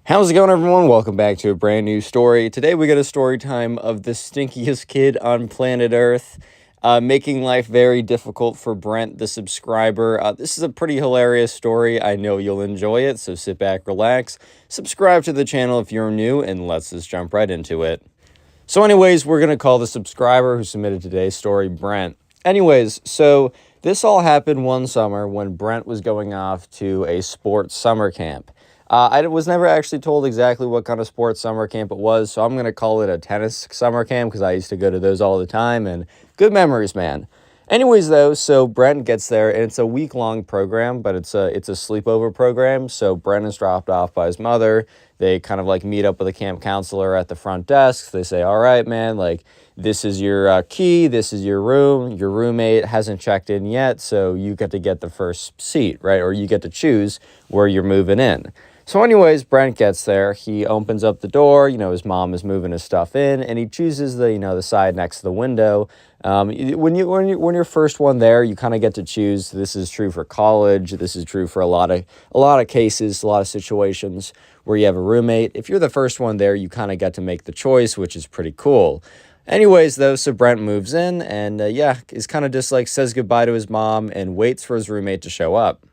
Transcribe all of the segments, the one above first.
How's it going, everyone? Welcome back to a brand new story. Today we got a story time of the stinkiest kid on planet Earth, making life very difficult for Brent, the subscriber. This is a pretty hilarious story. I know you'll enjoy it, so sit back, relax, subscribe to the channel if you're new, and let's just jump right into it. So anyways, we're going to call the subscriber who submitted today's story Brent. Anyways, so this all happened one summer when Brent was going off to a sports summer camp. I was never actually told exactly what kind of sports summer camp it was, so I'm going to call it a tennis summer camp because I used to go to those all the time, and good memories, man. Anyways, though, so Brent gets there, and it's a week-long program, but it's a sleepover program, so Brent is dropped off by his mother. They kind of, meet up with a camp counselor at the front desk. They say, all right, man, this is your key, this is your room. Your roommate hasn't checked in yet, so you get to get the first seat, right? Or you get to choose where you're moving in. So anyways, Brent gets there, he opens up the door, his mom is moving his stuff in, and he chooses the side next to the window. When you're first one there, you kind of get to choose. This is true for college, this is true for a lot of cases, a lot of situations where you have a roommate. If you're the first one there, you kind of get to make the choice, which is pretty cool. Anyways, though, so Brent moves in and, is kind of just says goodbye to his mom and waits for his roommate to show up.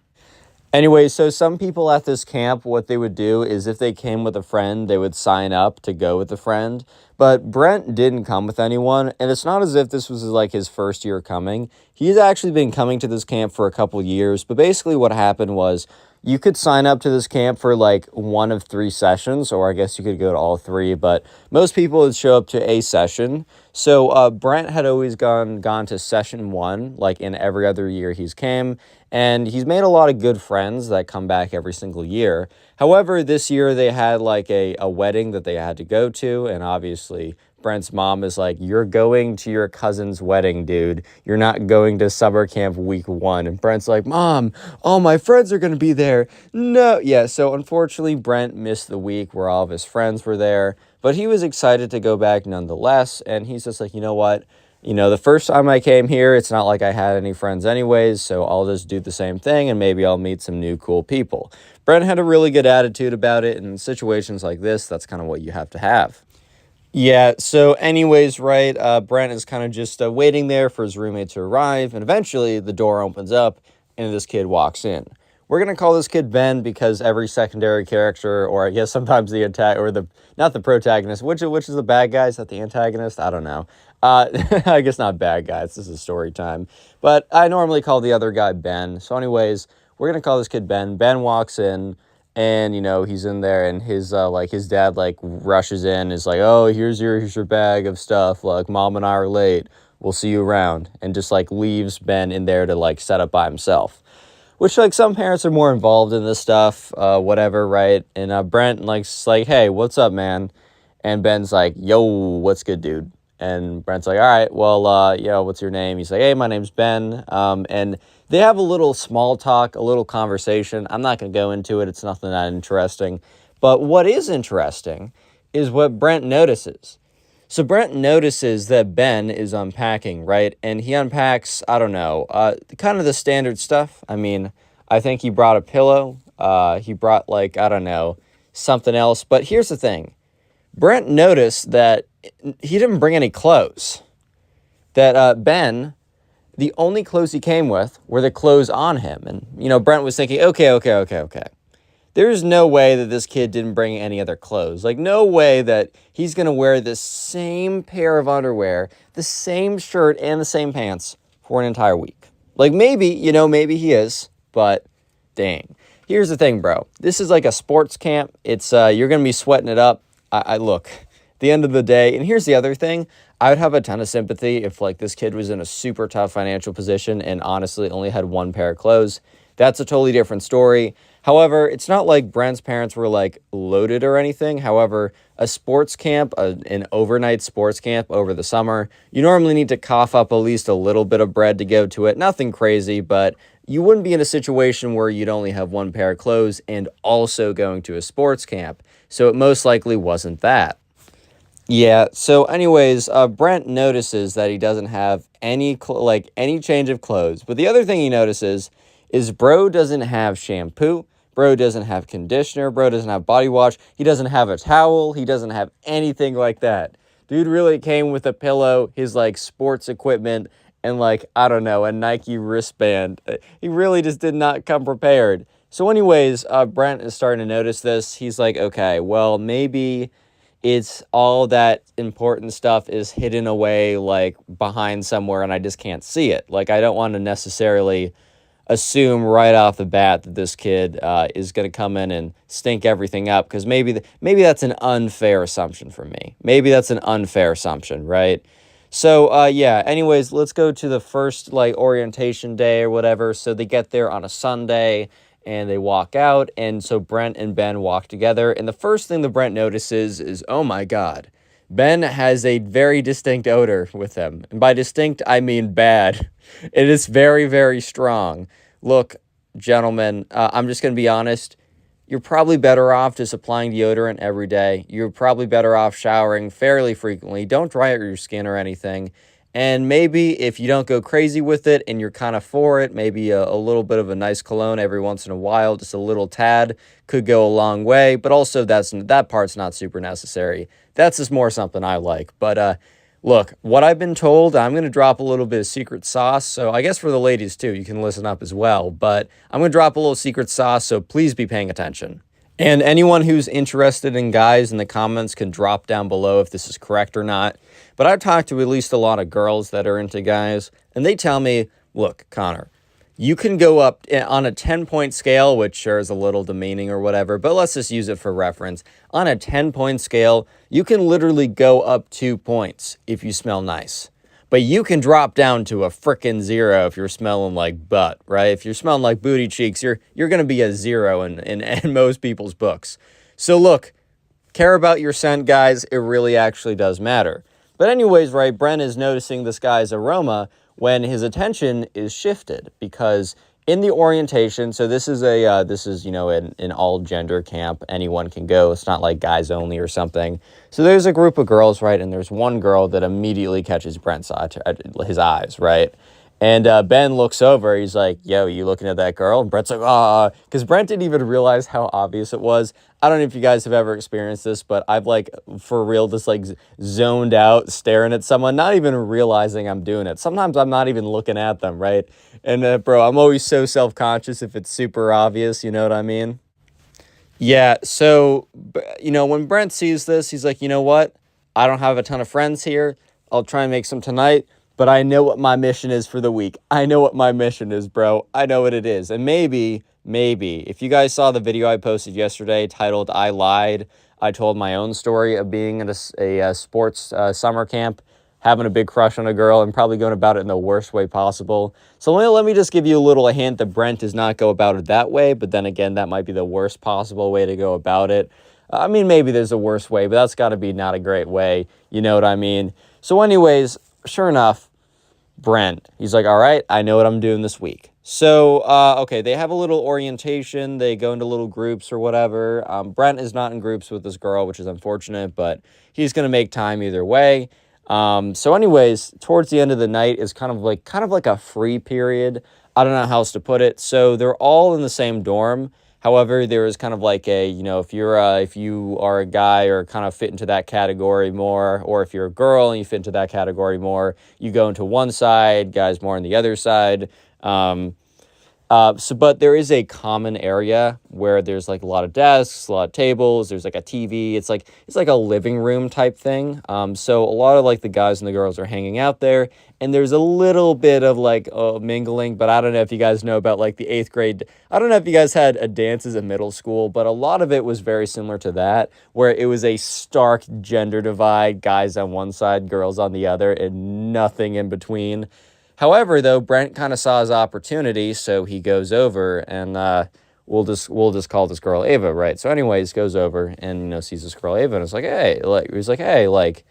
Anyway, so some people at this camp, what they would do is if they came with a friend, they would sign up to go with a friend. But Brent didn't come with anyone, and it's not as if this was his first year coming. He's actually been coming to this camp for a couple years, but basically what happened was you could sign up to this camp for one of 3 sessions, or I guess you could go to all 3, but most people would show up to a session. So Brent had always gone to session 1, in every other year he's came, and he's made a lot of good friends that come back every single year. However, this year they had a wedding that they had to go to, and obviously Brent's mom is you're going to your cousin's wedding, dude. You're not going to summer camp week 1. And Brent's Mom, all my friends are going to be there. No. Yeah, so unfortunately, Brent missed the week where all of his friends were there. But he was excited to go back nonetheless. And he's just you know what? The first time I came here, it's not like I had any friends anyways, so I'll just do the same thing and maybe I'll meet some new cool people. Brent had a really good attitude about it, and in situations like this, that's kind of what you have to have. Yeah, so anyways, right, Brent is kind of just waiting there for his roommate to arrive, and eventually the door opens up, and this kid walks in. We're going to call this kid Ben because every secondary character, or I guess sometimes not the protagonist, which is the bad guy, is that the antagonist? I don't know. I guess not bad guys, this is story time. But I normally call the other guy Ben, so anyways, we're going to call this kid Ben. Ben walks in. And, he's in there and his dad, rushes in, is oh, here's your bag of stuff. Mom and I are late. We'll see you around. And just, leaves Ben in there to, set up by himself. Which, some parents are more involved in this stuff, whatever, right? And Brent, hey, what's up, man? And Ben's yo, what's good, dude? And Brent's all right, well, what's your name? He's hey, my name's Ben. And they have a little small talk, a little conversation. I'm not going to go into it. It's nothing that interesting. But what is interesting is what Brent notices. So Brent notices that Ben is unpacking, right? And he unpacks, I don't know, kind of the standard stuff. I mean, I think he brought a pillow. He brought, I don't know, something else. But here's the thing. Brent noticed that he didn't bring any clothes. That Ben, the only clothes he came with were the clothes on him. And, Brent was thinking, okay. There's no way that this kid didn't bring any other clothes. No way that he's going to wear the same pair of underwear, the same shirt, and the same pants for an entire week. Maybe, maybe he is, but dang. Here's the thing, bro. This is a sports camp. It's, you're going to be sweating it up. I look, the end of the day, and here's the other thing, I would have a ton of sympathy if this kid was in a super tough financial position and honestly only had 1 pair of clothes. That's a totally different story. However, it's not like Brent's parents were loaded or anything. However, a sports camp, an overnight sports camp over the summer, you normally need to cough up at least a little bit of bread to go to it. Nothing crazy, but you wouldn't be in a situation where you'd only have 1 pair of clothes and also going to a sports camp. So it most likely wasn't that. Yeah, so anyways, Brent notices that he doesn't have any change of clothes. But the other thing he notices is bro doesn't have shampoo. Bro doesn't have conditioner. Bro doesn't have body wash. He doesn't have a towel. He doesn't have anything like that. Dude really came with a pillow, his like sports equipment, and like, I don't know, a Nike wristband. He really just did not come prepared. So anyways, Brent is starting to notice this. He's like, okay, well, maybe it's all that important stuff is hidden away like behind somewhere and I just can't see it. Like, I don't want to necessarily assume right off the bat that this kid is going to come in and stink everything up, because maybe that's an unfair assumption for me. Maybe that's an unfair assumption, right? So, yeah, anyways, let's go to the first, like, orientation day or whatever. So they get there on a Sunday, and they walk out, and so Brent and Ben walk together, and the first thing that Brent notices is, oh my God, Ben has a very distinct odor with him. And by distinct, I mean bad. It is very, very strong. Look, gentlemen, I'm just going to be honest. You're probably better off just applying deodorant every day. You're probably better off showering fairly frequently. Don't dry out your skin or anything. And maybe if you don't go crazy with it and you're kind of for it, maybe a little bit of a nice cologne every once in a while, just a little tad, could go a long way. But also that part's not super necessary. That's just more something I like. But look, what I've been told, I'm going to drop a little bit of secret sauce. So I guess for the ladies too, you can listen up as well. But I'm going to drop a little secret sauce, so please be paying attention. And anyone who's interested in guys in the comments can drop down below if this is correct or not. But I've talked to at least a lot of girls that are into guys, and they tell me, look, Connor, you can go up on a 10-point scale, which sure is a little demeaning or whatever, but let's just use it for reference. On a 10-point scale, you can literally go up 2 points if you smell nice. But you can drop down to a frickin' 0 if you're smelling like butt, right? If you're smelling like booty cheeks, you're going to be a 0 in most people's books. So look, care about your scent, guys. It really actually does matter. But anyways, right, Brent is noticing this guy's aroma when his attention is shifted, because in the orientation, so this is an all gender camp. Anyone can go. It's not like guys only or something. So there's a group of girls, right? And there's one girl that immediately catches Brent's his eyes, right? And Ben looks over. He's like, yo, you looking at that girl? And Brent's like, because Brent didn't even realize how obvious it was. I don't know if you guys have ever experienced this, but I've like, for real, just like zoned out staring at someone, not even realizing I'm doing it. Sometimes I'm not even looking at them, right? And bro, I'm always so self-conscious if it's super obvious, you know what I mean? Yeah, so, when Brent sees this, he's like, you know what? I don't have a ton of friends here. I'll try and make some tonight, but I know what my mission is for the week. I know what my mission is, bro. I know what it is. And maybe, if you guys saw the video I posted yesterday titled I Lied, I told my own story of being in a sports summer camp, having a big crush on a girl, and probably going about it in the worst way possible. So let me just give you a little hint that Brent does not go about it that way, but then again, that might be the worst possible way to go about it. I mean, maybe there's a worse way, but that's got to be not a great way. You know what I mean? So anyways, sure enough, Brent, he's like, all right, I know what I'm doing this week. So, okay, they have a little orientation. They go into little groups or whatever. Brent is not in groups with this girl, which is unfortunate, but he's going to make time either way. So anyways, towards the end of the night is kind of like a free period. I don't know how else to put it. So they're all in the same dorm. However, there is kind of like if you are a guy or kind of fit into that category more, or if you're a girl and you fit into that category more, you go into one side, guys more on the other side. But there is a common area where there's like a lot of desks, a lot of tables. There's like a TV. It's like a living room type thing. So a lot of like the guys and the girls are hanging out there, and there's a little bit of like mingling. But I don't know if you guys know about like the 8th grade. I don't know if you guys had dances in middle school, but a lot of it was very similar to that, where it was a stark gender divide: guys on one side, girls on the other, and nothing in between. However, though, Brent kind of saw his opportunity, so he goes over, and we'll just call this girl Ava, right? So anyways, goes over and sees this girl Ava, and it's like, hey, like, he's like, hey, like,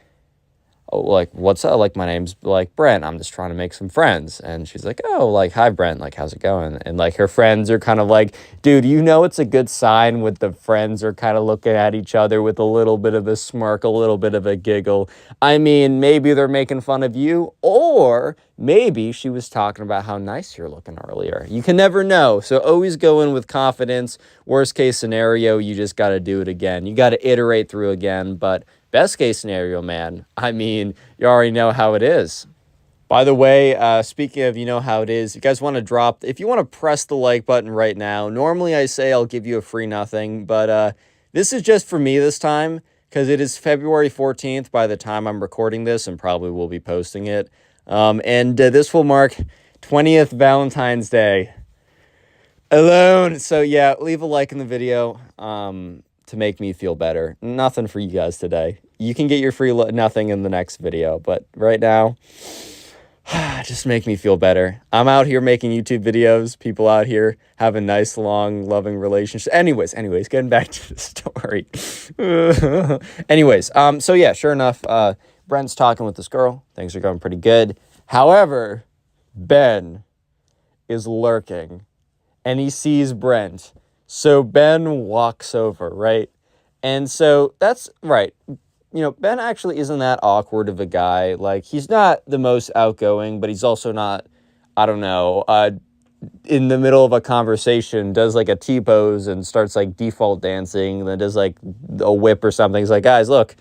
oh, like, what's up? Like, my name's like Brent. I'm just trying to make some friends. And she's like, oh, like, hi, Brent. Like, how's it going? And like, her friends are kind of like, dude, you know, it's a good sign when the friends are kind of looking at each other with a little bit of a smirk, a little bit of a giggle. I mean, maybe they're making fun of you, or maybe she was talking about how nice you're looking earlier. You can never know. So always go in with confidence. Worst case scenario, you just got to do it again. You got to iterate through again. But best case scenario, man, I mean, you already know how it is. By the way, speaking of you know how it is, you guys want to drop, if you want to press the like button right now, normally I say I'll give you a free nothing, but this is just for me this time, because it is February 14th by the time I'm recording this, and probably will be posting it. And this will mark 20th Valentine's Day alone. So yeah, leave a like in the video to make me feel better. Nothing for you guys today. You can get your free nothing in the next video, but right now, just make me feel better. I'm out here making YouTube videos. People out here have a nice, long, loving relationship. Anyways, getting back to the story. So yeah, sure enough, Brent's talking with this girl. Things are going pretty good. However, Ben is lurking, and he sees Brent. So Ben walks over, right? And so that's right. You know, Ben actually isn't that awkward of a guy. Like, he's not the most outgoing, but he's also not, I don't know, in the middle of a conversation, does like a T-pose and starts like default dancing, and then does like a whip or something. He's like, guys, look,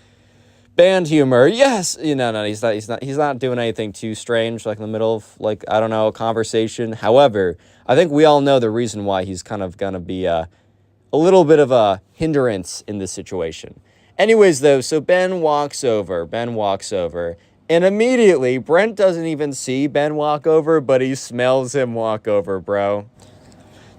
band humor, yes. You know, no, he's not doing anything too strange, like in the middle of, like, I don't know, a conversation. However, I think we all know the reason why he's kind of gonna be a little bit of a hindrance in this situation. Anyways, though, so Ben walks over, and immediately, Brent doesn't even see Ben walk over, but he smells him walk over, bro.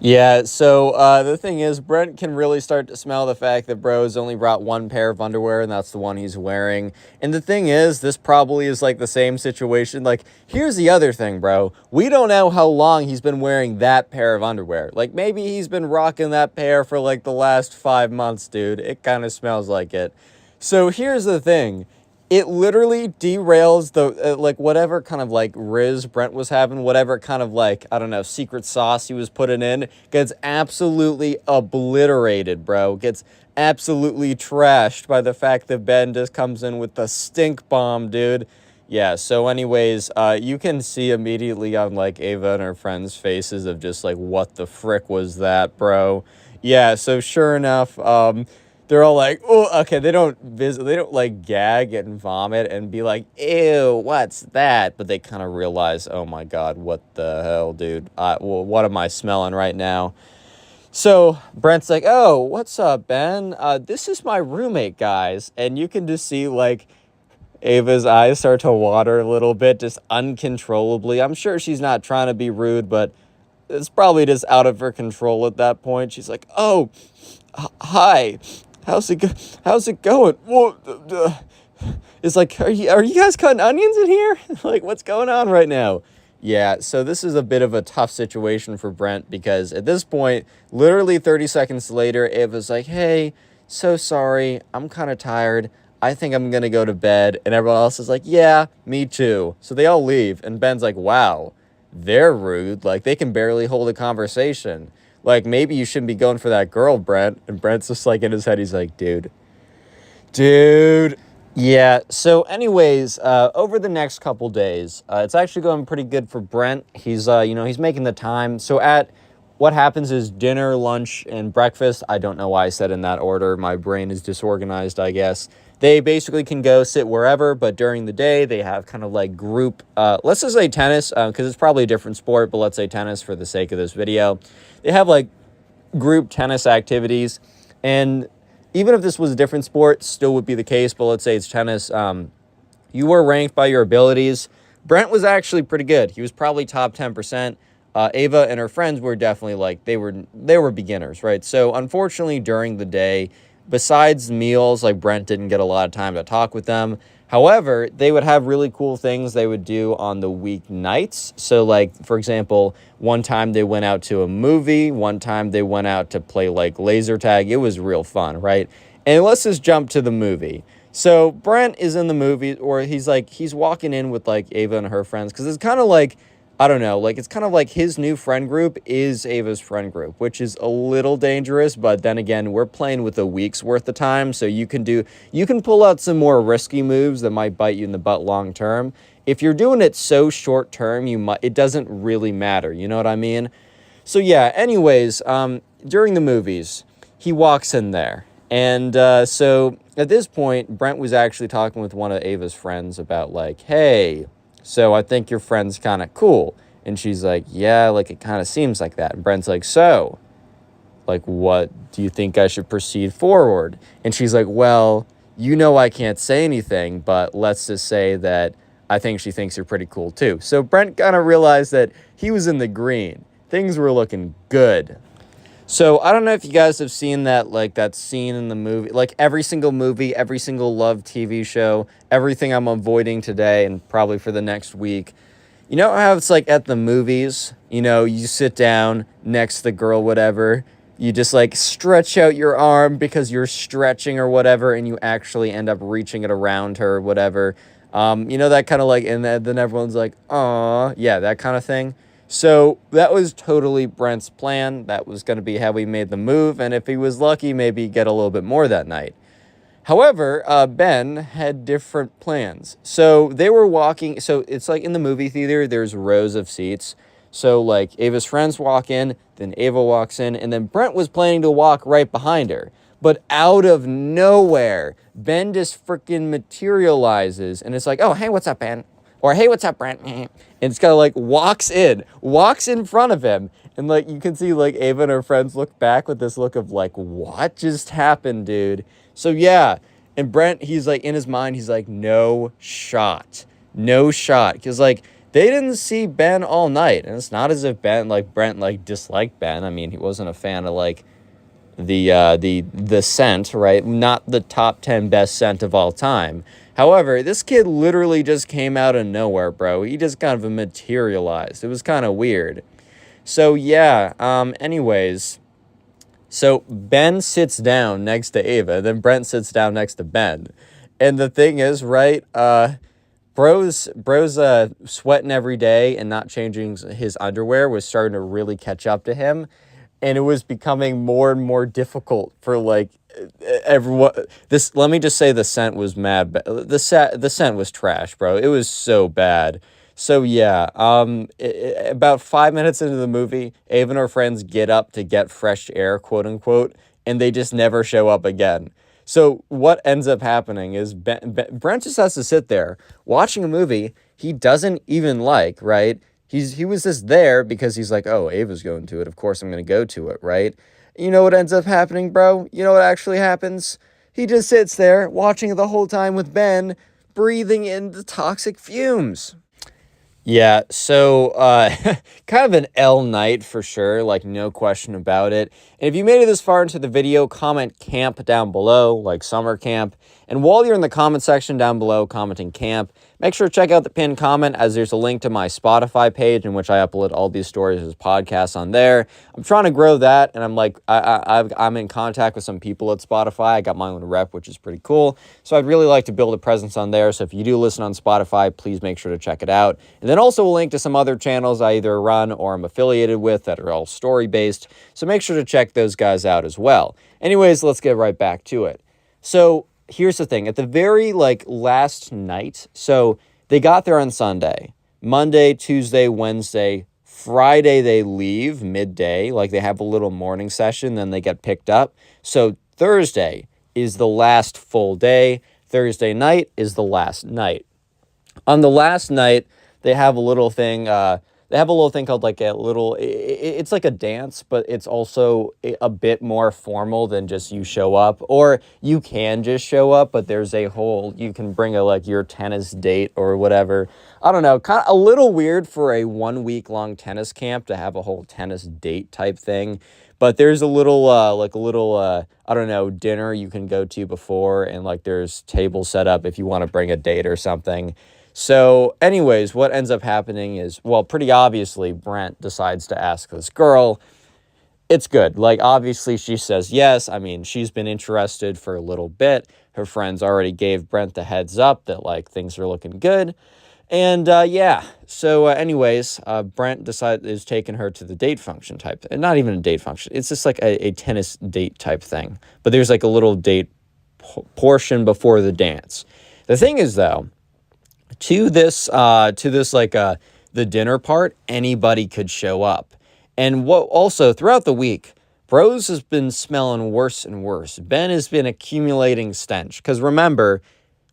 Yeah, so the thing is, Brent can really start to smell the fact that bro's only brought one pair of underwear, and that's the one he's wearing. And the thing is, this probably is like the same situation. Like, here's the other thing, bro. We don't know how long he's been wearing that pair of underwear. Like, maybe he's been rocking that pair for like the last 5 months, dude. It kind of smells like it. So here's the thing. It literally derails the, like, whatever kind of, like, Riz Brent was having, whatever kind of, like, I don't know, secret sauce he was putting in, gets absolutely obliterated, bro. Gets absolutely trashed by the fact that Ben just comes in with the stink bomb, dude. Yeah, so anyways, you can see immediately on, like, Ava and her friends' faces of just, like, what the frick was that, bro? Yeah, so sure enough, they're all like, oh, okay, they don't like gag and vomit and be like, ew, what's that? But they kind of realize, oh my God, what the hell, dude? Well, what am I smelling right now? So Brent's like, oh, what's up, Ben? This is my roommate, guys. And you can just see, like, Ava's eyes start to water a little bit, just uncontrollably. I'm sure she's not trying to be rude, but it's probably just out of her control at that point. She's like, oh, hi. How's it going? Well, it's like, are you guys cutting onions in here? Like, what's going on right now? Yeah, so this is a bit of a tough situation for Brent, because at this point, literally 30 seconds later, Ava's like, hey, so sorry, I'm kind of tired. I think I'm going to go to bed. And everyone else is like, yeah, me too. So they all leave, and Ben's like, wow, they're rude. Like, they can barely hold a conversation. Like, maybe you shouldn't be going for that girl, Brent. And Brent's just like in his head, he's like, dude. Yeah, so anyways, over the next couple days, it's actually going pretty good for Brent. He's, he's making the time. So what happens is dinner, lunch, and breakfast. I don't know why I said in that order. My brain is disorganized, I guess. They basically can go sit wherever, but during the day, they have kind of like group, let's just say tennis, because it's probably a different sport, but let's say tennis for the sake of this video. They have like group tennis activities, and even if this was a different sport, still would be the case, but let's say it's tennis. You were ranked by your abilities. Brent was actually pretty good. He was probably top 10%. Ava and her friends were definitely like, they were beginners, right? So unfortunately, during the day, besides meals, like, Brent didn't get a lot of time to talk with them. However, they would have really cool things they would do on the weeknights. So, like, for example, one time they went out to a movie. One time they went out to play, like, laser tag. It was real fun, right? And let's just jump to the movie. So Brent is in the movie, or he's walking in with like Ava and her friends, because it's kind of like, I don't know, like it's kind of like his new friend group is Ava's friend group, which is a little dangerous. But then again, we're playing with a week's worth of time, so you can pull out some more risky moves that might bite you in the butt long term. If you're doing it so short term, it doesn't really matter. You know what I mean? So yeah. Anyways, during the movies, he walks in there. And so at this point, Brent was actually talking with one of Ava's friends about like, hey, so I think your friend's kind of cool. And she's like, yeah, like it kind of seems like that. And Brent's like, so, like, what do you think I should proceed forward? And she's like, well, I can't say anything, but let's just say that I think she thinks you're pretty cool too. So Brent kind of realized that he was in the green. Things were looking good. So I don't know if you guys have seen that scene in the movie, like every single movie, every single Love TV show, everything I'm avoiding today and probably for the next week. You know how it's like at the movies, you sit down next to the girl, whatever, you just like stretch out your arm because you're stretching or whatever, and you actually end up reaching it around her or whatever. That kind of like, and then everyone's like, aw, yeah, that kind of thing. So that was totally Brent's plan. That was going to be how he made the move. And if he was lucky, maybe get a little bit more that night. However, Ben had different plans. So they were walking. So it's like in the movie theater, there's rows of seats. So like Ava's friends walk in, then Ava walks in, and then Brent was planning to walk right behind her. But out of nowhere, Ben just freaking materializes. And it's like, oh, hey, what's up, Ben? Or, hey, what's up, Brent? And it's kind of like walks in front of him. And like you can see like Ava and her friends look back with this look of like, what just happened, dude? So yeah. And Brent, he's like in his mind, he's like, no shot. No shot. Because like they didn't see Ben all night. And it's not as if Brent like disliked Ben. I mean, he wasn't a fan of like the scent, right? Not the top 10 best scent of all time. However, this kid literally just came out of nowhere, bro. He just kind of materialized. It was kind of weird. So yeah, anyways, so Ben sits down next to Ava, then Brent sits down next to Ben. And the thing is, right, bro's sweating every day and not changing his underwear was starting to really catch up to him. And it was becoming more and more difficult for like everyone. Let me just say, the scent was mad. The scent was trash, bro. It was so bad. So yeah, about 5 minutes into the movie, Ava and her friends get up to get fresh air, quote unquote, and they just never show up again. So what ends up happening is Brent just has to sit there watching a movie he doesn't even like, right? He was just there because he's like, oh, Ava's going to it. Of course I'm going to go to it, right? You know what ends up happening, bro? You know what actually happens? He just sits there watching the whole time with Ben, breathing in the toxic fumes. Yeah, so kind of an L night for sure, like no question about it. And if you made it this far into the video, comment camp down below, like summer camp. And while you're in the comment section down below commenting camp, make sure to check out the pinned comment, as there's a link to my Spotify page in which I upload all these stories as podcasts on there. I'm trying to grow that, and I'm like, I'm in contact with some people at Spotify. I got my own rep, which is pretty cool. So I'd really like to build a presence on there. So if you do listen on Spotify, please make sure to check it out. And then also a link to some other channels I either run or I'm affiliated with that are all story-based. So make sure to check those guys out as well. Anyways, let's get right back to it. So here's the thing. At the very last night, so they got there on Sunday. Monday, Tuesday, Wednesday, Friday they leave midday. Like they have a little morning session, then they get picked up. So Thursday is the last full day. Thursday night is the last night. On the last night, they have a little thing. They have a little thing called it's like a dance, but it's also a bit more formal than just you show up, or you can just show up, but there's you can bring your tennis date or whatever. I don't know, kind of a little weird for a 1 week long tennis camp to have a whole tennis date type thing. But there's a little, I don't know, dinner you can go to before, and there's tables set up if you want to bring a date or something. So anyways, what ends up happening is, well, pretty obviously, Brent decides to ask this girl it's good. Like, obviously, she says yes. I mean, she's been interested for a little bit. Her friends already gave Brent the heads up that, like, things are looking good. And, yeah. So, anyways, Brent is taking her to the date function type. And not even a date function. It's just like a tennis date type thing. But there's, like, a little date portion before the dance. The thing is, though, to this, like, the dinner part, anybody could show up. And what also throughout the week, Bros has been smelling worse and worse. Ben has been accumulating stench. Because remember,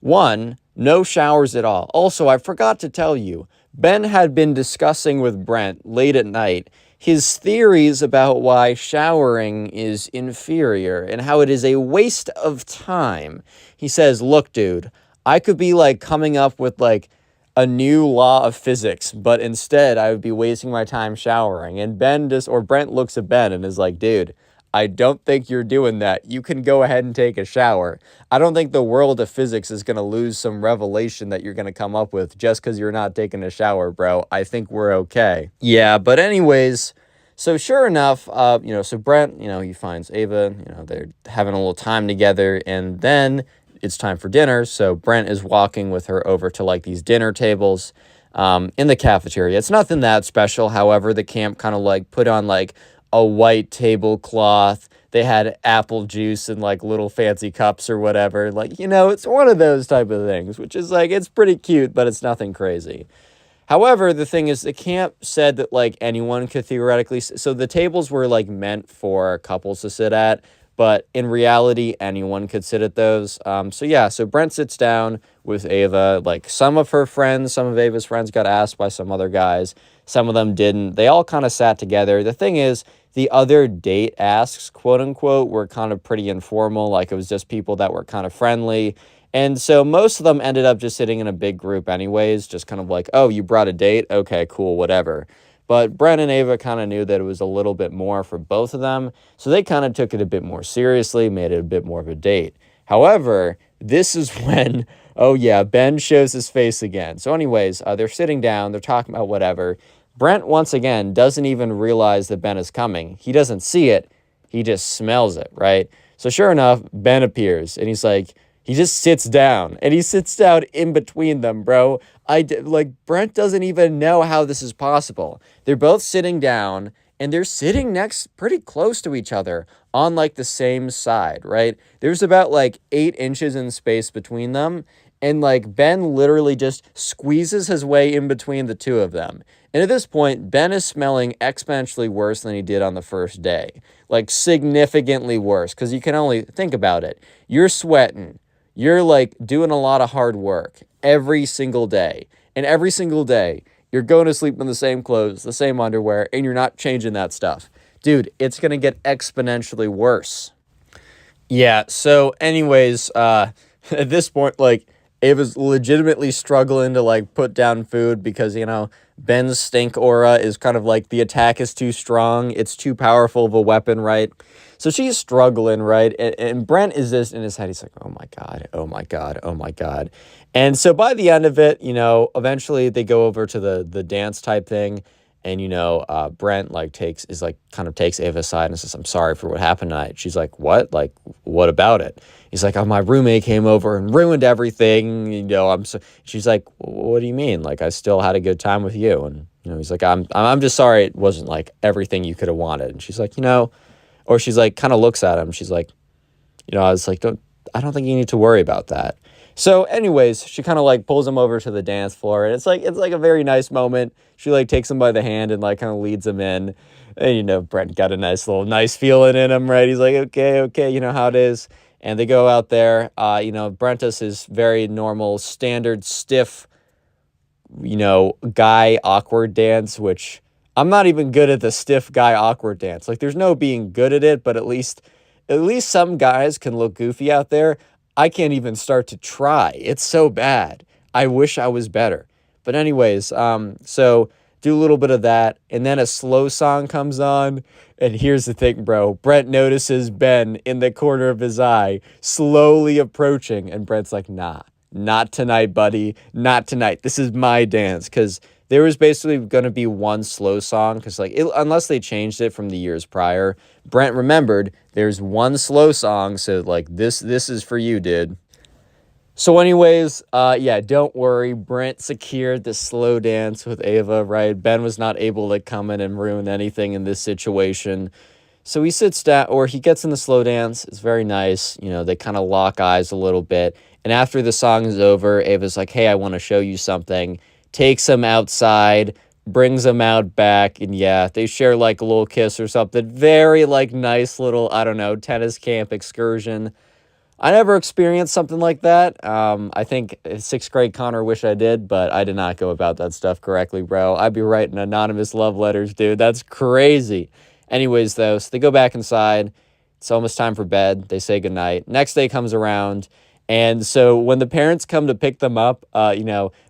one, no showers at all. Also, I forgot to tell you, Ben had been discussing with Brent late at night his theories about why showering is inferior and how it is a waste of time. He says, look, dude, I could be like coming up with like a new law of physics, but instead I would be wasting my time showering. And Brent looks at Ben and is like, dude, I don't think you're doing that. You can go ahead and take a shower. I don't think the world of physics is going to lose some revelation that you're going to come up with just because you're not taking a shower, bro. I think we're okay. Yeah, but anyways, so sure enough, so Brent, he finds Ava, they're having a little time together, and then it's time for dinner. So Brent is walking with her over to like these dinner tables in the cafeteria. It's nothing that special. However, the camp kind of like put on like a white tablecloth. They had apple juice in like little fancy cups or whatever. Like, it's one of those type of things, which is like, it's pretty cute, but it's nothing crazy. However, the thing is, the camp said that like anyone could theoretically, so the tables were like meant for couples to sit at, but in reality, anyone could sit at those. So Brent sits down with Ava. Like some of Ava's friends got asked by some other guys. Some of them didn't. They all kind of sat together. The thing is, the other date asks, quote unquote, were kind of pretty informal. Like it was just people that were kind of friendly. And so most of them ended up just sitting in a big group anyways, just kind of like, oh, you brought a date? Okay, cool, whatever. But Brent and Ava kind of knew that it was a little bit more for both of them, so they kind of took it a bit more seriously, made it a bit more of a date. However, this is when, oh yeah, Ben shows his face again. So anyways, they're sitting down, they're talking about whatever. Brent, once again, doesn't even realize that Ben is coming. He doesn't see it, he just smells it, right? So sure enough, Ben appears, and he's like, he just sits down, and he sits down in between them, bro. Brent doesn't even know how this is possible. They're both sitting down, and they're sitting next pretty close to each other on, like, the same side, right? There's about, 8 inches in space between them, and, Ben literally just squeezes his way in between the two of them. And at this point, Ben is smelling exponentially worse than he did on the first day. Significantly worse, because you can only think about it. You're sweating. You're doing a lot of hard work every single day. And every single day, you're going to sleep in the same clothes, the same underwear, and you're not changing that stuff. Dude, it's going to get exponentially worse. Yeah, so anyways, at this point, Ava's legitimately struggling to, put down food because, Ben's stink aura is kind of the attack is too strong. It's too powerful of a weapon, right? So she's struggling, right? And Brent is just in his head. He's like, oh my God, oh my God, oh my God. And so by the end of it, eventually they go over to the dance type thing. And, Brent takes Ava aside and says, I'm sorry for what happened tonight. She's like, what? What about it? He's like, oh, my roommate came over and ruined everything. She's like, what do you mean? I still had a good time with you. And, he's like, I'm just sorry it wasn't everything you could have wanted. And she's like, or she's kind of looks at him. She's like, I was like, I don't think you need to worry about that. So anyways, she kind of pulls him over to the dance floor, and it's a very nice moment. She takes him by the hand and kind of leads him in. And Brent got a nice feeling in him, right? He's like, okay, you know how it is. And they go out there. Brent does his very normal, standard, stiff, guy awkward dance, which I'm not even good at the stiff guy awkward dance. There's no being good at it, but at least some guys can look goofy out there. I can't even start to try. It's so bad. I wish I was better. But anyways, so do a little bit of that, and then a slow song comes on, and here's the thing, bro. Brent notices Ben in the corner of his eye, slowly approaching, and Brent's like, nah, not tonight, buddy. Not tonight. This is my dance, because there was basically going to be one slow song because, like, unless they changed it from the years prior, Brent remembered there's one slow song, so like this is for you, dude. So anyways, yeah, don't worry. Brent secured the slow dance with Ava, right? Ben was not able to come in and ruin anything in this situation. So he sits down, or he gets in the slow dance. It's very nice. You know, they kind of lock eyes a little bit. And after the song is over, Ava's like, hey, I want to show you something. Takes him outside, brings him out back. And yeah, they share like a little kiss or something. Very like nice little, I don't know, tennis camp excursion. I never experienced something like that. I think sixth grade Connor wish I did, but I did not go about that stuff correctly, bro. I'd be writing anonymous love letters, dude. That's crazy. Anyways, though, so they go back inside. It's almost time for bed. They say goodnight. Next day comes around. And so when the parents come to pick them up,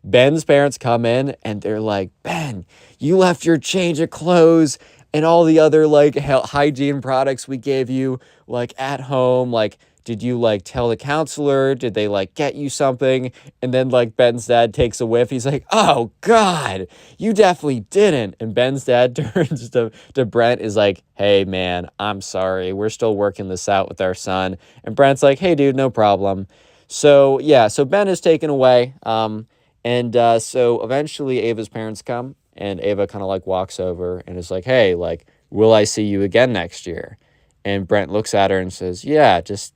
Ben's parents come in and they're like, Ben, you left your change of clothes and all the other like hygiene products we gave you like at home. Like, did you like tell the counselor? Did they like get you something? And then like Ben's dad takes a whiff. He's like, oh God, you definitely didn't. And Ben's dad turns to Brent is like, hey man, I'm sorry. We're still working this out with our son. And Brent's like, hey dude, no problem. So yeah, so Ben is taken away. So eventually Ava's parents come and Ava kind of like walks over and is like, hey, like, will I see you again next year? And Brent looks at her and says, yeah, just,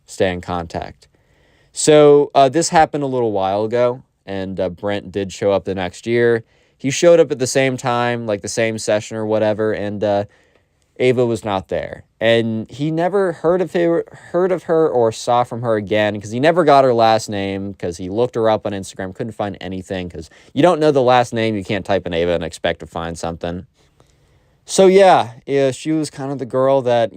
stay in contact. So this happened a little while ago, and Brent did show up the next year. He showed up at the same time, like the same session or whatever, and Ava was not there. And he never heard of her or saw from her again because he never got her last name because he looked her up on Instagram, couldn't find anything because you don't know the last name, you can't type in Ava and expect to find something. So yeah, she was kind of the girl that,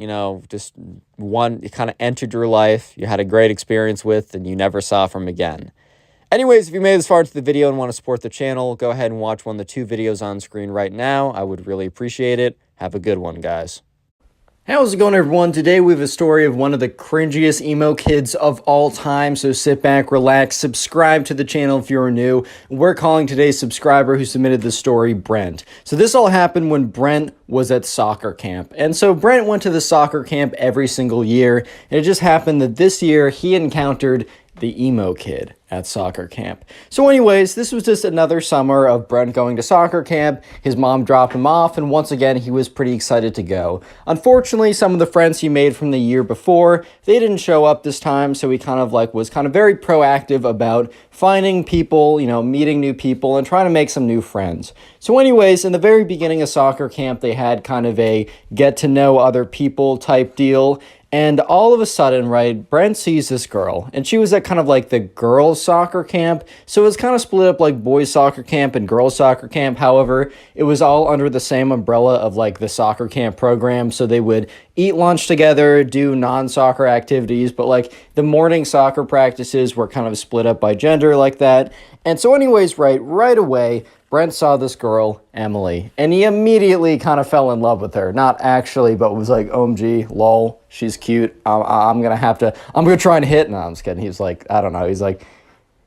just kind of entered your life, you had a great experience with, and you never saw from again. Anyways, if you made it this far into the video and want to support the channel, go ahead and watch one of the 2 videos on screen right now. I would really appreciate it. Have a good one, guys. How's it going, everyone? Today we have a story of one of the cringiest emo kids of all time, so sit back, relax, subscribe to the channel if you're new. We're calling today's subscriber who submitted the story Brent. So this all happened when Brent was at soccer camp. And so Brent went to the soccer camp every single year, and it just happened that this year he encountered the emo kid at soccer camp. So anyways, this was just another summer of Brent going to soccer camp. His mom dropped him off, and once again, he was pretty excited to go. Unfortunately, some of the friends he made from the year before, they didn't show up this time, so he was very proactive about finding people, meeting new people, and trying to make some new friends. So anyways, in the very beginning of soccer camp, they had kind of a get to know other people type deal. And all of a sudden, right, Brent sees this girl, and she was at kind of like the girls' soccer camp. So it was kind of split up like boys' soccer camp and girls' soccer camp. However, it was all under the same umbrella of like the soccer camp program. So they would eat lunch together, do non-soccer activities, but like the morning soccer practices were kind of split up by gender like that. And so anyways, right away, Brent saw this girl, Emily, and he immediately kind of fell in love with her. Not actually, but was like, OMG, lol, she's cute. I'm going to try and hit. No, I'm just kidding. He's like, I don't know. He's like,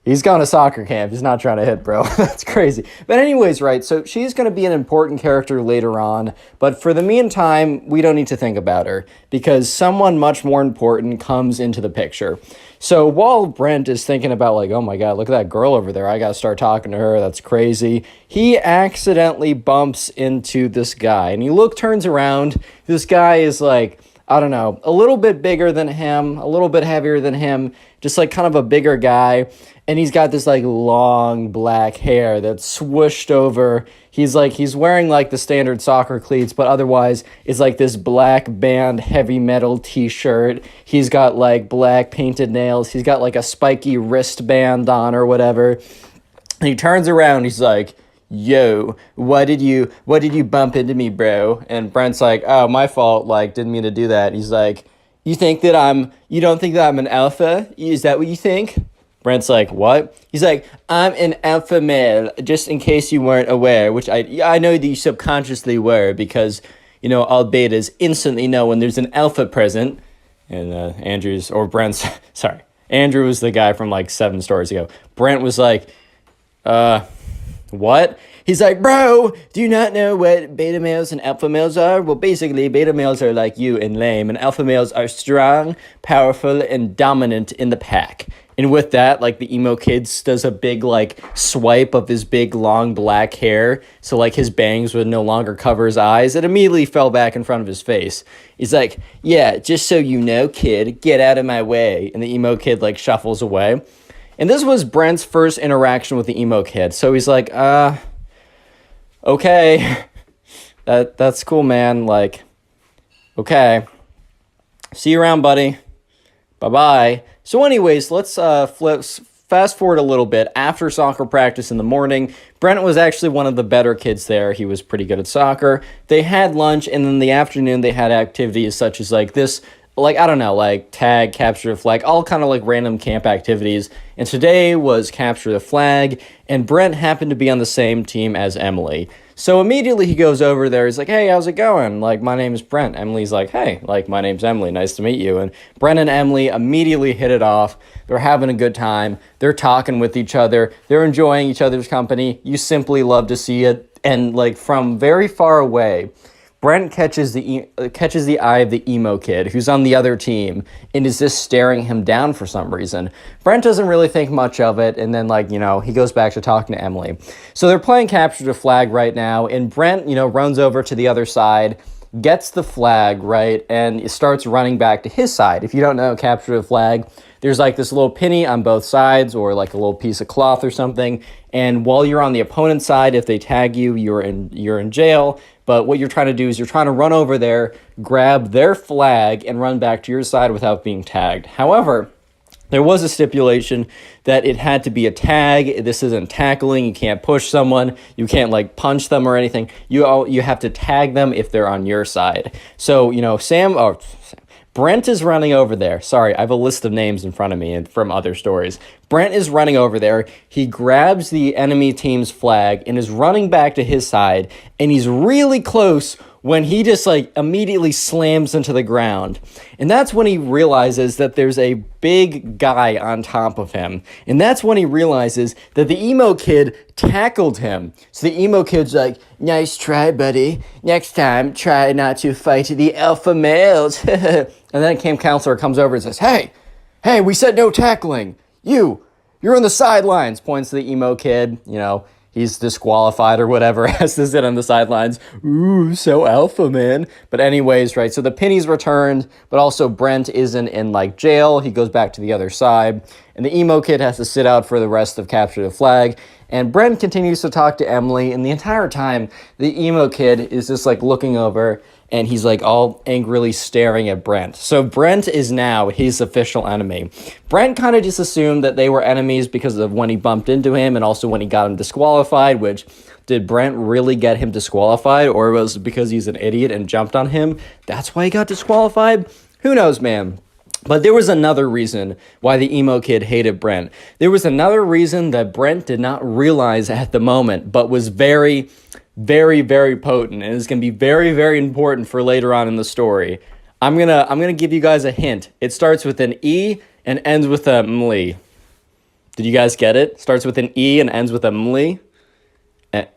he's gone to soccer camp. He's not trying to hit, bro. That's crazy. But anyways, right, so she's going to be an important character later on. But for the meantime, we don't need to think about her because someone much more important comes into the picture. So while Brent is thinking about like, oh my God, look at that girl over there. I got to start talking to her. That's crazy. He accidentally bumps into this guy and he turns around. This guy is like, I don't know, a little bit bigger than him, a little bit heavier than him, just like kind of a bigger guy. And he's got this like long black hair that's swooshed over. He's wearing like the standard soccer cleats, but otherwise it's like this black band heavy metal t-shirt. He's got like black painted nails. He's got like a spiky wristband on or whatever. And he turns around. He's like, yo, what did you bump into me, bro? And Brent's like, oh, my fault. Like, didn't mean to do that. He's like, you don't think that I'm an alpha? Is that what you think? Brent's like, what? He's like, I'm an alpha male, just in case you weren't aware, which I know that you subconsciously were because, all betas instantly know when there's an alpha present. And Andrew was the guy from like 7 stories ago. Brent was like, What? He's like, bro, do you not know what beta males and alpha males are? Well, basically, beta males are like you and lame, and alpha males are strong, powerful, and dominant in the pack. And with that, like, the emo kid does a big, like, swipe of his big, long black hair, so, like, his bangs would no longer cover his eyes. It immediately fell back in front of his face. He's like, yeah, just so you know, kid, get out of my way. And the emo kid, like, shuffles away. And this was Brent's first interaction with the emo kid. So he's like, okay, that's cool, man. Like, okay, see you around, buddy. Bye-bye. So anyways, let's fast forward a little bit. After soccer practice in the morning, Brent was actually one of the better kids there. He was pretty good at soccer. They had lunch, and in the afternoon, they had activities such as like this, like, I don't know, like tag, capture the flag, all kind of like random camp activities. And today was capture the flag, and Brent happened to be on the same team as Emily. So immediately he goes over there. He's like, hey, how's it going? Like, my name is Brent. Emily's like, hey, like, my name's Emily. Nice to meet you. And Brent and Emily immediately hit it off. They're having a good time. They're talking with each other. They're enjoying each other's company. You simply love to see it. And like from very far away, Brent catches the eye of the emo kid who's on the other team and is just staring him down for some reason. Brent doesn't really think much of it, and then, like, he goes back to talking to Emily. So they're playing capture the flag right now, and Brent, runs over to the other side, gets the flag, right, and starts running back to his side. If you don't know capture the flag, there's like this little penny on both sides, or like a little piece of cloth or something, and while you're on the opponent's side, if they tag you, you're in jail. But what you're trying to do is you're trying to run over there, grab their flag, and run back to your side without being tagged. However, there was a stipulation that it had to be a tag. This isn't tackling. You can't push someone. You can't, like, punch them or anything. You have to tag them if they're on your side. So, Brent is running over there. Sorry, I have a list of names in front of me and from other stories. Brent is running over there. He grabs the enemy team's flag and is running back to his side, and he's really close when he just like immediately slams into the ground. And that's when he realizes that there's a big guy on top of him. And that's when he realizes that the emo kid tackled him. So the emo kid's like, nice try, buddy. Next time, try not to fight the alpha males. And then a camp counselor comes over and says, hey, we said no tackling. You're on the sidelines, points to the emo kid, he's disqualified or whatever, has to sit on the sidelines. Ooh, so alpha, man. But anyways, right, so the penny's returned, but also Brent isn't in, like, jail. He goes back to the other side, and the emo kid has to sit out for the rest of capture the flag. And Brent continues to talk to Emily, and the entire time, the emo kid is just, like, looking over, and he's, like, all angrily staring at Brent. So Brent is now his official enemy. Brent kind of just assumed that they were enemies because of when he bumped into him and also when he got him disqualified, which, did Brent really get him disqualified, or was it because he's an idiot and jumped on him? That's why he got disqualified? Who knows, man? But there was another reason why the emo kid hated Brent. There was another reason that Brent did not realize at the moment, but was very, very, very potent, and is going to be very, very important for later on in the story. I'm gonna give you guys a hint. It starts with an E and ends with a mly. Did you guys get it? Starts with an E and ends with a mly.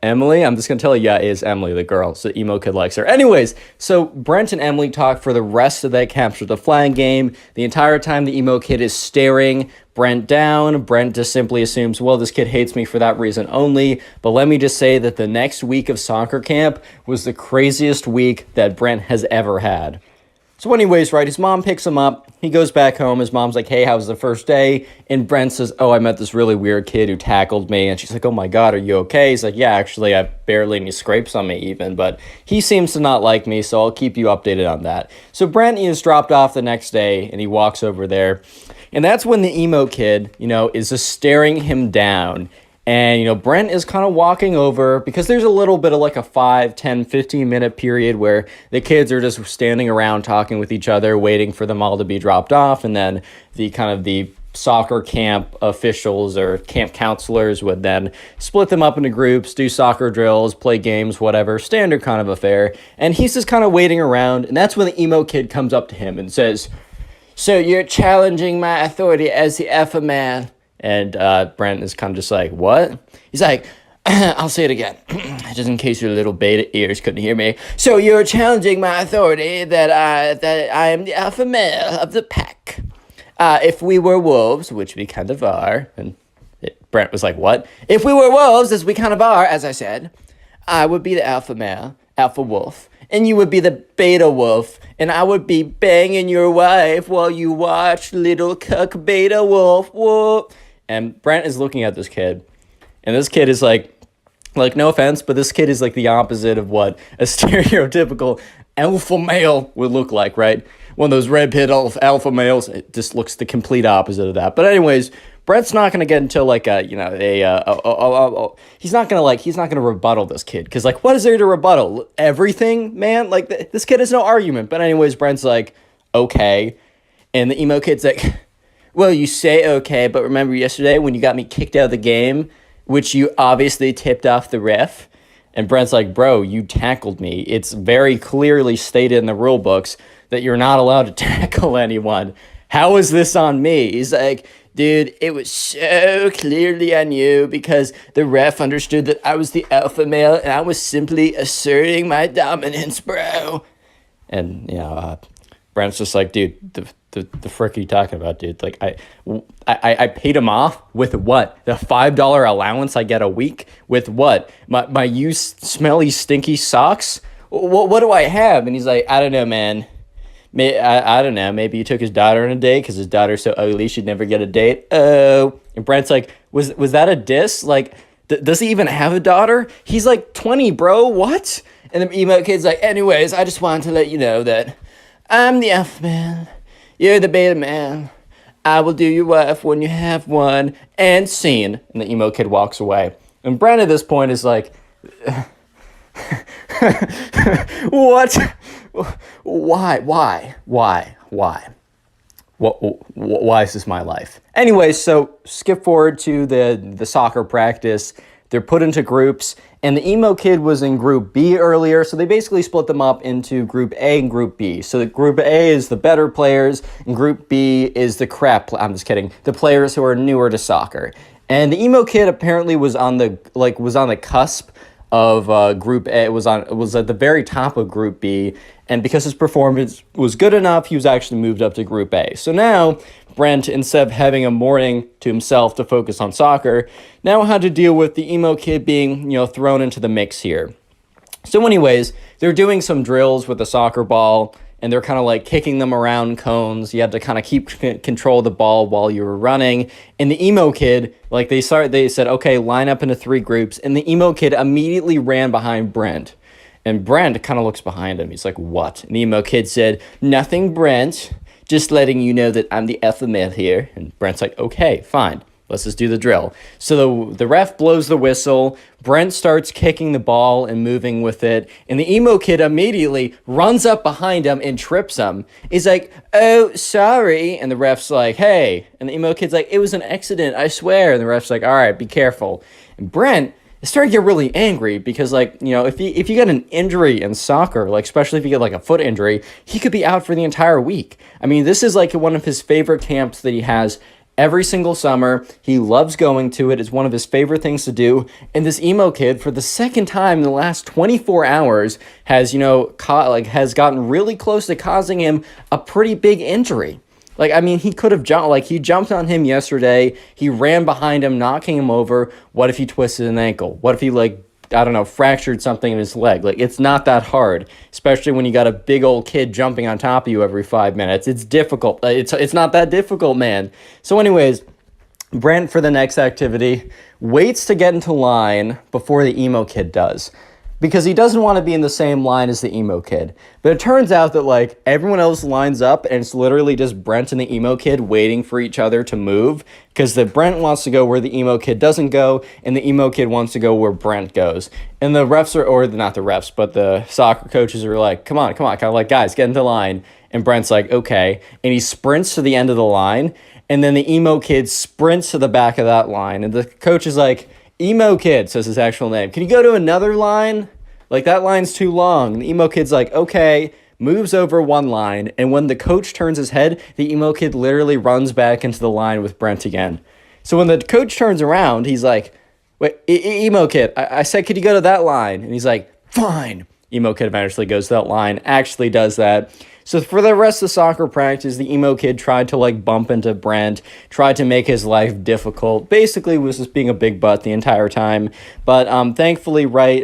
Emily? I'm just going to tell you, yeah, it is Emily, the girl. So emo kid likes her. Anyways, so Brent and Emily talk for the rest of that capture the flag game. The entire time the emo kid is staring Brent down. Brent just simply assumes, well, this kid hates me for that reason only. But let me just say that the next week of soccer camp was the craziest week that Brent has ever had. So anyways, right, his mom picks him up. He goes back home. His mom's like, hey, how was the first day? And Brent says, oh, I met this really weird kid who tackled me. And she's like, oh my God, are you okay? He's like, yeah, actually, I have barely any scrapes on me even. But he seems to not like me, so I'll keep you updated on that. So Brent is dropped off the next day, and he walks over there. And that's when the emo kid, is just staring him down. And, Brent is kind of walking over because there's a little bit of like a 5, 10, 15-minute period where the kids are just standing around talking with each other, waiting for them all to be dropped off. And then the soccer camp officials or camp counselors would then split them up into groups, do soccer drills, play games, whatever, standard kind of affair. And he's just kind of waiting around. And that's when the emo kid comes up to him and says, so you're challenging my authority as the alpha man? And Brent is kind of just like, what? He's like, I'll say it again, just in case your little beta ears couldn't hear me. So you're challenging my authority that I am the alpha male of the pack. If we were wolves, which we kind of are, and Brent was like, what? If we were wolves, as we kind of are, as I said, I would be the alpha male, alpha wolf, and you would be the beta wolf, and I would be banging your wife while you watch little cuck beta wolf. Whoa. And Brent is looking at this kid, and this kid is like, no offense, but this kid is like the opposite of what a stereotypical alpha male would look like, right? One of those red pill alpha males. It just looks the complete opposite of that. But anyways, Brent's not gonna get into like he's not gonna rebuttal this kid, because like, what is there to rebuttal? Everything, man. Like this kid has no argument. But anyways, Brent's like, okay, and the emo kid's like, well, you say okay, but remember yesterday when you got me kicked out of the game, which you obviously tipped off the ref? And Brent's like, bro, you tackled me. It's very clearly stated in the rule books that you're not allowed to tackle anyone. How is this on me? He's like, dude, it was so clearly on you because the ref understood that I was the alpha male and I was simply asserting my dominance, bro. And, Brent's just like, dude, the frick are you talking about, dude? Like, I paid him off with what? The $5 allowance I get a week? With what? My used smelly, stinky socks? What do I have? And he's like, I don't know, man. I don't know. Maybe he took his daughter on a date because his daughter's so ugly she'd never get a date. Oh. And Brent's like, was that a diss? Like, does he even have a daughter? He's like 20, bro. What? And the emo kid's like, anyways, I just wanted to let you know that I'm the alpha man. You're the beta man. I will do your wife when you have one. And scene. And the emo kid walks away. And Brent at this point is like, what? Why? Why is this my life? Anyway, so skip forward to the soccer practice. They're put into groups, and the emo kid was in Group B earlier, so they basically split them up into Group A and Group B. So the Group A is the better players, and Group B is the I'm just kidding, the players who are newer to soccer. And the emo kid apparently was on the cusp of Group A. It was at the very top of Group B, and because his performance was good enough, he was actually moved up to Group A. So now Brent, instead of having a morning to himself to focus on soccer, now had to deal with the emo kid being, thrown into the mix here. So anyways, they're doing some drills with the soccer ball, and they're kind of like kicking them around cones. You had to kind of keep control of the ball while you were running. And the emo kid, like they said, okay, line up into 3 groups. And the emo kid immediately ran behind Brent. And Brent kind of looks behind him. He's like, what? And the emo kid said, nothing, Brent. Just letting you know that I'm the alpha male here. And Brent's like, okay, fine. Let's just do the drill. So the ref blows the whistle. Brent starts kicking the ball and moving with it. And the emo kid immediately runs up behind him and trips him. He's like, oh, sorry. And the ref's like, hey. And the emo kid's like, it was an accident, I swear. And the ref's like, all right, be careful. And Brent is starting to get really angry because, if you get an injury in soccer, especially if you get a foot injury, he could be out for the entire week. I mean, this is one of his favorite camps that he has every single summer. He loves going to it. It's one of his favorite things to do. And this emo kid, for the second time in the last 24 hours, has, has gotten really close to causing him a pretty big injury. He could have jumped. He jumped on him yesterday. He ran behind him, knocking him over. What if he twisted an ankle? What if he, fractured something in his leg? It's not that hard, especially when you got a big old kid jumping on top of you every 5 minutes. It's difficult. It's not that difficult, man. So anyways, Brent, for the next activity, waits to get into line before the emo kid does, because he doesn't want to be in the same line as the emo kid. But it turns out that, everyone else lines up, and it's literally just Brent and the emo kid waiting for each other to move, because the Brent wants to go where the emo kid doesn't go, and the emo kid wants to go where Brent goes. And the refs not the refs, but the soccer coaches are like, come on, kind of guys, get into line. And Brent's like, okay. And he sprints to the end of the line, and then the emo kid sprints to the back of that line. And the coach is like, emo kid, says his actual name, can you go to another line? That line's too long. And the emo kid's like, okay, moves over one line. And when the coach turns his head, the emo kid literally runs back into the line with Brent again. So when the coach turns around, he's like, wait, emo kid, I said, could you go to that line? And he's like, fine. Emo kid eventually goes to that line, actually does that. So for the rest of soccer practice, the emo kid tried to like bump into Brent, tried to make his life difficult, basically was just being a big butt the entire time. But thankfully, right,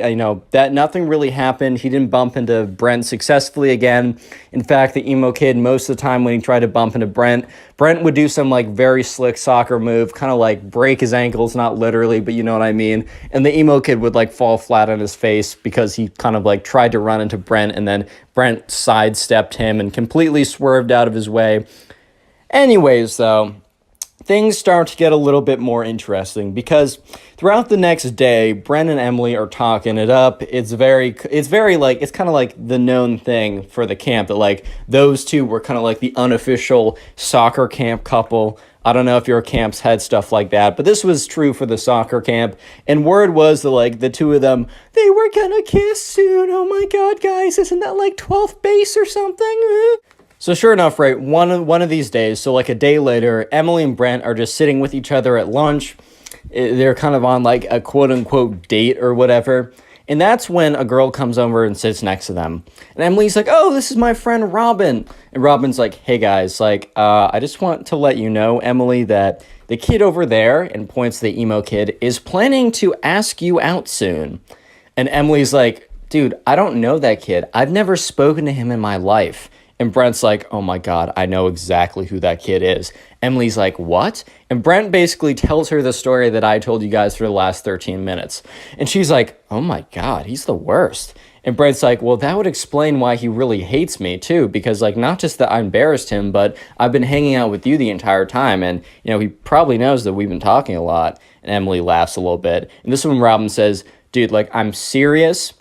that nothing really happened. He didn't bump into Brent successfully again. In fact, the emo kid, most of the time when he tried to bump into Brent would do some like very slick soccer move, kind of like break his ankles, not literally, but you know what I mean. And the emo kid would like fall flat on his face because he kind of like tried to run into Brent, and then Brent sidestepped him and completely swerved out of his way. Anyways, though, things start to get a little bit more interesting because throughout the next day, Brent and Emily are talking it up. It's kind of like the known thing for the camp that like those two were kind of like the unofficial soccer camp couple. I don't know if your camps had stuff like that, but this was true for the soccer camp. And word was that like the two of them, they were gonna kiss soon. Oh my God, guys, isn't that like 12th base or something? So sure enough, right, one of these days, so like a day later, Emily and Brent are just sitting with each other at lunch. They're kind of on like a quote unquote date or whatever. And that's when a girl comes over and sits next to them. And Emily's like, oh, this is my friend Robin. And Robin's like, hey guys, like, I just want to let you know, Emily, that the kid over there, and points to the emo kid, is planning to ask you out soon. And Emily's like, dude, I don't know that kid. I've never spoken to him in my life. And Brent's like, oh my God, I know exactly who that kid is. Emily's like, what? And Brent basically tells her the story that I told you guys for the last 13 minutes. And she's like, oh my God, he's the worst. And Brent's like, well, that would explain why he really hates me too, because like not just that I embarrassed him, but I've been hanging out with you the entire time. And, he probably knows that we've been talking a lot. And Emily laughs a little bit. And this is when Robin says, dude, like, I'm serious.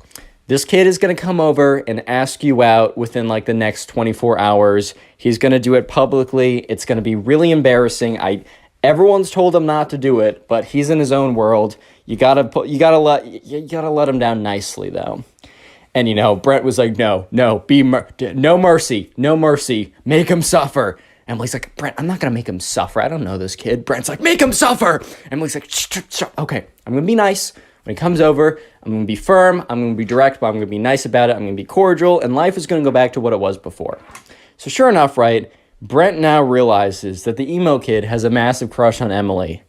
This kid is going to come over and ask you out within like the next 24 hours. He's going to do it publicly. It's going to be really embarrassing. Everyone's told him not to do it, but he's in his own world. You gotta let him down nicely though. And Brent was like, no mercy, make him suffer. Emily's like, Brent, I'm not gonna make him suffer. I don't know this kid. Brent's like, make him suffer. Emily's like, shh. Okay, I'm gonna be nice. When he comes over, I'm going to be firm, I'm going to be direct, but I'm going to be nice about it, I'm going to be cordial, and life is going to go back to what it was before. So sure enough, right, Brent now realizes that the emo kid has a massive crush on Emily.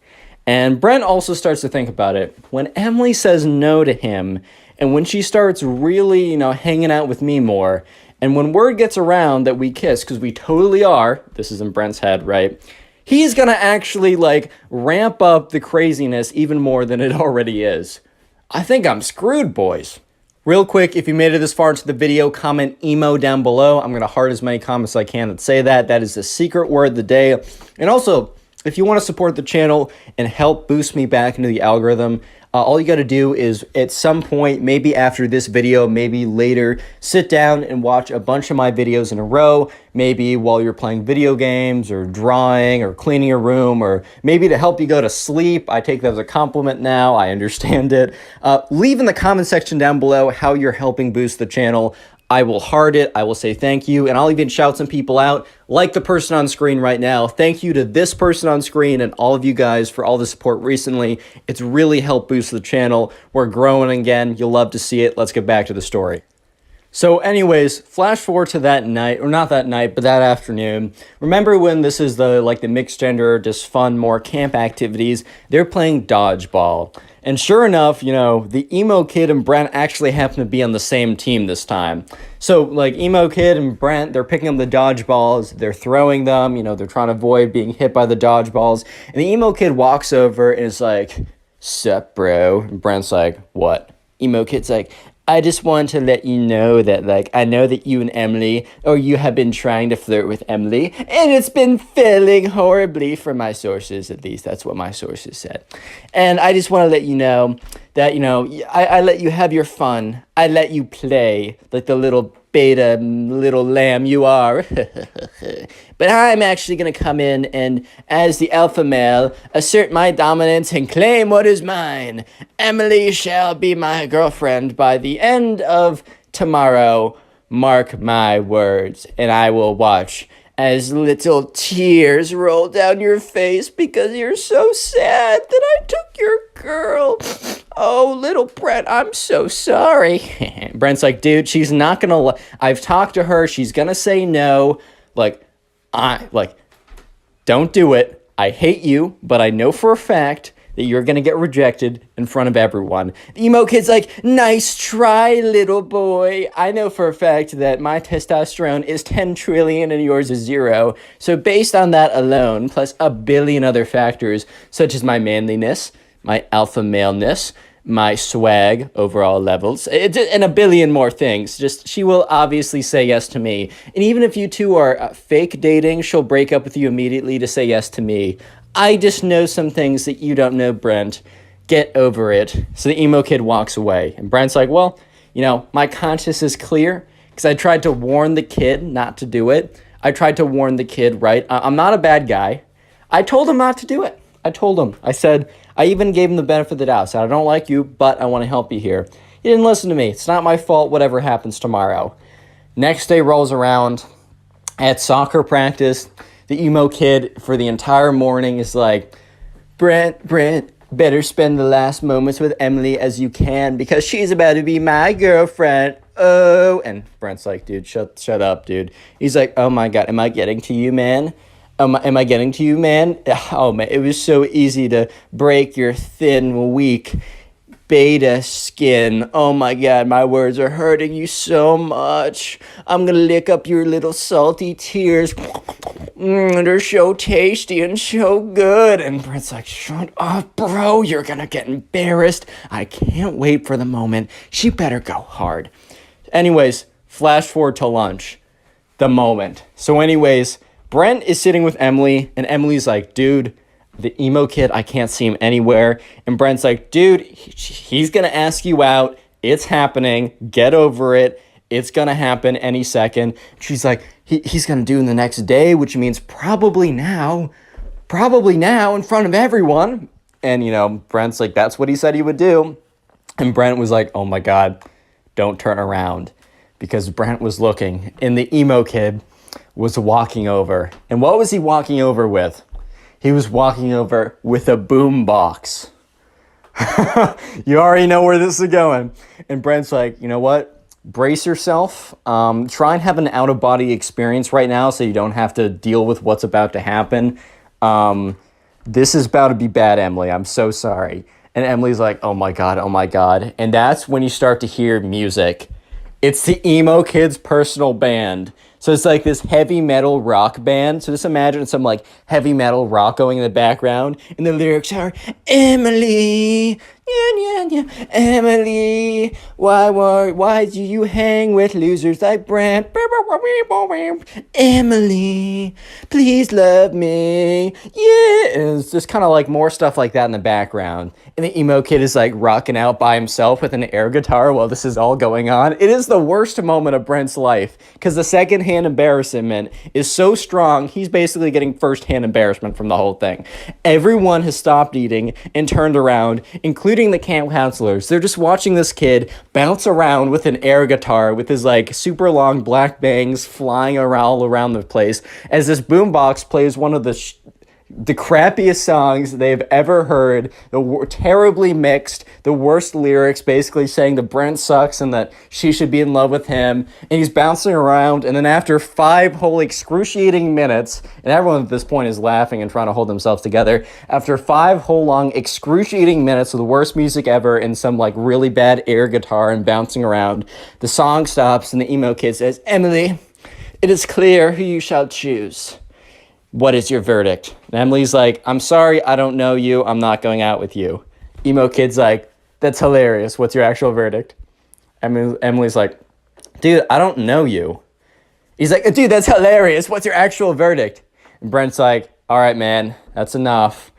And Brent also starts to think about it. When Emily says no to him, and when she starts really, hanging out with me more, and when word gets around that we kiss, because we totally are, this is in Brent's head, right, he's going to actually, like, ramp up the craziness even more than it already is. I think I'm screwed, boys. Real quick, if you made it this far into the video, comment emo down below. I'm going to heart as many comments as I can that say that. That is the secret word of the day. And also, if you want to support the channel and help boost me back into the algorithm, all you got to do is at some point, maybe after this video, maybe later, sit down and watch a bunch of my videos in a row, maybe while you're playing video games or drawing or cleaning your room, or maybe to help you go to sleep. I take that as a compliment now. I understand it. Leave in the comment section down below how you're helping boost the channel. I will heart it, I will say thank you, and I'll even shout some people out, like the person on screen right now. Thank you to this person on screen and all of you guys for all the support recently. It's really helped boost the channel. We're growing again. You'll love to see it. Let's get back to the story. So anyways, flash forward to that night, or not that night, but that afternoon. Remember when this is the mixed gender, just fun, more camp activities, they're playing dodgeball. And sure enough, the emo kid and Brent actually happen to be on the same team this time. So, like, emo kid and Brent, they're picking up the dodgeballs, they're throwing them, they're trying to avoid being hit by the dodgeballs. And the emo kid walks over and is like, sup, bro? And Brent's like, what? Emo kid's like, I just want to let you know that, like, I know that you and Emily, or you have been trying to flirt with Emily, and it's been failing horribly from my sources, at least that's what my sources said. And I just want to let you know that, I let you have your fun. I let you play like the little beta little lamb you are. But I'm actually going to come in and, as the alpha male, assert my dominance and claim what is mine. Emily shall be my girlfriend by the end of tomorrow. Mark my words, and I will watch as little tears roll down your face because you're so sad that I took your girl. Oh, little Brent, I'm so sorry. Brent's like, dude, she's not gonna, I've talked to her. She's gonna say no. Don't do it. I hate you, but I know for a fact that you're gonna get rejected in front of everyone. The emo kid's like, nice try, little boy. I know for a fact that my testosterone is 10 trillion and yours is 0. So based on that alone, plus a billion other factors, such as my manliness, my alpha maleness, my swag, overall levels, and a billion more things. Just, she will obviously say yes to me. And even if you two are fake dating, she'll break up with you immediately to say yes to me. I just know some things that you don't know, Brent. Get over it. So the emo kid walks away. And Brent's like, well, my conscience is clear because I tried to warn the kid not to do it. I tried to warn the kid, right? I'm not a bad guy. I told him not to do it. I told him. I said, I even gave him the benefit of the doubt. I said, I don't like you, but I want to help you here. He didn't listen to me. It's not my fault, whatever happens tomorrow. Next day rolls around. At soccer practice, the emo kid for the entire morning is like, Brent, better spend the last moments with Emily as you can because she's about to be my girlfriend. Oh, and Brent's like, dude, shut up, dude. He's like, oh my God, am I getting to you, man? Am I getting to you, man? Oh, man, it was so easy to break your thin, weak beta skin. Oh, my God, my words are hurting you so much. I'm going to lick up your little salty tears. They're so tasty and so good. And Brent's like, shut up, bro. You're going to get embarrassed. I can't wait for the moment. She better go hard. Anyways, flash forward to lunch. The moment. So anyways, Brent is sitting with Emily, and Emily's like, dude, the emo kid, I can't see him anywhere. And Brent's like, dude, he's going to ask you out. It's happening. Get over it. It's going to happen any second. She's like, he's going to do it the next day, which means probably now in front of everyone. And, Brent's like, that's what he said he would do. And Brent was like, oh, my God, don't turn around. Because Brent was looking, and the emo kid was walking over. And what was he walking over with? He was walking over with a boom box. You already know where this is going. And Brent's like, you know what? Brace yourself. Try and have an out-of-body experience right now so you don't have to deal with what's about to happen. This is about to be bad, Emily. I'm so sorry. And Emily's like, oh my God, oh my God. And that's when you start to hear music. It's the emo kid's personal band. So it's like this heavy metal rock band. So just imagine some like heavy metal rock going in the background. And the lyrics are, Emily, yeah, Emily, why do you hang with losers like Brent? Emily, please love me. Yeah. And it's just kind of like more stuff like that in the background. And the emo kid is like rocking out by himself with an air guitar while this is all going on. It is the worst moment of Brent's life because the secondhand embarrassment is so strong, he's basically getting firsthand embarrassment from the whole thing. Everyone has stopped eating and turned around, including the camp counselors. They're just watching this kid bounce around with an air guitar with his like super long black bangs flying all around the place as this boombox plays one of the crappiest songs they've ever heard, terribly mixed, the worst lyrics, basically saying that Brent sucks and that she should be in love with him, and he's bouncing around, and then after 5 whole excruciating minutes, and everyone at this point is laughing and trying to hold themselves together, after 5 whole long excruciating minutes of the worst music ever and some like really bad air guitar and bouncing around, the song stops and the emo kid says, Emily, it is clear who you shall choose. What is your verdict? And Emily's like, I'm sorry, I don't know you. I'm not going out with you. Emo kid's like, that's hilarious. What's your actual verdict? Emily's like, dude, I don't know you. He's like, dude, that's hilarious. What's your actual verdict? And Brent's like, all right, man, that's enough.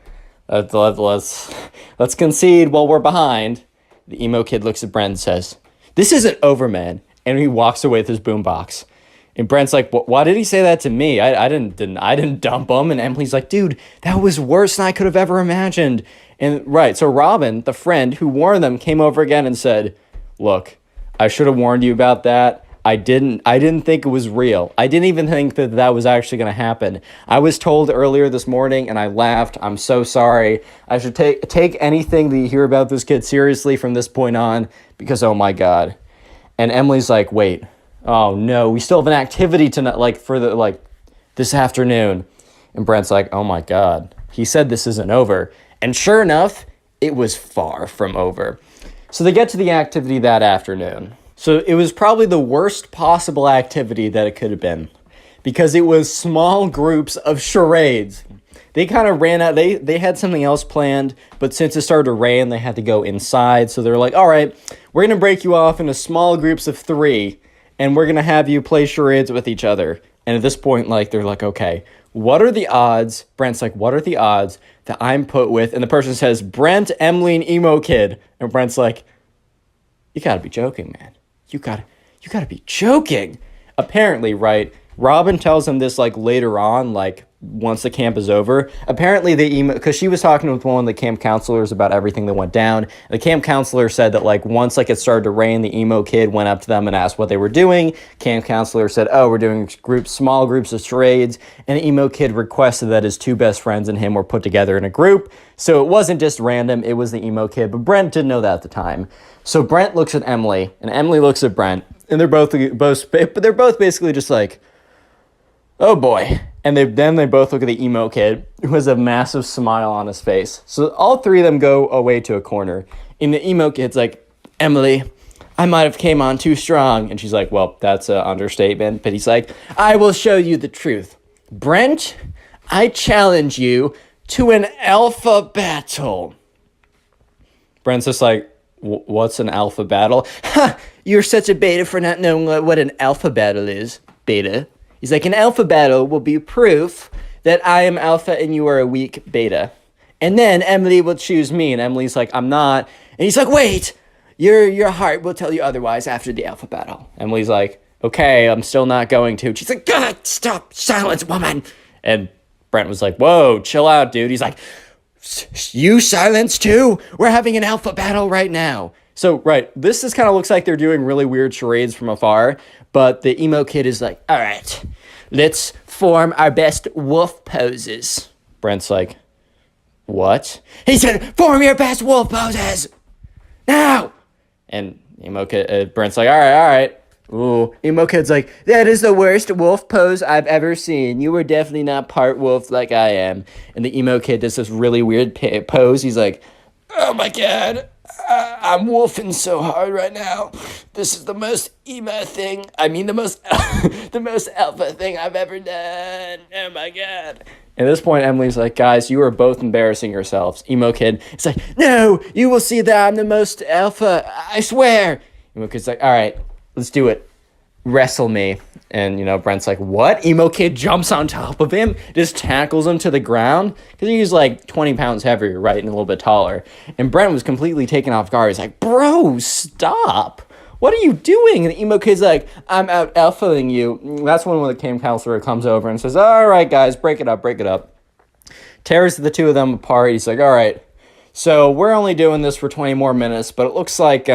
Let's concede while we're behind. The emo kid looks at Brent and says, this isn't over, man. And he walks away with his boombox. And Brent's like, why did he say that to me? I didn't dump him. And Emily's like, dude, that was worse than I could have ever imagined. And right, so Robin, the friend who warned them, came over again and said, look, I should have warned you about that. I didn't think it was real. I didn't even think that that was actually going to happen. I was told earlier this morning and I laughed. I'm so sorry. I should take anything that you hear about this kid seriously from this point on because, oh my God. And Emily's like, wait, oh no, we still have an activity tonight, like for the, like this afternoon. And Brent's like, oh my God, he said this isn't over. And sure enough, it was far from over. So they get to the activity that afternoon. So it was probably the worst possible activity that it could have been because it was small groups of charades. They kind of ran out. They had something else planned, but since it started to rain, they had to go inside. So they're like, all right, we're going to break you off into small groups of 3, and we're going to have you play charades with each other. And at this point, like, they're like, okay, what are the odds? Brent's like, what are the odds that I'm put with? And the person says, Brent, Emily, and Emo Kid. And Brent's like, you got to be joking, man. You gotta be joking. Apparently, right, Robin tells him this, like, later on, like, once the camp is over. Apparently, because she was talking with one of the camp counselors about everything that went down. The camp counselor said that, like, once, like, it started to rain, the emo kid went up to them and asked what they were doing. Camp counselor said, oh, we're doing small groups of charades. And the emo kid requested that his 2 best friends and him were put together in a group. So it wasn't just random, it was the emo kid. But Brent didn't know that at the time. So Brent looks at Emily, and Emily looks at Brent, and they're both basically just like, oh boy. And then they both look at the emo kid, who has a massive smile on his face. So all 3 of them go away to a corner. And the emo kid's like, Emily, I might have came on too strong. And she's like, well, that's an understatement. But he's like, I will show you the truth. Brent, I challenge you to an alpha battle. Brent's just like, what's an alpha battle? Ha! You're such a beta for not knowing what an alpha battle is. Beta. He's like, an alpha battle will be proof that I am alpha and you are a weak beta. And then Emily will choose me. And Emily's like, I'm not. And he's like, wait, your heart will tell you otherwise after the alpha battle. Emily's like, okay, I'm still not going to. She's like, God, stop, silence, woman. And Brent was like, whoa, chill out, dude. He's like, you silence too? We're having an alpha battle right now. So, right, this just kind of looks like they're doing really weird charades from afar, but the emo kid is like, all right, let's form our best wolf poses. Brent's like, what? He said, form your best wolf poses, now! And Brent's like, all right. Ooh, emo kid's like, that is the worst wolf pose I've ever seen. You were definitely not part wolf like I am. And the emo kid does this really weird pose. He's like, oh my God, I'm wolfing so hard right now. This is the most emo thing. I mean, the most alpha thing I've ever done. Oh my God. At this point, Emily's like, guys, you are both embarrassing yourselves. Emo kid, it's like, no, you will see that I'm the most alpha. I swear. Emo kid's like, all right. Let's do it. Wrestle me. And, Brent's like, what? Emo kid jumps on top of him, just tackles him to the ground. Because he's like 20 pounds heavier, right? And a little bit taller. And Brent was completely taken off guard. He's like, bro, stop. What are you doing? And the emo kid's like, I'm out alphaing you. That's when the camp counselor comes over and says, all right, guys, break it up. Tears the 2 of them apart. He's like, all right, so we're only doing this for 20 more minutes, but it looks like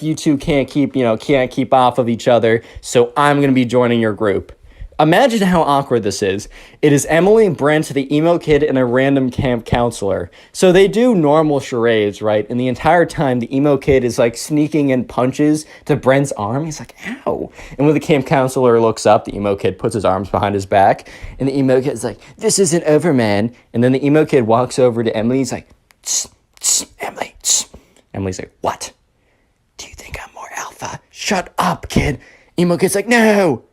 you 2 can't keep off of each other, so I'm going to be joining your group. Imagine how awkward this is. It is Emily, Brent, the emo kid, and a random camp counselor. So they do normal charades, right? And the entire time, the emo kid is like sneaking in punches to Brent's arm. He's like, ow. And when the camp counselor looks up, the emo kid puts his arms behind his back. And the emo kid's like, this isn't over, man. And then the emo kid walks over to Emily. He's like, tss, tss, Emily, tss. Emily's like, what? Do you think I'm more alpha? Shut up, kid. Emo kid's like, no.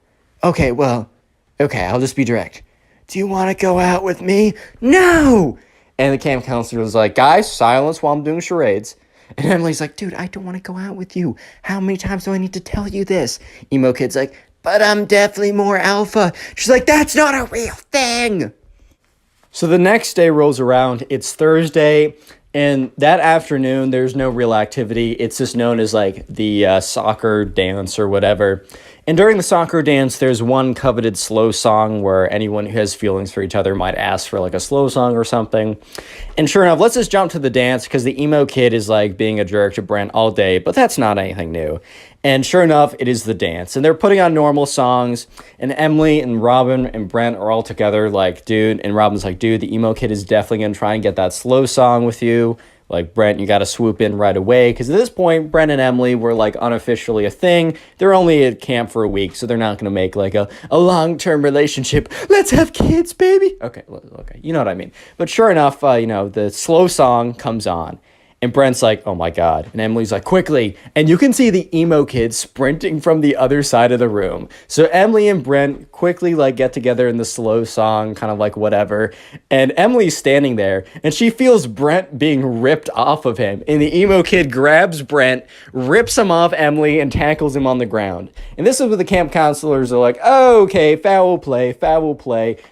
Okay, I'll just be direct. Do you want to go out with me? No. And the camp counselor was like, guys, silence while I'm doing charades. And Emily's like, dude, I don't want to go out with you. How many times do I need to tell you this? Emo kid's like, but I'm definitely more alpha. She's like, that's not a real thing. So the next day rolls around. It's Thursday. And that afternoon, there's no real activity. It's just known as like the soccer dance or whatever. And during the soccer dance, there's one coveted slow song where anyone who has feelings for each other might ask for like a slow song or something. And sure enough, let's just jump to the dance because the emo kid is like being a jerk to Brent all day, but that's not anything new. And sure enough, it is the dance. And they're putting on normal songs. And Emily and Robin and Brent are all together like, dude. And Robin's like, dude, the emo kid is definitely going to try and get that slow song with you. Like, Brent, you got to swoop in right away. Because at this point, Brent and Emily were, like, unofficially a thing. They're only at camp for a week, so they're not going to make, like, a long-term relationship. Let's have kids, baby. Okay, you know what I mean. But sure enough, the slow song comes on. And Brent's like, oh my God. And Emily's like, quickly. And you can see the emo kid sprinting from the other side of the room. So Emily and Brent quickly like get together in the slow song, kind of like whatever. And Emily's standing there and she feels Brent being ripped off of him. And the emo kid grabs Brent, rips him off Emily, and tackles him on the ground. And this is what the camp counselors are like, oh, okay, foul play.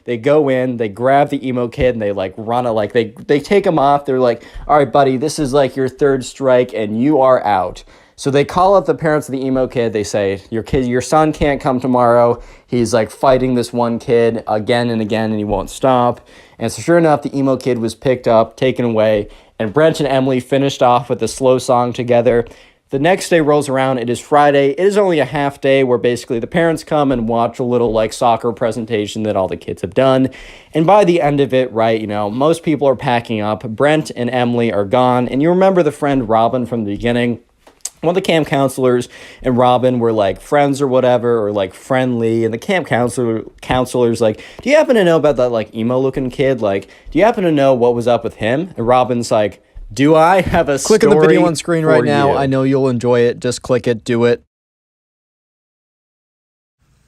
They go in, they grab the emo kid, and they like run it, like they take him off. They're like, all right, buddy, this is like your third strike and you are out. So they call up the parents of the emo kid. They say, your son can't come tomorrow. He's like fighting this one kid again and again and he won't stop. And so sure enough, the emo kid was picked up, taken away, and Brent and Emily finished off with a slow song together. The next day rolls around. It is Friday. It is only a half day where basically the parents come and watch a little like soccer presentation that all the kids have done. And by the end of it, right, most people are packing up. Brent and Emily are gone. And you remember the friend Robin from the beginning? One of the camp counselors and Robin were like friends or whatever, or like friendly. And the camp counselor's like, do you happen to know about that like emo looking kid? Like, do you happen to know what was up with him? And Robin's like, do I have a story? Click on the video on screen right now. You? I know you'll enjoy it. Just click it. Do it.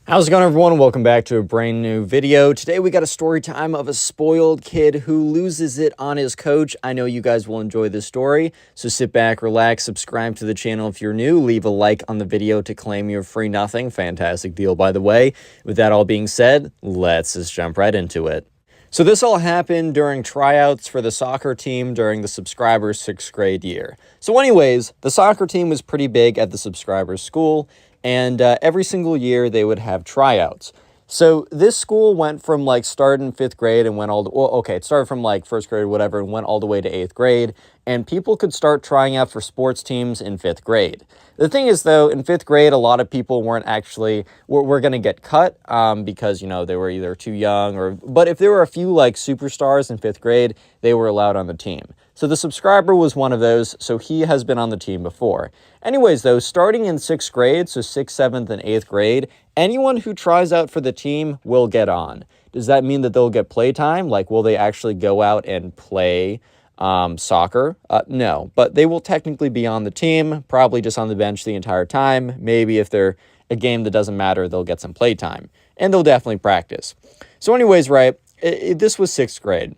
How's it going, everyone? Welcome back to a brand new video. Today we got a story time of a spoiled kid who loses it on his coach. I know you guys will enjoy this story, so sit back, relax, subscribe to the channel if you're new, leave a like on the video to claim your free nothing. Fantastic deal, by the way. With that all being said, let's just jump right into it. So this all happened during tryouts for the soccer team during the subscriber's 6th grade year. So anyways, the soccer team was pretty big at the subscriber's school, and every single year they would have tryouts. So this school went from like start in 5th grade and went it started from like 1st grade or whatever and went all the way to 8th grade, and people could start trying out for sports teams in 5th grade. The thing is, though, in 5th grade, a lot of people weren't actually, were going to get cut because, they were either too young but if there were a few like superstars in 5th grade, they were allowed on the team. So the subscriber was one of those, so he has been on the team before. Anyways, though, starting in 6th grade, so 6th, 7th, and 8th grade, anyone who tries out for the team will get on. Does that mean that they'll get playtime? Like, will they actually go out and play soccer? No, but they will technically be on the team, probably just on the bench the entire time. Maybe if they're a game that doesn't matter, they'll get some playtime, and they'll definitely practice. So anyways, right, this was 6th grade.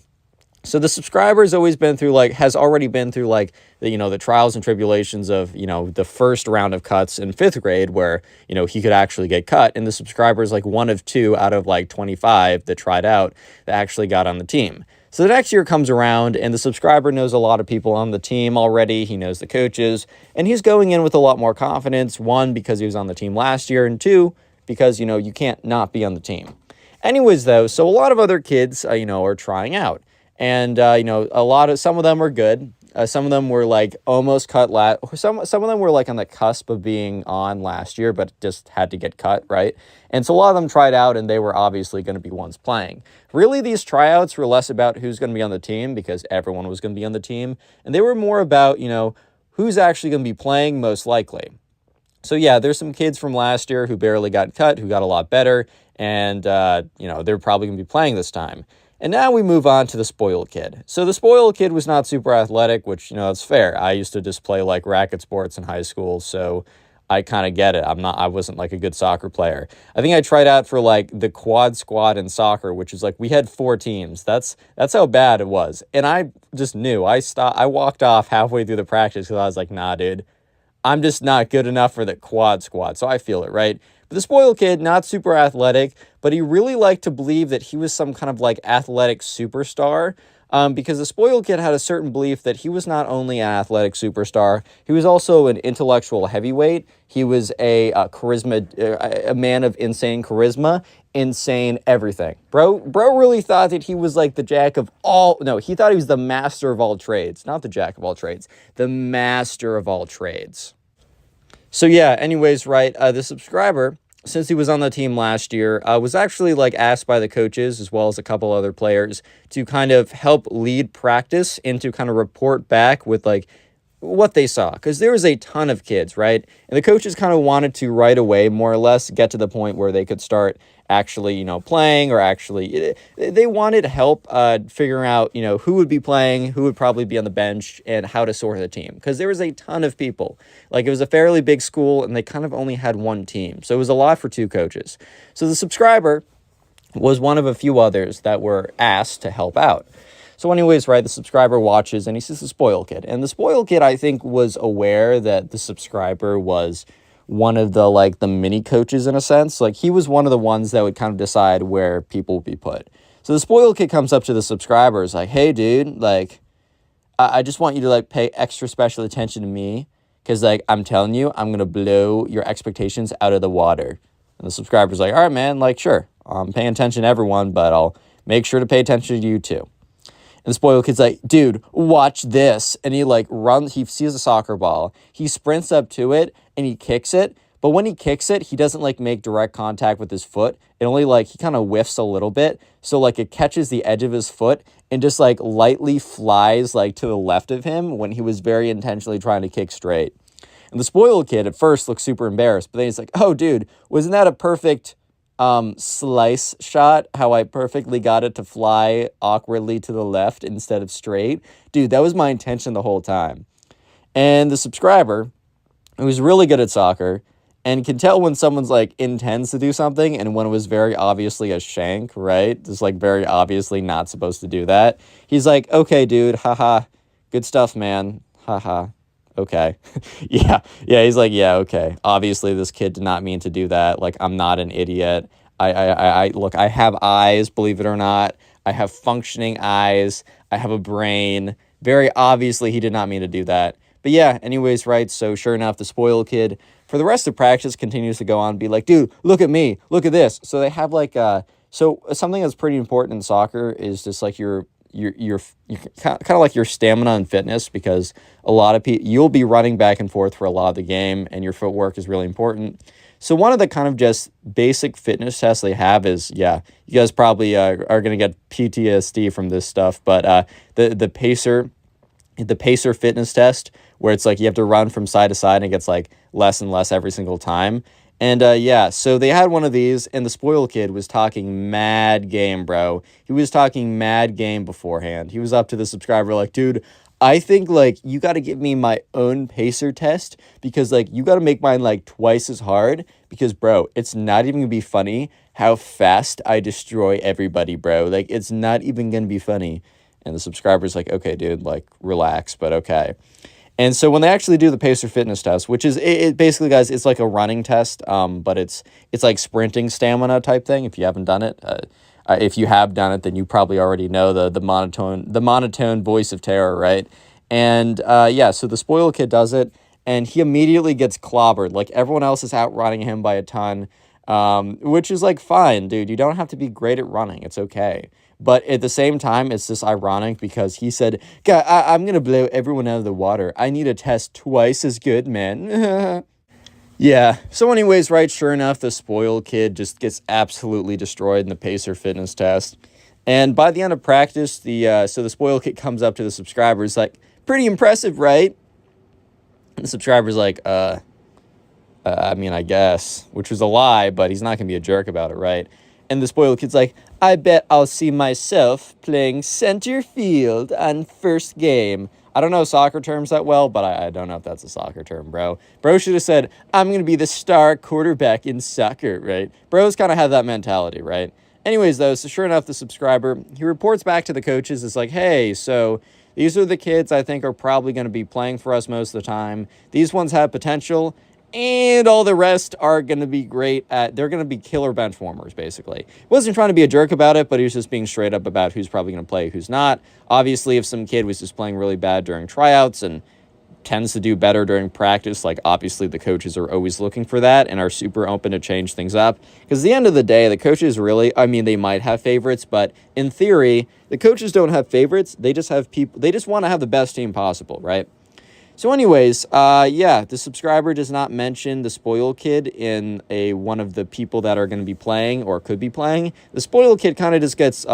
So the subscriber has already been through the trials and tribulations of, the first round of cuts in 5th grade where, he could actually get cut. And the subscriber is like one of 2 out of like 25 that tried out that actually got on the team. So the next year comes around and the subscriber knows a lot of people on the team already. He knows the coaches and he's going in with a lot more confidence. 1, because he was on the team last year, and 2, because, you can't not be on the team. Anyways, though, so a lot of other kids, are trying out. And, some of them were good. Some of them were like almost cut some of them were like on the cusp of being on last year, but just had to get cut, right? And so a lot of them tried out and they were obviously going to be ones playing. Really, these tryouts were less about who's going to be on the team because everyone was going to be on the team. And they were more about, who's actually going to be playing most likely. So yeah, there's some kids from last year who barely got cut, who got a lot better. And, they're probably going to be playing this time. And now we move on to the spoiled kid. So the spoiled kid was not super athletic, which, that's fair. I used to just play like racket sports in high school, so I kind of get it. I wasn't like a good soccer player. I think I tried out for like the quad squad in soccer, which is like we had 4 teams. That's how bad it was. And I just knew. I walked off halfway through the practice because I was like, nah, dude, I'm just not good enough for the quad squad. So I feel it, right? But the spoiled kid, not super athletic, but he really liked to believe that he was some kind of like athletic superstar. because the spoiled kid had a certain belief that he was not only an athletic superstar, he was also an intellectual heavyweight. He was a man of insane charisma, insane everything. Bro really thought that he was like the jack of all. No, he thought he was the master of all trades, not the jack of all trades, the master of all trades. So yeah, anyways, right, the subscriber, since he was on the team last year, was actually like asked by the coaches as well as a couple other players to kind of help lead practice and to kind of report back with like what they saw, because there was a ton of kids, right? And the coaches kind of wanted to right away, more or less, get to the point where they could start actually, playing, or actually, they wanted help figuring out, who would be playing, who would probably be on the bench, and how to sort the team, because there was a ton of people. Like, it was a fairly big school, and they kind of only had one team, so it was a lot for two coaches. So the subscriber was one of a few others that were asked to help out. So anyways, right, the subscriber watches and he sees the spoiled kid. And the spoiled kid, I think, was aware that the subscriber was one of the mini coaches in a sense. Like, he was one of the ones that would kind of decide where people would be put. So the spoiled kid comes up to the subscriber, is like, hey, dude, like, I just want you to, like, pay extra special attention to me, because, like, I'm telling you, I'm going to blow your expectations out of the water. And the subscriber's like, all right, man, like, sure, I'm paying attention to everyone, but I'll make sure to pay attention to you too. And the spoiled kid's like, dude, watch this. And he like runs, he sees a soccer ball. He sprints up to it and he kicks it. But when he kicks it, he doesn't like make direct contact with his foot. It only like, he kind of whiffs a little bit. So like it catches the edge of his foot and just like lightly flies like to the left of him when he was very intentionally trying to kick straight. And the spoiled kid at first looks super embarrassed, but then he's like, oh, dude, wasn't that a perfect slice shot, how I perfectly got it to fly awkwardly to the left instead of straight? Dude, that was my intention the whole time. And the subscriber, who's really good at soccer and can tell when someone's like intends to do something and when it was very obviously a shank, right? Just like very obviously not supposed to do that. He's like, okay, dude, haha, good stuff, man, haha. Okay. Yeah. He's like, yeah, okay. Obviously, this kid did not mean to do that. Like, I'm not an idiot. Look, I have eyes, believe it or not. I have functioning eyes. I have a brain. Very obviously, he did not mean to do that. But yeah, anyways, right? So sure enough, the spoiled kid, for the rest of practice, continues to go on and be like, dude, look at me. Look at this. So they have like, so something that's pretty important in soccer is just like your kind of like your stamina and fitness, because a lot of people, you'll be running back and forth for a lot of the game and your footwork is really important. So one of the kind of just basic fitness tests they have is, yeah, you guys probably are going to get PTSD from this stuff, but the pacer fitness test, where it's like you have to run from side to side and it gets like less and less every single time. And yeah, so they had one of these, and the spoiled kid was talking mad game, bro. He was talking mad game beforehand. He was up to the subscriber like, dude, I think like you got to give me my own pacer test, because like you got to make mine like twice as hard, because bro, it's not even gonna be funny how fast I destroy everybody, bro. Like, it's not even gonna be funny. And the subscriber's like, okay, dude, like relax, but okay. And so when they actually do the pacer fitness test, which is it basically, guys, it's like a running test, but it's like sprinting stamina type thing. If you haven't done it, if you have done it, then you probably already know the monotone voice of terror, right? And yeah, so the spoiled kid does it, and he immediately gets clobbered. Like, everyone else is outrunning him by a ton, which is like fine, dude. You don't have to be great at running. It's okay. But at the same time, it's just ironic because he said, God, I'm going to blow everyone out of the water. I need a test twice as good, man. Yeah. So anyways, right, sure enough, the spoiled kid just gets absolutely destroyed in the pacer fitness test. And by the end of practice, the spoiled kid comes up to the subscribers like, pretty impressive, right? And the subscriber's like, I mean, I guess, which was a lie, but he's not going to be a jerk about it, right? And the spoiled kid's like, I bet I'll see myself playing center field on first game. I don't know soccer terms that well, but I don't know if that's a soccer term, bro. Bro should have said, I'm going to be the star quarterback in soccer, right? Bros kind of have that mentality, right? Anyways, though, so sure enough, the subscriber, he reports back to the coaches. It's like, hey, so these are the kids I think are probably going to be playing for us most of the time. These ones have potential. and all the rest are going to be great at, they're going to be killer bench warmers, basically. Wasn't trying to be a jerk about it, but he was just being straight up about who's probably going to play, who's not. Obviously, if some kid was just playing really bad during tryouts and tends to do better during practice, like obviously the coaches are always looking for that and are super open to change things up. Because at the end of the day, the coaches really, I mean, they might have favorites, but in theory, the coaches don't have favorites. They just have people, they just want to have the best team possible, right? So anyways, yeah, the subscriber does not mention the spoiled kid in one of the people that are going to be playing or could be playing. The spoiled kid kind of just gets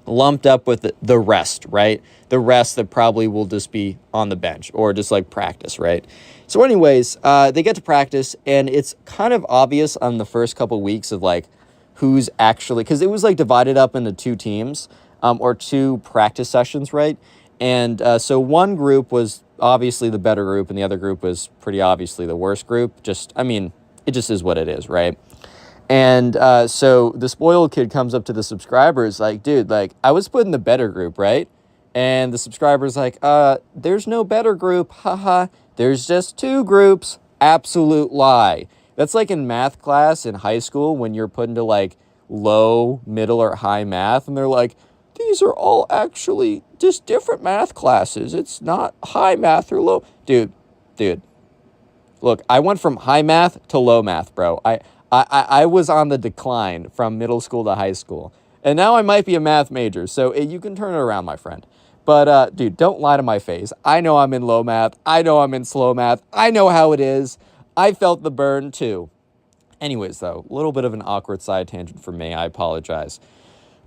lumped up with the rest, right? The rest that probably will just be on the bench or just like practice, right? So anyways, they get to practice, and it's kind of obvious on the first couple weeks of like who's actually, because it was like divided up into two teams or two practice sessions, right? And so one group was obviously the better group, and the other group was pretty obviously the worst group. Just, I mean, it just is what it is, right? And so the spoiled kid comes up to the subscribers like, dude, like, I was put in the better group, right? And the subscriber's like, there's no better group, haha. There's just two groups. Absolute lie. That's like in math class in high school when you're put into like low, middle, or high math, and they're like, these are all actually just different math classes. It's not high math or low. Dude, look, I went from high math to low math, bro. I was on the decline from middle school to high school. And now I might be a math major, so you can turn it around, my friend. But, dude, don't lie to my face. I know I'm in low math. I know I'm in slow math. I know how it is. I felt the burn, too. Anyways, though, a little bit of an awkward side tangent for me. I apologize.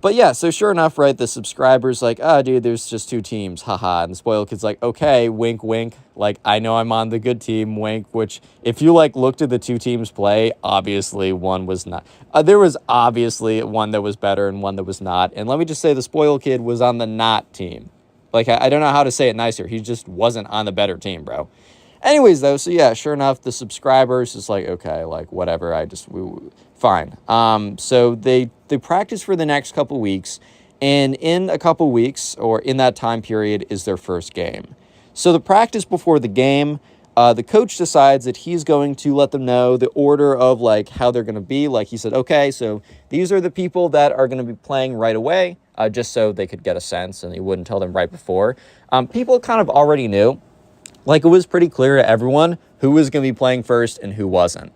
But yeah, so sure enough, right, the subscriber's like, dude, there's just two teams, haha. And the spoiled kid's like, okay, wink, wink. Like, I know I'm on the good team, wink, which if you, like, looked at the two teams play, obviously one was not. There was obviously one that was better and one that was not. And let me just say the spoiled kid was on the not team. Like, I don't know how to say it nicer. He just wasn't on the better team, bro. Anyways, though, so yeah, sure enough, the subscribers is like, okay, like, whatever, fine. So they practice for the next couple weeks, and in a couple weeks, or in that time period, is their first game. So the practice before the game, the coach decides that he's going to let them know the order of, like, how they're going to be. Like, he said, okay, so these are the people that are going to be playing right away, just so they could get a sense, and he wouldn't tell them right before. People kind of already knew. Like, it was pretty clear to everyone who was going to be playing first and who wasn't.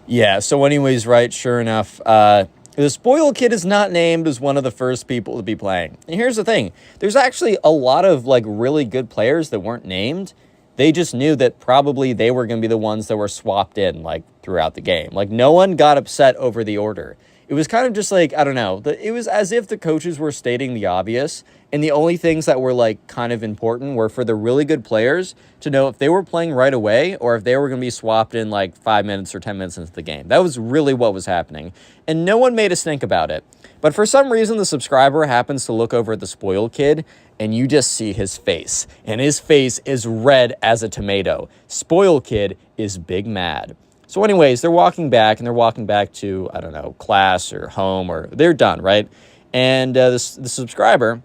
Yeah, so anyways, right, sure enough, the spoiled kid is not named as one of the first people to be playing. And here's the thing. There's actually a lot of, like, really good players that weren't named. They just knew that probably they were going to be the ones that were swapped in, like, throughout the game. Like, no one got upset over the order. It was kind of just like, I don't know, it was as if the coaches were stating the obvious, and the only things that were, like, kind of important were for the really good players to know if they were playing right away or if they were going to be swapped in, like, 5 minutes or 10 minutes into the game. That was really what was happening, and no one made us think about it. But for some reason, the subscriber happens to look over at the spoiled kid, and you just see his face, and his face is red as a tomato. Spoiled kid is big mad. So anyways, they're walking back, and they're walking back to, I don't know, class or home, or they're done, right? And the subscriber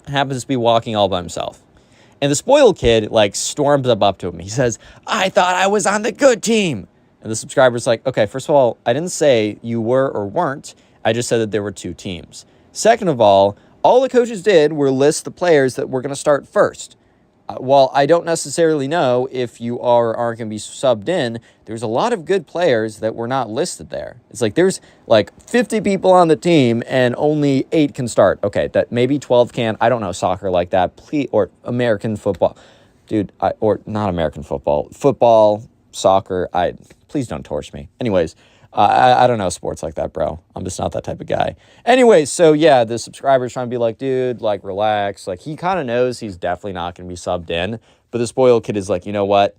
happens to be walking all by himself. And the spoiled kid, like, storms up to him. He says, I thought I was on the good team. And the subscriber's like, okay, first of all, I didn't say you were or weren't. I just said that there were two teams. Second of all the coaches did were list the players that were going to start first. While I don't necessarily know if you are or aren't going to be subbed in, there's a lot of good players that were not listed there. It's like there's like 50 people on the team and only 8 can start. Okay, that maybe 12 can. I don't know soccer like that. Please, or American football. Dude, or not American football. Football, soccer, please don't torch me. Anyways, I don't know sports like that, bro. I'm just not that type of guy. Anyways, so yeah, the subscriber's trying to be like, dude, like, relax. Like, he kind of knows he's definitely not going to be subbed in. But the spoiled kid is like, you know what?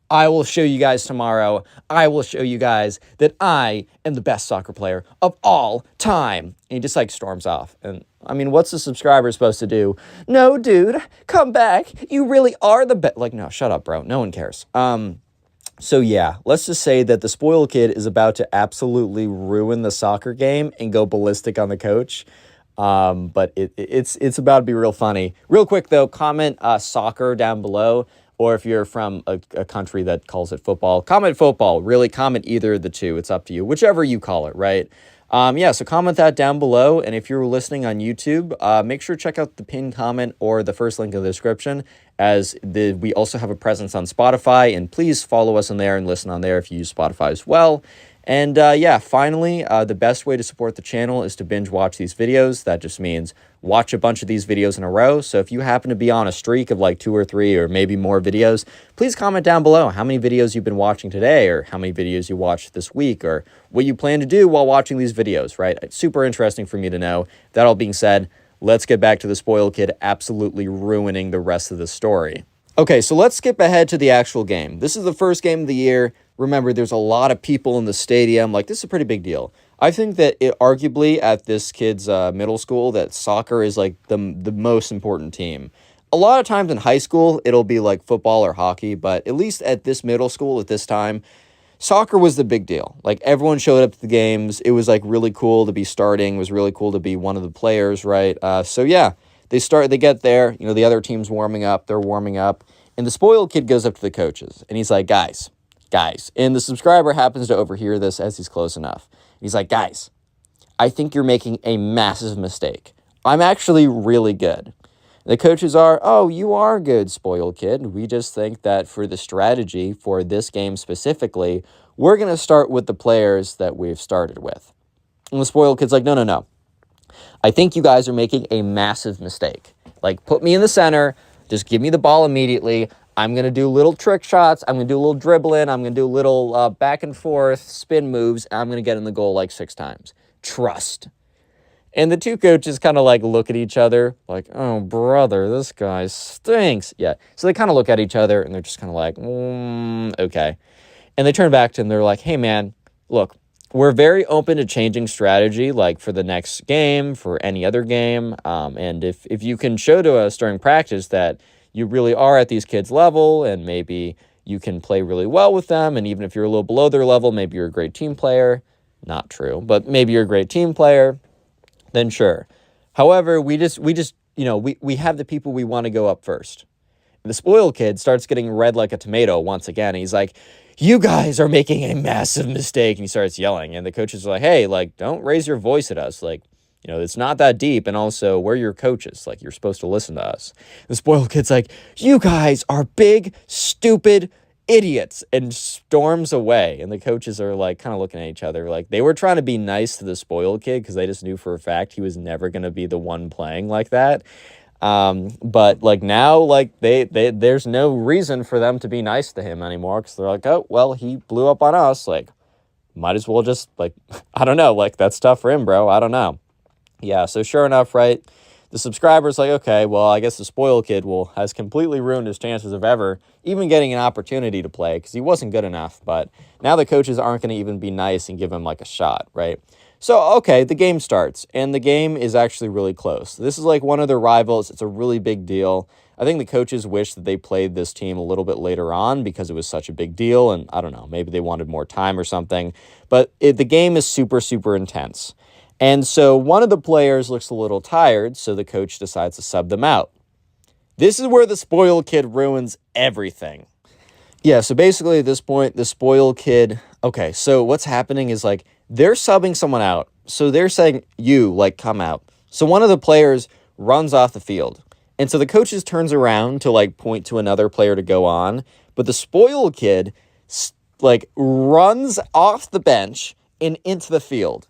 I will show you guys tomorrow. I will show you guys that I am the best soccer player of all time. And he just, like, storms off. And, I mean, what's the subscriber supposed to do? No, dude, come back. You really are the best. Like, no, shut up, bro. No one cares. So yeah, let's just say that the spoiled kid is about to absolutely ruin the soccer game and go ballistic on the coach. But it's about to be real funny. Real quick though, comment soccer down below. or if you're from a country that calls it football, comment football. Really, comment either of the two. It's up to you, whichever you call it, right? Yeah, so comment that down below. And if you're listening on YouTube, make sure to check out the pinned comment or the first link in the description, as we also have a presence on Spotify. And please follow us on there and listen on there if you use Spotify as well. And yeah, finally, the best way to support the channel is to binge watch these videos. That just means watch a bunch of these videos in a row. So if you happen to be on a streak of like 2 or 3 or maybe more videos, please comment down below how many videos you've been watching today, or how many videos you watched this week, or what you plan to do while watching these videos, right? It's super interesting for me to know. That all being said, let's get back to the spoiled kid absolutely ruining the rest of the story. Okay, so let's skip ahead to the actual game. This is the first game of the year. Remember, there's a lot of people in the stadium. Like, this is a pretty big deal. I think that arguably at this kid's middle school, that soccer is like the most important team. A lot of times in high school, it'll be like football or hockey, but at least at this middle school at this time, soccer was the big deal. Like, everyone showed up to the games. It was like really cool to be starting. It was really cool to be one of the players, right? So yeah, they get there, you know, the other team's warming up, they're warming up, and the spoiled kid goes up to the coaches, and he's like, guys, and the subscriber happens to overhear this as he's close enough. He's like, guys, I think you're making a massive mistake. I'm actually really good. The coaches are, oh, you are good, spoiled kid. We just think that for the strategy for this game specifically, we're going to start with the players that we've started with. And the spoiled kid's like, no, no, no. I think you guys are making a massive mistake. Like, put me in the center. Just give me the ball immediately. I'm going to do little trick shots. I'm going to do a little dribbling. I'm going to do a little back and forth spin moves. And I'm going to get in the goal like 6 times. Trust. And the two coaches kind of like look at each other like, oh, brother, this guy stinks. Yeah. So they kind of look at each other and they're just kind of like, okay. And they turn back to him. They're like, hey, man, look, we're very open to changing strategy, like for the next game, for any other game. And if you can show to us during practice that you really are at these kids' level, and maybe you can play really well with them, and even if you're a little below their level, maybe you're a great team player. Not true, but maybe you're a great team player, then sure. However, we just you know, we have the people we want to go up first. And the spoiled kid starts getting red like a tomato once again. He's like, you guys are making a massive mistake. And he starts yelling. And the coaches are like, hey, like, don't raise your voice at us. Like, you know, it's not that deep. And also, we're your coaches. Like, you're supposed to listen to us. The spoiled kid's like, you guys are big, stupid idiots, and storms away. And the coaches are like kind of looking at each other. Like, they were trying to be nice to the spoiled kid because they just knew for a fact he was never going to be the one playing like that. But like now, like there's no reason for them to be nice to him anymore, because they're like, oh, well, he blew up on us. Like, might as well just, like, I don't know, like, that's tough for him, bro. I don't know. Yeah. So sure enough, right, the subscriber's like, okay, well, I guess the spoiled kid has completely ruined his chances of ever even getting an opportunity to play, because he wasn't good enough. But now the coaches aren't going to even be nice and give him like a shot, right? So, okay, the game starts, and the game is actually really close. This is like one of their rivals. It's a really big deal. I think the coaches wish that they played this team a little bit later on because it was such a big deal, and I don't know, maybe they wanted more time or something. But the game is super, super intense. And so one of the players looks a little tired, so the coach decides to sub them out. This is where the spoiled kid ruins everything. Yeah, so basically at this point, the spoiled kid... Okay, so what's happening is, like, they're subbing someone out. So they're saying, you, like, come out. So one of the players runs off the field. And so the coaches turns around to, like, point to another player to go on. But the spoiled kid, like, runs off the bench and into the field.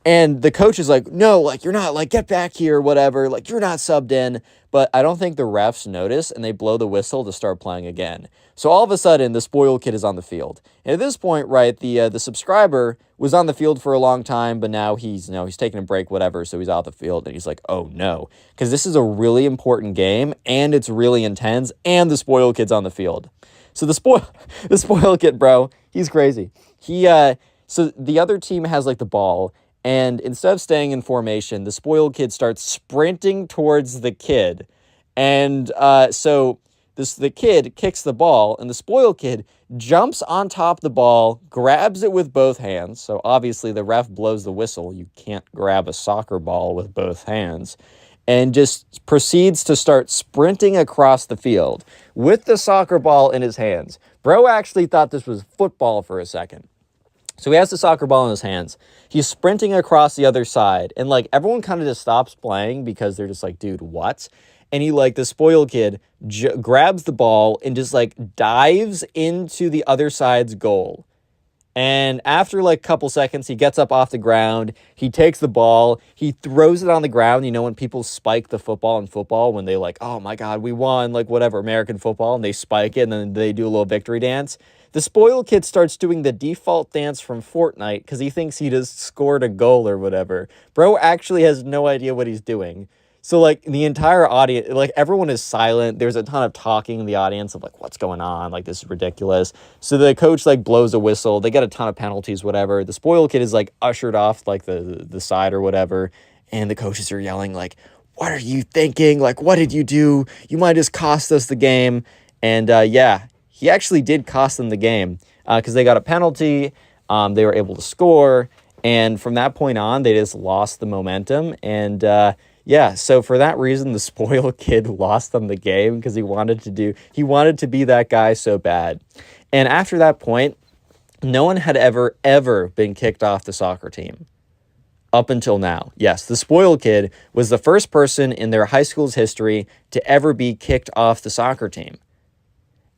And the coach is like, no, like, you're not, like, get back here, whatever. Like, you're not subbed in. But I don't think the refs notice, and they blow the whistle to start playing again. So all of a sudden, the spoiled kid is on the field. And at this point, right, the subscriber was on the field for a long time, but now he's taking a break, whatever, so he's out the field. And he's like, oh, no. Because this is a really important game, and it's really intense, and the spoiled kid's on the field. So the spoiled kid, bro, he's crazy. So the other team has, like, the ball, and instead of staying in formation, the spoiled kid starts sprinting towards the kid. And so the kid kicks the ball, and the spoiled kid jumps on top of the ball, grabs it with both hands. So obviously the ref blows the whistle. You can't grab a soccer ball with both hands. and just proceeds to start sprinting across the field with the soccer ball in his hands. Bro actually thought this was football for a second. So he has the soccer ball in his hands. He's sprinting across the other side. And, like, everyone kind of just stops playing because they're just like, dude, what? And he, like, the spoiled kid grabs the ball and just, like, dives into the other side's goal. And after, like, a couple seconds, he gets up off the ground. He takes the ball. He throws it on the ground. You know, when people spike the football in football, when they like, oh, my God, we won, like, whatever, American football, and they spike it, and then they do a little victory dance. The spoiled kid starts doing the default dance from Fortnite because he thinks he just scored a goal or whatever. Bro actually has no idea what he's doing. So, like, the entire audience, like, everyone is silent. There's a ton of talking in the audience of, like, what's going on? Like, this is ridiculous. So the coach, like, blows a whistle. They get a ton of penalties, whatever. The spoiled kid is, like, ushered off, like, the side or whatever. And the coaches are yelling, like, what are you thinking? Like, what did you do? You might just cost us the game. And, yeah, he actually did cost them the game because they got a penalty. They were able to score. And from that point on, they just lost the momentum. And, yeah, so for that reason, the spoiled kid lost them the game because he wanted to be that guy so bad. And after that point, no one had ever been kicked off the soccer team up until now. Yes, the spoiled kid was the first person in their high school's history to ever be kicked off the soccer team.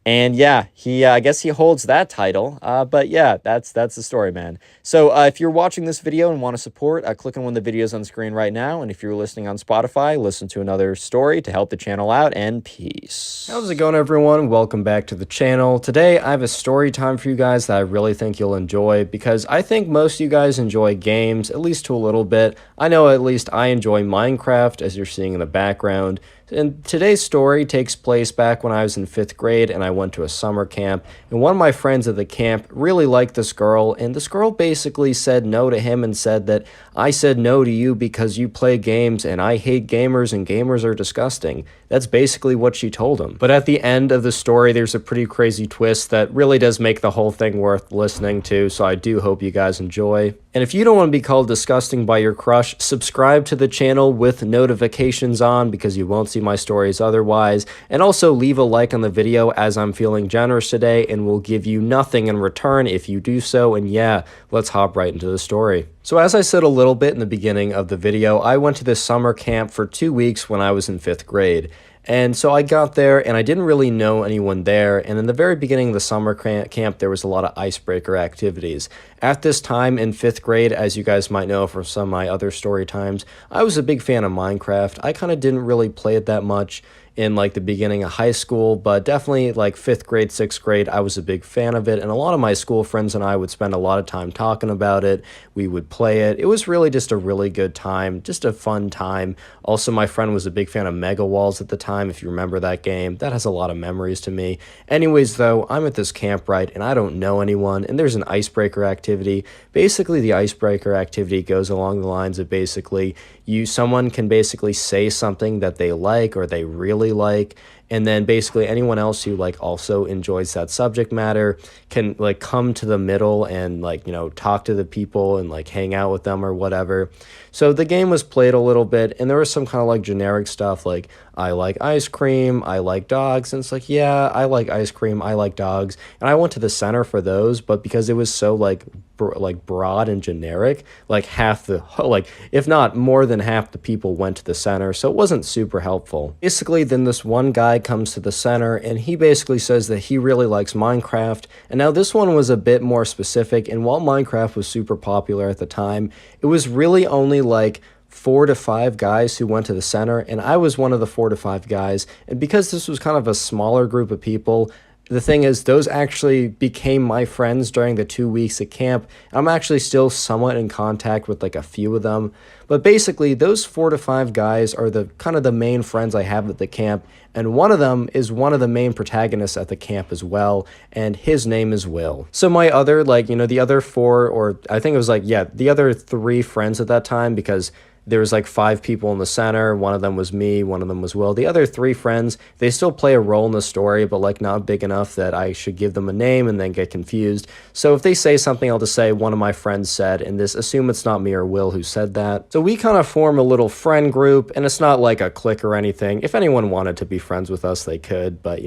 And yeah, I guess he holds that title. But yeah, that's the story, man. So if you're watching this video and want to support, click on one of the videos on screen right now. And if you're listening on Spotify, listen to another story to help the channel out. And peace. How's it going, everyone? Welcome back to the channel. Today, I have a story time for you guys that I really think you'll enjoy because I think most of you guys enjoy games, at least to a little bit. I know at least I enjoy Minecraft, as you're seeing in the background. And today's story takes place back when I was in 5th grade and I went to a summer camp. And one of my friends at the camp really liked this girl. And this girl basically said no to him and said that I said no to you because you play games and I hate gamers and gamers are disgusting. That's basically what she told him. But at the end of the story, there's a pretty crazy twist that really does make the whole thing worth listening to. So I do hope you guys enjoy. And if you don't want to be called disgusting by your crush, subscribe to the channel with notifications on because you won't see my stories otherwise. And also leave a like on the video as I'm feeling generous today and will give you nothing in return if you do so. And yeah, let's hop right into the story. So as I said a little bit in the beginning of the video, I went to this summer camp for 2 weeks when I was in 5th grade. And so I got there and I didn't really know anyone there. And in the very beginning of the summer camp, there was a lot of icebreaker activities. At this time in 5th grade, as you guys might know from some of my other story times, I was a big fan of Minecraft. I kind of didn't really play it that much in like the beginning of high school, but definitely like 5th grade, 6th grade, I was a big fan of it. And a lot of my school friends and I would spend a lot of time talking about it. We would play it. It was really just a really good time, just a fun time. Also, my friend was a big fan of Mega Walls at the time, if you remember that game. That has a lot of memories to me. Anyways, though, I'm at this camp, right, and I don't know anyone, and there's an icebreaker activity. Basically, the icebreaker activity goes along the lines of basically someone can basically say something that they like or they really like, and then basically anyone else who like also enjoys that subject matter can like come to the middle and like, you know, talk to the people and like hang out with them or whatever. So the game was played a little bit and there was some kind of like generic stuff like I like ice cream, I like dogs, and it's like, yeah, I like ice cream, I like dogs, and I went to the center for those, but because it was so like broad and generic, like half the, like if not more than half the people went to the center, so it wasn't super helpful. Basically, then this one guy comes to the center and he basically says that he really likes Minecraft, and now this one was a bit more specific, and while Minecraft was super popular at the time, it was really only like 4 to 5 guys who went to the center, and I was one of the 4 to 5 guys. And because this was kind of a smaller group of people, the thing is, those actually became my friends during the 2 weeks at camp. I'm actually still somewhat in contact with like a few of them. But basically, those 4 to 5 guys are the kind of the main friends I have at the camp. And one of them is one of the main protagonists at the camp as well. And his name is Will. So my other, like, you know, the other 4, or I think it was like, yeah, the other 3 friends at that time, because there was like 5 people in the center. One of them was me, one of them was Will. The other 3 friends, they still play a role in the story, but like not big enough that I should give them a name and then get confused. So if they say something, I'll just say one of my friends said, and this assume it's not me or Will who said that. So we kind of form a little friend group, and it's not like a clique or anything. If anyone wanted to be friends with us, they could, but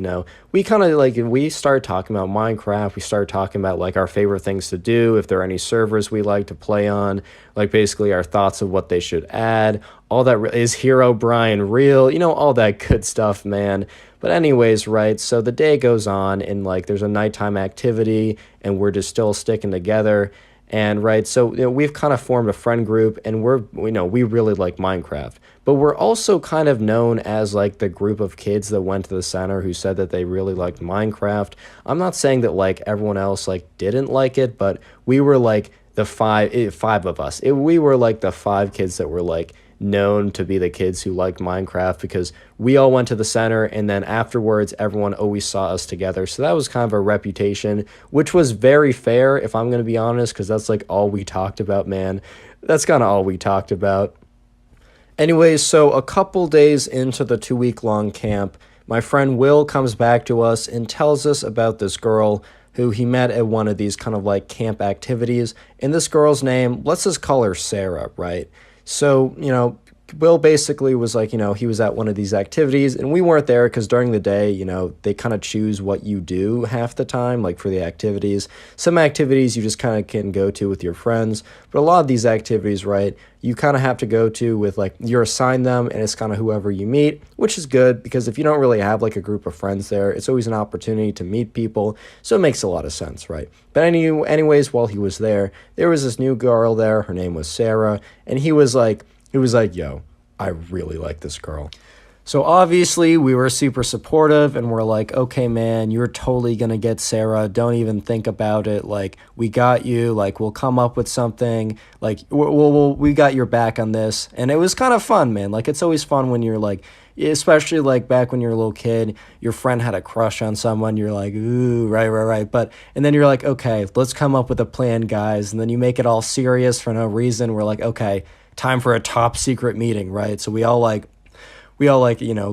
we kind of like, we started talking about Minecraft. We started talking about like our favorite things to do, if there are any servers we like to play on, like basically our thoughts of what they should add, all that. Is Hero Brian real, all that good stuff, man. But anyways, right, so the day goes on, and like there's a nighttime activity, and we're just still sticking together. And right, so we've kind of formed a friend group, and we really like Minecraft, but we're also kind of known as like the group of kids that went to the center who said that they really liked Minecraft. I'm not saying that like everyone else like didn't like it, but we were like the five of us. We were like the 5 kids that were like known to be the kids who liked Minecraft, because we all went to the center, and then afterwards everyone always saw us together. So that was kind of a reputation, which was very fair, if I'm going to be honest, because that's like all we talked about, man. That's kind of all we talked about. Anyways, so a couple days into the 2-week-long camp, my friend Will comes back to us and tells us about this girl who he met at one of these kind of like camp activities. And this girl's name, let's just call her Sarah, right? So, Will basically was like, he was at one of these activities, and we weren't there because during the day, they kind of choose what you do half the time, like for the activities. Some activities you just kind of can go to with your friends, but a lot of these activities, right, you kind of have to go to with like, you're assigned them, and it's kind of whoever you meet, which is good because if you don't really have like a group of friends there, it's always an opportunity to meet people. So it makes a lot of sense, right? But anyways, while he was there was this new girl there. Her name was Sarah, and he was like, yo, I really like this girl. So obviously we were super supportive, and we're like, okay, man, you're totally going to get Sarah. Don't even think about it. Like, we got you. Like, we'll come up with something. Like, we got your back on this. And it was kind of fun, man. Like, it's always fun when you're like, especially like back when you're a little kid, your friend had a crush on someone. You're like, ooh, right. And then you're like, okay, let's come up with a plan, guys. And then you make it all serious for no reason. We're like, okay, time for a top secret meeting, right? So we all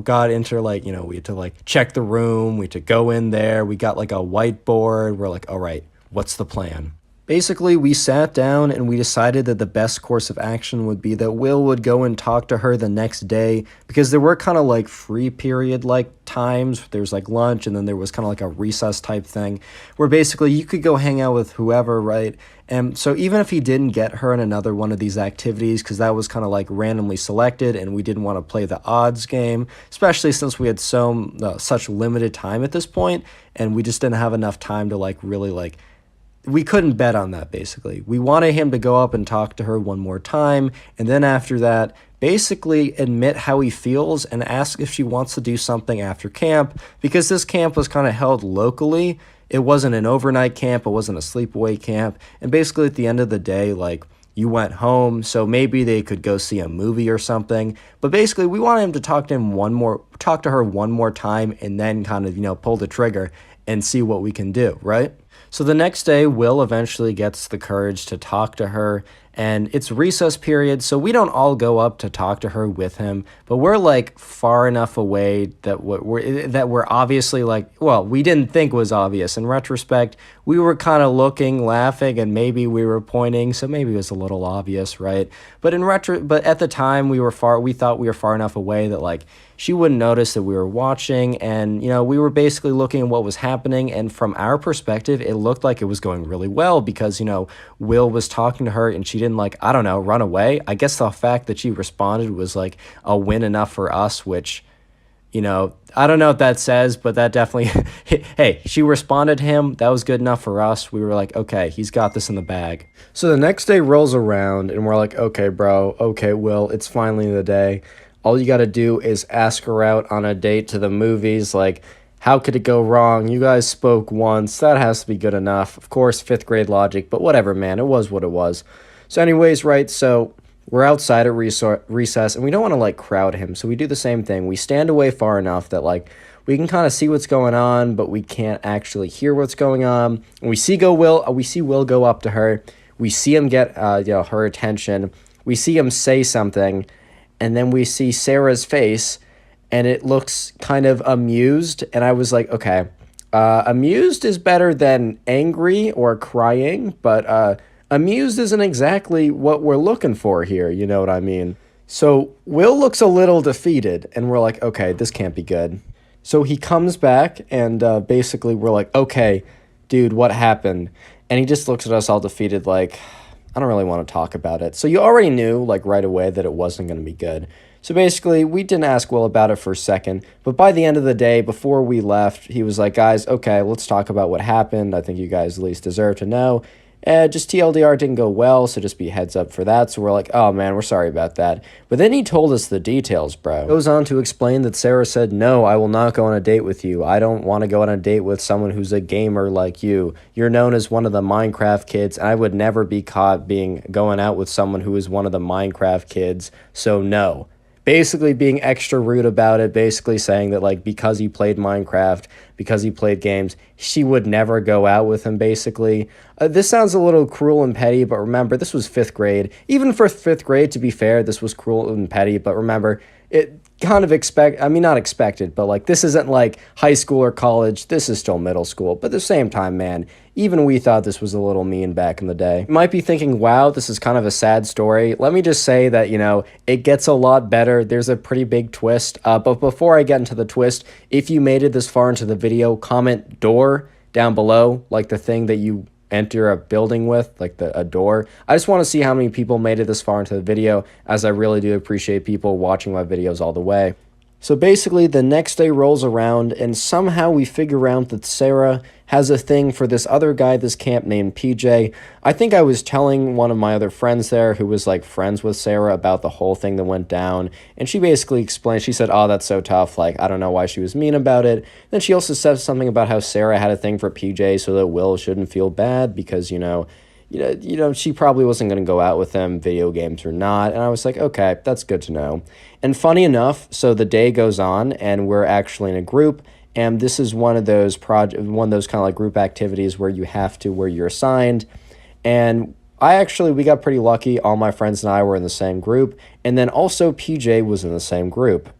got into like, we had to like check the room. We had to go in there. We got like a whiteboard. We're like, all right, what's the plan? Basically, we sat down and we decided that the best course of action would be that Will would go and talk to her the next day, because there were kind of like free period like times. There's like lunch, and then there was kind of like a recess type thing where basically you could go hang out with whoever, right? And so even if he didn't get her in another one of these activities, because that was kind of like randomly selected and we didn't want to play the odds game, especially since we had such limited time at this point, and we just didn't have enough time to like really like, we couldn't bet on that. Basically, we wanted him to go up and talk to her one more time, and then after that basically admit how he feels and ask if she wants to do something after camp, because this camp was kind of held locally. It wasn't an overnight camp, it wasn't a sleepaway camp, and basically at the end of the day, like, you went home, so maybe they could go see a movie or something. But basically, we wanted him to talk to her one more time, and then kind of, pull the trigger and see what we can do, right? So the next day, Will eventually gets the courage to talk to her, and it's recess period, so we don't all go up to talk to her with him, but we're like far enough away that we're obviously like, well, we didn't think was obvious. In retrospect, we were kind of looking, laughing, and maybe we were pointing, so maybe it was a little obvious, right? But but at the time, we thought we were far enough away that like she wouldn't notice that we were watching, and we were basically looking at what was happening, and from our perspective, it looked like it was going really well because Will was talking to her and she didn't like, I don't know, run away. I guess the fact that she responded was like a win enough for us, which I don't know what that says, but that definitely hey, she responded to him. That was good enough for us. We were like, okay, he's got this in the bag. So the next day rolls around and we're like, okay, bro, okay, Will, it's finally the day. All you got to do is ask her out on a date to the movies. Like, how could it go wrong? You guys spoke once. That has to be good enough. Of course, 5th grade logic, but whatever, man. It was what it was. So anyways, right, so we're outside at recess, and we don't want to, like, crowd him. So we do the same thing. We stand away far enough that, like, we can kind of see what's going on, but we can't actually hear what's going on. And we see Will go up to her. We see him get her attention. we see him say something, and then we see Sarah's face, and it looks kind of amused. And I was like, okay, amused is better than angry or crying, but amused isn't exactly what we're looking for here. You know what I mean? So Will looks a little defeated, and we're like, okay, this can't be good. So he comes back, and basically we're like, okay, dude, what happened? And he just looks at us all defeated, like, I don't really want to talk about it. So you already knew, like, right away that it wasn't going to be good. So basically, we didn't ask Will about it for a second, but by the end of the day, before we left, he was like, guys, okay, let's talk about what happened. I think you guys at least deserve to know. Just TLDR didn't go well, so just be heads up for that. So we're like, oh man, we're sorry about that. But then he told us the details, bro. Goes on to explain that Sarah said, no, I will not go on a date with you. I don't want to go on a date with someone who's a gamer like you. You're known as one of the Minecraft kids, and I would never be caught going out with someone who is one of the Minecraft kids, so no. Basically being extra rude about it, basically saying that, like, because he played Minecraft, because he played games, she would never go out with him, basically. This sounds a little cruel and petty, but remember, this was 5th grade. Even for 5th grade, to be fair, this was cruel and petty, but remember, it kind of not expected, but, like, this isn't, like, high school or college. This is still middle school. But at the same time, man, even we thought this was a little mean back in the day. You might be thinking, wow, this is kind of a sad story. Let me just say that, you know, it gets a lot better. There's a pretty big twist. But before I get into the twist, if you made it this far into the video, comment door down below, like the thing that you enter a building with, like a door. I just want to see how many people made it this far into the video, as I really do appreciate people watching my videos all the way. So basically, the next day rolls around, and somehow we figure out that Sarah has a thing for this other guy at this camp named PJ. I think I was telling one of my other friends there who was, like, friends with Sarah about the whole thing that went down, and she basically explained, she said, oh, that's so tough, like, I don't know why she was mean about it. Then she also said something about how Sarah had a thing for PJ so that Will shouldn't feel bad because, she probably wasn't going to go out with him, video games or not. And I was like, okay, that's good to know. And funny enough, so the day goes on and we're actually in a group. And this is one of those kind of like group activities where you're assigned. And we got pretty lucky. All my friends and I were in the same group. And then also PJ was in the same group.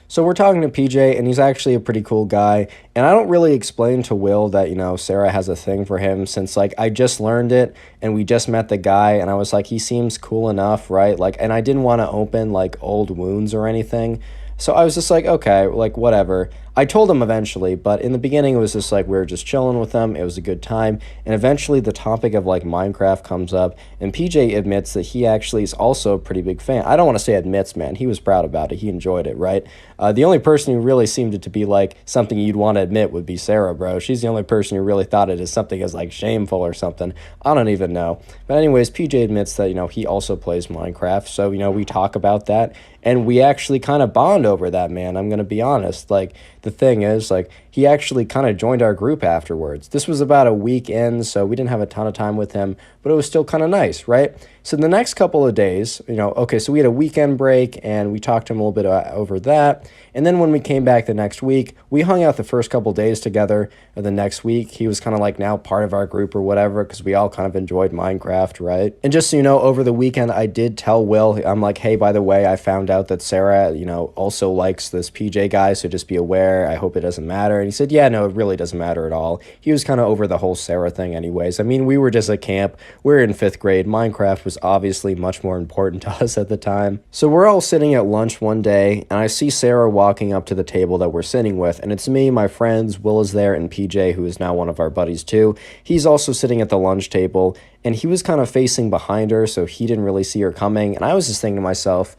So we're talking to PJ, and he's actually a pretty cool guy. And I don't really explain to Will that, Sarah has a thing for him since, like, I just learned it, and we just met the guy, and I was like, he seems cool enough, right? Like, and I didn't want to open, like, old wounds or anything. So I was just like, okay, like, whatever. I told him eventually, but in the beginning, it was just like we were just chilling with them. It was a good time. And eventually, the topic of, like, Minecraft comes up, and PJ admits that he actually is also a pretty big fan. I don't want to say admits, man. He was proud about it. He enjoyed it, right? The only person who really seemed it to be, like, something you'd want to admit would be Sarah, bro. She's the only person who really thought it as something as, like, shameful or something. I don't even know. But anyways, PJ admits that, he also plays Minecraft. So, we talk about that. And we actually kind of bond over that, man. I'm going to be honest. Like, the thing is, like, he actually kind of joined our group afterwards. This was about a week in, so we didn't have a ton of time with him, but it was still kind of nice, right? So the next couple of days, so we had a weekend break, and we talked to him a little bit over that. And then when we came back the next week, we hung out the first couple of days together. And the next week, he was kind of like now part of our group or whatever, because we all kind of enjoyed Minecraft, right? And just so you know, over the weekend, I did tell Will, I'm like, hey, by the way, I found out that Sarah, also likes this PJ guy, so just be aware. I hope it doesn't matter. And he said, yeah, no, it really doesn't matter at all. He was kind of over the whole Sarah thing anyways. I mean, we were just at camp. We were in 5th grade. Minecraft was obviously much more important to us at the time. So we're all sitting at lunch one day, and I see Sarah walking up to the table that we're sitting with, and it's me, my friends, Will is there, and PJ, who is now one of our buddies too. He's also sitting at the lunch table, and he was kind of facing behind her, so he didn't really see her coming, and I was just thinking to myself,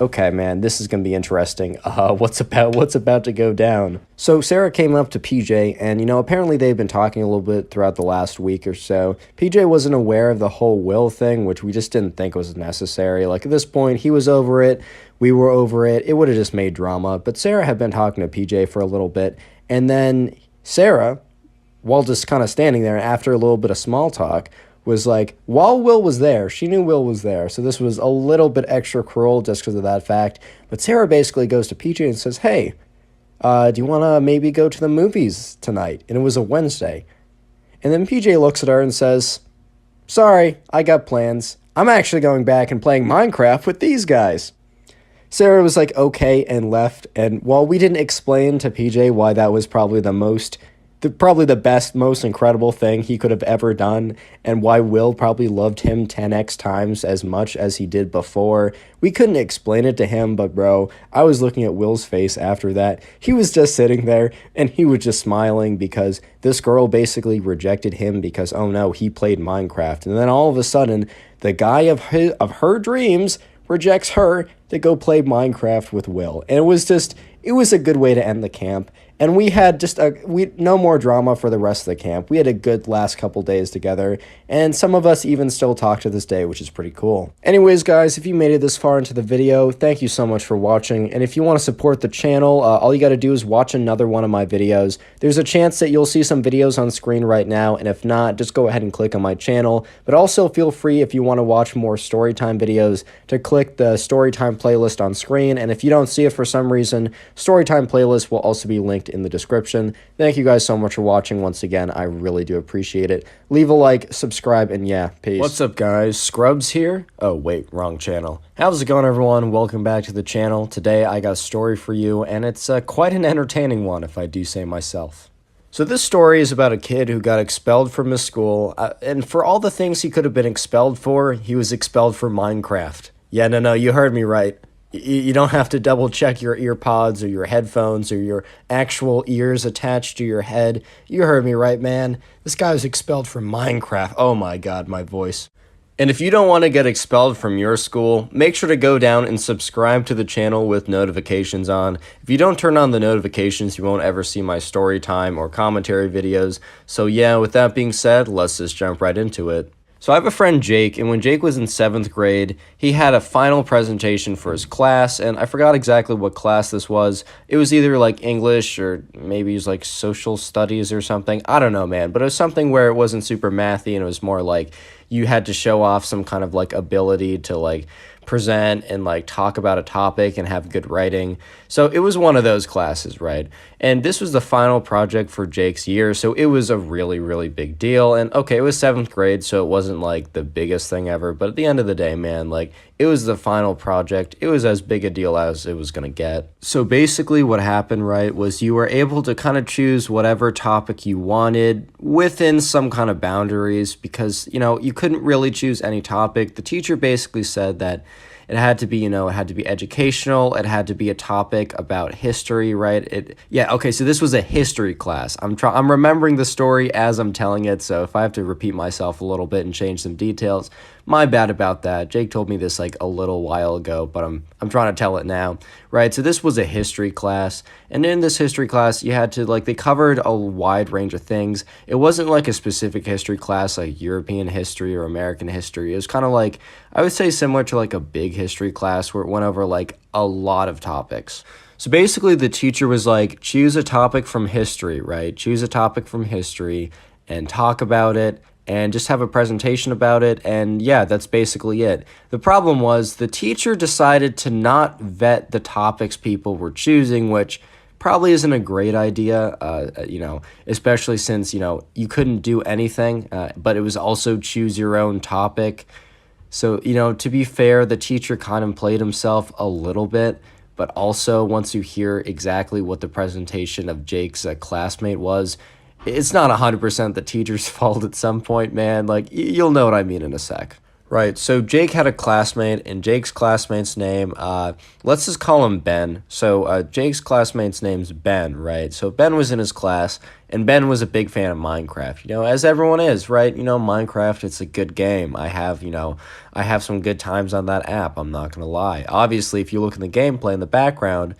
okay, man, this is going to be interesting. What's about to go down? So Sarah came up to PJ, and, apparently they've been talking a little bit throughout the last week or so. PJ wasn't aware of the whole Will thing, which we just didn't think was necessary. Like, at this point, he was over it. We were over it. It would have just made drama. But Sarah had been talking to PJ for a little bit, and then Sarah, while just kind of standing there, after a little bit of small talk, was like, while Will was there, she knew Will was there, so this was a little bit extra cruel just because of that fact. But Sarah basically goes to PJ and says, hey, do you want to maybe go to the movies tonight? And it was a Wednesday. And then PJ looks at her and says, sorry, I got plans. I'm actually going back and playing Minecraft with these guys. Sarah was like, okay, and left. And while we didn't explain to PJ why that was probably probably the best, most incredible thing he could have ever done, and why Will probably loved him 10x times as much as he did before, we couldn't explain it to him, but bro, I was looking at Will's face after that. He was just sitting there, and he was just smiling because this girl basically rejected him because, oh no, he played Minecraft. And then all of a sudden, the guy of her dreams rejects her to go play Minecraft with Will. And it was a good way to end the camp. And we had no more drama for the rest of the camp. We had a good last couple days together, and some of us even still talk to this day, which is pretty cool. Anyways, guys, if you made it this far into the video, thank you so much for watching. And if you want to support the channel, all you got to do is watch another one of my videos. There's a chance that you'll see some videos on screen right now, and if not, just go ahead and click on my channel. But also feel free, if you want to watch more Storytime videos, to click the Storytime playlist on screen. And if you don't see it for some reason, Storytime playlist will also be linked in the description. Thank you guys so much for watching once again. I really do appreciate it. Leave a like, subscribe, and yeah, peace. What's up, guys? Scrubs here. Oh, wait, wrong channel. How's it going, everyone? Welcome back to the channel. Today, I got a story for you, and it's quite an entertaining one, if I do say myself. So this story is about a kid who got expelled from his school, and for all the things he could have been expelled for, he was expelled for Minecraft. Yeah, no, you heard me right. You don't have to double check your ear pods or your headphones or your actual ears attached to your head. You heard me right, man. This guy was expelled from Minecraft. Oh my god, my voice. And if you don't want to get expelled from your school, make sure to go down and subscribe to the channel with notifications on. If you don't turn on the notifications, you won't ever see my story time or commentary videos. So yeah, with that being said, let's just jump right into it. So I have a friend, Jake, and when Jake was in 7th grade, he had a final presentation for his class, and I forgot exactly what class this was. It was either like English or maybe it was like social studies or something. I don't know, man, but it was something where it wasn't super mathy and it was more like you had to show off some kind of like ability to like present and like talk about a topic and have good writing. So it was one of those classes, right? And this was the final project for Jake's year, so it was a really, really big deal. And okay, it was 7th grade, so it wasn't like the biggest thing ever, but at the end of the day, man, like it was the final project. It was as big a deal as it was gonna get. So basically what happened, right, was you were able to kind of choose whatever topic you wanted within some kind of boundaries because, you know, you couldn't really choose any topic. The teacher basically said that it had to be, you know, it had to be educational. It had to be a topic about history, right? Okay, so this was a history class. I'm remembering the story as I'm telling it, so if I have to repeat myself a little bit and change some details, my bad about that. Jake told me this like a little while ago, but I'm trying to tell it now, right? So this was a history class, and in this history class, you had to like they covered a wide range of things. It wasn't like a specific history class like European history or American history. It was kind of like I would say similar to like a big history class where it went over like a lot of topics. So basically, the teacher was like, choose a topic from history, right? Choose a topic from history and talk about it and just have a presentation about it, and yeah, that's basically it. The problem was the teacher decided to not vet the topics people were choosing, which probably isn't a great idea, you know, especially since, you know, you couldn't do anything, but it was also choose your own topic. So, you know, to be fair, the teacher kind of played himself a little bit, but also once you hear exactly what the presentation of Jake's classmate was, it's not 100% the teacher's fault at some point, man. Like, you'll know what I mean in a sec. Right, so Jake had a classmate, and Jake's classmate's name, let's just call him Ben. So Jake's classmate's name's Ben, right? So Ben was in his class, and Ben was a big fan of Minecraft, you know, as everyone is, right? You know, Minecraft, it's a good game. I have some good times on that app, I'm not gonna lie. Obviously, if you look at the gameplay in the background,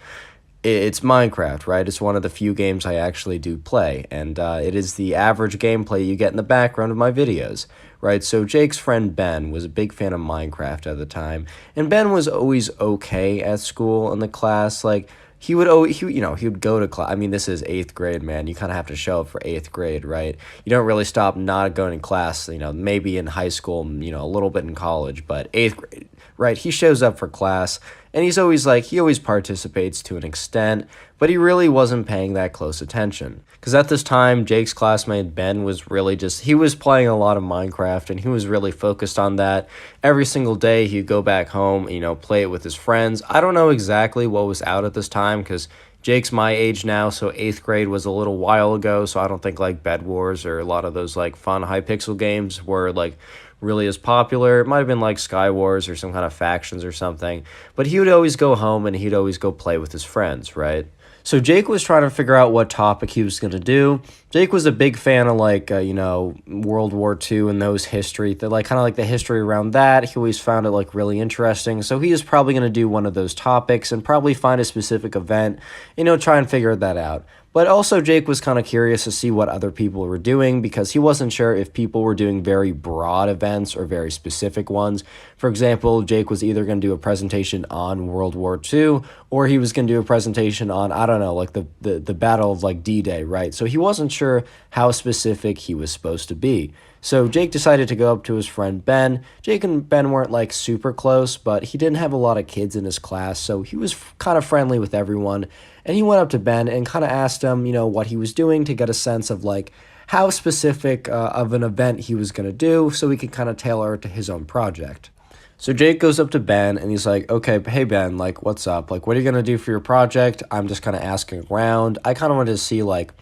it's Minecraft, right? It's one of the few games I actually do play, and it is the average gameplay you get in the background of my videos, right? So Jake's friend Ben was a big fan of Minecraft at the time, and Ben was always okay at school in the class. Like, he would go to class. I mean, this is 8th grade, man. You kind of have to show up for 8th grade, right? You don't really stop not going to class, you know, maybe in high school, you know, a little bit in college, but 8th grade, right? He shows up for class, and he's always like, he always participates to an extent, but he really wasn't paying that close attention. Because at this time, Jake's classmate Ben was really just, he was playing a lot of Minecraft, and he was really focused on that. Every single day, he'd go back home, play it with his friends. I don't know exactly what was out at this time, because Jake's my age now, so 8th grade was a little while ago, so I don't think like Bed Wars or a lot of those like fun Hypixel games were like really as popular. It might have been like Sky Wars or some kind of factions or something, but he would always go home and he'd always go play with his friends, right? So Jake was trying to figure out what topic he was going to do. Jake was a big fan of like, World War II and those history, like kind of like the history around that. He always found it like really interesting. So he was probably going to do one of those topics and probably find a specific event, try and figure that out. But also Jake was kind of curious to see what other people were doing because he wasn't sure if people were doing very broad events or very specific ones. For example, Jake was either going to do a presentation on World War II or he was going to do a presentation on, I don't know, like the Battle of like D-Day, right? So he wasn't sure how specific he was supposed to be. So Jake decided to go up to his friend Ben. Jake and Ben weren't like super close, but he didn't have a lot of kids in his class, so he was kind of friendly with everyone. And he went up to Ben and kind of asked him, what he was doing to get a sense of like how specific of an event he was going to do so he could kind of tailor it to his own project. So Jake goes up to Ben and he's like, okay, hey Ben, like what's up? Like what are you going to do for your project? I'm just kind of asking around. I kind of wanted to see like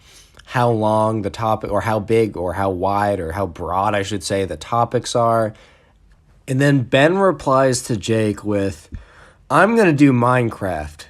how long the topic or how big or how wide or how broad I should say the topics are. And then Ben replies to Jake with, I'm going to do Minecraft.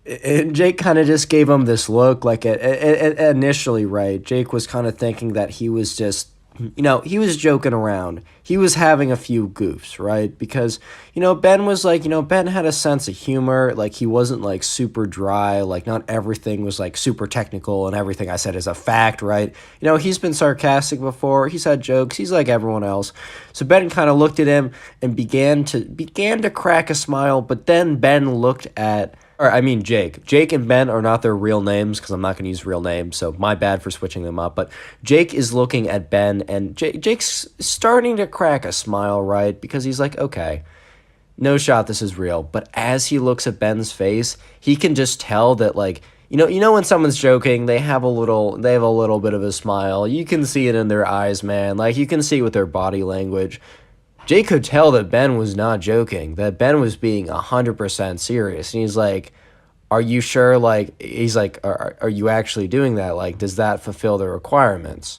And Jake kind of just gave him this look like initially, right? Jake was kind of thinking that he was just, he was joking around. He was having a few goofs, right? Because, Ben was like, Ben had a sense of humor. Like, he wasn't like super dry. Like, not everything was like super technical and everything I said is a fact, right? He's been sarcastic before. He's had jokes. He's like everyone else. So Ben kind of looked at him and began to crack a smile. But then Ben looked at, Jake. Jake and Ben are not their real names because I'm not going to use real names, so my bad for switching them up. But Jake is looking at Ben, and Jake's starting to crack a smile, right? Because he's like, okay, no shot, this is real. But as he looks at Ben's face, he can just tell that, like, when someone's joking, they have a little bit of a smile. You can see it in their eyes, man. Like, you can see it with their body language. Jake could tell that Ben was not joking, that Ben was being 100% serious. And he's like, are you sure? Like, he's like, are you actually doing that? Like, does that fulfill the requirements?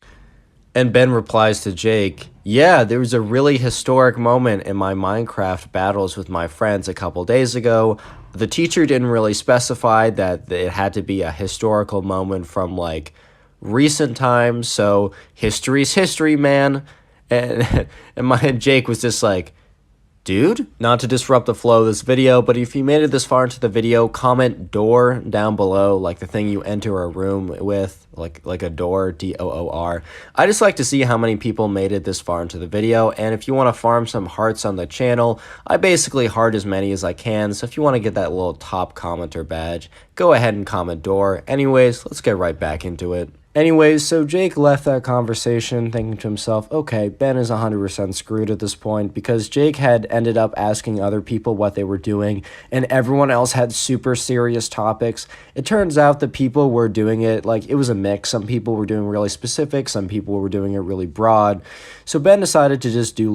And Ben replies to Jake, yeah, there was a really historic moment in my Minecraft battles with my friends a couple days ago. The teacher didn't really specify that it had to be a historical moment from, like, recent times. So history's history, man. And Jake was just like, dude, not to disrupt the flow of this video, but if you made it this far into the video, comment door down below, like the thing you enter a room with, like a door, D-O-O-R. I just like to see how many people made it this far into the video, and if you want to farm some hearts on the channel, I basically heart as many as I can, so if you want to get that little top commenter badge, go ahead and comment door. Anyways, let's get right back into it. Anyways, so Jake left that conversation thinking to himself, okay, Ben is 100% screwed at this point because Jake had ended up asking other people what they were doing and everyone else had super serious topics. It turns out that people were doing it, like it was a mix. Some people were doing really specific, some people were doing it really broad. So Ben decided to just do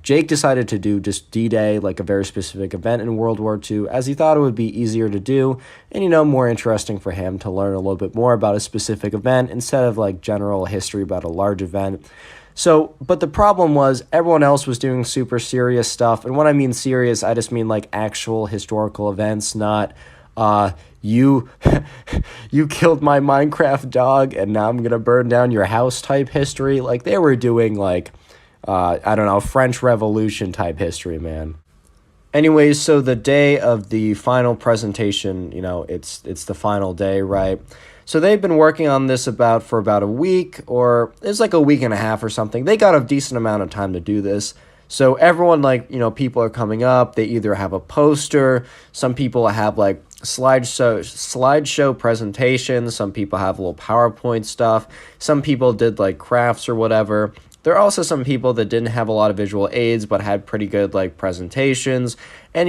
Jake decided to do just D-Day, like a very specific event in World War II, as he thought it would be easier to do and, more interesting for him to learn a little bit more about a specific event instead of like general history about a large event. So, but the problem was everyone else was doing super serious stuff. And when I mean serious, I just mean like actual historical events, not, you killed my Minecraft dog and now I'm going to burn down your house type history. Like they were doing like, I don't know, French Revolution type history, man. Anyways, so the day of the final presentation, it's the final day, right? So they've been working on this for about a week, or it's like a week and a half or something. They got a decent amount of time to do this. So everyone, people are coming up. They either have a poster. Some people have like slideshow presentations. Some people have little PowerPoint stuff. Some people did like crafts or whatever. There are also some people that didn't have a lot of visual aids but had pretty good like presentations. And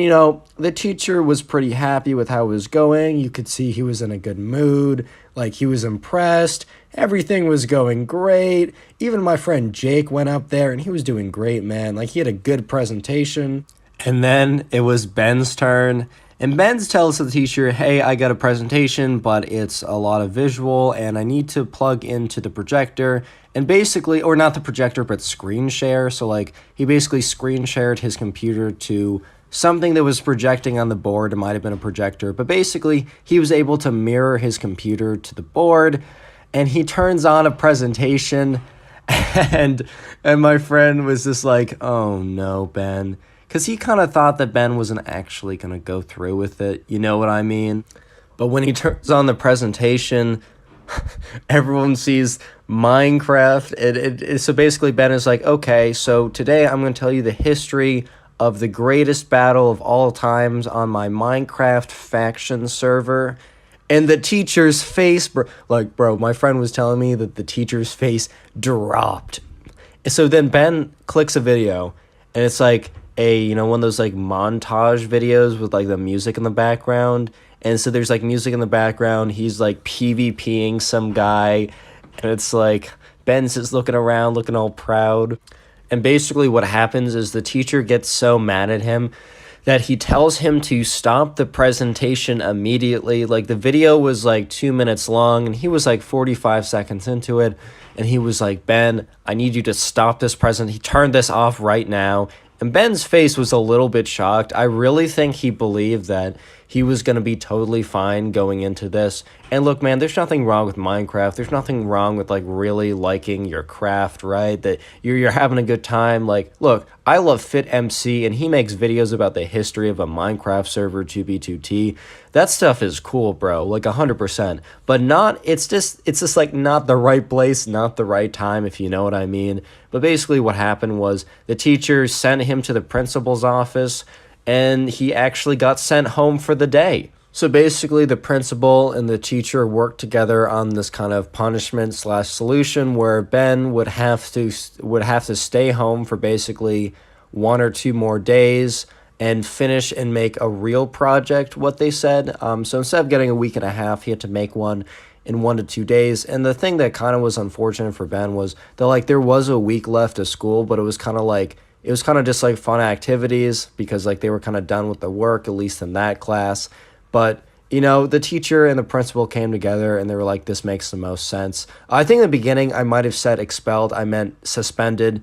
the teacher was pretty happy with how it was going. You could see he was in a good mood, like he was impressed. Everything was going great. Even my friend Jake went up there and he was doing great, man. Like he had a good presentation. And then it was Ben's turn. And Ben tells the teacher, hey, I got a presentation, but it's a lot of visual and I need to plug into the projector. And basically, or not the projector, but screen share. So like he basically screen shared his computer to something that was projecting on the board. It might have been a projector, but basically he was able to mirror his computer to the board. And he turns on a presentation and my friend was just like, oh no, Ben. Because he kind of thought that Ben wasn't actually going to go through with it. You know what I mean? But when he turns on the presentation, everyone sees Minecraft. So basically, Ben is like, okay, so today I'm going to tell you the history of the greatest battle of all times on my Minecraft faction server. And the teacher's face, bro, my friend was telling me that the teacher's face dropped. So then Ben clicks a video, and it's like, one of those like montage videos with like the music in the background. And so there's like music in the background. He's like PvPing some guy. And it's like Ben's just looking around, looking all proud. And basically what happens is the teacher gets so mad at him that he tells him to stop the presentation immediately. Like the video was like 2 minutes long and he was like 45 seconds into it. And he was like, Ben, I need you to stop this He turned this off right now. And Ben's face was a little bit shocked. I really think he believed that he was going to be totally fine going into this. And look, man, there's nothing wrong with Minecraft. There's nothing wrong with like really liking your craft, right? That you're having a good time. Like, look, I love Fit MC and he makes videos about the history of a Minecraft server 2B2T. That stuff is cool, bro, like 100%. But it's just like not the right place, not the right time, if you know what I mean. But basically what happened was the teacher sent him to the principal's office and he actually got sent home for the day. So basically the principal and the teacher worked together on this kind of punishment / solution where Ben would have to stay home for basically 1 or 2 more days and finish and make a real project, what they said. So instead of getting a week and a half, he had to make one in 1 to 2 days. And the thing that kind of was unfortunate for Ben was that like there was a week left of school, but it was kind of just like fun activities because like they were kind of done with the work, at least in that class. But the teacher and the principal came together and they were like, this makes the most sense. I think in the beginning I might have said expelled. I meant suspended.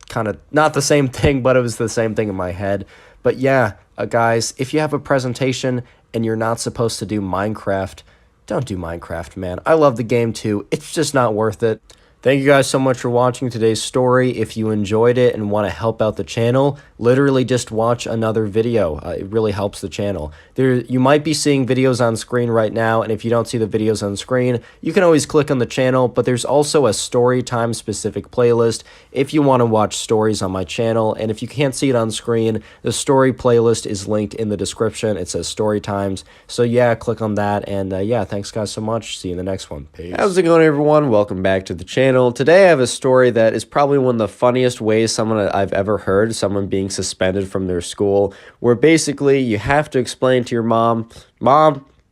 Kind of not the same thing, but it was the same thing in my head. But yeah, guys, if you have a presentation and you're not supposed to do Minecraft, don't do Minecraft, man. I love the game too. It's just not worth it. Thank you guys so much for watching today's story. If you enjoyed it and want to help out the channel, literally just watch another video. It really helps the channel. You might be seeing videos on screen right now, and if you don't see the videos on screen, you can always click on the channel, but there's also a Storytime specific playlist if you want to watch stories on my channel, and if you can't see it on screen, the story playlist is linked in the description. It says Storytimes, so yeah, click on that, and yeah, thanks guys so much. See you in the next one. Peace. How's it going, everyone? Welcome back to the channel. Today I have a story that is probably one of the funniest ways I've ever heard someone being suspended from their school, where basically you have to explain to your mom,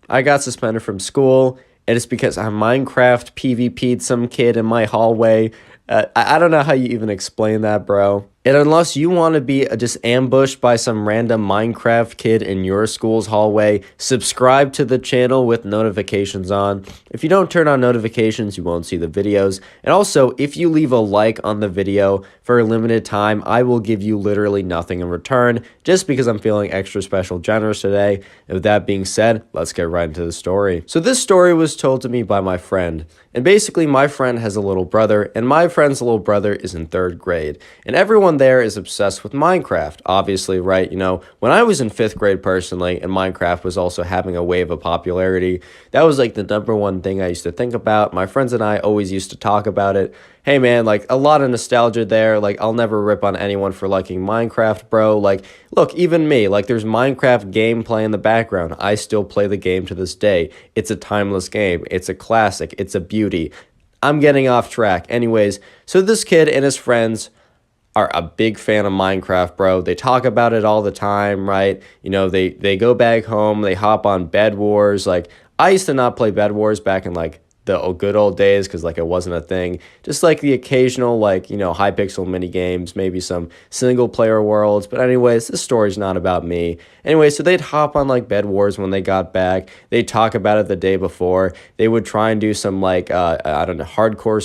I got suspended from school, and it's because I Minecraft PvP'd some kid in my hallway. I don't know how you even explain that, bro. And unless you want to be just ambushed by some random Minecraft kid in your school's hallway, subscribe to the channel with notifications on. If you don't turn on notifications, you won't see the videos. And also, if you leave a like on the video for a limited time, I will give you literally nothing in return, just because I'm feeling extra special generous today. And with that being said, let's get right into the story. So this story was told to me by my friend. And basically, my friend has a little brother, and my friend's little brother is in 3rd grade. And everyone there is obsessed with Minecraft, obviously, right? When I was in 5th grade personally, and Minecraft was also having a wave of popularity, that was like the #1 thing I used to think about. My friends and I always used to talk about it. Hey man, like a lot of nostalgia there. Like I'll never rip on anyone for liking Minecraft, bro. Like, look, even me, like there's Minecraft gameplay in the background. I still play the game to this day. It's a timeless game. It's a classic. It's a beauty. I'm getting off track. Anyways, so this kid and his friends are a big fan of Minecraft, bro. They talk about it all the time, right? They go back home, they hop on Bed Wars. Like, I used to not play Bed Wars back in like the good old days because like it wasn't a thing. Just like the occasional like, high pixel mini games, maybe some single player worlds. But anyways, this story's not about me. Anyway, so they'd hop on like Bed Wars when they got back. They'd talk about it the day before. They would try and do some like I don't know, hardcore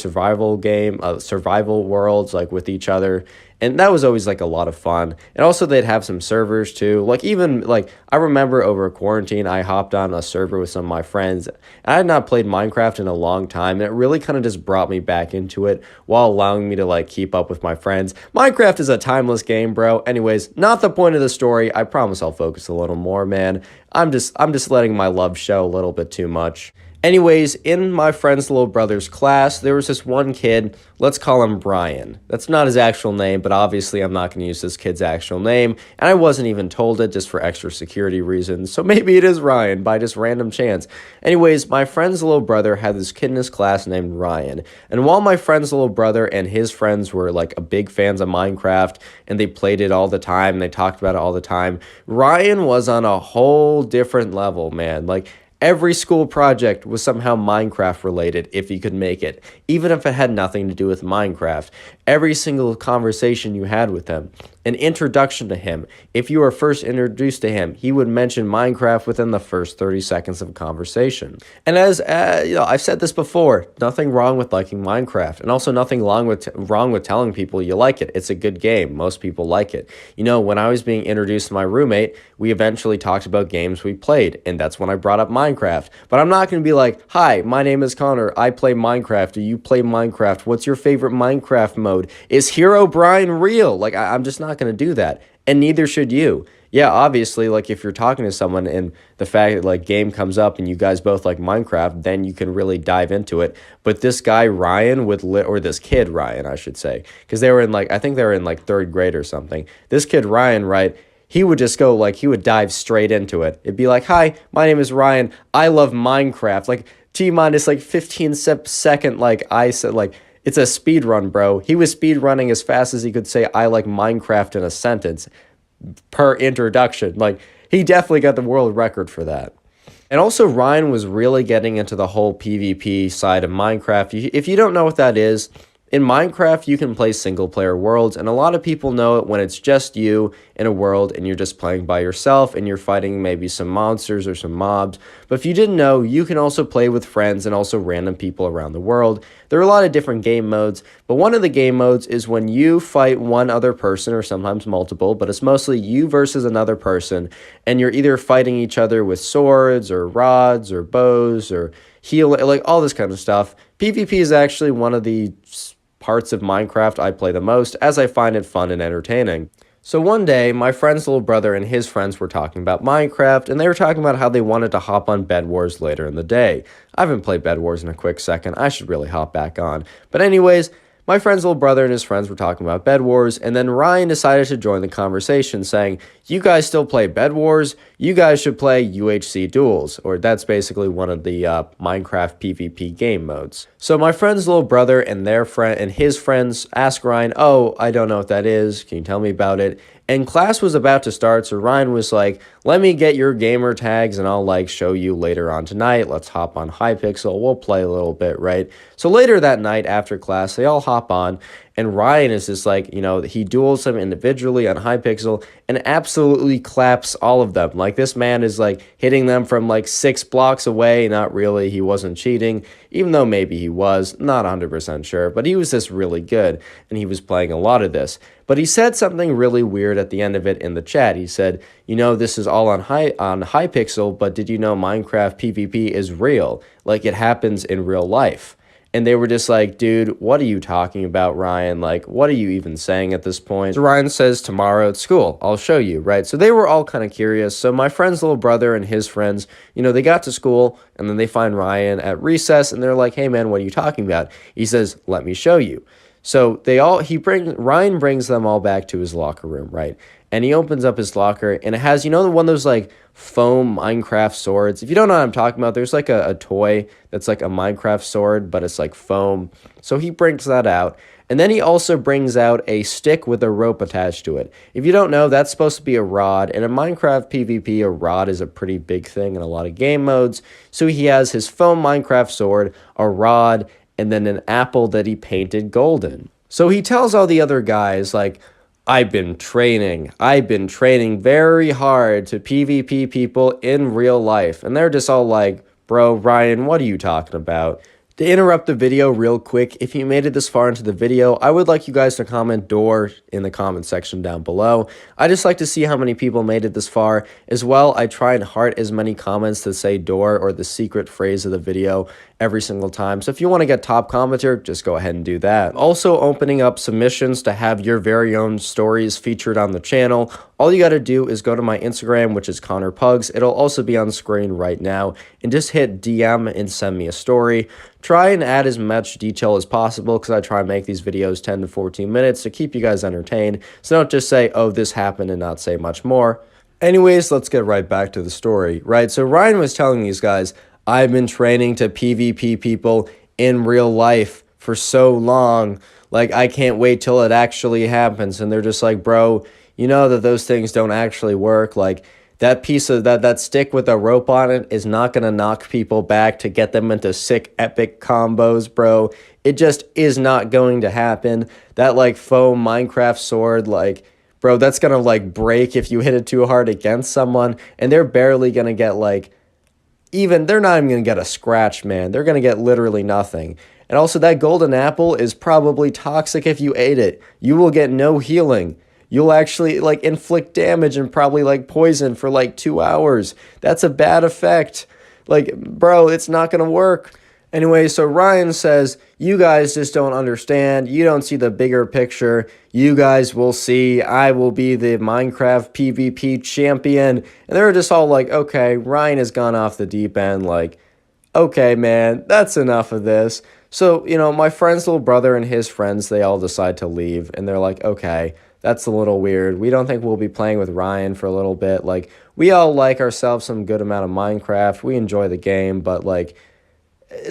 survival worlds like with each other. And that was always like a lot of fun. And also they'd have some servers too. Like even like I remember over quarantine, I hopped on a server with some of my friends. And I had not played Minecraft in a long time. And it really kind of just brought me back into it while allowing me to like keep up with my friends. Minecraft is a timeless game, bro. Anyways, not the point of the story. I promise I'll focus a little more, man. I'm just letting my love show a little bit too much. Anyways, in my friend's little brother's class, there was this one kid, let's call him Brian. That's not his actual name, but obviously I'm not going to use this kid's actual name, and I wasn't even told it just for extra security reasons, so maybe it is Ryan by just random chance. Anyways, my friend's little brother had this kid in his class named Ryan, and while my friend's little brother and his friends were like a big fans of Minecraft, and they played it all the time, they talked about it all the time, Ryan was on a whole different level, man. Like, every school project was somehow Minecraft related if you could make it, even if it had nothing to do with Minecraft. Every single conversation you had with him, an introduction to him, if you were first introduced to him, he would mention Minecraft within the first 30 seconds of conversation. And as I've said this before, nothing wrong with liking Minecraft, and also nothing wrong with telling people you like it. It's a good game. Most people like it. When I was being introduced to my roommate, we eventually talked about games we played, and that's when I brought up Minecraft. But I'm not going to be like, hi, my name is Connor. I play Minecraft. Do you play Minecraft? What's your favorite Minecraft mode? Is Hero Brian real? Like, I'm just not going to do that. And neither should you. Yeah, obviously, like, if you're talking to someone and the fact that, like, game comes up and you guys both like Minecraft, then you can really dive into it. But this guy, Ryan, or this kid, Ryan, I should say, because they were in, like, I think they were in, like, third grade or something. This kid, Ryan, right, he would just go, like, he would dive straight into it. It'd be like, hi, my name is Ryan. I love Minecraft. Like, T-minus, like, 15-second, like, I said, like, it's a speed run, bro. He was speed running as fast as he could say, I like Minecraft in a sentence per introduction. Like, he definitely got the world record for that. And also, Ryan was really getting into the whole PvP side of Minecraft. If you don't know what that is, in Minecraft, you can play single-player worlds, and a lot of people know it when it's just you in a world and you're just playing by yourself and you're fighting maybe some monsters or some mobs. But if you didn't know, you can also play with friends and also random people around the world. There are a lot of different game modes, but one of the game modes is when you fight one other person or sometimes multiple, but it's mostly you versus another person, and you're either fighting each other with swords or rods or bows or like all this kind of stuff. PvP is actually one of the parts of Minecraft I play the most, as I find it fun and entertaining. So one day, my friend's little brother and his friends were talking about Minecraft, and they were talking about how they wanted to hop on Bed Wars later in the day. I haven't played Bed Wars in a quick second. I should really hop back on. But anyways, my friend's little brother and his friends were talking about Bed Wars, and then Ryan decided to join the conversation, saying, you guys still play Bed Wars? You guys should play UHC Duels, or that's basically one of the Minecraft PvP game modes. So my friend's little brother and his friends asked Ryan, oh, I don't know what that is. Can you tell me about it? And class was about to start, so Ryan was like, let me get your gamer tags and I'll like show you later on tonight. Let's hop on Hypixel. We'll play a little bit, right? So later that night after class, they all hop on, and Ryan is just like, he duels them individually on Hypixel and absolutely claps all of them. Like, this man is like hitting them from like 6 blocks away. Not really. He wasn't cheating, even though maybe he was. Not 100% sure, but he was just really good, and he was playing a lot of this. But he said something really weird at the end of it in the chat. He said, this is all on Hypixel, but did you know Minecraft PvP is real? Like, it happens in real life. And they were just like, dude, what are you talking about, Ryan? Like, what are you even saying at this point? So Ryan says, tomorrow at school, I'll show you, right? So they were all kind of curious. So my friend's little brother and his friends, they got to school, and then they find Ryan at recess, and they're like, hey, man, what are you talking about? He says, let me show you. So Ryan brings them all back to his locker room, right? and he opens up his locker, and it has, the one of those like foam Minecraft swords. If you don't know what I'm talking about, there's like a toy that's like a Minecraft sword, but it's like foam. So he brings that out. And then he also brings out a stick with a rope attached to it. If you don't know, that's supposed to be a rod. And in Minecraft PvP, a rod is a pretty big thing in a lot of game modes. So he has his foam Minecraft sword, a rod, and then an apple that he painted golden. So he tells all the other guys, like, I've been training very hard to PvP people in real life. And they're just all like, bro, Ryan, what are you talking about? To interrupt the video real quick, if you made it this far into the video, I would like you guys to comment door in the comment section down below. I just like to see how many people made it this far. As well, I try and heart as many comments to say door or the secret phrase of the video every single time. So if you want to get top commenter, just go ahead and do that. Also opening up submissions to have your very own stories featured on the channel. All you got to do is go to my Instagram, which is Connor Pugs. It'll also be on screen right now, and just hit DM and send me a story. Try and add as much detail as possible because I try and make these videos 10 to 14 minutes to keep you guys entertained. So don't just say, oh, this happened and not say much more. Anyways, let's get right back to the story, right? So Ryan was telling these guys, I've been training to PvP people in real life for so long. Like, I can't wait till it actually happens. And they're just like, bro, you know that those things don't actually work. Like, that piece of that stick with a rope on it is not going to knock people back to get them into sick, epic combos, bro. It just is not going to happen. That, like, foam Minecraft sword, like, bro, that's going to, like, break if you hit it too hard against someone. And they're barely going to get, like, they're not even going to get a scratch, man. They're going to get literally nothing. And also, that golden apple is probably toxic if you ate it. You will get no healing. You'll actually, like, inflict damage and probably, like, poison for, like, 2 hours. That's a bad effect. Like, bro, it's not going to work. Anyway, so Ryan says, you guys just don't understand. You don't see the bigger picture. You guys will see. I will be the Minecraft PvP champion. And they're just all like, okay, Ryan has gone off the deep end. Like, okay, man, that's enough of this. So, my friend's little brother and his friends, they all decide to leave. And they're like, okay, that's a little weird. We don't think we'll be playing with Ryan for a little bit. Like, we all like ourselves some good amount of Minecraft. We enjoy the game, but, like,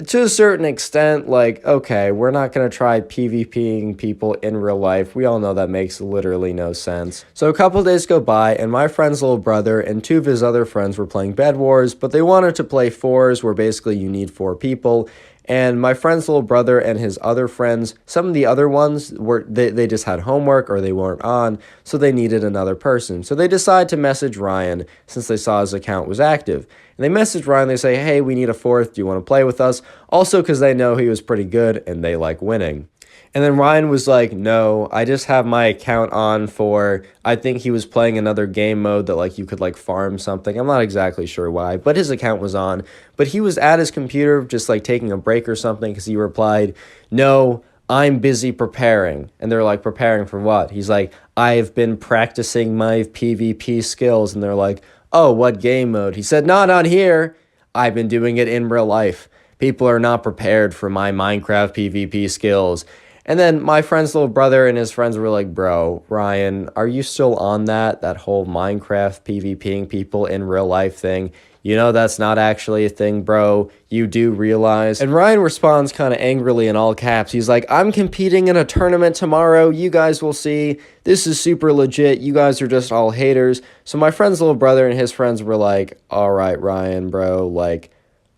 to a certain extent, like, okay, we're not going to try PvPing people in real life. We all know that makes literally no sense. So a couple days go by, and my friend's little brother and 2 of his other friends were playing Bed Wars, but they wanted to play 4s, where basically you need 4 people. And my friend's little brother and his other friends, some of the other ones, they just had homework or they weren't on, so they needed another person. So they decide to message Ryan since they saw his account was active. And they message Ryan, they say, hey, we need a 4th, do you want to play with us? Also because they know he was pretty good and they like winning. And then Ryan was like, no, I just have my account on for, I think he was playing another game mode that, like, you could, like, farm something. I'm not exactly sure why, but his account was on. But he was at his computer just, like, taking a break or something because he replied, no, I'm busy preparing. And they're like, preparing for what? He's like, I've been practicing my PvP skills. And they're like, oh, what game mode? He said, not on here. I've been doing it in real life. People are not prepared for my Minecraft PvP skills. And then my friend's little brother and his friends were like, bro, Ryan, are you still on that whole Minecraft PvPing people in real life thing? You know that's not actually a thing, bro. You do realize. And Ryan responds kind of angrily in all caps. He's like, I'm competing in a tournament tomorrow. You guys will see. This is super legit. You guys are just all haters. So my friend's little brother and his friends were like, all right, Ryan, bro, like,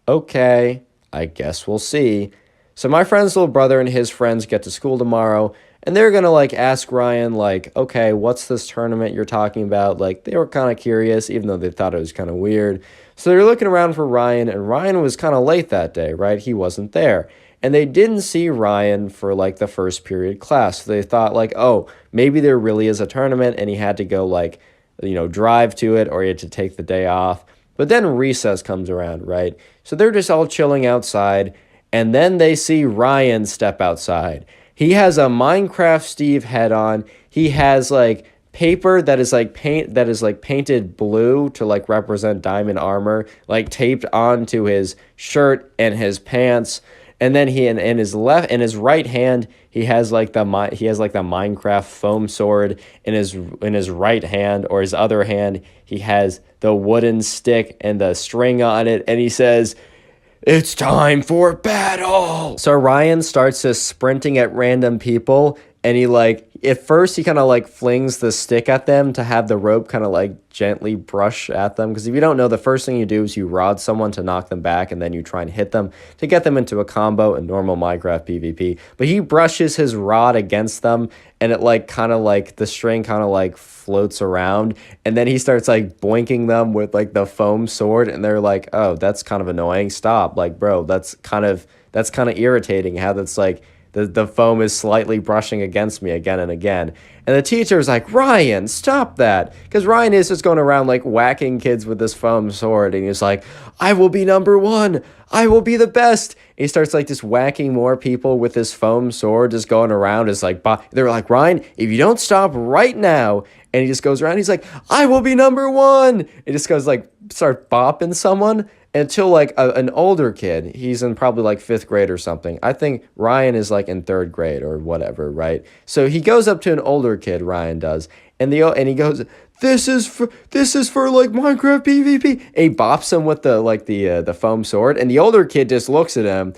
okay, I guess we'll see. So my friend's little brother and his friends get to school tomorrow, and they're going to, like, ask Ryan, like, okay, what's this tournament you're talking about? Like, they were kind of curious, even though they thought it was kind of weird. So they're looking around for Ryan, and Ryan was kind of late that day, right? He wasn't there. And they didn't see Ryan for, like, the first period class. So they thought, like, oh, maybe there really is a tournament, and he had to go, like, drive to it, or he had to take the day off. But then recess comes around, right? So they're just all chilling outside, and then they see Ryan step outside. He has a Minecraft Steve head on. He has, like, paper that is like painted blue to, like, represent diamond armor, like, taped onto his shirt and his pants. And then in his right hand, he has like the Minecraft foam sword. In his right hand, or his other hand, he has the wooden stick and the string on it, and he says, "It's time for battle!" So Ryan starts just sprinting at random people, and at first he kind of like flings the stick at them to have the rope kind of like gently brush at them. Because if you don't know, the first thing you do is you rod someone to knock them back, and then you try and hit them to get them into a combo in normal Minecraft PvP. But he brushes his rod against them, and it like kind of like the string kind of like floats around, and then he starts like boinking them with like the foam sword, and they're like, "Oh, that's kind of annoying. Stop." Like, bro, that's kind of irritating how that's like the foam is slightly brushing against me again and again. And the teacher is like, "Ryan, stop that." Because Ryan is just going around like whacking kids with this foam sword. And he's like, "I will be number one. I will be the best." And he starts like just whacking more people with this foam sword, just going around. It's like, they're like, "Ryan, if you don't stop right now." And he just goes around. He's like, "I will be number one." It just goes like, start bopping someone until like an older kid, he's in probably like 5th grade or something. I think Ryan is like in 3rd grade or whatever, right? So he goes up to an older kid, Ryan does, and he goes, this is for like Minecraft PvP." And he bops him with the foam sword, and the older kid just looks at him,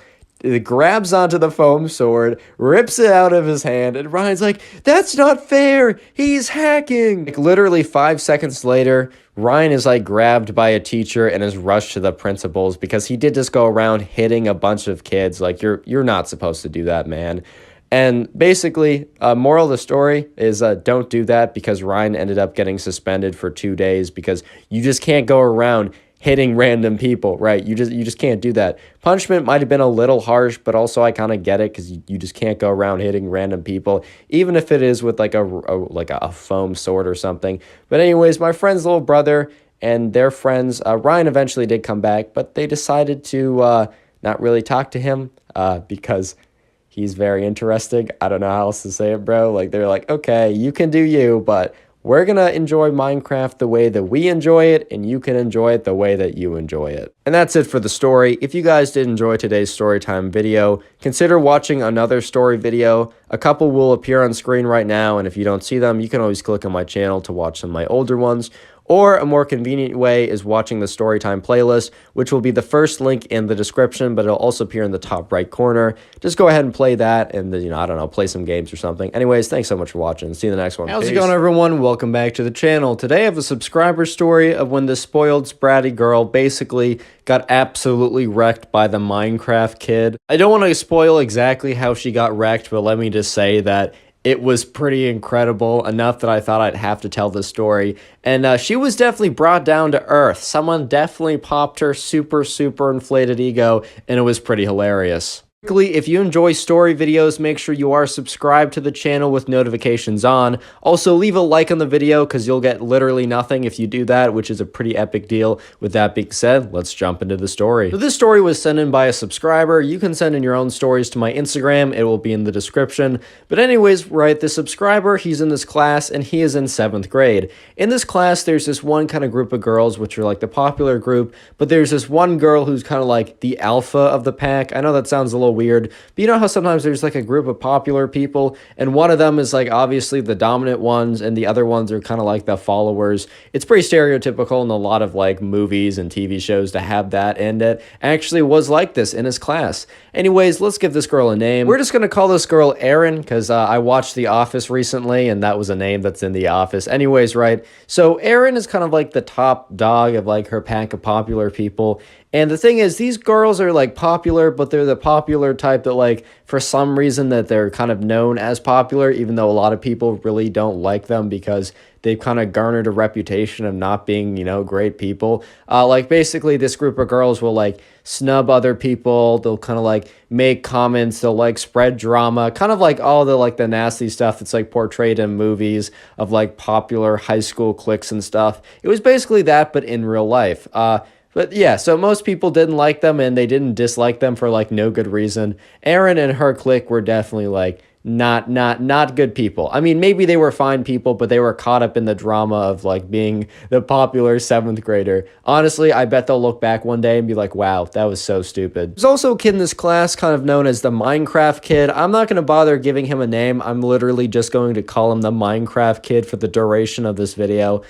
grabs onto the foam sword, rips it out of his hand, and Ryan's like, "That's not fair. He's hacking." Like literally 5 seconds later, Ryan is like grabbed by a teacher and is rushed to the principal's because he did just go around hitting a bunch of kids. Like, you're not supposed to do that, man. And basically, moral of the story is don't do that, because Ryan ended up getting suspended for 2 days because you just can't go around hitting random people, right? You just can't do that. Punishment might have been a little harsh, but also I kind of get it, because you just can't go around hitting random people, even if it is with like a foam sword or something. But anyways, my friend's little brother and their friends, Ryan eventually did come back, but they decided to not really talk to him because he's very interesting. I don't know how else to say it, bro. Like, they're like, "Okay, you can do you, but we're going to enjoy Minecraft the way that we enjoy it, and you can enjoy it the way that you enjoy it." And that's it for the story. If you guys did enjoy today's storytime video, consider watching another story video. A couple will appear on screen right now, and if you don't see them, you can always click on my channel to watch some of my older ones. Or a more convenient way is watching the Storytime playlist, which will be the first link in the description, but it'll also appear in the top right corner. Just go ahead and play that and, I don't know, play some games or something. Anyways, thanks so much for watching. See you in the next one. How's it going, everyone? Welcome back to the channel. Today I have a subscriber story of when the spoiled, spratty girl basically got absolutely wrecked by the Minecraft kid. I don't want to spoil exactly how she got wrecked, but let me just say that it was pretty incredible, enough that I thought I'd have to tell this story. And she was definitely brought down to earth. Someone definitely popped her super, super inflated ego, and it was pretty hilarious. If you enjoy story videos, make sure you are subscribed to the channel with notifications on. Also, leave a like on the video because you'll get literally nothing if you do that, which is a pretty epic deal. With that being said, let's jump into the story. So this story was sent in by a subscriber. You can send in your own stories to my Instagram. It will be in the description. But anyways, right, the subscriber, he's in this class and he is in 7th grade. In this class, there's this one kind of group of girls, which are like the popular group, but there's this one girl who's kind of like the alpha of the pack. I know that sounds a little weird, but you know how sometimes there's like a group of popular people and one of them is like obviously the dominant ones and the other ones are kind of like the followers. It's pretty stereotypical in a lot of like movies and TV shows to have that, and it actually was like this in his class. Anyways, let's give this girl a name. We're just gonna call this girl Erin because I watched The Office recently and that was a name that's in The Office. Anyways, right, so Erin is kind of like the top dog of like her pack of popular people. And the thing is, these girls are like popular, but they're the popular type that like, for some reason that they're kind of known as popular, even though a lot of people really don't like them because they've kind of garnered a reputation of not being, great people. Like basically this group of girls will like snub other people. They'll kind of like make comments. They'll like spread drama, kind of like all the like the nasty stuff that's like portrayed in movies of like popular high school cliques and stuff. It was basically that, but in real life. But yeah, so most people didn't like them and they didn't dislike them for like no good reason. Erin and her clique were definitely like not good people. I mean, maybe they were fine people, but they were caught up in the drama of like being the popular 7th grader. Honestly, I bet they'll look back one day and be like, wow, that was so stupid. There's also a kid in this class kind of known as the Minecraft kid. I'm not going to bother giving him a name. I'm literally just going to call him the Minecraft kid for the duration of this video.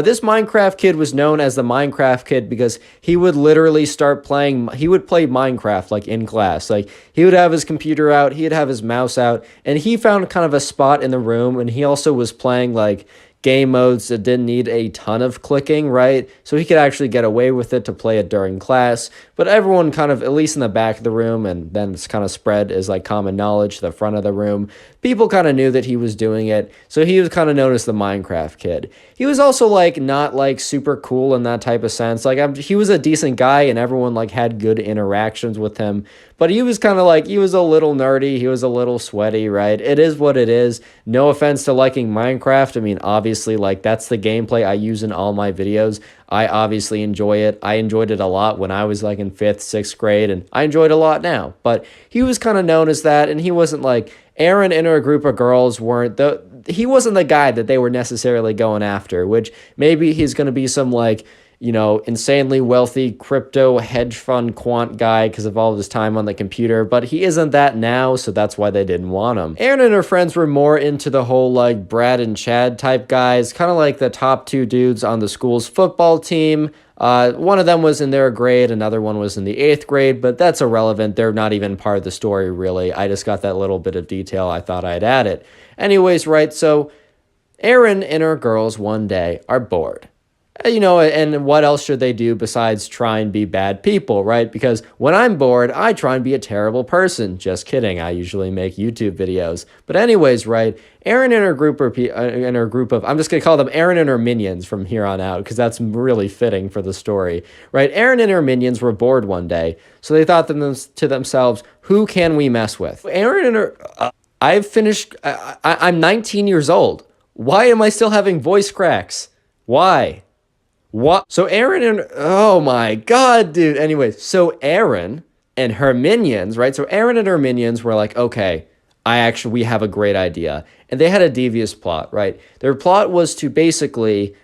This Minecraft kid was known as the Minecraft kid because he would literally he would play Minecraft like in class. Like he would have his computer out, he'd have his mouse out, and he found kind of a spot in the room, and he also was playing like game modes that didn't need a ton of clicking, right? So he could actually get away with it to play it during class. But everyone kind of, at least in the back of the room, and then it's kind of spread as like common knowledge to the front of the room, people kind of knew that he was doing it. So he was kind of known as the Minecraft kid. He was also like not like super cool in that type of sense. Like he was a decent guy and everyone like had good interactions with him. But he was kind of like, he was a little nerdy. He was a little sweaty, right? It is what it is. No offense to liking Minecraft. I mean, obviously, like that's the gameplay I use in all my videos. I obviously enjoy it. I enjoyed it a lot when I was like in 5th, 6th grade, and I enjoy it a lot now. But he was kind of known as that, and he wasn't like, Aaron and a group of girls he wasn't the guy that they were necessarily going after, which maybe he's going to be some like, you know, insanely wealthy crypto hedge fund quant guy because of all of his time on the computer, but he isn't that now, so that's why they didn't want him. Aaron and her friends were more into the whole like Brad and Chad type guys, kind of like the top 2 dudes on the school's football team. One of them was in their grade, another one was in the 8th grade, but that's irrelevant. They're not even part of the story, really. I just got that little bit of detail. I thought I'd add it. Anyways, right, so Aaron and her girls one day are bored. You know, and what else should they do besides try and be bad people, right? Because when I'm bored, I try and be a terrible person. Just kidding. I usually make YouTube videos. But anyways, right, Aaron and her group of, I'm just going to call them Aaron and her minions from here on out, because that's really fitting for the story, right? Aaron and her minions were bored one day, so they thought to themselves, who can we mess with? Aaron and her, I'm 19 years old. Why am I still having voice cracks? Why? What? So Aaron and, oh my God, dude. Anyways, so Aaron and her minions, right? So Aaron and her minions were like, okay, we have a great idea. And they had a devious plot, right? Their plot was to basically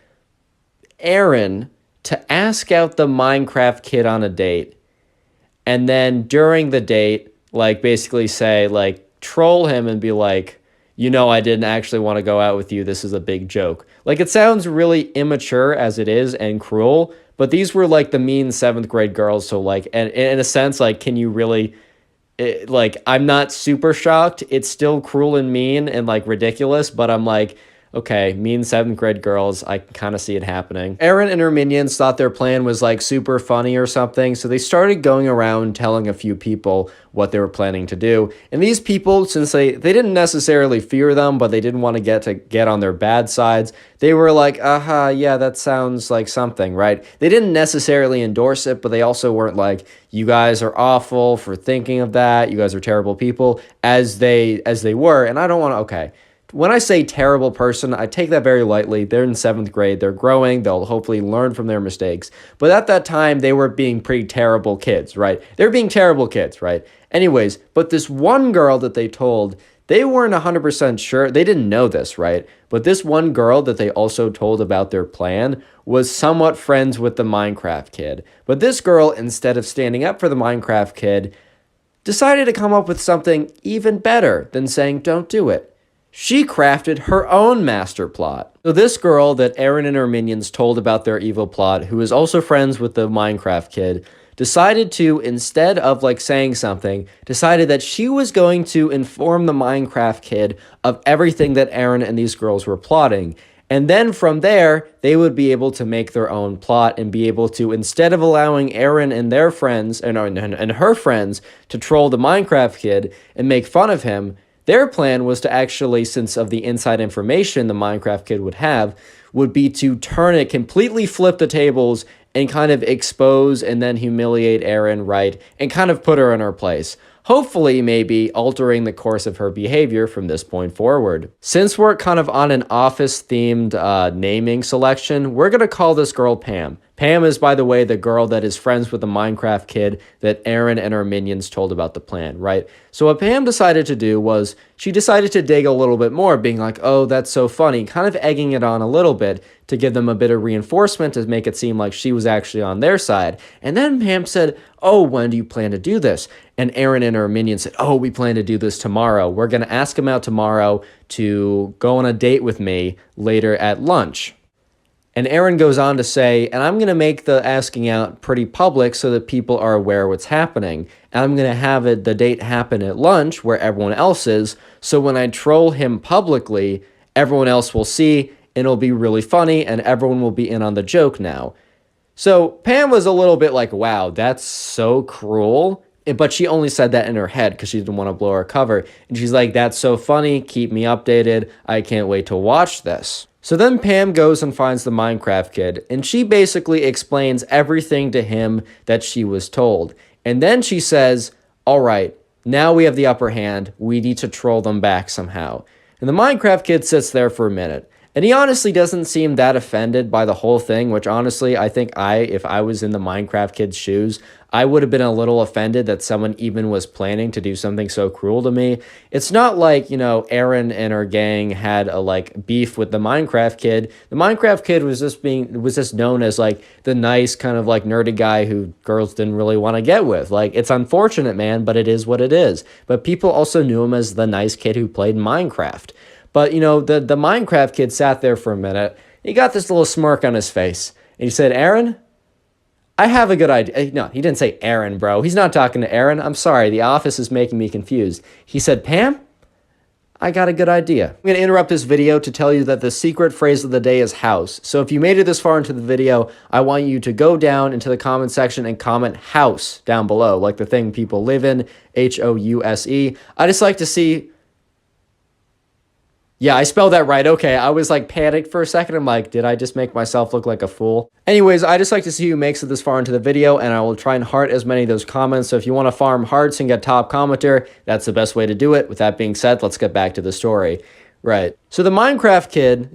Aaron to ask out the Minecraft kid on a date. And then during the date, like basically say, like troll him and be like, you know, I didn't actually want to go out with you. This is a big joke. Like, it sounds really immature as it is and cruel, but these were like the mean 7th grade girls. So like, and in a sense, like, can you really, like, I'm not super shocked. It's still cruel and mean and like ridiculous, but I'm like, okay, mean 7th grade girls, I can kind of see it happening. Aaron and her minions thought their plan was like super funny or something, so they started going around telling a few people what they were planning to do. And these people, since they didn't necessarily fear them, but they didn't want to get on their bad sides, they were like, aha, yeah, that sounds like something, right? They didn't necessarily endorse it, but they also weren't like, you guys are awful for thinking of that, you guys are terrible people, as they were. And I don't want to, okay. When I say terrible person, I take that very lightly. They're in 7th grade. They're growing. They'll hopefully learn from their mistakes. But at that time, they were being pretty terrible kids, right? They're being terrible kids, right? Anyways, but this one girl that they told, they weren't 100% sure. They didn't know this, right? But this one girl that they also told about their plan was somewhat friends with the Minecraft kid. But this girl, instead of standing up for the Minecraft kid, decided to come up with something even better than saying, don't do it. She crafted her own master plot. So this girl that Aaron and her minions told about their evil plot, who is also friends with the Minecraft kid, decided to, instead of like saying something, decided that she was going to inform the Minecraft kid of everything that Aaron and these girls were plotting. And then from there, they would be able to make their own plot and be able to, instead of allowing Aaron and their friends and her friends to troll the Minecraft kid and make fun of him, their plan was to actually, since of the inside information the Minecraft kid would be to turn it, completely flip the tables and kind of expose and then humiliate Aaron, right? And kind of put her in her place. Hopefully, maybe altering the course of her behavior from this point forward. Since we're kind of on an office-themed naming selection, we're going to call this girl Pam. Pam is, by the way, the girl that is friends with the Minecraft kid that Aaron and her minions told about the plan, right? So what Pam decided to do was she decided to dig a little bit more, being like, oh, that's so funny, kind of egging it on a little bit to give them a bit of reinforcement to make it seem like she was actually on their side. And then Pam said, oh, when do you plan to do this? And Aaron and her minions said, oh, we plan to do this tomorrow. We're going to ask him out tomorrow to go on a date with me later at lunch. And Aaron goes on to say, and I'm going to make the asking out pretty public so that people are aware of what's happening. And I'm going to have the date happen at lunch where everyone else is. So when I troll him publicly, everyone else will see and it'll be really funny and everyone will be in on the joke now. So Pam was a little bit like, wow, that's so cruel. But she only said that in her head because she didn't want to blow her cover. And she's like, that's so funny. Keep me updated. I can't wait to watch this. So then Pam goes and finds the Minecraft kid, and she basically explains everything to him that she was told. And then she says, all right, now we have the upper hand. We need to troll them back somehow. And the Minecraft kid sits there for a minute. And he honestly doesn't seem that offended by the whole thing, which honestly, I think if I was in the Minecraft kid's shoes, I would have been a little offended that someone even was planning to do something so cruel to me. It's not like, Aaron and her gang had a beef with the Minecraft kid. The Minecraft kid was just known as the nice kind of nerdy guy who girls didn't really want to get with. It's unfortunate, man, but it is what it is. But people also knew him as the nice kid who played Minecraft. But, the Minecraft kid sat there for a minute. He got this little smirk on his face. And he said, Aaron, I have a good idea. No, he didn't say Aaron, bro. He's not talking to Aaron. I'm sorry. The office is making me confused. He said, Pam, I got a good idea. I'm going to interrupt this video to tell you that the secret phrase of the day is house. So if you made it this far into the video, I want you to go down into the comment section and comment house down below, like the thing people live in, House. I just like to see... Yeah, I spelled that right. Okay, I was panicked for a second. I'm like, did I just make myself look like a fool? Anyways, I just like to see who makes it this far into the video, and I will try and heart as many of those comments. So if you want to farm hearts and get top commenter, that's the best way to do it. With that being said, let's get back to the story. Right. So the Minecraft kid,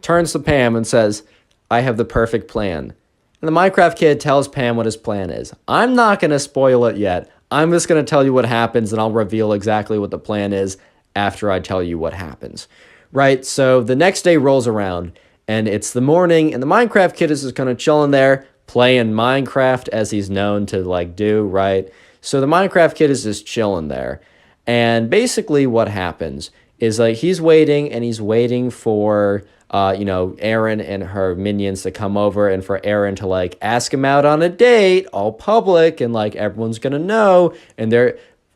turns to Pam and says, I have the perfect plan. And the Minecraft kid tells Pam what his plan is. I'm not going to spoil it yet. I'm just going to tell you what happens, and I'll reveal exactly what the plan is after I tell you what happens, right? So the next day rolls around, and it's the morning, and the Minecraft kid is just kind of chilling there, playing Minecraft as he's known to do, right? So the Minecraft kid is just chilling there, and basically what happens is he's waiting, and he's waiting for Aaron and her minions to come over, and for Aaron to ask him out on a date, all public, and everyone's gonna know, and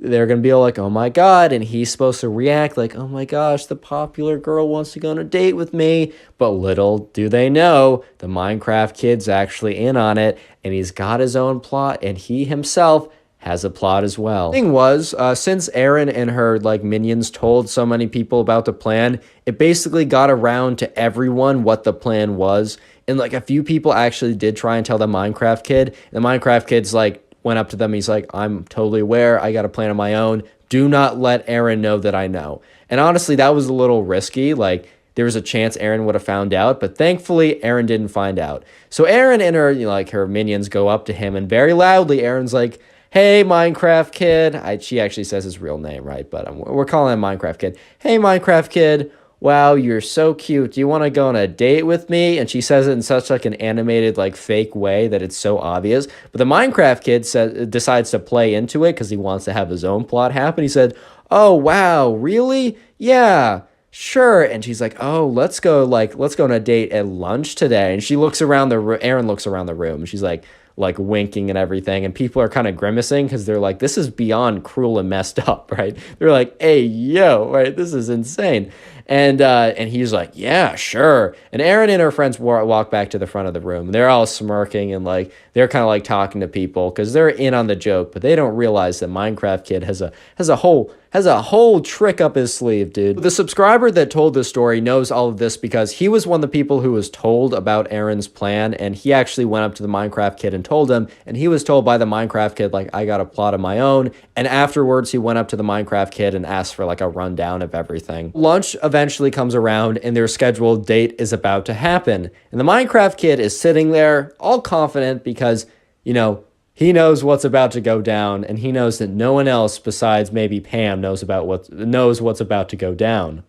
they're going to be like, oh my God. And he's supposed to react like, oh my gosh, the popular girl wants to go on a date with me. But little do they know, the Minecraft kid's actually in on it. And he's got his own plot. And he himself has a plot as well. The thing was, since Aaron and her minions told so many people about the plan, it basically got around to everyone what the plan was. And a few people actually did try and tell the Minecraft kid. The Minecraft kid's went up to them. He's like, I'm totally aware. I got a plan of my own. Do not let Aaron know that I know. And honestly, that was a little risky. There was a chance Aaron would have found out, but thankfully Aaron didn't find out. So Aaron and her, her minions go up to him, and very loudly, Aaron's like, hey, Minecraft kid. She actually says his real name, right? But we're calling him Minecraft kid. Hey, Minecraft kid. Wow, you're so cute. Do you want to go on a date with me? And she says it in such an animated, fake way that it's so obvious. But the Minecraft kid decides to play into it because he wants to have his own plot happen. He said, oh, wow, really? Yeah, sure. And she's like, oh, let's go on a date at lunch today. And she looks around the room. Aaron looks around the room. And she's like winking and everything. And people are kind of grimacing because they're like, this is beyond cruel and messed up, right? They're like, hey, yo, right? This is insane. And he's like, yeah, sure. And Aaron and her friends walk back to the front of the room. They're all smirking and they're kind of talking to people because they're in on the joke, but they don't realize that Minecraft Kid has a whole has a whole trick up his sleeve, dude. The subscriber that told this story knows all of this because he was one of the people who was told about Aaron's plan, and he actually went up to the Minecraft kid and told him, and he was told by the Minecraft kid, like, I got a plot of my own, and afterwards he went up to the Minecraft kid and asked for like a rundown of everything. Lunch eventually comes around and their scheduled date is about to happen, and the Minecraft kid is sitting there all confident because, you know, he knows what's about to go down, and he knows that no one else besides maybe Pam knows what's about to go down.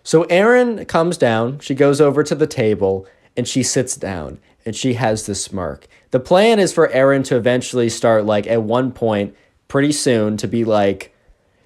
So Erin comes down, she goes over to the table, and she sits down, and she has this smirk. The plan is for Erin to eventually start, like, at one point, pretty soon, to be like,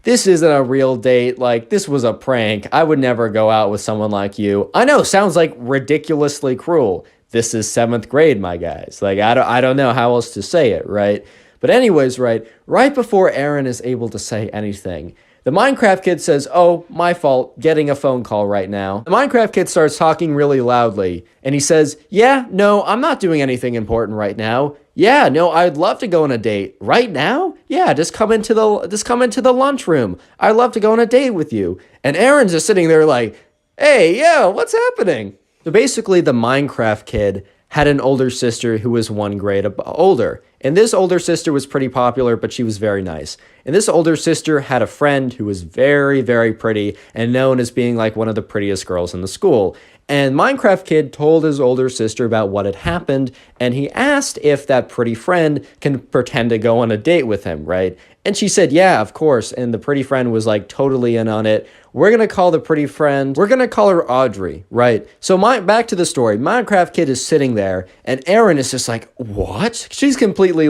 this isn't a real date, like, this was a prank. I would never go out with someone like you. I know, sounds like ridiculously cruel. This is 7th grade, my guys. Like, I don't know how else to say it, right? But anyways, right before Erin is able to say anything, the Minecraft kid says, oh, my fault, getting a phone call right now. The Minecraft kid starts talking really loudly, and he says, yeah, no, I'm not doing anything important right now. Yeah, no, I'd love to go on a date. Right now? Yeah, just come into the lunchroom. I'd love to go on a date with you. And Erin's just sitting there like, hey, yo, what's happening? So basically, the Minecraft kid had an older sister who was 1 grade older. And this older sister was pretty popular, but she was very nice. And this older sister had a friend who was very, very pretty and known as being like one of the prettiest girls in the school. And Minecraft kid told his older sister about what had happened, and he asked if that pretty friend can pretend to go on a date with him, right? And she said, yeah, of course. And the pretty friend was like totally in on it. We're going to call the pretty friend, we're going to call her Audrey, right? So back to the story. Minecraft kid is sitting there, and Erin is just like, what? She's completely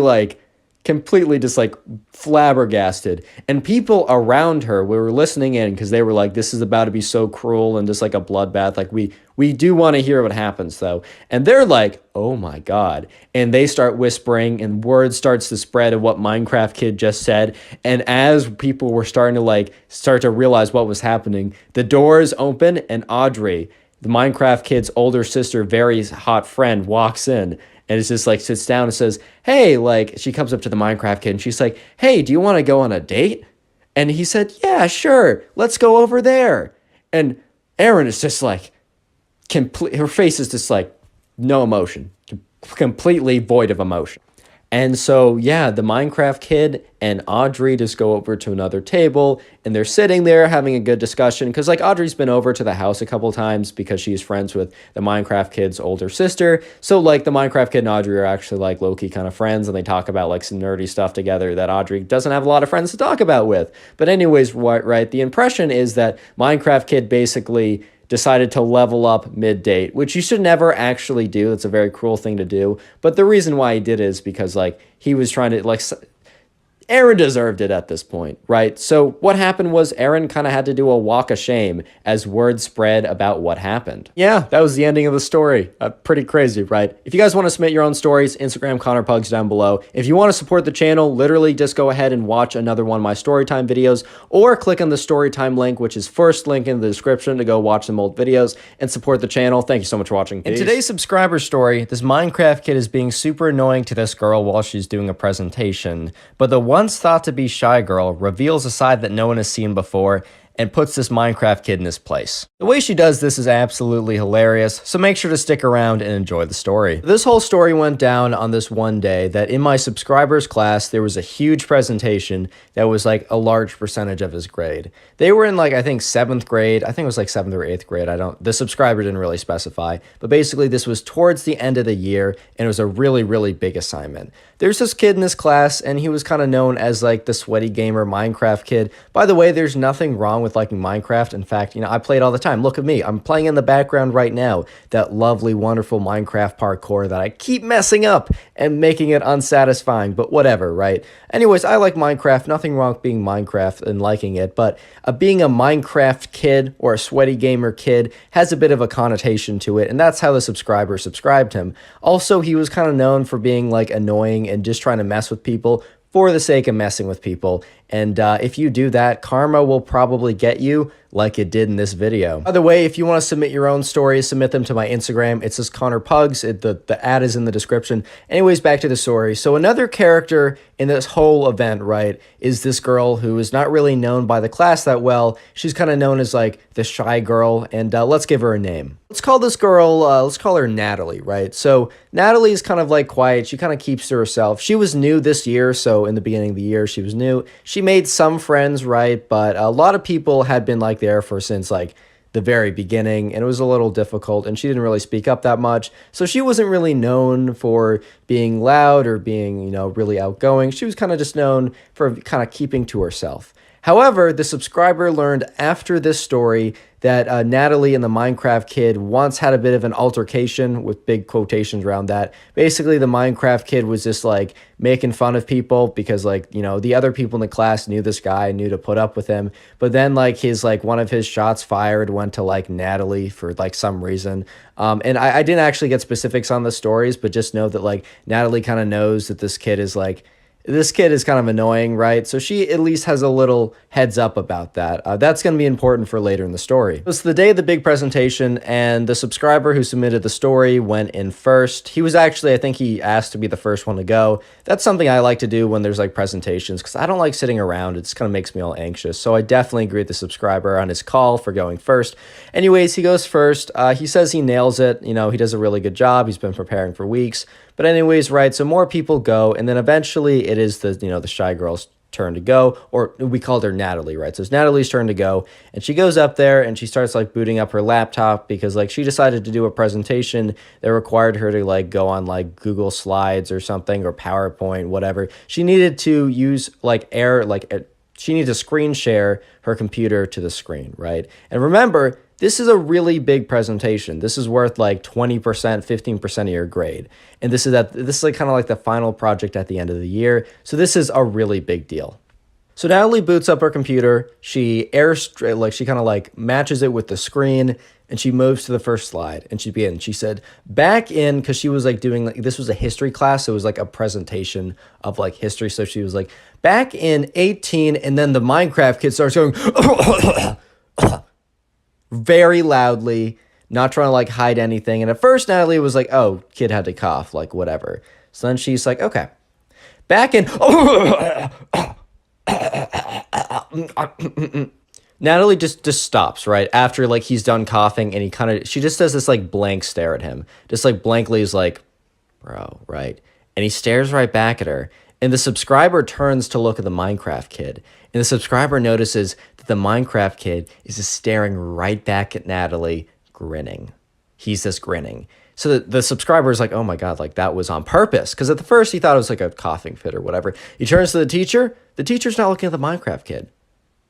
just like flabbergasted. And people around her were listening in because they were like, this is about to be so cruel and just like a bloodbath. Like, we do want to hear what happens though. And they're like, oh my God. And they start whispering and word starts to spread of what Minecraft kid just said. And as people were starting to realize what was happening, the doors open and Audrey, the Minecraft kid's older sister, very hot friend, walks in. And it's just like sits down and says, hey, like she comes up to the Minecraft kid and she's like, hey, do you want to go on a date? And he said, yeah, sure. Let's go over there. And Erin is just like, her face is just like no emotion, completely void of emotion. And so, yeah, the Minecraft kid and Audrey just go over to another table and they're sitting there having a good discussion because like Audrey's been over to the house a couple times because she's friends with the Minecraft kid's older sister. So like the Minecraft kid and Audrey are actually like low-key kind of friends and they talk about like some nerdy stuff together that Audrey doesn't have a lot of friends to talk about with. But anyways, right, the impression is that Minecraft kid basically decided to level up mid-date, which you should never actually do. That's a very cruel thing to do. But the reason why he did is because, like, he was trying to, like, Erin deserved it at this point, right? So what happened was Erin kind of had to do a walk of shame as word spread about what happened. Yeah, that was the ending of the story. Pretty crazy, right? If you guys want to submit your own stories, Instagram Connor Pugs down below. If you want to support the channel, literally just go ahead and watch another one of my Storytime videos or click on the Storytime link, which is first link in the description to go watch some old videos and support the channel. Thank you so much for watching. Peace. In today's subscriber story, this Minecraft kid is being super annoying to this girl while she's doing a presentation, but the once thought to be shy girl reveals a side that no one has seen before and puts this Minecraft kid in his place. The way she does this is absolutely hilarious, so make sure to stick around and enjoy the story. This whole story went down on this one day that in my subscribers class, there was a huge presentation that was like a large percentage of his grade. They were in like, I think 7th grade, I think it was like 7th or 8th grade, the subscriber didn't really specify, but basically this was towards the end of the year and it was a really, really big assignment. There's this kid in this class and he was kind of known as like the sweaty gamer Minecraft kid. By the way, there's nothing wrong with liking Minecraft. In fact, you know, I play it all the time. Look at me. I'm playing in the background right now. That lovely, wonderful Minecraft parkour that I keep messing up and making it unsatisfying, but whatever, right? Anyways, I like Minecraft. Nothing wrong with being Minecraft and liking it, but being a Minecraft kid or a sweaty gamer kid has a bit of a connotation to it, and that's how the subscriber subscribed him. Also, he was kind of known for being like annoying and just trying to mess with people for the sake of messing with people. And if you do that, karma will probably get you like it did in this video. By the way, if you want to submit your own stories, submit them to my Instagram. It's just Connor Pugs. The ad is in the description. Anyways, back to the story. So another character in this whole event, right, is this girl who is not really known by the class that well. She's kind of known as like the shy girl, and let's give her a name. Let's call this girl, let's call her Natalie, right? So Natalie is kind of like quiet. She kind of keeps to herself. She was new this year, so in the beginning of the year, she was new. She made some friends, right? But a lot of people had been like there for since like the very beginning, and it was a little difficult, and she didn't really speak up that much. So she wasn't really known for being loud or being, you know, really outgoing. She was kind of just known for kind of keeping to herself. However, the subscriber learned after this story that Natalie and the Minecraft kid once had a bit of an altercation, with big quotations around that. Basically, the Minecraft kid was just like making fun of people because, like, you know, the other people in the class knew this guy, knew to put up with him. But then like one of his shots fired went to like Natalie for like some reason. And I didn't actually get specifics on the stories, but just know that like Natalie kind of knows that this kid is kind of annoying, right? So she at least has a little heads up about that. That's going to be important for later in the story. It's the day of the big presentation, and the subscriber who submitted the story went in first. He was actually, I think he asked to be the first one to go. That's something I like to do when there's like presentations, because I don't like sitting around. It just kind of makes me all anxious. So I definitely agree with the subscriber on his call for going first. Anyways, he goes first. He says he nails it. You know, he does a really good job. He's been preparing for weeks. But anyways, right, so more people go, and then eventually it is the, you know, the shy girl's turn to go, or we called her Natalie, right? So it's Natalie's turn to go, and she goes up there and she starts like booting up her laptop because like she decided to do a presentation that required her to like go on like Google Slides or something, or PowerPoint, whatever. She needed to use she needed to screen share her computer to the screen, right? And remember, this is a really big presentation. This is worth like 20%, 15% of your grade. And this is like kind of like the final project at the end of the year. So this is a really big deal. So Natalie boots up her computer. She kind of like matches it with the screen, and she moves to the first slide, and she begins. She said, back in, because she was like doing, like, this was a history class, so it was like a presentation of like history. So she was like, back in 18, and then the Minecraft kid starts going very loudly, not trying to like hide anything. And at first Natalie was like, oh, kid had to cough, like whatever. So then she's like, okay, back in Natalie just stops right after like he's done coughing, and she just does this like blank stare at him, just like blankly is like, bro, right? And he stares right back at her, and the subscriber turns to look at the Minecraft kid, and the subscriber notices that the Minecraft kid is just staring right back at Natalie, grinning. He's just grinning. So the subscriber is like, oh my God, like that was on purpose. Because at the first he thought it was like a coughing fit or whatever. He turns to the teacher. The teacher's not looking at the Minecraft kid.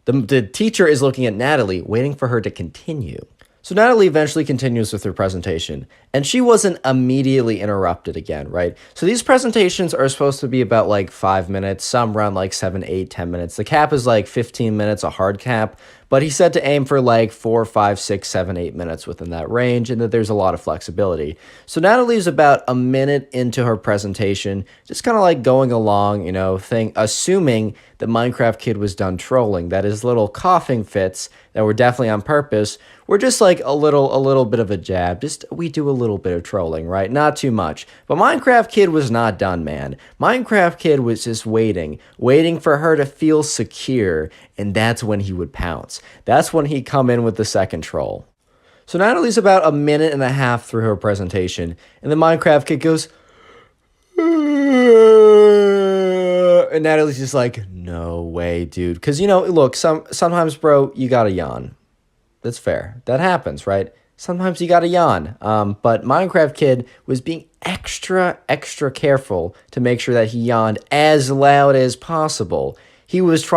The teacher is looking at Natalie, waiting for her to continue. So Natalie eventually continues with her presentation, and she wasn't immediately interrupted again, right? So these presentations are supposed to be about like 5 minutes, some run like 7, 8, 10 minutes. The cap is like 15 minutes, a hard cap, but he said to aim for like 4, 5, 6, 7, 8 minutes within that range, and that there's a lot of flexibility. So Natalie's about a minute into her presentation, just kind of like going along, you know, assuming that Minecraft Kid was done trolling, that his little coughing fits that were definitely on purpose were just like a little bit of a jab. We do a little bit of trolling, right? Not too much. But Minecraft Kid was not done, man. Minecraft Kid was just waiting for her to feel secure, and that's when he would pounce. That's when he'd come in with the second troll. So Natalie's about a minute and a half through her presentation, and the Minecraft Kid goes, and Natalie's just like, no way, dude. Because, you know, look, sometimes, bro, you gotta yawn. That's fair. That happens, right? Sometimes you gotta yawn. But Minecraft Kid was being extra careful to make sure that he yawned as loud as possible. He was just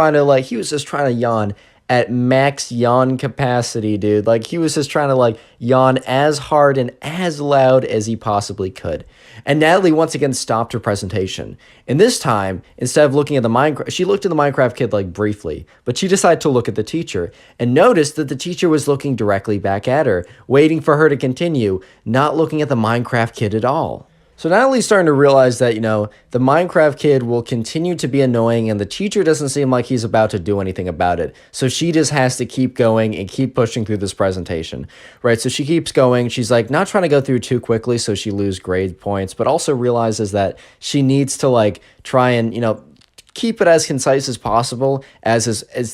trying to yawn at max yawn capacity, dude. Like, he was just trying to, like, yawn as hard and as loud as he possibly could. And Natalie once again stopped her presentation. And this time, instead of looking at the Minecraft, she looked at the Minecraft Kid, like, briefly. But she decided to look at the teacher and noticed that the teacher was looking directly back at her, waiting for her to continue, not looking at the Minecraft Kid at all. So Natalie's starting to realize that, the Minecraft kid will continue to be annoying and the teacher doesn't seem like he's about to do anything about it. So she just has to keep going and keep pushing through this presentation, right? So she keeps going. She's like not trying to go through too quickly so she loses grade points, but also realizes that she needs to like try and, keep it as concise as possible. As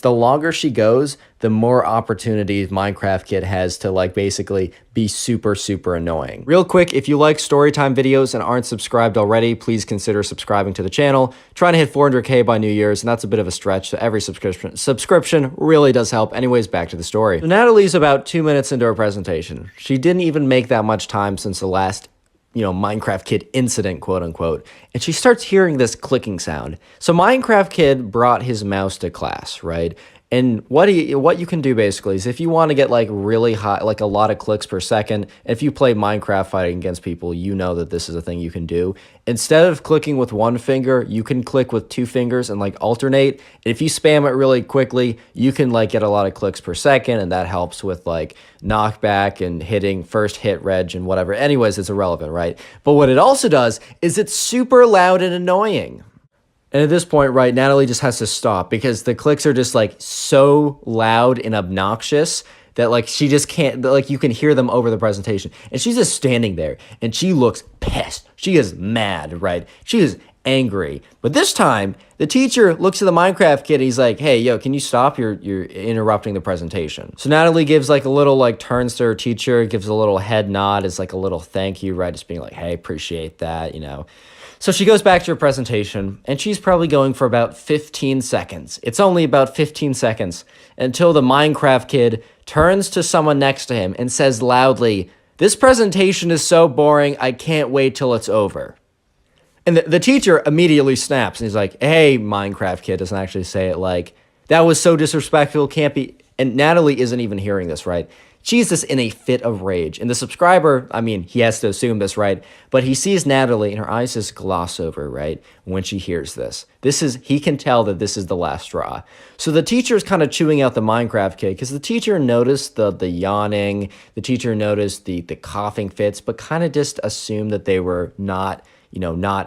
the longer she goes, the more opportunities Minecraft Kid has to like basically be super, super annoying. Real quick, if you like Storytime videos and aren't subscribed already, please consider subscribing to the channel. Trying to hit 400K by New Year's, and that's a bit of a stretch, so every subscription really does help. Anyways, back to the story. So Natalie's about 2 minutes into her presentation. She didn't even make that much time since the last Minecraft Kid incident, quote unquote. And she starts hearing this clicking sound. So Minecraft Kid brought his mouse to class, right? And what you can do basically is if you want to get like really high, like a lot of clicks per second, if you play Minecraft fighting against people, you know that this is a thing you can do. Instead of clicking with one finger, you can click with 2 fingers and like alternate. And if you spam it really quickly, you can like get a lot of clicks per second, and that helps with like knockback and hitting first hit reg and whatever. Anyways, it's irrelevant, right? But what it also does is it's super loud and annoying. And at this point, right, Natalie just has to stop because the clicks are just like so loud and obnoxious that like she just can't, like you can hear them over the presentation. And she's just standing there and she looks pissed. She is mad, right? She is angry. But this time, the teacher looks at the Minecraft kid and he's like, hey, yo, can you stop? You're interrupting the presentation. So Natalie gives like a little like turns to her teacher, gives a little head nod as like a little thank you, right? Just being like, hey, appreciate that, So she goes back to her presentation, and she's probably going for about 15 seconds. It's only about 15 seconds until the Minecraft kid turns to someone next to him and says loudly, "This presentation is so boring, I can't wait till it's over." And the teacher immediately snaps, and he's like, hey, Minecraft kid, doesn't actually say it like, that was so disrespectful, can't be. And Natalie isn't even hearing this, right? She's just in a fit of rage. And the subscriber, I mean, he has to assume this, right? But he sees Natalie and her eyes just gloss over, right? When she hears this. He can tell that this is the last straw. So the teacher is kind of chewing out the Minecraft kid because the teacher noticed the yawning, the teacher noticed the coughing fits, but kind of just assumed that they were not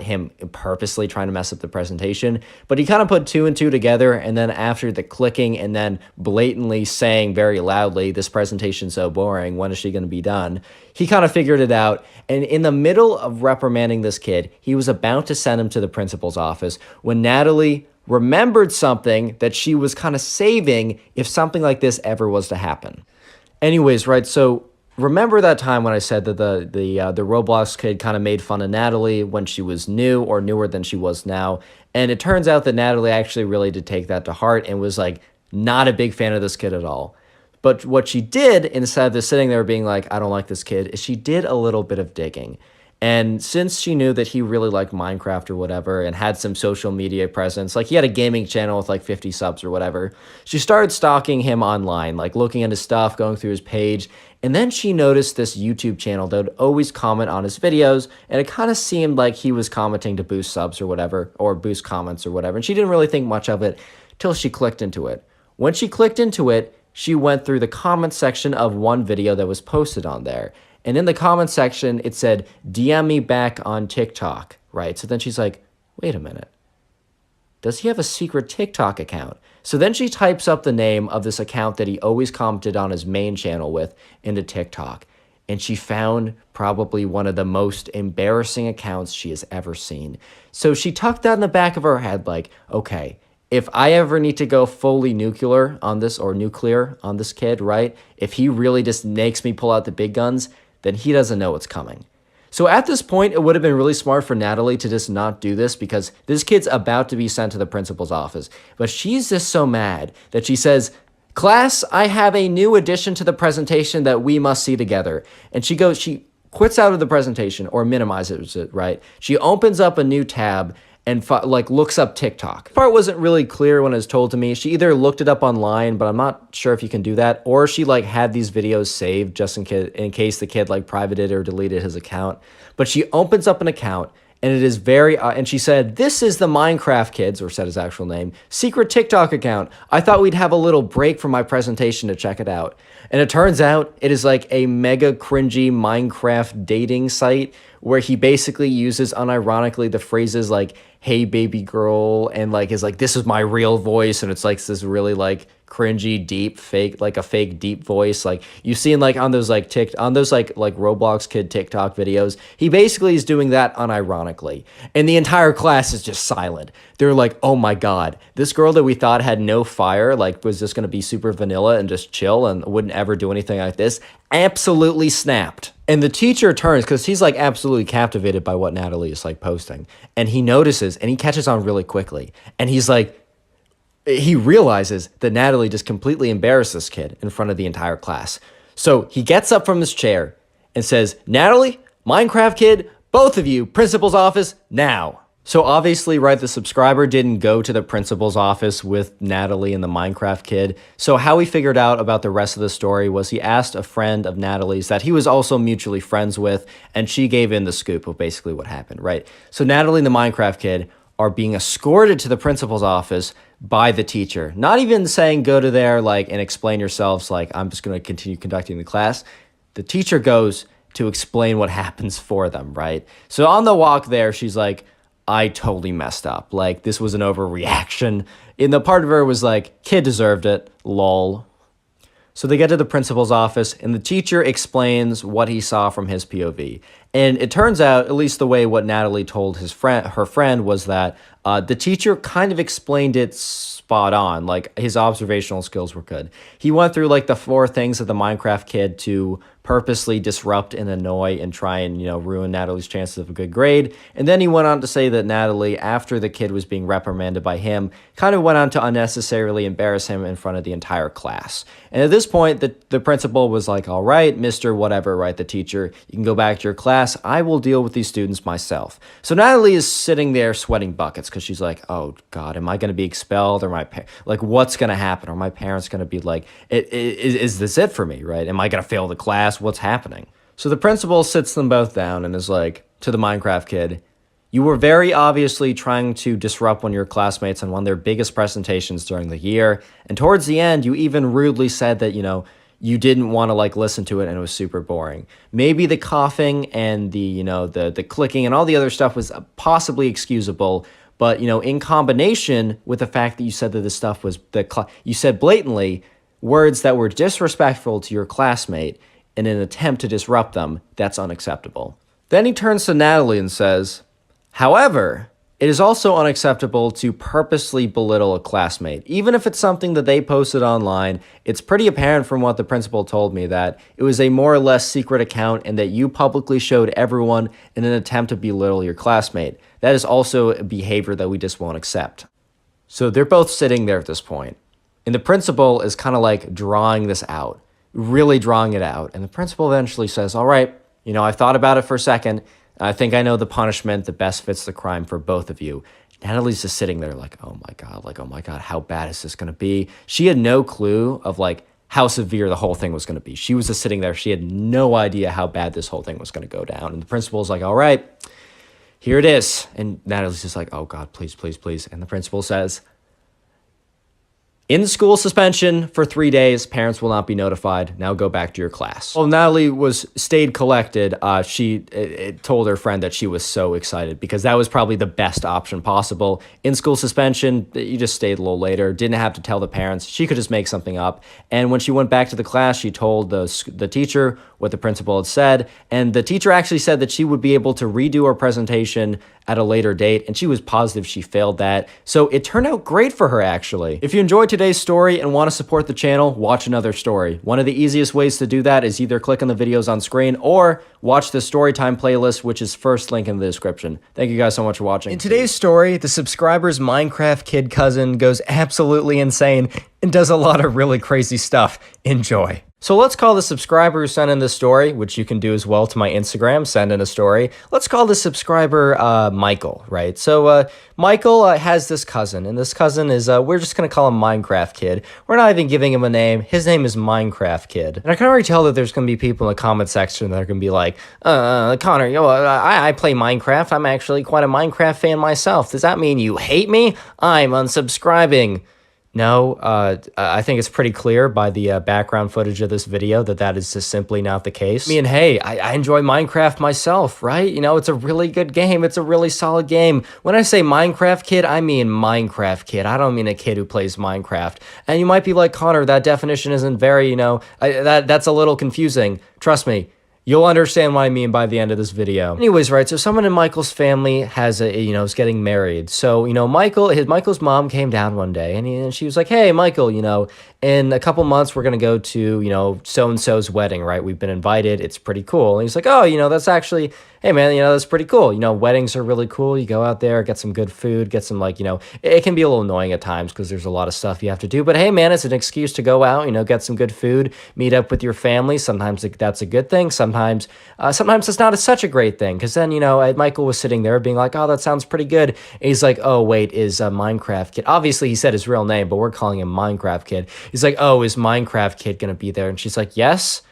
him purposely trying to mess up the presentation, but he kind of put 2 and 2 together. And then after the clicking and then blatantly saying very loudly, this presentation's so boring, when is she going to be done? He kind of figured it out. And in the middle of reprimanding this kid, he was about to send him to the principal's office when Natalie remembered something that she was kind of saving if something like this ever was to happen. Anyways, right, so remember that time when I said that the Roblox kid kind of made fun of Natalie when she was new or newer than she was now? And it turns out that Natalie actually really did take that to heart and was like not a big fan of this kid at all. But what she did, instead of just sitting there being like, I don't like this kid, is she did a little bit of digging. And since she knew that he really liked Minecraft or whatever and had some social media presence, like he had a gaming channel with like 50 subs or whatever, she started stalking him online, like looking at his stuff, going through his page. And then she noticed this YouTube channel that would always comment on his videos, and it kind of seemed like he was commenting to boost subs or whatever, or boost comments or whatever. And she didn't really think much of it till she clicked into it. When she clicked into it, she went through the comment section of one video that was posted on there. And in the comment section, it said, DM me back on TikTok, right? So then she's like, wait a minute. Does he have a secret TikTok account? So then she types up the name of this account that he always commented on his main channel with into TikTok. And she found probably one of the most embarrassing accounts she has ever seen. So she tucked that in the back of her head like, okay, if I ever need to go fully nuclear on this or nuclear on this kid, right? If he really just makes me pull out the big guns, then he doesn't know what's coming. So at this point, it would have been really smart for Natalie to just not do this because this kid's about to be sent to the principal's office. But she's just so mad that she says, class, I have a new addition to the presentation that we must see together. And she quits out of the presentation or minimizes it, right? She opens up a new tab and looks up TikTok. The part wasn't really clear when it was told to me. She either looked it up online, but I'm not sure if you can do that, or she had these videos saved just in case the kid privated or deleted his account. But she opens up an account And it is very, and she said, "This is the Minecraft Kids," or said his actual name, "secret TikTok account. I thought we'd have a little break from my presentation to check it out." And it turns out it is like a mega cringy Minecraft dating site where he basically uses unironically the phrases like, "Hey baby girl," and like is like, "This is my real voice," and it's like this really like cringy deep fake, like a fake deep voice like you've seen like on those like like Roblox kid TikTok videos. He basically is doing that unironically, and the entire class is just silent. They're like, "Oh my god, this girl that we thought had no fire, like was just gonna be super vanilla and just chill and wouldn't ever do anything like this, absolutely snapped." And the teacher turns, because he's like absolutely captivated by what Natalie is like posting, and he notices and he catches on really quickly, and he's like, he realizes that Natalie just completely embarrassed this kid in front of the entire class. So he gets up from his chair and says, "Natalie, Minecraft Kid, both of you, principal's office now." So obviously, right, the subscriber didn't go to the principal's office with Natalie and the Minecraft Kid. So how he figured out about the rest of the story was he asked a friend of Natalie's that he was also mutually friends with, and she gave in the scoop of basically what happened, right? So Natalie and the Minecraft Kid are being escorted to the principal's office by the teacher. Not even saying go to there like and explain yourselves like I'm just going to continue conducting the class. The teacher goes to explain what happens for them, right? So on the walk there, she's like, "I totally messed up. Like this was an overreaction." And the part of her was like, "Kid deserved it, lol." So they get to the principal's office, and the teacher explains what he saw from his POV. And it turns out, at least the way what Natalie told her friend was that the teacher kind of explained it spot on. Like his observational skills were good. He went through like the 4 things of the Minecraft Kid to purposely disrupt and annoy and try and, ruin Natalie's chances of a good grade. And then he went on to say that Natalie, after the kid was being reprimanded by him, kind of went on to unnecessarily embarrass him in front of the entire class. And at this point, the principal was like, "All right, Mr. Whatever," right, the teacher, "you can go back to your class. I will deal with these students myself." So Natalie is sitting there sweating buckets because she's like, "Oh God, am I going to be expelled? Or like, what's going to happen? Are my parents going to be like, is this it for me, right? Am I going to fail the class? What's happening?" So the principal sits them both down and is like, to the Minecraft Kid, "You were very obviously trying to disrupt one of your classmates on one of their biggest presentations during the year. And towards the end, you even rudely said that, you didn't want to like listen to it and it was super boring. Maybe the coughing and the clicking and all the other stuff was possibly excusable, but in combination with the fact that you said that this stuff was you said blatantly words that were disrespectful to your classmate in an attempt to disrupt them, that's unacceptable." Then he turns to Natalie and says, "However, it is also unacceptable to purposely belittle a classmate. Even if it's something that they posted online, it's pretty apparent from what the principal told me that it was a more or less secret account and that you publicly showed everyone in an attempt to belittle your classmate. That is also a behavior that we just won't accept." So they're both sitting there at this point, and the principal is kind of like drawing this out, really drawing it out. And the principal eventually says, "All right, I thought about it for a second. I think I know the punishment that best fits the crime for both of you." Natalie's just sitting there like, "Oh my God, how bad is this going to be?" She had no clue of like how severe the whole thing was going to be. She was just sitting there. She had no idea how bad this whole thing was going to go down. And the principal's like, "All right, here it is." And Natalie's just like, "Oh God, please, please, please." And the principal says, "In-school suspension for 3 days. Parents will not be notified. Now go back to your class." Well, Natalie stayed collected. She told her friend that she was so excited because that was probably the best option possible. In-school suspension, you just stayed a little later. Didn't have to tell the parents. She could just make something up. And when she went back to the class, she told the teacher what the principal had said. And the teacher actually said that she would be able to redo her presentation at a later date, and she was positive she failed that. So it turned out great for her, actually. If you enjoyed today's story and want to support the channel, watch another story. One of the easiest ways to do that is either click on the videos on screen or watch the Storytime playlist, which is first link in the description. Thank you guys so much for watching. In today's story, the subscriber's Minecraft Kid cousin goes absolutely insane and does a lot of really crazy stuff. Enjoy. So let's call the subscriber who sent in this story, which you can do as well to my Instagram, send in a story. Let's call the subscriber Michael, right? So Michael has this cousin, and this cousin is, we're just going to call him Minecraft Kid. We're not even giving him a name. His name is Minecraft Kid. And I can already tell that there's going to be people in the comment section that are going to be like, Connor, I play Minecraft. I'm actually quite a Minecraft fan myself. Does that mean you hate me? I'm unsubscribing. No, I think it's pretty clear by the background footage of this video that that is just simply not the case. I mean, hey, I enjoy Minecraft myself, right? You know, it's a really good game. It's a really solid game. When I say Minecraft Kid, I mean Minecraft Kid. I don't mean a kid who plays Minecraft. And you might be like, Connor, that definition isn't very, that's a little confusing. Trust me. You'll understand what I mean by the end of this video. Anyways, right, so someone in Michael's family is getting married. So, Michael's mom came down one day and she was like, hey, Michael, in a couple months, we're going to go to, so-and-so's wedding, right? We've been invited. It's pretty cool. And he's like, oh, that's actually, hey, man, that's pretty cool. Weddings are really cool. You go out there, get some good food, get some, it can be a little annoying at times because there's a lot of stuff you have to do. But, hey, man, it's an excuse to go out, get some good food, meet up with your family. Sometimes that's a good thing. Sometimes it's not such a great thing because then, Michael was sitting there being like, oh, that sounds pretty good. And he's like, oh, wait, is Minecraft Kid. Obviously, he said his real name, but we're calling him Minecraft Kid. He's like, oh, is Minecraft Kid going to be there? And she's like, yes,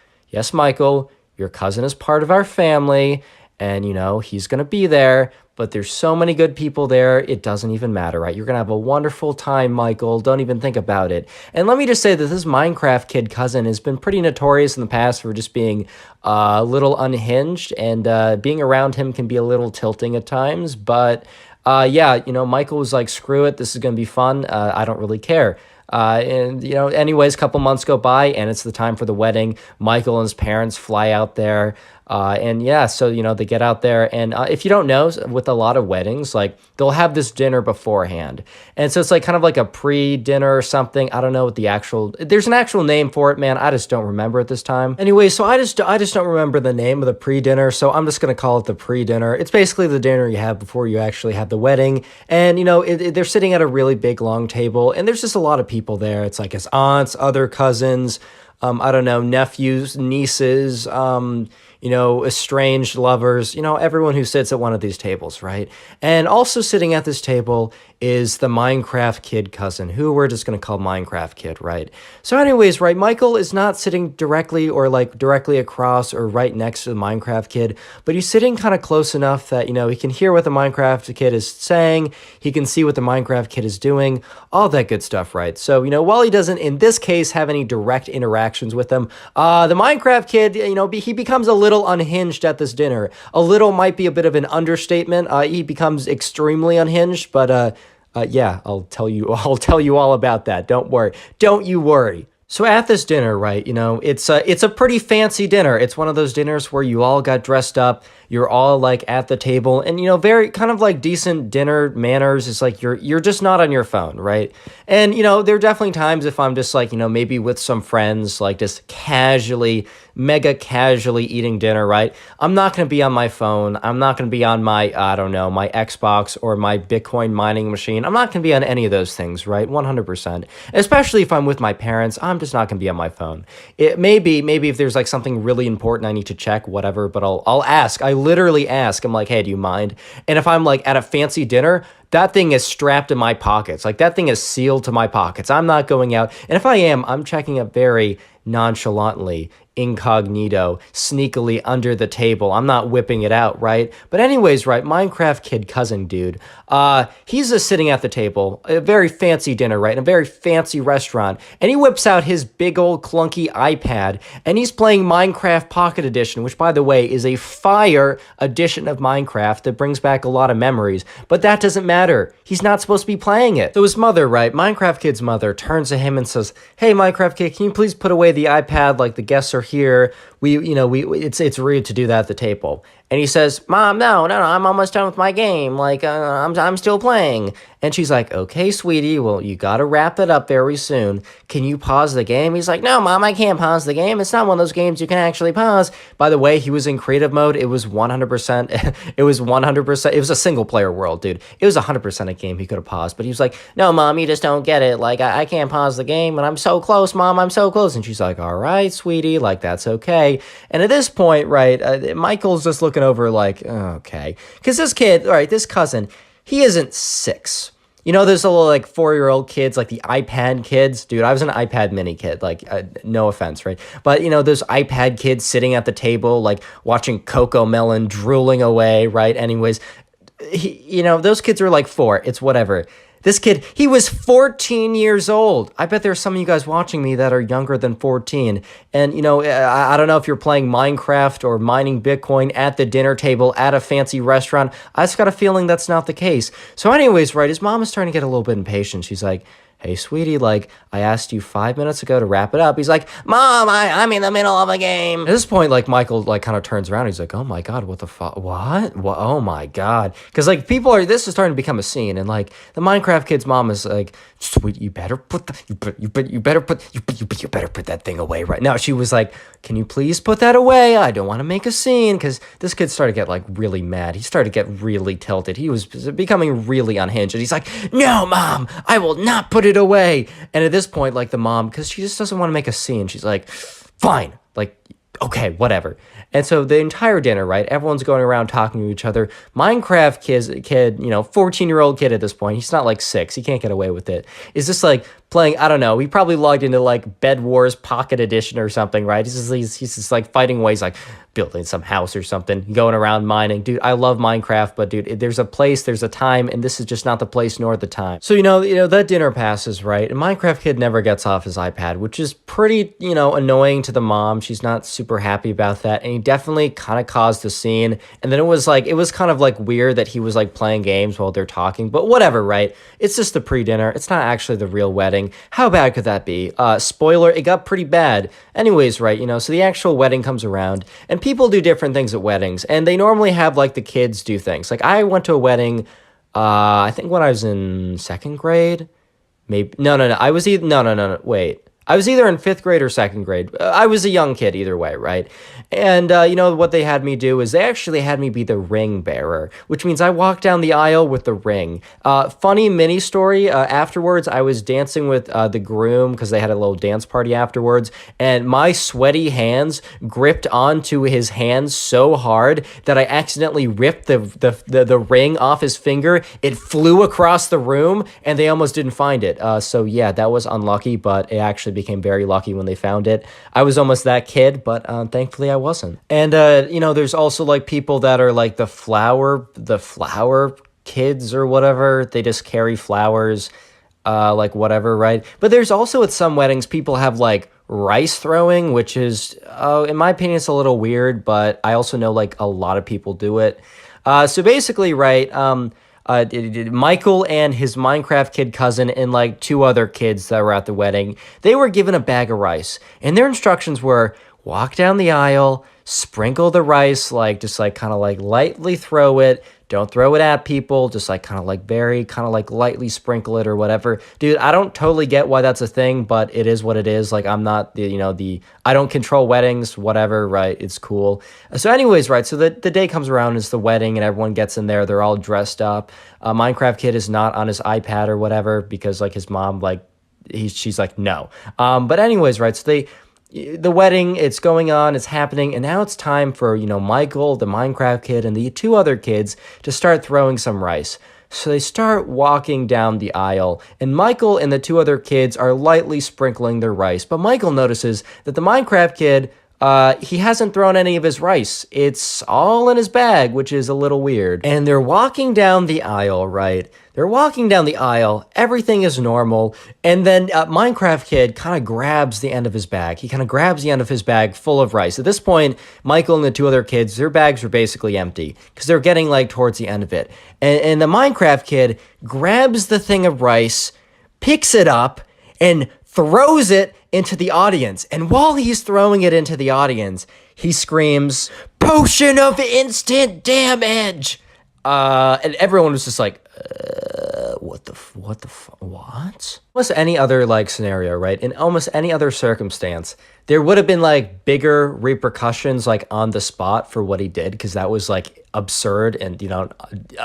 Michael, your cousin is part of our family. And, he's going to be there. But there's so many good people there, it doesn't even matter, right? You're going to have a wonderful time, Michael. Don't even think about it. And let me just say that this Minecraft Kid cousin has been pretty notorious in the past for just being a little unhinged. And being around him can be a little tilting at times. But, Michael was like, screw it. This is going to be fun. I don't really care. Anyways, a couple months go by and it's the time for the wedding. Michael and his parents fly out there. They get out there and if you don't know, with a lot of weddings, like they'll have this dinner beforehand. And so it's like kind of like a pre-dinner or something. I don't know what there's an actual name for it, man. I just don't remember at this time. Anyway, so I just don't remember the name of the pre-dinner. So I'm just going to call it the pre-dinner. It's basically the dinner you have before you actually have the wedding. And, they're sitting at a really big, long table and there's just a lot of people there. It's like his aunts, other cousins, nephews, nieces, estranged lovers, everyone who sits at one of these tables, right? And also sitting at this table is the Minecraft Kid cousin, who we're just going to call Minecraft Kid, right? So anyways, right, Michael is not sitting directly across or right next to the Minecraft Kid, but he's sitting kind of close enough that, he can hear what the Minecraft Kid is saying, he can see what the Minecraft Kid is doing, all that good stuff, right? So, while he doesn't, in this case, have any direct interactions with them, the Minecraft Kid, he becomes a little unhinged at this dinner. A little might be a bit of an understatement. He becomes extremely unhinged, but I'll tell you all about that. Don't you worry. So at this dinner, right, it's a pretty fancy dinner. It's one of those dinners where you all got dressed up, you're all like at the table and, very kind of like decent dinner manners. It's like you're just not on your phone, right? And, there are definitely times if I'm just like, maybe with some friends, like just mega casually eating dinner, right? I'm not going to be on my phone. I'm not going to be on my Xbox or my Bitcoin mining machine. I'm not going to be on any of those things, right? 100%. Especially if I'm with my parents, I'm just not going to be on my phone. It maybe if there's like something really important I need to check, whatever, but I'll ask. I literally ask. I'm like, hey, do you mind? And if I'm like at a fancy dinner, that thing is strapped in my pockets. Like that thing is sealed to my pockets. I'm not going out. And if I am, I'm checking it very nonchalantly, incognito, sneakily under the table. I'm not whipping it out, right? But anyways, right, Minecraft Kid cousin dude, he's just sitting at the table, a very fancy dinner, right, in a very fancy restaurant, and he whips out his big old clunky iPad, and he's playing Minecraft Pocket Edition, which, by the way, is a fire edition of Minecraft that brings back a lot of memories, but that doesn't matter. He's not supposed to be playing it. So his mother, right, Minecraft Kid's mother, turns to him and says, hey, Minecraft Kid, can you please put away the iPad, like the guests are here, it's rude to do that at the table. And he says, Mom, no, I'm almost done with my game. Like, I'm still playing. And she's like, okay, sweetie, well, you got to wrap it up very soon. Can you pause the game? He's like, no, Mom, I can't pause the game. It's not one of those games you can actually pause. By the way, he was in creative mode. It was 100%. It was 100%. It was a single player world, dude. It was 100% a game he could have paused. But he was like, no, Mom, you just don't get it. Like, I can't pause the game. And I'm so close, Mom. I'm so close. And she's like, all right, sweetie. Like, that's okay. And at this point, right, Michael's just looking over like, okay. Because this kid, all right, this cousin, he isn't 6. You know, there's a little like 4-year-old kids, like the iPad kids. Dude, I was an iPad mini kid, like no offense, right? But, you know, those iPad kids sitting at the table, like watching Coco Melon drooling away, right? Anyways, you know, those kids are like 4. It's whatever. This kid, he was 14 years old. I bet there's some of you guys watching me that are younger than 14. And, you know, I don't know if you're playing Minecraft or mining Bitcoin at the dinner table at a fancy restaurant. I just got a feeling that's not the case. So anyways, right, his mom is starting to get a little bit impatient. She's like, hey, sweetie, like, I asked you 5 minutes ago to wrap it up. He's like, Mom, I'm in the middle of a game. At this point, like, Michael, like, kind of turns around. He's like, oh, my God, what the fuck? What? Oh, my God. Because, like, this is starting to become a scene. And, like, the Minecraft kid's mom is like, sweet, you better put that thing away right now. She was like, can you please put that away? I don't want to make a scene. Because this kid started to get, like, really mad. He started to get really tilted. He was becoming really unhinged. And he's like, no, Mom, I will not put it away. And at this point, like, the mom, because she just doesn't want to make a scene, she's like, fine, like, okay, whatever. And so the entire dinner, right, everyone's going around talking to each other. Minecraft kid, you know, 14-year-old kid at this point, he's not like 6, he can't get away with it, is just like playing, I don't know, he probably logged into like Bed Wars Pocket Edition or something, right? He's just like fighting ways, like building some house or something, going around mining. Dude, I love Minecraft, but dude, there's a place, there's a time, and this is just not the place nor the time. So, you know, that dinner passes, right? And Minecraft kid never gets off his iPad, which is pretty, you know, annoying to the mom. She's not super happy about that. And he definitely kind of caused a scene. And then it was kind of like weird that he was like playing games while they're talking, but whatever, right? It's just the pre-dinner. It's not actually the real wedding. How bad could that be? Spoiler, it got pretty bad. Anyways, right, you know, so the actual wedding comes around, and people do different things at weddings, and they normally have like the kids do things. Like I went to a wedding, I think when I was in 2nd grade, maybe, no, I was either, no, wait. I was either in 5th grade or 2nd grade. I was a young kid either way, right? And, you know, what they had me do is they actually had me be the ring bearer, which means I walked down the aisle with the ring. Funny mini story, afterwards, I was dancing with the groom because they had a little dance party afterwards, and my sweaty hands gripped onto his hands so hard that I accidentally ripped the ring off his finger. It flew across the room, and they almost didn't find it. So, yeah, that was unlucky, but it actually became very lucky when they found it. I was almost that kid, but thankfully I wasn't. And you know, there's also like people that are like the flower kids or whatever. They just carry flowers, like whatever, right? But there's also at some weddings people have like rice throwing, which is, in my opinion, it's a little weird, but I also know like a lot of people do it. So basically, right, Michael and his Minecraft kid cousin and like 2 other kids that were at the wedding, they were given a bag of rice, and their instructions were walk down the aisle, sprinkle the rice, like just like kind of like lightly throw it. Don't throw it at people, just like kind of like lightly sprinkle it or whatever. Dude, I don't totally get why that's a thing, but it is what it is. Like I'm not I don't control weddings, whatever, right? It's cool. So anyways, right, so the day comes around, it's the wedding, and everyone gets in there, they're all dressed up. Minecraft kid is not on his iPad or whatever because like his mom, like she's like, no. But anyways, right, so the wedding, it's going on, it's happening, and now it's time for, you know, Michael, the Minecraft kid, and the 2 other kids to start throwing some rice. So they start walking down the aisle, and Michael and the 2 other kids are lightly sprinkling their rice, but Michael notices that the Minecraft kid, he hasn't thrown any of his rice. It's all in his bag, which is a little weird. And they're walking down the aisle, right? They're walking down the aisle. Everything is normal. And then Minecraft kid kind of grabs the end of his bag. He kind of grabs the end of his bag full of rice. At this point, Michael and the 2 other kids, their bags are basically empty because they're getting like towards the end of it. And the Minecraft kid grabs the thing of rice, picks it up, and throws it into the audience. And while he's throwing it into the audience, he screams, "Potion of instant damage!" And everyone was just like, what? Almost any other like scenario, right? In almost any other circumstance, there would have been like bigger repercussions like on the spot for what he did, because that was like absurd and, you know,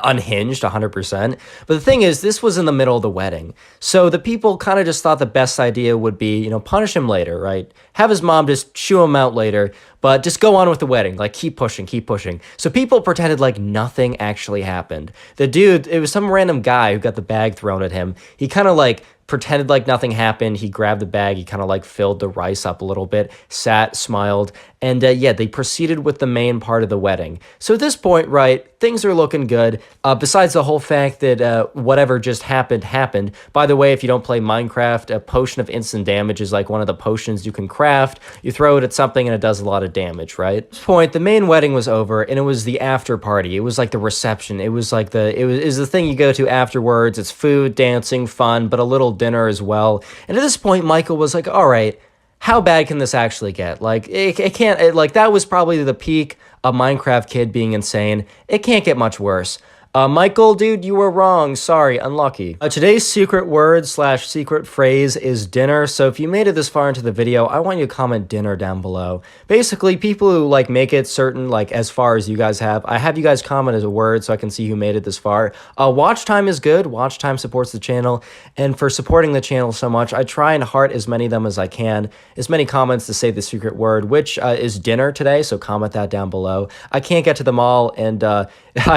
unhinged 100%. But the thing is, this was in the middle of the wedding. So the people kind of just thought the best idea would be, you know, punish him later, right? Have his mom just shoo him out later, but just go on with the wedding. Like, keep pushing, keep pushing. So people pretended like nothing actually happened. The dude, it was some random guy who got the bag thrown at him. He kind of like pretended like nothing happened. He grabbed the bag. He kind of like filled the rice up a little bit, sat, smiled, and yeah, they proceeded with the main part of the wedding. So at this point, right, things are looking good. Besides the whole fact that whatever just happened. By the way, if you don't play Minecraft, a potion of instant damage is like one of the potions you can craft. You throw it at something and it does a lot of damage, right? At this point, the main wedding was over and it was the after party. It was like the reception. It was like it was the thing you go to afterwards. It's food, dancing, fun, but a little dinner as well. And at this point, Michael was like, all right, how bad can this actually get? Like, it can't, like, that was probably the peak of Minecraft Kid being insane. It can't get much worse. Michael, dude, you were wrong. Sorry, unlucky. Today's secret word / secret phrase is dinner. So if you made it this far into the video, I want you to comment dinner down below. Basically, people who like make it certain, like as far as you guys have, I have you guys comment as a word so I can see who made it this far. Watch time is good. Watch time supports the channel. And for supporting the channel so much, I try and heart as many of them as I can. As many comments to say the secret word, which is dinner today. So comment that down below. I can't get to them all. And I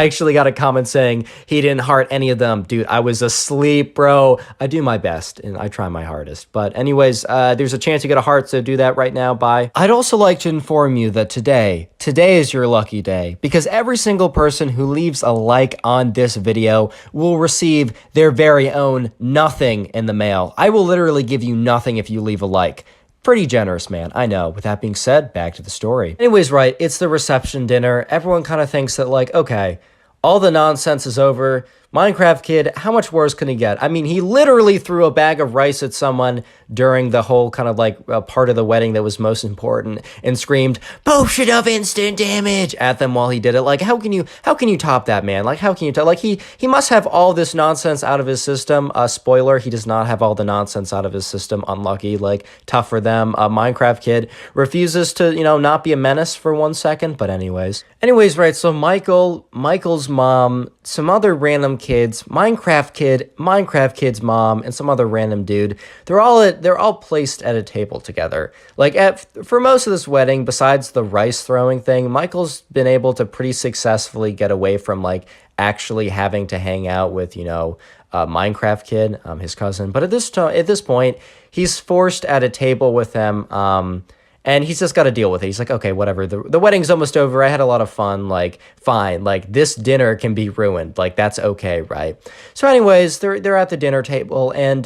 actually got a comment saying he didn't heart any of them. Dude, I was asleep, bro. I do my best and I try my hardest. But anyways, there's a chance you get a heart, so do that right now. Bye. I'd also like to inform you that today is your lucky day, because every single person who leaves a like on this video will receive their very own nothing in the mail. I will literally give you nothing if you leave a like. Pretty generous, man. I know. With that being said, back to the story. Anyways, right, it's the reception dinner. Everyone kind of thinks that, like, okay, all the nonsense is over. Minecraft Kid, how much worse can he get? I mean, he literally threw a bag of rice at someone during the whole kind of like part of the wedding that was most important and screamed, "Potion of instant damage" at them while he did it. Like, how can you top that, man? Like, how can you tell? Like, he must have all this nonsense out of his system. Spoiler, he does not have all the nonsense out of his system. Unlucky. Like, tough for them. Minecraft Kid refuses to, you know, not be a menace for 1 second. But anyways, right. So Michael's mom, some other random kids, Minecraft Kid's mom, and some other random dude. They're all placed at a table together. Like, for most of this wedding, besides the rice throwing thing, Michael's been able to pretty successfully get away from like actually having to hang out with, you know, Minecraft Kid, his cousin. But at this point, he's forced at a table with them. And he's just got to deal with it. He's like, okay, whatever. The wedding's almost over. I had a lot of fun. Like, fine. Like, this dinner can be ruined. Like, that's okay, right? So anyways, they're at the dinner table, and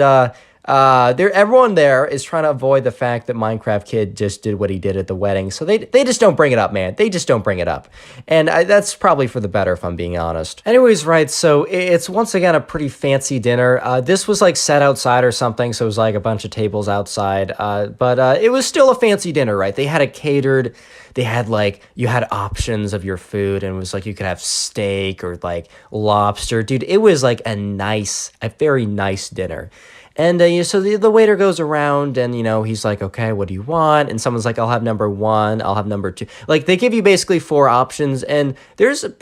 everyone there is trying to avoid the fact that Minecraft Kid just did what he did at the wedding. So they just don't bring it up, man. They just don't bring it up. And that's probably for the better, if I'm being honest. Anyways, right, so it's once again a pretty fancy dinner. This was like set outside or something, so it was like a bunch of tables outside. But it was still a fancy dinner, right? They had it catered. They had like, you had options of your food, and it was like you could have steak or like lobster. Dude, it was like a very nice dinner. And so the waiter goes around and, you know, he's like, okay, what do you want? And someone's like, I'll have number 1, I'll have number 2. Like, they give you basically 4 options, and there's a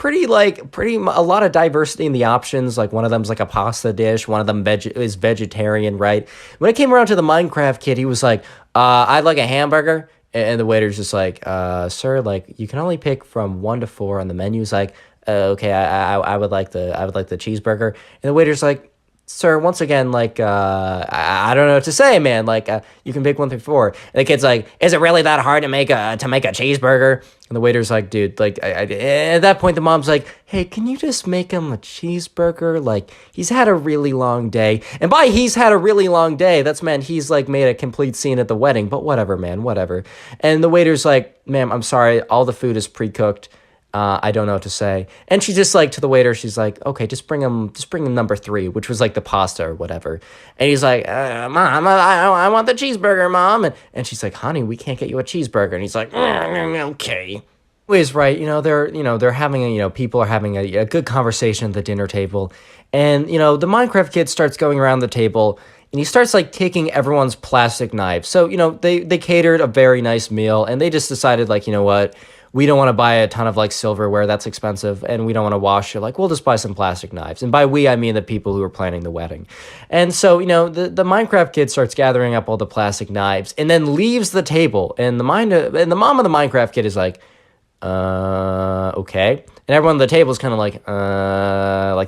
lot of diversity in the options. Like, one of them's like a pasta dish, one of them is vegetarian, right? When it came around to the Minecraft Kid, he was like, I'd like a hamburger. And the waiter's just like, sir, like, you can only pick from 1 to 4 on the menu. He's like, okay, I would like the cheeseburger. And the waiter's like, sir, once again, like, I don't know what to say, man. Like, you can pick 1 through 4. And the kid's like, is it really that hard to make a cheeseburger? And the waiter's like, dude, like, at that point, the mom's like, hey, can you just make him a cheeseburger? Like, he's had a really long day. And by he's had a really long day, that's meant he's, like, made a complete scene at the wedding. But whatever, man, whatever. And the waiter's like, ma'am, I'm sorry, all the food is pre-cooked. I don't know what to say. And she just like to the waiter, she's like, okay, just bring him number 3, which was like the pasta or whatever. And he's like, Mom, I want the cheeseburger, Mom. And she's like, honey, we can't get you a cheeseburger. And he's like, okay. Anyways, right, they're having people are having a good conversation at the dinner table. And, the Minecraft kid starts going around the table and he starts like taking everyone's plastic knives. So, they catered a very nice meal and they just decided like, you know what? We don't want to buy a ton of like silverware, that's expensive, and we don't want to wash it. Like, we'll just buy some plastic knives. And by we, I mean the people who are planning the wedding. And so, the Minecraft kid starts gathering up all the plastic knives and then leaves the table. And the mom of the Minecraft kid is like, okay. And everyone at the table is kind of like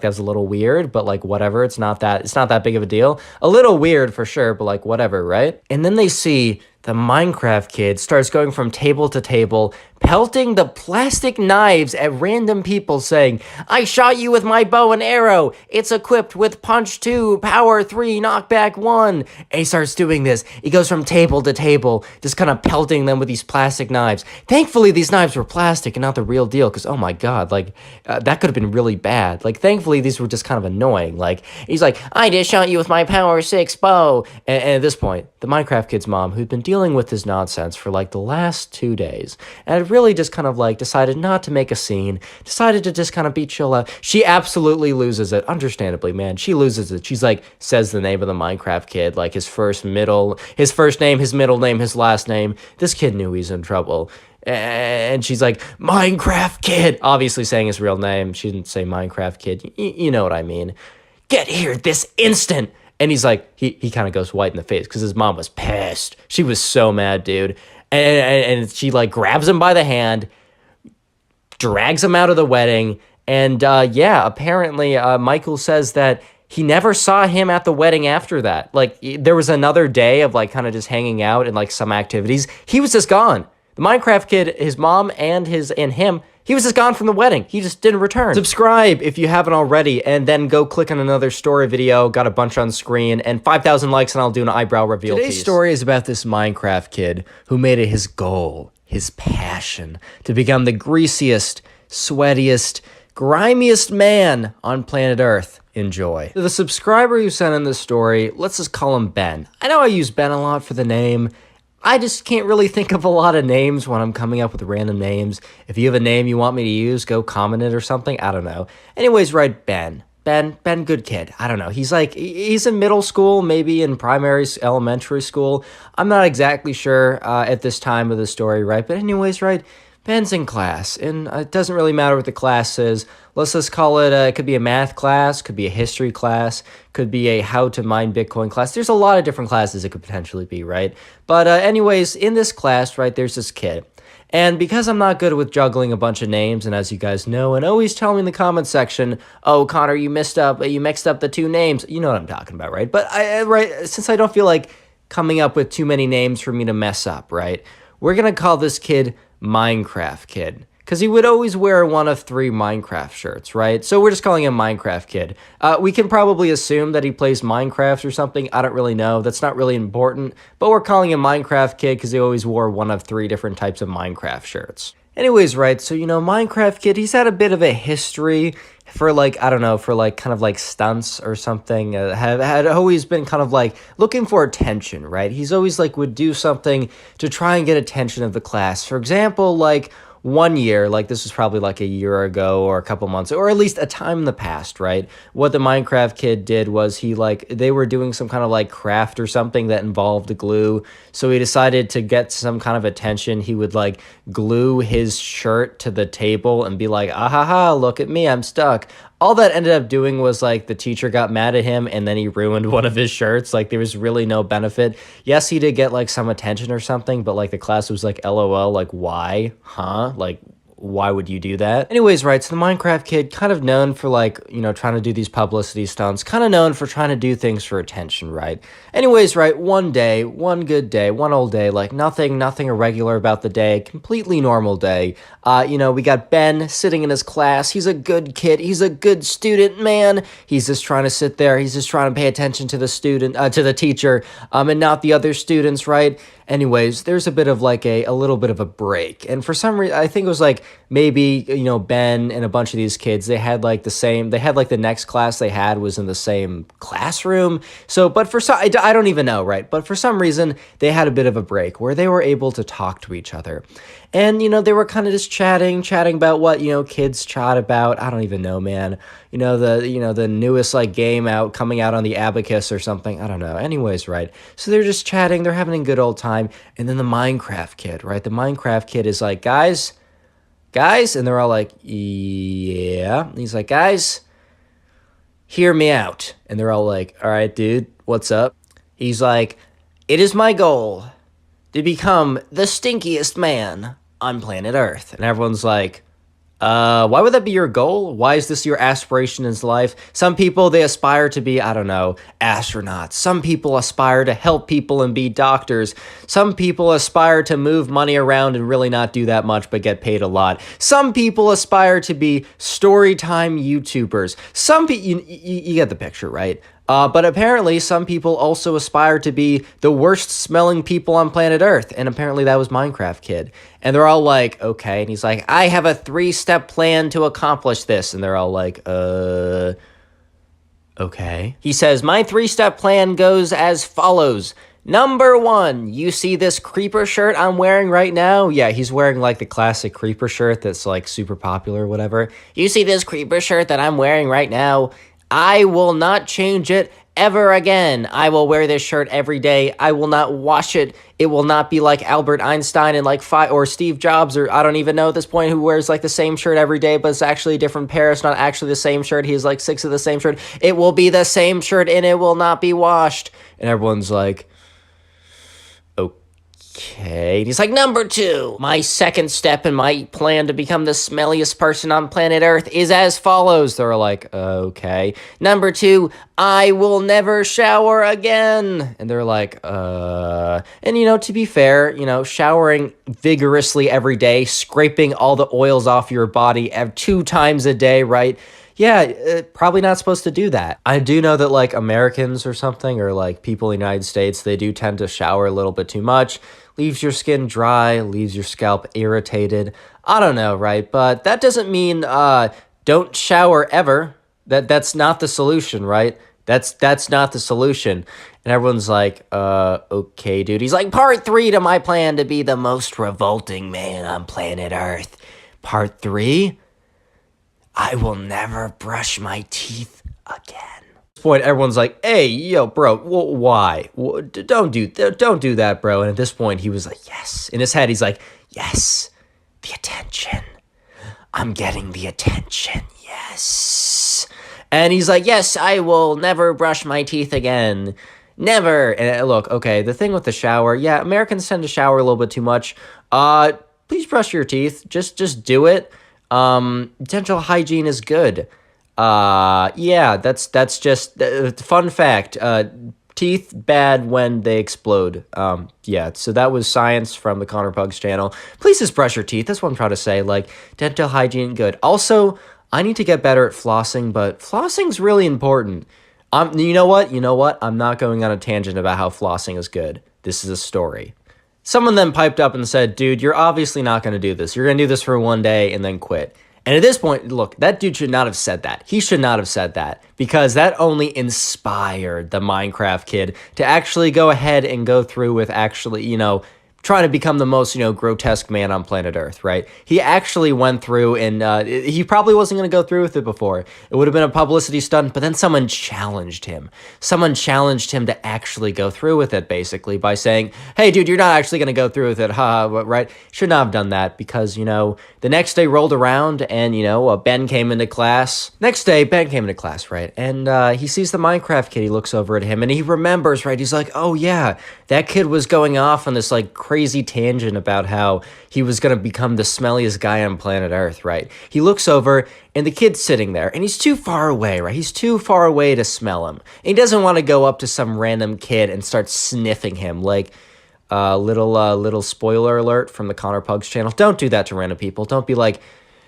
that's a little weird, but like whatever. It's not that big of a deal. A little weird for sure, but like whatever, right? And then they see the Minecraft kid starts going from table to table, pelting the plastic knives at random people, saying, I shot you with my bow and arrow. It's equipped with punch 2, power 3, knockback 1. And he starts doing this. He goes from table to table, just kind of pelting them with these plastic knives. Thankfully, these knives were plastic and not the real deal, because, oh my God, like, that could have been really bad. Like, thankfully, these were just kind of annoying. Like, he's like, I just shot you with my power 6 bow. And at this point, the Minecraft kid's mom, who'd been dealing with this nonsense for like the last 2 days, and had really just kind of like decided not to make a scene, decided to just kind of be chill out. She absolutely loses it. Understandably, man, she loses it. She's like, says the name of the Minecraft kid, like his first name, his middle name, his last name. This kid knew he's in trouble. And she's like, Minecraft kid, obviously saying his real name. She didn't say Minecraft kid. You know what I mean. Get here this instant. And he's like, he kind of goes white in the face because his mom was pissed. She was so mad, dude. And she like grabs him by the hand, drags him out of the wedding. And apparently Michael says that he never saw him at the wedding after that. Like, there was another day of like kind of just hanging out and like some activities. He was just gone. The Minecraft kid, his mom and him, he was just gone from the wedding. He just didn't return. Subscribe if you haven't already, and then go click on another story video. Got a bunch on screen, and 5,000 likes, and I'll do an eyebrow reveal piece. Today's story is about this Minecraft kid who made it his goal, his passion, to become the greasiest, sweatiest, grimiest man on planet Earth. Enjoy. The subscriber who sent in this story, let's just call him Ben. I know I use Ben a lot for the name. I just can't really think of a lot of names when I'm coming up with random names. If you have a name you want me to use, go comment it or something. I don't know. Anyways, right, Ben, good kid. I don't know. He's in middle school, maybe in elementary school. I'm not exactly sure at this time of the story, right? But anyways, right, Ben's in class, and it doesn't really matter what the class is. Let's just call it, it could be a math class, could be a history class, could be a how to mine Bitcoin class. There's a lot of different classes it could potentially be, right? But anyways, in this class, right, there's this kid. And because I'm not good with juggling a bunch of names, and as you guys know, and always tell me in the comment section, oh, Connor, you mixed up the 2 names. You know what I'm talking about, right? But since I don't feel like coming up with too many names for me to mess up, right? We're going to call this kid Minecraft Kid, because he would always wear one of 3 Minecraft shirts, right? So we're just calling him Minecraft Kid. We can probably assume that he plays Minecraft or something. I don't really know. That's not really important. But we're calling him Minecraft Kid because he always wore one of 3 different types of Minecraft shirts. Anyways, right, so, Minecraft Kid, he's had a bit of a history for, like, I don't know, for, like, kind of, like, stunts or something. Had always been kind of, like, looking for attention, right? He's always, like, would do something to try and get attention of the class. For example, like, one year, like this was probably like a year ago or a couple months, or at least a time in the past, right? What the Minecraft kid did was they were doing some kind of like craft or something that involved glue. So he decided to get some kind of attention. He would like glue his shirt to the table and be like, ah ha ha, look at me, I'm stuck. All that ended up doing was like the teacher got mad at him and then he ruined one of his shirts. Like there was really no benefit. Yes, he did get like some attention or something, but like the class was like, LOL, like why? Huh? Like why would you do that? Anyways, right, so the Minecraft kid, kind of known for like, trying to do these publicity stunts, kind of known for trying to do things for attention, right? Anyways, right, one day, one good day, one old day, like nothing irregular about the day, completely normal day. We got Ben sitting in his class. He's a good kid. He's a good student, man. He's just trying to sit there. He's just trying to pay attention to the teacher, and not the other students, right? Anyways, there's a bit of like a little bit of a break. And for some reason, I think it was like maybe, Ben and a bunch of these kids, they had like the next class they had was in the same classroom. So, but for some, I don't even know, right? But for some reason, they had a bit of a break where they were able to talk to each other. And, they were kind of just chatting about what, kids chat about. I don't even know, man. The newest like game coming out on the Abacus or something. I don't know. Anyways, right. So they're just chatting. They're having a good old time. And then the Minecraft kid, right? The Minecraft kid is like, guys, and they're all like, yeah. And he's like, guys, hear me out. And they're all like, all right, dude, what's up? He's like, it is my goal to become the stinkiest man on planet Earth. And everyone's like, why would that be your goal? Why is this your aspiration in life? Some people, they aspire to be, I don't know, astronauts. Some people aspire to help people and be doctors. Some people aspire to move money around and really not do that much but get paid a lot. Some people aspire to be Storytime YouTubers. Some people, you get the picture, right? But apparently some people also aspire to be the worst smelling people on planet Earth. And apparently that was Minecraft Kid. And they're all like, okay. And he's like, I have a 3-step plan to accomplish this. And they're all like, okay. He says, my 3-step plan goes as follows. Number 1, you see this creeper shirt I'm wearing right now? Yeah, he's wearing like the classic creeper shirt that's like super popular or whatever. You see this creeper shirt that I'm wearing right now? I will not change it ever again. I will wear this shirt every day. I will not wash it. It will not be like Albert Einstein and like or Steve Jobs, or I don't even know at this point, who wears like the same shirt every day, but it's actually a different pair. It's not actually the same shirt. He has like 6 of the same shirt. It will be the same shirt and it will not be washed. And everyone's like, okay. And he's like, number 2, my second step in my plan to become the smelliest person on planet Earth is as follows. They're like, okay. Number 2, I will never shower again. And they're like, and to be fair, showering vigorously every day, scraping all the oils off your body 2 times a day, right? Yeah, probably not supposed to do that. I do know that like Americans or something, or like people in the United States, they do tend to shower a little bit too much. Leaves your skin dry, leaves your scalp irritated. I don't know, right? But that doesn't mean don't shower ever. That's not the solution, right? That's not the solution. And everyone's like, okay, dude. He's like, part 3 to my plan to be the most revolting man on planet Earth. Part 3? I will never brush my teeth again. At this point, everyone's like, hey, yo, bro, why? Don't do that, bro. And at this point, he was like, yes. In his head, he's like, yes, the attention. I'm getting the attention, yes. And he's like, yes, I will never brush my teeth again. Never. And look, okay, the thing with the shower, yeah, Americans tend to shower a little bit too much. Please brush your teeth. Just do it. Dental hygiene is good. Yeah, that's just fun fact. Teeth bad when they explode. Yeah, so that was science from the Pugs channel. Please just brush your teeth. That's what I'm trying to say. Like, dental hygiene, good. Also, I need to get better at flossing, but flossing's really important. You know what? I'm not going on a tangent about how flossing is good. This is a story. Someone then piped up and said, dude, you're obviously not going to do this. You're going to do this for one day and then quit. And at this point, look, that dude should not have said that. He should not have said that, because that only inspired the Minecraft kid to actually go ahead and go through with actually, trying to become the most, grotesque man on planet Earth, right? He actually went through and he probably wasn't going to go through with it before. It would have been a publicity stunt, but then someone challenged him. Someone challenged him to actually go through with it, basically, by saying, hey, dude, you're not actually going to go through with it, right? Should not have done that, because, the next day rolled around and, Ben came into class. Next day, Ben came into class, right? And he sees the Minecraft kid. He looks over at him and he remembers, right? He's like, oh, yeah, that kid was going off on this, like, crazy tangent about how he was going to become the smelliest guy on planet Earth, right? He looks over and the kid's sitting there and he's too far away, right? He's too far away to smell him. And he doesn't want to go up to some random kid and start sniffing him. Like, little spoiler alert from the Pugs channel. Don't do that to random people. Don't be like,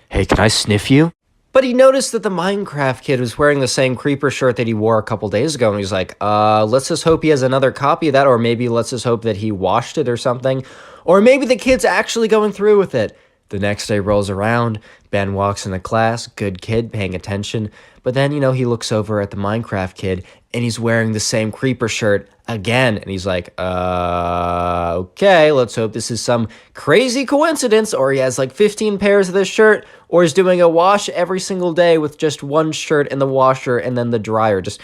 hey, can I sniff you? But he noticed that the Minecraft kid was wearing the same creeper shirt that he wore a couple days ago, and he's like, let's just hope he has another copy of that, or maybe let's just hope that he washed it or something. Or maybe the kid's actually going through with it. The next day rolls around, Ben walks into class, good kid, paying attention, but then, he looks over at the Minecraft kid, and he's wearing the same creeper shirt again, and he's like, okay, let's hope this is some crazy coincidence, or he has like 15 pairs of this shirt, or he's doing a wash every single day with just one shirt in the washer and then the dryer, just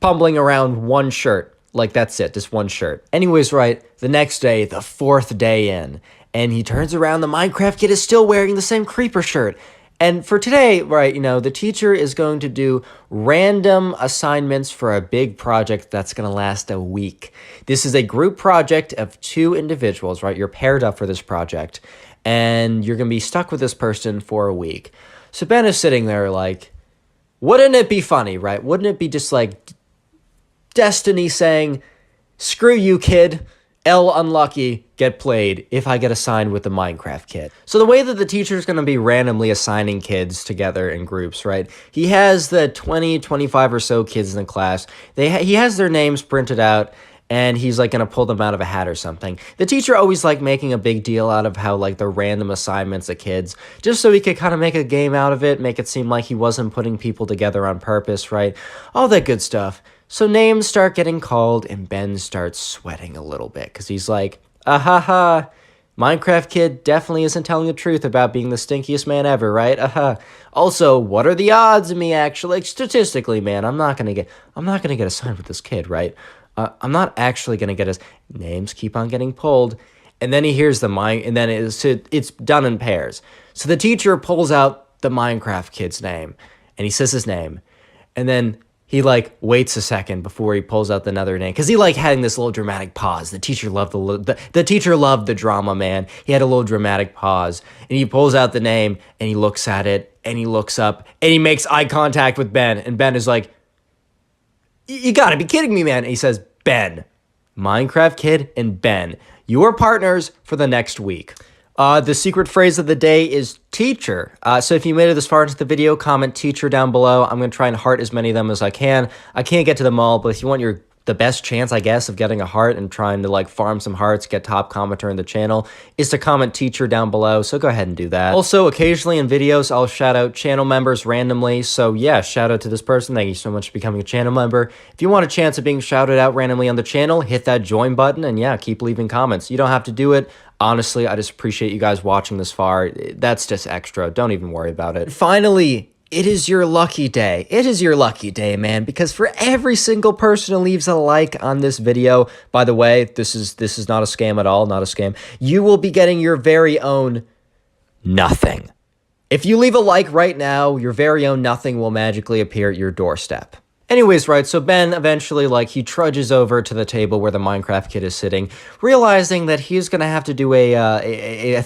pumbling around one shirt. Like, that's it, just one shirt. Anyways, right, the next day, the 4th day in, and he turns around, the Minecraft kid is still wearing the same creeper shirt. And for today, right, the teacher is going to do random assignments for a big project that's going to last a week. This is a group project of 2 individuals, right? You're paired up for this project, and you're going to be stuck with this person for a week. So Ben is sitting there like, wouldn't it be funny, right? Wouldn't it be just like destiny saying, screw you, kid. L unlucky, get played if I get assigned with the Minecraft kid. So the way that the teacher is going to be randomly assigning kids together in groups, right? He has the 20, 25 or so kids in the class. He has their names printed out, and he's like going to pull them out of a hat or something. The teacher always like making a big deal out of how like the random assignments of kids, just so he could kind of make a game out of it, make it seem like he wasn't putting people together on purpose, right? All that good stuff. So names start getting called, and Ben starts sweating a little bit because he's like, Minecraft kid definitely isn't telling the truth about being the stinkiest man ever, right? Also, what are the odds of me actually, like, statistically, man, I'm not gonna get assigned with this kid, right? I'm not actually gonna get his names keep on getting pulled, and then he hears and then it's done in pairs. So the teacher pulls out the Minecraft kid's name, and he says his name, and then he like waits a second before he pulls out another name, because he like having this little dramatic pause. The teacher loved the teacher loved the drama, man. He had a little dramatic pause, and he pulls out the name, and he looks at it, and he looks up, and he makes eye contact with Ben, and Ben is like, "You gotta be kidding me, man!" And he says, "Ben, Minecraft kid, and Ben, you are partners for the next week." The secret phrase of the day is teacher. So if you made it this far into the video, comment teacher down below. I'm going to try and heart as many of them as I can. I can't get to them all, but if you want the best chance, I guess, of getting a heart and trying to like farm some hearts, get top commenter in the channel, is to comment teacher down below. So go ahead and do that. Also, occasionally in videos, I'll shout out channel members randomly. So yeah, shout out to this person. Thank you so much for becoming a channel member. If you want a chance of being shouted out randomly on the channel, hit that join button, and yeah, keep leaving comments. You don't have to do it. Honestly, I just appreciate you guys watching this far. That's just extra. Don't even worry about it. Finally, it is your lucky day. It is your lucky day, man, because for every single person who leaves a like on this video, by the way, this is not a scam at all, not a scam, you will be getting your very own nothing. If you leave a like right now, your very own nothing will magically appear at your doorstep. Anyways, right, so Ben eventually, like, he trudges over to the table where the Minecraft kid is sitting, realizing that he's going to have to do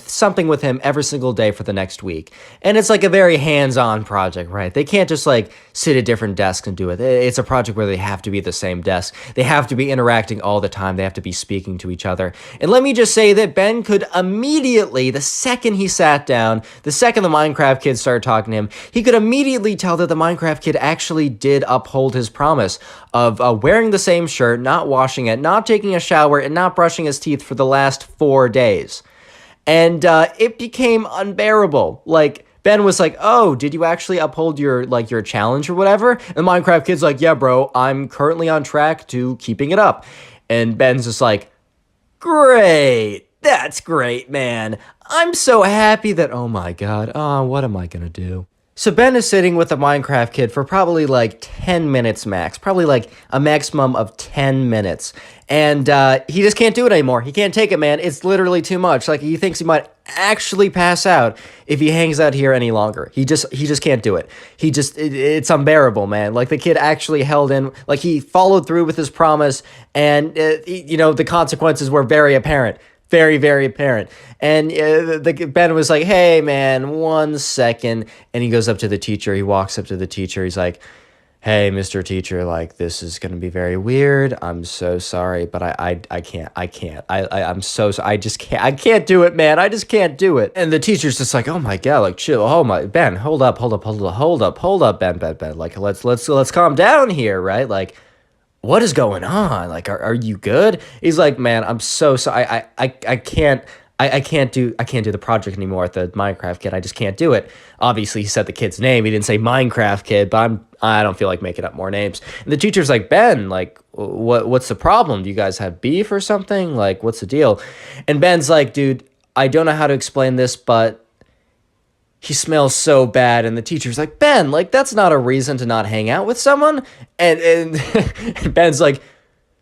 something with him every single day for the next week. And it's like a very hands-on project, right? They can't just, like, sit at different desks and do it. It's a project where they have to be at the same desk. They have to be interacting all the time. They have to be speaking to each other. And let me just say that Ben could immediately, the second he sat down, the second the Minecraft kid started talking to him, he could immediately tell that the Minecraft kid actually did uphold his promise of wearing the same shirt, not washing it, not taking a shower, and not brushing his teeth for the last 4 days. And it became unbearable. Like, Ben was like, "Oh, did you actually uphold your challenge or whatever?" And the Minecraft kid's like, "Yeah, bro, I'm currently on track to keeping it up." And Ben's just like, "Great. That's great, man. I'm so happy that, oh my God, what am I gonna do?" So Ben is sitting with the Minecraft kid for probably like 10 minutes max, probably like a maximum of 10 minutes. And he just can't do it anymore. He can't take it, man. It's literally too much. Like, he thinks he might actually pass out if he hangs out here any longer. He just can't do it. It's unbearable, man. Like, the kid actually held in, like, he followed through with his promise, and the consequences were very apparent. Very, very apparent. And Ben was like, "Hey, man, 1 second." And he goes up to the teacher. He walks up to the teacher. He's like, hey, Mr. Teacher, like, this is gonna be very weird. I'm so sorry, but I can't, I'm so, I can't do it, man. I just can't do it. And the teacher's just like, oh my God, like, chill. Oh my, Ben, hold up, Ben. Like, let's calm down here, right? Like, what is going on? Like, are you good? He's like, man, I'm so sorry. I can't. I can't do the project anymore at the Minecraft kid. I just can't do it. Obviously, he said the kid's name. He didn't say Minecraft kid, but I don't feel like making up more names. And the teacher's like, Ben, like, what's the problem? Do you guys have beef or something? Like, what's the deal? And Ben's like, dude, I don't know how to explain this, but he smells so bad. And the teacher's like, Ben, like, that's not a reason to not hang out with someone. And Ben's like,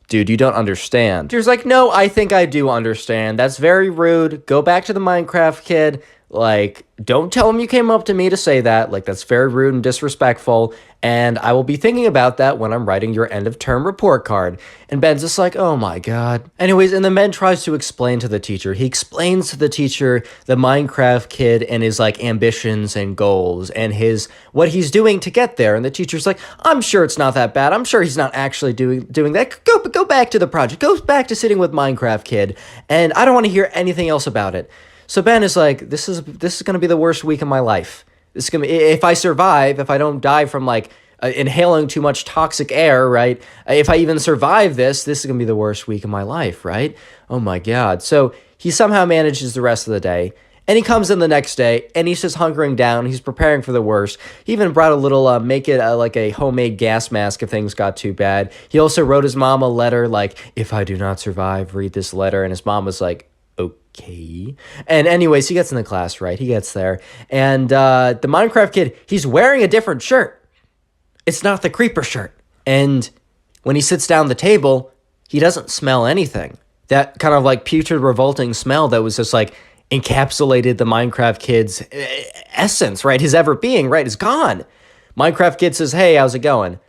dude, you don't understand. Teacher's like, no, I think I do understand. That's very rude. Go back to the Minecraft kid. Like, don't tell him you came up to me to say that. Like, that's very rude and disrespectful. And I will be thinking about that when I'm writing your end of term report card. And Ben's just like, oh my God. Anyways, and then Ben tries to explain to the teacher. He explains to the teacher the Minecraft kid and his like ambitions and goals and what he's doing to get there. And the teacher's like, I'm sure it's not that bad. I'm sure he's not actually doing that. Go back to the project. Go back to sitting with Minecraft kid. And I don't want to hear anything else about it. So Ben is like, this is going to be the worst week of my life. This is going to be, if I survive, if I don't die from like inhaling too much toxic air, right? If I even survive this is going to be the worst week of my life, right? Oh my God. So he somehow manages the rest of the day. And he comes in the next day and he's just hunkering down. He's preparing for the worst. He even brought a little, make it like a homemade gas mask if things got too bad. He also wrote his mom a letter like, if I do not survive, read this letter. And his mom was like, okay. And anyways, he gets in the class, right? He gets there. And the Minecraft kid, he's wearing a different shirt. It's not the creeper shirt. And when he sits down at the table, he doesn't smell anything. That kind of like putrid, revolting smell that was just like encapsulated the Minecraft kid's essence, right? His ever being, right, is gone. Minecraft kid says, hey, how's it going?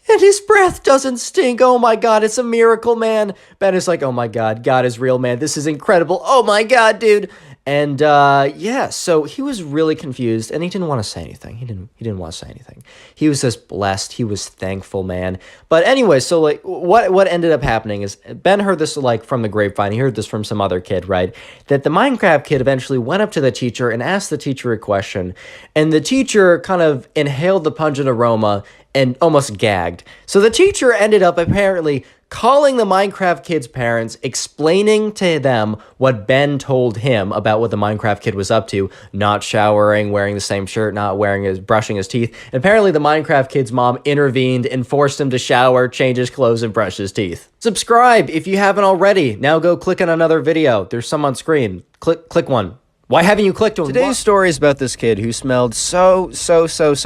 And his breath doesn't stink. Oh my God, it's a miracle, man. Ben is like, oh my God, God is real, man. This is incredible. Oh my God, dude. And yeah, so he was really confused and he didn't want to say anything. He didn't want to say anything. He was just blessed. He was thankful, man. But anyway, so like what ended up happening is Ben heard this like from the grapevine. He heard this from some other kid, right? That the Minecraft kid eventually went up to the teacher and asked the teacher a question. And the teacher kind of inhaled the pungent aroma and almost gagged. So the teacher ended up apparently calling the Minecraft kid's parents, explaining to them what Ben told him about what the Minecraft kid was up to, not showering, wearing the same shirt, not brushing his teeth. And apparently the Minecraft kid's mom intervened and forced him to shower, change his clothes, and brush his teeth. Subscribe if you haven't already. Now go click on another video. There's some on screen. Click one. Why haven't you clicked on Today's story is about this kid who smelled so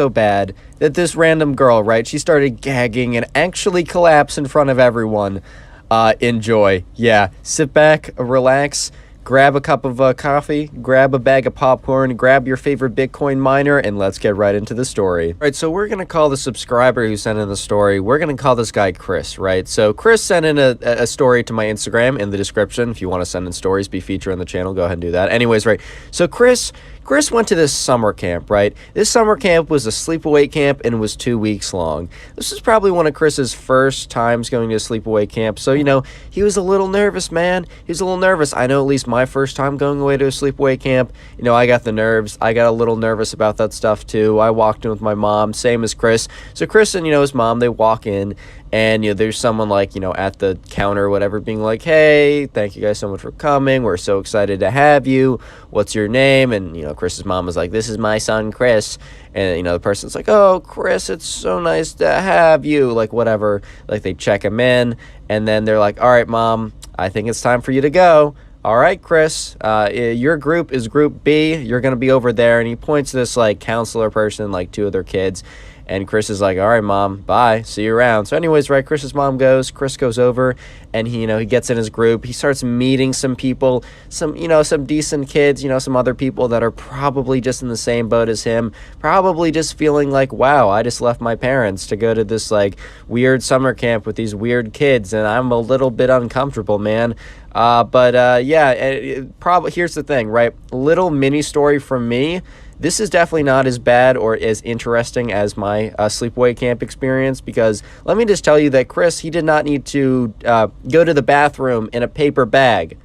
bad that this random girl, right, she started gagging and actually collapsed in front of everyone. Enjoy. Yeah, sit back, relax, grab a cup of coffee, grab a bag of popcorn, grab your favorite Bitcoin miner, and let's get right into the story. All right, so we're going to call the subscriber who sent in the story, we're going to call this guy Chris, right? So Chris sent in a story to my Instagram in the description. If you want to send in stories, be featured on the channel, go ahead and do that. Anyways, right, so Chris went to this summer camp, right? This summer camp was a sleepaway camp and it was 2 weeks long. This was probably one of Chris's first times going to a sleepaway camp. So, you know, he was a little nervous, man. He was a little nervous. I know at least my first time going away to a sleepaway camp, you know, I got the nerves. I got a little nervous about that stuff too. I walked in with my mom, same as Chris. So Chris and, you know, his mom, they walk in and, you know, there's someone like, you know, at the counter or whatever being like, hey, thank you guys so much for coming. We're so excited to have you. What's your name? And, you know, Chris's mom was like, this is my son, Chris. And, you know, the person's like, oh, Chris, it's so nice to have you. Like, whatever. Like, they check him in. And then they're like, all right, Mom, I think it's time for you to go. All right, Chris, your group is Group B. You're going to be over there. And he points to this, like, counselor person, like, two of their kids. And Chris is like, all right, Mom, bye. See you around. So anyways, right, Chris's mom goes. Chris goes over. and he gets in his group. He starts meeting some people, some decent kids, some other people that are probably just in the same boat as him, probably just feeling like, wow, I just left my parents to go to this like weird summer camp with these weird kids, and I'm a little bit uncomfortable, man. Yeah, probably here's the thing, right? Little mini story from me. This is definitely not as bad or as interesting as my sleepaway camp experience, because let me just tell you that Chris, he did not need to go to the bathroom in a paper bag.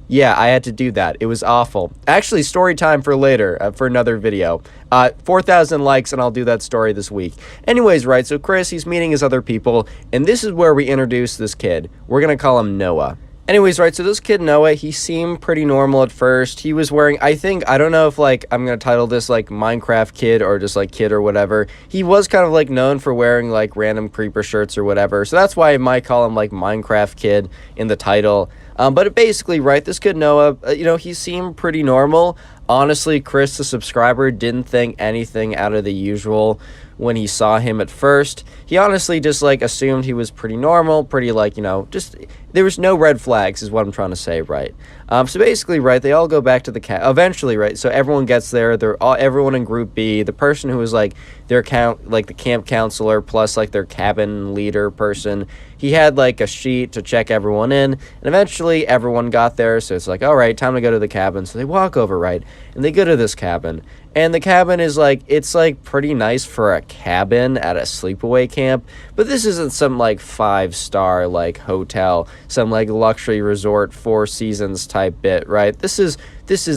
Yeah, I had to do that. It was awful. Actually, story time for later, for another video. 4,000 likes, and I'll do that story this week. Anyways, right, so Chris, he's meeting his other people, and this is where we introduce this kid. We're going to call him Noah. Anyways, right, so this kid, Noah, he seemed pretty normal at first. He was wearing, I don't know if, like, I'm going to title this, like, Minecraft kid or just, like, kid or whatever. He was kind of, like, known for wearing, like, random creeper shirts or whatever. So that's why I might call him, like, Minecraft kid in the title. But basically, right, this kid, Noah, he seemed pretty normal. Honestly, Chris, the subscriber, didn't think anything out of the usual when he saw him at first. He honestly just, like, assumed he was pretty normal, pretty, like, just, there was no red flags is what I'm trying to say, right? So basically, right, they all go back to the eventually, right, so everyone gets there, everyone in Group B, the person who was, like, the camp counselor plus, like, their cabin leader person, he had, like, a sheet to check everyone in, and eventually everyone got there, so it's like, all right, time to go to the cabin. So they walk over, right, and they go to this cabin, and the cabin is, like, it's, like, pretty nice for a cabin at a sleepaway camp, but this isn't some, like, 5-star, like, hotel, some, like, luxury resort, Four Seasons type bit, right? This is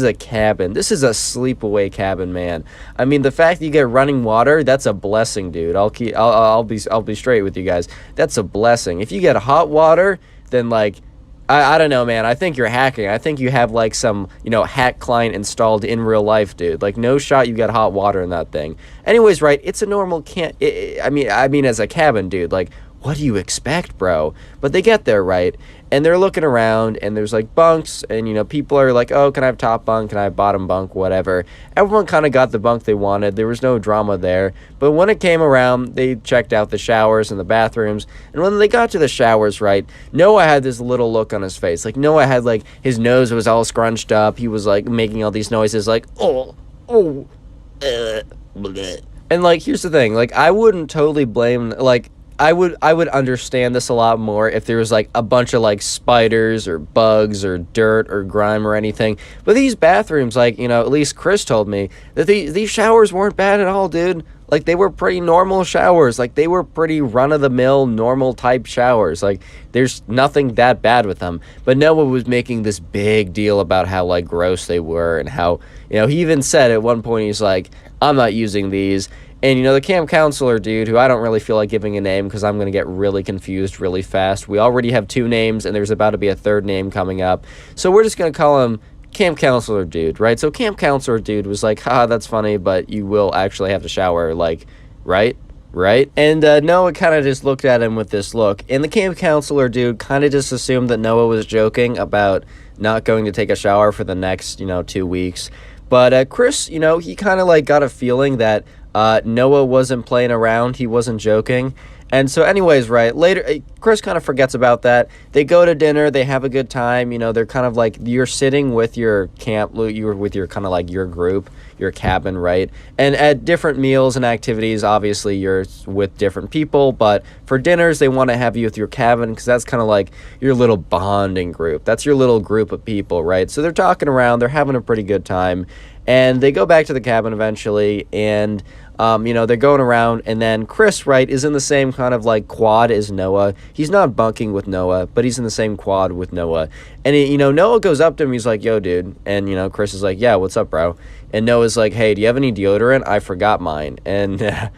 a cabin. This is a sleepaway cabin, man. I mean, the fact that you get running water, that's a blessing, dude. I'll be straight with you guys. That's a blessing. If you get hot water, then, like, I don't know, man. I think you're hacking. I think you have, like, some, hack client installed in real life, dude. Like, no shot you get hot water in that thing. Anyways, right, it's a normal I mean, as a cabin, dude, like, what do you expect, bro? But they get there, right, and they're looking around, and there's, like, bunks, and, people are like, oh, can I have top bunk, can I have bottom bunk, whatever. Everyone kind of got the bunk they wanted. There was no drama there. But when it came around, they checked out the showers and the bathrooms, and when they got to the showers, right, Noah had this little look on his face. Like, Noah had, like, his nose was all scrunched up. He was, like, making all these noises, like, bleh. And, like, here's the thing. Like, I wouldn't totally blame, like, I would understand this a lot more if there was, like, a bunch of, like, spiders or bugs or dirt or grime or anything. But these bathrooms, like, at least Chris told me that these showers weren't bad at all, dude. Like, they were pretty normal showers. Like, they were pretty run-of-the-mill, normal-type showers. Like, there's nothing that bad with them. But Noah was making this big deal about how, like, gross they were and how, he even said at one point, he's like, I'm not using these. And, the camp counselor dude, who I don't really feel like giving a name because I'm going to get really confused really fast. We already have 2 names, and there's about to be a 3rd name coming up. So we're just going to call him camp counselor dude, right? So camp counselor dude was like, haha, that's funny, but you will actually have to shower, like, right? And Noah kind of just looked at him with this look. And the camp counselor dude kind of just assumed that Noah was joking about not going to take a shower for the next, 2 weeks. But Chris, he kind of, like, got a feeling that Noah wasn't playing around. He wasn't joking. And so anyways, right, later, Chris kind of forgets about that. They go to dinner. They have a good time. They're kind of like, you're sitting with your camp, you're with your kind of like your group, your cabin, right? And at different meals and activities, obviously, you're with different people. But for dinners, they want to have you with your cabin because that's kind of like your little bonding group. That's your little group of people, right? So they're talking around. They're having a pretty good time. And they go back to the cabin eventually, and, they're going around, and then Chris, right, is in the same kind of, like, quad as Noah. He's not bunking with Noah, but he's in the same quad with Noah. And, Noah goes up to him, he's like, yo, dude. And, Chris is like, yeah, what's up, bro? And Noah's like, hey, do you have any deodorant? I forgot mine. And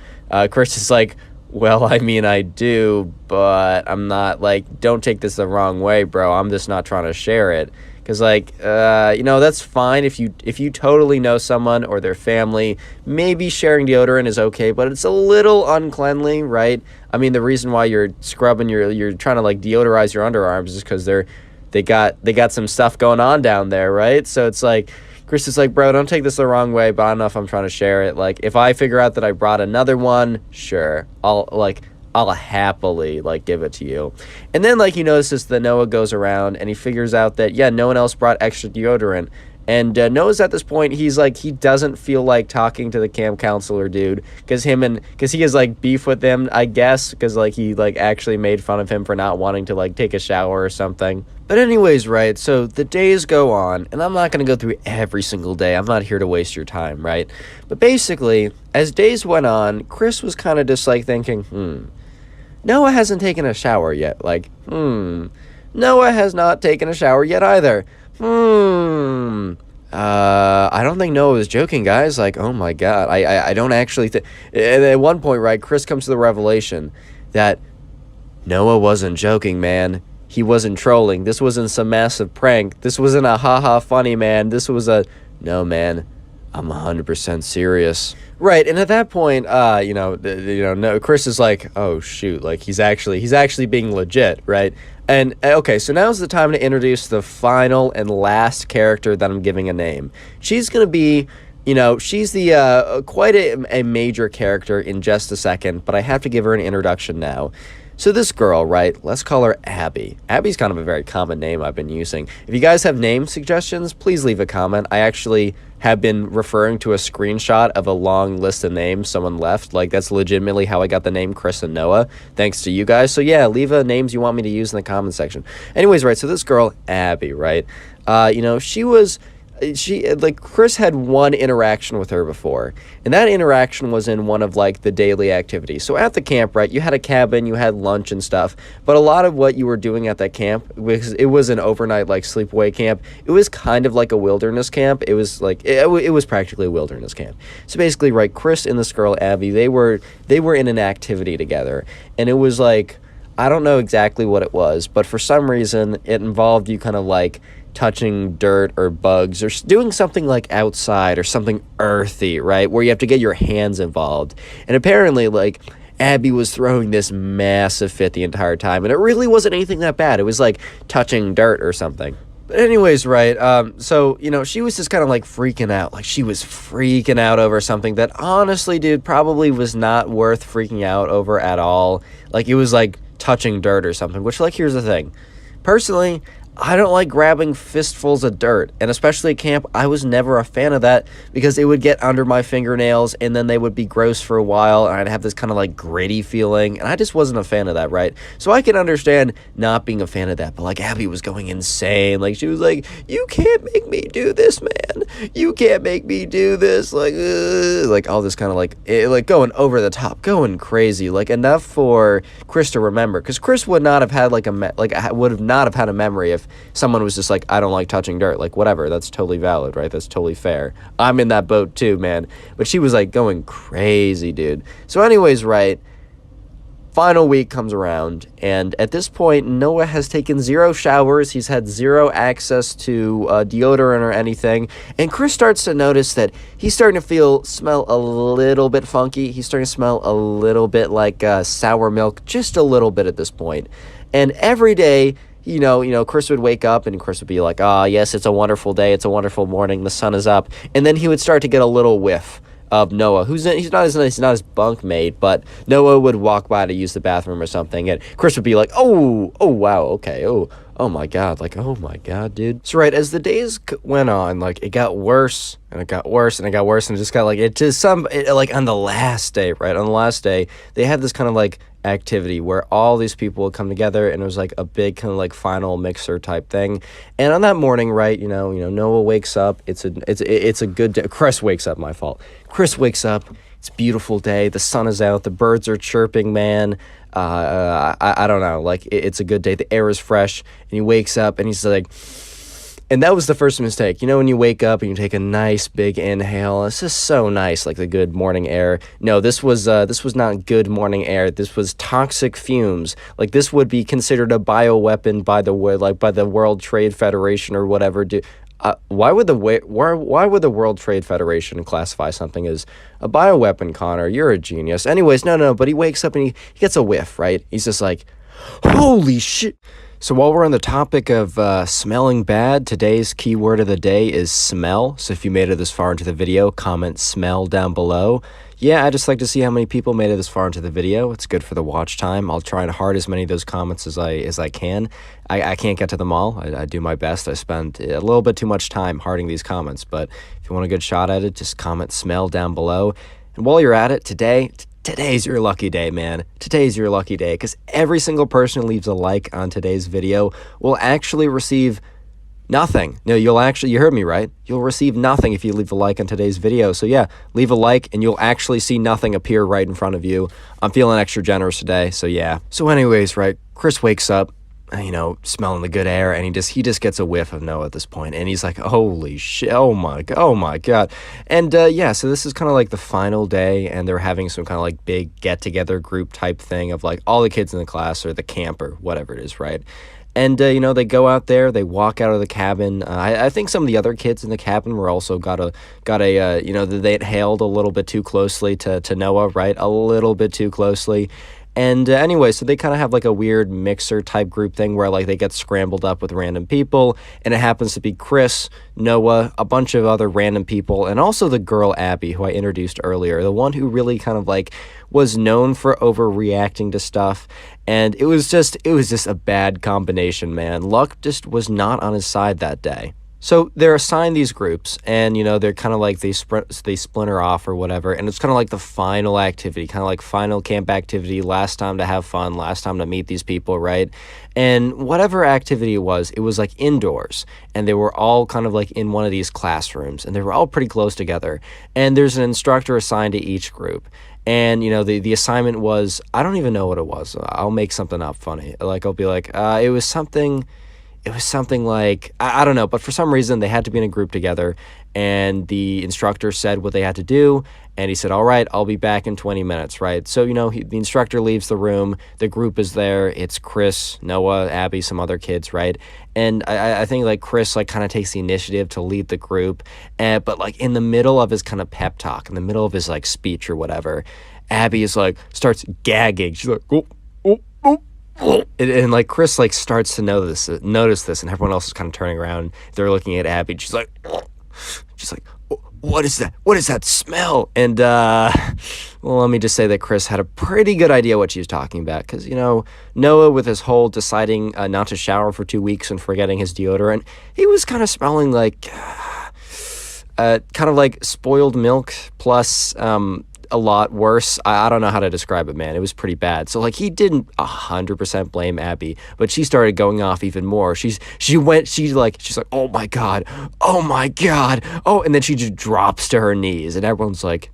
Chris is like, well, I mean, I do, but I'm not, like, don't take this the wrong way, bro. I'm just not trying to share it. Because, like, that's fine if you totally know someone or their family. Maybe sharing deodorant is okay, but it's a little uncleanly, right? I mean, the reason why you're scrubbing you're trying to, like, deodorize your underarms is because they got some stuff going on down there, right? So it's like, Chris is like, bro, don't take this the wrong way, but I don't know if I'm trying to share it. Like, if I figure out that I brought another one, sure, I'll happily, like, give it to you. And then, like, he notices that Noah goes around, and he figures out that, yeah, no one else brought extra deodorant. And Noah's at this point, he's like, he doesn't feel like talking to the camp counselor dude, because he has, like, beef with him, I guess, because, like, he, like, actually made fun of him for not wanting to, like, take a shower or something. But anyways, right, so the days go on, and I'm not going to go through every single day. I'm not here to waste your time, right? But basically, as days went on, Chris was kind of just, like, thinking, Noah hasn't taken a shower yet. Like, Noah has not taken a shower yet either. I don't think Noah was joking, guys. Like, oh my God. I don't actually think. And at one point, right, Chris comes to the revelation that Noah wasn't joking, man. He wasn't trolling. This wasn't some massive prank. This wasn't a haha funny, man. This was a, no, man, I'm 100% serious. Right, and at that point, no, Chris is like, oh shoot, like he's actually being legit, right? And okay, so now's the time to introduce the final and last character that I'm giving a name. She's gonna be, she's the quite a major character in just a second, but I have to give her an introduction now. So this girl, right, let's call her Abby. Abby's kind of a very common name I've been using. If you guys have name suggestions, please leave a comment. I actually have been referring to a screenshot of a long list of names someone left. Like, that's legitimately how I got the name Chris and Noah, thanks to you guys. So yeah, leave names you want me to use in the comment section. Anyways, right, so this girl, Abby, right, Chris had one interaction with her before, and that interaction was in one of, like, the daily activities. So at the camp, right, you had a cabin, you had lunch and stuff, but a lot of what you were doing at that camp, because it was an overnight, like, sleepaway camp, it was kind of like a wilderness camp. It was, like, it was practically a wilderness camp. So basically, right, Chris and this girl, Abby, they were in an activity together, and it was, like, I don't know exactly what it was, but for some reason, it involved you kind of, like, touching dirt or bugs or doing something like outside or something earthy, right, where you have to get your hands involved. And apparently, like, Abby was throwing this massive fit the entire time, and it really wasn't anything that bad. It was like touching dirt or something. But anyways, right, so, she was just kind of, like, freaking out. Like, she was freaking out over something that, honestly, dude, probably was not worth freaking out over at all. Like, it was, like, touching dirt or something, which, like, here's the thing. Personally, I don't like grabbing fistfuls of dirt, and especially at camp, I was never a fan of that because it would get under my fingernails, and then they would be gross for a while, and I'd have this kind of, like, gritty feeling, and I just wasn't a fan of that, right? So I can understand not being a fan of that, but, like, Abby was going insane. Like, she was like, you can't make me do this, man. You can't make me do this. Like all this kind of, like, going over the top, going crazy, like, enough for Chris to remember, because Chris would not have had, would have not have had a memory if someone was just like, I don't like touching dirt. Like, whatever, that's totally valid, right? That's totally fair. I'm in that boat too, man. But she was, like, going crazy, dude. So anyways, right, final week comes around, and at this point, Noah has taken 0 showers. He's had 0 access to deodorant or anything, and Chris starts to notice that he's starting to smell a little bit funky. He's starting to smell a little bit like sour milk, just a little bit at this point. And every day, Chris would wake up, and Chris would be like, yes, it's a wonderful day, it's a wonderful morning, the sun is up, and then he would start to get a little whiff of Noah, he's not his bunk mate, but Noah would walk by to use the bathroom or something, and Chris would be like, oh wow, okay, oh my God, like, oh my God, dude. So right, as the days went on, like, it got worse, and it got worse, and it got worse, and it just got, like, like, on the last day, right, they had this kind of, like, activity where all these people would come together, and it was like a big kind of, like, final mixer type thing. And on that morning, right, Noah wakes up. It's a good day. Chris wakes up, my fault. Chris wakes up. It's a beautiful day. The sun is out. The birds are chirping, man. I don't know. Like, it's a good day. The air is fresh, and he wakes up, and he's like, and that was the first mistake. When you wake up and you take a nice big inhale, it's just so nice, like the good morning air. No, this was not good morning air. This was toxic fumes. Like, this would be considered a bioweapon by the World Trade Federation or whatever. Why would the World Trade Federation classify something as a bioweapon, Connor? You're a genius. Anyways, no, but he wakes up and he gets a whiff, right? He's just like, holy shit. So while we're on the topic of smelling bad, today's keyword of the day is smell. So if you made it this far into the video, comment smell down below. Yeah, I just like to see how many people made it this far into the video. It's good for the watch time. I'll try and heart as many of those comments as I can. I can't get to them all. I do my best. I spend a little bit too much time hearting these comments, but if you want a good shot at it, just comment smell down below. And while you're at it, today's your lucky day, man. Today's your lucky day, because every single person who leaves a like on today's video will actually receive nothing. No, you heard me right. You'll receive nothing if you leave a like on today's video. So yeah, leave a like and you'll actually see nothing appear right in front of you. I'm feeling extra generous today, so yeah. So anyways, right, Chris wakes up, smelling the good air, and he just gets a whiff of Noah at this point, and he's like, holy shit, oh my god. And yeah, so this is kind of like the final day, and they're having some kind of like big get-together group type thing of like all the kids in the class or the camp or whatever it is, right? And, they go out there, they walk out of the cabin. I think some of the other kids in the cabin were also they had hailed a little bit too closely to Noah, right? A little bit too closely. And anyway, so they kind of have like a weird mixer type group thing where like they get scrambled up with random people, and it happens to be Chris, Noah, a bunch of other random people, and also the girl Abby, who I introduced earlier, the one who really kind of like was known for overreacting to stuff. And it was just a bad combination, man. Luck just was not on his side that day. So they're assigned these groups, and they're kind of like they splinter off or whatever, and it's kind of like the final activity, kind of like final camp activity, last time to have fun, last time to meet these people, right? And whatever activity it was like indoors, and they were all kind of like in one of these classrooms, and they were all pretty close together, and there's an instructor assigned to each group. And, the assignment was, I don't even know what it was. I'll make something up funny. Like, I'll be like, it was something like, I don't know, but for some reason they had to be in a group together, and the instructor said what they had to do, and he said, all right, I'll be back in 20 minutes, right? So, the instructor leaves the room, the group is there, it's Chris, Noah, Abby, some other kids, right? And I think, like, Chris, like, kind of takes the initiative to lead the group, but, like, in the middle of his kind of pep talk, in the middle of his, like, speech or whatever, Abby is, like, starts gagging. She's like, oh. And like Chris like starts to notice this, and everyone else is kind of turning around. They're looking at Abby. She's like, what is that? What is that smell? And well, let me just say that Chris had a pretty good idea what she was talking about, because Noah, with his whole deciding not to shower for 2 weeks and forgetting his deodorant, he was kind of smelling like kind of like spoiled milk plus a lot worse. I don't know how to describe it, man. It was pretty bad. So like he didn't 100% blame Abby, but she started going off even more. She's like, oh my god, oh, and then she just drops to her knees, and everyone's like,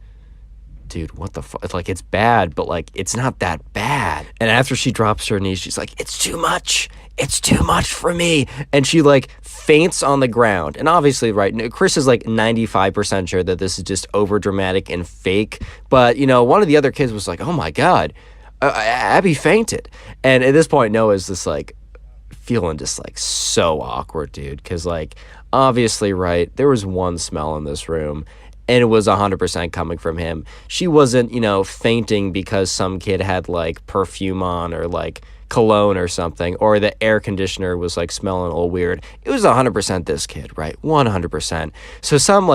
dude, what the fuck? It's like, it's bad, but like it's not that bad. And after she drops to her knees, she's like, it's too much for me, and she like faints on the ground. And obviously, right, Chris is like 95% sure that this is just over dramatic and fake, but one of the other kids was like, oh my god, Abby fainted. And at this point, Noah's just like feeling just like so awkward, dude, because like obviously, right, there was one smell in this room, and it was 100% coming from him. She wasn't fainting because some kid had like perfume on or like cologne or something, or the air conditioner was like smelling a little weird. It was 100% this kid, right? 100%. So some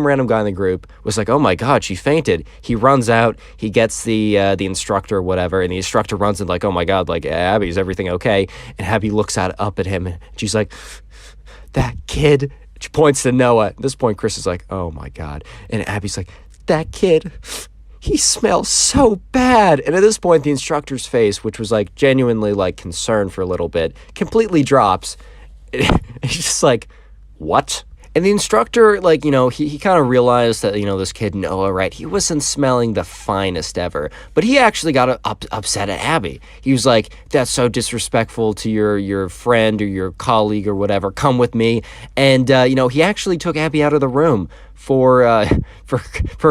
random guy in the group was like, oh my god, she fainted. He runs out, he gets the instructor or whatever, and the instructor runs in like, oh my god, like, Abby, is everything okay? And Abby looks up at him, and she's like, that kid. She points to Noah. At this point, Chris is like, oh my god. And Abby's like, that kid, he smells so bad. And at this point, the instructor's face, which was like genuinely like concerned for a little bit, completely drops. He's just like, what? And the instructor, like, he kind of realized that, this kid Noah, right, he wasn't smelling the finest ever, but he actually got upset at Abby. He was like, that's so disrespectful to your friend or your colleague or whatever, come with me. And, he actually took Abby out of the room for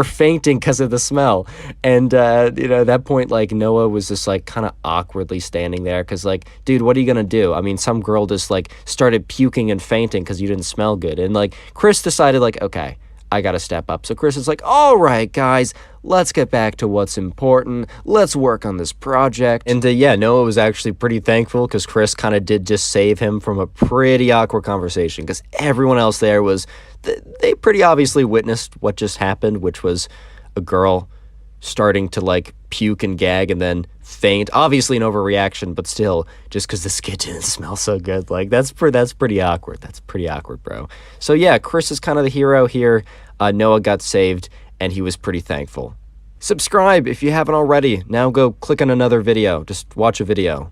fainting because of the smell. And at that point, like, Noah was just like kind of awkwardly standing there, because like, dude, what are you gonna do? I mean, some girl just like started puking and fainting because you didn't smell good. And like Chris decided like, okay, I gotta step up. So Chris is like, all right, guys, let's get back to what's important. Let's work on this project. And yeah, Noah was actually pretty thankful because Chris kind of did just save him from a pretty awkward conversation because everyone else there was, they pretty obviously witnessed what just happened, which was a girl starting to like puke and gag and then faint. Obviously an overreaction, but still, just because the skit didn't smell so good. Like that's pretty awkward. That's pretty awkward, bro. So yeah, Chris is kind of the hero here. Noah got saved and he was pretty thankful. Subscribe if you haven't already. Now go click on another video. Just watch a video.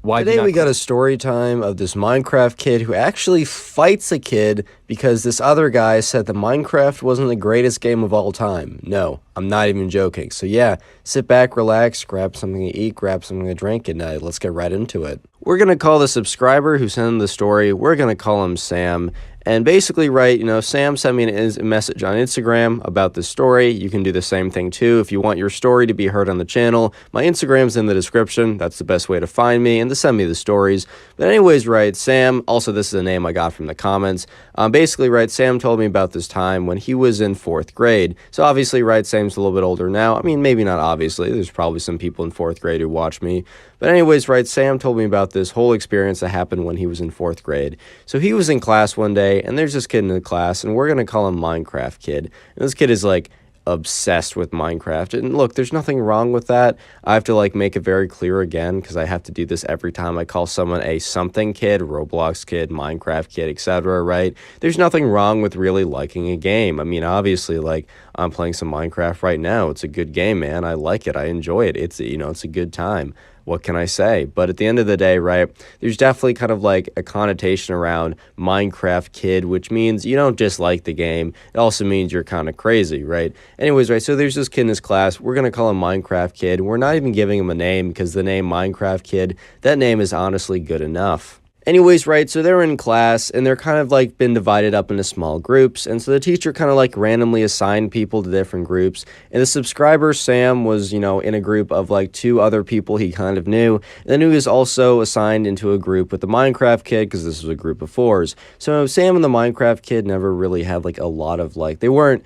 Why Today we got a story time of this Minecraft kid who actually fights a kid because this other guy said that Minecraft wasn't the greatest game of all time. No, I'm not even joking. So yeah, sit back, relax, grab something to eat, grab something to drink, and let's get right into it. We're going to call the subscriber who sent in the story, we're going to call him Sam. And basically, right, Sam sent me a message on Instagram about this story. You can do the same thing too if you want your story to be heard on the channel. My Instagram's in the description. That's the best way to find me and to send me the stories. But anyways, right, Sam, also this is a name I got from the comments. Basically, right, Sam told me about this time when he was in 4th grade. So obviously, right, Sam's a little bit older now. I mean, maybe not obviously. There's probably some people in 4th grade who watch me. But anyways, right, Sam told me about this whole experience that happened when he was in 4th grade. So he was in class one day, and there's this kid in the class, and we're going to call him Minecraft Kid. And this kid is, like, obsessed with Minecraft. And look, there's nothing wrong with that. I have to, like, make it very clear again, because I have to do this every time I call someone a something kid, Roblox kid, Minecraft kid, etc., right? There's nothing wrong with really liking a game. I mean, obviously, like, I'm playing some Minecraft right now. It's a good game, man. I like it. I enjoy it. It's, it's a good time. What can I say? But at the end of the day, right, there's definitely kind of like a connotation around Minecraft Kid, which means you don't just like the game. It also means you're kind of crazy, right? Anyways, right, so there's this kid in his class. We're going to call him Minecraft Kid. We're not even giving him a name because the name Minecraft Kid, that name is honestly good enough. Anyways, right, so they're in class, and they're kind of, like, been divided up into small groups, and so the teacher kind of, like, randomly assigned people to different groups, and the subscriber, Sam, was, in a group of, like, 2 other people he kind of knew, and then he was also assigned into a group with the Minecraft kid, because this was a group of 4s. So Sam and the Minecraft kid never really had, like, a lot of, like, they weren't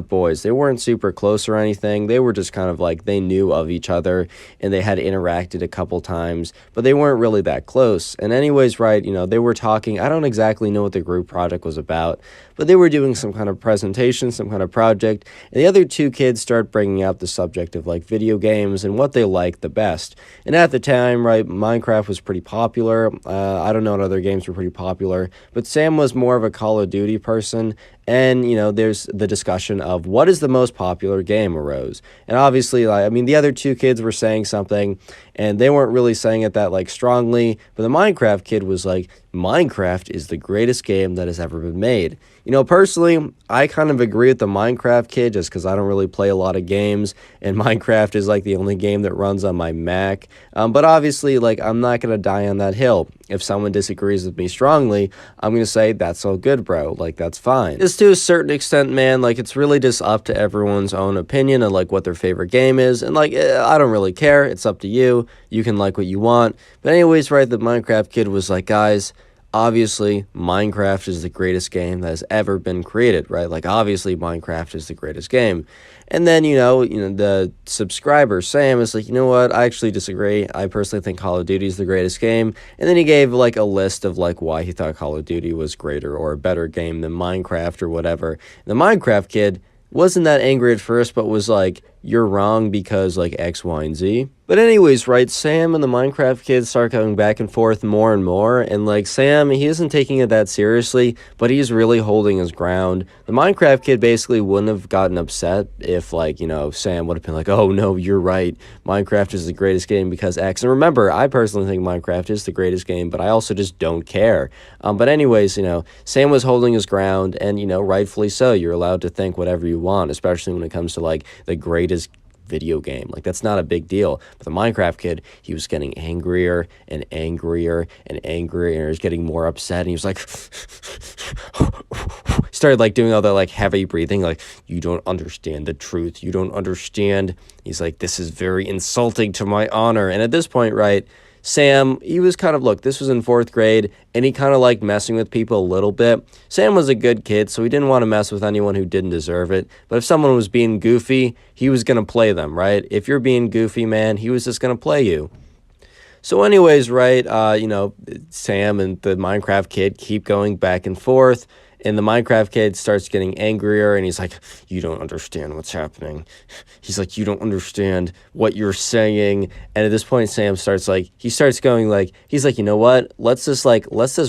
boys, they weren't super close or anything, they were just kind of, like, they knew of each other, and they had interacted a couple times, but they weren't really that close, and anyways, right, they were talking, I don't exactly know what the group project was about, but they were doing some kind of presentation, some kind of project, and the other 2 kids start bringing up the subject of, like, video games and what they liked the best. And at the time, right, Minecraft was pretty popular. I don't know what other games were pretty popular, but Sam was more of a Call of Duty person, and, there's the discussion of what is the most popular game arose. And obviously, like, I mean, the other 2 kids were saying something, and they weren't really saying it that, like, strongly, but the Minecraft kid was like, Minecraft is the greatest game that has ever been made. Personally, I kind of agree with the Minecraft kid just because I don't really play a lot of games, and Minecraft is, like, the only game that runs on my Mac. But obviously, like, I'm not going to die on that hill. If someone disagrees with me strongly, I'm going to say, that's all good, bro. Like, that's fine. It's to a certain extent, man, like, it's really just up to everyone's own opinion and, like, what their favorite game is. And, like, I don't really care. It's up to you. You can like what you want. But anyways, right, the Minecraft kid was like, guys, obviously, Minecraft is the greatest game that has ever been created, right? Like, obviously, Minecraft is the greatest game. And then, the subscriber, Sam, is like, you know what? I actually disagree. I personally think Call of Duty is the greatest game. And then he gave, like, a list of, like, why he thought Call of Duty was greater or a better game than Minecraft or whatever. And the Minecraft kid wasn't that angry at first, but was like, you're wrong because, like, X, Y, and Z. But anyways, right, Sam and the Minecraft kids start going back and forth more and more, and, like, Sam, he isn't taking it that seriously, but he's really holding his ground. The Minecraft kid basically wouldn't have gotten upset if, like, Sam would have been like, oh, no, you're right, Minecraft is the greatest game because X. And remember, I personally think Minecraft is the greatest game, but I also just don't care. But anyways, Sam was holding his ground, and, rightfully so. You're allowed to think whatever you want, especially when it comes to, like, the greatest video game. Like, that's not a big deal. But the Minecraft kid, he was getting angrier and angrier and angrier, and he was getting more upset, and he was like started, like, doing all the, like, heavy breathing, like, you don't understand the truth, you don't understand. He's like, this is very insulting to my honor. And at this point, right, Sam, he was kind of, look, this was in 4th grade, and he kind of liked messing with people a little bit. Sam was a good kid, so he didn't want to mess with anyone who didn't deserve it. But if someone was being goofy, he was going to play them, right? If you're being goofy, man, he was just going to play you. So anyways, right, Sam and the Minecraft kid keep going back and forth, and the Minecraft kid starts getting angrier, and he's like, you don't understand what's happening. He's like, you don't understand what you're saying. And at this point, Sam starts going like, he's like, you know what? Let's just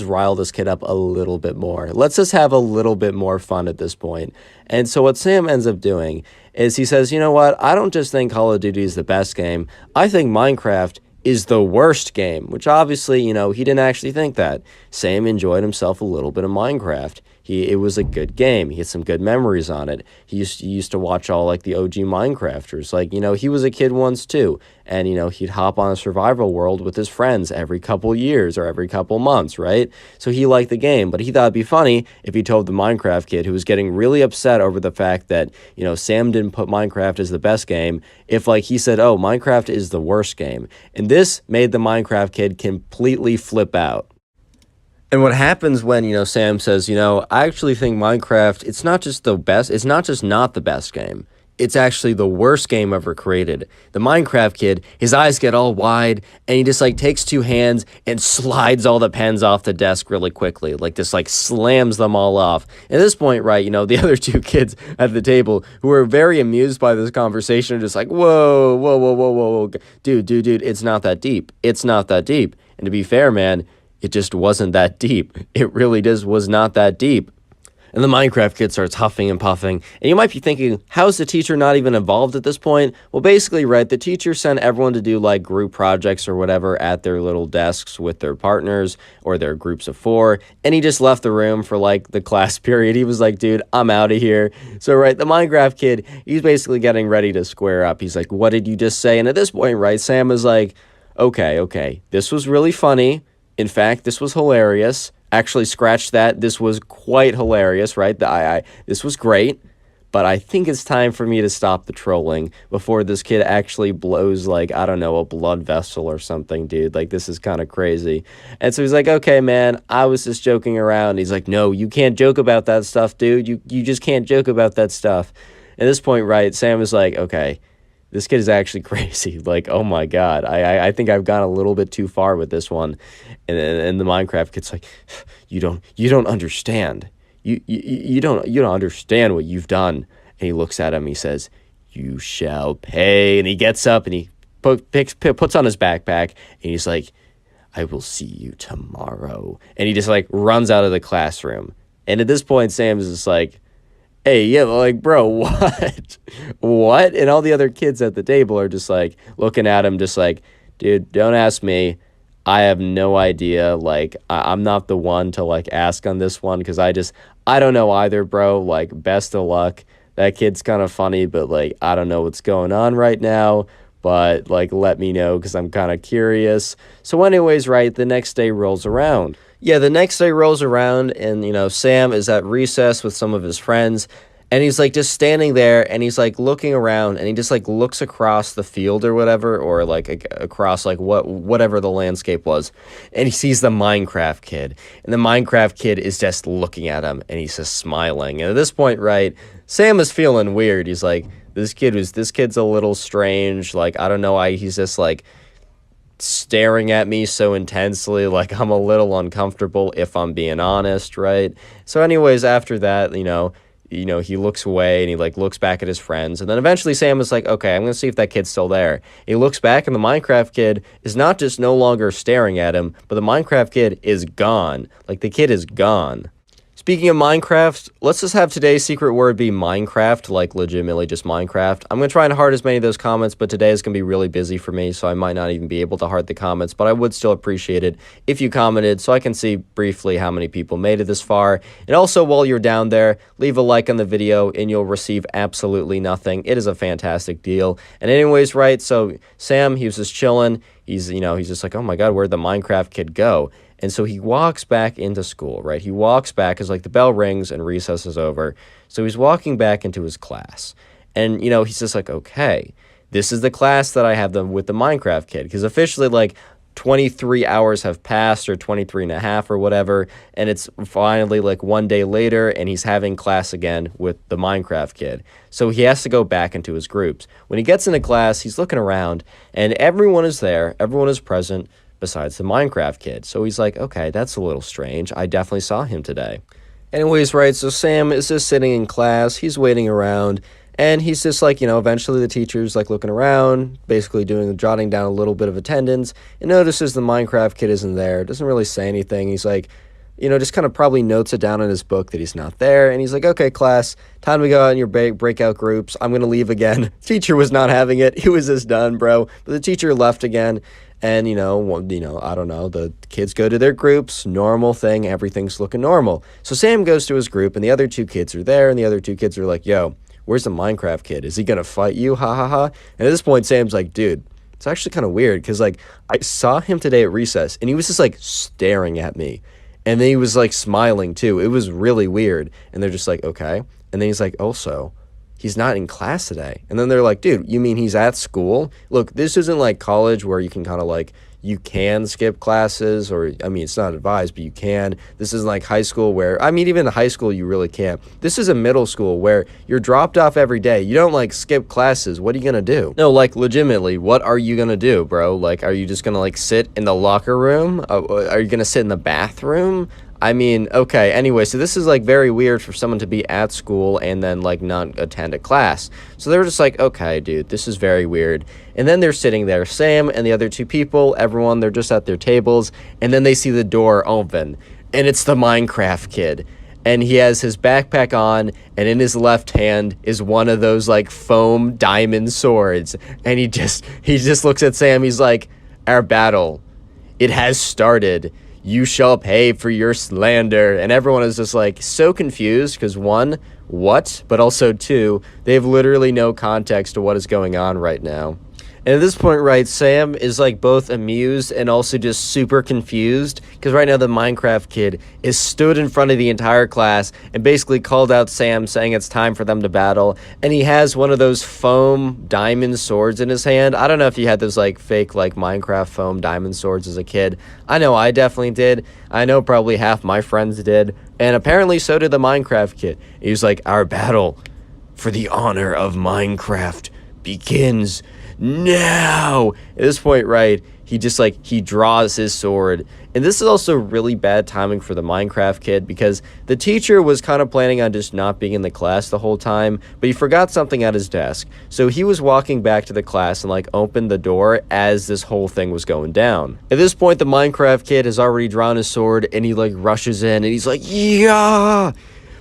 rile this kid up a little bit more. Let's just have a little bit more fun at this point. And so what Sam ends up doing is he says, you know what? I don't just think Call of Duty is the best game. I think Minecraft is the worst game, which obviously, he didn't actually think that. Sam enjoyed himself a little bit of Minecraft. It was a good game. He had some good memories on it. He used to watch all like the OG Minecrafters. Like, he was a kid once too. And, he'd hop on a survival world with his friends every couple years or every couple months, right? So he liked the game, but he thought it'd be funny if he told the Minecraft kid who was getting really upset over the fact that, Sam didn't put Minecraft as the best game, if like he said, oh, Minecraft is the worst game. And this made the Minecraft kid completely flip out. And what happens when, Sam says, I actually think Minecraft, it's not just the best, it's not just not the best game. It's actually the worst game ever created. The Minecraft kid, his eyes get all wide, and he just, takes 2 hands and slides all the pens off the desk really quickly. Slams them all off. At this point, right, the other 2 kids at the table who are very amused by this conversation are just like, whoa, whoa, whoa, whoa, whoa, dude, it's not that deep. It's not that deep. And to be fair, man, it just wasn't that deep. It really just was not that deep. And the Minecraft kid starts huffing and puffing. And you might be thinking, how's the teacher not even involved at this point? Well, basically, right, the teacher sent everyone to do group projects or whatever at their little desks with their partners or their groups of 4. And he just left the room for the class period. He was like, dude, I'm out of here. So, right, the Minecraft kid, he's basically getting ready to square up. He's like, what did you just say? And at this point, right, Sam is like, okay, this was really funny. In fact, this was hilarious. Actually, scratch that. This was quite hilarious, right? This was great. But I think it's time for me to stop the trolling before this kid actually blows, I don't know, a blood vessel or something, dude. This is kind of crazy. And so he's like, okay, man, I was just joking around. He's like, no, you can't joke about that stuff, dude. You just can't joke about that stuff. At this point, right, Sam is like, okay, this kid is actually crazy. Oh my God, I think I've gone a little bit too far with this one. And the Minecraft kid's like, you don't understand. You don't understand what you've done. And he looks at him. He says, you shall pay. And he gets up and he puts on his backpack and he's like, I will see you tomorrow. And he just runs out of the classroom. And at this point, Sam's just like, hey, yeah, bro, what? What? And all the other kids at the table are just looking at him just dude, don't ask me. I have no idea. I'm not the one to ask on this one because I don't know either, bro. Best of luck. That kid's kind of funny, but I don't know what's going on right now. But let me know because I'm kind of curious. So anyways, right, the next day rolls around. Yeah, the next day rolls around and, Sam is at recess with some of his friends and he's just standing there and he's looking around and he just looks across the field or whatever or across whatever the landscape was and he sees the Minecraft kid and the Minecraft kid is just looking at him and he's just smiling. And at this point, right, Sam is feeling weird. He's like, this kid's a little strange. I don't know why he's just staring at me so intensely. I'm a little uncomfortable if I'm being honest, right? So anyways, after that, he looks away and he looks back at his friends. And then eventually Sam is like, okay, I'm going to see if that kid's still there. He looks back and the Minecraft kid is not just no longer staring at him, but the Minecraft kid is gone. The kid is gone. Speaking of Minecraft, let's just have today's secret word be Minecraft, legitimately just Minecraft. I'm going to try and heart as many of those comments, but today is going to be really busy for me, so I might not even be able to heart the comments, but I would still appreciate it if you commented so I can see briefly how many people made it this far. And also, while you're down there, leave a like on the video and you'll receive absolutely nothing. It is a fantastic deal. And anyways, right, so Sam, he was just chilling. He's just like, oh my God, where'd the Minecraft kid go? And so he walks back into school, right? He walks back because the bell rings and recess is over. So he's walking back into his class. And, he's just like, okay, this is the class that I have with the Minecraft kid. Because officially, 23 hours have passed, or 23 and a half or whatever, and it's finally like one day later, and he's having class again with the Minecraft kid. So he has to go back into his groups. When he gets into class, he's looking around, and everyone is there, everyone is present besides the Minecraft kid. So he's like, okay, that's a little strange. I definitely saw him today. Anyways, right, so Sam is just sitting in class, he's waiting around, and he's just like, eventually the teacher's like looking around, basically jotting down a little bit of attendance, and notices the Minecraft kid isn't there, doesn't really say anything. He's like, just kind of probably notes it down in his book that he's not there, and he's like, okay, class, time to go out in your breakout groups, I'm going to leave again. Teacher was not having it, he was just done, bro, but the teacher left again. And, I don't know, the kids go to their groups, normal thing, everything's looking normal. So Sam goes to his group, and the other two kids are there, and the other two kids are like, yo, where's the Minecraft kid? Is he going to fight you? Ha ha ha. And at this point, Sam's like, dude, it's actually kind of weird, because, like, I saw him today at recess, and he was just, like, staring at me. And then he was, like, smiling, too. It was really weird. And they're just like, okay. And then he's like, also, he's not in class today. And then they're like, dude, you mean he's at school? Look, this isn't like college where you can kind of like, you can skip classes, or, I mean, it's not advised, but you can. This isn't like high school where, I mean, even in high school, you really can't. This is a middle school where you're dropped off every day. You don't like skip classes. What are you going to do? No, like legitimately, what are you going to do, bro? Like, are you just going to like sit in the locker room? Are you going to sit in the bathroom? I mean, okay, anyway, so this is, like, very weird for someone to be at school and then, like, not attend a class. So they were just like, okay, dude, this is very weird. And then they're sitting there, Sam and the other two people, everyone, they're just at their tables, and then they see the door open, and it's the Minecraft kid. And he has his backpack on, and in his left hand is one of those, like, foam diamond swords. And he just looks at Sam, he's like, our battle, it has started. You shall pay for your slander. And everyone is just like so confused because one, what? But also two, they have literally no context to what is going on right now. And at this point, right, Sam is like both amused and also just super confused because right now the Minecraft kid is stood in front of the entire class and basically called out Sam saying it's time for them to battle. And he has one of those foam diamond swords in his hand. I don't know if you had those like fake like Minecraft foam diamond swords as a kid. I know I definitely did. I know probably half my friends did. And apparently so did the Minecraft kid. He was like, our battle for the honor of Minecraft begins now. At this point, right, he just like he draws his sword. And this is also really bad timing for the Minecraft kid because the teacher was kind of planning on just not being in the class the whole time, but he forgot something at his desk. So he was walking back to the class and like opened the door as this whole thing was going down. At this point, the Minecraft kid has already drawn his sword and he like rushes in and he's like, yeah,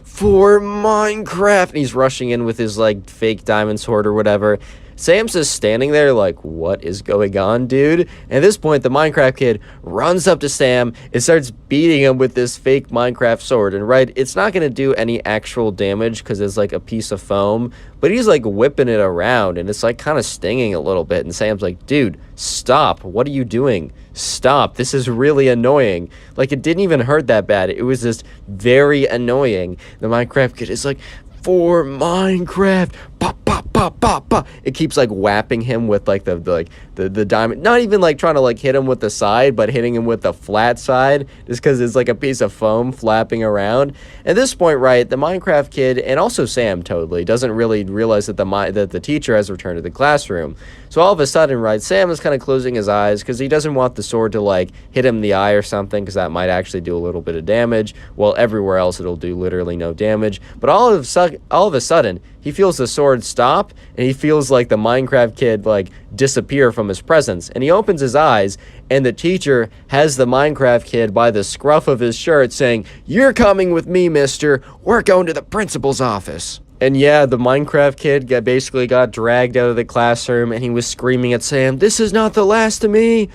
for Minecraft. And he's rushing in with his like fake diamond sword or whatever. Sam's just standing there like, what is going on, dude? And at this point, the Minecraft kid runs up to Sam and starts beating him with this fake Minecraft sword. And right, it's not going to do any actual damage because it's like a piece of foam, but he's like whipping it around and it's like kind of stinging a little bit. And Sam's like, dude, stop. What are you doing? Stop. This is really annoying. Like, it didn't even hurt that bad. It was just very annoying. The Minecraft kid is like, for Minecraft, pop, pop, pop, pop, pop. It keeps like whapping him with like the diamond, not even like trying to like hit him with the side, but hitting him with the flat side just because it's like a piece of foam flapping around. At this point, right, the Minecraft kid and also Sam totally doesn't really realize that the teacher has returned to the classroom. So all of a sudden, right, Sam is kind of closing his eyes because he doesn't want the sword to like hit him in the eye or something because that might actually do a little bit of damage. While everywhere else it'll do literally no damage. But all of a sudden, he feels the sword stop and he feels like the Minecraft kid like disappear from his presence. And he opens his eyes and the teacher has the Minecraft kid by the scruff of his shirt saying, "You're coming with me, mister. We're going to the principal's office." And yeah, the Minecraft kid basically got dragged out of the classroom and he was screaming at Sam, "This is not the last of me.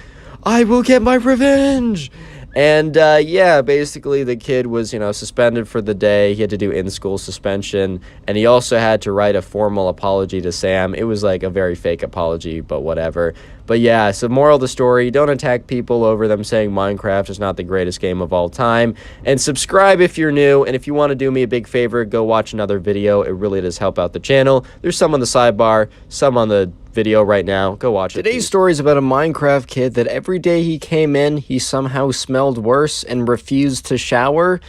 I will get my revenge." And yeah, basically the kid was, suspended for the day. He had to do in-school suspension. And he also had to write a formal apology to Sam. It was like a very fake apology, but whatever. But yeah, so moral of the story, don't attack people over them saying Minecraft is not the greatest game of all time. And subscribe if you're new. And if you want to do me a big favor, go watch another video. It really does help out the channel. There's some on the sidebar, some on the video right now. Go watch it. Today's story is about a Minecraft kid that every day he came in, he somehow smelled worse and refused to shower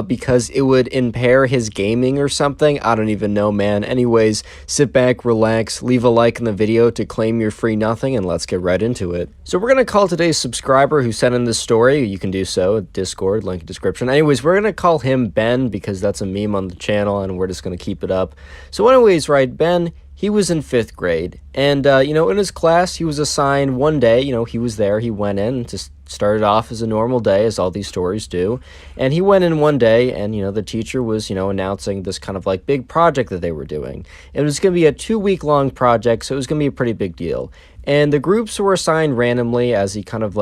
because it would impair his gaming or something. I don't even know, man. Anyways, sit back, relax, leave a like in the video to claim your free nothing, and let's get right into it. So we're going to call today's subscriber who sent in this story. You can do so at Discord, link in description. Anyways, we're going to call him Ben because that's a meme on the channel, and we're just going to keep it up. So anyways, right, Ben, he was in 5th grade, and, in his class, he was assigned one day, he was there, he went in, just started off as a normal day, as all these stories do, and he went in one day, and, the teacher was, announcing this kind of, big project that they were doing. It was going to be a 2-week-long project, so it was going to be a pretty big deal. And the groups were assigned randomly as he kind of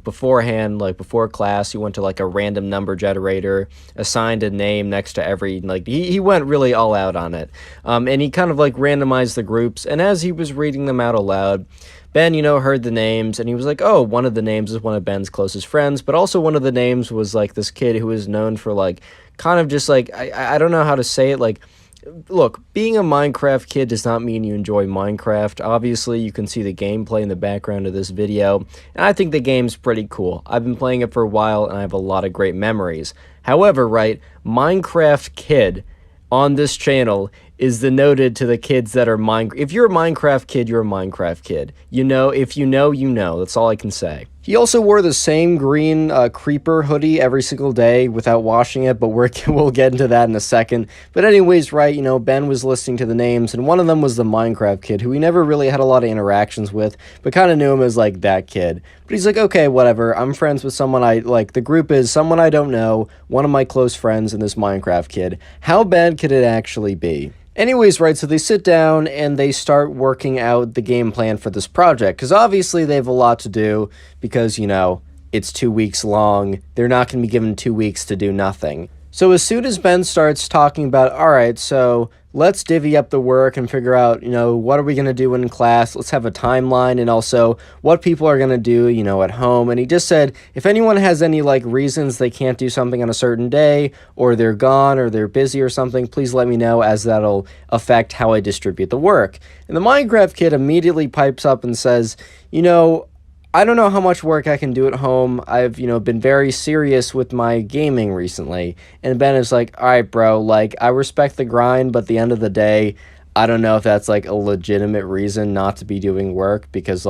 beforehand, before class, he went to a random number generator, assigned a name next to every, he went really all out on it. And he kind of randomized the groups. And as he was reading them out aloud, Ben, heard the names and he was like, oh, one of the names is one of Ben's closest friends, but also one of the names was this kid who was known for kind of just I don't know how to say it, look, being a Minecraft kid does not mean you enjoy Minecraft. Obviously, you can see the gameplay in the background of this video, and I think the game's pretty cool. I've been playing it for a while, and I have a lot of great memories. However, right, Minecraft kid on this channel is denoted to the kids that are If you're a Minecraft kid, you're a Minecraft kid. If you know, you know. That's all I can say. He also wore the same green creeper hoodie every single day without washing it, but we'll get into that in a second. But anyways, right, Ben was listening to the names, and one of them was the Minecraft kid, who he never really had a lot of interactions with, but kind of knew him as, that kid. But he's like, okay, whatever, I'm friends with someone the group is someone I don't know, one of my close friends, and this Minecraft kid. How bad could it actually be? Anyways, right, so they sit down and they start working out the game plan for this project, because obviously they have a lot to do, because, it's 2 weeks long. They're not going to be given 2 weeks to do nothing. So as soon as Ben starts talking about, all right, so let's divvy up the work and figure out, what are we going to do in class? Let's have a timeline, and also what people are going to do, at home. And he just said, if anyone has any, reasons they can't do something on a certain day, or they're gone, or they're busy or something, please let me know, as that'll affect how I distribute the work. And the Minecraft kid immediately pipes up and says, I don't know how much work I can do at home. I've, been very serious with my gaming recently. And Ben is like, all right, bro, I respect the grind, but at the end of the day, I don't know if that's, a legitimate reason not to be doing work, because,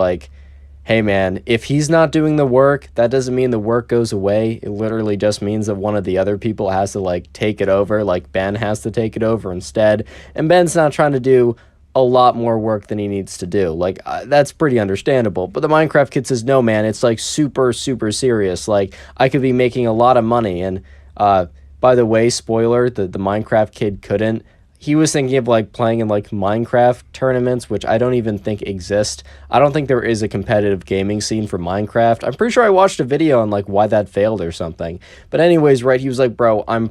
hey, man, if he's not doing the work, that doesn't mean the work goes away. It literally just means that one of the other people has to, take it over, Ben has to take it over instead. And Ben's not trying to do a lot more work than he needs to do. That's pretty understandable. But the Minecraft kid says, no, man, it's super, super serious. I could be making a lot of money. And by the way, spoiler, the Minecraft kid couldn't. He was thinking of playing in Minecraft tournaments, which I don't even think exist. I don't think there is a competitive gaming scene for Minecraft. I'm pretty sure I watched a video on why that failed or something. But anyways, right, he was like, bro, I'm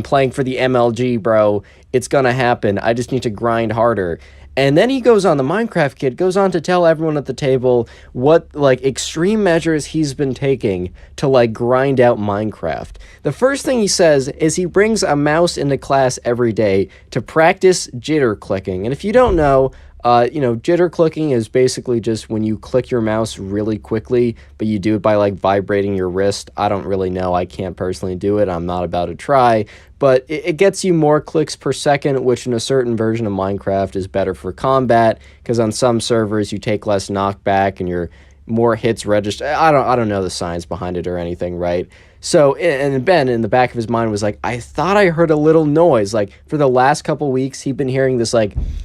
playing for the MLG, bro. It's gonna happen. I just need to grind harder. And then the Minecraft kid goes on to tell everyone at the table what, extreme measures he's been taking to, grind out Minecraft. The first thing he says is he brings a mouse into class every day to practice jitter clicking. And if you don't know, jitter clicking is basically just when you click your mouse really quickly, but you do it by vibrating your wrist. I don't really know. I can't personally do it. I'm not about to try, but it gets you more clicks per second, which in a certain version of Minecraft is better for combat, because on some servers you take less knockback and your more hits register. I don't know the science behind it or anything, right? So, and Ben in the back of his mind was like, I thought I heard a little noise. For the last couple weeks, he'd been hearing this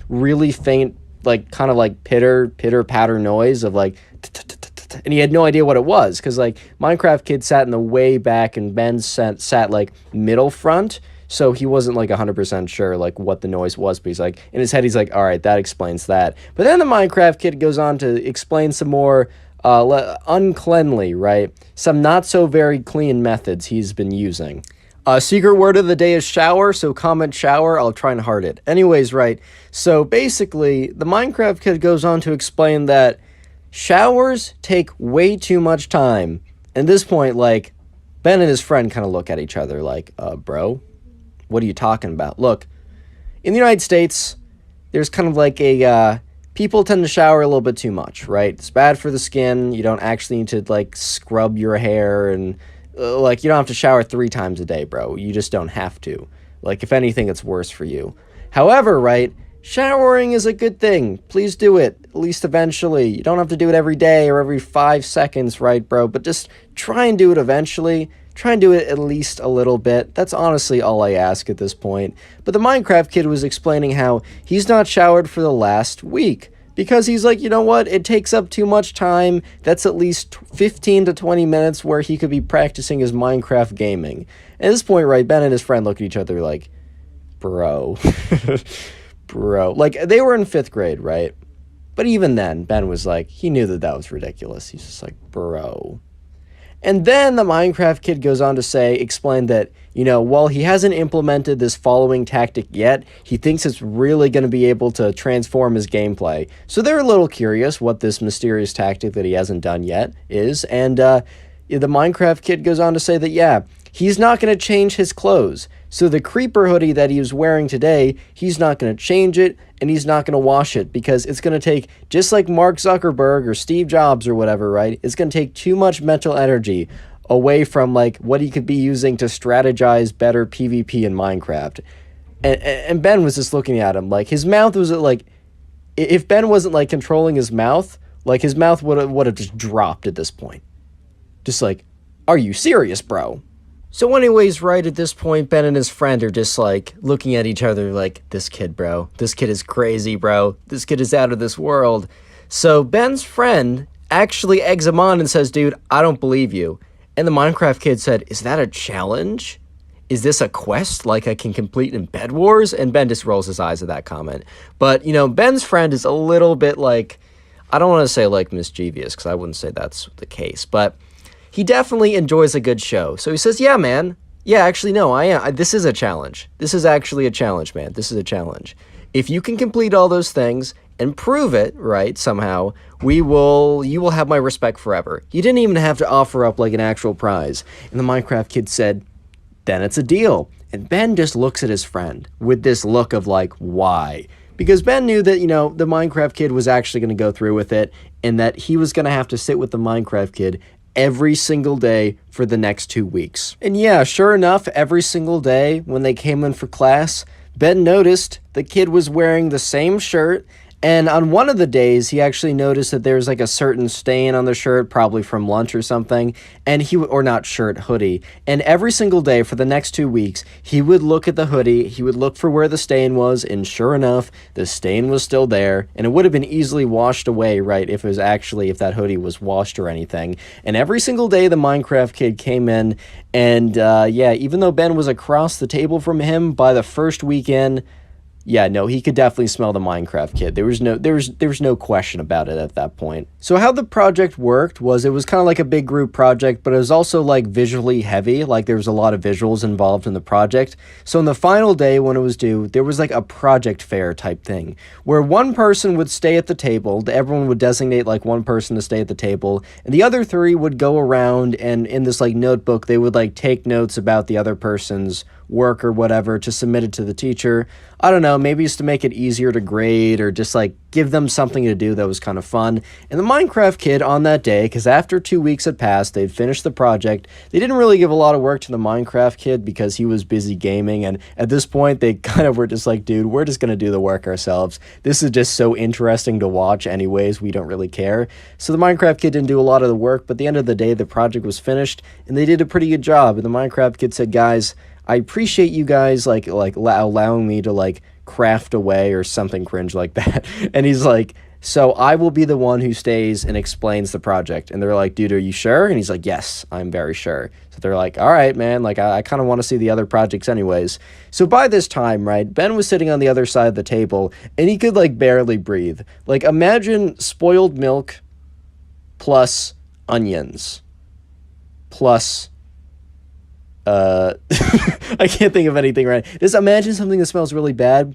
really faint, kind of pitter patter noise of and he had no idea what it was, because Minecraft kid sat in the way back and Ben sat middle front, so he wasn't 100% sure what the noise was, but he's in his head he's all right, that explains that. But then the Minecraft kid goes on to explain some more uncleanly, right, some not so very clean methods he's been using. Secret word of the day is shower, so comment shower, I'll try and heart it. Anyways, right, so basically, the Minecraft kid goes on to explain that showers take way too much time. At this point, Ben and his friend kind of look at each other bro, what are you talking about? Look, in the United States, there's kind of a people tend to shower a little bit too much, right? It's bad for the skin. You don't actually need to, like, scrub your hair and, like, you don't have to shower 3 times a day, bro. You just don't have to. Like, if anything, it's worse for you. However, right, showering is a good thing. Please do it, at least eventually. You don't have to do it every day or every 5 seconds, right, bro? But just try and do it eventually. Try and do it at least a little bit. That's honestly all I ask at this point. But the Minecraft kid was explaining how he's not showered for the last week. Because he's like, you know what, it takes up too much time. That's at least 15 to 20 minutes where he could be practicing his Minecraft gaming. At this point, right, Ben and his friend look at each other like, bro. Bro. Like, they were in 5th grade, right? But even then, Ben was like, he knew that was ridiculous. He's just like, bro. And then the Minecraft kid goes on to explain that, you know, while he hasn't implemented this following tactic yet, he thinks it's really going to be able to transform his gameplay. So they're a little curious what this mysterious tactic that he hasn't done yet is. And the Minecraft kid goes on to say that, yeah, he's not going to change his clothes. So the creeper hoodie that he was wearing today, he's not going to change it, and he's not going to wash it, because it's going to take, just like Mark Zuckerberg or Steve Jobs or whatever, right? It's going to take too much mental energy away from, like, what he could be using to strategize better PvP in Minecraft. And Ben was just looking at him, like, his mouth was, like, if Ben wasn't, like, controlling his mouth, like, his mouth would have just dropped at this point. Just like, are you serious, bro? So anyways, right at this point, Ben and his friend are just, like, looking at each other like, this kid, bro. This kid is crazy, bro. This kid is out of this world. So Ben's friend actually eggs him on and says, dude, I don't believe you. And the Minecraft kid said, is that a challenge? Is this a quest like I can complete in Bed Wars? And Ben just rolls his eyes at that comment. But, you know, Ben's friend is a little bit, like, I don't want to say, like, mischievous, because I wouldn't say that's the case, but he definitely enjoys a good show. So he says, yeah, man. Yeah, actually, no, I am. This is a challenge. This is actually a challenge, man. This is a challenge. If you can complete all those things and prove it, right, somehow, you will have my respect forever. You didn't even have to offer up, like, an actual prize. And the Minecraft kid said, then it's a deal. And Ben just looks at his friend with this look of, like, why? Because Ben knew that, you know, the Minecraft kid was actually going to go through with it, and that he was going to have to sit with the Minecraft kid every single day for the next 2 weeks. And yeah, sure enough, every single day when they came in for class, Ben noticed the kid was wearing the same shirt, and on one of the days, he actually noticed that there was, like, a certain stain on the shirt, probably from lunch or something, and or not shirt, hoodie. And every single day for the next 2 weeks, he would look at the hoodie, he would look for where the stain was, and sure enough, the stain was still there, and it would have been easily washed away, right, if that hoodie was washed or anything. And every single day, the Minecraft kid came in, and yeah, even though Ben was across the table from him, by the first weekend, yeah, no, he could definitely smell the Minecraft kid. There was no question about it at that point. So how the project worked was it was kind of like a big group project, but it was also, like, visually heavy. Like, there was a lot of visuals involved in the project. So on the final day when it was due, there was, like, a project fair type thing where one person would stay at the table. Everyone would designate, like, one person to stay at the table, and the other 3 would go around, and in this, like, notebook, they would, like, take notes about the other person's work or whatever to submit it to the teacher. I don't know, maybe it's to make it easier to grade or just, like, give them something to do that was kind of fun. And the Minecraft kid on that day, because after 2 weeks had passed, they'd finished the project, they didn't really give a lot of work to the Minecraft kid because he was busy gaming, and at this point, they kind of were just like, dude, we're just going to do the work ourselves. This is just so interesting to watch anyways, we don't really care. So the Minecraft kid didn't do a lot of the work, but at the end of the day, the project was finished, and they did a pretty good job. And the Minecraft kid said, guys, I appreciate you guys, like allowing me to, like, craft away or something cringe like that. And he's like, so I will be the one who stays and explains the project. And they're like, dude, are you sure? And he's like, yes, I'm very sure. So they're like, all right, man, like, I kind of want to see the other projects anyways. So by this time, right, Ben was sitting on the other side of the table, and he could, like, barely breathe. Like, imagine spoiled milk plus onions plus I can't think of anything right. Just imagine something that smells really bad.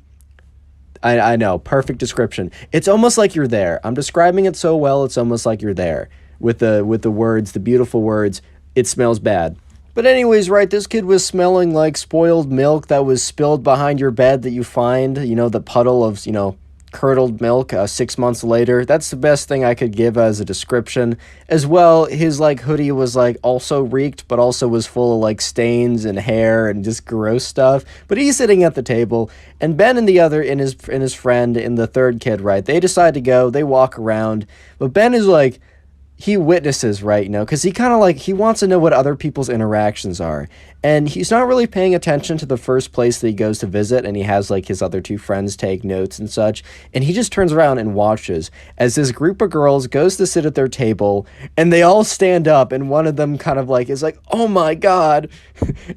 I know, perfect description. It's almost like you're there. I'm describing it so well, it's almost like you're there. With the words, the beautiful words, it smells bad. But anyways, right, this kid was smelling like spoiled milk that was spilled behind your bed that you find, you know, the puddle of, you know, curdled milk 6 months later. That's the best thing I could give as a description. As well, his like hoodie was like also reeked, but also was full of like stains and hair and just gross stuff. But he's sitting at the table, and Ben and his friend and the third kid, right? They decide to go. They walk around, but Ben is like, he witnesses, right, because he kind of like, he wants to know what other people's interactions are, and he's not really paying attention to the first place that he goes to visit, and he has like his other two friends take notes and such, and he just turns around and watches as this group of girls goes to sit at their table, and they all stand up, and one of them kind of like is like, oh my god,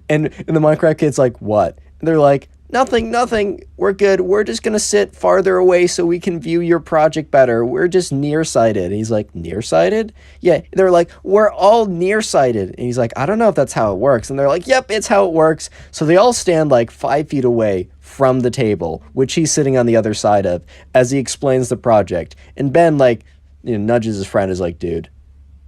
and the Minecraft kid's like, what? And they're like, nothing. We're good. We're just going to sit farther away so we can view your project better. We're just nearsighted. And he's like, nearsighted? Yeah. They're like, we're all nearsighted. And he's like, I don't know if that's how it works. And they're like, yep, it's how it works. So they all stand like 5 feet away from the table, which he's sitting on the other side of, as he explains the project. And Ben, like, nudges his friend, is like, dude,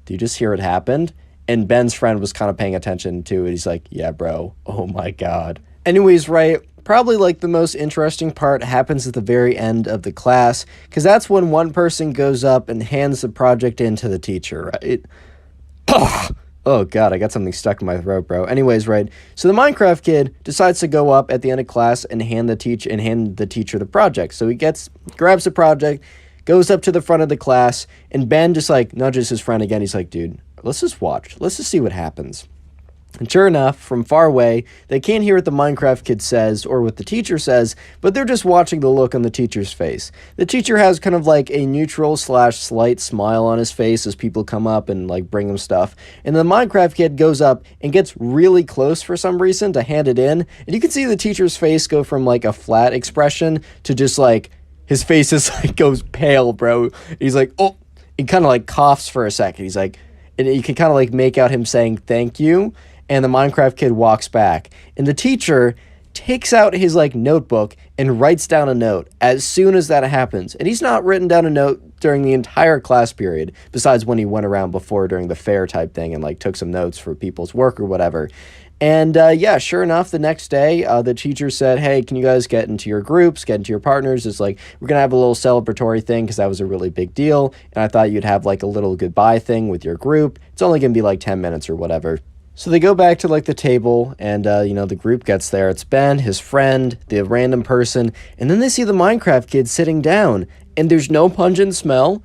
do you just hear what happened? And Ben's friend was kind of paying attention to it. He's like, yeah, bro. Oh my God. Anyways, right, probably like the most interesting part happens at the very end of the class, because that's when one person goes up and hands the project in to the teacher, right? Oh God, I got something stuck in my throat, bro. Anyways, right, so the Minecraft kid decides to go up at the end of class and hand the teacher the project. So he grabs the project, goes up to the front of the class, and Ben just like nudges his friend again. He's like, dude, let's just watch. Let's just see what happens. And sure enough, from far away, they can't hear what the Minecraft kid says or what the teacher says, but they're just watching the look on the teacher's face. The teacher has kind of like a neutral/slight smile on his face as people come up and like bring him stuff. And the Minecraft kid goes up and gets really close for some reason to hand it in. And you can see the teacher's face go from like a flat expression to just like, his face is like goes pale, bro. He's like, oh, he kind of like coughs for a second. He's like, and you can kind of like make out him saying thank you. And the Minecraft kid walks back, and the teacher takes out his like notebook and writes down a note as soon as that happens. And he's not written down a note during the entire class period, besides when he went around before during the fair type thing and like took some notes for people's work or whatever. And yeah, sure enough, the next day, the teacher said, hey, can you guys get into your groups, get into your partners? It's like, we're going to have a little celebratory thing because that was a really big deal. And I thought you'd have like a little goodbye thing with your group. It's only going to be like 10 minutes or whatever. So they go back to like the table, and the group gets there. It's Ben, his friend, the random person, and then they see the Minecraft kid sitting down, and there's no pungent smell,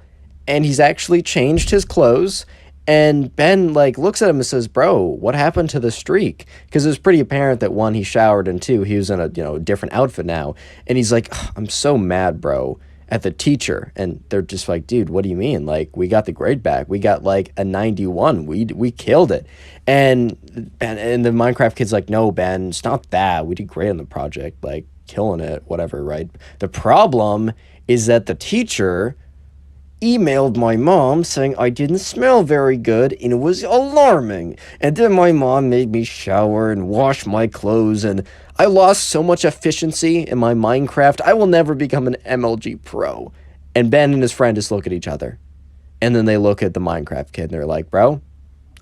and he's actually changed his clothes. And Ben like looks at him and says, bro, what happened to the streak? Because it was pretty apparent that one, he showered, and two, he was in a different outfit now. And he's like, I'm so mad, bro, at the teacher. And they're just like, dude, what do you mean? Like, we got the grade back. We got like a 91. We killed it. And the Minecraft kid's like, no, Ben, it's not that. We did great on the project, like killing it, whatever, right? The problem is that the teacher emailed my mom saying I didn't smell very good, and it was alarming. And then my mom made me shower and wash my clothes, and I lost so much efficiency in my Minecraft, I will never become an MLG pro. And Ben and his friend just look at each other. And then they look at the Minecraft kid and they're like, bro,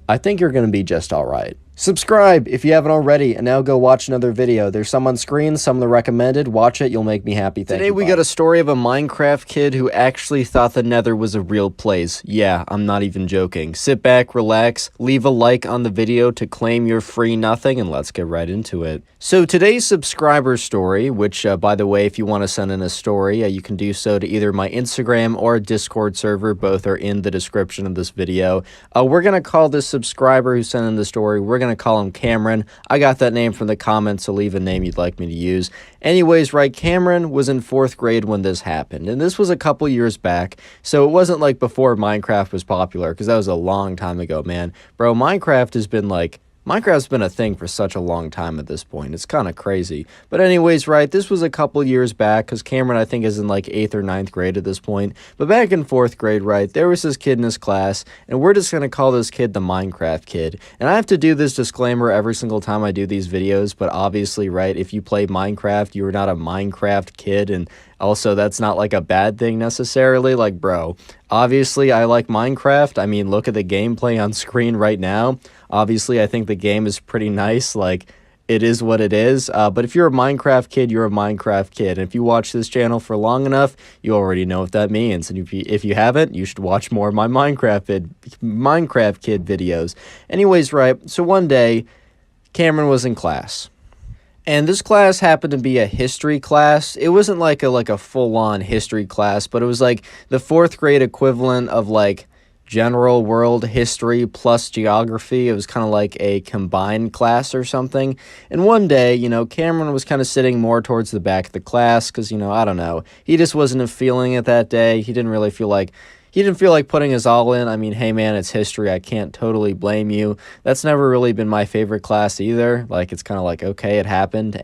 I think you're going to be just all right. Subscribe if you haven't already, and now go watch another video. There's some on screen, some of the recommended. Watch it, you'll make me happy. Thank you. Today we got a story of a Minecraft kid who actually thought the Nether was a real place. Yeah, I'm not even joking. Sit back, relax, leave a like on the video to claim your free nothing, and let's get right into it. So today's subscriber story, which by the way, if you want to send in a story, you can do so to either my Instagram or Discord server. Both are in the description of this video. We're going to call this subscriber who sent in the story, we're going to call him Cameron. I got that name from the comments, so leave a name you'd like me to use. Anyways, right, Cameron was in 4th grade when this happened, and this was a couple years back, so it wasn't like before Minecraft was popular, because that was a long time ago, man. Bro, Minecraft's been a thing for such a long time at this point. It's kind of crazy. But anyways, right, this was a couple years back, because Cameron, I think, is in like 8th or 9th grade at this point. But back in 4th grade, right, there was this kid in his class, and we're just going to call this kid the Minecraft kid. And I have to do this disclaimer every single time I do these videos, but obviously, right, if you play Minecraft, you're not a Minecraft kid, and also, that's not like a bad thing necessarily. Like, bro, obviously, I like Minecraft. I mean, look at the gameplay on screen right now. Obviously, I think the game is pretty nice. Like, it is what it is. But if you're a Minecraft kid, you're a Minecraft kid. And if you watch this channel for long enough, you already know what that means. And if you haven't, you should watch more of my Minecraft kid videos. Anyways, right, so one day, Cameron was in class. And this class happened to be a history class. It wasn't like a full-on history class, but it was like the fourth grade equivalent of like general world history plus geography. It was kind of like a combined class or something. And one day, Cameron was kind of sitting more towards the back of the class because, I don't know. He just wasn't feeling it that day. He didn't feel like putting his all in. I mean, hey man, it's history. I can't totally blame you. That's never really been my favorite class either. Like, it's kind of like, okay, it happened,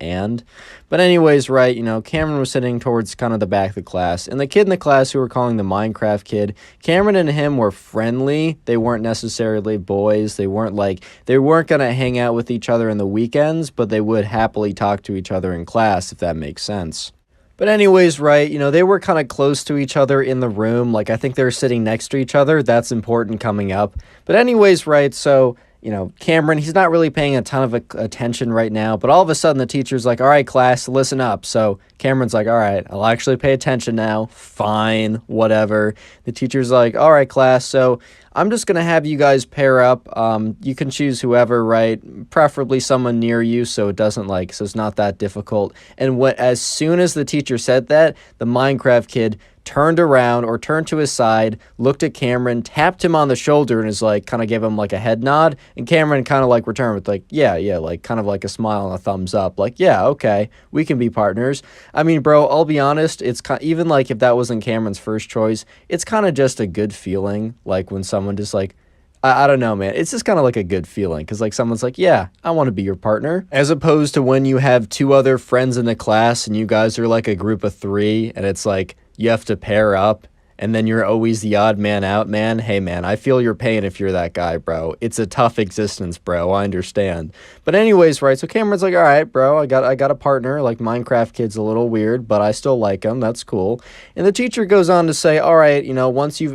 But anyways, right, Cameron was sitting towards kind of the back of the class. And the kid in the class who we're calling the Minecraft kid, Cameron and him were friendly. They weren't necessarily boys. They weren't going to hang out with each other in the weekends, but they would happily talk to each other in class, if that makes sense. But anyways, right, they were kind of close to each other in the room. Like, I think they were sitting next to each other. That's important coming up. But anyways, right, so, Cameron, he's not really paying a ton of attention right now. But all of a sudden, the teacher's like, all right, class, listen up. So Cameron's like, all right, I'll actually pay attention now. Fine, whatever. The teacher's like, all right, class, so I'm just going to have you guys pair up. You can choose whoever, right? Preferably someone near you so so it's not that difficult. And as soon as the teacher said that, the Minecraft kid turned around or turned to his side, looked at Cameron, tapped him on the shoulder and is like, kind of gave him like a head nod. And Cameron kind of like returned with like, yeah, like kind of like a smile and a thumbs up. Like, yeah, okay, we can be partners. I mean, bro, I'll be honest, even like if that wasn't Cameron's first choice, it's kind of just a good feeling. Like when someone just like, I don't know, man. It's just kind of like a good feeling because like someone's like, yeah, I want to be your partner. As opposed to when you have two other friends in the class and you guys are like a group of three and it's like you have to pair up and then you're always the odd man out, man. Hey, man, I feel your pain if you're that guy, bro. It's a tough existence, bro. I understand. But anyways, right, so Cameron's like, all right, bro, I got a partner. Like, Minecraft kid's a little weird, but I still like him. That's cool. And the teacher goes on to say, all right,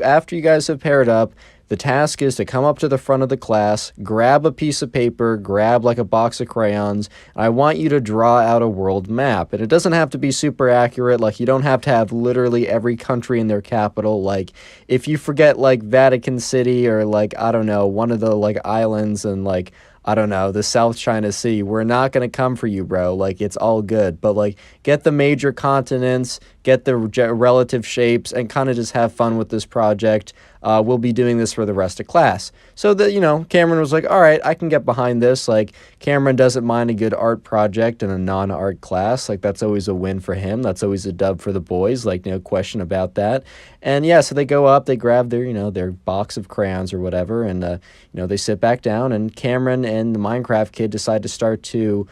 after you guys have paired up, the task is to come up to the front of the class, grab a piece of paper, grab like a box of crayons, and I want you to draw out a world map. And it doesn't have to be super accurate, like you don't have to have literally every country in their capital. Like if you forget like Vatican City or like, I don't know, one of the like islands and like, I don't know, the South China Sea, we're not going to come for you, bro. Like, it's all good. But, like, get the major continents, get the relative shapes, and kind of just have fun with this project. We'll be doing this for the rest of class. So, Cameron was like, all right, I can get behind this. Like, Cameron doesn't mind a good art project in a non-art class. Like, that's always a win for him. That's always a dub for the boys. Like, no question about that. And, yeah, so they go up, they grab their box of crayons or whatever, and, they sit back down, and Cameron and the Minecraft kid decide to start to,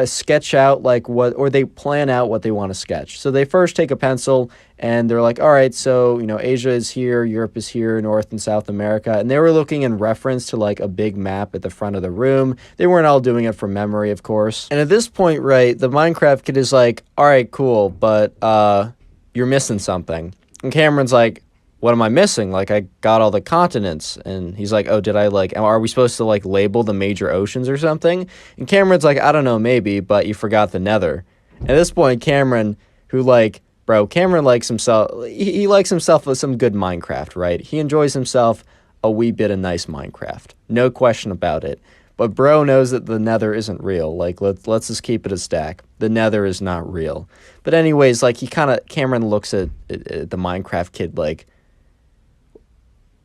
sketch out they plan out what they want to sketch. So they first take a pencil and they're like, all right, so, Asia is here, Europe is here, North and South America. And they were looking in reference to like a big map at the front of the room. They weren't all doing it from memory, of course. And at this point, right, the Minecraft kid is like, all right, cool, but you're missing something. And Cameron's like, what am I missing? Like, I got all the continents. And he's like, oh, are we supposed to, like, label the major oceans or something? And Cameron's like, I don't know, maybe, but you forgot the nether. And at this point, Cameron, Cameron likes himself, he likes himself with some good Minecraft, right? He enjoys himself a wee bit of nice Minecraft. No question about it. But bro knows that the nether isn't real. Like, let's just keep it a stack. The nether is not real. But anyways, like, Cameron looks at the Minecraft kid like,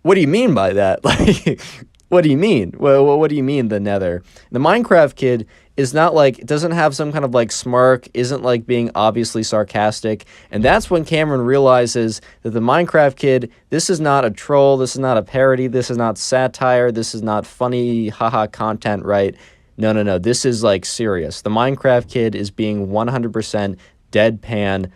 what do you mean by that? Like, what do you mean? Well, what do you mean the nether? The Minecraft kid is not like, doesn't have some kind of like smirk, isn't like being obviously sarcastic. And that's when Cameron realizes that the Minecraft kid, this is not a troll, this is not a parody, this is not satire, this is not funny, haha content, right? No, this is like serious. The Minecraft kid is being 100% deadpan.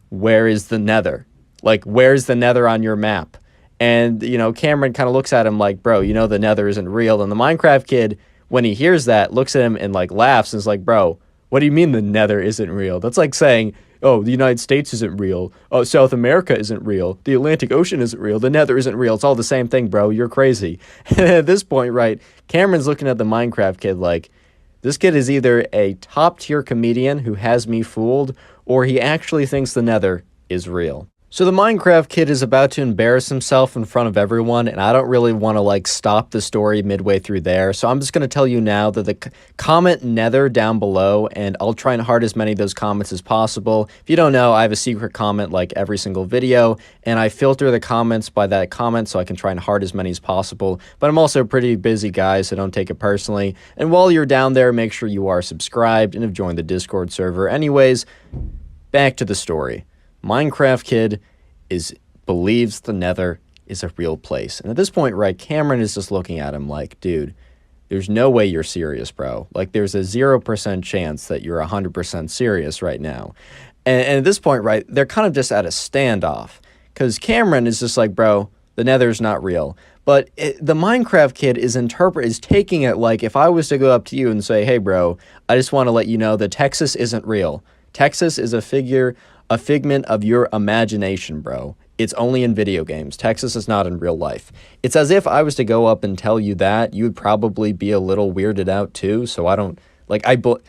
Where is the nether? Like, where's the nether on your map? And, Cameron kind of looks at him like, bro, the nether isn't real. And the Minecraft kid, when he hears that, looks at him and, like, laughs and is like, bro, what do you mean the nether isn't real? That's like saying, oh, the United States isn't real. Oh, South America isn't real. The Atlantic Ocean isn't real. The nether isn't real. It's all the same thing, bro. You're crazy. And at this point, right, Cameron's looking at the Minecraft kid like, This kid is either a top tier comedian who has me fooled, or he actually thinks the nether is real. So the Minecraft kid is about to embarrass himself in front of everyone, and I don't really want to like stop the story midway through there. So I'm just going to tell you now that comment nether down below, and I'll try and heart as many of those comments as possible. If you don't know, I have a secret comment like every single video, and I filter the comments by that comment so I can try and heart as many as possible. But I'm also a pretty busy guy, so don't take it personally. And while you're down there, make sure you are subscribed and have joined the Discord server. Anyways, back to the story. Minecraft kid believes the nether is a real place. And at this point, right, Cameron is just looking at him like, dude, there's no way you're serious, bro. Like, there's a 0% chance that you're 100% serious right now. And at this point, right, they're kind of just at a standoff. Because Cameron is just like, bro, the nether's not real. But the Minecraft kid is taking it like, if I was to go up to you and say, hey, bro, I just want to let you know that Texas isn't real. Texas is a figment of your imagination, bro. It's only in video games. Texas is not in real life. It's as if I was to go up and tell you that, you would probably be a little weirded out too, so I don't, like,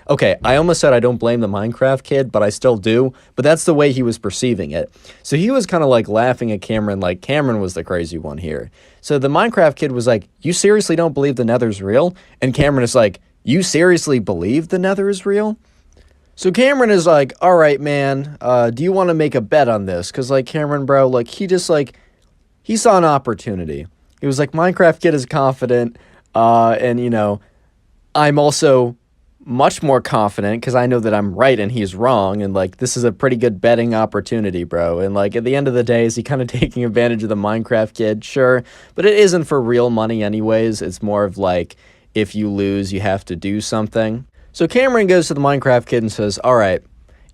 okay, I almost said I don't blame the Minecraft kid, but I still do, but that's the way he was perceiving it. So he was kind of like laughing at Cameron, like Cameron was the crazy one here. So the Minecraft kid was like, you seriously don't believe the nether's real? And Cameron is like, you seriously believe the nether is real? So Cameron is like, all right, man, do you want to make a bet on this? Because, like, Cameron, bro, like, he saw an opportunity. He was like, Minecraft kid is confident, and, you know, I'm also much more confident because I know that I'm right and he's wrong, and, like, this is a pretty good betting opportunity, bro. And, like, at the end of the day, is he kind of taking advantage of the Minecraft kid? Sure, but it isn't for real money anyways. It's more of, like, if you lose, you have to do something. So Cameron goes to the Minecraft kid and says, all right,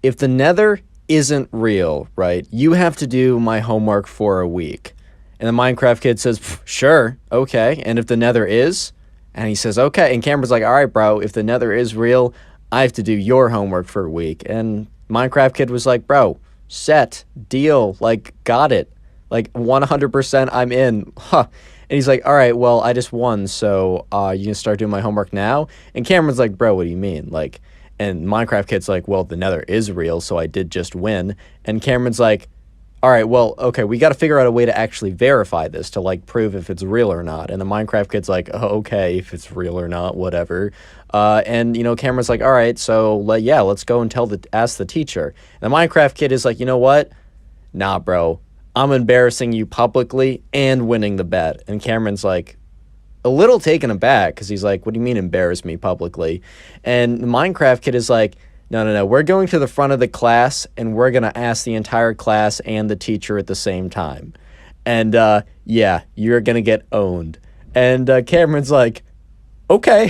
if the nether isn't real, right, you have to do my homework for a week. And the Minecraft kid says, sure, okay. And if the nether is? And he says, okay. And Cameron's like, all right, bro, if the nether is real, I have to do your homework for a week. And Minecraft kid was like, bro, set, deal, like, got it. Like, 100% I'm in. Huh. And he's like, all right, well, I just won, so you can start doing my homework now? And Cameron's like, bro, what do you mean? Like, and Minecraft kid's like, well, the nether is real, so I did just win. And Cameron's like, all right, well, okay, we got to figure out a way to actually verify this to, like, prove if it's real or not. And the Minecraft kid's like, oh, okay, if it's real or not, whatever. And, you know, Cameron's like, all right, so, yeah, let's go and ask the teacher. And the Minecraft kid is like, you know what? Nah, bro. I'm embarrassing you publicly and winning the bet. And Cameron's like a little taken aback because he's like, what do you mean embarrass me publicly? And the Minecraft kid is like, no, we're going to the front of the class and we're going to ask the entire class and the teacher at the same time. And yeah, you're going to get owned. And Cameron's like, okay,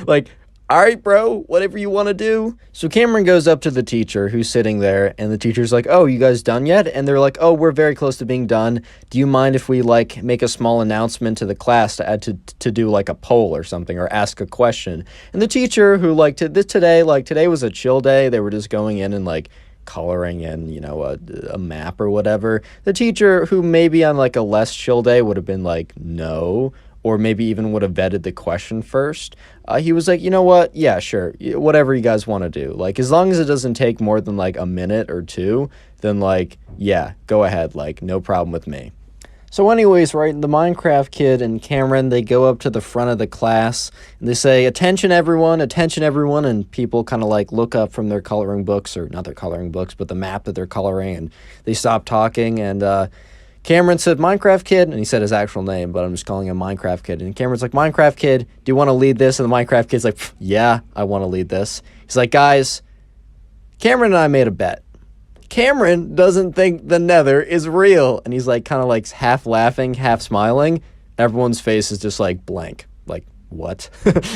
like, all right, bro, whatever you want to do. So Cameron goes up to the teacher who's sitting there, and the teacher's like, oh, you guys done yet? And they're like, oh, we're very close to being done. Do you mind if we, like, make a small announcement to the class to add to do, like, a poll or something, or ask a question? And the teacher who, like, today was a chill day. They were just going in and, like, coloring in, you know, a map or whatever. The teacher who maybe on, like, a less chill day would have been like, no, or maybe even would have vetted the question first. He was like, you know what? Yeah, sure. Whatever you guys want to do. Like, as long as it doesn't take more than, like, a minute or two, then, like, yeah, go ahead. Like, no problem with me. So anyways, right, the Minecraft kid and Cameron, they go up to the front of the class, and they say, attention, everyone, and people kind of, like, look up from their coloring books, or not their coloring books, but the map that they're coloring, and they stop talking, and, Cameron said, Minecraft kid, and he said his actual name, but I'm just calling him Minecraft kid. And Cameron's like, Minecraft kid, do you want to lead this? And the Minecraft kid's like, yeah, I want to lead this. He's like, guys, Cameron and I made a bet. Cameron doesn't think the nether is real. And he's like, kind of like half laughing, half smiling. Everyone's face is just like blank. Like, what?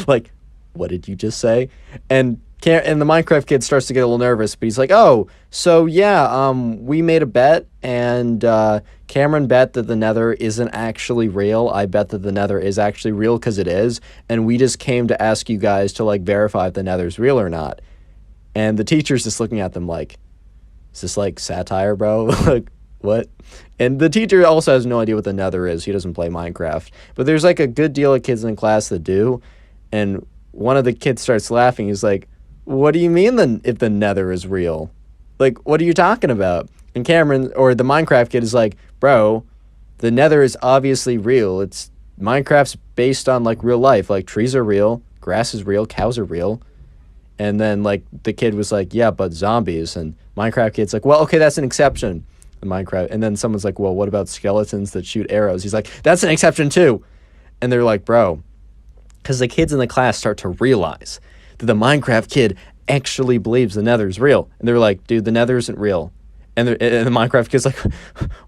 Like, what did you just say? And the Minecraft kid starts to get a little nervous, but he's like, oh, so yeah, we made a bet, and Cameron bet that the nether isn't actually real. I bet that the nether is actually real because it is, and we just came to ask you guys to, like, verify if the nether's real or not. And the teacher's just looking at them like, is this, like, satire, bro? Like, what? And the teacher also has no idea what the nether is. He doesn't play Minecraft. But there's, like, a good deal of kids in class that do, and one of the kids starts laughing. He's like, what do you mean then if the nether is real? Like, what are you talking about? And Cameron, or the Minecraft kid, is like, bro, the nether is obviously real. It's Minecraft's based on like real life. Like trees are real, grass is real, cows are real. And then like the kid was like, yeah, but zombies. And Minecraft kid's like, well, okay, that's an exception. And then someone's like, well, what about skeletons that shoot arrows? He's like, that's an exception too. And they're like, bro, because the kids in the class start to realize that the Minecraft kid actually believes the nether's real. And they're like, dude, the nether isn't real. And the Minecraft kid's like,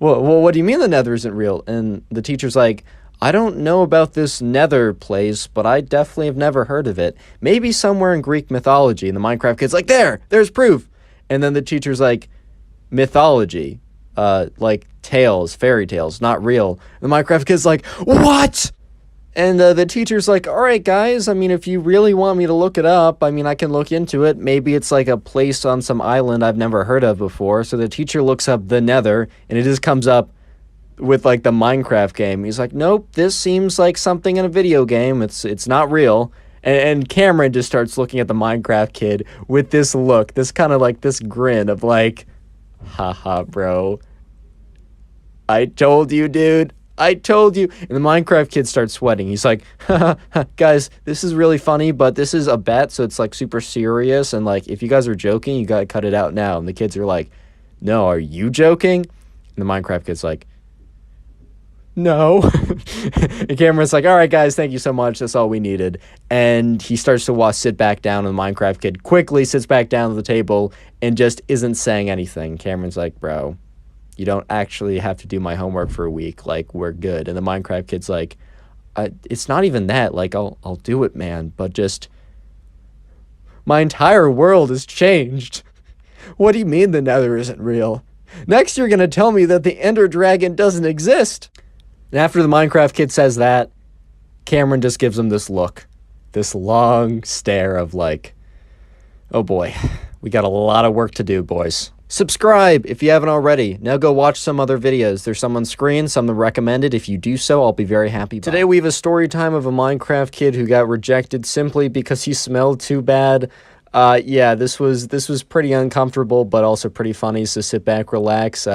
well, what do you mean the nether isn't real? And the teacher's like, I don't know about this nether place, but I definitely have never heard of it. Maybe somewhere in Greek mythology. And the Minecraft kid's like, there's proof. And then the teacher's like, mythology, like tales, fairy tales, not real. And the Minecraft kid's like, what? And the teacher's like, all right, guys, I mean, if you really want me to look it up, I mean, I can look into it. Maybe it's like a place on some island I've never heard of before. So the teacher looks up the nether, and it just comes up with like the Minecraft game. He's like, nope, this seems like something in a video game. It's not real. And Cameron just starts looking at the Minecraft kid with this look, this kind of like this grin of like, haha, bro. I told you, dude. I told you. And the Minecraft kid starts sweating. He's like, guys, this is really funny, but this is a bet, so it's like super serious. And like, if you guys are joking, you gotta cut it out now. And the kids are like, no, are you joking? And the Minecraft kid's like, no. And Cameron's like, all right, guys, thank you so much. That's all we needed. And he starts to sit back down, and the Minecraft kid quickly sits back down at the table and just isn't saying anything. Cameron's like, bro, you don't actually have to do my homework for a week. Like, we're good. And the Minecraft kid's like, it's not even that. Like, I'll do it, man. But just, my entire world has changed. What do you mean the nether isn't real? Next, you're going to tell me that the Ender Dragon doesn't exist. And after the Minecraft kid says that, Cameron just gives him this look, this long stare of like, oh boy, we got a lot of work to do, boys. Subscribe if you haven't already. Now go watch some other videos. There's some on screen, some recommended. If you do so, I'll be very happy. Today we have a story time of a Minecraft kid who got rejected simply because he smelled too bad. Yeah, this was pretty uncomfortable, but also pretty funny, so sit back, relax,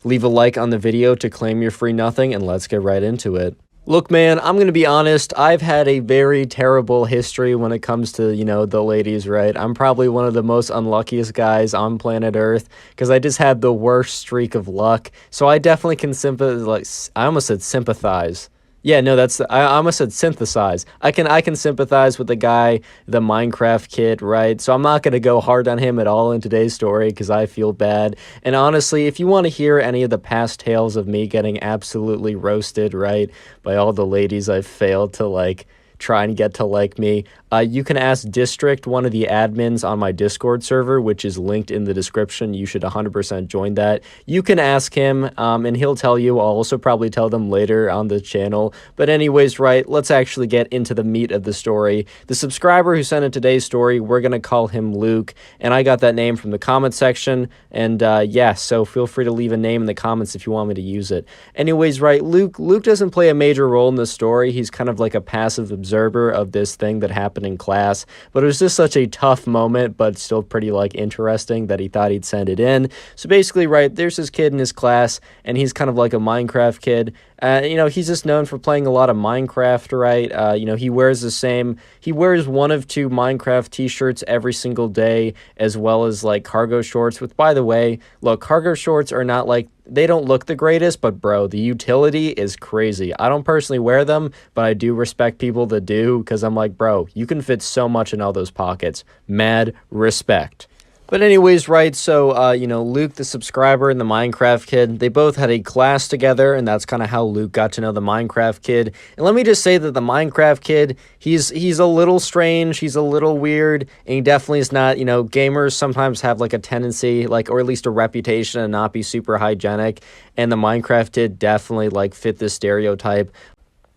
leave a like on the video to claim your free nothing, and let's get right into it. Look, man, I'm gonna be honest, I've had a very terrible history when it comes to, you know, the ladies, right? I'm probably one of the most unluckiest guys on planet Earth, because I just had the worst streak of luck, so I definitely can I almost said sympathize. Yeah, no, I almost said synthesize. I can sympathize with the guy, the Minecraft kid, right? So I'm not going to go hard on him at all in today's story because I feel bad. And honestly, if you want to hear any of the past tales of me getting absolutely roasted, right, by all the ladies I've failed to, like, try and get to like me, you can ask District, one of the admins on my Discord server, which is linked in the description. You should 100% join that. You can ask him, and he'll tell you. I'll also probably tell them later on the channel. But anyways, right, let's actually get into the meat of the story. The subscriber who sent in today's story, we're going to call him Luke, and I got that name from the comment section, and yeah, so feel free to leave a name in the comments if you want me to use it. Anyways, right, Luke doesn't play a major role in the story. He's kind of like a passive observer of this thing that happened in class, but it was just such a tough moment, but still pretty like interesting, that he thought he'd send it in. So basically, right, there's this kid in his class, and he's kind of like a Minecraft kid. You know, he's just known for playing a lot of Minecraft, right? You know, he wears one of two Minecraft t-shirts every single day, as well as like cargo shorts, which, by the way, look, cargo shorts are not like, they don't look the greatest, but bro, the utility is crazy. I don't personally wear them, but I do respect people that do, because I'm like, bro, you can fit so much in all those pockets. Mad respect. But anyways, right, so, you know, Luke, the subscriber, and the Minecraft kid, they both had a class together, and that's kind of how Luke got to know the Minecraft kid. And let me just say that the Minecraft kid, he's a little strange, he's a little weird, and he definitely is not, you know, gamers sometimes have, like, a tendency, like, or at least a reputation to not be super hygienic, and the Minecraft kid definitely, like, fit this stereotype.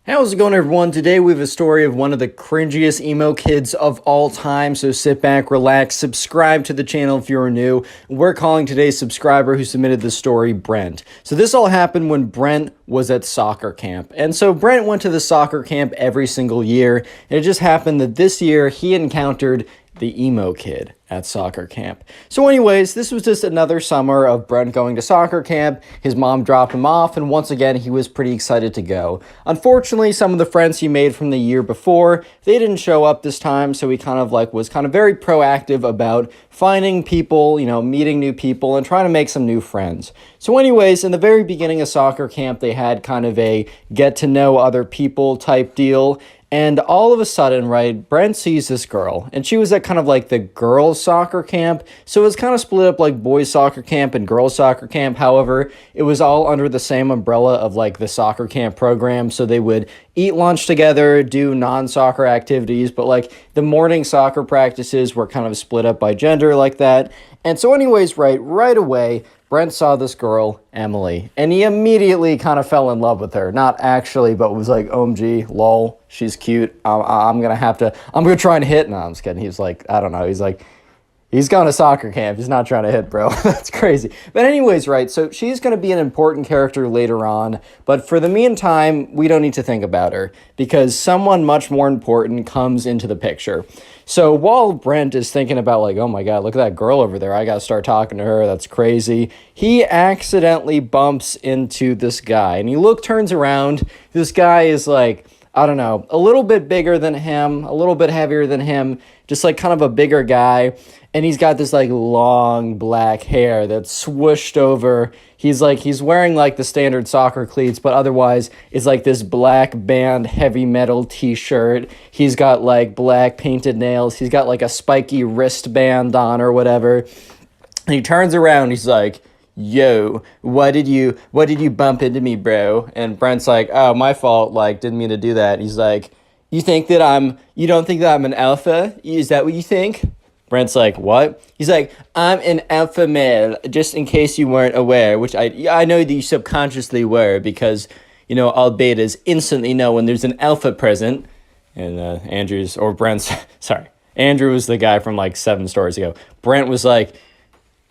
How's it going, everyone? Today we have a story of one of the cringiest emo kids of all time. So sit back, relax, subscribe to the channel if you're new. We're calling today's subscriber who submitted the story Brent. So this all happened when Brent was at soccer camp. And so Brent went to the soccer camp every single year. And it just happened that this year he encountered the emo kid at soccer camp. So anyways, this was just another summer of Brent going to soccer camp. His mom dropped him off, and once again, he was pretty excited to go. Unfortunately, some of the friends he made from the year before, they didn't show up this time, so he was very proactive about finding people, meeting new people and trying to make some new friends. So anyways, in the very beginning of soccer camp, they had kind of a get to know other people type deal. And all of a sudden, right, Brent sees this girl, and she was at kind of like the girls' soccer camp. So it was kind of split up like boys' soccer camp and girls' soccer camp. However, it was all under the same umbrella of like the soccer camp program. So they would eat lunch together, do non-soccer activities, but like the morning soccer practices were kind of split up by gender like that. And so anyways, right away, Brent saw this girl, Emily, and he immediately kind of fell in love with her. Not actually, but was like, OMG, lol, she's cute. I'm going to try and hit. No, I'm just kidding. He's like, I don't know. He's going to soccer camp. He's not trying to hit, bro. That's crazy. But anyways, right, so she's going to be an important character later on. But for the meantime, we don't need to think about her because someone much more important comes into the picture. So while Brent is thinking about like, oh my God, look at that girl over there. I got to start talking to her. That's crazy. He accidentally bumps into this guy and turns around. This guy is like, I don't know, a little bit bigger than him, a little bit heavier than him, just like kind of a bigger guy. And he's got this like long black hair that's swooshed over. He's wearing like the standard soccer cleats, but otherwise it's like this black band heavy metal t-shirt. He's got like black painted nails. He's got like a spiky wristband on or whatever. And he turns around. He's like, yo, what did you bump into me, bro? And Brent's like, oh, my fault. Like, didn't mean to do that. He's like, you don't think that I'm an alpha? Is that what you think? Brent's like, what? He's like, I'm an alpha male, just in case you weren't aware, which I know that you subconsciously were because, all betas instantly know when there's an alpha present. And Andrew was the guy from like 7 stories ago. Brent was like,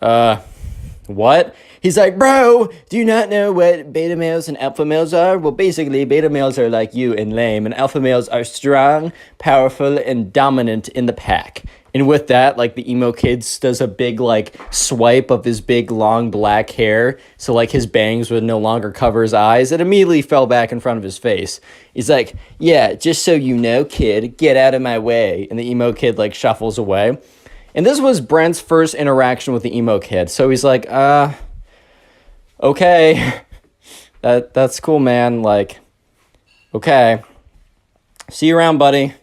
what? He's like, bro, do you not know what beta males and alpha males are? Well, basically, beta males are like you and lame, and alpha males are strong, powerful, and dominant in the pack. And with that, like the emo kid does a big like swipe of his big long black hair. So like his bangs would no longer cover his eyes. It immediately fell back in front of his face. He's like, yeah, just so you know, kid, get out of my way. And the emo kid like shuffles away. And this was Brent's first interaction with the emo kid. So he's like, okay, that's cool, man. Like, okay, see you around, buddy.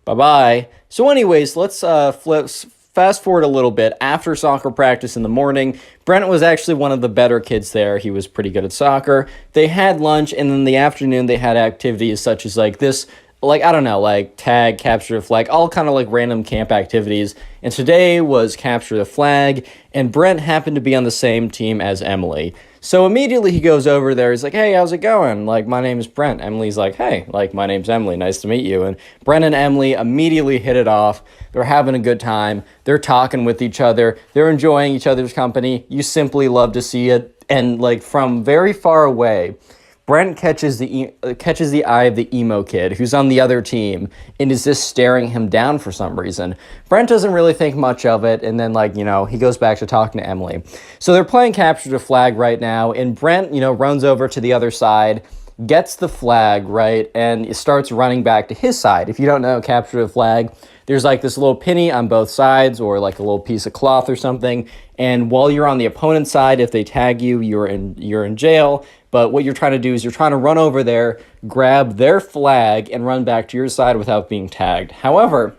Bye-bye. So anyways, let's fast forward a little bit. After soccer practice in the morning, Brent was actually one of the better kids there. He was pretty good at soccer. They had lunch, and in the afternoon, they had activities such as like this, like, I don't know, like tag, capture the flag, all kind of like random camp activities. And today was capture the flag, and Brent happened to be on the same team as Emily. So immediately he goes over there. He's like, hey, how's it going? Like, my name is Brent. Emily's like, hey, like, my name's Emily. Nice to meet you. And Brent and Emily immediately hit it off. They're having a good time. They're talking with each other. They're enjoying each other's company. You simply love to see it. And like from very far away, Brent catches the eye of the emo kid who's on the other team and is just staring him down for some reason. Brent doesn't really think much of it, and then he goes back to talking to Emily. So they're playing capture the flag right now, and Brent, runs over to the other side, gets the flag, right, and starts running back to his side. If you don't know capture the flag, there's like this little penny on both sides or like a little piece of cloth or something, and while you're on the opponent's side, if they tag you, you're in jail. But what you're trying to do is you're trying to run over there, grab their flag, and run back to your side without being tagged. However,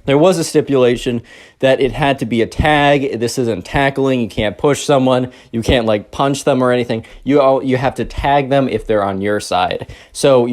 there was a stipulation that it had to be a tag. This isn't tackling. You can't push someone. You can't punch them or anything. You have to tag them if they're on your side. So,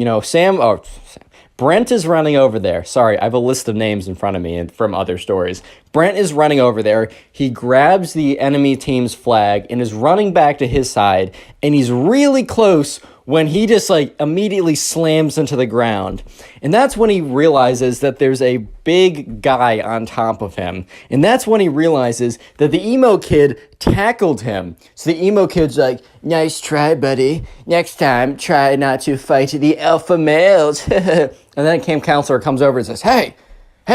Brent is running over there. Sorry, I have a list of names in front of me and from other stories. Brent is running over there. He grabs the enemy team's flag and is running back to his side, and he's really close when he just like immediately slams into the ground. And that's when he realizes that there's a big guy on top of him. And that's when he realizes that the emo kid tackled him. So the emo kid's like, "Nice try, buddy. Next time, try not to fight the alpha males." And then camp counselor comes over and says, Hey,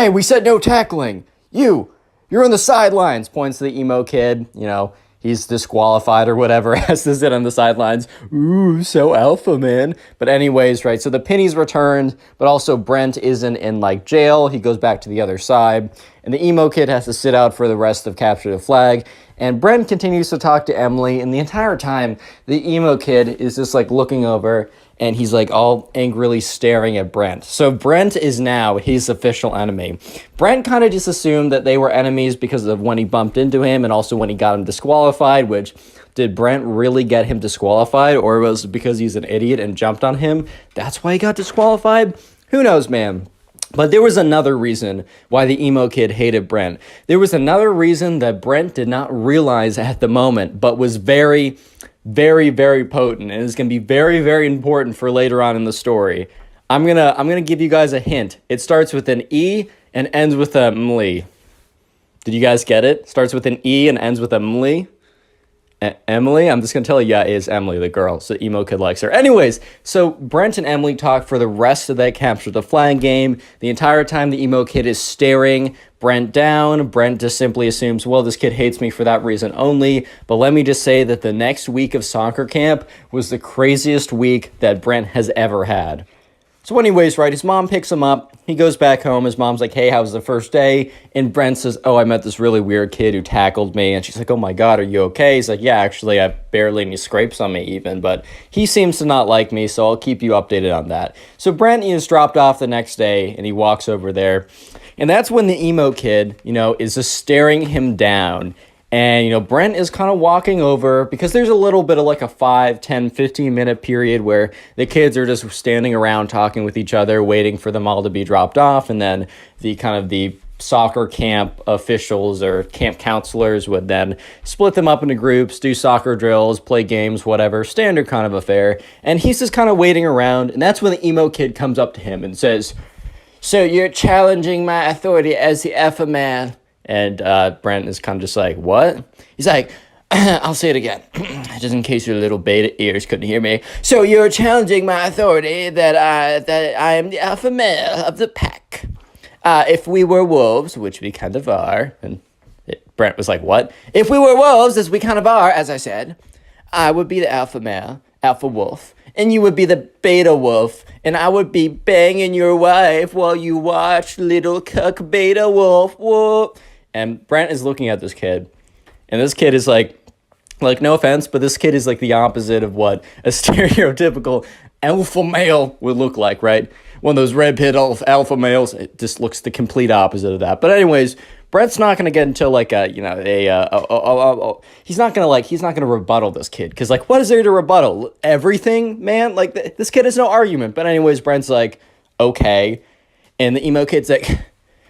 we said no tackling. You're on the sidelines," points to the emo kid. He's disqualified or whatever, has to sit on the sidelines. Ooh, so alpha, man. But anyways, right, so the penny's returned, but also Brent isn't in, jail. He goes back to the other side, and the emo kid has to sit out for the rest of Capture the Flag. And Brent continues to talk to Emily, and the entire time, the emo kid is just, looking over, and he's, all angrily staring at Brent. So Brent is now his official enemy. Brent kind of just assumed that they were enemies because of when he bumped into him and also when he got him disqualified, which, did Brent really get him disqualified, or was it because he's an idiot and jumped on him? That's why he got disqualified? Who knows, man? But there was another reason why the emo kid hated Brent. There was another reason that Brent did not realize at the moment, but was very, very, very potent, and is going to be very, very important for later on in the story. I'm gonna give you guys a hint. It starts with an E and ends with a mly. Did you guys get it? Starts with an E and ends with a mly. Emily? I'm just going to tell you, yeah, it is Emily, the girl. So emo kid likes her. Anyways, so Brent and Emily talk for the rest of that Capture the Flag game. The entire time the emo kid is staring Brent down. Brent just simply assumes, well, this kid hates me for that reason only. But let me just say that the next week of soccer camp was the craziest week that Brent has ever had. So anyways, right, his mom picks him up. He goes back home. His mom's like, "Hey, how was the first day?" And Brent says, "Oh, I met this really weird kid who tackled me." And she's like, "Oh my God, are you okay?" He's like, "Yeah, actually, I have barely any scrapes on me even, but he seems to not like me, so I'll keep you updated on that." So Brent is dropped off the next day, and he walks over there. And that's when the emo kid, is just staring him down. And, Brent is kind of walking over because there's a little bit of a 5, 10, 15-minute period where the kids are just standing around talking with each other, waiting for them all to be dropped off. And then the soccer camp officials or camp counselors would then split them up into groups, do soccer drills, play games, whatever, standard kind of affair. And he's just kind of waiting around. And that's when the emo kid comes up to him and says, "So you're challenging my authority as the alpha man?" And Brent is kind of just like, "What?" He's like, "I'll say it again, just in case your little beta ears couldn't hear me. So you're challenging my authority that I am the alpha male of the pack. If we were wolves, which we kind of are," and Brent was like, "What?" "If we were wolves, as we kind of are, as I said, I would be the alpha male, alpha wolf, and you would be the beta wolf, and I would be banging your wife while you watch little cuck beta wolf, whoop." And Brent is looking at this kid, and this kid is like, no offense, but this kid is the opposite of what a stereotypical alpha male would look like, right? One of those red pit alpha males. It just looks the complete opposite of that. But anyways, Brent's not gonna get into he's not gonna rebuttal this kid, because what is there to rebuttal? Everything, man. This kid has no argument. But anyways, Brent's like, "Okay," and the emo kid's like,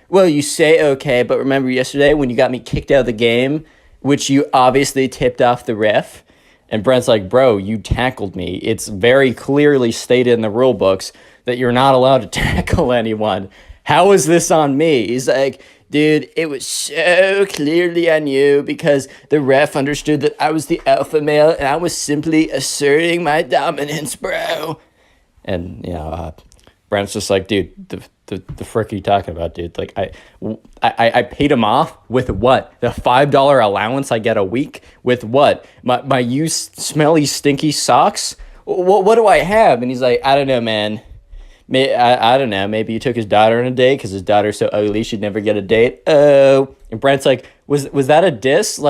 "Well, you say okay, but remember yesterday when you got me kicked out of the game, which you obviously tipped off the ref?" And Brent's like, "Bro, you tackled me. It's very clearly stated in the rule books that you're not allowed to tackle anyone. How is this on me?" He's like, "Dude, it was so clearly on you because the ref understood that I was the alpha male and I was simply asserting my dominance, bro." And, Brent's just like, "Dude, the frick are you talking about, dude? I paid him off with what? The $5 allowance I get a week? With what? My used smelly, stinky socks? What do I have?" And he's like, "I don't know, man. I don't know. Maybe you took his daughter on a date because his daughter's so ugly she'd never get a date." Oh. And Brent's like, was that a diss?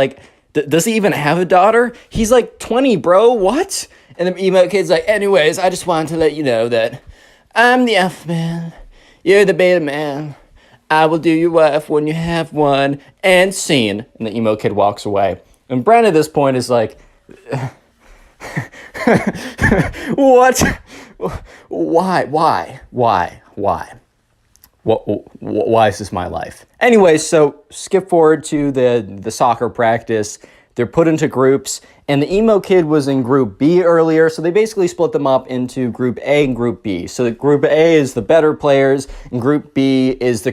Does he even have a daughter? He's 20, bro. What? And the emo kid's like, "Anyways, I just wanted to let you know that I'm the alpha man. You're the beta man. I will do your wife when you have one." And scene. And the emo kid walks away. And Brent at this point is like, "What? Why? why is this my life? Anyway, so skip forward to the soccer practice. They're put into groups, and the emo kid was in group B earlier, so they basically split them up into group A and group B. So group A is the better players, and group B is the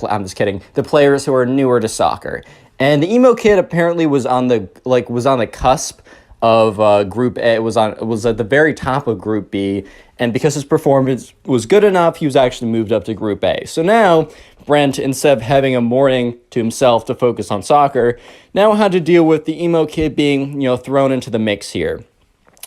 I'm just kidding, the players who are newer to soccer. And the emo kid apparently was on the cusp of group A. It was at the very top of group B, and because his performance was good enough, he was actually moved up to group A. So now Brent, instead of having a morning to himself to focus on soccer, now had to deal with the emo kid being, thrown into the mix here.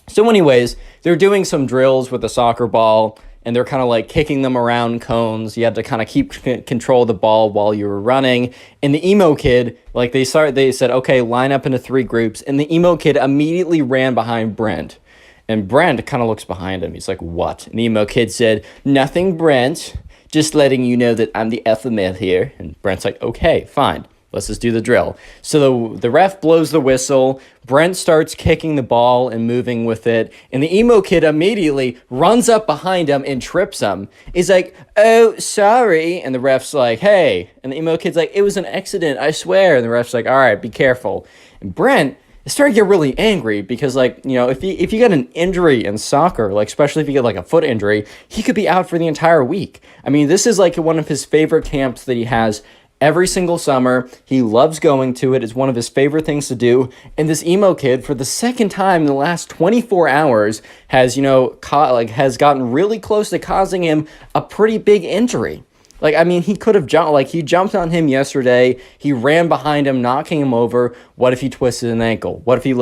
So anyways, they're doing some drills with the soccer ball, and they're kind of like kicking them around cones. You had to kind of keep control of the ball while you were running. And the emo kid, they said, okay, line up into 3 groups. And the emo kid immediately ran behind Brent. And Brent kind of looks behind him. He's like, what? And the emo kid said, nothing, Brent. Just letting you know that I'm the alpha male here. And Brent's like, okay, fine. Let's just do the drill. So the ref blows the whistle. Brent starts kicking the ball and moving with it. And the emo kid immediately runs up behind him and trips him. He's like, oh, sorry. And the ref's like, hey. And the emo kid's like, it was an accident, I swear. And the ref's like, all right, be careful. And Brent started to get really angry because, if you get an injury in soccer, especially if you get a foot injury, he could be out for the entire week. I mean, this is one of his favorite camps that he has every single summer. He loves going to it. It's one of his favorite things to do. And this emo kid, for the second time in the last 24 hours, has, has gotten really close to causing him a pretty big injury. He could have jumped, he jumped on him yesterday. He ran behind him, knocking him over. What if he twisted an ankle? What if he,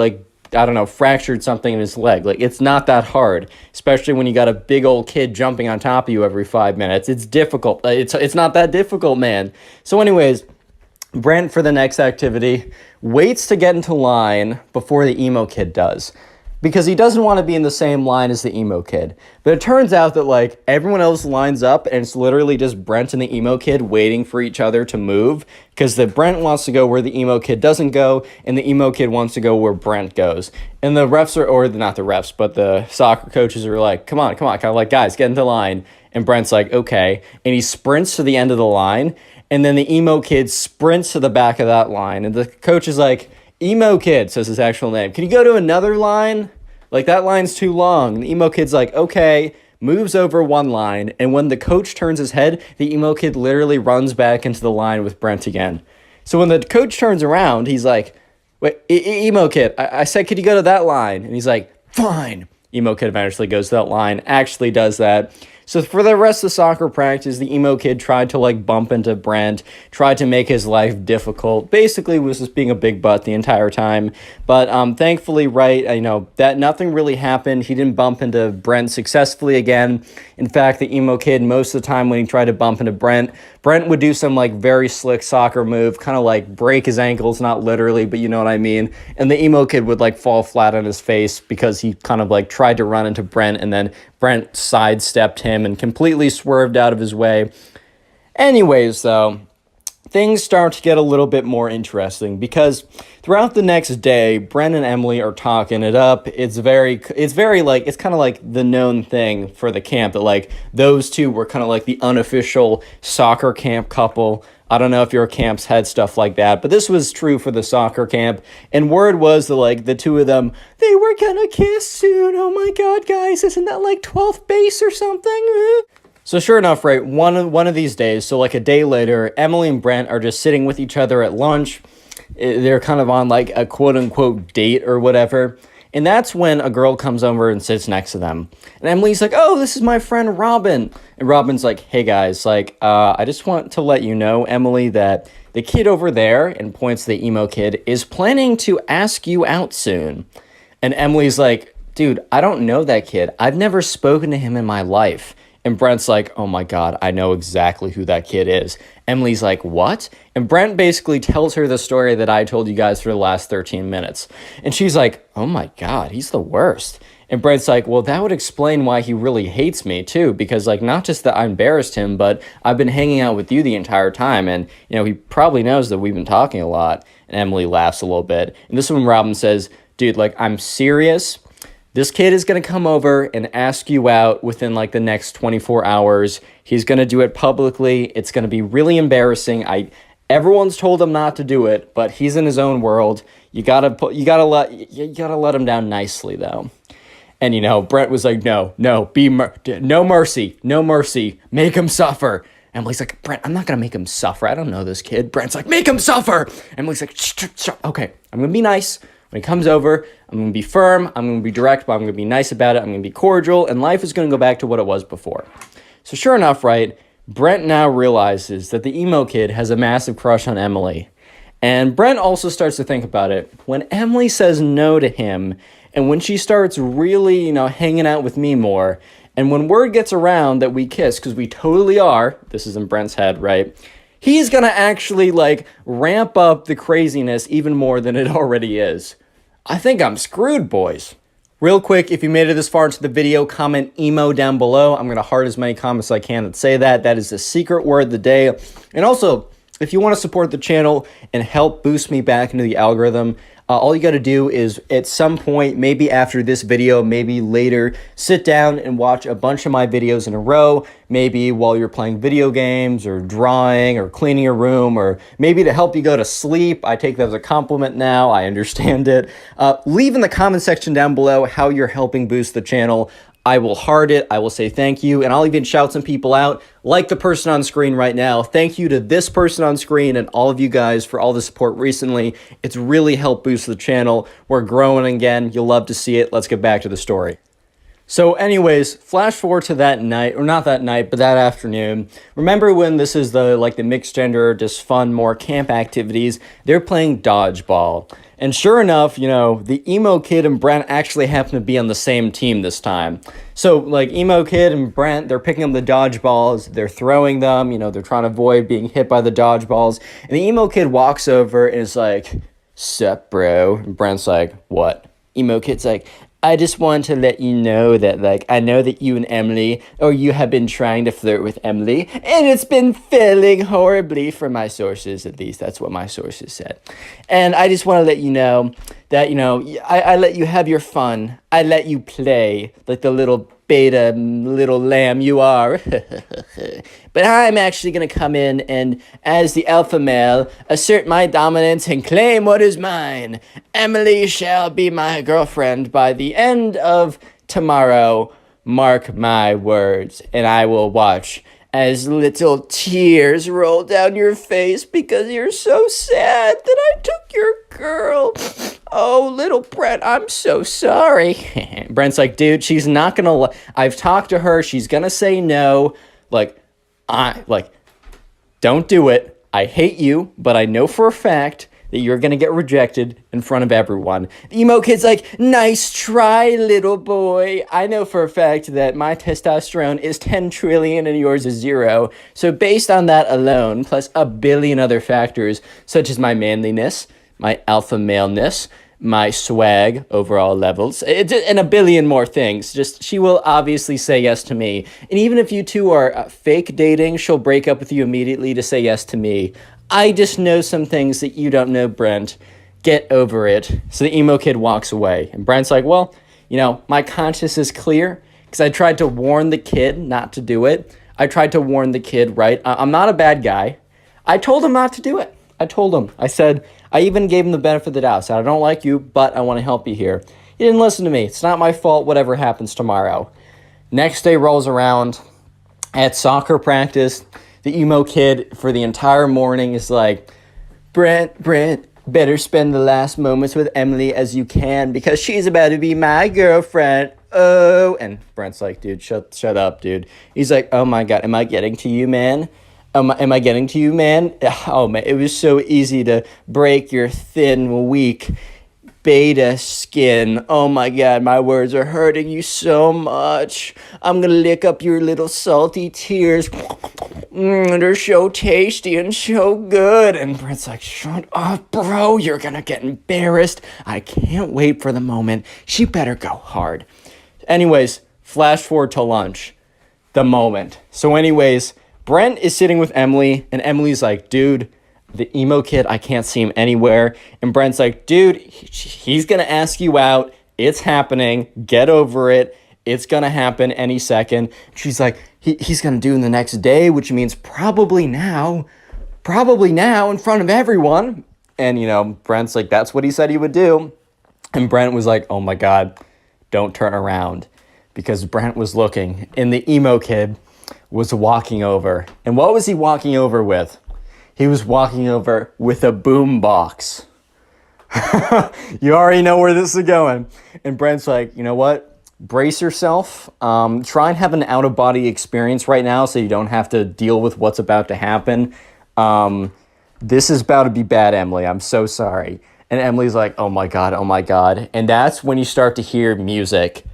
fractured something in his leg? It's not that hard, especially when you got a big old kid jumping on top of you every 5 minutes. It's difficult. It's not that difficult, man. So anyways, Brent, for the next activity, waits to get into line before the emo kid does, because he doesn't want to be in the same line as the emo kid. But it turns out that, everyone else lines up, and it's literally just Brent and the emo kid waiting for each other to move, because the Brent wants to go where the emo kid doesn't go, and the emo kid wants to go where Brent goes. And the refs not the refs, but the soccer coaches are like, come on, kind of guys, get into line. And Brent's like, okay. And he sprints to the end of the line, and then the emo kid sprints to the back of that line. And the coach is like, emo kid, says his actual name, can you go to another line? That line's too long. And the emo kid's like, okay, moves over one line. And when the coach turns his head, the emo kid literally runs back into the line with Brent again. So when the coach turns around, he's like, wait, emo kid, I said, could you go to that line? And he's like, fine. Emo kid eventually goes to that line, actually does that. So for the rest of the soccer practice, the emo kid tried to bump into Brent, tried to make his life difficult, basically was just being a big butt the entire time. But thankfully, that nothing really happened. He didn't bump into Brent successfully again. In fact, the emo kid, most of the time when he tried to bump into Brent would do some very slick soccer move, kind of break his ankles, not literally, but you know what I mean. And the emo kid would fall flat on his face because he kind of tried to run into Brent, and then Brent sidestepped him and completely swerved out of his way. Anyways, though, things start to get a little bit more interesting because throughout the next day, Brent and Emily are talking it up. It's kind of the known thing for the camp that those two were kind of the unofficial soccer camp couple. I don't know if your camps had stuff like that, but this was true for the soccer camp. And word was that the two of them, they were gonna kiss soon. Oh my God, guys, isn't that 12th base or something? So sure enough, right, one of these days, so a day later, Emily and Brent are just sitting with each other at lunch. They're kind of on a quote unquote date or whatever. And that's when a girl comes over and sits next to them. And Emily's like, oh, this is my friend Robin. And Robin's like, hey guys, I just want to let you know, Emily, that the kid over there, and points to the emo kid, is planning to ask you out soon. And Emily's like, dude, I don't know that kid. I've never spoken to him in my life. And Brent's like, oh my God, I know exactly who that kid is. Emily's like, what? And Brent basically tells her the story that I told you guys for the last 13 minutes. And she's like, oh my God, he's the worst. And Brent's like, well, that would explain why he really hates me too, because not just that I embarrassed him, but I've been hanging out with you the entire time. And, he probably knows that we've been talking a lot. And Emily laughs a little bit. And this is when Robin says, dude, I'm serious. This kid is going to come over and ask you out within like the next 24 hours. He's going to do it publicly. It's going to be really embarrassing. Everyone's told him not to do it, but he's in his own world. You gotta let him down nicely though. And Brent was like, no, no mercy, no mercy. Make him suffer. Emily's like, Brent, I'm not gonna make him suffer. I don't know this kid. Brent's like, make him suffer. Emily's like, shh. Okay, I'm gonna be nice. When he comes over, I'm going to be firm, I'm going to be direct, but I'm going to be nice about it, I'm going to be cordial, and life is going to go back to what it was before. So sure enough, right, Brent now realizes that the emo kid has a massive crush on Emily. And Brent also starts to think about it. When Emily says no to him, and when she starts really, hanging out with me more, and when word gets around that we kiss, because we totally are, this is in Brent's head, right, he's going to actually, ramp up the craziness even more than it already is. I think I'm screwed, boys. Real quick, if you made it this far into the video, comment emo down below. I'm going to heart as many comments as I can that say that. That is the secret word of the day. And also, if you want to support the channel and help boost me back into the algorithm, all you got to do is at some point, maybe after this video, maybe later, sit down and watch a bunch of my videos in a row, maybe while you're playing video games or drawing or cleaning your room, or maybe to help you go to sleep. I take that as a compliment now. I understand it. Leave in the comment section down below how you're helping boost the channel. I will heart it, I will say thank you, and I'll even shout some people out, like the person on screen right now. Thank you to this person on screen and all of you guys for all the support recently. It's really helped boost the channel. We're growing again. You'll love to see it. Let's get back to the story. So anyways, flash forward to that night, or not that night, but that afternoon. Remember when this is the mixed gender, just fun, more camp activities, they're playing dodgeball. And sure enough, the emo kid and Brent actually happen to be on the same team this time. So emo kid and Brent, they're picking up the dodgeballs, they're throwing them, they're trying to avoid being hit by the dodgeballs. And the emo kid walks over and is like, "Sup, bro?" And Brent's like, "What?" Emo kid's like, "I just want to let you know that, I know that you and Emily, or you have been trying to flirt with Emily, and it's been failing horribly from my sources, at least that's what my sources said. And I just want to let you know that, I let you have your fun. I let you play like the little beta little lamb you are. But I'm actually going to come in and, as the alpha male, assert my dominance and claim what is mine. Emily shall be my girlfriend by the end of tomorrow. Mark my words, and I will watch as little tears roll down your face because you're so sad that I took your girl. Oh, little Brent, I'm so sorry." Brent's like, "Dude, she's not gonna, I've talked to her, she's gonna say no. Don't do it. I hate you, but I know for a fact that you're gonna get rejected in front of everyone." The emo kid's like, "Nice try, little boy. I know for a fact that my testosterone is 10 trillion and yours is 0. So based on that alone, plus a billion other factors, such as my manliness, my alpha maleness, my swag, overall levels, and a billion more things. She will obviously say yes to me. And even if you two are fake dating, she'll break up with you immediately to say yes to me. I just know some things that you don't know, Brent. Get over it." So the emo kid walks away. And Brent's like, "Well, my conscience is clear because I tried to warn the kid not to do it. I tried to warn the kid, right? I'm not a bad guy. I told him not to do it. I told him. I said, I even gave him the benefit of the doubt. I said, I don't like you, but I want to help you here. He didn't listen to me. It's not my fault, whatever happens tomorrow." Next day rolls around. At soccer practice, the emo kid for the entire morning is like, Brent, better spend the last moments with Emily as you can because she's about to be my girlfriend. Oh, and Brent's like, "Dude, shut up, dude." He's like, "Oh my God, am I getting to you, man? Am I getting to you, man? Oh man, it was so easy to break your thin, weak beta skin. Oh my God, my words are hurting you so much. I'm gonna lick up your little salty tears. They're so tasty and so good." And Brent's like, "Shut up, bro. You're gonna get embarrassed. I can't wait for the moment. She better go hard." Anyways, flash forward to lunch. The moment. So anyways, Brent is sitting with Emily, and Emily's like, "Dude, the emo kid, I can't see him anywhere." And Brent's like, "Dude, he's going to ask you out. it's happening. Get over it. It's going to happen any second. She's like, he's going to do it the next day, which means probably now in front of everyone. And, Brent's like, that's what he said he would do. And Brent was like, oh my God, don't turn around. Because Brent was looking, and the emo kid was walking over. And what was he walking over with? He was walking over with a boom box. You already know where this is going. And Brent's like, you know what? Brace yourself. Try and have an out-of-body experience right now so you don't have to deal with what's about to happen. This is about to be bad, Emily. I'm so sorry. And Emily's like, oh my God, oh my God. And that's when you start to hear music.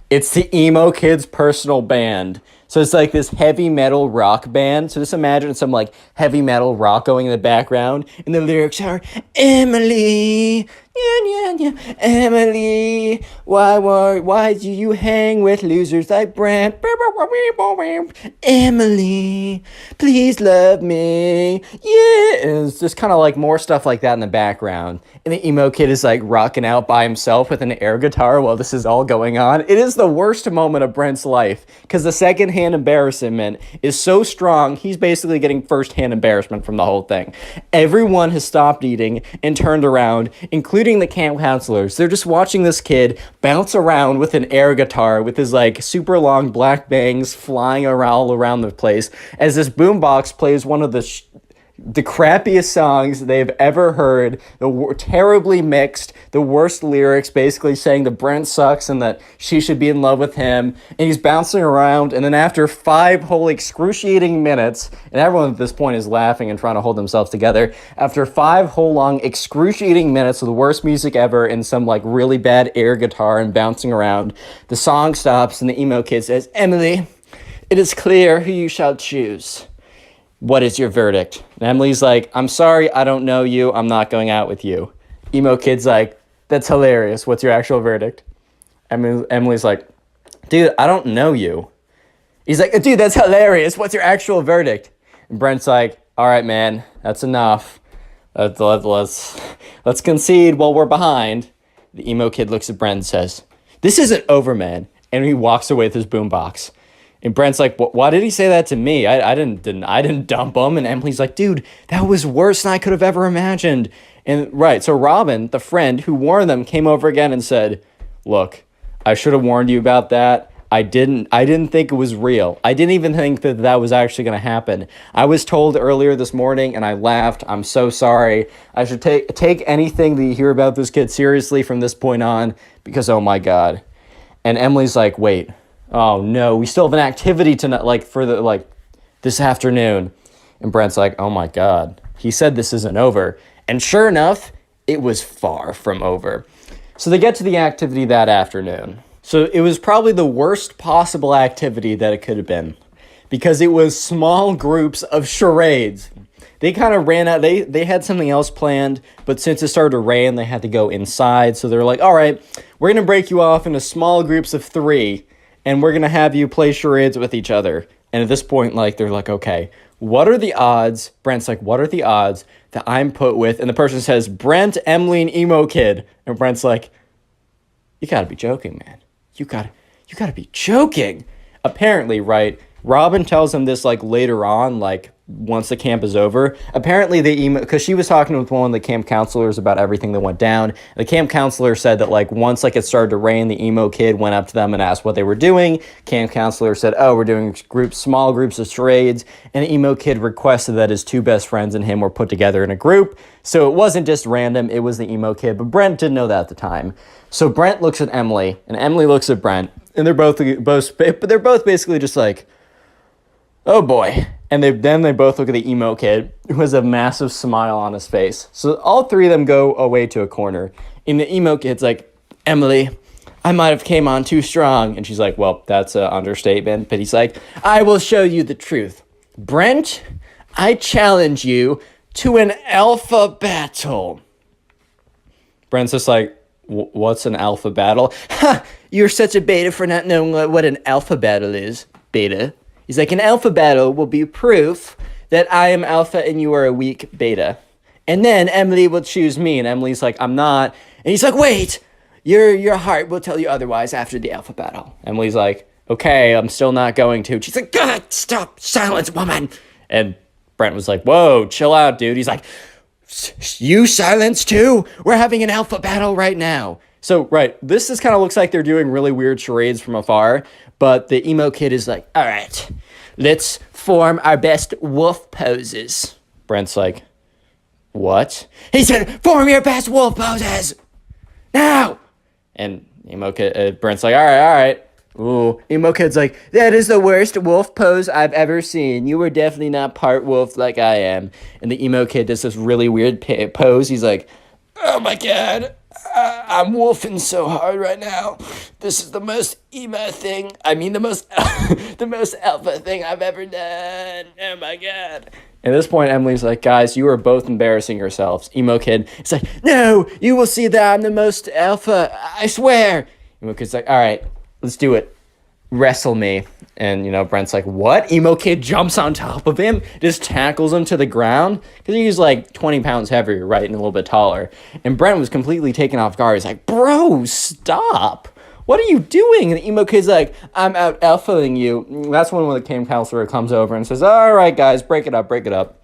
It's the emo kid's personal band. So it's like this heavy metal rock band. So just imagine some like heavy metal rock going in the background. And the lyrics are, Emily, Emily, why do you hang with losers like Brent? Emily, please love me. Yeah. And it's just kind of like more stuff like that in the background. And the emo kid is like rocking out by himself with an air guitar while this is all going on. It is the worst moment of Brent's life because the secondhand embarrassment is so strong, he's basically getting firsthand embarrassment from the whole thing. Everyone has stopped eating and turned around, including the camp counselors. They're just watching this kid bounce around with an air guitar with his like super long black bangs flying all around the place as this boombox plays one of the crappiest songs they've ever heard, terribly mixed, the worst lyrics, basically saying that Brent sucks and that she should be in love with him, and he's bouncing around, and then after 5 whole excruciating minutes, and everyone at this point is laughing and trying to hold themselves together, after 5 whole long excruciating minutes of the worst music ever and some like really bad air guitar and bouncing around, the song stops and the emo kid says, Emily, it is clear who you shall choose. What is your verdict? And Emily's like, I'm sorry, I don't know you. I'm not going out with you. Emo kid's like, that's hilarious. What's your actual verdict? Emily's like, dude, I don't know you. He's like, dude, that's hilarious. What's your actual verdict? And Brent's like, all right, man, that's enough. Let's concede while we're behind. The emo kid looks at Brent and says, this isn't over, man. And he walks away with his boombox. And Brent's like, why did he say that to me? I didn't dump him. And Emily's like, dude, that was worse than I could have ever imagined. And right, so Robin, the friend who warned them, came over again and said, look, I should have warned you about that. I didn't think it was real. I didn't even think that was actually going to happen. I was told earlier this morning and I laughed. I'm so sorry. I should take anything that you hear about this kid seriously from this point on because, oh my God. And Emily's like, wait. Oh no, we still have an activity tonight, like for this afternoon. And Brent's like, oh my God, he said this isn't over. And sure enough, it was far from over. So they get to the activity that afternoon. So it was probably the worst possible activity that it could have been because it was small groups of charades. They kind of ran out. They had something else planned, but since it started to rain, they had to go inside. So they're like, all right, we're going to break you off into small groups of 3. And we're going to have you play charades with each other. And at this point, like, they're like, okay, what are the odds? Brent's like, what are the odds that I'm put with? And the person says, Brent, Emily, and emo kid. And Brent's like, you got to be joking, man. You got to be joking. Apparently, right, Robin tells him this, like, later on, like, once the camp is over. Apparently, because she was talking with one of the camp counselors about everything that went down. The camp counselor said that, like, once, like, it started to rain, the emo kid went up to them and asked what they were doing. Camp counselor said, oh, we're doing small groups of charades. And the emo kid requested that his 2 best friends and him were put together in a group. So it wasn't just random, it was the emo kid. But Brent didn't know that at the time. So Brent looks at Emily, and Emily looks at Brent. And they're both basically just like, oh boy. And they both look at the emo kid, who has a massive smile on his face. So all 3 of them go away to a corner. And the emo kid's like, Emily, I might have came on too strong. And she's like, well, that's an understatement. But he's like, I will show you the truth. Brent, I challenge you to an alpha battle. Brent's just like, what's an alpha battle? Ha! You're such a beta for not knowing what an alpha battle is. Beta. He's like, an alpha battle will be proof that I am alpha and you are a weak beta. And then Emily will choose me. And Emily's like, I'm not. And he's like, wait, your heart will tell you otherwise after the alpha battle. Emily's like, okay, I'm still not going to. She's like, God, stop, silence, woman. And Brent was like, whoa, chill out, dude. He's like, you silence too? We're having an alpha battle right now. So, right, this just kind of looks like they're doing really weird charades from afar, but the emo kid is like, all right, let's form our best wolf poses. Brent's like, what? He said, form your best wolf poses now. And Brent's like, all right. Ooh, emo kid's like, that is the worst wolf pose I've ever seen. You were definitely not part wolf like I am. And the emo kid does this really weird pose. He's like, oh my God, I'm wolfing so hard right now. This is the most emo thing. I mean, the most alpha thing I've ever done. Oh my God. At this point, Emily's like, guys, you are both embarrassing yourselves. Emo kid is like, no, you will see that I'm the most alpha. I swear. Emo kid's like, all right, let's do it. Wrestle me. And, Brent's like, what? Emo kid jumps on top of him, just tackles him to the ground. Because he's like 20 pounds heavier, right, and a little bit taller. And Brent was completely taken off guard. He's like, bro, stop. What are you doing? And the emo kid's like, I'm out alphaing you. That's when the camp counselor comes over and says, all right, guys, break it up.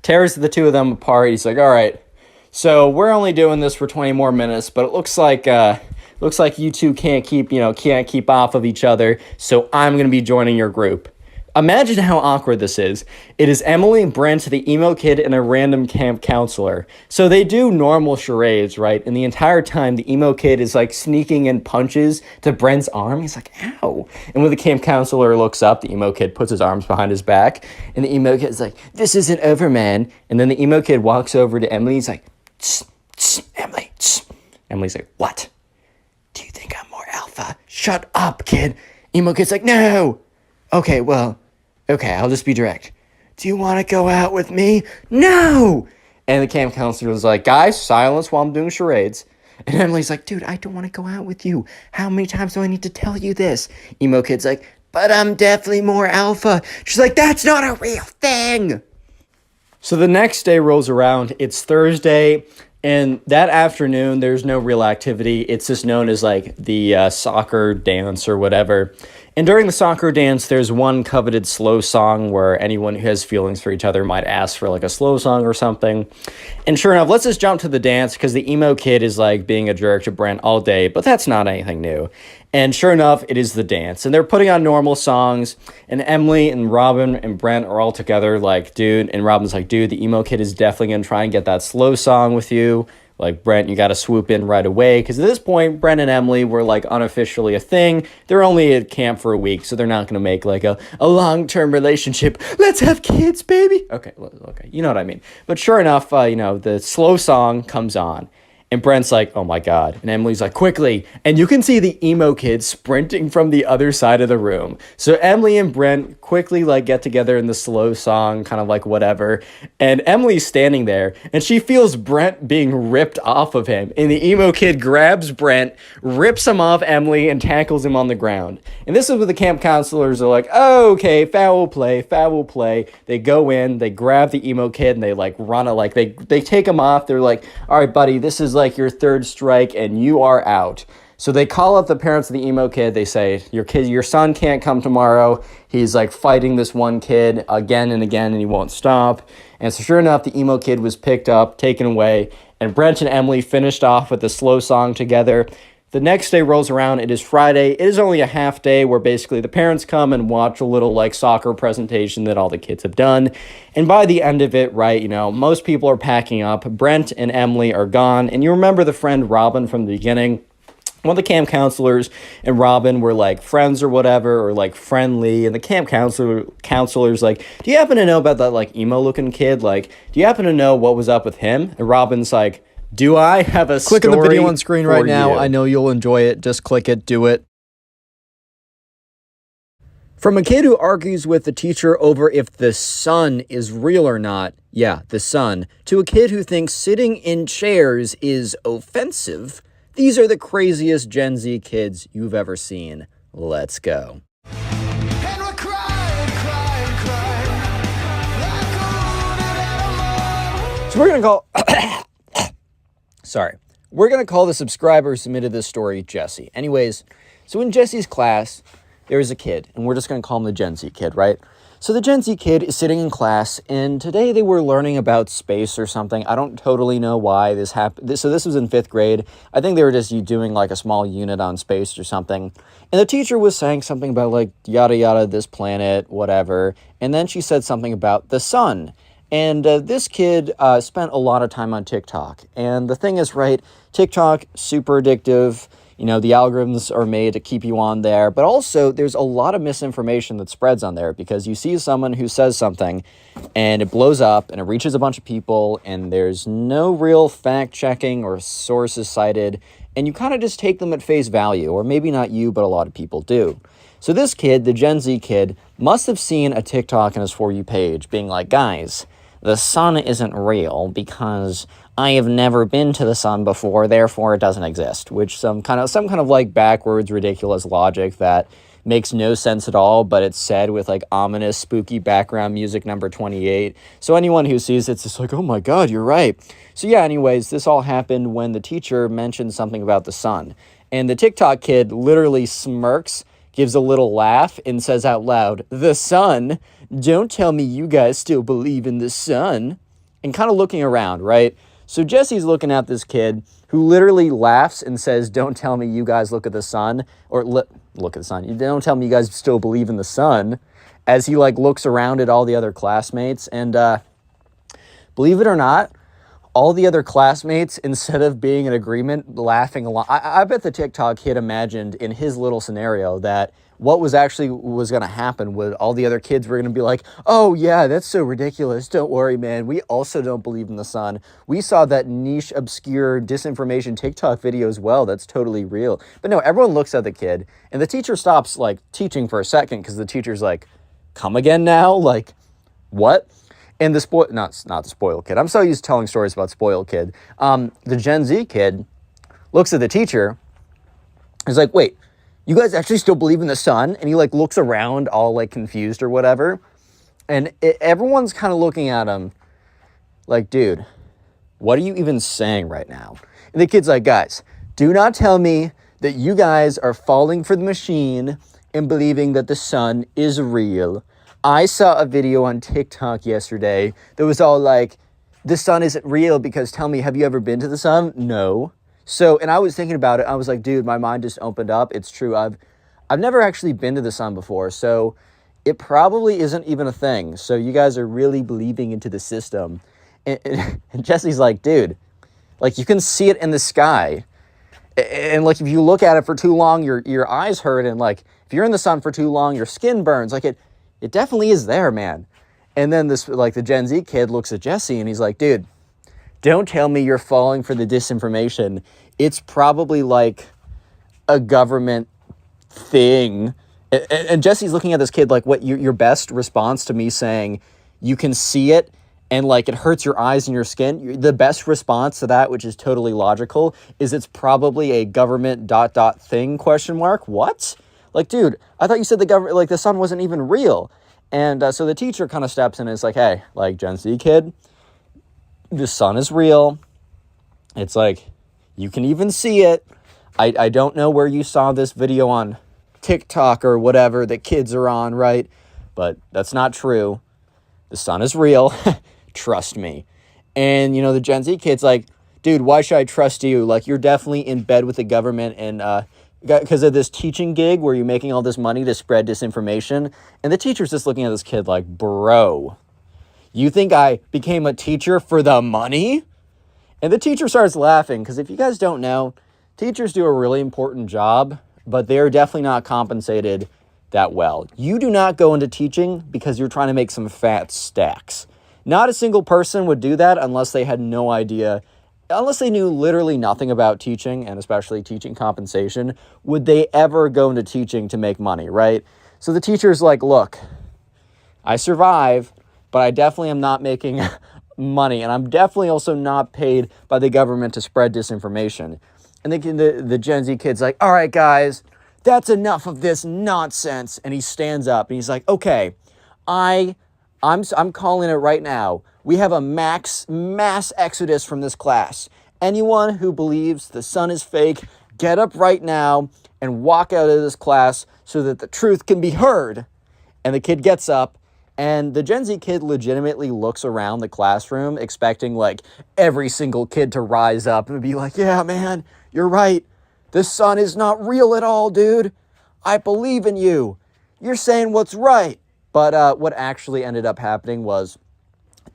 Tears the two of them apart. He's like, all right, so we're only doing this for 20 more minutes, but it looks like you two can't keep off of each other, so I'm going to be joining your group. Imagine how awkward this is. It is Emily, Brent, the emo kid, and a random camp counselor. So they do normal charades, right? And the entire time, the emo kid is like sneaking in punches to Brent's arm. He's like, ow. And when the camp counselor looks up, the emo kid puts his arms behind his back. And the emo kid's like, this isn't over, man. And then the emo kid walks over to Emily. He's like, tss, tss, Emily, tss. Emily's like, what? Do you think I'm more alpha? Shut up, kid. Emo kid's like, no. Okay, I'll just be direct. Do you want to go out with me? No! And the camp counselor was like, guys, silence while I'm doing charades. And Emily's like, dude, I don't want to go out with you. How many times do I need to tell you this? Emo kid's like, but I'm definitely more alpha. She's like, that's not a real thing. So the next day rolls around. It's Thursday. And that afternoon, there's no real activity. It's just known as like the soccer dance or whatever. And during the soccer dance, there's one coveted slow song where anyone who has feelings for each other might ask for like a slow song or something. And sure enough, let's just jump to the dance because the emo kid is like being a jerk to Brent all day, but that's not anything new. And sure enough, it is the dance. And they're putting on normal songs. And Emily and Robin and Brent are all together like, dude. And Robin's like, dude, the emo kid is definitely going to try and get that slow song with you. Like, Brent, you got to swoop in right away. Because at this point, Brent and Emily were, like, unofficially a thing. They're only at camp for a week, so they're not going to make, like, a long-term relationship. Let's have kids, baby. Okay, you know what I mean. But sure enough, the slow song comes on. And Brent's like, oh my God. And Emily's like, quickly. And you can see the emo kid sprinting from the other side of the room. So Emily and Brent quickly like get together in the slow song, kind of like whatever. And Emily's standing there and she feels Brent being ripped off of him. And the emo kid grabs Brent, rips him off Emily and tackles him on the ground. And this is what the camp counselors are like, oh, okay, foul play. They go in, they grab the emo kid and they like run it, like they take him off. They're like, all right, buddy, this is like your third strike and you are out. So they call up the parents of the emo kid. They say, your son can't come tomorrow. He's like fighting this one kid again and again and he won't stop. And so sure enough, the emo kid was picked up, taken away, and Brent and Emily finished off with a slow song together. The next day rolls around. It is Friday. It is only a half day where basically the parents come and watch a little like soccer presentation that all the kids have done. And by the end of it, right, most people are packing up. Brent and Emily are gone. And you remember the friend Robin from the beginning? One of the camp counselors and Robin were like friends or whatever, or like friendly. And the camp counselor's like, do you happen to know about that like emo looking kid? Like, do you happen to know what was up with him? And Robin's like, do I have a story? Click on the video on screen right now. You? I know you'll enjoy it. Just click it. Do it. From a kid who argues with the teacher over if the sun is real or not, yeah, the sun, to a kid who thinks sitting in chairs is offensive, these are the craziest Gen Z kids you've ever seen. Let's go. So we're going to go... Sorry. we're going to call the subscriber who submitted this story Jesse. Anyways, so in Jesse's class, there was a kid, and we're just going to call him the Gen Z kid, right? So the Gen Z kid is sitting in class, and today they were learning about space or something. I don't totally know why this happened. So this was in 5th grade. I think they were just doing like a small unit on space or something. And the teacher was saying something about like yada yada, this planet, whatever. And then she said something about the sun. And this kid spent a lot of time on TikTok. And the thing is, right, TikTok, super addictive. You know, the algorithms are made to keep you on there. But also, there's a lot of misinformation that spreads on there because you see someone who says something and it blows up and it reaches a bunch of people and there's no real fact checking or sources cited. And you kind of just take them at face value, or maybe not you, but a lot of people do. So this kid, the Gen Z kid, must have seen a TikTok in his For You page being like, guys, the sun isn't real because I have never been to the sun before, therefore it doesn't exist, which some kind of like backwards, ridiculous logic that makes no sense at all, but it's said with like ominous, spooky background music number 28. So anyone who sees it's just like, oh my God, you're right. So yeah, anyways, this all happened when the teacher mentioned something about the sun. And the TikTok kid literally smirks, gives a little laugh, and says out loud, the sun? Don't tell me you guys still believe in the sun. And kind of looking around, right? So Jesse's looking at this kid who literally laughs and says, don't tell me you guys look at the sun, or look at the sun. Don't tell me you guys still believe in the sun, as he like looks around at all the other classmates. And believe it or not, all the other classmates, instead of being in agreement, laughing along, I bet the TikTok kid imagined in his little scenario that what was going to happen with all the other kids were going to be like, oh yeah, that's so ridiculous. Don't worry, man. We also don't believe in the sun. We saw that niche, obscure disinformation TikTok video as well. That's totally real. But no, everyone looks at the kid and the teacher stops like teaching for a second because the teacher's like, come again now? Like, what? And the not the spoiled kid. I'm so used to telling stories about spoiled kid. The Gen Z kid looks at the teacher. He's like, wait, you guys actually still believe in the sun? And he like looks around all like confused or whatever. And everyone's kind of looking at him like, dude, what are you even saying right now? And the kid's like, guys, do not tell me that you guys are falling for the machine and believing that the sun is real. I saw a video on TikTok yesterday that was all like, the sun isn't real because tell me, have you ever been to the sun? No. So, and I was thinking about it. I was like, dude, my mind just opened up. It's true. I've never actually been to the sun before. So it probably isn't even a thing. So you guys are really believing into the system. And Jesse's like, dude, like you can see it in the sky. And like, if you look at it for too long, your eyes hurt. And like, if you're in the sun for too long, your skin burns. Like it definitely is there, man. And then this, like the Gen Z kid looks at Jesse and he's like, dude, don't tell me you're falling for the disinformation. It's probably like a government thing. And Jesse's looking at this kid like, what, your best response to me saying you can see it and like it hurts your eyes and your skin, the best response to that, which is totally logical, is it's probably a government ... thing, ? What? Like, dude, I thought you said the government, like the sun wasn't even real. And so the teacher kind of steps in and is like, hey, like Gen Z kid, the sun is real. It's like, you can even see it. I don't know where you saw this video on TikTok or whatever that kids are on, right? But that's not true. The sun is real. Trust me. And, you know, the Gen Z kid's like, dude, why should I trust you? Like, you're definitely in bed with the government and because of this teaching gig where you're making all this money to spread disinformation. And the teacher's just looking at this kid like, bro, you think I became a teacher for the money? And the teacher starts laughing because if you guys don't know, teachers do a really important job, but they're definitely not compensated that well. You do not go into teaching because you're trying to make some fat stacks. Not a single person would do that unless they had no idea, unless they knew literally nothing about teaching, and especially teaching compensation, would they ever go into teaching to make money, right? So the teacher's like, look, I survive, but I definitely am not making money, and I'm definitely also not paid by the government to spread disinformation. And the Gen Z kid's like, all right, guys, that's enough of this nonsense. And he stands up and he's like, okay, I'm calling it right now. We have a mass exodus from this class. Anyone who believes the sun is fake, get up right now and walk out of this class so that the truth can be heard. And the kid gets up, and the Gen Z kid legitimately looks around the classroom expecting like every single kid to rise up and be like, yeah, man, you're right. The sun is not real at all, dude. I believe in you. You're saying what's right. But what actually ended up happening was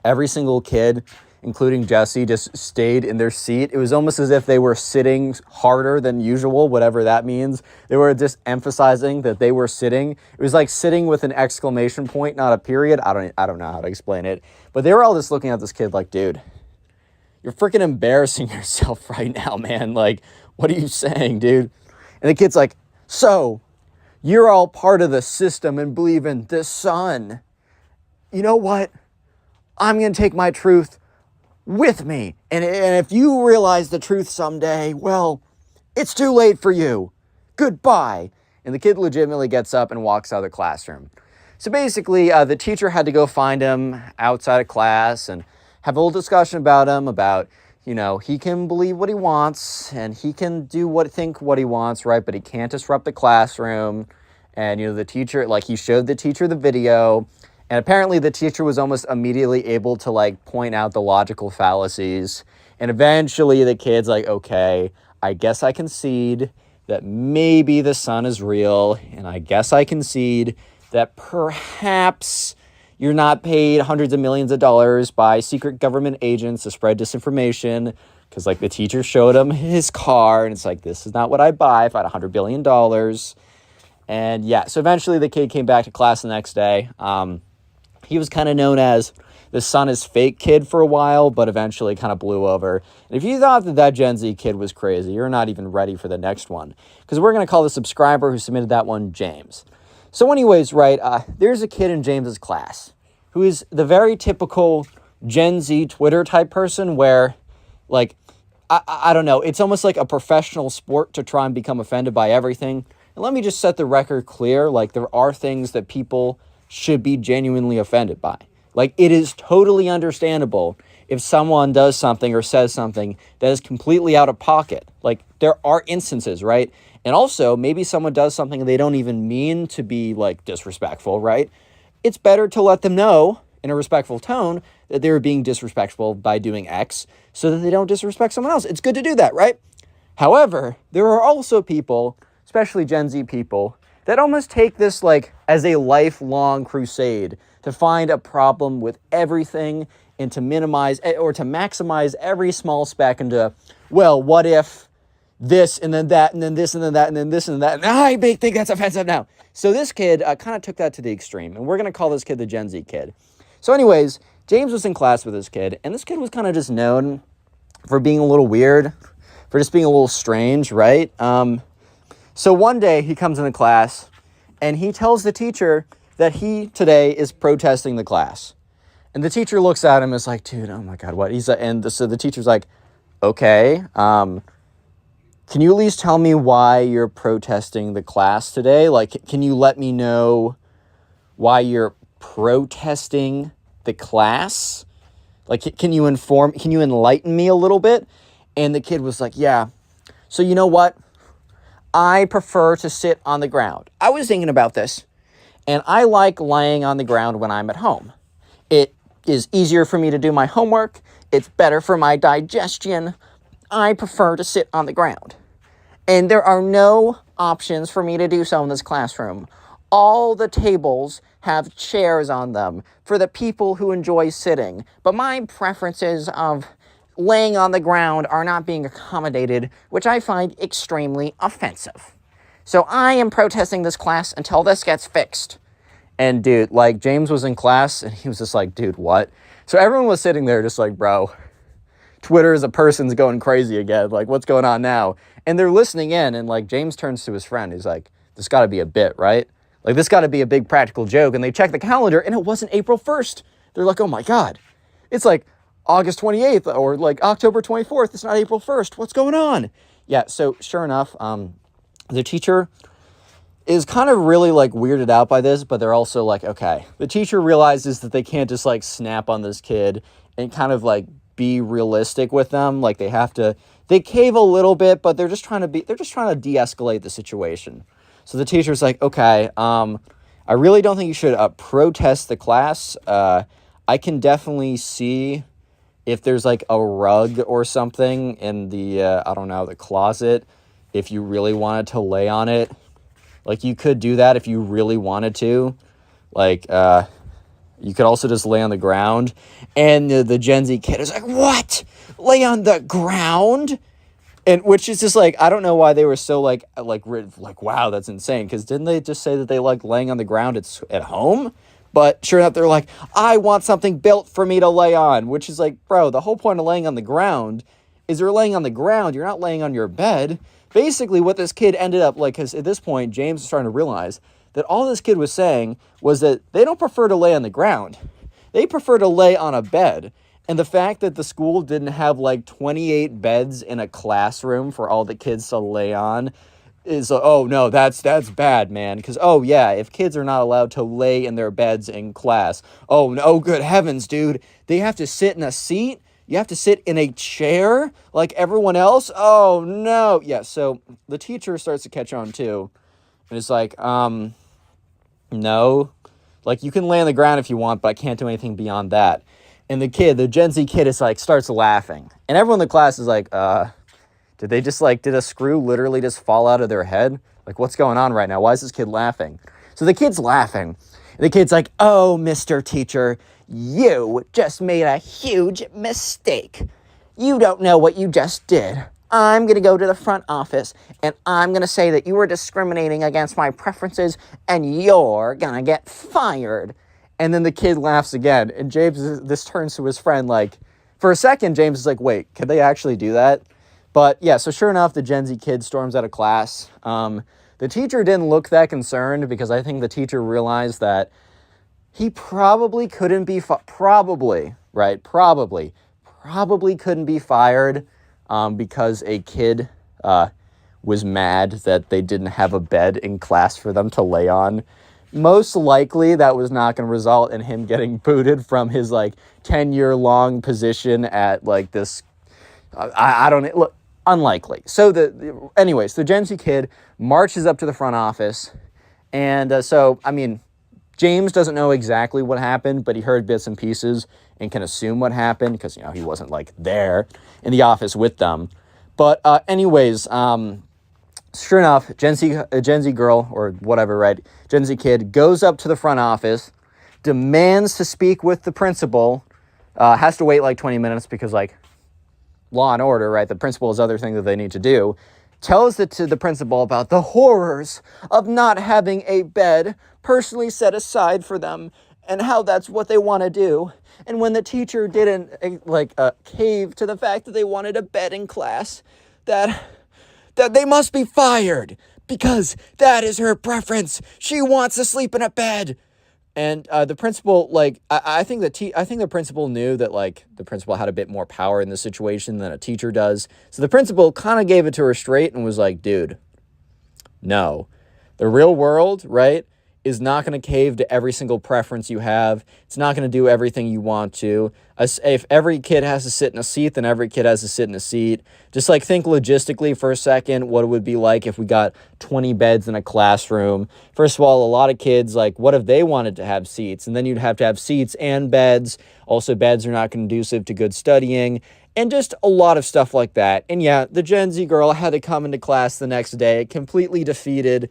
every single kid, including Jesse, just stayed in their seat. It was almost as if they were sitting harder than usual, whatever that means. They were just emphasizing that they were sitting. It was like sitting with an exclamation point, not a period. I don't know how to explain it. But they were all just looking at this kid like, dude, you're freaking embarrassing yourself right now, man. Like, what are you saying, dude? And the kid's like, so you're all part of the system and believe in the sun. You know what? I'm going to take my truth with me. And if you realize the truth someday, well, it's too late for you. Goodbye. And the kid legitimately gets up and walks out of the classroom. So basically, the teacher had to go find him outside of class and have a little discussion about him, about, you know, he can believe what he wants and he can think what he wants, right? But he can't disrupt the classroom. And, you know, the teacher, like, he showed the teacher the video. And apparently the teacher was almost immediately able to like point out the logical fallacies. And eventually the kid's like, okay, I guess I concede that maybe the sun is real. And I guess I concede that perhaps you're not paid hundreds of millions of dollars by secret government agents to spread disinformation. Because like the teacher showed him his car and it's like, this is not what I'd buy if I had $100 billion. And yeah, so eventually the kid came back to class the next day. He was kind of known as the sun is fake kid for a while, but eventually kind of blew over. And if you thought that Gen Z kid was crazy, you're not even ready for the next one. Because we're going to call the subscriber who submitted that one James. So anyways, right, there's a kid in James's class who is the very typical Gen Z Twitter type person where, like, I don't know, it's almost like a professional sport to try and become offended by everything. And let me just set the record clear, like, there are things that people should be genuinely offended by. Like, it is totally understandable if someone does something or says something that is completely out of pocket. Like, there are instances, right? And also, maybe someone does something they don't even mean to be, like, disrespectful, right? It's better to let them know in a respectful tone that they're being disrespectful by doing X so that they don't disrespect someone else. It's good to do that, right? However, there are also people, especially Gen Z people, that almost take this like as a lifelong crusade to find a problem with everything and to minimize or to maximize every small speck into, well, what if this and then that and then this and then that and then this and that, and I think that's offensive now. So this kid kind of took that to the extreme, and we're going to call this kid the Gen Z kid. So anyways, James was in class with this kid, and this kid was kind of just known for being a little weird, for just being a little strange, right? So one day he comes into class and he tells the teacher that he today is protesting the class. And the teacher looks at him and is like, dude, oh my God, what? So the teacher's like, okay, can you at least tell me why you're protesting the class today? Like, can you let me know why you're protesting the class? Like, can you enlighten me a little bit? And the kid was like, yeah. So you know what? I prefer to sit on the ground. I was thinking about this, and I like lying on the ground when I'm at home. It is easier for me to do my homework. It's better for my digestion. I prefer to sit on the ground. And there are no options for me to do so in this classroom. All the tables have chairs on them for the people who enjoy sitting. But my preferences of laying on the ground are not being accommodated, which I find extremely offensive. So I am protesting this class until this gets fixed. And dude, like, James was in class and he was just like, dude, what? So everyone was sitting there just like, bro, Twitter as a person's going crazy again. Like, what's going on now? And they're listening in, and like, James turns to his friend. He's like, this got to be a bit, right? Like, this got to be a big practical joke. And they check the calendar and it wasn't April 1st. They're like, oh my God, it's like August 28th or like October 24th. It's not April 1st. What's going on? Yeah. So sure enough, the teacher is kind of really like weirded out by this, but they're also like, okay, the teacher realizes that they can't just like snap on this kid and kind of like be realistic with them. Like they cave a little bit, but they're just trying to de-escalate the situation. So the teacher's like, okay, I really don't think you should protest the class. I can definitely see if there's like a rug or something in the, I don't know, the closet, if you really wanted to lay on it. Like, you could do that if you really wanted to. Like, you could also just lay on the ground. And the Gen Z kid is like, what? Lay on the ground? And which is just like, I don't know why they were so like, wow, that's insane. Because didn't they just say that they like laying on the ground at home? But sure enough, they're like, I want something built for me to lay on. Which is like, bro, the whole point of laying on the ground is you're laying on the ground. You're not laying on your bed. Basically, what this kid ended up like, because at this point, James is starting to realize that all this kid was saying was that they don't prefer to lay on the ground. They prefer to lay on a bed. And the fact that the school didn't have like 28 beds in a classroom for all the kids to lay on is, oh no, that's bad, man. Because, oh yeah, if kids are not allowed to lay in their beds in class, oh no, good heavens, dude, they have to sit in a seat? You have to sit in a chair like everyone else? Oh no. Yeah, so the teacher starts to catch on too. And it's like, no. Like, you can lay on the ground if you want, but I can't do anything beyond that. And the Gen Z kid is like, starts laughing. And everyone in the class is like, did a screw literally just fall out of their head? Like, what's going on right now? Why is this kid laughing? So the kid's laughing. And the kid's like, oh, Mr. Teacher, you just made a huge mistake. You don't know what you just did. I'm going to go to the front office and I'm going to say that you were discriminating against my preferences and you're going to get fired. And then the kid laughs again. And this turns to his friend like, for a second, James is like, wait, could they actually do that? But yeah, so sure enough, the Gen Z kid storms out of class. The teacher didn't look that concerned because I think the teacher realized that he probably couldn't be, probably couldn't be fired because a kid was mad that they didn't have a bed in class for them to lay on. Most likely that was not going to result in him getting booted from his like 10-year-long position at like this, I don't know, look, unlikely. So anyways, the Gen Z kid marches up to the front office. And so, I mean, James doesn't know exactly what happened, but he heard bits and pieces and can assume what happened because, he wasn't like there in the office with them. But anyways, sure enough, a Gen Z girl or whatever, right? Gen Z kid goes up to the front office, demands to speak with the principal, has to wait like 20 minutes because like law and order, right? The principal has other things that they need to do. Tells it to the principal about the horrors of not having a bed personally set aside for them and how that's what they want to do. And when the teacher didn't cave to the fact that they wanted a bed in class, that they must be fired because that is her preference. She wants to sleep in a bed. And the principal, I think the principal knew that, the principal had a bit more power in the situation than a teacher does. So the principal kind of gave it to her straight and was like, dude, no. The real world, right, is not going to cave to every single preference you have. It's not going to do everything you want to. If every kid has to sit in a seat, then every kid has to sit in a seat. Just think logistically for a second what it would be like if we got 20 beds in a classroom. First of all, a lot of kids, what if they wanted to have seats? And then you'd have to have seats and beds. Also, beds are not conducive to good studying. And just a lot of stuff like that. And yeah, the Gen Z girl had to come into class the next day completely defeated.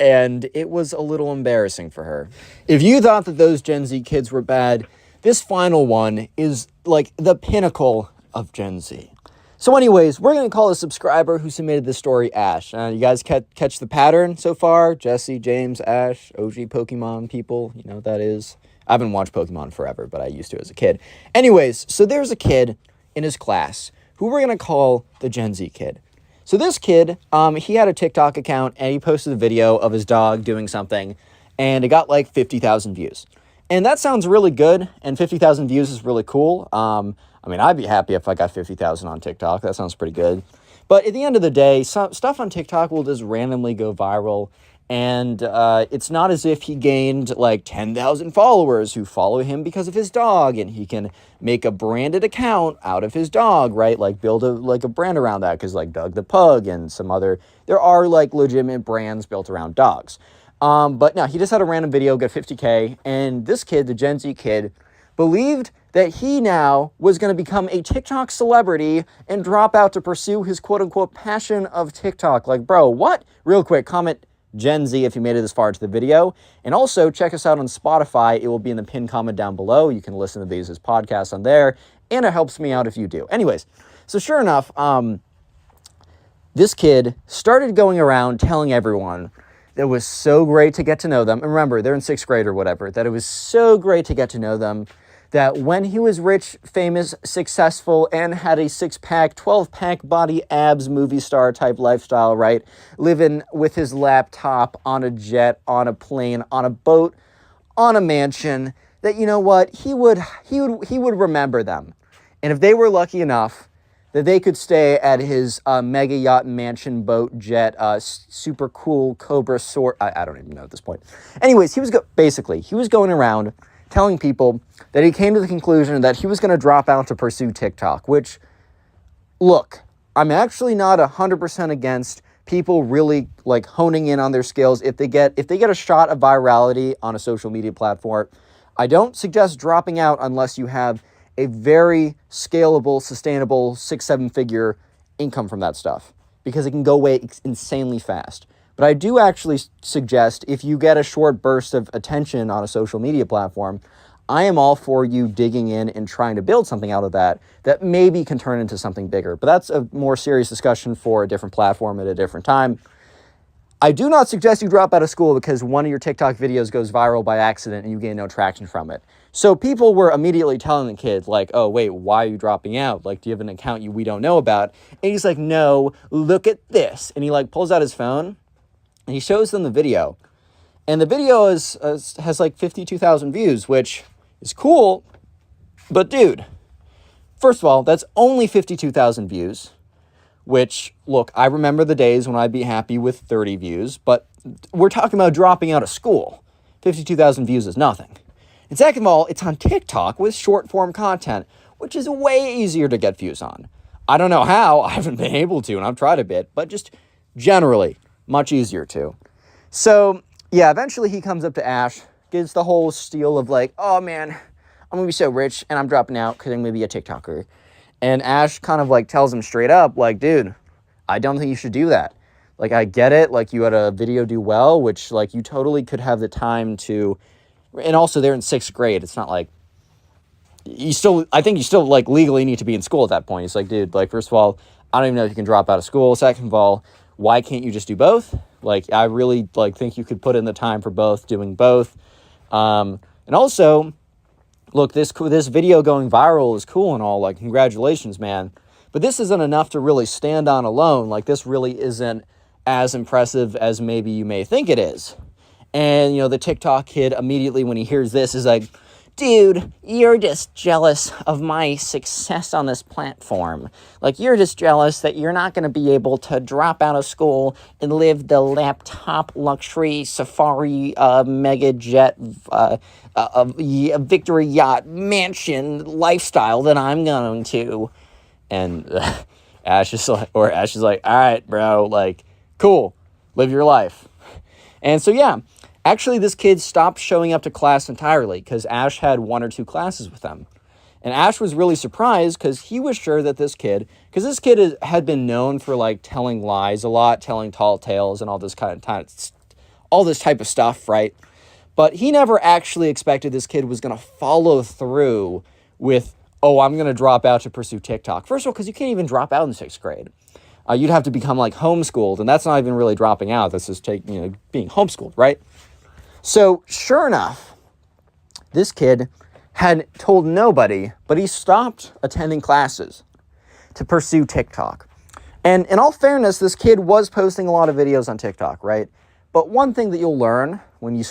And it was a little embarrassing for her. If you thought that those Gen Z kids were bad, this final one is the pinnacle of Gen Z. So anyways, we're going to call a subscriber who submitted this story Ash. You guys catch the pattern so far? Jesse, James, Ash, OG Pokemon people, you know what that is? I haven't watched Pokemon forever, but I used to as a kid. Anyways, so there's a kid in his class who we're going to call the Gen Z kid. So this kid, he had a TikTok account and he posted a video of his dog doing something and it got 50,000 views. And that sounds really good and 50,000 views is really cool. I'd be happy if I got 50,000 on TikTok. That sounds pretty good. But at the end of the day, stuff on TikTok will just randomly go viral And it's not as if he gained like 10,000 followers who follow him because of his dog, and he can make a branded account out of his dog, right? Like build a brand around that, because like Doug the Pug and some other, there are like legitimate brands built around dogs. But no, he just had a random video get 50K, and this kid, the Gen Z kid, believed that he now was going to become a TikTok celebrity and drop out to pursue his quote-unquote passion of TikTok. Like, bro, what? Real quick, comment Gen Z if you made it this far into the video. And also, check us out on Spotify. It will be in the pinned comment down below. You can listen to these as podcasts on there, and it helps me out if you do. Anyways, so sure enough, this kid started going around telling everyone that it was so great to get to know them. And remember, they're in 6th grade or whatever. That it was so great to get to know them. That when he was rich, famous, successful, and had a 6-pack, 12-pack body abs movie star type lifestyle, right? Living with his laptop on a jet, on a plane, on a boat, on a mansion, that, you know what, he would remember them. And if they were lucky enough that they could stay at his mega yacht mansion boat jet, super cool Cobra Sort. I don't even know at this point. Anyways, he was going around telling people that he came to the conclusion that he was going to drop out to pursue TikTok, which, look, I'm actually not 100% against people really like honing in on their skills. If they get a shot of virality on a social media platform, I don't suggest dropping out unless you have a very scalable, sustainable 6-7 figure income from that stuff, because it can go away insanely fast. But I do actually suggest, if you get a short burst of attention on a social media platform, I am all for you digging in and trying to build something out of that maybe can turn into something bigger. But that's a more serious discussion for a different platform at a different time. I do not suggest you drop out of school because one of your TikTok videos goes viral by accident and you gain no traction from it. So people were immediately telling the kid, like, oh, wait, why are you dropping out? Like, do you have an account we don't know about? And he's like, no, look at this. And he like pulls out his phone and he shows them the video. And the video has like 52,000 views, which is cool. But dude, first of all, that's only 52,000 views. Which, look, I remember the days when I'd be happy with 30 views, but we're talking about dropping out of school. 52,000 views is nothing. And second of all, it's on TikTok with short-form content, which is way easier to get views on. I don't know how, I haven't been able to, and I've tried a bit, but just generally, much easier to. So, yeah, eventually he comes up to Ash, gives the whole spiel of like, oh man, I'm gonna be so rich, and I'm dropping out because I'm gonna be a TikToker. And Ash kind of like tells him straight up, like, dude, I don't think you should do that. Like, I get it. Like, you had a video do well, which like you totally could have the time to. And also they're in 6th grade. It's not like I think you still like legally need to be in school at that point. It's like, dude, like, first of all, I don't even know if you can drop out of school. Second of all, why can't you just do both? Like, I really like think you could put in the time for both, doing both. And also, look, this video going viral is cool and all, like, congratulations, man. But this isn't enough to really stand on alone. Like, this really isn't as impressive as maybe you may think it is. And, you know, the TikTok kid immediately when he hears this is like, dude, you're just jealous of my success on this platform. Like, you're just jealous that you're not going to be able to drop out of school and live the laptop luxury safari mega jet victory yacht mansion lifestyle that I'm going to. And Ash is like, all right, bro, like, cool, live your life. And so, yeah. Actually, this kid stopped showing up to class entirely because Ash had 1 or 2 classes with them. And Ash was really surprised because he was sure that this kid had been known for like telling lies a lot, telling tall tales and all this all this type of stuff, right? But he never actually expected this kid was going to follow through with, oh, I'm going to drop out to pursue TikTok. First of all, because you can't even drop out in 6th grade. You'd have to become like homeschooled, and that's not even really dropping out. That's just being homeschooled, right? So, sure enough, this kid had told nobody, but he stopped attending classes to pursue TikTok. And in all fairness, this kid was posting a lot of videos on TikTok, right? But one thing that you'll learn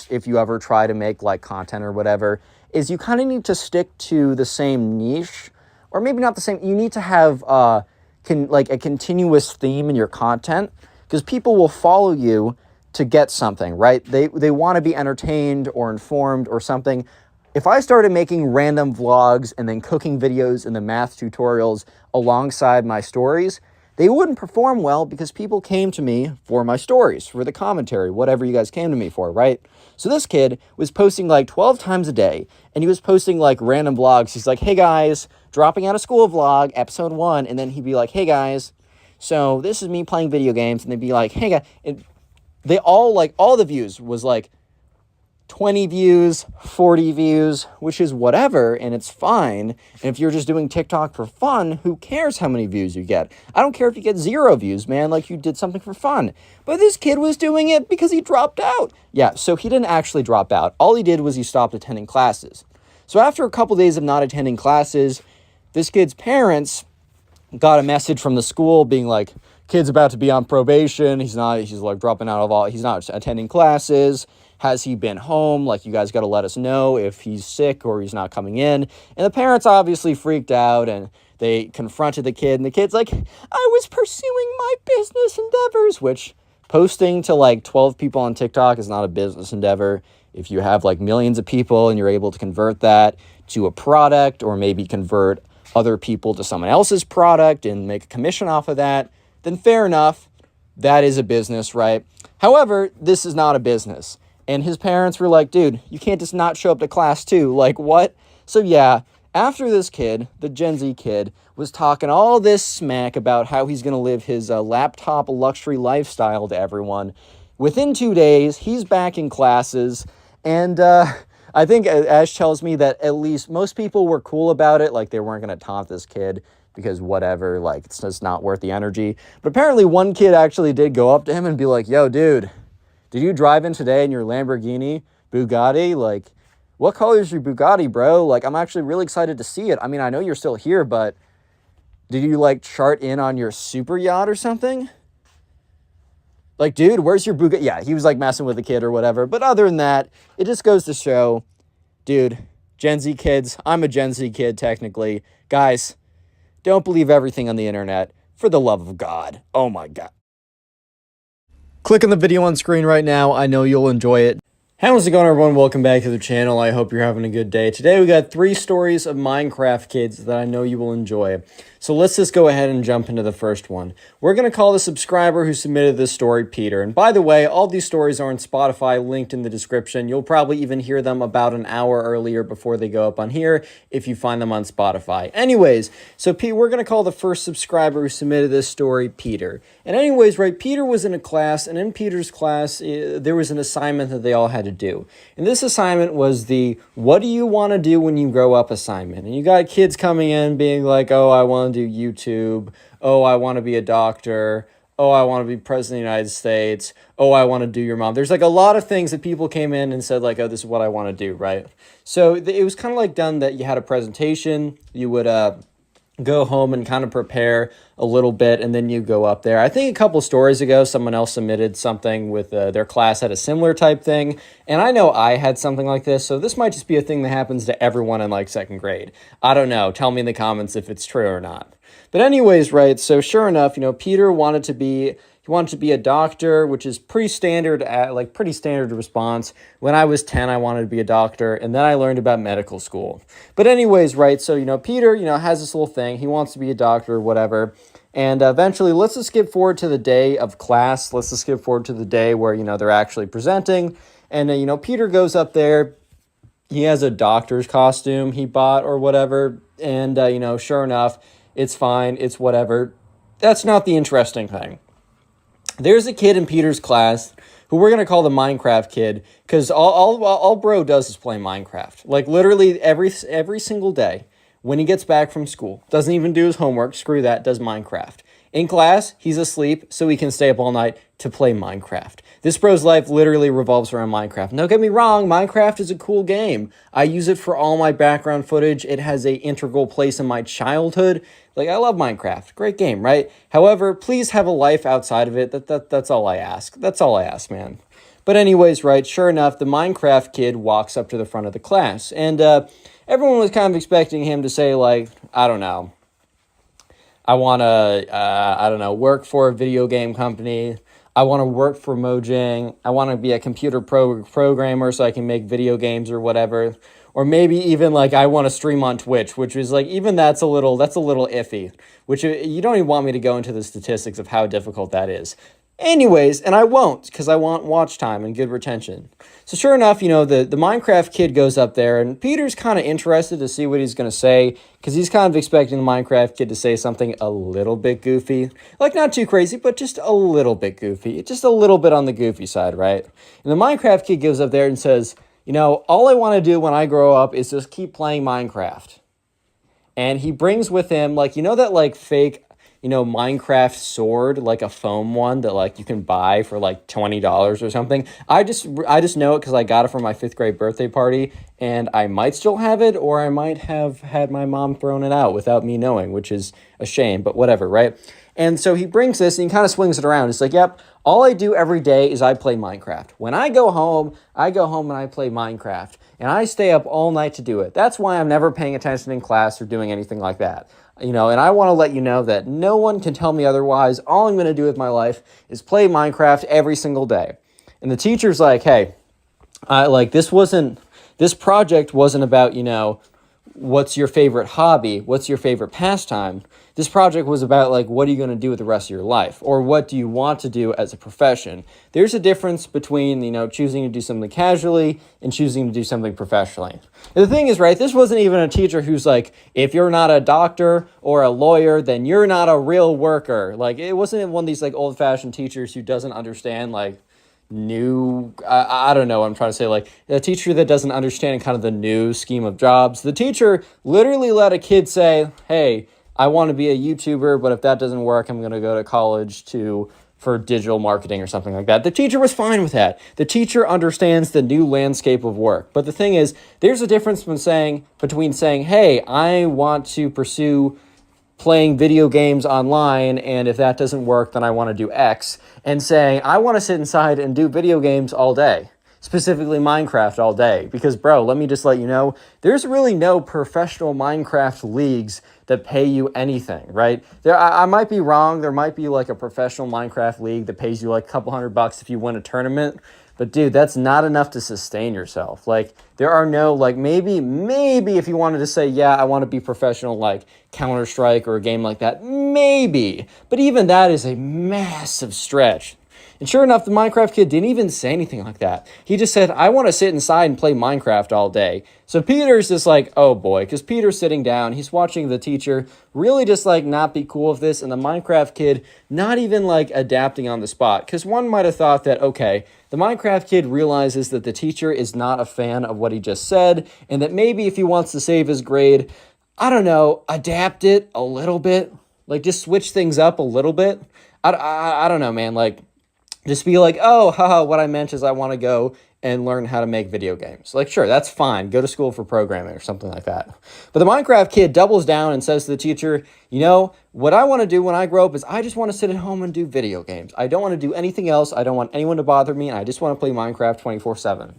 if you ever try to make like content or whatever, is you kind of need to stick to the same niche, or maybe not the same. You need to have a continuous theme in your content, because people will follow you to get something, right? They want to be entertained or informed or something. If I started making random vlogs and then cooking videos and the math tutorials alongside my stories, they wouldn't perform well because people came to me for my stories, for the commentary, whatever you guys came to me for, right? So this kid was posting like 12 times a day, and he was posting like random vlogs. He's like, hey guys, dropping out of school vlog, episode 1, and then he'd be like, hey guys, so this is me playing video games, and they'd be like, hey guys, and they all, like, all the views was like 20 views, 40 views, which is whatever, and it's fine. And if you're just doing TikTok for fun, who cares how many views you get? I don't care if you get 0 views, man, like you did something for fun. But this kid was doing it because he dropped out. Yeah, so he didn't actually drop out. All he did was he stopped attending classes. So after a couple days of not attending classes, this kid's parents got a message from the school being like, kid's about to be on probation. He's like dropping out of all, he's not attending classes. Has he been home? Like, you guys got to let us know if he's sick or he's not coming in. And the parents obviously freaked out, and they confronted the kid, and the kid's like, I was pursuing my business endeavors, which posting to like 12 people on TikTok is not a business endeavor. If you have like millions of people and you're able to convert that to a product, or maybe convert other people to someone else's product and make a commission off of that, then fair enough. That is a business, right? However, this is not a business. And his parents were like, dude, you can't just not show up to class too. Like, what? So yeah, after this kid, the Gen Z kid, was talking all this smack about how he's going to live his laptop luxury lifestyle to everyone, within 2 days, he's back in classes. And I think Ash tells me that at least most people were cool about it. Like, they weren't going to taunt this kid because whatever, like, it's just not worth the energy. But apparently one kid actually did go up to him and be like, yo, dude, did you drive in today in your Lamborghini, Bugatti? Like, what color is your Bugatti, bro? Like, I'm actually really excited to see it. I mean, I know you're still here, but did you, like, chart in on your super yacht or something? Like, dude, where's your Bugatti? Yeah, he was, like, messing with the kid or whatever. But other than that, it just goes to show, dude, Gen Z kids, I'm a Gen Z kid, technically. Guys, don't believe everything on the internet. For the love of God. Oh, my God. Click on the video on screen right now. I know you'll enjoy it. How's it going, everyone? Welcome back to the channel. I hope you're having a good day. Today we got 3 stories of Minecraft kids that I know you will enjoy. So let's just go ahead and jump into the first one. We're going to call the subscriber who submitted this story Peter. And by the way, all these stories are on Spotify, linked in the description. You'll probably even hear them about an hour earlier before they go up on here if you find them on Spotify. Anyways, so Pete, we're going to call the first subscriber who submitted this story Peter. And anyways, right, Peter was in a class, and in Peter's class, there was an assignment that they all had to do. And this assignment was the what do you want to do when you grow up assignment. And you got kids coming in being like, oh, I want to do YouTube. Oh, I want to be a doctor. Oh, I want to be president of the United States. Oh, I want to do your mom. There's like a lot of things that people came in and said like, oh, this is what I want to do, right? So it was kind of like done that you had a presentation. You would go home and kind of prepare a little bit, and then you go up there. I think a couple stories ago, someone else submitted something with their class had a similar type thing, and I know I had something like this, so this might just be a thing that happens to everyone in like 2nd grade. I don't know. Tell me in the comments if it's true or not. But anyways, right, so sure enough, you know, Peter wanted to be a doctor, which is pretty standard response. When I was 10, I wanted to be a doctor, and then I learned about medical school. But anyways, right, so, you know, Peter, you know, has this little thing. He wants to be a doctor or whatever. And eventually, let's just skip forward to the day of class. Let's just skip forward to the day where, you know, they're actually presenting. And, you know, Peter goes up there. He has a doctor's costume he bought or whatever. And, you know, sure enough, it's fine. It's whatever. That's not the interesting thing. There's a kid in Peter's class who we're going to call the Minecraft kid, because all bro does is play Minecraft. Like, literally every single day when he gets back from school. Doesn't even do his homework. Screw that. Does Minecraft. In class, he's asleep, so he can stay up all night to play Minecraft. This bro's life literally revolves around Minecraft. Don't get me wrong, Minecraft is a cool game. I use it for all my background footage. It has an integral place in my childhood. Like, I love Minecraft. Great game, right? However, please have a life outside of it. That's all I ask. That's all I ask, man. But anyways, right, sure enough, the Minecraft kid walks up to the front of the class. And everyone was kind of expecting him to say, like, I don't know, I want to, work for a video game company. I want to work for Mojang. I want to be a computer programmer so I can make video games or whatever. Or maybe even like I want to stream on Twitch, which is like even that's a little iffy. Which you don't even want me to go into the statistics of how difficult that is. Anyways, and I won't because I want watch time and good retention. So sure enough, the Minecraft kid goes up there and Peter's kind of interested to see what he's going to say because he's kind of expecting the Minecraft kid to say something a little bit goofy. Like not too crazy, but just a little bit goofy. Just a little bit on the goofy side, right? And the Minecraft kid goes up there and says, all I want to do when I grow up is just keep playing Minecraft. And he brings with him, like, that, like, fake, Minecraft sword, like a foam one that, like, you can buy for, like, $20 or something. I just know it because I got it for my 5th grade birthday party, and I might still have it, or I might have had my mom thrown it out without me knowing, which is a shame, but whatever, right? And so he brings this, and he kind of swings it around. It's like, yep, all I do every day is I play Minecraft. When I go home and I play Minecraft. And I stay up all night to do it. That's why I'm never paying attention in class or doing anything like that. And I want to let you know that no one can tell me otherwise. All I'm going to do with my life is play Minecraft every single day. And the teacher's like, hey, this project wasn't about, what's your favorite hobby? What's your favorite pastime? This project was about, like, what are you going to do with the rest of your life? Or what do you want to do as a profession? There's a difference between, choosing to do something casually and choosing to do something professionally. And the thing is, right, this wasn't even a teacher who's like, if you're not a doctor or a lawyer, then you're not a real worker. Like, it wasn't one of these, like, old-fashioned teachers who doesn't understand, like, I don't know what I'm trying to say, like a teacher that doesn't understand kind of the new scheme of jobs. The teacher literally let a kid say, hey, I want to be a YouTuber, but if that doesn't work, I'm going to go to college for digital marketing or something like that. The teacher was fine with that. The teacher understands the new landscape of work. But the thing is, there's a difference between saying, hey, I want to pursue playing video games online, and if that doesn't work, then I want to do X, and saying, I want to sit inside and do video games all day, specifically Minecraft all day, because, bro, let me just let you know, there's really no professional Minecraft leagues that pay you anything, right? I might be wrong, there might be, like, a professional Minecraft league that pays you, like, a couple $100 if you win a tournament, but dude, that's not enough to sustain yourself. Like, there are no, like, maybe if you wanted to say, yeah, I want to be professional, like Counter-Strike or a game like that, maybe. But even that is a massive stretch. And sure enough, the Minecraft kid didn't even say anything like that. He just said, I want to sit inside and play Minecraft all day. So Peter's just like, oh boy, because Peter's sitting down, he's watching the teacher really just like not be cool with this, and the Minecraft kid not even like adapting on the spot. Because one might have thought that, okay, the Minecraft kid realizes that the teacher is not a fan of what he just said, and that maybe if he wants to save his grade, I don't know, adapt it a little bit. Like, just switch things up a little bit. I don't know, man, like, just be like, oh, haha, what I meant is I want to go and learn how to make video games. Like, sure, that's fine. Go to school for programming or something like that. But the Minecraft kid doubles down and says to the teacher, what I want to do when I grow up is I just want to sit at home and do video games. I don't want to do anything else. I don't want anyone to bother me. And I just want to play Minecraft 24/7.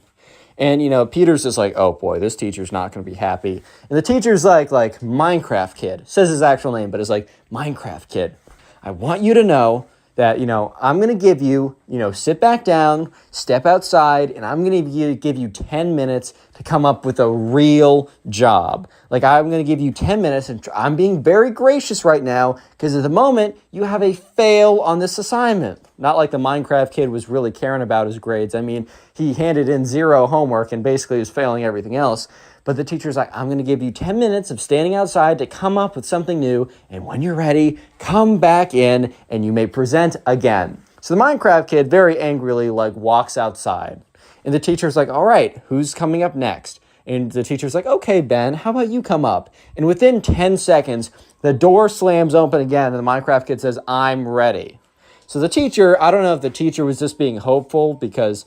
And, Peter's just like, oh boy, this teacher's not going to be happy. And the teacher's like Minecraft kid, says his actual name, but it's like, Minecraft kid, I want you to know that, I'm going to give you, sit back down, step outside, and I'm going to give you 10 minutes to come up with a real job. Like, I'm going to give you 10 minutes, and I'm being very gracious right now, because at the moment, you have a fail on this assignment. Not like the Minecraft kid was really caring about his grades. I mean, he handed in 0 homework and basically was failing everything else. But the teacher's like, I'm going to give you 10 minutes of standing outside to come up with something new. And when you're ready, come back in and you may present again. So the Minecraft kid very angrily walks outside. And the teacher's like, all right, who's coming up next? And the teacher's like, okay, Ben, how about you come up? And within 10 seconds, the door slams open again. And the Minecraft kid says, I'm ready. So the teacher, I don't know if the teacher was just being hopeful because,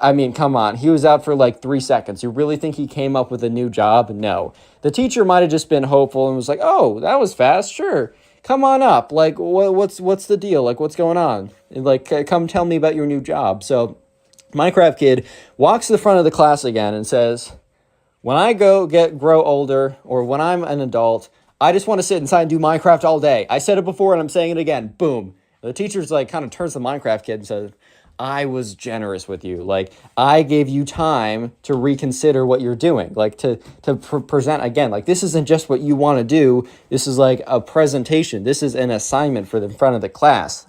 I mean, come on. He was out for 3 seconds. You really think he came up with a new job? No. The teacher might have just been hopeful and was like, oh, that was fast. Sure. Come on up. What's the deal? What's going on? And, come tell me about your new job. So Minecraft kid walks to the front of the class again and says, when I grow older, or when I'm an adult, I just want to sit inside and do Minecraft all day. I said it before and I'm saying it again. Boom. The teacher's like kind of turns to the Minecraft kid and says, I was generous with you. Like, I gave you time to reconsider what you're doing. Like, to present again. Like, this isn't just what you want to do. This is like a presentation. This is an assignment for the front of the class.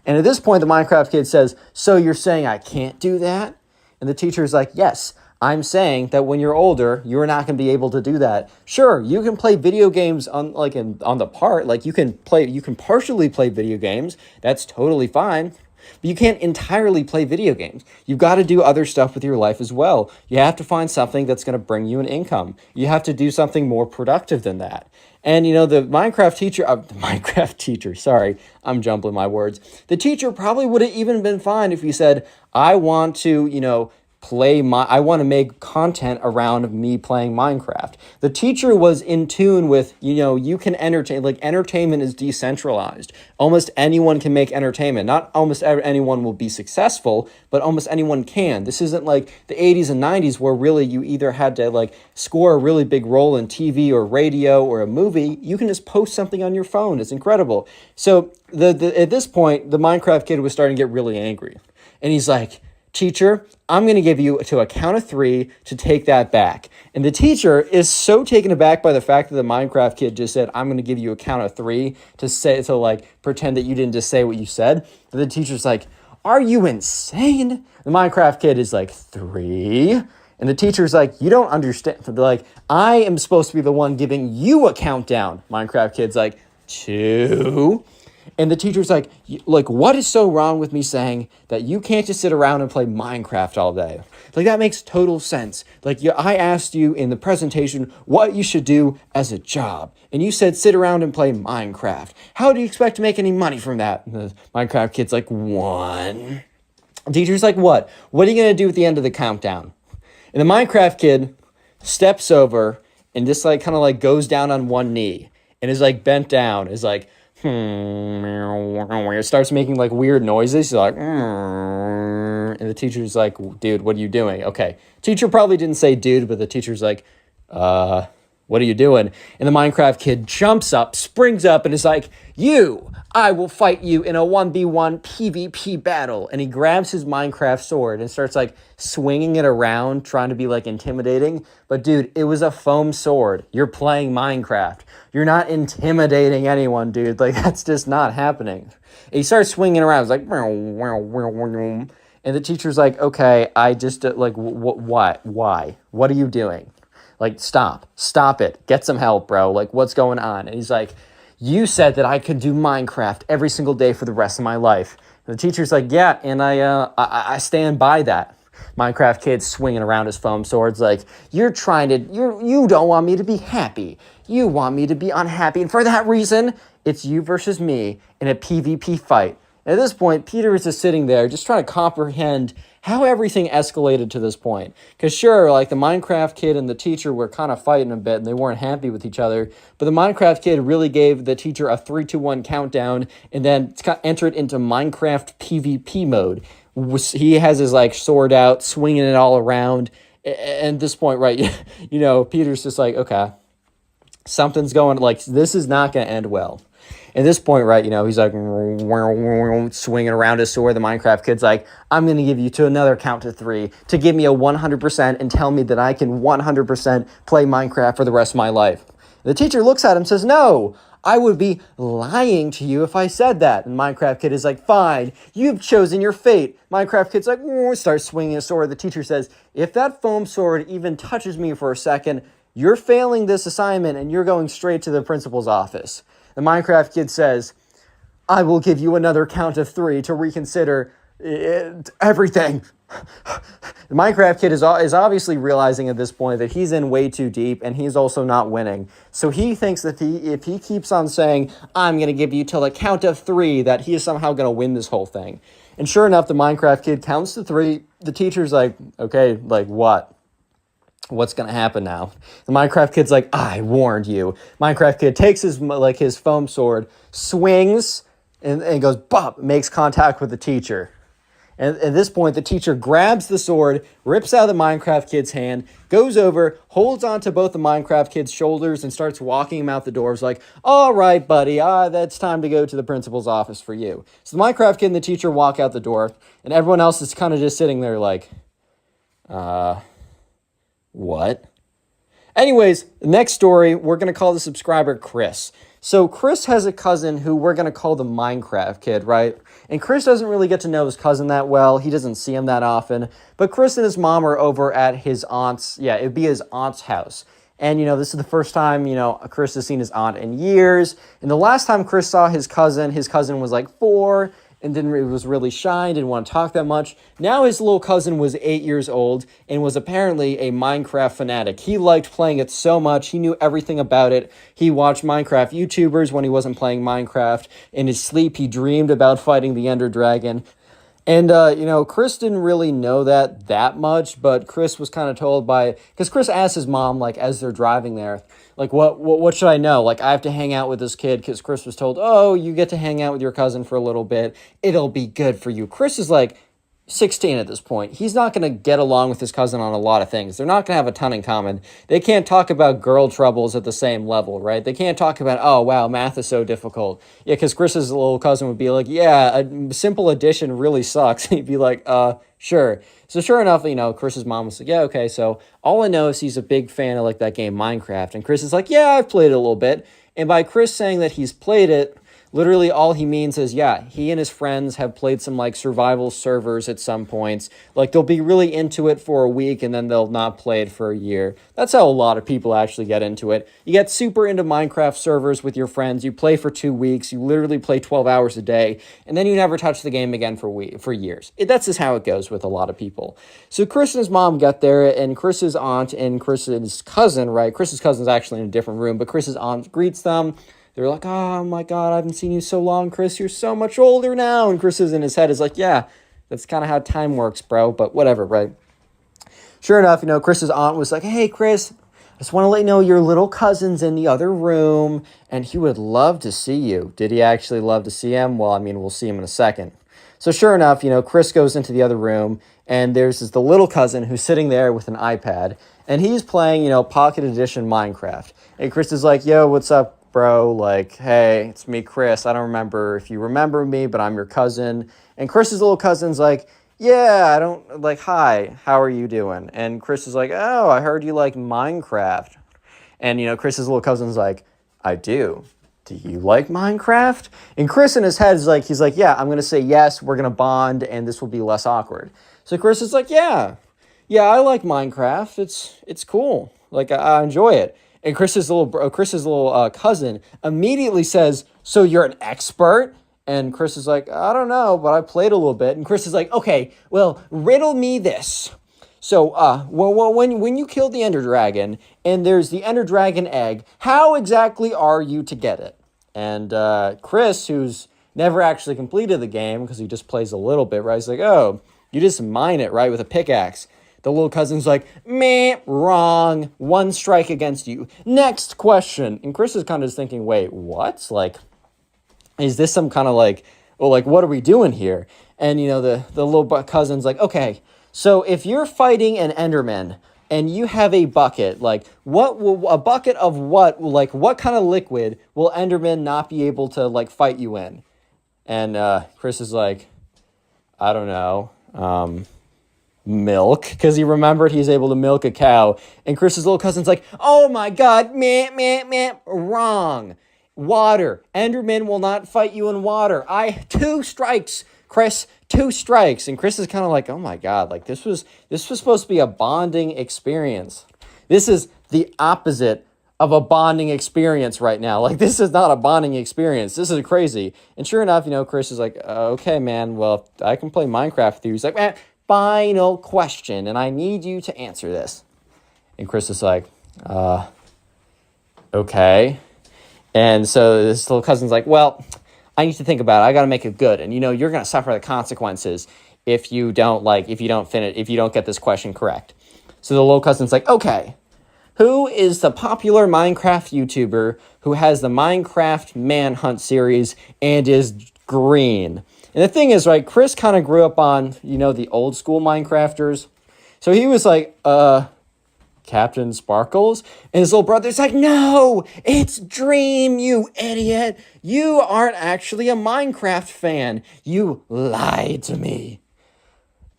And at this point, the Minecraft kid says, so you're saying I can't do that? And the teacher's like, yes, I'm saying that when you're older, you're not going to be able to do that. Sure, you can play video games on the part. Like, you can partially play video games. That's totally fine. But you can't entirely play video games. You've got to do other stuff with your life as well. You have to find something that's going to bring you an income. You have to do something more productive than that. And, the Minecraft teacher, sorry, I'm jumbling my words. The teacher probably would have even been fine if you said, I want to, I want to make content around me playing Minecraft. The teacher was in tune with, you can entertain, like entertainment is decentralized. Almost anyone can make entertainment. Not almost anyone will be successful, but almost anyone can. This isn't like the 80s and 90s where really you either had to like score a really big role in TV or radio or a movie. You can just post something on your phone. It's incredible. So at this point, the Minecraft kid was starting to get really angry. And he's like, teacher, I'm going to give you to a count of 3 to take that back. And the teacher is so taken aback by the fact that the Minecraft kid just said, I'm going to give you a count of 3 to like pretend that you didn't just say what you said. And the teacher's like, are you insane? The Minecraft kid is like, 3. And the teacher's like, you don't understand. They're like, I am supposed to be the one giving you a countdown. Minecraft kid's like, 2. And the teacher's like, what is so wrong with me saying that you can't just sit around and play Minecraft all day? Like, that makes total sense. Like, I asked you in the presentation what you should do as a job. And you said sit around and play Minecraft. How do you expect to make any money from that? And the Minecraft kid's like, 1. The teacher's like, what? What are you going to do at the end of the countdown? And the Minecraft kid steps over and just like kind of like goes down on one knee and is like bent down, is like, it starts making like weird noises. He's like, and the teacher's like, dude, what are you doing? Okay. Teacher probably didn't say dude, but the teacher's like, what are you doing? And the Minecraft kid jumps up, springs up, and is like, I will fight you in a 1v1 PvP battle. And he grabs his Minecraft sword and starts like swinging it around, trying to be like intimidating. But dude, it was a foam sword. You're playing Minecraft. You're not intimidating anyone, dude. Like, that's just not happening. And he starts swinging around. It's like, and the teacher's like, okay, I just like, what? Why? What are you doing? Like, stop it. Get some help, bro. Like, what's going on? And he's like, you said that I could do Minecraft every single day for the rest of my life. And the teacher's like, yeah, and I stand by that. Minecraft kid swinging around his foam swords like, you don't want me to be happy. You want me to be unhappy. And for that reason, it's you versus me in a PvP fight. At this point, Peter is just sitting there just trying to comprehend how everything escalated to this point. Because sure, like the Minecraft kid and the teacher were kind of fighting a bit and they weren't happy with each other. But the Minecraft kid really gave the teacher a 3-2-1 countdown and then entered into Minecraft PvP mode. He has his like sword out, swinging it all around. And at this point, right, Peter's just like, okay, something's going, like, this is not going to end well. At this point, right, he's like swinging around his sword. The Minecraft kid's like, I'm going to give you to another count to 3 to give me a 100% and tell me that I can 100% play Minecraft for the rest of my life. The teacher looks at him and says, no, I would be lying to you if I said that. And Minecraft kid is like, fine, you've chosen your fate. Minecraft kid's like, starts swinging his sword. The teacher says, if that foam sword even touches me for a second, you're failing this assignment and you're going straight to the principal's office. The Minecraft kid says, I will give you another count of 3 to reconsider everything. The Minecraft kid is obviously realizing at this point that he's in way too deep and he's also not winning. So he thinks that if he keeps on saying, I'm going to give you till the count of 3, that he is somehow going to win this whole thing. And sure enough, the Minecraft kid counts to 3. The teacher's like, okay, like what? What's going to happen now? The Minecraft kid's like, I warned you. Minecraft kid takes his foam sword, swings, and goes, bop, makes contact with the teacher. And at this point, the teacher grabs the sword, rips out of the Minecraft kid's hand, goes over, holds onto both the Minecraft kid's shoulders, and starts walking him out the door. It's like, all right, buddy, that's time to go to the principal's office for you. So the Minecraft kid and the teacher walk out the door, and everyone else is kind of just sitting there like, what? Anyways, the next story, we're going to call the subscriber Chris. So Chris has a cousin who we're going to call the Minecraft kid, right? And Chris doesn't really get to know his cousin that well. He doesn't see him that often. But Chris and his mom are over at his aunt's, it'd be his aunt's house. And, this is the first time, Chris has seen his aunt in years. And the last time Chris saw his cousin was like 4 and was really shy, didn't want to talk that much. Now his little cousin was 8 years old and was apparently a Minecraft fanatic. He liked playing it so much. He knew everything about it. He watched Minecraft YouTubers when he wasn't playing Minecraft. In his sleep, he dreamed about fighting the Ender Dragon. And, Chris didn't really know that much, but Chris was kind of told because Chris asked his mom, like, as they're driving there, like, what should I know? Like, I have to hang out with this kid, because Chris was told, oh, you get to hang out with your cousin for a little bit. It'll be good for you. Chris is, like, 16 at this point. He's not going to get along with his cousin on a lot of things. They're not going to have a ton in common. They can't talk about girl troubles at the same level, right? They can't talk about, oh, wow, math is so difficult. Yeah, because Chris's little cousin would be like, yeah, a simple addition really sucks. He'd be like, sure. So sure enough, Chris's mom was like, yeah, okay, so all I know is he's a big fan of, like, that game Minecraft. And Chris is like, yeah, I've played it a little bit. And by Chris saying that he's played it, literally all he means is, yeah, he and his friends have played some, like, survival servers at some points. Like, they'll be really into it for a week, and then they'll not play it for a year. That's how a lot of people actually get into it. You get super into Minecraft servers with your friends. You play for 2 weeks. You literally play 12 hours a day, and then you never touch the game again for years. That's just how it goes with a lot of people. So Chris and his mom get there, and Chris's aunt and Chris's cousin, right? Chris's cousin's actually in a different room, but Chris's aunt greets them. They're like, oh my God, I haven't seen you so long, Chris. You're so much older now. And Chris is in his head is like, yeah, that's kind of how time works, bro. But whatever, right? Sure enough, Chris's aunt was like, hey, Chris, I just want to let you know your little cousin's in the other room, and he would love to see you. Did he actually love to see him? Well, we'll see him in a second. So sure enough, Chris goes into the other room, and there's the little cousin who's sitting there with an iPad, and he's playing, Pocket Edition Minecraft. And Chris is like, yo, what's up, bro? Like, hey, it's me, Chris. I don't remember if you remember me, but I'm your cousin. And Chris's little cousin's like, yeah, hi, how are you doing? And Chris is like, oh, I heard you like Minecraft. And, Chris's little cousin's like, I do. Do you like Minecraft? And Chris in his head is like, he's like, yeah, I'm going to say yes, we're going to bond, and this will be less awkward. So Chris is like, yeah, I like Minecraft. It's cool. Like, I enjoy it. And Chris's little cousin immediately says, so you're an expert? And Chris is like, I don't know, but I played a little bit. And Chris is like, okay, well, riddle me this. So, when you kill the Ender Dragon and there's the Ender Dragon egg, how exactly are you to get it? And Chris, who's never actually completed the game because he just plays a little bit, right? He's like, oh, you just mine it, right, with a pickaxe. The little cousin's like, meh, wrong. 1 strike against you. Next question. And Chris is kind of just thinking, wait, what? Like, is this some kind of like, well, like, what are we doing here? And, the little cousin's like, okay, so if you're fighting an Enderman and you have a bucket, like, a bucket of what, like, what kind of liquid will Enderman not be able to, like, fight you in? And Chris is like, I don't know, milk, because he remembered he's able to milk a cow. And Chris's little cousin's like, oh my God, meh, wrong. Water. Enderman will not fight you in water. 2 strikes, Chris, 2 strikes. And Chris is kind of like, oh my God, like this was supposed to be a bonding experience. This is the opposite of a bonding experience right now. Like, this is not a bonding experience. This is crazy. And sure enough, Chris is like, okay, man, well, I can play Minecraft with you. He's like, final question, and I need you to answer this. And Chris is like, okay. And so this little cousin's like, well, I need to think about it. I got to make it good. And, you're going to suffer the consequences if you don't get this question correct. So the little cousin's like, okay, who is the popular Minecraft YouTuber who has the Minecraft Manhunt series and is green? And the thing is, right, Chris kind of grew up on, the old school Minecrafters. So he was like, Captain Sparkles? And his little brother's like, no, it's Dream, you idiot. You aren't actually a Minecraft fan. You lied to me.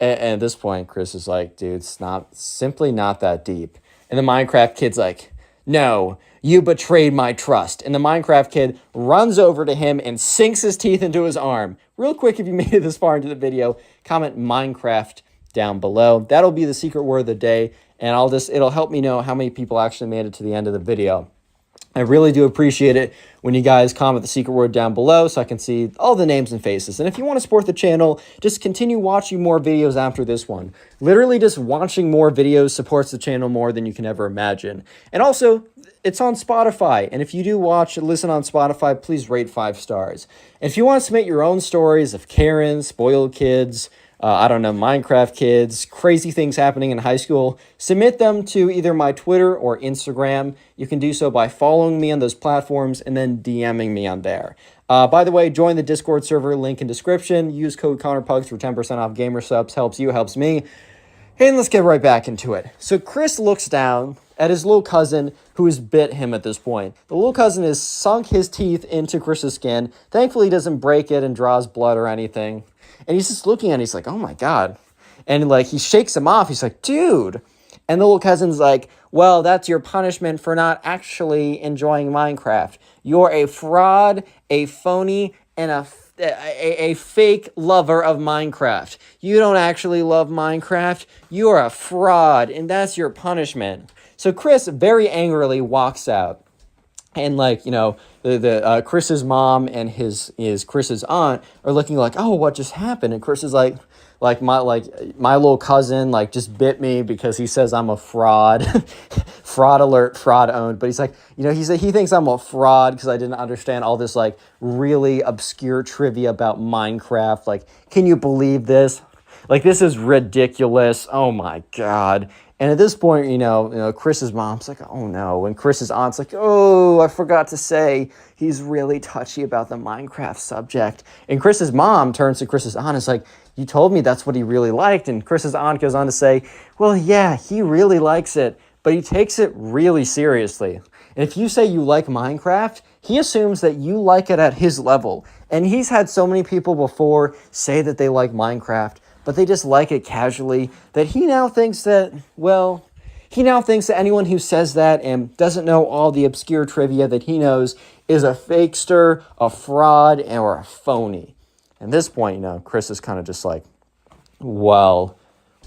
And at this point, Chris is like, dude, it's simply not that deep. And the Minecraft kid's like, no, you betrayed my trust. And the Minecraft kid runs over to him and sinks his teeth into his arm. Real quick, if you made it this far into the video, comment Minecraft down below. That'll be the secret word of the day. And it'll help me know how many people actually made it to the end of the video. I really do appreciate it when you guys comment the secret word down below so I can see all the names and faces. And if you want to support the channel, just continue watching more videos after this one. Literally just watching more videos supports the channel more than you can ever imagine. And also, it's on Spotify. And if you do listen on Spotify, please rate 5 stars. And if you want to submit your own stories of Karen, spoiled kids, Minecraft kids, crazy things happening in high school, submit them to either my Twitter or Instagram. You can do so by following me on those platforms and then DMing me on there. By the way, join the Discord server, link in description. Use code ConnorPugs for 10% off gamer subs. Helps you, helps me. And let's get right back into it. So Chris looks down at his little cousin who has bit him at this point. The little cousin has sunk his teeth into Chris's skin. Thankfully, he doesn't break it and draws blood or anything. And he's just looking at it. He's like, oh my God. And he shakes him off. He's like, dude. And the little cousin's like, well, that's your punishment for not actually enjoying Minecraft. You're a fraud, a phony, and a fake lover of Minecraft. You don't actually love Minecraft. You're a fraud, and that's your punishment. So Chris very angrily walks out. And Chris's mom and his Chris's aunt are looking like, oh, what just happened? And Chris is like my little cousin just bit me because he says I'm a fraud. Fraud alert, fraud owned. But he's like, he thinks I'm a fraud because I didn't understand all this really obscure trivia about Minecraft. Can you believe this? This is ridiculous. Oh my God. And at this point, Chris's mom's like, oh no. And Chris's aunt's like, oh, I forgot to say, he's really touchy about the Minecraft subject. And Chris's mom turns to Chris's aunt and is like, you told me that's what he really liked. And Chris's aunt goes on to say, well, yeah, he really likes it, but he takes it really seriously. And if you say you like Minecraft, he assumes that you like it at his level. And he's had so many people before say that they like Minecraft, but they just like it casually, that he now thinks that anyone who says that and doesn't know all the obscure trivia that he knows is a fakester, a fraud, or a phony. At this point, Chris is kind of just like, well,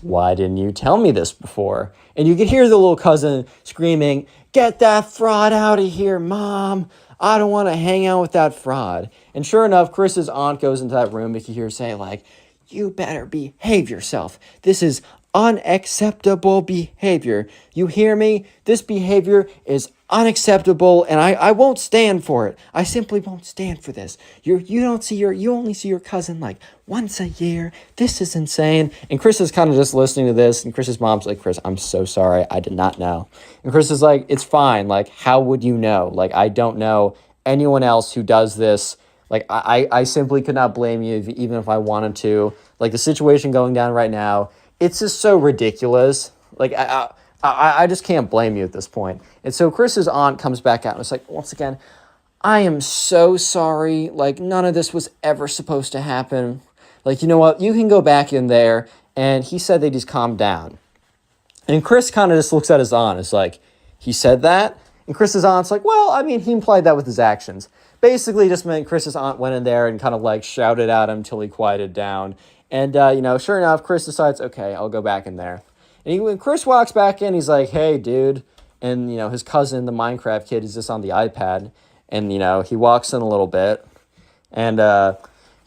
why didn't you tell me this before? And you can hear the little cousin screaming, get that fraud out of here, Mom. I don't want to hang out with that fraud. And sure enough, Chris's aunt goes into that room. You can hear her say you better behave yourself. This is unacceptable behavior. You hear me? This behavior is unacceptable, and I won't stand for it. I simply won't stand for this. You only see your cousin once a year. This is insane. And Chris is kind of just listening to this, and Chris's mom's like, Chris, I'm so sorry. I did not know. And Chris is like, it's fine. How would you know? I don't know anyone else who does this. I simply could not blame you even if I wanted to. The situation going down right now, it's just so ridiculous. I just can't blame you at this point. And so Chris's aunt comes back out and it's once again, I am so sorry. None of this was ever supposed to happen. You know what? You can go back in there. And he said that he's calmed down. And Chris kind of just looks at his aunt. It's he said that? And Chris's aunt's well, he implied that with his actions. Basically just meant Chris's aunt went in there and kind of shouted at him till he quieted down. And, sure enough, Chris decides, okay, I'll go back in there. And when Chris walks back in, he's like, hey, dude. And, his cousin, the Minecraft kid, is just on the iPad. And, he walks in a little bit. And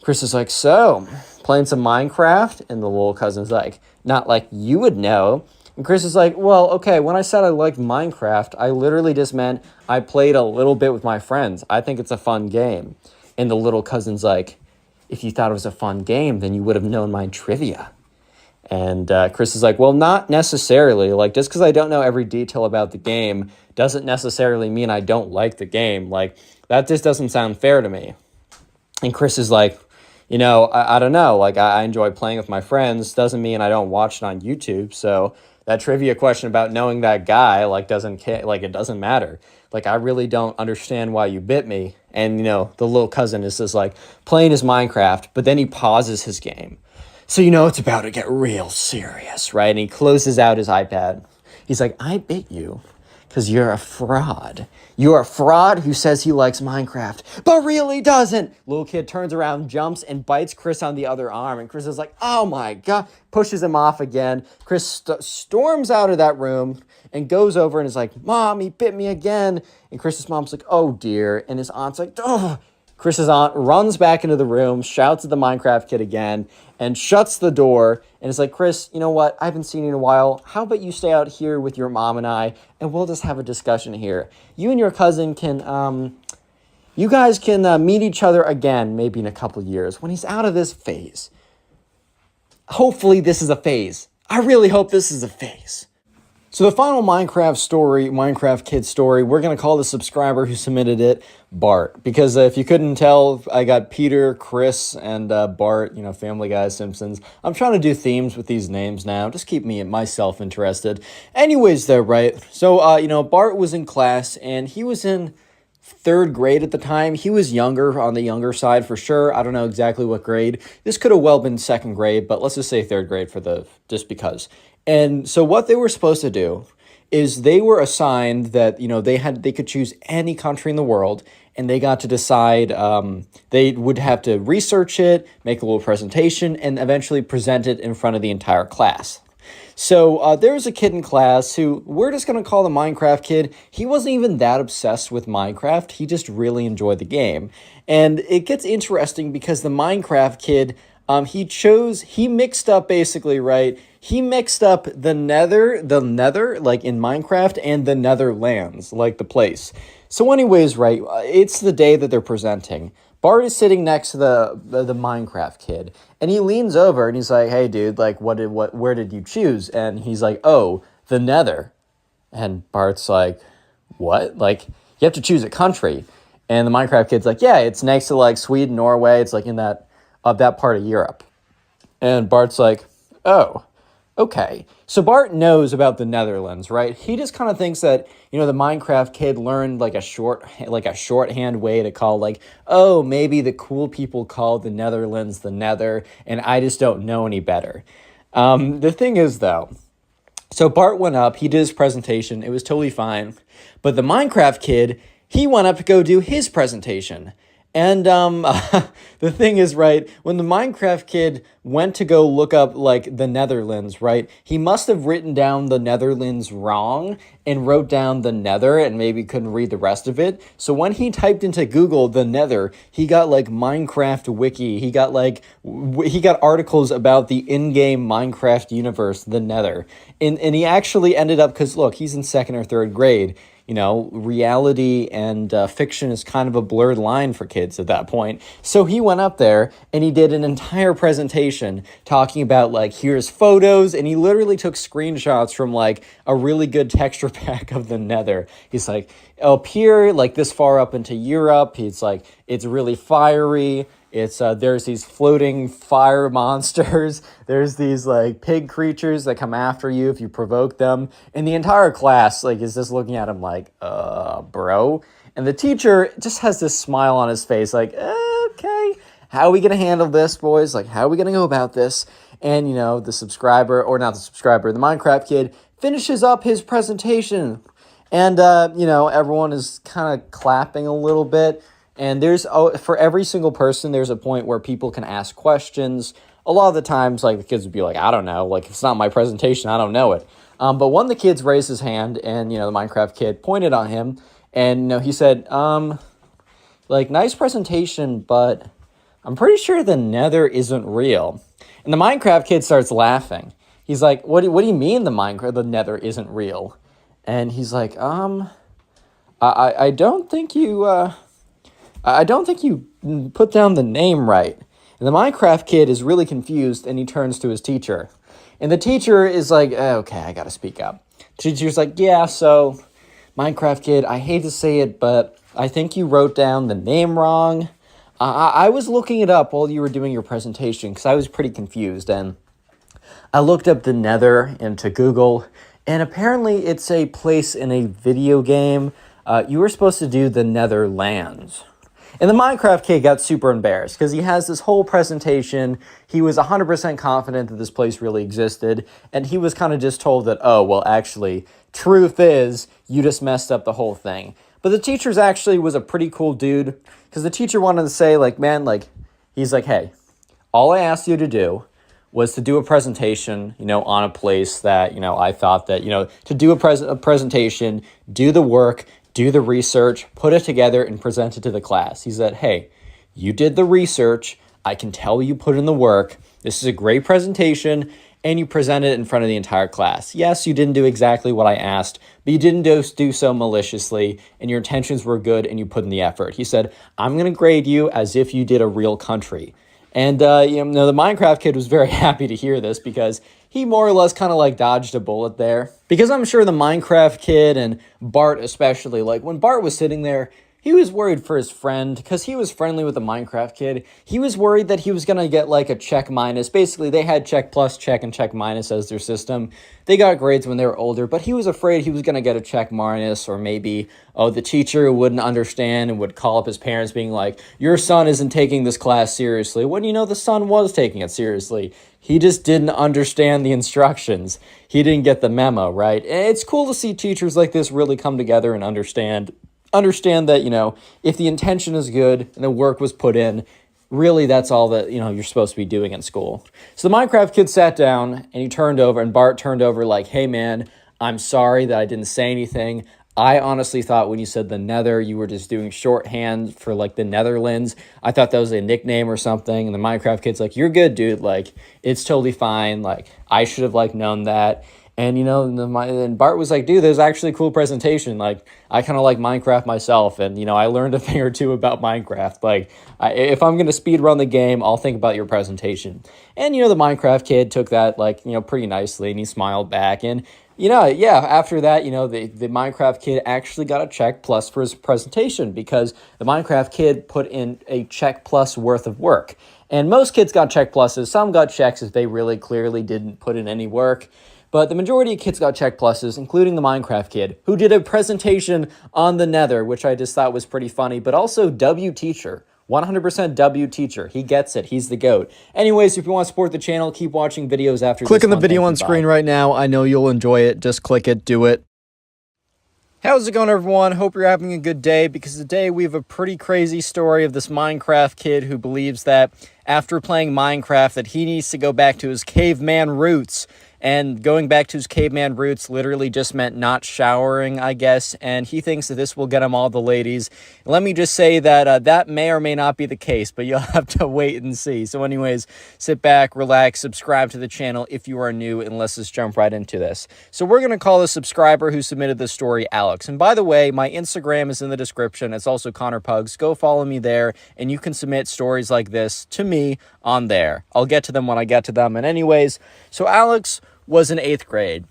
Chris is like, so, playing some Minecraft? And the little cousin's like, not like you would know. And Chris is like, well, okay, when I said I liked Minecraft, I literally just meant I played a little bit with my friends. I think it's a fun game. And the little cousin's like, if you thought it was a fun game, then you would have known my trivia. And Chris is like, well, not necessarily. Just because I don't know every detail about the game doesn't necessarily mean I don't like the game. That just doesn't sound fair to me. And Chris is like, I don't know. Like, I enjoy playing with my friends. Doesn't mean I don't watch it on YouTube. So that trivia question about knowing that guy, like, it doesn't matter. Like, I really don't understand why you bit me. And, the little cousin is just like playing his Minecraft, but then he pauses his game. So, it's about to get real serious, right? And he closes out his iPad. He's like, I bit you because you're a fraud. You're a fraud who says he likes Minecraft, but really doesn't. Little kid turns around, jumps, and bites Chris on the other arm. And Chris is like, oh my God, pushes him off again. Chris storms out of that room and goes over and is like, Mom, he bit me again. And Chris's mom's like, oh dear. And his aunt's like, oh. Chris's aunt runs back into the room, shouts at the Minecraft kid again, and shuts the door. And is like, Chris, you know what? I haven't seen you in a while. How about you stay out here with your mom and I, and we'll just have a discussion here. You and your cousin can, you guys can meet each other again, maybe in a couple years, when he's out of this phase. Hopefully this is a phase. I really hope this is a phase. So the final Minecraft kid story, we're going to call the subscriber who submitted it Bart. Because if you couldn't tell, I got Peter, Chris, and Bart, Family Guy, Simpsons. I'm trying to do themes with these names now. Just keep myself interested. Anyways, though, right? So, Bart was in class, and he was in third grade at the time. He was on the younger side for sure. I don't know exactly what grade. This could have well been second grade, but let's just say third grade just because. And so what they were supposed to do is they were assigned that, they could choose any country in the world, and they got to decide, they would have to research it, make a little presentation, and eventually present it in front of the entire class. So there was a kid in class who we're just going to call the Minecraft kid. He wasn't even that obsessed with Minecraft. He just really enjoyed the game. And it gets interesting because the Minecraft kid, he mixed up basically, right? He mixed up the nether, like in Minecraft, and the Netherlands, like the place. So anyways, right, it's the day that they're presenting. Bart is sitting next to the Minecraft kid, and he leans over and he's like, hey dude, like where did you choose? And he's like, oh, the Nether. And Bart's like, what? Like, you have to choose a country. And the Minecraft kid's like, yeah, it's next to like Sweden, Norway, it's like in that part of Europe. And Bart's like, oh, okay. So Bart knows about the Netherlands, right? He just kind of thinks that, the Minecraft kid learned like a shorthand way to call like, oh, maybe the cool people call the Netherlands the Nether, and I just don't know any better. The thing is though, so Bart went up, he did his presentation, it was totally fine. But the Minecraft kid, he went up to go do his presentation. And the thing is, right, when the Minecraft kid went to go look up, like, the Netherlands, right, he must have written down the Netherlands wrong and wrote down the Nether and maybe couldn't read the rest of it. So when he typed into Google the Nether, he got, like, Minecraft Wiki. He got articles about the in-game Minecraft universe, the Nether. And he actually ended up, because, look, he's in second or third grade. Reality and fiction is kind of a blurred line for kids at that point. So he went up there and he did an entire presentation talking about, like, here's photos, and he literally took screenshots from, like, a really good texture pack of the Nether. He's like, up here, like, this far up into Europe, he's like, it's really fiery. It's there's these floating fire monsters. There's these like pig creatures that come after you if you provoke them. And the entire class like is just looking at him like, bro. And the teacher just has this smile on his face like, okay, how are we gonna handle this, boys? Like, how are we gonna go about this? And the the Minecraft kid finishes up his presentation. And everyone is kind of clapping a little bit. And for every single person, there's a point where people can ask questions. A lot of the times, like, the kids would be like, I don't know. Like, it's not my presentation. I don't know it. But one of the kids raised his hand, and, the Minecraft kid pointed on him. And, he said, nice presentation, but I'm pretty sure the Nether isn't real. And the Minecraft kid starts laughing. He's like, what do you mean the Nether isn't real? And he's like, I don't think you... I don't think you put down the name right. And the Minecraft kid is really confused, and he turns to his teacher. And the teacher is like, okay, I gotta speak up. The teacher's like, yeah, so, Minecraft kid, I hate to say it, but I think you wrote down the name wrong. I was looking it up while you were doing your presentation because I was pretty confused, and I looked up the Nether into Google, and apparently it's a place in a video game. You were supposed to do the Netherlands. And the Minecraft kid got super embarrassed because he has this whole presentation. He was 100% confident that this place really existed. And he was kind of just told that, oh, well, actually, truth is, you just messed up the whole thing. But the teacher's actually was a pretty cool dude because the teacher wanted to say, like, man, like, he's like, hey, all I asked you to do was to do a presentation, on a place that, I thought that, to do a presentation, do the work, do the research, put it together, and present it to the class. He said, hey, you did the research. I can tell you put in the work. This is a great presentation, and you presented it in front of the entire class. Yes, you didn't do exactly what I asked, but you didn't do so maliciously, and your intentions were good, and you put in the effort. He said, I'm going to grade you as if you did a real country. And, the Minecraft kid was very happy to hear this because he more or less kind of like dodged a bullet there. Because I'm sure the Minecraft kid and Bart especially, like when Bart was sitting there, he was worried for his friend because he was friendly with the Minecraft kid. He was worried that he was going to get like a check minus. Basically, they had check plus, check, and check minus as their system. They got grades when they were older, but he was afraid he was going to get a check minus, or maybe, the teacher wouldn't understand and would call up his parents being like, your son isn't taking this class seriously. When the son was taking it seriously. He just didn't understand the instructions. He didn't get the memo, right? And it's cool to see teachers like this really come together and understand that, if the intention is good and the work was put in, really that's all that, you're supposed to be doing in school. So the Minecraft kid sat down and Bart turned over like, hey man, I'm sorry that I didn't say anything. I honestly thought when you said the Nether, you were just doing shorthand for like the Netherlands. I thought that was a nickname or something. And the Minecraft kid's like, you're good, dude. Like, it's totally fine. Like, I should have like known that. And, and Bart was like, dude, there's actually a cool presentation. Like, I kind of like Minecraft myself. And, I learned a thing or two about Minecraft. Like, if I'm going to speed run the game, I'll think about your presentation. And, the Minecraft kid took that, like, pretty nicely. And he smiled back. And, after that, the Minecraft kid actually got a check plus for his presentation because the Minecraft kid put in a check plus worth of work. And most kids got check pluses. Some got checks if they really clearly didn't put in any work. But the majority of kids got check pluses, including the Minecraft kid, who did a presentation on the Nether, which I just thought was pretty funny, but also W teacher. 100% W teacher. He gets it. He's the GOAT. Anyways, if you want to support the channel, keep watching videos after Click this on the one. video Thank on you. screen Bye. right now. I know you'll enjoy it. Just click it. Do it. How's it going, everyone? Hope you're having a good day, because today we have a pretty crazy story of this Minecraft kid who believes that after playing Minecraft that he needs to go back to his caveman roots. And going back to his caveman roots literally just meant not showering, I guess. And he thinks that this will get him all the ladies. Let me just say that that may or may not be the case, but you'll have to wait and see. So anyways, sit back, relax, subscribe to the channel if you are new, and let's just jump right into this. So we're going to call the subscriber who submitted the story Alex. And by the way, my Instagram is in the description. It's also Connor Pugs. Go follow me there, and you can submit stories like this to me on there. I'll get to them when I get to them. And anyways, so Alex was in 8th grade,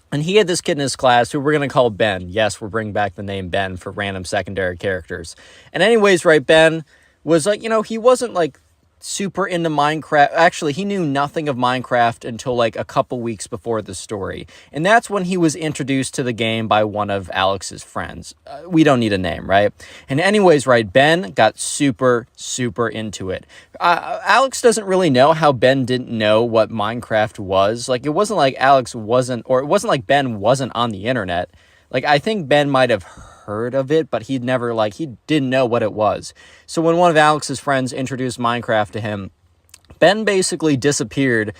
and he had this kid in his class who we're going to call Ben. Yes, we're bringing back the name Ben for random secondary characters. And anyways, right, Ben was like, he wasn't like super into Minecraft. Actually, he knew nothing of Minecraft until like a couple weeks before the story. And that's when he was introduced to the game by one of Alex's friends. We don't need a name, right? And anyways, right, Ben got super, super into it. Alex doesn't really know how Ben didn't know what Minecraft was. Like, it wasn't like it wasn't like Ben wasn't on the internet. Like, I think Ben might have heard of it, but he didn't know what it was. So when one of Alex's friends introduced Minecraft to him, Ben basically disappeared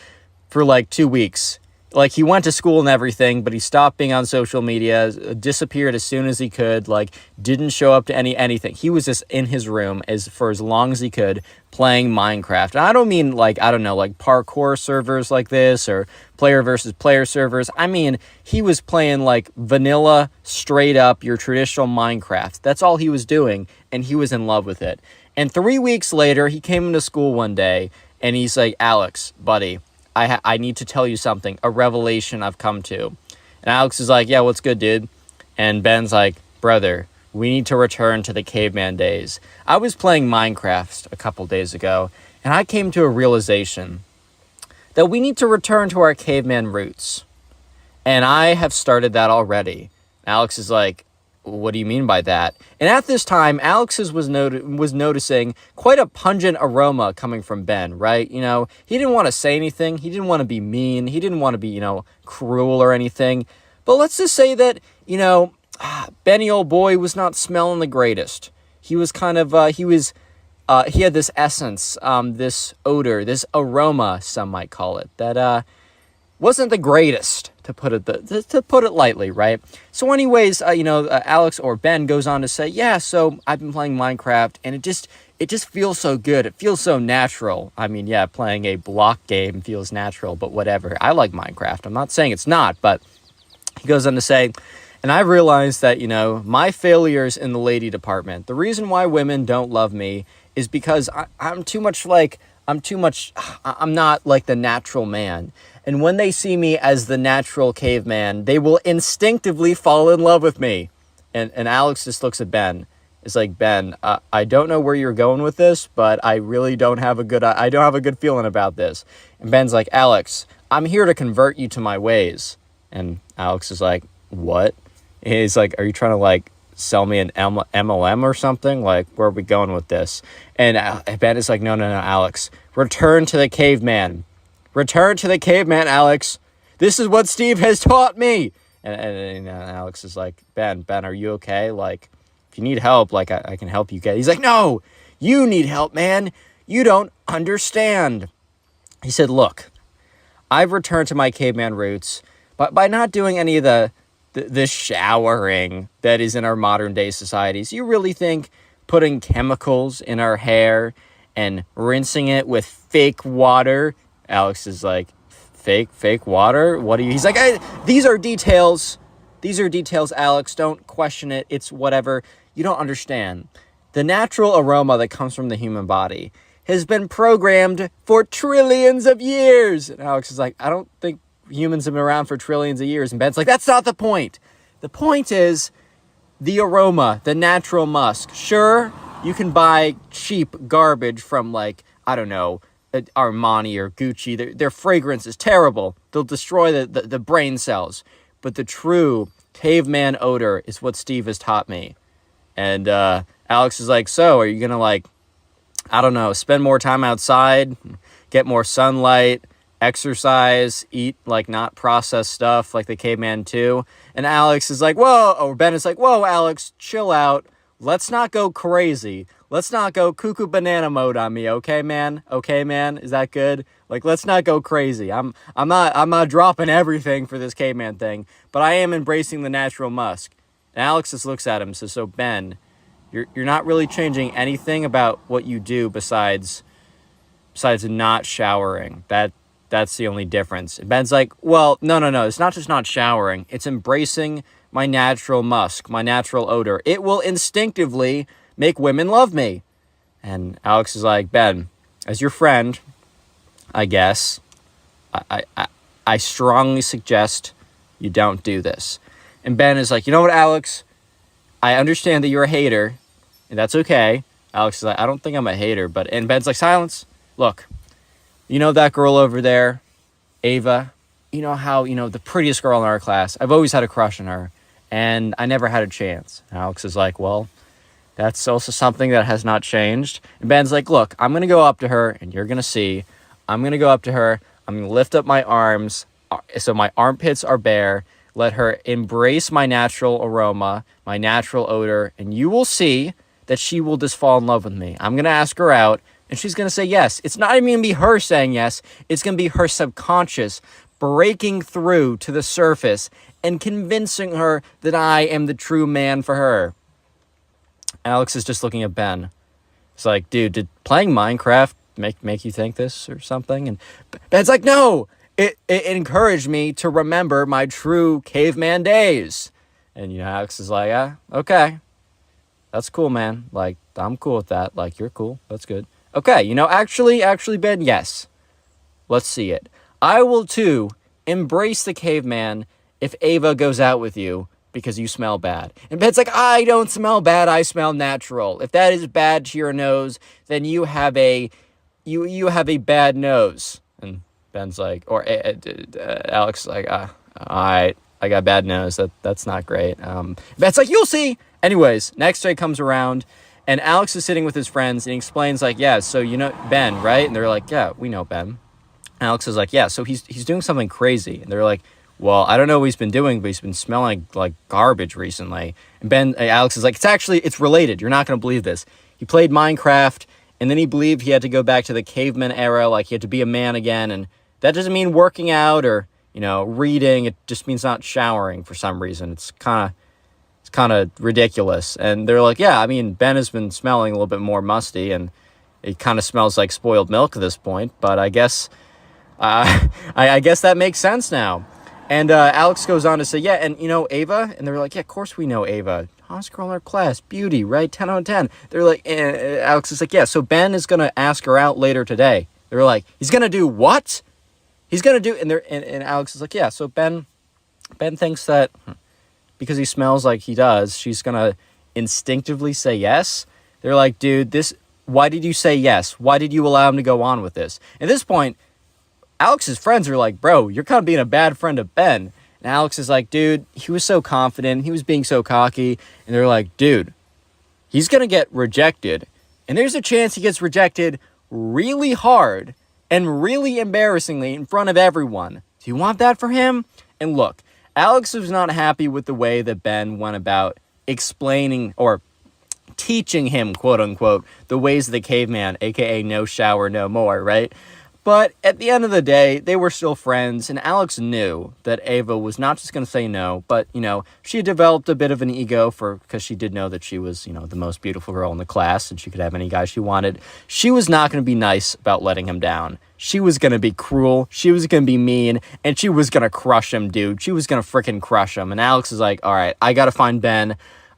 for like 2 weeks. Like, he went to school and everything, but he stopped being on social media, disappeared as soon as he could, like, didn't show up to anything. He was just in his room for as long as he could, playing Minecraft. And I don't mean, like, I don't know, like parkour servers like this, or player versus player servers. I mean, he was playing, like, vanilla, straight up, your traditional Minecraft. That's all he was doing, and he was in love with it. And 3 weeks later, he came into school one day, and he's like, Alex, buddy, I need to tell you something, a revelation I've come to. And Alex is like, yeah, what's good, dude? And Ben's like, brother, We need to return to the caveman days. I was playing Minecraft a couple days ago, and I came to a realization that we need to return to our caveman roots. And I have started that already. Alex is like, what do you mean by that? And at this time, Alex was noticing quite a pungent aroma coming from Ben, right? You know, he didn't want to say anything. He didn't want to be mean. He didn't want to be, cruel or anything. But let's just say that, Benny old boy was not smelling the greatest. He was kind of, he had this essence, this odor, this aroma, some might call it, that wasn't the greatest, to put it lightly, right? So anyways, Alex or Ben goes on to say, yeah, so I've been playing Minecraft, and it just feels so good. It feels so natural. I mean, yeah, playing a block game feels natural, but whatever. I like Minecraft. I'm not saying it's not, but he goes on to say, and I realized that, my failures in the lady department, the reason why women don't love me is because I'm not like the natural man. And when they see me as the natural caveman, they will instinctively fall in love with me. And Alex just looks at Ben. It's like, Ben, I don't know where you're going with this, but I really don't have a good feeling about this. And Ben's like, Alex, I'm here to convert you to my ways. And Alex is like, what? And he's like, are you trying to like sell me an MLM or something? Like, where are we going with this? And Ben is like, no, Alex, return to the caveman. Return to the caveman, Alex. This is what Steve has taught me. And Alex is like, Ben, are you okay? Like, if you need help, like, I can help you get. He's like, no, you need help, man. You don't understand. He said, look, I've returned to my caveman roots by not doing any of the showering that is in our modern day societies. You really think putting chemicals in our hair and rinsing it with fake water? Alex is like, fake water? What are you? He's like, these are details. These are details, Alex. Don't question it. It's whatever. You don't understand. The natural aroma that comes from the human body has been programmed for trillions of years. And Alex is like, I don't think humans have been around for trillions of years. And Ben's like, that's not the point. The point is the aroma, the natural musk. Sure, you can buy cheap garbage from, like, I don't know, Armani or Gucci. Their fragrance is terrible. They'll destroy the brain cells. But the true caveman odor is what Steve has taught me. And Alex is like, so are you going to, like, I don't know, spend more time outside, get more sunlight, exercise, eat, like, not processed stuff like the caveman too? And Alex is like, whoa, or Ben is like, whoa, Alex, chill out. Let's not go crazy. Let's not go cuckoo banana mode on me, okay, man? Okay, man? Is that good? Like, let's not go crazy. I'm not dropping everything for this caveman thing, but I am embracing the natural musk. And Alex just looks at him and says, so Ben, you're not really changing anything about what you do besides not showering. That's the only difference. And Ben's like, well, no. It's not just not showering. It's embracing my natural musk, my natural odor. It will instinctively make women love me. And Alex is like, Ben, as your friend, I guess, I strongly suggest you don't do this. And Ben is like, you know what, Alex? I understand that you're a hater, and that's okay. Alex is like, I don't think I'm a hater, and Ben's like, silence. Look, you know that girl over there, Ava? You know how, the prettiest girl in our class? I've always had a crush on her, and I never had a chance. And Alex is like, well, that's also something that has not changed. And Ben's like, look, I'm going to go up to her, and you're going to see. I'm going to go up to her. I'm going to lift up my arms so my armpits are bare. Let her embrace my natural aroma, my natural odor, and you will see that she will just fall in love with me. I'm going to ask her out, and she's going to say yes. It's not even going to be her saying yes. It's going to be her subconscious breaking through to the surface and convincing her that I am the true man for her. Alex is just looking at Ben. It's like, dude, did playing Minecraft make you think this or something? And Ben's like, no, it encouraged me to remember my true caveman days. And, Alex is like, yeah, okay. That's cool, man. Like, I'm cool with that. Like, you're cool. That's good. Okay, actually, Ben, yes. Let's see it. I will, too, embrace the caveman if Ava goes out with you, because you smell bad. And Ben's like, I don't smell bad, I smell natural. If that is bad to your nose, then you have a bad nose. And Ben's like, or Alex is like, all right, I got a bad nose. That's not great. Ben's like, you'll see. Anyways, next day comes around, and Alex is sitting with his friends, and he explains like, yeah, so you know Ben, right? And they're like, yeah, we know Ben. Alex is like, yeah, so he's doing something crazy. And they're like, well, I don't know what he's been doing, but he's been smelling like garbage recently. And Alex is like, it's related. You're not going to believe this. He played Minecraft, and then he believed he had to go back to the caveman era, like he had to be a man again. And that doesn't mean working out or, reading. It just means not showering for some reason. It's kind of ridiculous. And they're like, yeah, I mean, Ben has been smelling a little bit more musty, and it kind of smells like spoiled milk at this point. But I guess, I guess that makes sense now. And Alex goes on to say, yeah, and Ava? And they're like, yeah, of course we know Ava. Hottest girl in our class, beauty, right? 10 out of 10. They're like, Alex is like, yeah, so Ben is going to ask her out later today. They're like, he's going to do what? He's going to do, and Alex is like, yeah, so Ben thinks that because he smells like he does, she's going to instinctively say yes. They're like, dude, why did you say yes? Why did you allow him to go on with this? At this point, Alex's friends are like, bro, you're kind of being a bad friend of Ben. And Alex is like, dude, he was so confident. He was being so cocky. And they're like, dude, he's going to get rejected. And there's a chance he gets rejected really hard and really embarrassingly in front of everyone. Do you want that for him? And look, Alex was not happy with the way that Ben went about explaining or teaching him, quote unquote, the ways of the caveman, aka no shower, no more, right? But at the end of the day, they were still friends, and Alex knew that Ava was not just going to say no, but, she had developed a bit of an ego because she did know that she was, the most beautiful girl in the class, and she could have any guy she wanted. She was not going to be nice about letting him down. She was going to be cruel, she was going to be mean, and she was going to crush him, dude. She was going to freaking crush him. And Alex is like, all right, I got to find Ben.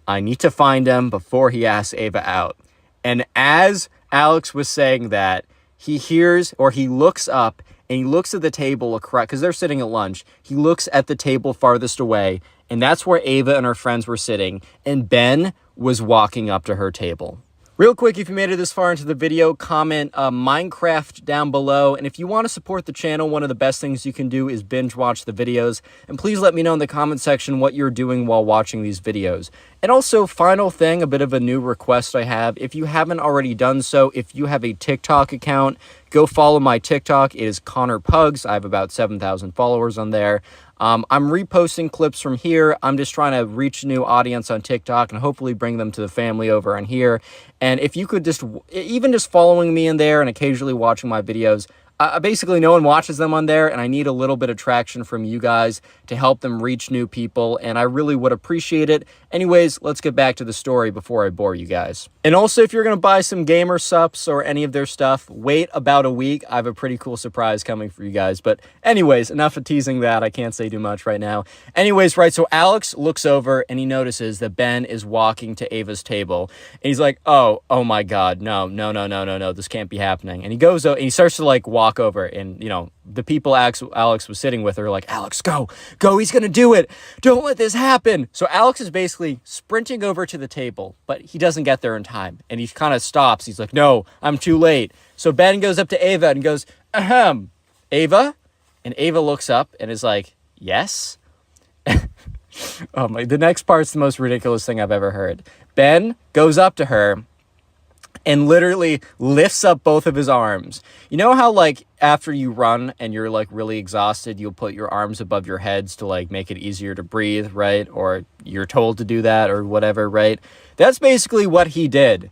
I need to find him before he asks Ava out. And as Alex was saying that, he hears, or he looks up, and he looks at the table across, because they're sitting at lunch. He looks at the table farthest away, and that's where Ava and her friends were sitting, and Ben was walking up to her table. Real quick, if you made it this far into the video, comment Minecraft down below. And if you want to support the channel, one of the best things you can do is binge watch the videos. And please let me know in the comment section what you're doing while watching these videos. And also, final thing, a bit of a new request I have. If you haven't already done so, if you have a TikTok account, go follow my TikTok. It is Connor Pugs. I have about 7,000 followers on there. I'm reposting clips from here. I'm just trying to reach a new audience on TikTok and hopefully bring them to the family over on here. And if you could even just following me in there and occasionally watching my videos, basically no one watches them on there, and I need a little bit of traction from you guys to help them reach new people, and I really would appreciate it. Anyways, let's get back to the story before I bore you guys. And also, if you're going to buy some gamer sups or any of their stuff, wait about a week. I have a pretty cool surprise coming for you guys. But anyways, enough of teasing that. I can't say too much right now. Anyways, right, so Alex looks over and he notices that Ben is walking to Ava's table. And he's like, oh my God, no, this can't be happening. And he goes and he starts to like walk over, and the people Alex was sitting with are like, Alex, go, he's gonna do it, don't let this happen. So Alex is basically sprinting over to the table, but he doesn't get there in time, and he kind of stops. He's like, no, I'm too late. So Ben goes up to Ava and goes, ahem, Ava? And Ava looks up and is like, yes? The next part's the most ridiculous thing I've ever heard. Ben goes up to her and literally lifts up both of his arms. You know how, like, after you run and you're, like, really exhausted, you'll put your arms above your heads to, like, make it easier to breathe, right? Or you're told to do that or whatever, right? That's basically what he did.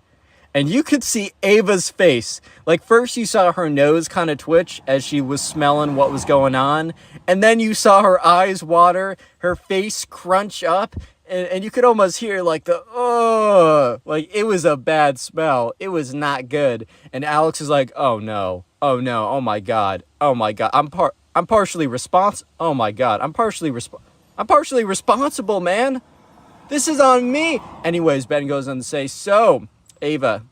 And you could see Ava's face. Like, first you saw her nose kind of twitch as she was smelling what was going on. And then you saw her eyes water, her face crunch up. And you could almost hear like like it was a bad smell. It was not good. And Alex is like, oh no, oh my God, I'm partially responsible. Oh my God, I'm partially responsible, man. This is on me. Anyways, Ben goes on to say, so Ava,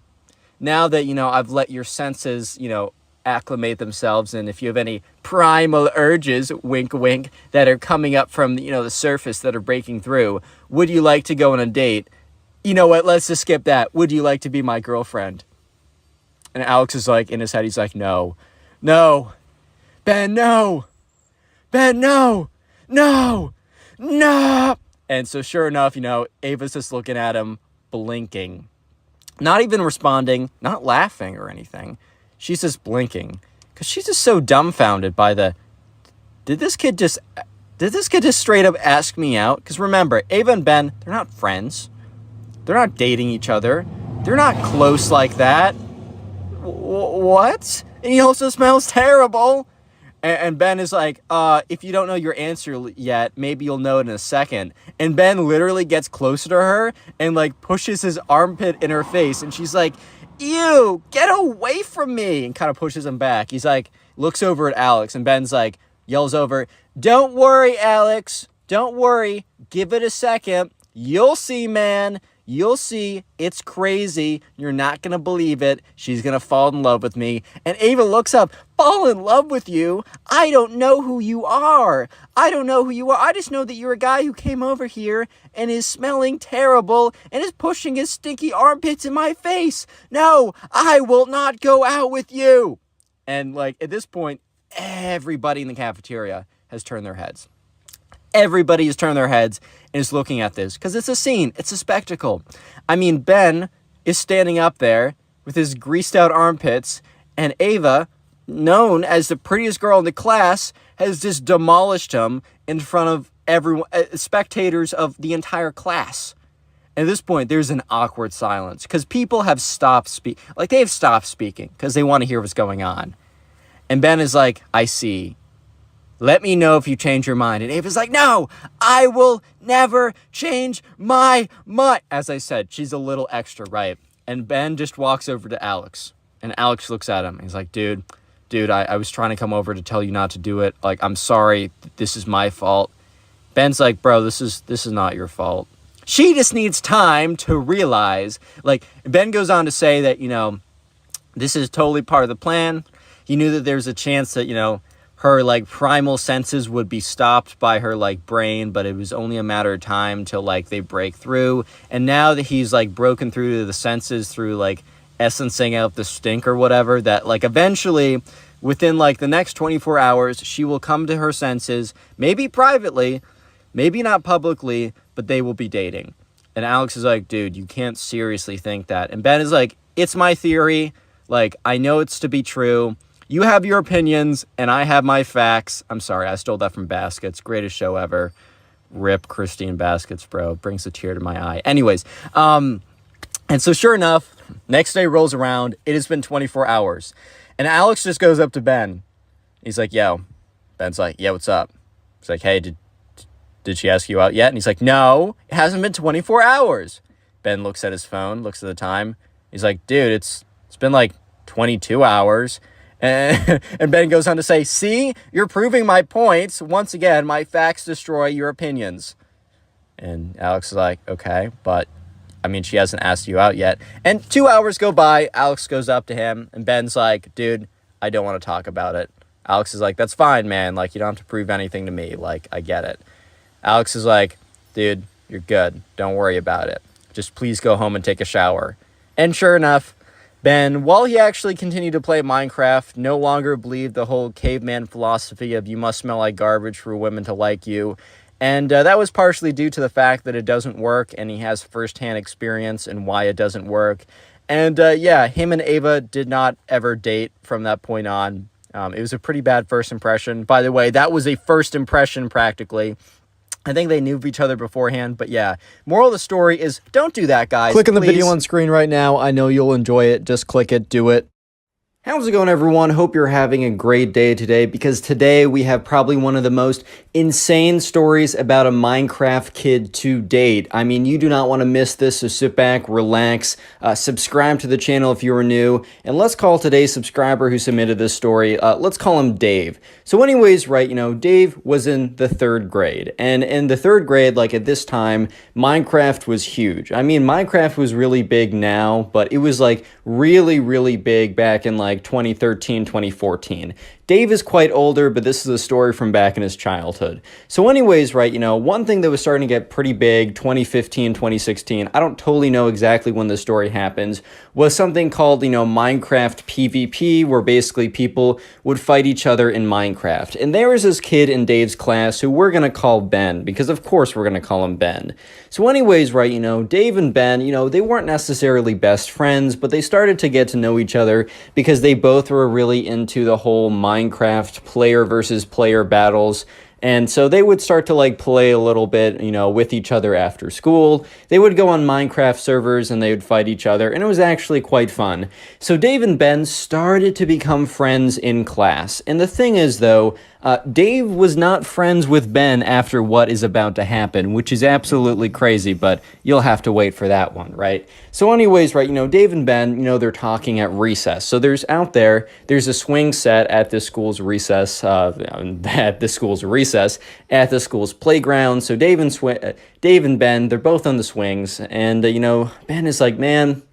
now that I've let your senses acclimate themselves, and if you have any primal urges, wink wink, that are coming up from, the surface that are breaking through, would you like to go on a date? You know what, let's just skip that. Would you like to be my girlfriend? And Alex is like, in his head, he's like, no, Ben, no, no. And so sure enough, Ava's just looking at him, blinking. Not even responding, not laughing or anything. She's just blinking. Because she's just so dumbfounded by did this kid just straight up ask me out? Because remember, Ava and Ben, they're not friends. They're not dating each other. They're not close like that. What? And he also smells terrible. And Ben is like, if you don't know your answer yet, maybe you'll know it in a second. And Ben literally gets closer to her and like pushes his armpit in her face. And she's like, ew, get away from me. And kind of pushes him back. He's like, looks over at Alex. And Ben's like, yells over, don't worry, Alex. Don't worry. Give it a second. You'll see, man. You'll see. It's crazy. You're not going to believe it. She's going to fall in love with me. And Ava looks up. Fall in love with you? I don't know who you are. I just know that you're a guy who came over here and is smelling terrible and is pushing his stinky armpits in my face. No, I will not go out with you. And like at this point, everybody in the cafeteria has turned their heads. Everybody has turned their heads and is looking at this because it's a scene. It's a spectacle. I mean, Ben is standing up there with his greased out armpits, and Ava, known as the prettiest girl in the class, has just demolished him in front of everyone, spectators of the entire class. At this point, there's an awkward silence because people have stopped speaking. Like, they have stopped speaking because they want to hear what's going on. And Ben is like, I see. Let me know if you change your mind. And Ava's like, no, I will never change my mind. As I said, she's a little extra, right? And Ben just walks over to Alex. And Alex looks at him. He's like, dude, I was trying to come over to tell you not to do it. Like, I'm sorry. This is my fault. Ben's like, bro, this is not your fault. She just needs time to realize. Like, Ben goes on to say that, this is totally part of the plan. He knew that there's a chance that, her like primal senses would be stopped by her like brain, but it was only a matter of time till like they break through. And now that he's like broken through to the senses through like essencing out the stink or whatever, that like eventually within like the next 24 hours, she will come to her senses, maybe privately, maybe not publicly, but they will be dating. And Alex is like, dude, you can't seriously think that. And Ben is like, it's my theory. Like, I know it's to be true. You have your opinions, and I have my facts. I'm sorry, I stole that from Baskets. Greatest show ever. Rip Christine Baskets, bro. Brings a tear to my eye. Anyways, and so sure enough, next day rolls around. It has been 24 hours. And Alex just goes up to Ben. He's like, yo. Ben's like, yeah, what's up? He's like, hey, did she ask you out yet? And he's like, no, it hasn't been 24 hours. Ben looks at his phone, looks at the time. He's like, dude, it's been like 22 hours. And Ben goes on to say, see, you're proving my points. Once again, my facts destroy your opinions. And Alex is like, okay, but I mean, she hasn't asked you out yet. And 2 hours go by. Alex goes up to him and Ben's like, dude, I don't want to talk about it. Alex is like, that's fine, man. Like, you don't have to prove anything to me. Like, I get it. Alex is like, dude, you're good. Don't worry about it. Just please go home and take a shower. And sure enough, Ben, while he actually continued to play Minecraft, no longer believed the whole caveman philosophy of you must smell like garbage for women to like you. And that was partially due to the fact that it doesn't work, and he has firsthand experience in why it doesn't work. And yeah, him and Ava did not ever date from that point on. It was a pretty bad first impression. By the way, that was a first impression practically. I think they knew of each other beforehand, but yeah. Moral of the story is don't do that, guys. Click on the please. video on screen right now. I know you'll enjoy it. Just click it. Do it. How's it going, everyone? Hope you're having a great day today, because today we have probably one of the most insane stories about a Minecraft kid to date. I mean, you do not want to miss this, so sit back, relax, subscribe to the channel if you are new, and let's call today's subscriber who submitted this story, let's call him Dave. So anyways, right, Dave was in the 3rd grade, and in the 3rd grade, like at this time, Minecraft was huge. I mean, Minecraft was really big now, but it was like really, really big back in like like 2013, 2014. Dave is quite older, but this is a story from back in his childhood. So anyways, right, one thing that was starting to get pretty big, 2015, 2016, I don't totally know exactly when the story happens, was something called, Minecraft PvP, where basically people would fight each other in Minecraft. And there was this kid in Dave's class who we're going to call Ben, because of course we're going to call him Ben. So anyways, right, Dave and Ben, they weren't necessarily best friends, but they started to get to know each other because they both were really into the whole Minecraft player versus player battles. And so they would start to like play a little bit, with each other after school. They would go on Minecraft servers and they would fight each other, and it was actually quite fun. So Dave and Ben started to become friends in class. And the thing is, though, Dave was not friends with Ben after what is about to happen, which is absolutely crazy, but you'll have to wait for that one, right? So anyways, right, Dave and Ben, they're talking at recess. So there's a swing set at this school's recess, at the school's playground. So Dave and Ben, they're both on the swings, and, Ben is like, man,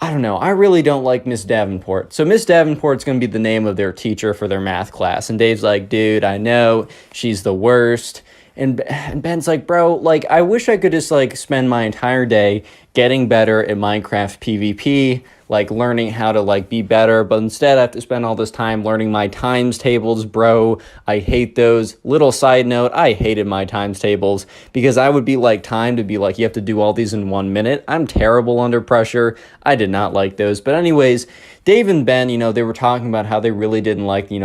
I don't know. I really don't like Miss Davenport. So Miss Davenport's going to be the name of their teacher for their math class. And Dave's like, dude, I know. She's the worst. And Ben's like, bro, like, I wish I could just, like, spend my entire day getting better at Minecraft PvP, like, learning how to, like, be better. But instead, I have to spend all this time learning my times tables, bro. I hate those. Little side note, I hated my times tables because I would be, like, timed to be, like, you have to do all these in 1 minute. I'm terrible under pressure. I did not like those. But anyways, Dave and Ben, they were talking about how they really didn't like, the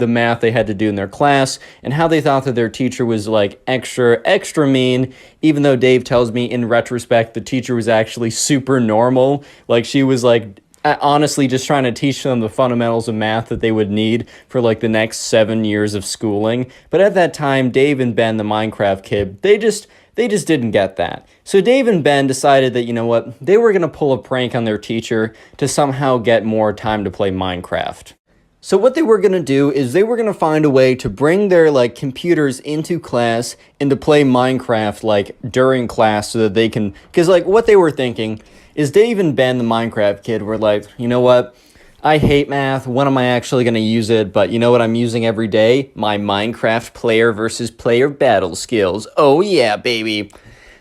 math they had to do in their class, and how they thought that their teacher was, like, extra mean, even though Dave tells me in retrospect the teacher was actually super normal. Like, she was, like, honestly just trying to teach them the fundamentals of math that they would need for, like, the next 7 years of schooling. But at that time, Dave and Ben, the Minecraft kid, they just didn't get that. So Dave and Ben decided that, they were going to pull a prank on their teacher to somehow get more time to play Minecraft. So what they were going to do is they were going to find a way to bring their, like, computers into class and to play Minecraft, like, during class so that they can... Because, like, what they were thinking is Dave and Ben, the Minecraft kid, were like, you know what? I hate math. When am I actually going to use it? But you know what I'm using every day? My Minecraft player versus player battle skills. Oh yeah, baby.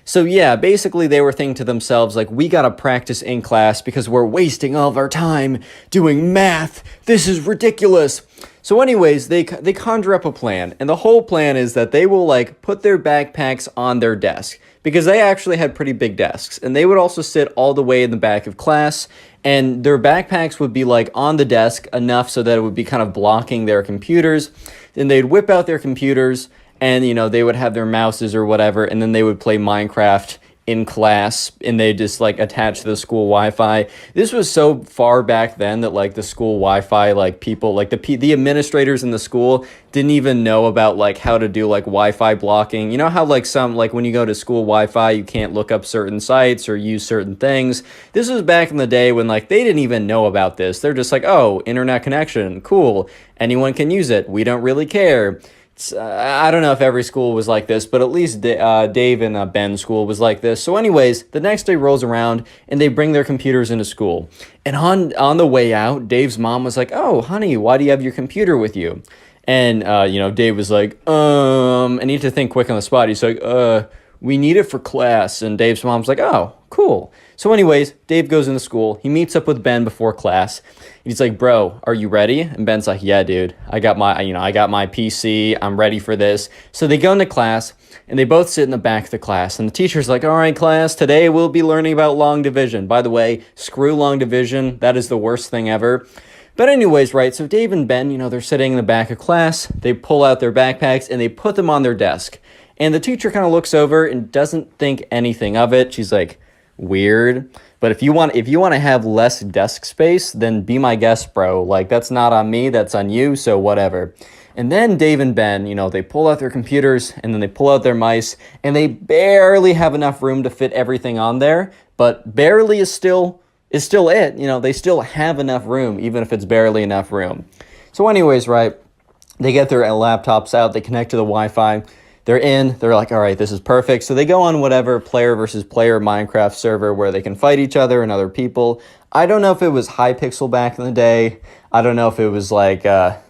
So yeah, basically they were thinking to themselves, like, we gotta practice in class because we're wasting all of our time doing math. This is ridiculous. So anyways, they conjure up a plan, and the whole plan is that they will, like, put their backpacks on their desk, because they actually had pretty big desks, and they would also sit all the way in the back of class, and their backpacks would be, like, on the desk enough so that it would be kind of blocking their computers. Then they'd whip out their computers, and, they would have their mouses or whatever, and then they would play Minecraft in class, and they just, like, attach to the school Wi-Fi. This was so far back then that, like, the school Wi-Fi, like, people, like, the administrators in the school didn't even know about, like, how to do, like, Wi-Fi blocking. You know how, like, when you go to school Wi-Fi, you can't look up certain sites or use certain things? This was back in the day when, like, they didn't even know about this. They're just like, oh, internet connection, cool. Anyone can use it. We don't really care. I don't know if every school was like this, but at least Dave and Ben's school was like this. So anyways, the next day rolls around, and they bring their computers into school. And on the way out, Dave's mom was like, oh, honey, why do you have your computer with you? And, Dave was like, I need to think quick on the spot. He's like, we need it for class. And Dave's mom's like, oh, cool. So anyways, Dave goes into school. He meets up with Ben before class. He's like, bro, are you ready? And Ben's like, yeah, dude, I got my PC. I'm ready for this. So they go into class, and they both sit in the back of the class. And the teacher's like, all right, class, today we'll be learning about long division. By the way, screw long division. That is the worst thing ever. But anyways, right, so Dave and Ben, they're sitting in the back of class. They pull out their backpacks, and they put them on their desk. And the teacher kind of looks over and doesn't think anything of it. She's like, weird. But if you want to have less desk space, then be my guest, bro. Like, that's not on me, that's on you, so whatever. And then Dave and Ben, they pull out their computers, and then they pull out their mice, and they barely have enough room to fit everything on there. But barely is still it. They still have enough room, even if it's barely enough room. So anyways, right, they get their laptops out, they connect to the Wi-Fi. They're in, they're like, all right, this is perfect. So they go on whatever player versus player Minecraft server where they can fight each other and other people. I don't know if it was Hypixel back in the day. I don't know if it was like a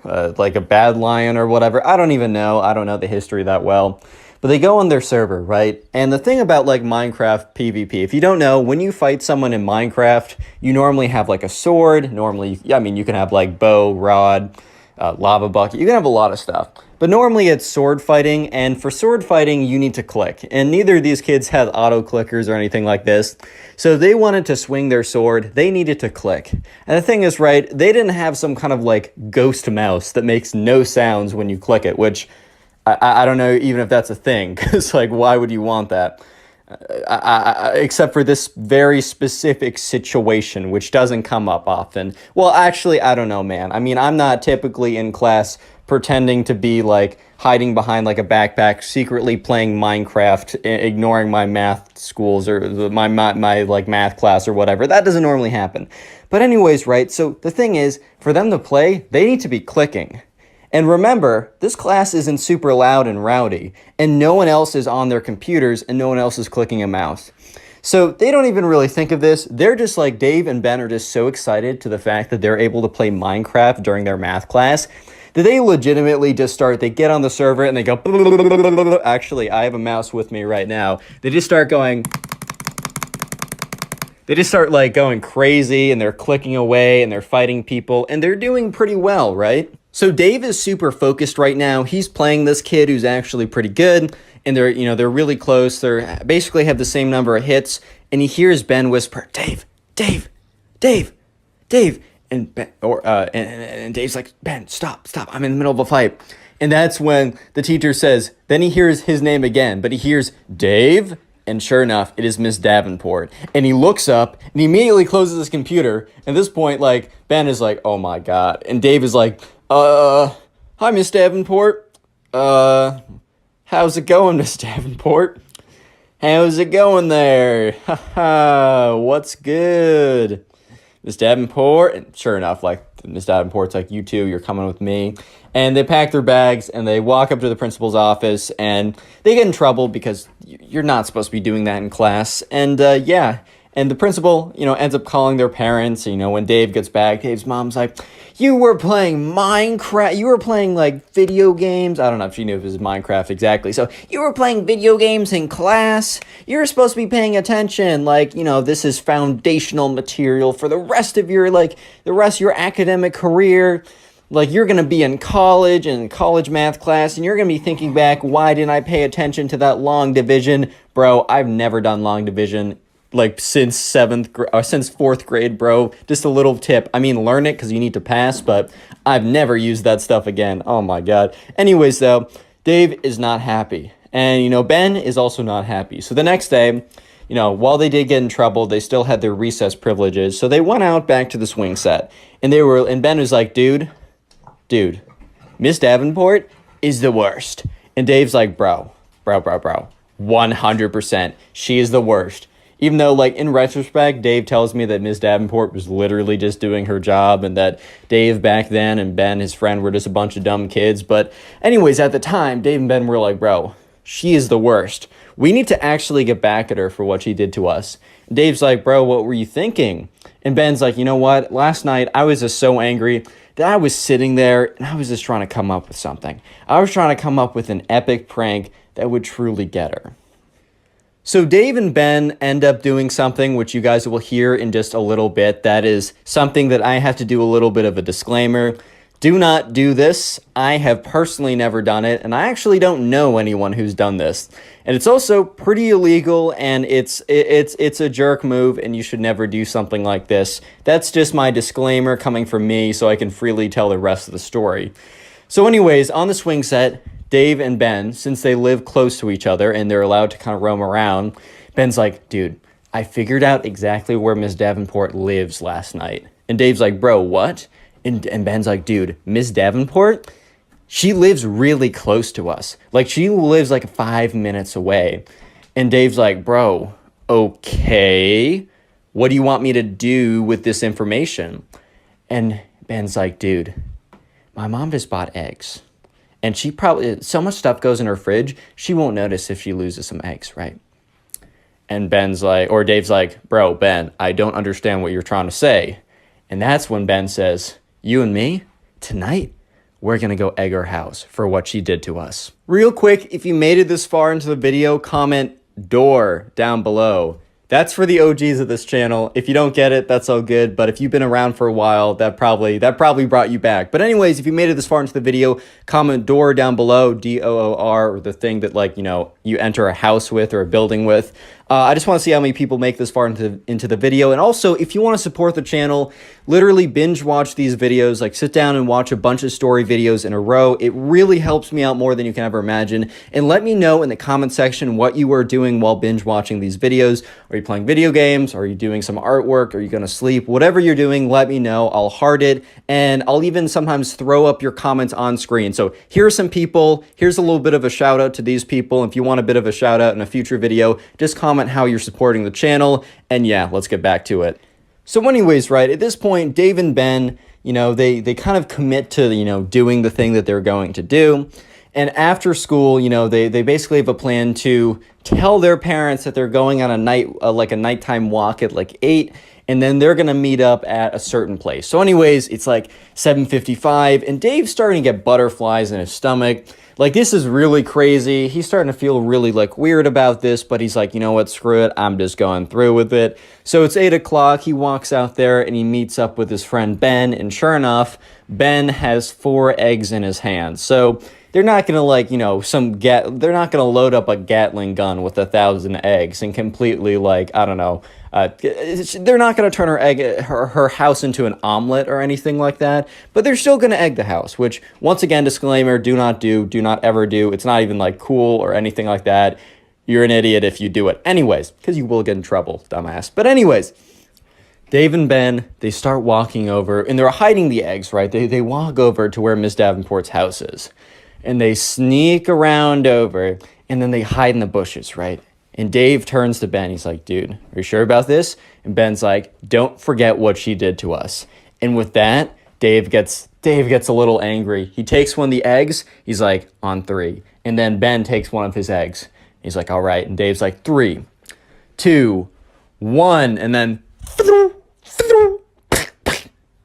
Bad Lion or whatever. I don't even know. I don't know the history that well. But they go on their server, right? And the thing about like Minecraft PvP, if you don't know, when you fight someone in Minecraft, you normally have like a sword. Normally, I mean, you can have like bow, rod, lava bucket. You can have a lot of stuff. But normally it's sword fighting, and for sword fighting, you need to click. And neither of these kids had auto clickers or anything like this. So if they wanted to swing their sword, they needed to click. And the thing is, right, they didn't have some kind of like ghost mouse that makes no sounds when you click it, which I don't know even if that's a thing, because like, why would you want that? Except for this very specific situation, which doesn't come up often. Well, actually, I don't know, man. I mean, I'm not typically in class pretending to be like hiding behind like a backpack, secretly playing Minecraft, ignoring my math schools or my like math class or whatever. That doesn't normally happen. But anyways, right? So the thing is, for them to play, they need to be clicking. And remember, this class isn't super loud and rowdy, and no one else is on their computers, and no one else is clicking a mouse. So they don't even really think of this. They're just like, Dave and Ben are just so excited to the fact that they're able to play Minecraft during their math class that they legitimately just they get on the server and they go, actually, I have a mouse with me right now. They just start like going crazy, and they're clicking away and they're fighting people, and they're doing pretty well, right? So Dave is super focused right now. He's playing this kid who's actually pretty good, and they're really close. They're basically have the same number of hits, and he hears Ben whisper, "Dave, Dave, Dave, Dave," and Dave's like, "Ben, stop! I'm in the middle of a fight." And that's when the teacher says. Then he hears his name again, but he hears Dave. And sure enough, it is Miss Davenport. And he looks up and he immediately closes his computer. At this point, like, Ben is like, oh my God. And Dave is like, hi, Miss Davenport. How's it going, Miss Davenport? How's it going there? Haha, what's good? Miss Davenport. And sure enough, like, Miss Davenport's like, you two, you're coming with me. And they pack their bags and they walk up to the principal's office, and they get in trouble because you're not supposed to be doing that in class. And and the principal, ends up calling their parents. When Dave gets back, Dave's mom's like, you were playing Minecraft. You were playing like video games. I don't know if she knew if it was Minecraft exactly. So you were playing video games in class. You're supposed to be paying attention. Like, this is foundational material for the rest of your academic career. Like, you're going to be in college and college math class, and you're going to be thinking back, why didn't I pay attention to that long division? Bro, I've never done long division, like, since fourth grade, bro. Just a little tip. I mean, learn it because you need to pass, but I've never used that stuff again. Oh, my God. Anyways, though, Dave is not happy. And, Ben is also not happy. So the next day, while they did get in trouble, they still had their recess privileges. So they went out back to the swing set. And Ben was like, dude, Miss Davenport is the worst. And Dave's like, bro, 100%. She is the worst. Even though, like, in retrospect, Dave tells me that Miss Davenport was literally just doing her job, and that Dave back then and Ben, his friend, were just a bunch of dumb kids. But anyways, at the time, Dave and Ben were like, bro, she is the worst. We need to actually get back at her for what she did to us. And Dave's like, bro, what were you thinking? And Ben's like, you know what? Last night, I was just so angry that I was sitting there and I was just trying to come up with something. I was trying to come up with an epic prank that would truly get her. So Dave and Ben end up doing something which you guys will hear in just a little bit. That is something that I have to do a little bit of a disclaimer. Do not do this. I have personally never done it, and I actually don't know anyone who's done this. And it's also pretty illegal, and it's a jerk move, and you should never do something like this. That's just my disclaimer coming from me, so I can freely tell the rest of the story. So anyways, on the swing set, Dave and Ben, since they live close to each other and they're allowed to kind of roam around, Ben's like, dude, I figured out exactly where Miss Davenport lives last night. And Dave's like, bro, what? And Ben's like, dude, Miss Davenport, she lives really close to us. Like, she lives like 5 minutes away. And Dave's like, bro, okay, what do you want me to do with this information? And Ben's like, dude, my mom just bought eggs. And she probably, so much stuff goes in her fridge, she won't notice if she loses some eggs, right? And Ben's like, or Dave's like, bro, Ben, I don't understand what you're trying to say. And that's when Ben says, you and me, tonight, we're going to go egg her house for what she did to us. Real quick, if you made it this far into the video, comment door down below. That's for the OGs of this channel. If you don't get it, that's all good. But if you've been around for a while, that probably brought you back. But anyways, if you made it this far into the video, comment door down below, DOOR, or the thing that, like, you know, you enter a house with or a building with. I just want to see how many people make this far into the video. And also, if you want to support the channel, literally binge watch these videos, like sit down and watch a bunch of story videos in a row. It really helps me out more than you can ever imagine. And let me know in the comment section what you are doing while binge watching these videos. Are you playing video games? Are you doing some artwork? Are you going to sleep? Whatever you're doing, let me know. I'll heart it. And I'll even sometimes throw up your comments on screen. So here are some people. Here's a little bit of a shout out to these people. If you want a bit of a shout out in a future video, just comment how you're supporting the channel. And yeah, let's get back to it. So anyways, right, at this point, Dave and Ben, you know, they kind of commit to, you know, doing the thing that they're going to do. And after school, you know, they basically have a plan to tell their parents that they're going on a nighttime walk at like 8, and then they're going to meet up at a certain place. So anyways, it's like 7:55, and Dave's starting to get butterflies in his stomach. Like, this is really crazy. He's starting to feel really, like, weird about this, but he's like, you know what, screw it. I'm just going through with it. So it's 8 o'clock. He walks out there, and he meets up with his friend Ben, and sure enough, Ben has 4 eggs in his hand. So they're not going to, like, you know, they're not going to load up a Gatling gun with 1,000 eggs and completely, like, I don't know, they're not going to turn her house into an omelet or anything like that, but they're still going to egg the house, which, once again, disclaimer, do not ever do. It's not even, like, cool or anything like that. You're an idiot if you do it. Anyways, because you will get in trouble, dumbass. But anyways, Dave and Ben, they start walking over, and they're hiding the eggs, right? They walk over to where Miss Davenport's house is, and they sneak around over, and then they hide in the bushes, right? And Dave turns to Ben. He's like, dude, are you sure about this? And Ben's like, don't forget what she did to us. And with that, Dave gets a little angry. He takes one of the eggs. He's like, on 3. And then Ben takes one of his eggs. He's like, all right. And Dave's like, 3, 2, 1. And then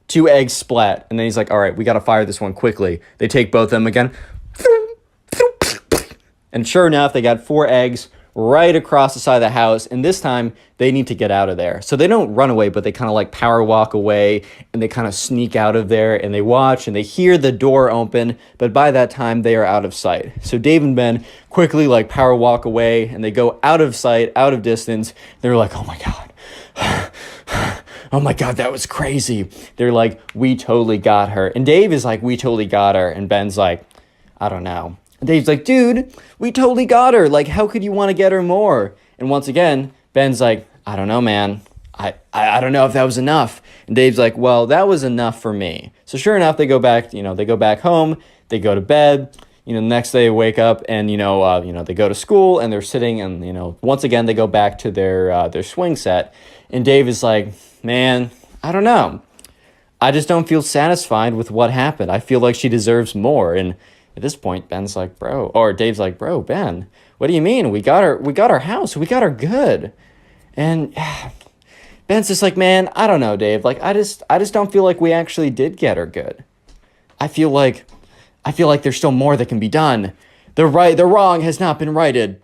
2 eggs splat. And then he's like, all right, we got to fire this one quickly. They take both of them again. And sure enough, they got 4 eggs right across the side of the house, and this time they need to get out of there. So they don't run away, but they kind of like power walk away, and they kind of sneak out of there, and they watch, and they hear the door open, but by that time they are out of sight. So Dave and Ben quickly like power walk away, and they go out of sight, out of distance. They're like, oh my God. Oh my God, that was crazy. They're like, we totally got her. And Dave is like, we totally got her. And Ben's like, I don't know. Dave's like, dude, we totally got her. Like, how could you want to get her more? And once again, Ben's like, I don't know, man. I don't know if that was enough. And Dave's like, well, that was enough for me. So sure enough, they go back home, they go to bed. You know, the next day they wake up and, they go to school and they're sitting and, once again, they go back to their swing set. And Dave is like, man, I don't know. I just don't feel satisfied with what happened. I feel like she deserves more. And at this point, Dave's like, bro, Ben, what do you mean? We got our house. We got her good. And Ben's just like, man, I don't know, Dave. Like, I just don't feel like we actually did get her good. I feel like there's still more that can be done. The wrong has not been righted.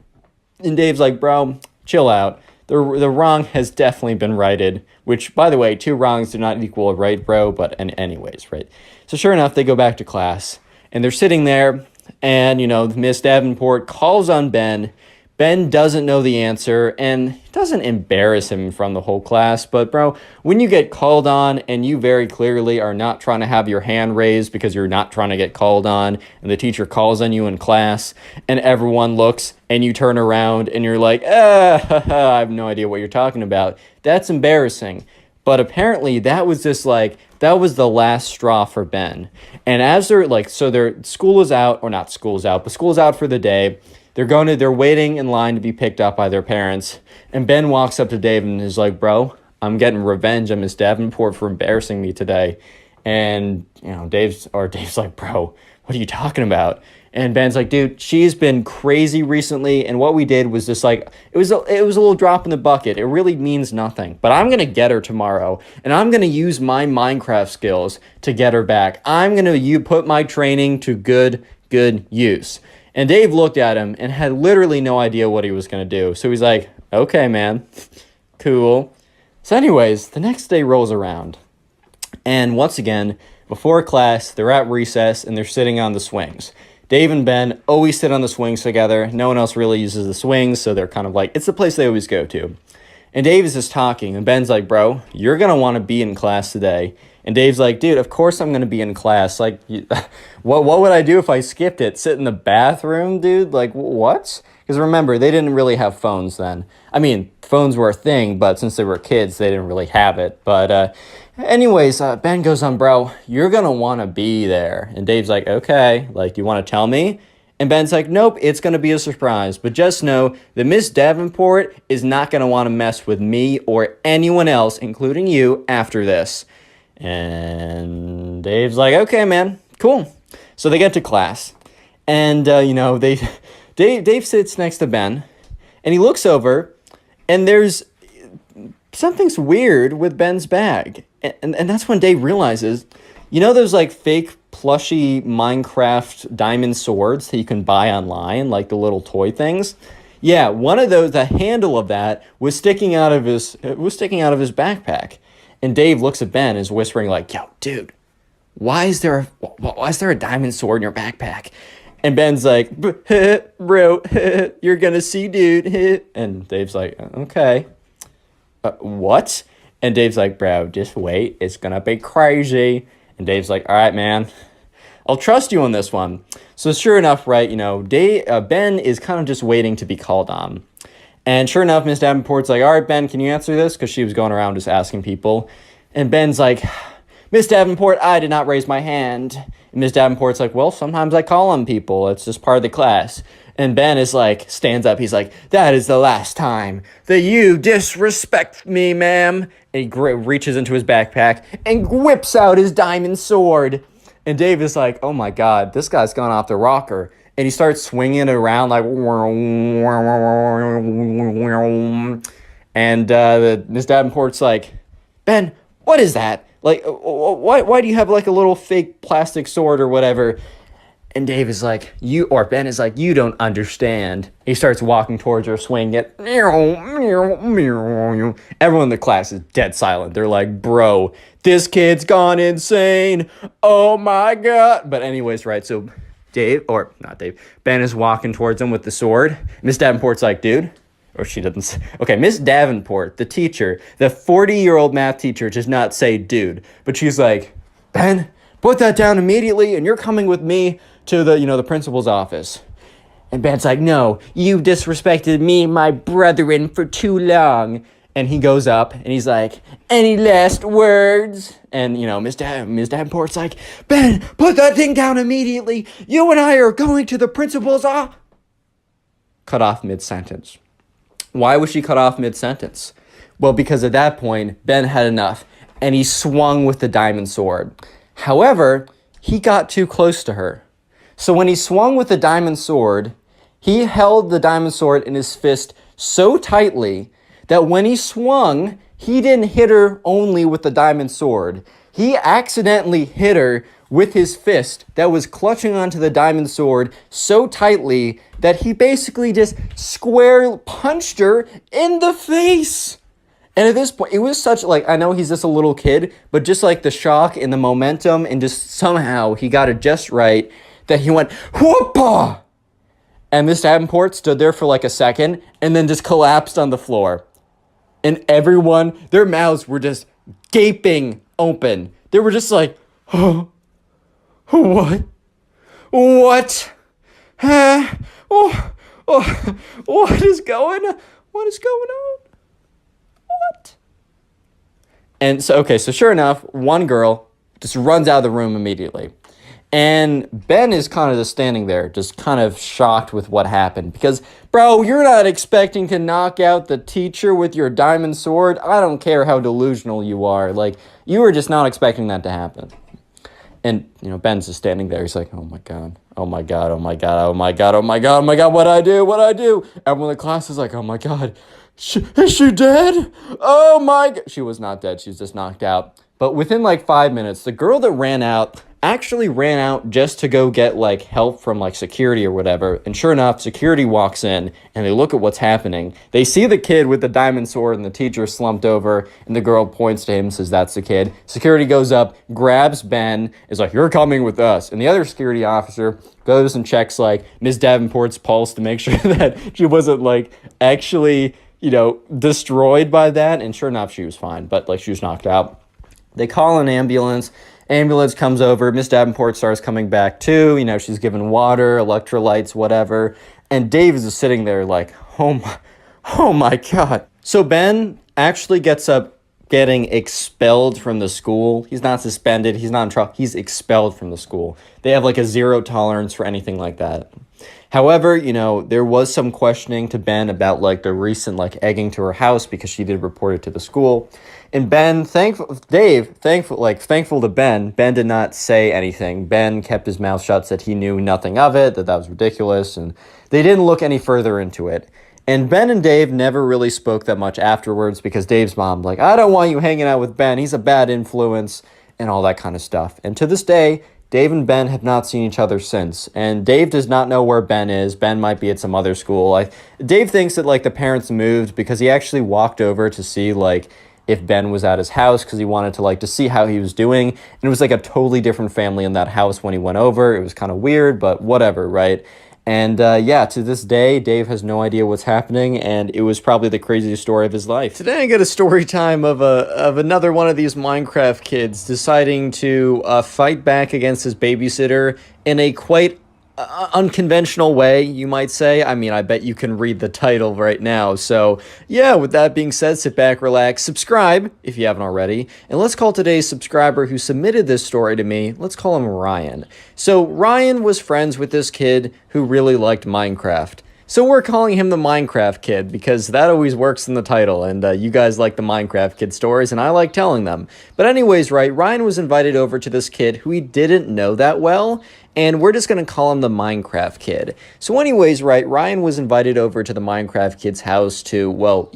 And Dave's like, bro, chill out. The wrong has definitely been righted, which, by the way, 2 wrongs do not equal a right, bro. But anyways, right? So sure enough, they go back to class. And they're sitting there, and, Miss Davenport calls on Ben. Ben doesn't know the answer, and it doesn't embarrass him in front of the whole class. But, bro, when you get called on, and you very clearly are not trying to have your hand raised because you're not trying to get called on, and the teacher calls on you in class, and everyone looks, and you turn around, and you're like, I have no idea what you're talking about. That's embarrassing. But apparently that was just like, that was the last straw for Ben. And as they're like, so their school is out, or not school is out, but school's out for the day. They're waiting in line to be picked up by their parents. And Ben walks up to Dave and is like, bro, I'm getting revenge on Miss Davenport for embarrassing me today. And, Dave's like, bro, what are you talking about? And Ben's like, dude, she's been crazy recently. And what we did was just like, it was a little drop in the bucket. It really means nothing. But I'm going to get her tomorrow. And I'm going to use my Minecraft skills to get her back. I'm going to put my training to good use. And Dave looked at him and had literally no idea what he was going to do. So he's like, okay, man, cool. So anyways, the next day rolls around. And once again, before class, they're at recess and they're sitting on the swings. Dave and Ben always sit on the swings together. No one else really uses the swings, so they're kind of like, it's the place they always go to. And Dave is just talking, and Ben's like, bro, you're going to want to be in class today. And Dave's like, dude, of course I'm going to be in class. Like, what would I do if I skipped it? Sit in the bathroom, dude? Like, what? Because remember, they didn't really have phones then. I mean, phones were a thing, but since they were kids, they didn't really have it. But anyways, Ben goes on, bro, you're going to want to be there. And Dave's like, okay, like, do you want to tell me? And Ben's like, nope, it's going to be a surprise. But just know that Miss Davenport is not going to want to mess with me or anyone else, including you, after this. And Dave's like, okay, man, cool. So they get to class. And, Dave sits next to Ben. And he looks over. And there's something's weird with Ben's bag. And that's when Dave realizes, you know those like fake plushy Minecraft diamond swords that you can buy online, like the little toy things? Yeah, one of those, the handle of that was sticking out of his backpack. And Dave looks at Ben and is whispering like, yo, dude, why is there a diamond sword in your backpack? And Ben's like, bro, you're gonna see, dude. And Dave's like, okay. What? And Dave's like, bro, just wait. It's gonna be crazy. And Dave's like, all right, man. I'll trust you on this one. So sure enough, right, Ben is kind of just waiting to be called on. And sure enough, Miss Davenport's like, all right, Ben, can you answer this? Because she was going around just asking people. And Ben's like, Miss Davenport, I did not raise my hand. And Miss Davenport's like, well, sometimes I call on people. It's just part of the class. And Ben is like, stands up. He's like, that is the last time that you disrespect me, ma'am. And he reaches into his backpack and whips out his diamond sword. And Dave is like, oh my God, this guy's gone off the rocker. And he starts swinging it around like, and Miss Davenport's like, Ben, what is that? Like, why do you have like a little fake plastic sword or whatever? And Ben is like, you don't understand. He starts walking towards her, swinging it. Everyone in the class is dead silent. They're like, bro, this kid's gone insane. Oh my God. But anyways, right, so Ben is walking towards him with the sword. Miss Davenport's like, dude. Or she doesn't. Okay, Miss Davenport, the teacher, the 40-year-old math teacher, does not say dude. But she's like, Ben, put that down immediately, and you're coming with me to the principal's office. And Ben's like, no, you disrespected me, my brethren, for too long. And he goes up, and he's like, any last words? And, Miss Davenport's like, Ben, put that thing down immediately. You and I are going to the principal's office. Cut off mid-sentence. Why was she cut off mid-sentence? Well, because at that point, Ben had enough, and he swung with the diamond sword. However, he got too close to her. So when he swung with the diamond sword, he held the diamond sword in his fist so tightly that when he swung, he didn't hit her only with the diamond sword. He accidentally hit her with his fist that was clutching onto the diamond sword so tightly that he basically just square punched her in the face. And at this point, it was such, like, I know he's just a little kid, but just like the shock and the momentum and just somehow he got it just right that he went, whoopah! And Miss Davenport stood there for like a second and then just collapsed on the floor. And everyone, their mouths were just gaping open. They were just like, oh, what? What? Huh? What is going on? What is going on? What? And so sure enough, one girl just runs out of the room immediately. And Ben is kind of just standing there, just kind of shocked with what happened. Because, bro, you're not expecting to knock out the teacher with your diamond sword. I don't care how delusional you are. Like, you were just not expecting that to happen. And, Ben's just standing there. He's like, oh, my God. oh my God, oh my God, oh my God, oh my God, oh my God, what'd I do? What'd I do? Everyone in the class is like, oh my God, is she dead? Oh my God. She was not dead. She was just knocked out. But within like 5 minutes, the girl that ran out actually ran out just to go get like help from like security or whatever. And sure enough, security walks in and they look at what's happening. They see the kid with the diamond sword and the teacher slumped over, and the girl points to him and says, that's the kid. Security goes up, grabs Ben, is like, you're coming with us. And the other security officer goes and checks like Ms. Davenport's pulse to make sure that she wasn't like actually, destroyed by that. And sure enough, she was fine, but like she was knocked out. They call an ambulance. Ambulance comes over. Miss Davenport starts coming back too. She's given water, electrolytes, whatever. And Dave is just sitting there like, oh my God. So Ben actually gets up getting expelled from the school. He's not suspended. He's not in trouble. He's expelled from the school. They have like a zero tolerance for anything like that. However, there was some questioning to Ben about like the recent like egging to her house because she did report it to the school. And thankful to Ben did not say anything. Ben kept his mouth shut, said he knew nothing of it, that was ridiculous, and they didn't look any further into it. And Ben and Dave never really spoke that much afterwards because Dave's mom like, I don't want you hanging out with Ben. He's a bad influence and all that kind of stuff. And to this day, Dave and Ben have not seen each other since, and Dave does not know where Ben is. Ben might be at some other school. Dave thinks that like the parents moved because he actually walked over to see like if Ben was at his house because he wanted to like to see how he was doing. And it was like a totally different family in that house when he went over. It was kind of weird, but whatever, right? And to this day, Dave has no idea what's happening, and it was probably the craziest story of his life. Today I got a story time of another one of these Minecraft kids deciding to fight back against his babysitter in a quite unconventional way, you might say. I mean, I bet you can read the title right now. So, yeah, with that being said, sit back, relax, subscribe if you haven't already, and let's call today's subscriber who submitted this story to me, let's call him Ryan. So, Ryan was friends with this kid who really liked Minecraft. So we're calling him the Minecraft Kid because that always works in the title, and you guys like the Minecraft Kid stories, and I like telling them. But anyways, right, Ryan was invited over to this kid who he didn't know that well, and we're just going to call him the Minecraft Kid. So anyways, right, Ryan was invited over to the Minecraft Kid's house to, well,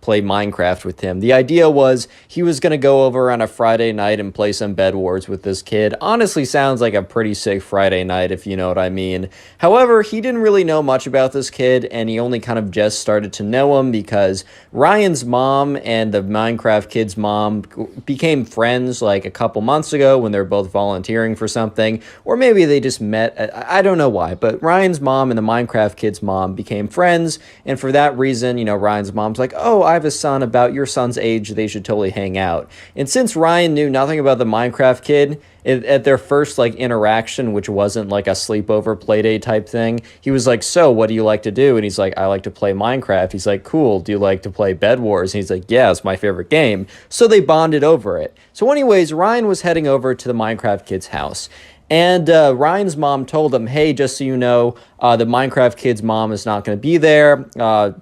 play Minecraft with him. The idea was he was going to go over on a Friday night and play some Bed Wars with this kid. Honestly, sounds like a pretty sick Friday night, if you know what I mean. However, he didn't really know much about this kid, and he only kind of just started to know him because Ryan's mom and the Minecraft Kid's mom became friends like a couple months ago when they were both volunteering for something, or maybe they just met. I don't know why, but Ryan's mom and the Minecraft Kid's mom became friends, and for that reason, Ryan's mom's like, oh, I have a son about your son's age, they should totally hang out. And since Ryan knew nothing about the Minecraft Kid, at their first like interaction, which wasn't like a sleepover playdate type thing, he was like, so what do you like to do? And he's like, I like to play Minecraft. He's like, cool, do you like to play Bed Wars? And he's like, yeah, it's my favorite game. So they bonded over it. So anyways, Ryan was heading over to the Minecraft Kid's house. And Ryan's mom told him, hey, just so you know, the Minecraft Kid's mom is not going to be there.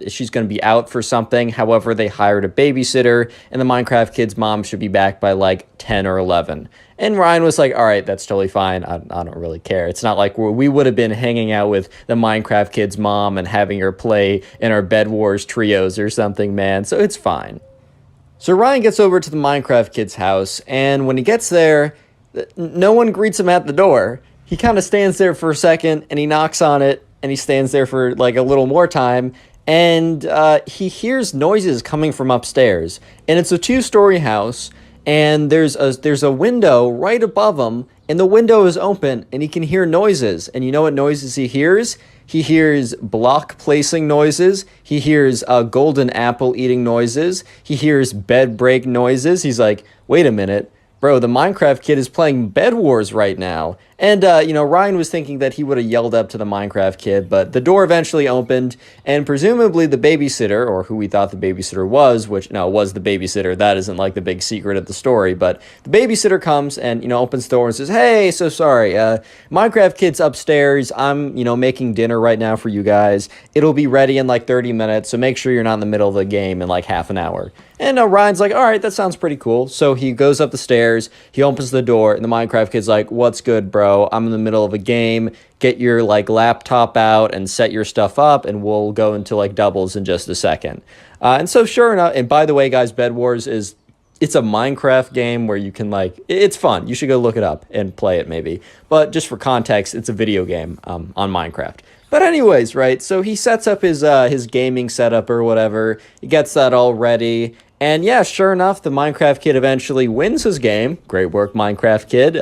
She's going to be out for something. However, they hired a babysitter, and the Minecraft Kid's mom should be back by like 10 or 11. And Ryan was like, all right, that's totally fine. I don't really care. It's not like we would have been hanging out with the Minecraft Kid's mom and having her play in our Bed Wars trios or something, man. So it's fine. So Ryan gets over to the Minecraft Kid's house, and when he gets there, no one greets him at the door. He kind of stands there for a second, and he knocks on it, and he stands there for like a little more time, and he hears noises coming from upstairs. And it's a two-story house, and there's a window right above him, and the window is open, and he can hear noises. And you know what noises he hears? He hears block placing noises. He hears golden apple eating noises. He hears bed break noises. He's like, wait a minute. Bro, the Minecraft Kid is playing Bed Wars right now. And, Ryan was thinking that he would have yelled up to the Minecraft Kid, but the door eventually opened, and presumably the babysitter, or who we thought the babysitter was, which, no, was the babysitter. That isn't, like, the big secret of the story, but the babysitter comes and, opens the door and says, hey, so sorry, Minecraft Kid's upstairs. I'm, making dinner right now for you guys. It'll be ready in, like, 30 minutes, so make sure you're not in the middle of the game in, like, half an hour. And Ryan's like, all right, that sounds pretty cool. So he goes up the stairs. upstairs. He opens the door, and the Minecraft kid's like, "What's good, bro? I'm in the middle of a game. Get your like laptop out and set your stuff up, and we'll go into like doubles in just a second." And so sure enough, and by the way, guys, Bed Wars it's a Minecraft game where you can like, it's fun. You should go look it up and play it maybe. But just for context, it's a video game on Minecraft. But anyways, right, so he sets up his gaming setup or whatever. He gets that all ready. And yeah, sure enough, the Minecraft kid eventually wins his game. Great work, Minecraft kid.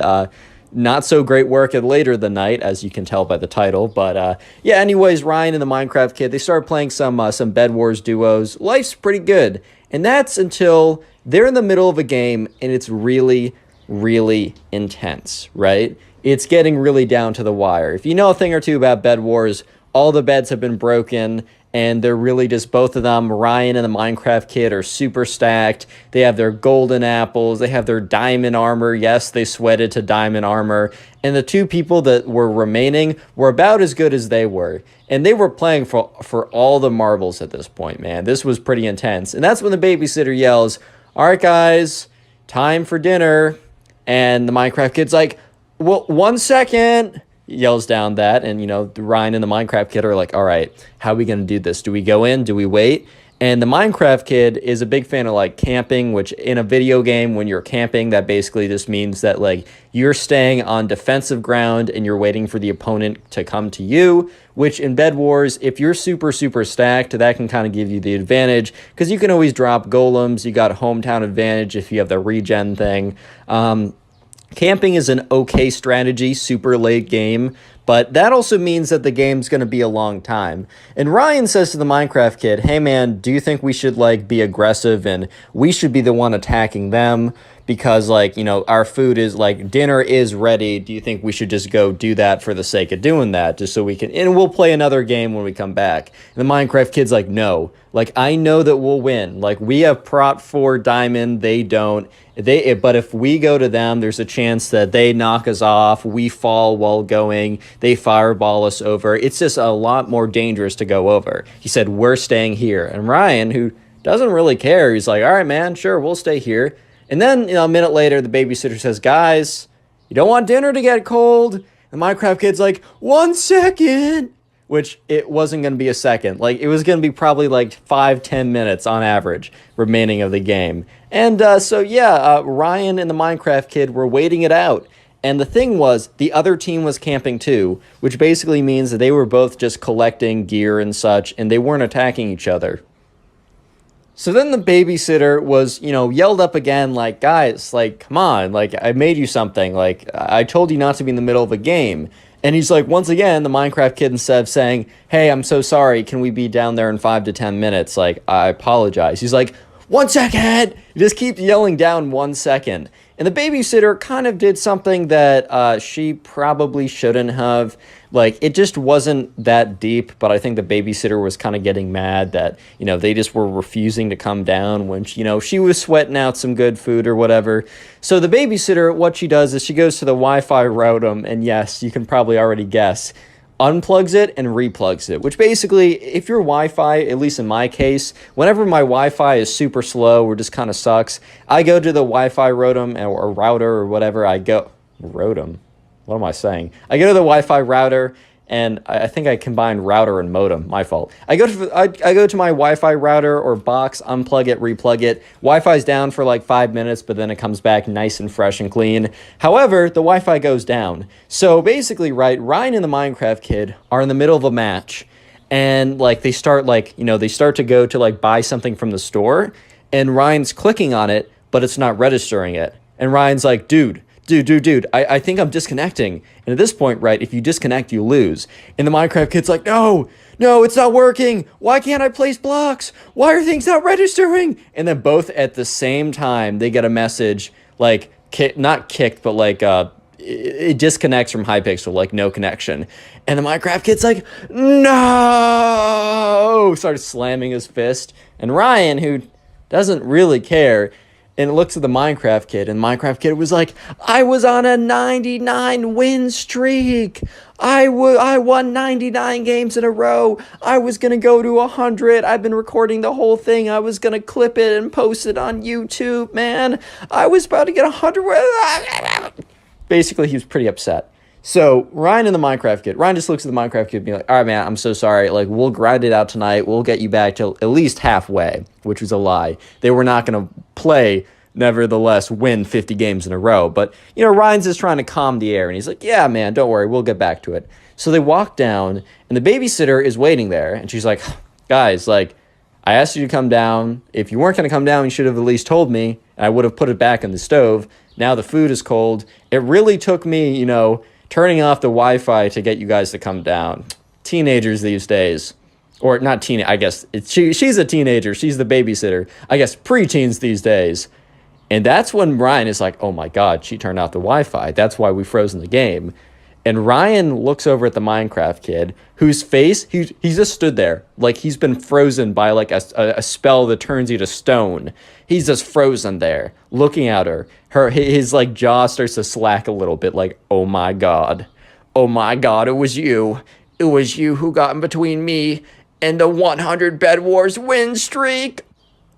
Not so great work at later the night, as you can tell by the title. But yeah, anyways, Ryan and the Minecraft kid, they started playing some Bed Wars duos. Life's pretty good. And that's until they're in the middle of a game and it's really, really intense, right? It's getting really down to the wire. If you know a thing or two about Bed Wars, all the beds have been broken and they're really just both of them, Ryan and the Minecraft kid, are super stacked. They have their golden apples. They have their diamond armor. Yes, they sweated to diamond armor. And the two people that were remaining were about as good as they were. And they were playing for all the marbles at this point, man. This was pretty intense. And that's when the babysitter yells, "All right, guys, time for dinner." And the Minecraft kid's like, "Well, 1 second." Yells down that, and Ryan and the Minecraft kid are like, "All right, how are we gonna do this? Do we go in? Do we wait?" And the Minecraft kid is a big fan of like camping, which in a video game, when you're camping, that basically just means that like you're staying on defensive ground and you're waiting for the opponent to come to you, which in Bed Wars, if you're super, super stacked, that can kind of give you the advantage because you can always drop golems. You got hometown advantage if you have the regen thing. Camping is an okay strategy, super late game, but that also means that the game's going to be a long time. And Ryan says to the Minecraft kid, "Hey man, do you think we should like be aggressive and we should be the one attacking them because like, our food is like dinner is ready. Do you think we should just go do that for the sake of doing that just so we can, and we'll play another game when we come back?" And the Minecraft kid's like, "No, like I know that we'll win. Like we have prot 4 diamond, they don't. But if we go to them, there's a chance that they knock us off, we fall while going, they fireball us over. It's just a lot more dangerous to go over." He said, "We're staying here." And Ryan, who doesn't really care, he's like, "All right, man, sure, we'll stay here." And then, a minute later, the babysitter says, "Guys, you don't want dinner to get cold?" And the Minecraft kid's like, "1 second." Which it wasn't going to be a second. Like, it was going to be probably like 5-10 minutes on average remaining of the game. And so, yeah, Ryan and the Minecraft kid were waiting it out. And the thing was, the other team was camping too, which basically means that they were both just collecting gear and such, and they weren't attacking each other. So then the babysitter was, yelled up again, like, "Guys, like, come on, like, I made you something. Like, I told you not to be in the middle of a game." And he's like, once again, the Minecraft kid, instead of saying, "Hey, I'm so sorry, can we be down there in 5 to 10 minutes? Like, I apologize." He's like, "1 second!" He just keeps yelling down 1 second. And the babysitter kind of did something that she probably shouldn't have. Like, it just wasn't that deep, but I think the babysitter was kind of getting mad that, they just were refusing to come down when, she was sweating out some good food or whatever. So the babysitter, what she does is she goes to the Wi-Fi router, and yes, you can probably already guess, unplugs it and replugs it, which basically, if your Wi-Fi, at least in my case, whenever my Wi-Fi is super slow or just kind of sucks, I go to the Wi-Fi router or whatever. What am I saying? I go to the Wi-Fi router, and I think I combined router and modem. My fault. I go to my Wi-Fi router or box, unplug it, replug it. Wi-Fi's down for like 5 minutes, but then it comes back nice and fresh and clean. However, the Wi-Fi goes down. So basically, right, Ryan and the Minecraft kid are in the middle of a match, and like they start to go to like buy something from the store, and Ryan's clicking on it, but it's not registering it. And Ryan's like, dude, I think I'm disconnecting. And at this point, right, if you disconnect, you lose. And the Minecraft kid's like, no, it's not working. Why can't I place blocks? Why are things not registering? And then both at the same time, they get a message, like, not kicked, but like, it disconnects from Hypixel, like no connection. And the Minecraft kid's like, no! Starts slamming his fist. And Ryan, who doesn't really care, and looks at the Minecraft kid, and the Minecraft kid was like, I was on a 99 win streak. I won 99 games in a row. I was going to go to 100. I've been recording the whole thing. I was going to clip it and post it on YouTube, man. I was about to get 100. Basically, he was pretty upset. So Ryan and the Minecraft kid, Ryan just looks at the Minecraft kid and be like, all right, man, I'm so sorry. Like, we'll grind it out tonight. We'll get you back to at least halfway, which was a lie. They were not going to play, nevertheless, win 50 games in a row. But, you know, Ryan's just trying to calm the air. And he's like, yeah, man, don't worry. We'll get back to it. So they walk down, and the babysitter is waiting there. And she's like, guys, like, I asked you to come down. If you weren't going to come down, you should have at least told me. And I would have put it back in the stove. Now the food is cold. It really took me, you know, turning off the Wi-Fi to get you guys to come down. Teenagers these days. Or not teen, I guess. She's a teenager. She's the babysitter. I guess preteens these days. And that's when Ryan is like, oh my God, she turned off the Wi-Fi. That's why we frozen the game. And Ryan looks over at the Minecraft kid, whose face, he just stood there. Like he's been frozen by like a spell that turns you to stone. He's just frozen there, looking at her. His like jaw starts to slack a little bit, like, oh my God. Oh my God, it was you. It was you who got in between me and the 100 Bed Wars win streak.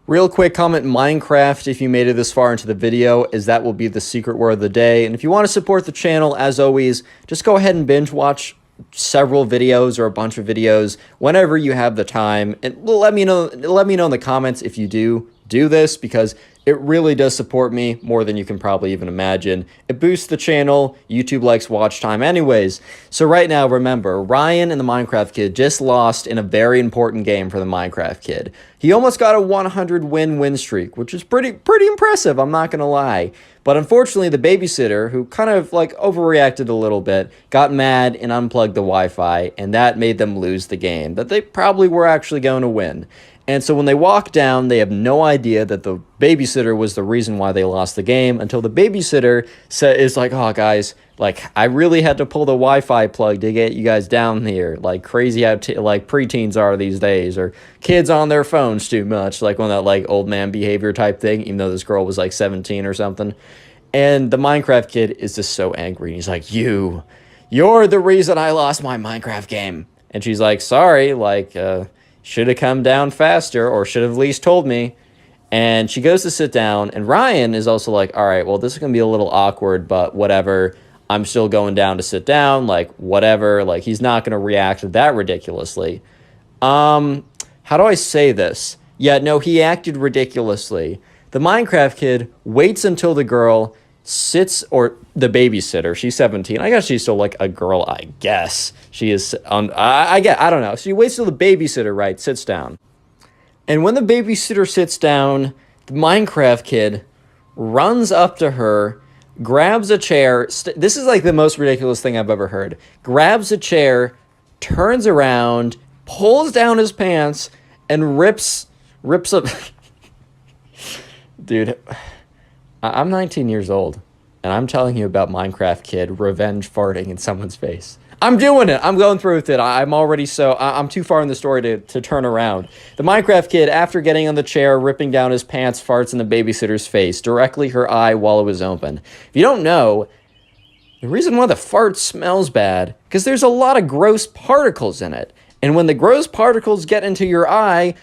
Real quick comment, Minecraft, if you made it this far into the video, as that will be the secret word of the day. And if you want to support the channel, as always, just go ahead and binge watch several videos or a bunch of videos whenever you have the time. And let me know in the comments if you do this, because it really does support me more than you can probably even imagine. It boosts the channel. YouTube likes watch time anyways. So right now, remember, Ryan and the Minecraft kid just lost in a very important game for the Minecraft kid. He almost got a 100 win streak, which is pretty impressive, I'm not going to lie. But unfortunately, the babysitter, who kind of like overreacted a little bit, got mad and unplugged the Wi-Fi, and that made them lose the game that they probably were actually going to win. And so when they walk down, they have no idea that the babysitter was the reason why they lost the game, until the babysitter is like, oh, guys, like, I really had to pull the Wi-Fi plug to get you guys down here. Like, crazy how like preteens are these days, or kids on their phones too much, like one of that like old man behavior type thing, even though this girl was like 17 or something. And the Minecraft kid is just so angry. He's like, you're the reason I lost my Minecraft game. And she's like, sorry, like, should have come down faster, or should have at least told me. And she goes to sit down, and Ryan is also like, all right, well, this is going to be a little awkward, but whatever. I'm still going down to sit down, like, whatever. Like, he's not going to react that ridiculously. How do I say this? Yeah, no, he acted ridiculously. The Minecraft kid waits until the girl sits, or the babysitter, she's 17. I guess she's still like a girl, I guess. She is on, I don't know. She waits till the babysitter, right, sits down. And when the babysitter sits down, the Minecraft kid runs up to her, grabs a chair. This is like the most ridiculous thing I've ever heard. Grabs a chair, turns around, pulls down his pants, and rips up. Dude, I'm 19 years old, and I'm telling you about Minecraft kid revenge farting in someone's face. I'm doing it. I'm going through with it. I'm too far in the story to turn around. The Minecraft kid, after getting on the chair, ripping down his pants, farts in the babysitter's face, directly her eye while it was open. If you don't know, the reason why the fart smells bad, because there's a lot of gross particles in it. And when the gross particles get into your eye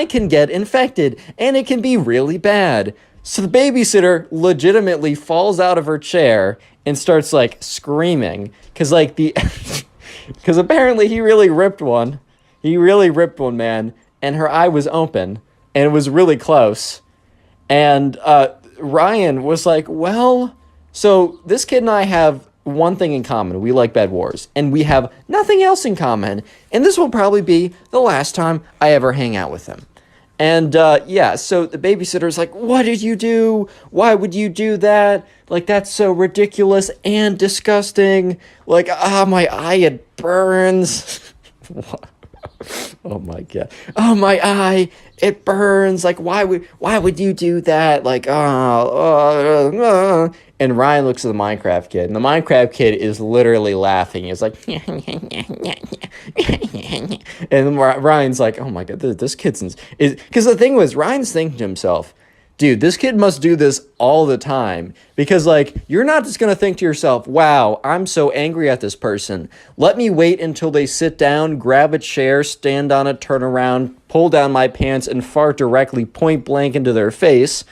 can get infected, and it can be really bad. So the babysitter legitimately falls out of her chair and starts like screaming, because like because apparently he really ripped one. He really ripped one, man, and her eye was open, and it was really close. And Ryan was like, well, so this kid and I have one thing in common. We like Bed Wars, and we have nothing else in common, and this will probably be the last time I ever hang out with him. And, yeah, so the babysitter's like, what did you do? Why would you do that? Like, that's so ridiculous and disgusting. Like, my eye, it burns. Oh, my God. Oh, my eye, it burns. Like, why would you do that? Like, And Ryan looks at the Minecraft kid, and the Minecraft kid is literally laughing. He's like, and Ryan's like, oh my God, this kid's, because the thing was, Ryan's thinking to himself, dude, this kid must do this all the time because, like, you're not just gonna think to yourself, wow, I'm so angry at this person. Let me wait until they sit down, grab a chair, stand on it, turn around, pull down my pants, and fart directly point blank into their face.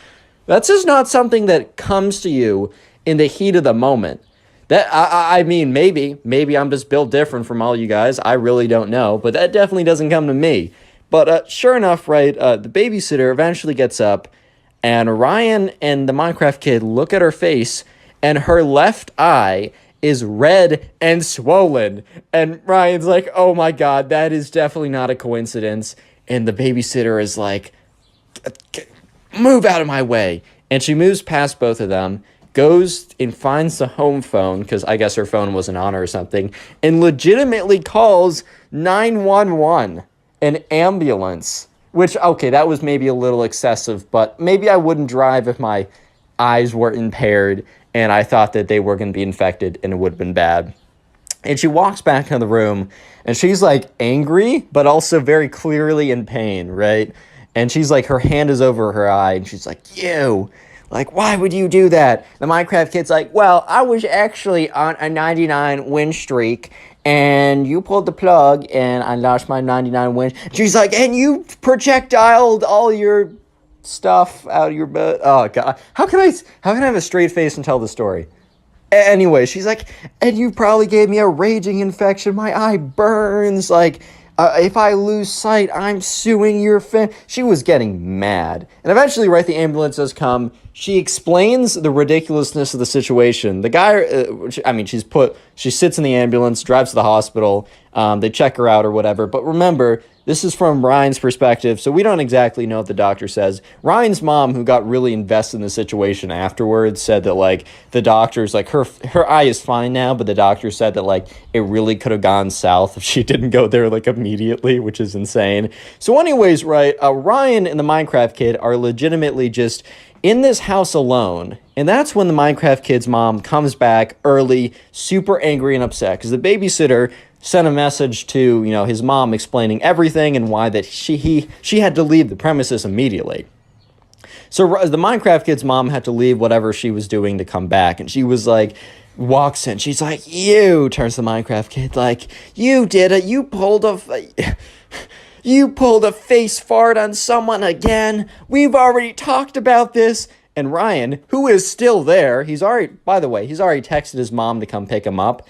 That's just not something that comes to you in the heat of the moment. I mean, maybe I'm just built different from all you guys. I really don't know, but that definitely doesn't come to me. But sure enough, right, the babysitter eventually gets up, and Ryan and the Minecraft kid look at her face, and her left eye is red and swollen. And Ryan's like, oh my God, that is definitely not a coincidence. And the babysitter is like, move out of my way. And she moves past both of them, goes and finds the home phone, because I guess her phone wasn't on or something, and legitimately calls 911, an ambulance. Which, okay, that was maybe a little excessive, but maybe I wouldn't drive if my eyes were impaired and I thought that they were going to be infected and it would have been bad. And she walks back in the room and she's like angry, but also very clearly in pain, right? And she's like, her hand is over her eye and she's like, you, like, why would you do that? The Minecraft kid's like, well, I was actually on a 99 win streak and you pulled the plug and I lost my 99 win. She's like, and you projectiled all your stuff out of your butt. Oh God, how can I have a straight face and tell the story? Anyway, she's like, and you probably gave me a raging infection. My eye burns. Like, if I lose sight, I'm suing your family. She was getting mad. And eventually, right, the ambulance does come. She explains the ridiculousness of the situation. The guy, she sits in the ambulance, drives to the hospital. They check her out or whatever. But remember, this is from Ryan's perspective, so we don't exactly know what the doctor says. Ryan's mom, who got really invested in the situation afterwards, said that, like, the doctor's, like, her eye is fine now, but the doctor said that, like, it really could have gone south if she didn't go there, like, immediately, which is insane. So anyways, right, Ryan and the Minecraft kid are legitimately just in this house alone, and that's when the Minecraft kid's mom comes back early, super angry and upset, because the babysitter sent a message to, his mom explaining everything and why that she had to leave the premises immediately. So the Minecraft kid's mom had to leave whatever she was doing to come back, and she was like, walks in, she's like, you, turns to the Minecraft kid, like, you did it, you pulled a face fart on someone again, we've already talked about this. And Ryan, who is still there, he's already texted his mom to come pick him up,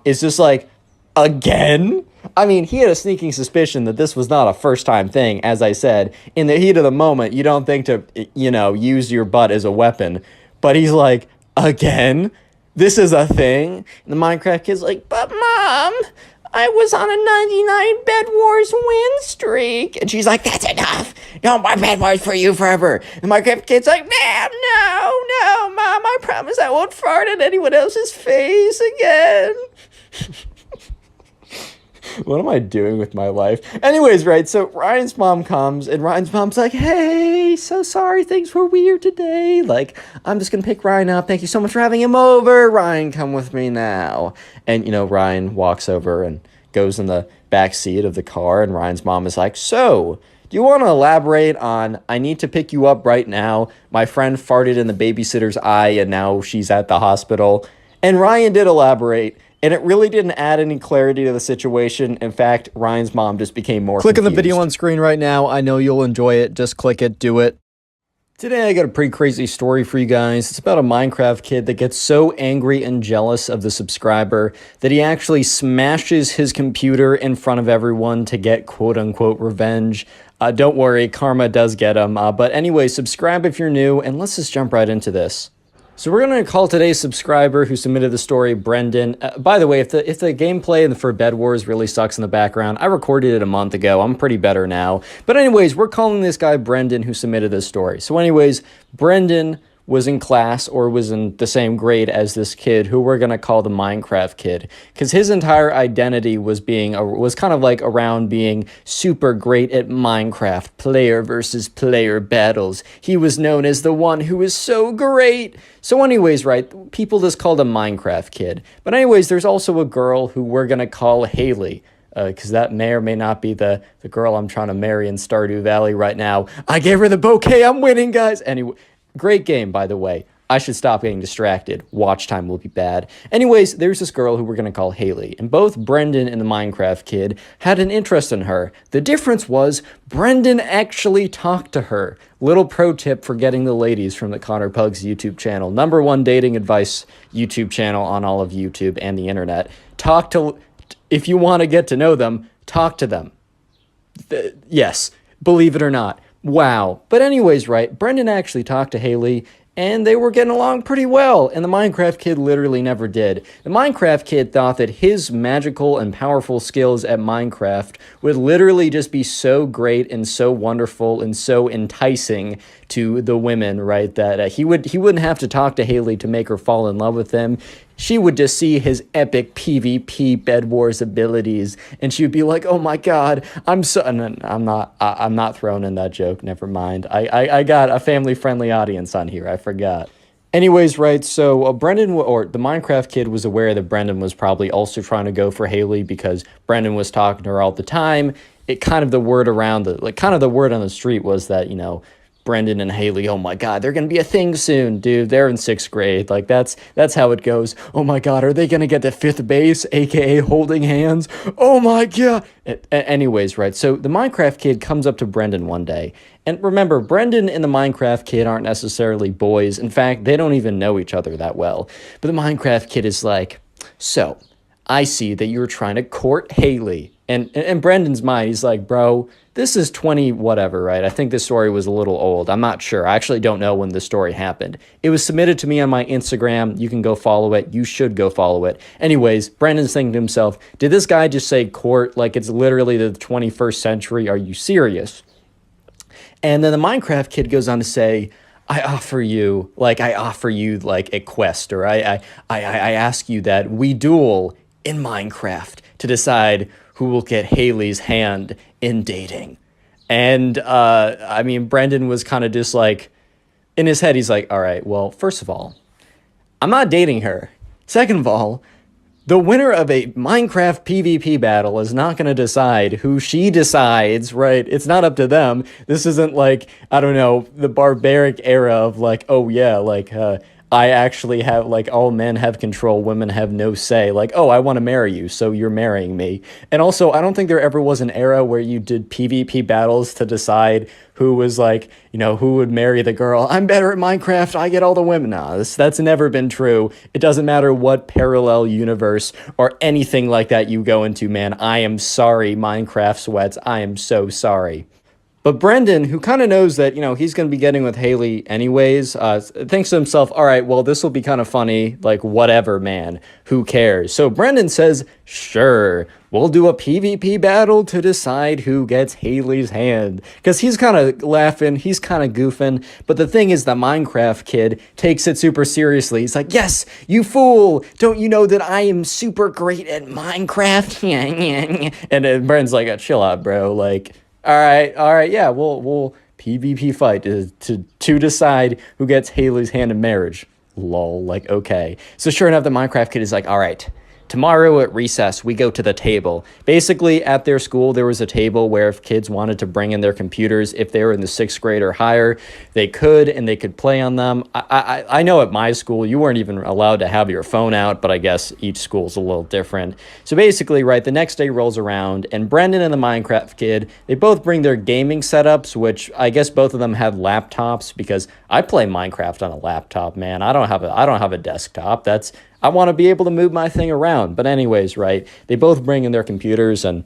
is just like, again? I mean, he had a sneaking suspicion that this was not a first-time thing. As I said, in the heat of the moment, you don't think to, use your butt as a weapon. But he's like, again? This is a thing? And the Minecraft kid's like, but Mom, I was on a 99 Bed Wars win streak. And she's like, that's enough. No more Bed Wars for you forever. And the Minecraft kid's like, Mom, no, Mom, I promise I won't fart in anyone else's face again. What am I doing with my life? Anyways, right, so Ryan's mom comes, and Ryan's mom's like, hey, so sorry, things were weird today. Like, I'm just gonna pick Ryan up. Thank you so much for having him over. Ryan, come with me now. And, Ryan walks over and goes in the back seat of the car, and Ryan's mom is like, so, do you want to elaborate on, I need to pick you up right now. My friend farted in the babysitter's eye, and now she's at the hospital. And Ryan did elaborate. And it really didn't add any clarity to the situation. In fact, Ryan's mom just became more Click on the confused. video on screen right now. I know you'll enjoy it. Just click it. Do it. Today I got a pretty crazy story for you guys. It's about a Minecraft kid that gets so angry and jealous of the subscriber that he actually smashes his computer in front of everyone to get quote-unquote revenge. Don't worry, karma does get him. But anyway, subscribe if you're new, and let's just jump right into this. So we're going to call today's subscriber who submitted the story Brendan. By the way, if the gameplay for Bed Wars really sucks in the background, I recorded it a month ago. I'm pretty better now. But anyways, we're calling this guy Brendan who submitted this story. So anyways, Brendan was in class or was in the same grade as this kid who we're going to call the Minecraft kid, because his entire identity was kind of like around being super great at Minecraft, player versus player battles. He was known as the one who is so great. So anyways, right, people just called him Minecraft kid. But anyways, there's also a girl who we're going to call Haley. because that may or may not be the girl I'm trying to marry in Stardew Valley right now. I gave her the bouquet. I'm winning, guys. Anyway, great game, by the way. I should stop getting distracted. Watch time will be bad. Anyways, there's this girl who we're going to call Haley, and both Brendan and the Minecraft kid had an interest in her. The difference was Brendan actually talked to her. Little pro tip for getting the ladies from the Connor Pugs YouTube channel. #1 dating advice YouTube channel on all of YouTube and the internet. If you want to get to know them, talk to them. Yes, believe it or not. Wow. But anyways, right, Brendan actually talked to Haley, and they were getting along pretty well, and the Minecraft kid literally never did. The Minecraft kid thought that his magical and powerful skills at Minecraft would literally just be so great and so wonderful and so enticing to the women, right, that he wouldn't have to talk to Haley to make her fall in love with him. She would just see his epic PvP Bed Wars abilities, and she would be like, "Oh my God, I'm so." And I'm not throwing in that joke. Never mind. I got a family friendly audience on here. I forgot. Anyways, right. So Brendan or the Minecraft kid was aware that Brendan was probably also trying to go for Haley because Brendan was talking to her all the time. It kind of the word around the word on the street was that Brendan and Haley, oh my God, they're going to be a thing soon, dude. They're in 6th grade. Like, that's how it goes. Oh my God, are they going to get to 5th base, aka holding hands? Oh my God. Anyways, right. So the Minecraft kid comes up to Brendan one day. And remember, Brendan and the Minecraft kid aren't necessarily boys. In fact, they don't even know each other that well. But the Minecraft kid is like, "So, I see that you're trying to court Haley." And in Brendan's mind, he's like, "Bro, this is 20 whatever, right? I think this story was a little old. I'm not sure. I actually don't know when this story happened. It was submitted to me on my Instagram. You can go follow it. You should go follow it." Anyways, Brendan's thinking to himself, did this guy just say court like it's literally the 21st century? Are you serious? And then the Minecraft kid goes on to say, I offer you like a quest, or I ask you that we duel in Minecraft to decide who will get Haley's hand in dating. And I mean, Brendan was kind of just like, in his head, he's like, all right, well, first of all, I'm not dating her. Second of all, the winner of a Minecraft PvP battle is not going to decide who she decides, right? It's not up to them. This isn't like, I don't know, the barbaric era of like, oh yeah, like, I actually have, like, all men have control, women have no say. Like, oh, I want to marry you, so you're marrying me. And also, I don't think there ever was an era where you did PvP battles to decide who was, like, who would marry the girl. I'm better at Minecraft, I get all the women. Nah, that's never been true. It doesn't matter what parallel universe or anything like that you go into, man. I am sorry, Minecraft sweats. I am so sorry. But Brendan, who kind of knows that, he's going to be getting with Haley anyways, thinks to himself, all right, well, this will be kind of funny. Like, whatever, man. Who cares? So Brendan says, sure, we'll do a PvP battle to decide who gets Haley's hand. Because he's kind of laughing, he's kind of goofing. But the thing is, the Minecraft kid takes it super seriously. He's like, yes, you fool. Don't you know that I am super great at Minecraft? And then Brendan's like, chill out, bro. Like, all right, yeah, we'll PvP fight to decide who gets Haley's hand in marriage. Lol, like, okay. So sure enough, the Minecraft kid is like, all right, tomorrow at recess, we go to the table. Basically, at their school, there was a table where if kids wanted to bring in their computers, if they were in the 6th grade or higher, they could, and they could play on them. I know at my school, you weren't even allowed to have your phone out, but I guess each school's a little different. So basically, right, the next day rolls around, and Brendan and the Minecraft kid, they both bring their gaming setups, which I guess both of them have laptops, because I play Minecraft on a laptop, man. I don't have a desktop. I want to be able to move my thing around. But anyways, right, they both bring in their computers, and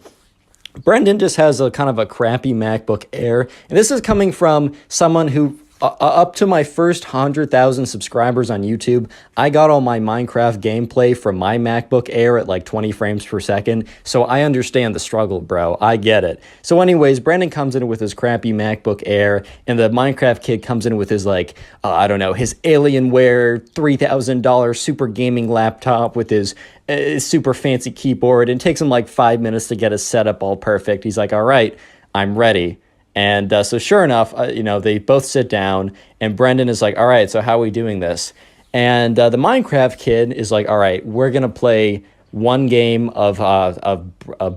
Brendan just has a kind of a crappy MacBook Air. And this is coming from someone who, up to my first 100,000 subscribers on YouTube, I got all my Minecraft gameplay from my MacBook Air at like 20 frames per second. So I understand the struggle, bro. I get it. So anyways, Brendan comes in with his crappy MacBook Air, and the Minecraft kid comes in with his, like, I don't know, his Alienware $3,000 super gaming laptop with his super fancy keyboard. And it takes him like 5 minutes to get his setup all perfect. He's like, all right, I'm ready. And so sure enough, they both sit down, and Brendan is like, all right, so how are we doing this? And the Minecraft kid is like, all right, we're going to play one game of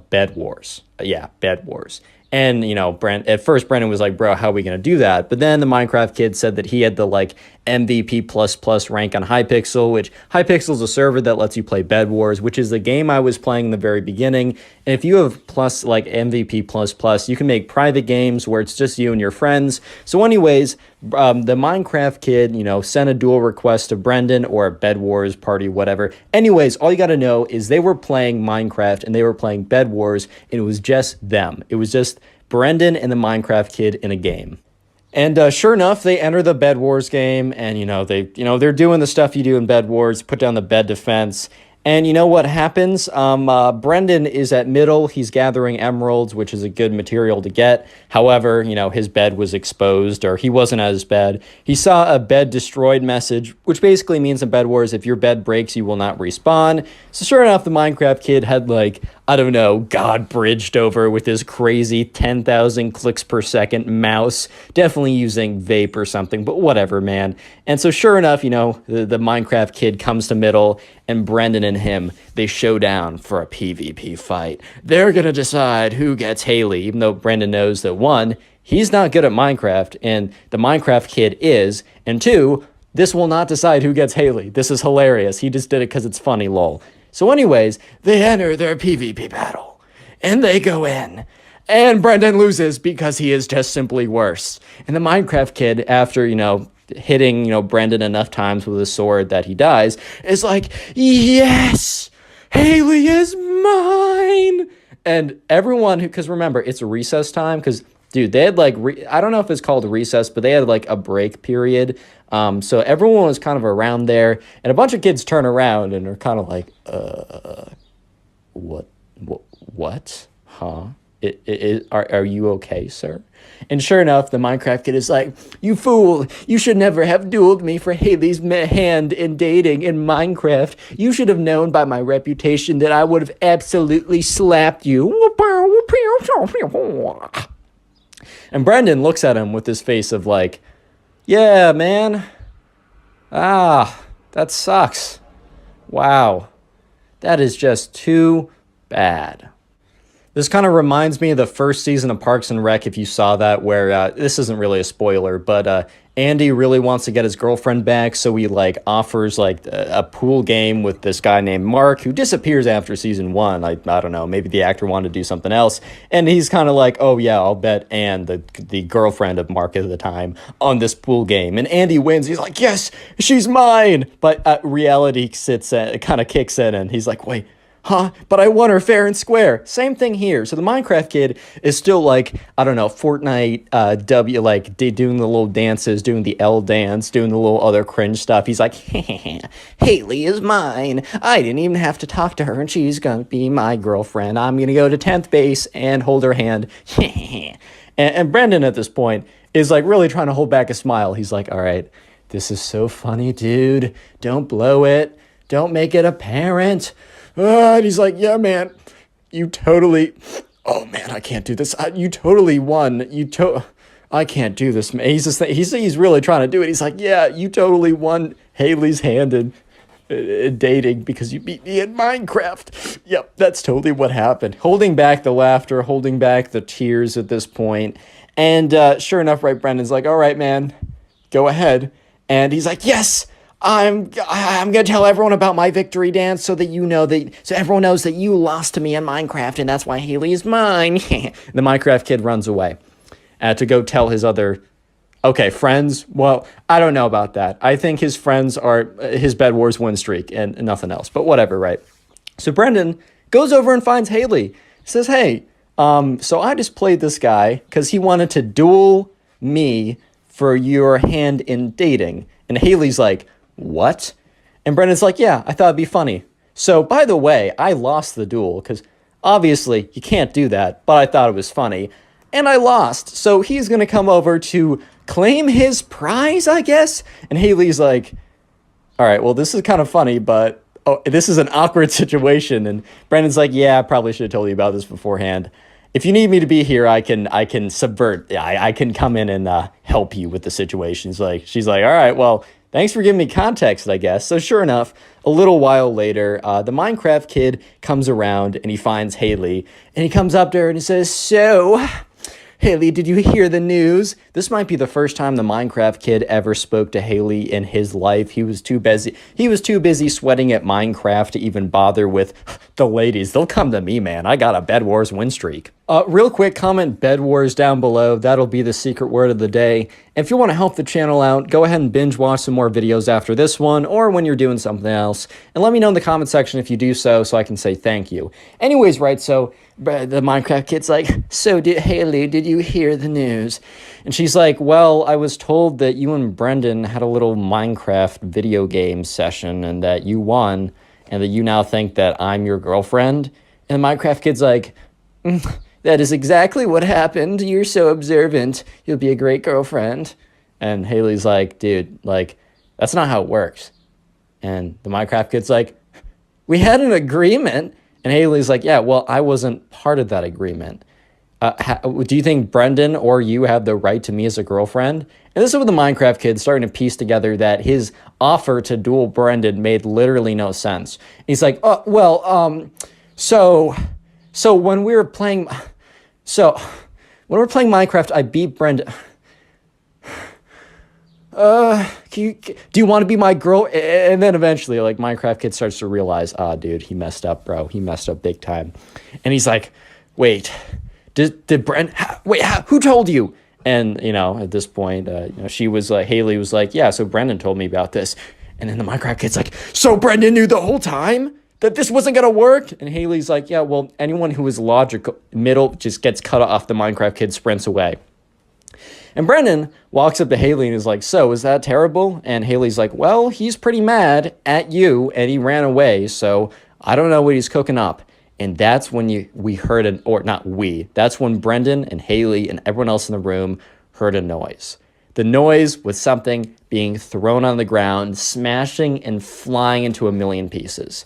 Bed Wars. Yeah, Bed Wars. And, at first Brendan was like, bro, how are we going to do that? But then the Minecraft kid said that he had the like MVP plus rank on Hypixel, which Hypixel is a server that lets you play Bed Wars, which is the game I was playing in the very beginning. And if you have plus like MVP plus, you can make private games where it's just you and your friends. So anyways, the Minecraft kid, sent a duel request to Brendan or a Bed Wars party, whatever. Anyways, all you got to know is they were playing Minecraft and they were playing Bed Wars, and it was just them. It was just Brendan and the Minecraft kid in a game. And sure enough, they enter the Bed Wars game, and they're doing the stuff you do in Bed Wars, put down the bed defense. And you know what happens? Brendan is at middle. He's gathering emeralds, which is a good material to get. However, his bed was exposed, or he wasn't at his bed. He saw a bed destroyed message, which basically means in Bed Wars, if your bed breaks, you will not respawn. So sure enough, the Minecraft kid had God bridged over with his crazy 10,000 clicks per second mouse, definitely using vape or something, but whatever, man. And so sure enough, the Minecraft kid comes to middle, and Brendan and him, they show down for a PvP fight. They're going to decide who gets Haley, even though Brendan knows that one, he's not good at Minecraft, and the Minecraft kid is, and two, this will not decide who gets Haley. This is hilarious. He just did it because it's funny, lol. So anyways, they enter their PvP battle, and they go in, and Brendan loses because he is just simply worse. And the Minecraft kid, after, hitting, Brendan enough times with his sword that he dies, is like, yes, Haley is mine. And everyone because remember, it's recess time, because dude, they had I don't know if it's called recess, but they had like a break period. So everyone was kind of around there, and a bunch of kids turn around and are kind of like, what? Huh? Are you okay, sir? And sure enough, the Minecraft kid is like, you fool, you should never have dueled me for Haley's hand in dating in Minecraft. You should have known by my reputation that I would have absolutely slapped you. And Brendan looks at him with this face of like, yeah, man. That sucks. Wow. That is just too bad. This kind of reminds me of the first season of Parks and Rec, if you saw that, where this isn't really a spoiler, but Andy really wants to get his girlfriend back, so he offers a pool game with this guy named Mark, who disappears after season 1. I don't know, maybe the actor wanted to do something else, and he's kind of like, oh yeah, I'll bet Anne, the girlfriend of Mark at the time, on this pool game, and Andy wins. He's like, yes, she's mine, but reality kind of kicks in, and he's like, wait. Huh? But I won her fair and square. Same thing here. So the Minecraft kid is still Fortnite doing the little dances, doing the L dance, doing the little other cringe stuff. He's like, Haley is mine. I didn't even have to talk to her, and she's gonna be my girlfriend. I'm gonna go to 10th base and hold her hand. and Brendan at this point is really trying to hold back a smile. He's like, all right, this is so funny, dude. Don't blow it. Don't make it apparent. And he's like, yeah, man, you totally, oh man, I can't do this. You totally won. I can't do this, man. He's really trying to do it. He's like, yeah, you totally won Haley's hand in dating because you beat me in Minecraft. Yep, that's totally what happened. Holding back the laughter, holding back the tears at this point. And sure enough, right, Brendan's like, all right, man, go ahead. And he's like, yes, I'm gonna tell everyone about my victory dance so everyone knows that you lost to me in Minecraft, and that's why Haley is mine. The Minecraft kid runs away to go tell his other friends. Well, I don't know about that. I think his friends are his Bed Wars win streak and nothing else. But whatever, right? So Brendan goes over and finds Haley. Says, hey, so I just played this guy because he wanted to duel me for your hand in dating. And Haley's like, what? And Brendan's like, yeah, I thought it'd be funny. So, by the way, I lost the duel because obviously you can't do that, but I thought it was funny. And I lost. So he's going to come over to claim his prize, I guess. And Haley's like, all right, well, this is kind of funny, but this is an awkward situation. And Brendan's like, yeah, I probably should have told you about this beforehand. If you need me to be here, I can subvert. I can come in and help you with the situation. She's like, all right, well, Thanks for giving me context, I guess. So sure enough, a little while later, the Minecraft kid comes around and he finds Haley. And he comes up to her and he says, "So, Haley, did you hear the news?" This might be the first time the Minecraft kid ever spoke to Haley in his life. He was too busy sweating at Minecraft to even bother with the ladies. They'll come to me, man. I got a Bed Wars win streak. Real quick, comment Bed Wars down below. That'll be the secret word of the day. If you want to help the channel out, go ahead and binge watch some more videos after this one or when you're doing something else. And let me know in the comment section if you do so I can say thank you. Anyways, right, so the Minecraft kid's like, "So, Haley, did you hear the news?" And she's like, "Well, I was told that you and Brendan had a little Minecraft video game session and that you won and that you now think that I'm your girlfriend." And the Minecraft kid's like, "That is exactly what happened. You're so observant. You'll be a great girlfriend." And Haley's like, "Dude, like, that's not how it works." And the Minecraft kid's like, "We had an agreement." And Haley's like, "Yeah, well, I wasn't part of that agreement. Do you think Brendan or you have the right to me as a girlfriend?" And this is what the Minecraft kid's starting to piece together that his offer to duel Brendan made literally no sense. He's like, so when we were playing, Minecraft, I beat Brendan. Do you want to be my girl? And then eventually, like, Minecraft kid starts to realize, dude, he messed up, bro. He messed up big time. And he's like, "Wait, did Brendan, who told you?" And, at this point, Haley was like, "Yeah, so Brendan told me about this." And then the Minecraft kid's like, "So Brendan knew the whole time that this wasn't going to work?" And Haley's like, "Yeah, well, anyone who is logical, middle just gets cut off." The Minecraft kid sprints away. And Brendan walks up to Haley and is like, "So, is that terrible?" And Haley's like, "Well, he's pretty mad at you and he ran away, so I don't know what he's cooking up." And that's when that's when Brendan and Haley and everyone else in the room heard a noise. The noise was something being thrown on the ground, smashing and flying into a million pieces.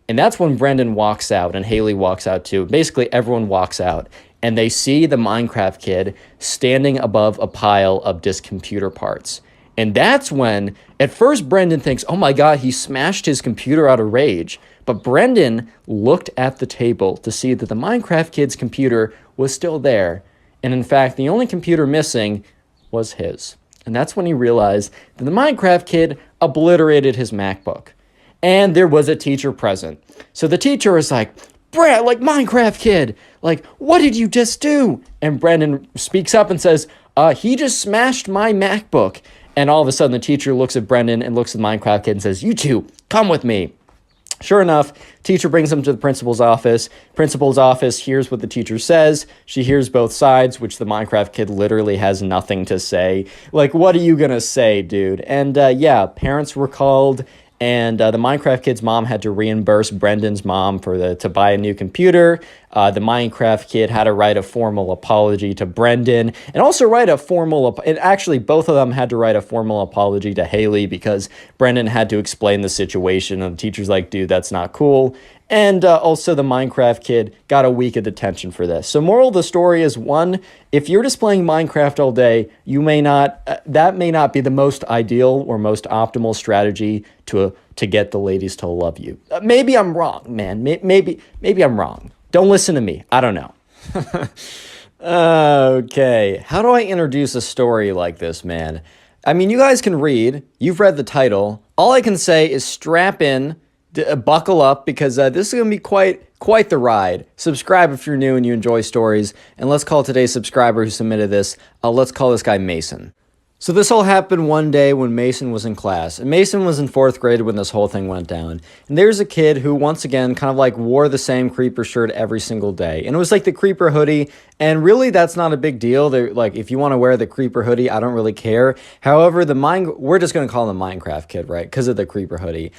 And that's when Brendan walks out and Haley walks out too. Basically, everyone walks out. And they see the Minecraft kid standing above a pile of disk computer parts. And that's when, at first, Brendan thinks, "Oh my God, he smashed his computer out of rage." But Brendan looked at the table to see that the Minecraft kid's computer was still there. And in fact, the only computer missing was his. And that's when he realized that the Minecraft kid obliterated his MacBook. And there was a teacher present. So the teacher was like, "Brad, like, Minecraft kid, like, what did you just do?" And Brendan speaks up and says, "He just smashed my MacBook." And all of a sudden the teacher looks at Brendan and looks at the Minecraft kid and says, "You two, come with me." Sure enough, teacher brings him to the principal's office. Principal's office hears what the teacher says. She hears both sides, which the Minecraft kid literally has nothing to say. Like, what are you gonna say, dude? And yeah, parents were called. And the Minecraft kid's mom had to reimburse Brendan's mom to buy a new computer. The Minecraft kid had to write a formal apology to Brendan and also and actually both of them had to write a formal apology to Haley because Brendan had to explain the situation. And the teacher's like, "Dude, that's not cool." And also the Minecraft kid got a week of detention for this. So moral of the story is, one, if you're just playing Minecraft all day, that may not be the most ideal or most optimal strategy to get the ladies to love you. Maybe I'm wrong, man. Maybe I'm wrong. Don't listen to me. I don't know. Okay. How do I introduce a story like this, man? I mean, you guys can read. You've read the title. All I can say is strap in. Buckle up because this is going to be quite the ride. Subscribe if you're new and you enjoy stories. And let's call today's subscriber who submitted this. Let's call this guy Mason. So this all happened one day when Mason was in class. And Mason was in 4th grade when this whole thing went down. And there's a kid who, once again, kind of like wore the same creeper shirt every single day. And it was like the creeper hoodie. And really, that's not a big deal. They're like, if you want to wear the creeper hoodie, I don't really care. However, we're just going to call him the Minecraft kid, right? Because of the creeper hoodie.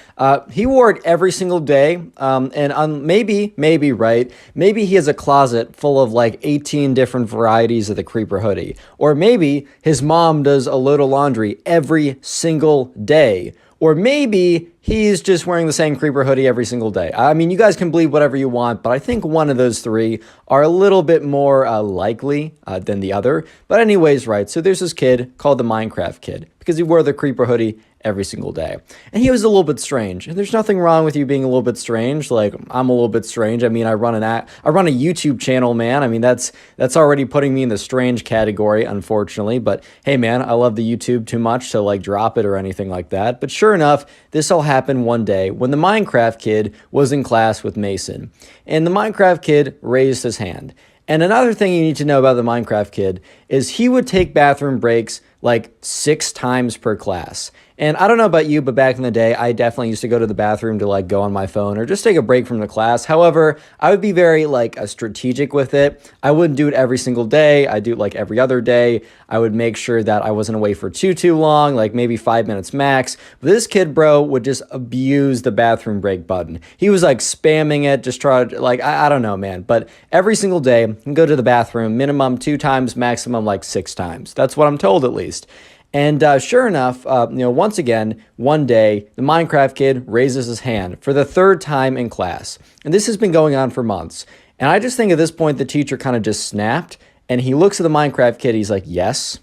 He wore it every single day. Maybe, right? Maybe he has a closet full of like 18 different varieties of the creeper hoodie. Or maybe his mom does a load of laundry every single day. Or maybe he's just wearing the same creeper hoodie every single day. I mean, you guys can believe whatever you want, but I think one of those three are a little bit more likely than the other. But anyways, right, so there's this kid called the Minecraft kid. because he wore the creeper hoodie every single day. And he was a little bit strange. And there's nothing wrong with you being a little bit strange. Like, I'm a little bit strange. I mean, I run a YouTube channel, man. I mean, that's already putting me in the strange category, unfortunately. But hey, man, I love the YouTube too much to like drop it or anything like that. But sure enough, this all happened one day when the Minecraft kid was in class with Mason. And the Minecraft kid raised his hand. And another thing you need to know about the Minecraft kid is he would take bathroom breaks like 6 times per class. And I don't know about you, but back in the day, I definitely used to go to the bathroom to like go on my phone or just take a break from the class. However, I would be very like strategic with it. I wouldn't do it every single day. I do it like every other day. I would make sure that I wasn't away for too long, like maybe 5 minutes max. But this kid, bro, would just abuse the bathroom break button. He was like spamming it, just try to like, I don't know, man. But every single day, I can go to the bathroom, minimum 2 times, maximum like 6 times. That's what I'm told at least. And sure enough, once again, one day, the Minecraft kid raises his hand for the 3rd time in class. And this has been going on for months. And I just think at this point, the teacher kind of just snapped. And he looks at the Minecraft kid. He's like, yes.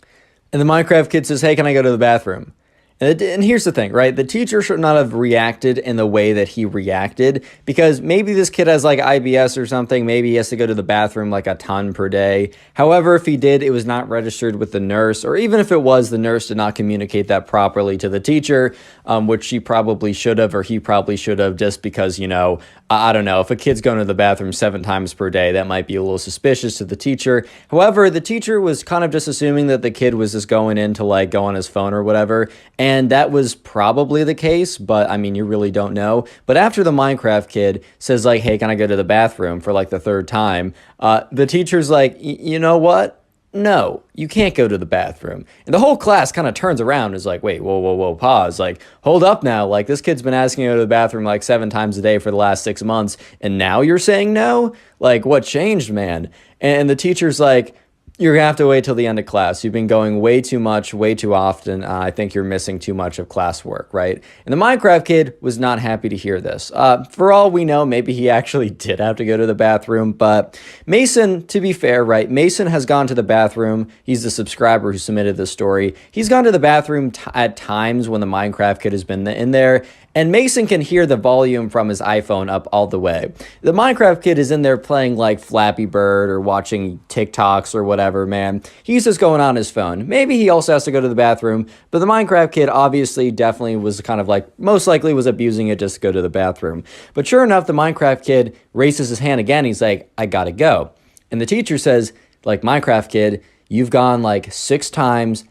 And the Minecraft kid says, hey, can I go to the bathroom? And here's the thing, right? The teacher should not have reacted in the way that he reacted, because maybe this kid has like IBS or something. Maybe he has to go to the bathroom like a ton per day. However, if he did, it was not registered with the nurse, or even if it was, the nurse did not communicate that properly to the teacher, which she probably should have, or he probably should have, just because, I don't know, if a kid's going to the bathroom 7 times per day, that might be a little suspicious to the teacher. However, the teacher was kind of just assuming that the kid was just going in to like go on his phone or whatever. And that was probably the case, but I mean, you really don't know. But after the Minecraft kid says like, hey, can I go to the bathroom for like the 3rd time? The teacher's like, you know what? No, you can't go to the bathroom. And the whole class kind of turns around and is like, wait, whoa, pause. Like, hold up now. Like, this kid's been asking you to go to the bathroom like 7 times a day for the last 6 months. And now you're saying no? Like, what changed, man? And the teacher's like, you're going to have to wait till the end of class. You've been going way too much, way too often. I think you're missing too much of classwork, right? And the Minecraft kid was not happy to hear this. For all we know, maybe he actually did have to go to the bathroom. But Mason, to be fair, right? Mason has gone to the bathroom. He's the subscriber who submitted this story. He's gone to the bathroom at times when the Minecraft kid has been in there. And Mason can hear the volume from his iPhone up all the way. The Minecraft kid is in there playing like Flappy Bird or watching TikToks or whatever, man. He's just going on his phone. Maybe he also has to go to the bathroom, but the Minecraft kid obviously definitely was kind of like, most likely was abusing it just to go to the bathroom. But sure enough, the Minecraft kid raises his hand again. He's like, I gotta go. And the teacher says, like, Minecraft kid, you've gone like 6 times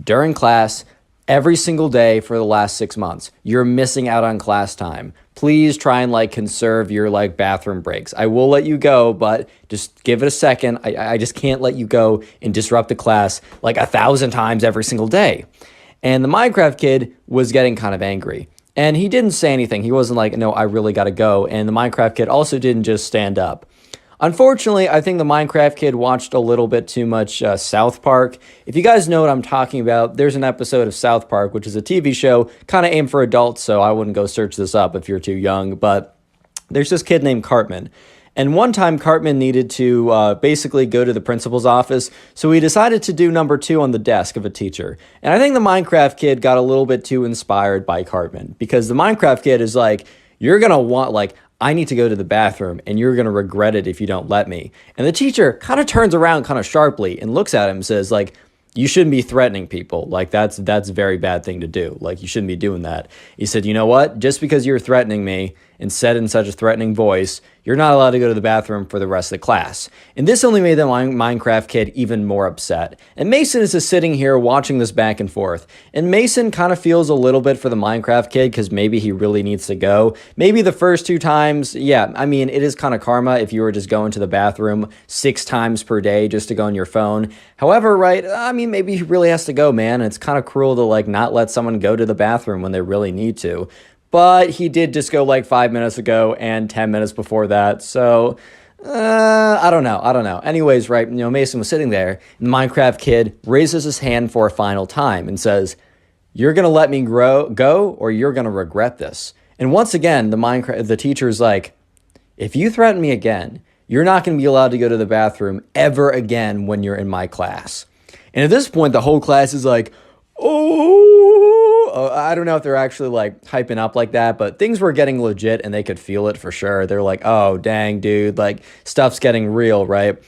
during class, every single day for the last 6 months. You're missing out on class time. Please try and like conserve your like bathroom breaks. I will let you go, but just give it a second. I just can't let you go and disrupt the class like 1,000 times every single day. And the Minecraft kid was getting kind of angry. And he didn't say anything. He wasn't like, no, I really got to go. And the Minecraft kid also didn't just stand up. Unfortunately, I think the Minecraft kid watched a little bit too much South Park. If you guys know what I'm talking about, there's an episode of South Park, which is a TV show kind of aimed for adults, so I wouldn't go search this up if you're too young. But there's this kid named Cartman. And one time, Cartman needed to basically go to the principal's office, so he decided to do number 2 on the desk of a teacher. And I think the Minecraft kid got a little bit too inspired by Cartman, because the Minecraft kid is like, you're going to want, like, I need to go to the bathroom, and you're going to regret it if you don't let me. And the teacher kind of turns around kind of sharply and looks at him and says, like, you shouldn't be threatening people. Like, that's a very bad thing to do. Like, you shouldn't be doing that. He said, you know what? Just because you're threatening me and said in such a threatening voice, you're not allowed to go to the bathroom for the rest of the class. And this only made the Minecraft kid even more upset. And Mason is just sitting here watching this back and forth. And Mason kind of feels a little bit for the Minecraft kid, because maybe he really needs to go. Maybe the first 2 times, yeah, I mean, it is kind of karma if you were just going to the bathroom 6 times per day just to go on your phone. However, right, I mean, maybe he really has to go, man. And it's kind of cruel to like not let someone go to the bathroom when they really need to. But he did just go like 5 minutes ago and 10 minutes before that. So, I don't know. Anyways, right, Mason was sitting there, and the Minecraft kid raises his hand for a final time and says, you're going to let me go, or you're going to regret this. And once again, the teacher's like, if you threaten me again, you're not going to be allowed to go to the bathroom ever again when you're in my class. And at this point, the whole class is like, Oh, I don't know if they're actually like hyping up like that, but things were getting legit and they could feel it for sure. They're like, oh, dang, dude, like stuff's getting real, right?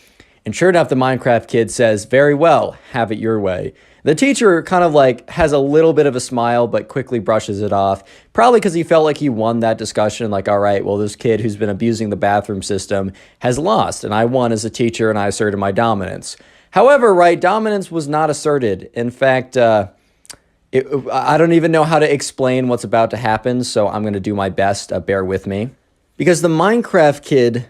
And sure enough, the Minecraft kid says, very well, have it your way. The teacher kind of like has a little bit of a smile, but quickly brushes it off. Probably because he felt like he won that discussion. Like, all right, well, this kid who's been abusing the bathroom system has lost, and I won as a teacher and I asserted my dominance. However, right, dominance was not asserted. In fact, I don't even know how to explain what's about to happen, so I'm going to do my best. Bear with me. Because the Minecraft kid,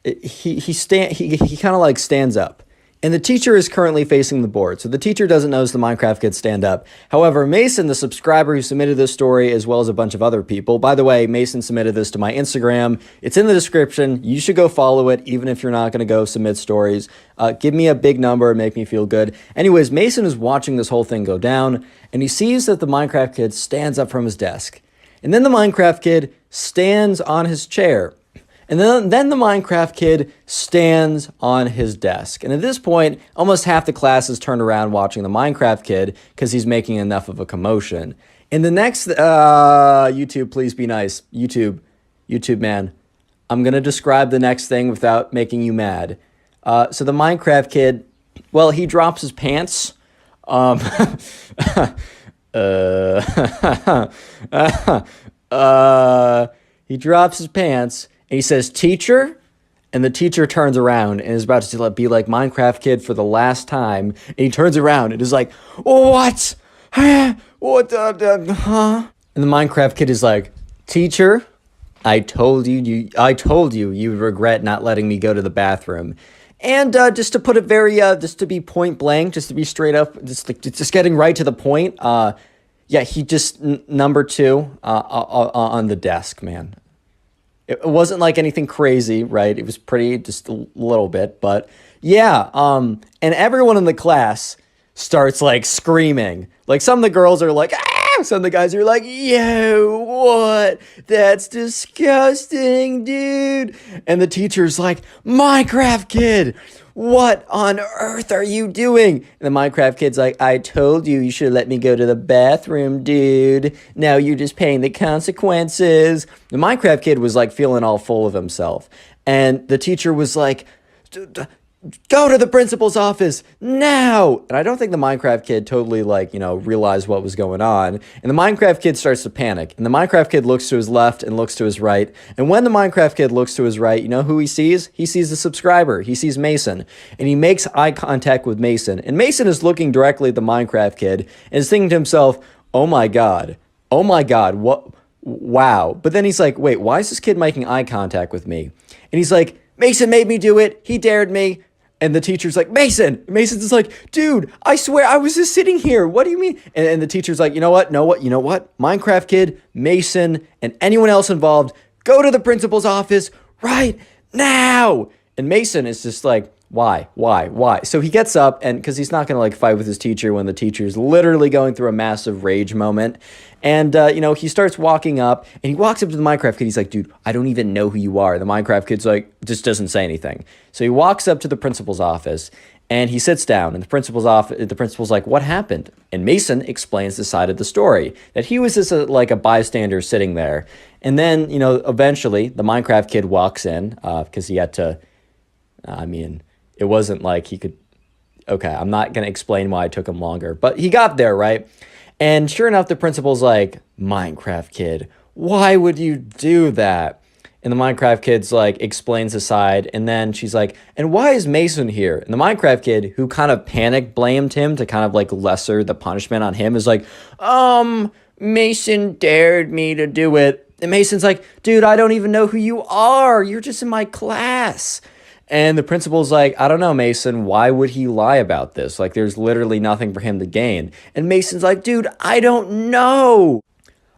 he kind of like stands up. And the teacher is currently facing the board, so the teacher doesn't notice the Minecraft kid stand up. However, Mason, the subscriber who submitted this story, as well as a bunch of other people, by the way, Mason submitted this to my Instagram. It's in the description. You should go follow it, even if you're not going to go submit stories. Give me a big number and make me feel good. Anyways, Mason is watching this whole thing go down, and he sees that the Minecraft kid stands up from his desk. And then the Minecraft kid stands on his chair. And then the Minecraft kid stands on his desk. And at this point, almost half the class is turned around watching the Minecraft kid because he's making enough of a commotion. In the next, YouTube, please be nice. YouTube, man, I'm going to describe the next thing without making you mad. So the Minecraft kid, well, he drops his pants. He drops his pants. And he says, teacher? And the teacher turns around and is about to be like Minecraft kid for the last time. And he turns around and is like, what? What huh? And the Minecraft kid is like, teacher, I told you you would regret not letting me go to the bathroom. And just to put it very, just to be point blank, just to be straight up, just getting right to the point. Yeah, he just, number two, on the desk, man. It wasn't like anything crazy, right? It was pretty, just a little bit, but yeah. And everyone in the class starts like screaming. Like some of the girls are like, ah! Some of the guys are like, yo, what? That's disgusting, dude. And the teacher's like, Minecraft kid, what on earth are you doing? And the Minecraft kid's like, I told you you should let me go to the bathroom, dude. Now you're just paying the consequences. The Minecraft kid was like feeling all full of himself. And the teacher was like, go to the principal's office now. And I don't think the Minecraft kid totally like, realized what was going on. And the Minecraft kid starts to panic. And the Minecraft kid looks to his left and looks to his right. And when the Minecraft kid looks to his right, you know who he sees? He sees the subscriber. He sees Mason. And he makes eye contact with Mason. And Mason is looking directly at the Minecraft kid and is thinking to himself, oh my God, what? Wow. But then he's like, wait, why is this kid making eye contact with me? And he's like, Mason made me do it. He dared me. And the teacher's like, Mason. Mason's just like, dude, I swear I was just sitting here. What do you mean? And the teacher's like, you know what? Minecraft kid, Mason, and anyone else involved, go to the principal's office right now. And Mason is just like, why? So he gets up, and because he's not going to like fight with his teacher when the teacher's literally going through a massive rage moment. And, he starts walking up, and he walks up to the Minecraft kid. He's like, dude, I don't even know who you are. The Minecraft kid's like, just doesn't say anything. So he walks up to the principal's office, and he sits down, and the principal's like, what happened? And Mason explains the side of the story, that he was just like a bystander sitting there. And then, eventually the Minecraft kid walks in, because he had to, it wasn't like he could, okay, I'm not going to explain why it took him longer, but he got there, right? And sure enough, the principal's like, Minecraft kid, why would you do that? And the Minecraft kid's like, explains the side. And then she's like, and why is Mason here? And the Minecraft kid, who kind of panic blamed him to kind of like lesser the punishment on him, is like, Mason dared me to do it. And Mason's like, dude, I don't even know who you are. You're just in my class. And the principal's like, I don't know, Mason, why would he lie about this? Like, there's literally nothing for him to gain. And Mason's like, dude, I don't know.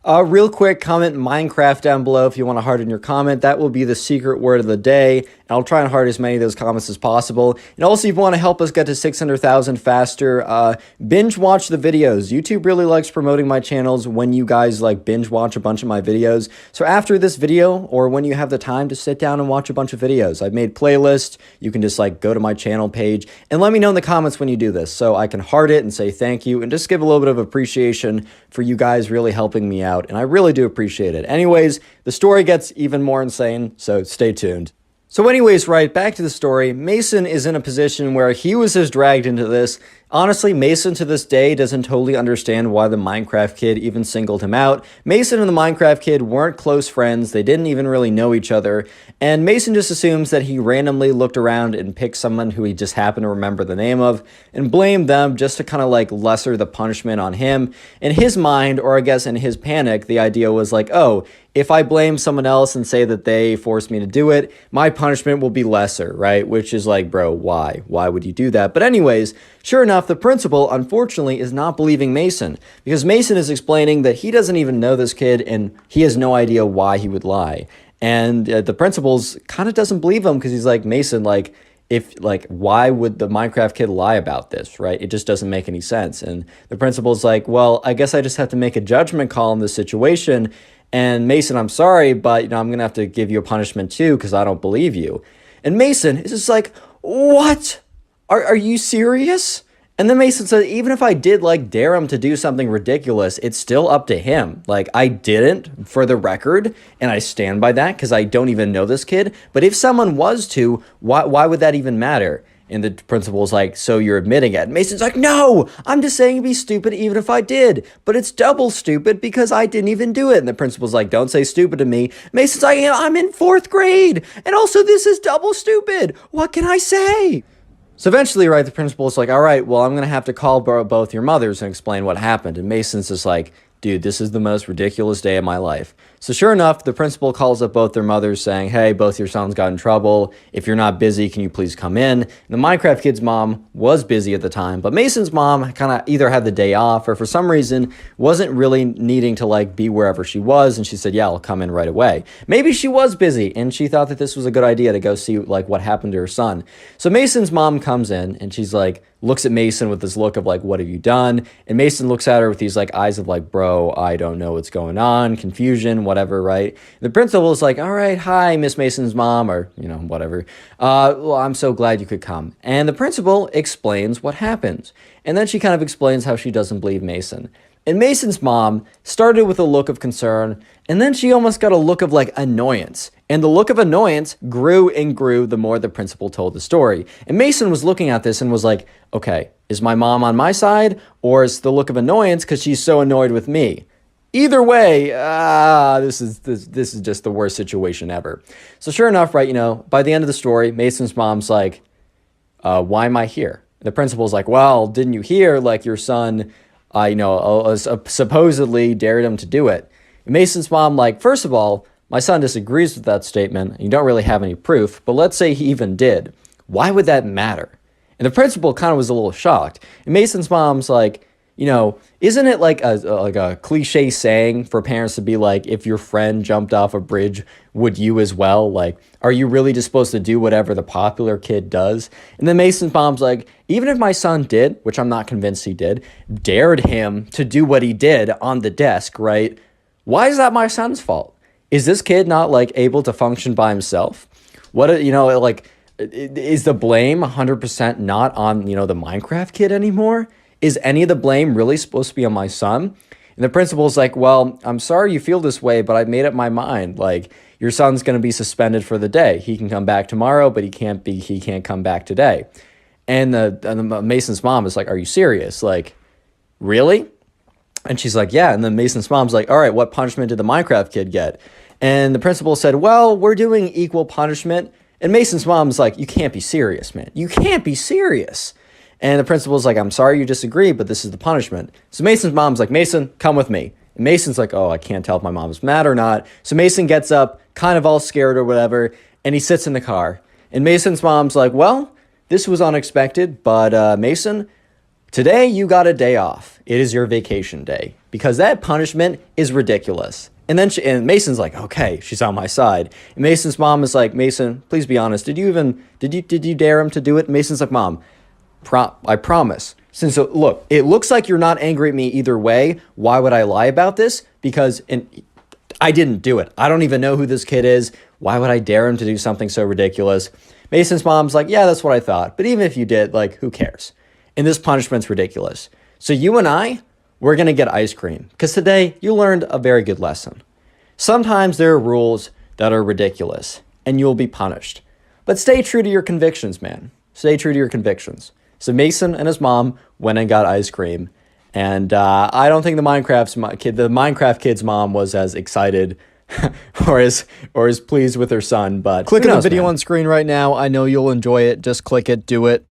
Real quick, comment Minecraft down below if you want to harden your comment. That will be the secret word of the day, and I'll try and heart as many of those comments as possible. And also, if you want to help us get to 600,000 faster, binge watch the videos. YouTube really likes promoting my channels when you guys like binge watch a bunch of my videos. So after this video, or when you have the time to sit down and watch a bunch of videos, I've made playlists. You can just like go to my channel page and let me know in the comments when you do this, so I can heart it and say thank you and just give a little bit of appreciation for you guys really helping me out. And I really do appreciate it. Anyways, the story gets even more insane, so stay tuned. So anyways, right, back to the story. Mason is in a position where he was just dragged into this. Honestly, Mason to this day doesn't totally understand why the Minecraft kid even singled him out. Mason and the Minecraft kid weren't close friends. They didn't even really know each other. And Mason just assumes that he randomly looked around and picked someone who he just happened to remember the name of and blamed them just to kind of like lesser the punishment on him. In his mind, or I guess in his panic, the idea was like, oh, if I blame someone else and say that they forced me to do it, my punishment will be lesser, right? Which is like, bro, why? Why would you do that? But anyways, sure enough, the principal, unfortunately, is not believing Mason, because Mason is explaining that he doesn't even know this kid and he has no idea why he would lie. And the principal's kind of doesn't believe him because he's like, Mason, like, why would the Minecraft kid lie about this, right? It just doesn't make any sense. And the principal's like, well, I guess I just have to make a judgment call in this situation. And Mason, I'm sorry, but I'm going to have to give you a punishment too because I don't believe you. And Mason is just like, what? Are you serious? And then Mason said, even if I did like dare him to do something ridiculous, it's still up to him. Like, I didn't, for the record, and I stand by that because I don't even know this kid. But if someone was to, why would that even matter? And the principal's like, so you're admitting it? And Mason's like, no, I'm just saying it'd be stupid even if I did. But it's double stupid because I didn't even do it. And the principal's like, don't say stupid to me. Mason's like, I'm in 4th grade. And also this is double stupid. What can I say? So eventually, right, the principal's like, all right, well, I'm going to have to call both your mothers and explain what happened. And Mason's just like, dude, this is the most ridiculous day of my life. So sure enough, the principal calls up both their mothers saying, hey, both your sons got in trouble. If you're not busy, can you please come in? And the Minecraft kid's mom was busy at the time, but Mason's mom kind of either had the day off or for some reason wasn't really needing to like be wherever she was. And she said, yeah, I'll come in right away. Maybe she was busy and she thought that this was a good idea to go see like what happened to her son. So Mason's mom comes in and she's like, looks at Mason with this look of like, what have you done? And Mason looks at her with these like eyes of like, bro, I don't know what's going on, confusion, whatever, right? The principal is like, all right, hi, Miss Mason's mom, or, whatever. Well, I'm so glad you could come. And the principal explains what happened. And then she kind of explains how she doesn't believe Mason. And Mason's mom started with a look of concern, and then she almost got a look of like annoyance. And the look of annoyance grew and grew the more the principal told the story. And Mason was looking at this and was like, okay, is my mom on my side, or is the look of annoyance because she's so annoyed with me? Either way, this is just the worst situation ever. So sure enough, right, by the end of the story, Mason's mom's like, why am I here? The principal's like, well, didn't you hear like your son supposedly dared him to do it? And Mason's mom, like, first of all, my son disagrees with that statement. You don't really have any proof, but let's say he even did. Why would that matter? And the principal kind of was a little shocked. And Mason's mom's like, isn't it like a cliche saying for parents to be like, if your friend jumped off a bridge, would you as well? Like, are you really just supposed to do whatever the popular kid does? And then Mason's mom's like, even if my son did, which I'm not convinced he did, dared him to do what he did on the desk, right? Why is that my son's fault? Is this kid not like able to function by himself? What, is the blame 100% not on, the Minecraft kid anymore? Is any of the blame really supposed to be on my son? And the principal's like, well, I'm sorry you feel this way, but I've made up my mind. Like, your son's going to be suspended for the day. He can come back tomorrow, but he can't come back today. And the Mason's mom is like, are you serious? Like, really? And she's like, yeah. And then Mason's mom's like, all right, what punishment did the Minecraft kid get? And the principal said, well, we're doing equal punishment. And Mason's mom's like, you can't be serious, man. You can't be serious. And the principal's like, I'm sorry you disagree, but this is the punishment. So Mason's mom's like, Mason, come with me. And Mason's like, oh, I can't tell if my mom's mad or not. So Mason gets up, kind of all scared or whatever, and he sits in the car. And Mason's mom's like, well, this was unexpected, but Mason, Today you got a day off. It is your vacation day because that punishment is ridiculous. And then and Mason's like, okay, she's on my side. And Mason's mom is like, Mason, please be honest. Did you dare him to do it? And Mason's like, Mom, I promise. Since look, it looks like you're not angry at me either way. Why would I lie about this? Because I didn't do it. I don't even know who this kid is. Why would I dare him to do something so ridiculous? Mason's mom's like, yeah, that's what I thought. But even if you did, like, who cares? And this punishment's ridiculous. So you and we're going to get ice cream because today you learned a very good lesson. Sometimes there are rules that are ridiculous and you'll be punished. But stay true to your convictions, man. Stay true to your convictions. So Mason and his mom went and got ice cream. And I don't think the Minecraft kid's mom was as excited or as pleased with her son. But click on the video on screen right now. I know you'll enjoy it. Just click it. Do it.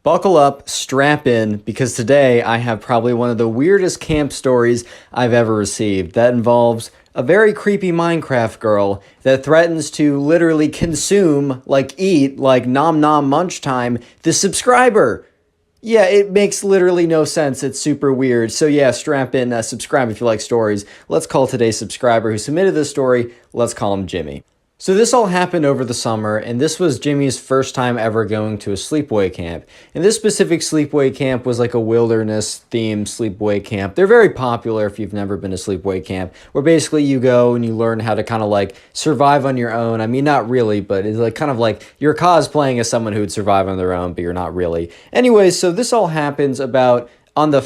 Buckle up, strap in, because today I have probably one of the weirdest camp stories I've ever received. That involves a very creepy Minecraft girl that threatens to literally consume, like eat, like nom nom munch time, the subscriber. Yeah, it makes literally no sense. It's super weird. So yeah, strap in, subscribe if you like stories. Let's call today's subscriber who submitted this story, let's call him Jimmy. So this all happened over the summer, and this was Jimmy's first time ever going to a sleepaway camp. And this specific sleepaway camp was like a wilderness-themed sleepaway camp. They're very popular if you've never been to sleepaway camp, where basically you go and you learn how to kind of like survive on your own. I mean, not really, but it's like kind of like you're cosplaying as someone who would survive on their own, but you're not really. Anyways, so this all happens about on the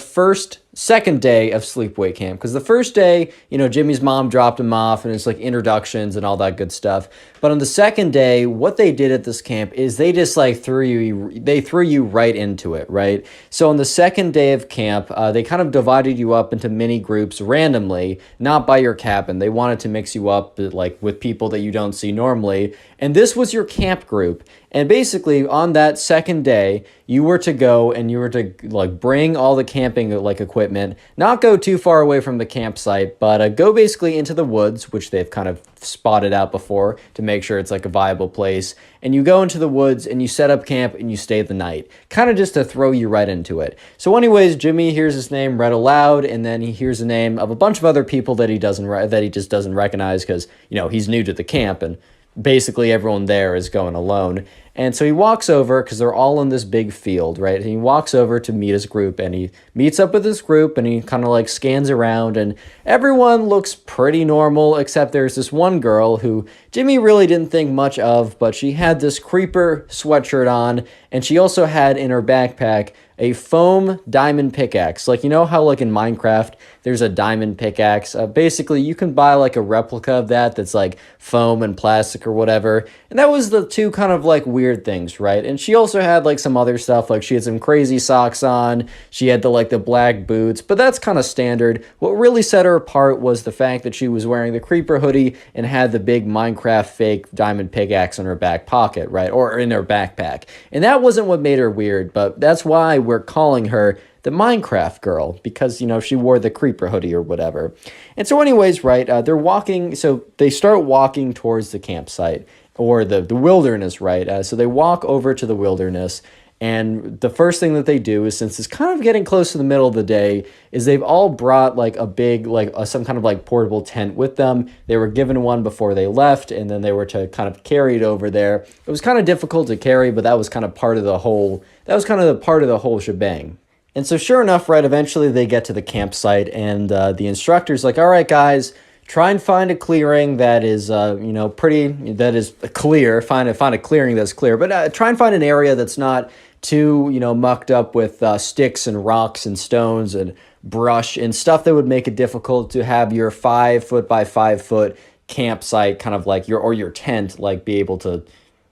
second day of sleepaway camp, because the first day, Jimmy's mom dropped him off and it's like introductions and all that good stuff. But on the second day, what they did at this camp is they just like threw you right into it, right? So on the second day of camp, they kind of divided you up into mini groups randomly, not by your cabin. They wanted to mix you up like with people that you don't see normally. And this was your camp group. And basically on that second day, you were to go and you were to like bring all the camping like equipment, not go too far away from the campsite, but go basically into the woods, which they've kind of spotted out before to make sure it's like a viable place. And you go into the woods and you set up camp and you stay the night, kind of just to throw you right into it. So anyways, Jimmy hears his name read aloud, and then he hears the name of a bunch of other people that he just doesn't recognize because, he's new to the camp and basically everyone there is going alone. And so he walks over because they're all in this big field, right? And he walks over to meet his group, and he meets up with his group, and he kind of like scans around, and everyone looks pretty normal, except there's this one girl who Jimmy really didn't think much of, but she had this creeper sweatshirt on, and she also had in her backpack a foam diamond pickaxe. Like, how like in Minecraft, there's a diamond pickaxe. Basically, you can buy like a replica of that's like foam and plastic or whatever. And that was the two kind of like weird things, right? And she also had like some other stuff, like she had some crazy socks on. She had the black boots, but that's kind of standard. What really set her apart was the fact that she was wearing the creeper hoodie and had the big Minecraft fake diamond pickaxe in her back pocket, right? Or in her backpack. And that wasn't what made her weird, but that's why we're calling her the Minecraft girl, because, she wore the creeper hoodie or whatever. And so anyways, right, they're walking, so they start walking towards the campsite, or the wilderness, right? So they walk over to the wilderness, and the first thing that they do is, since it's kind of getting close to the middle of the day, is they've all brought like a big, some kind of like portable tent with them. They were given one before they left, and then they were to kind of carry it over there. It was kind of difficult to carry, but that was kind of part of the whole shebang. And so sure enough, right, eventually they get to the campsite, and the instructor's like, all right, guys, try and find a clearing that is, that is clear. Find a clearing that's clear, but try and find an area that's not too, mucked up with sticks and rocks and stones and brush and stuff that would make it difficult to have your 5 foot by 5 foot campsite kind of like your tent, like be able to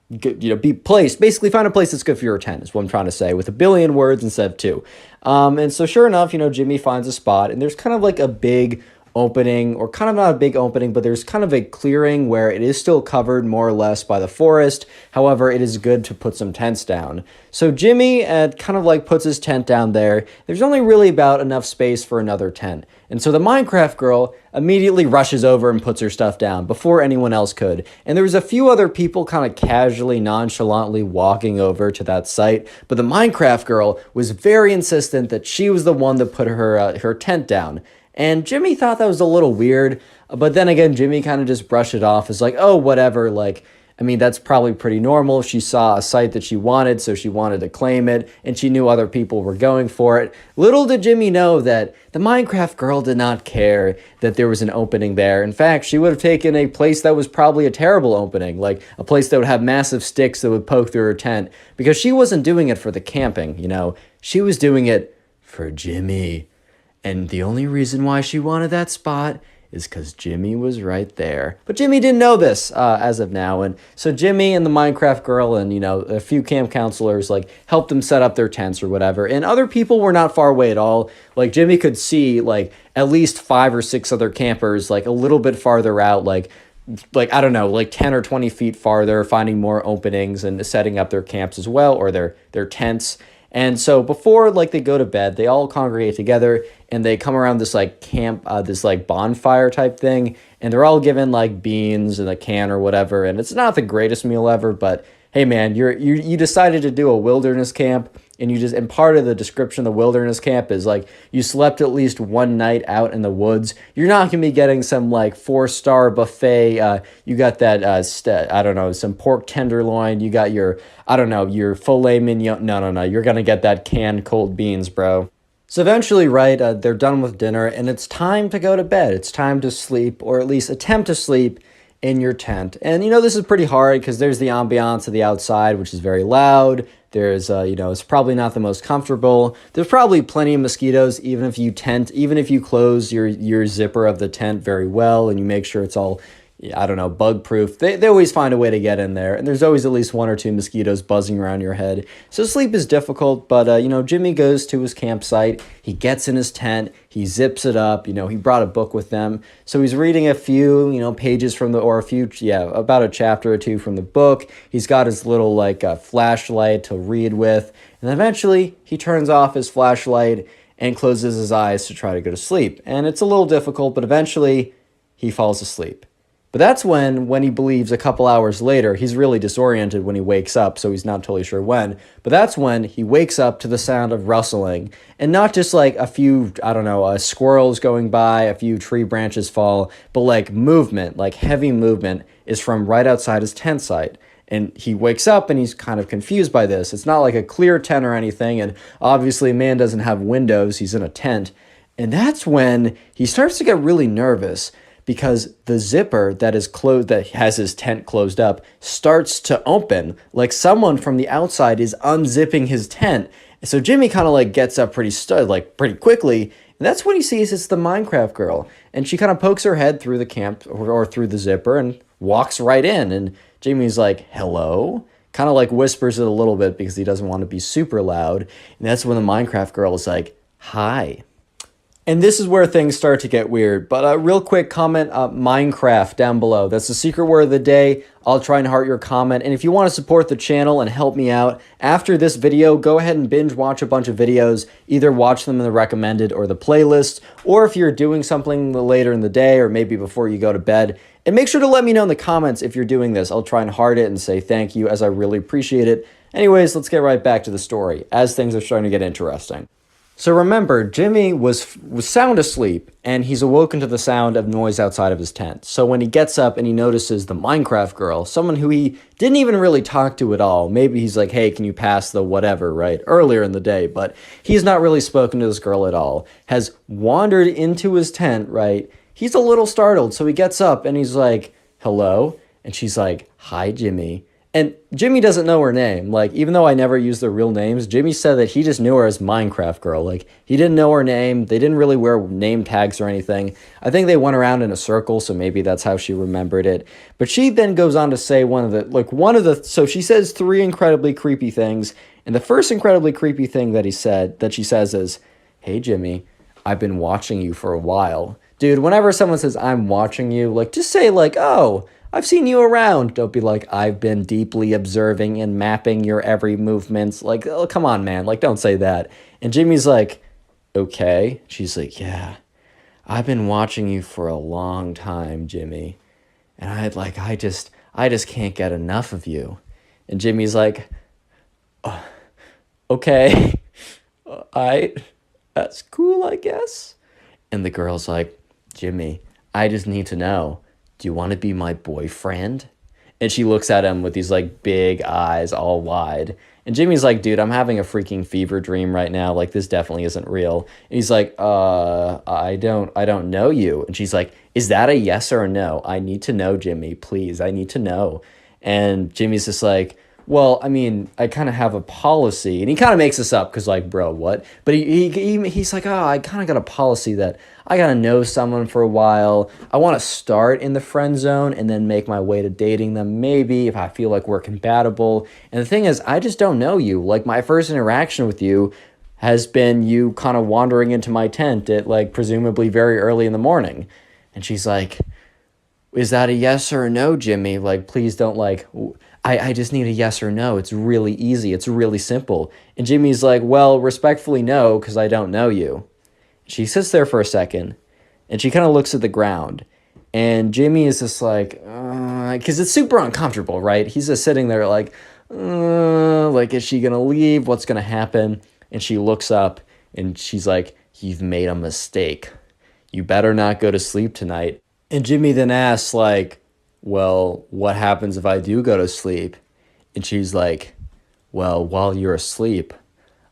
be placed. Basically find a place that's good for your tent is what I'm trying to say, with a billion words instead of two. And so sure enough, Jimmy finds a spot, and there's kind of like a big opening, or kind of not a big opening, but there's kind of a clearing where it is still covered more or less by the forest. However, it is good to put some tents down. So Jimmy kind of like puts his tent down there. There's only really about enough space for another tent. And so the Minecraft girl immediately rushes over and puts her stuff down before anyone else could. And there was a few other people kind of casually, nonchalantly walking over to that site. But the Minecraft girl was very insistent that she was the one that put her tent down. And Jimmy thought that was a little weird, but then again, Jimmy kind of just brushed it off as like, oh, whatever, like, I mean, that's probably pretty normal. She saw a site that she wanted, so she wanted to claim it, and she knew other people were going for it. Little did Jimmy know that the Minecraft girl did not care that there was an opening there. In fact, she would have taken a place that was probably a terrible opening, like a place that would have massive sticks that would poke through her tent, because she wasn't doing it for the camping, you know? She was doing it for Jimmy. And the only reason why she wanted that spot is because Jimmy was right there. But Jimmy didn't know this as of now. And so Jimmy and the Minecraft girl and, you know, a few camp counselors, like, helped them set up their tents or whatever. And other people were not far away at all. Like, Jimmy could see, like, at least 5 or 6 other campers, like, a little bit farther out, like, I don't know, like 10 or 20 feet farther, finding more openings and setting up their camps as well, or their tents. And so before, like, they go to bed, they all congregate together and they come around this like camp, this like bonfire type thing. And they're all given like beans and a can or whatever. And it's not the greatest meal ever, but hey man, you decided to do a wilderness camp, and part of the description of the wilderness camp is like you slept at least one night out in the woods. You're not gonna be getting some like 4-star buffet. You got that I don't know, some pork tenderloin. You got your your filet mignon. No. You're gonna get that canned cold beans, bro. So eventually, right, they're done with dinner and it's time to go to bed. It's time to sleep, or at least attempt to sleep in your tent. And, you know, this is pretty hard because there's the ambiance of the outside, which is very loud. There's, it's probably not the most comfortable. There's probably plenty of mosquitoes, even if you close your zipper of the tent very well and you make sure it's all, bug proof. They always find a way to get in there. And there's always at least 1 or 2 mosquitoes buzzing around your head. So sleep is difficult, but, Jimmy goes to his campsite. He gets in his tent. He zips it up. He brought a book with them. So he's reading a few, pages from about a chapter or 2 from the book. He's got his little, flashlight to read with. And eventually, he turns off his flashlight and closes his eyes to try to go to sleep. And it's a little difficult, but eventually, he falls asleep. But that's when he believes a couple hours later, he's really disoriented when he wakes up, so he's not totally sure when. But that's when he wakes up to the sound of rustling. And not just like a few, squirrels going by, a few tree branches fall, but like movement, like heavy movement is from right outside his tent site. And he wakes up and he's kind of confused by this. It's not like a clear tent or anything, and obviously man doesn't have windows, he's in a tent. And that's when he starts to get really nervous, because the zipper that is closed, that has his tent closed up, starts to open, like someone from the outside is unzipping his tent. So Jimmy kind of like gets up pretty quickly, and that's when he sees it's the Minecraft girl, and she kind of pokes her head through the camp or through the zipper and walks right in, and Jimmy's like, hello? Kind of like whispers it a little bit because he doesn't want to be super loud, and that's when the Minecraft girl is like, hi. And this is where things start to get weird. But real quick comment, Minecraft down below. That's the secret word of the day. I'll try and heart your comment. And if you want to support the channel and help me out, after this video, go ahead and binge watch a bunch of videos. Either watch them in the recommended or the playlist. Or if you're doing something later in the day or maybe before you go to bed. And make sure to let me know in the comments if you're doing this. I'll try and heart it and say thank you, as I really appreciate it. Anyways, let's get right back to the story as things are starting to get interesting. So remember, Jimmy was sound asleep, and he's awoken to the sound of noise outside of his tent. So when he gets up and he notices the Minecraft girl, someone who he didn't even really talk to at all, maybe he's like, hey, can you pass the whatever, right, earlier in the day, but he's not really spoken to this girl at all, has wandered into his tent, right? He's a little startled, so he gets up and he's like, hello? And she's like, hi, Jimmy. And Jimmy doesn't know her name. Like, even though I never use their real names, Jimmy said that he just knew her as Minecraft Girl. Like, he didn't know her name. They didn't really wear name tags or anything. I think they went around in a circle, so maybe that's how she remembered it. But she then goes on to say so she says 3 incredibly creepy things. And the first incredibly creepy thing that she says is, hey, Jimmy, I've been watching you for a while. dude, whenever someone says I'm watching you, like just say like, "Oh, I've seen you around." Don't be like, "I've been deeply observing and mapping your every movements." Like, "Oh, come on, man." Like don't say that. And Jimmy's like, "Okay." She's like, "Yeah. I've been watching you for a long time, Jimmy. And I just can't get enough of you." And Jimmy's like, "Okay. I That's cool, I guess." And the girl's like, "Jimmy, I just need to know, do you want to be my boyfriend?" And she looks at him with these like big eyes all wide. And Jimmy's like, "Dude, I'm having a freaking fever dream right now. Like this definitely isn't real." And he's like, I don't know you." And she's like, "Is that a yes or a no? I need to know, Jimmy, please. I need to know." And Jimmy's just like, "Well, I mean, I kind of have a policy," and he kind of makes this up because, like, bro, what? But he's like, "Oh, I kind of got a policy that I gotta know someone for a while. I want to start in the friend zone and then make my way to dating them, maybe if I feel like we're compatible. And the thing is, I just don't know you. Like, my first interaction with you has been you kind of wandering into my tent at like presumably very early in the morning." And she's like, "Is that a yes or a no, Jimmy? Like, please don't like, I just need a yes or no. It's really easy. It's really simple." And Jimmy's like, "Well, respectfully, no, because I don't know you." She sits there for a second and she kind of looks at the ground. And Jimmy is just like, because it's super uncomfortable, right? He's just sitting there like, is she going to leave? What's going to happen? And she looks up and she's like, "You've made a mistake. You better not go to sleep tonight." And Jimmy then asks, like, "Well, what happens if I do go to sleep?" And she's like, "Well, while you're asleep,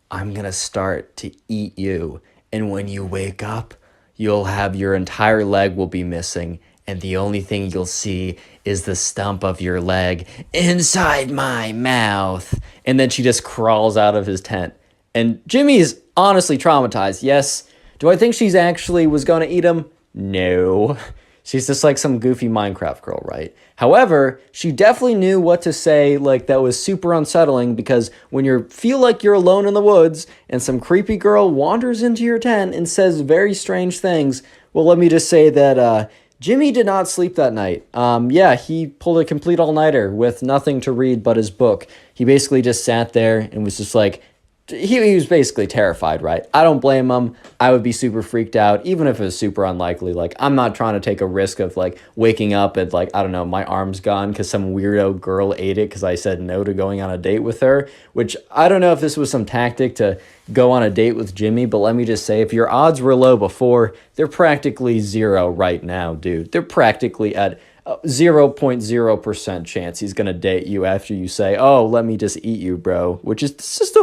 I'm going to start to eat you. And when you wake up, you'll have your entire leg will be missing. And the only thing you'll see is the stump of your leg inside my mouth." And then she just crawls out of his tent. And Jimmy is honestly traumatized. Yes. Do I think she's actually was going to eat him? No. She's just like some goofy Minecraft girl, right? However, she definitely knew what to say, like that was super unsettling, because when you feel like you're alone in the woods and some creepy girl wanders into your tent and says very strange things, well, let me just say that Jimmy did not sleep that night. Yeah, he pulled a complete all-nighter with nothing to read but his book. He basically just sat there and was just like, he was basically terrified, right? I don't blame him. I would be super freaked out, even if it was super unlikely. Like, I'm not trying to take a risk of, like, waking up and, like, I don't know, my arm's gone because some weirdo girl ate it because I said no to going on a date with her, which I don't know if this was some tactic to go on a date with Jimmy, but let me just say, if your odds were low before, they're practically zero right now, dude. They're practically at 0.0% chance he's gonna date you after you say, "Oh, let me just eat you, bro," which is just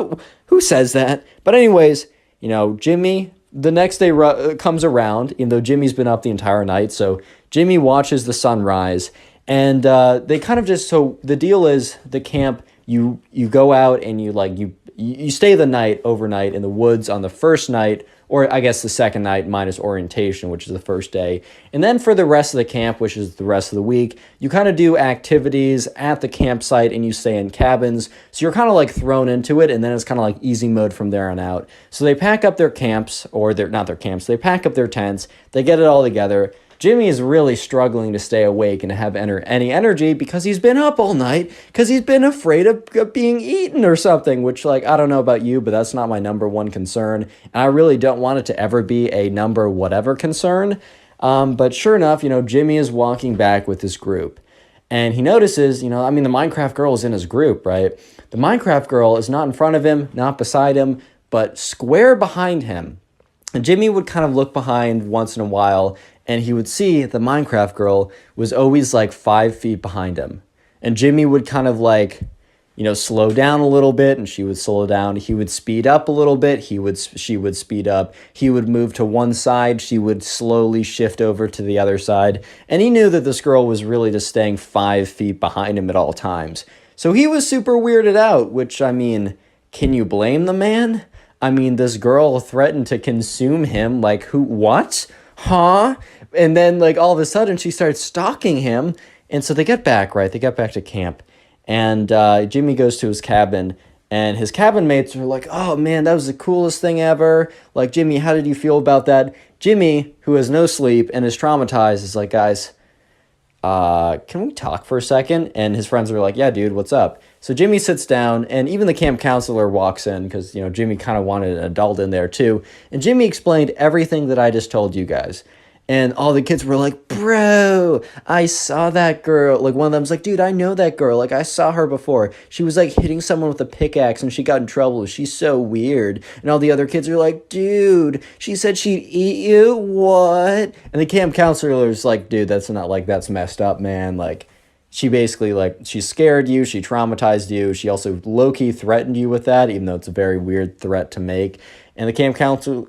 who says that? But anyways, Jimmy, the next day comes around, even though Jimmy's been up the entire night. So Jimmy watches the sunrise, and they kind of just, so the deal is the camp, you go out and you stay the night overnight in the woods on the first night, or I guess the second night minus orientation, which is the first day. And then for the rest of the camp, which is the rest of the week, you kind of do activities at the campsite and you stay in cabins. So you're kind of like thrown into it, and then it's kind of like easy mode from there on out. So they pack up their camps, or they're not their camps, they pack up their tents, they get it all together. Jimmy is really struggling to stay awake and to have any energy because he's been up all night because he's been afraid of being eaten or something, which, like, I don't know about you, but that's not my number one concern. And I really don't want it to ever be a number whatever concern. But sure enough, Jimmy is walking back with his group. And he notices, the Minecraft girl is in his group, right? The Minecraft girl is not in front of him, not beside him, but square behind him. And Jimmy would kind of look behind once in a while, and he would see the Minecraft girl was always like 5 feet behind him. And Jimmy would kind of like, slow down a little bit, and she would slow down. He would speed up a little bit. She would speed up. He would move to one side. She would slowly shift over to the other side. And he knew that this girl was really just staying 5 feet behind him at all times. So he was super weirded out, which, can you blame the man? This girl threatened to consume him. Like, who, what? Huh? And then, like, all of a sudden, she starts stalking him. And so they get back, right? They get back to camp. And Jimmy goes to his cabin. And his cabin mates are like, "Oh, man, that was the coolest thing ever. Like, Jimmy, how did you feel about that?" Jimmy, who has no sleep and is traumatized, is like, guys, can we talk for a second? And his friends are like, yeah, dude, what's up? So Jimmy sits down, and even the camp counselor walks in because, Jimmy kind of wanted an adult in there too. And Jimmy explained everything that I just told you guys. And all the kids were like, bro, I saw that girl. Like, one of them's like, dude, I know that girl. Like, I saw her before. She was like hitting someone with a pickaxe and she got in trouble. She's so weird. And all the other kids are like, dude, she said she'd eat you. What? And the camp counselor's like, dude, that's messed up, man. Like, she basically, like, she scared you. She traumatized you. She also low-key threatened you with that, even though it's a very weird threat to make. And the camp counselor,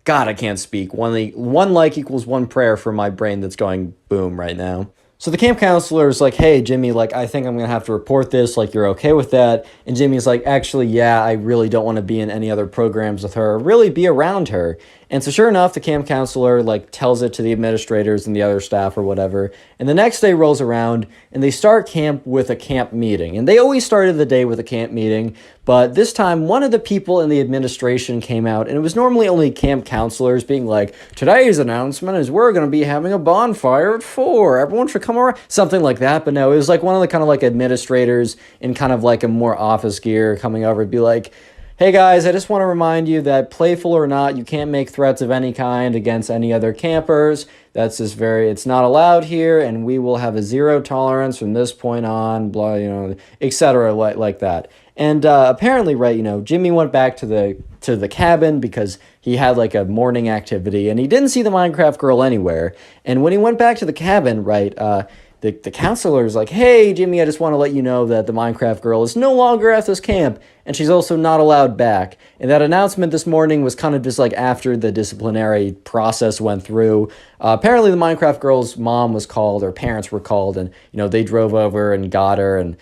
God, I can't speak. One like equals one prayer for my brain that's going boom right now. So the camp counselor is like, hey, Jimmy, like, I think I'm going to have to report this. Like, you're okay with that? And Jimmy's like, actually, yeah, I really don't want to be in any other programs with her, or really be around her. And so sure enough, the camp counselor, like, tells it to the administrators and the other staff or whatever. And the next day rolls around, and they start camp with a camp meeting. And they always started the day with a camp meeting, but this time, one of the people in the administration came out, and it was normally only camp counselors being like, today's announcement is we're going to be having a bonfire at 4. Everyone should come around. Something like that. But no, it was like one of the kind of like administrators in kind of like a more office gear coming over and be like, hey guys, I just want to remind you that playful or not, you can't make threats of any kind against any other campers. It's not allowed here, and we will have a zero tolerance from this point on, blah, etc. like that. And apparently, right, Jimmy went back to the cabin because he had like a morning activity, and he didn't see the Minecraft girl anywhere. And when he went back to the cabin, right, the counselor is like, hey, Jimmy, I just want to let you know that the Minecraft girl is no longer at this camp, and she's also not allowed back. And that announcement this morning was kind of just like after the disciplinary process went through. Apparently, the Minecraft girl's mom was called, or parents were called, and, they drove over and got her, and,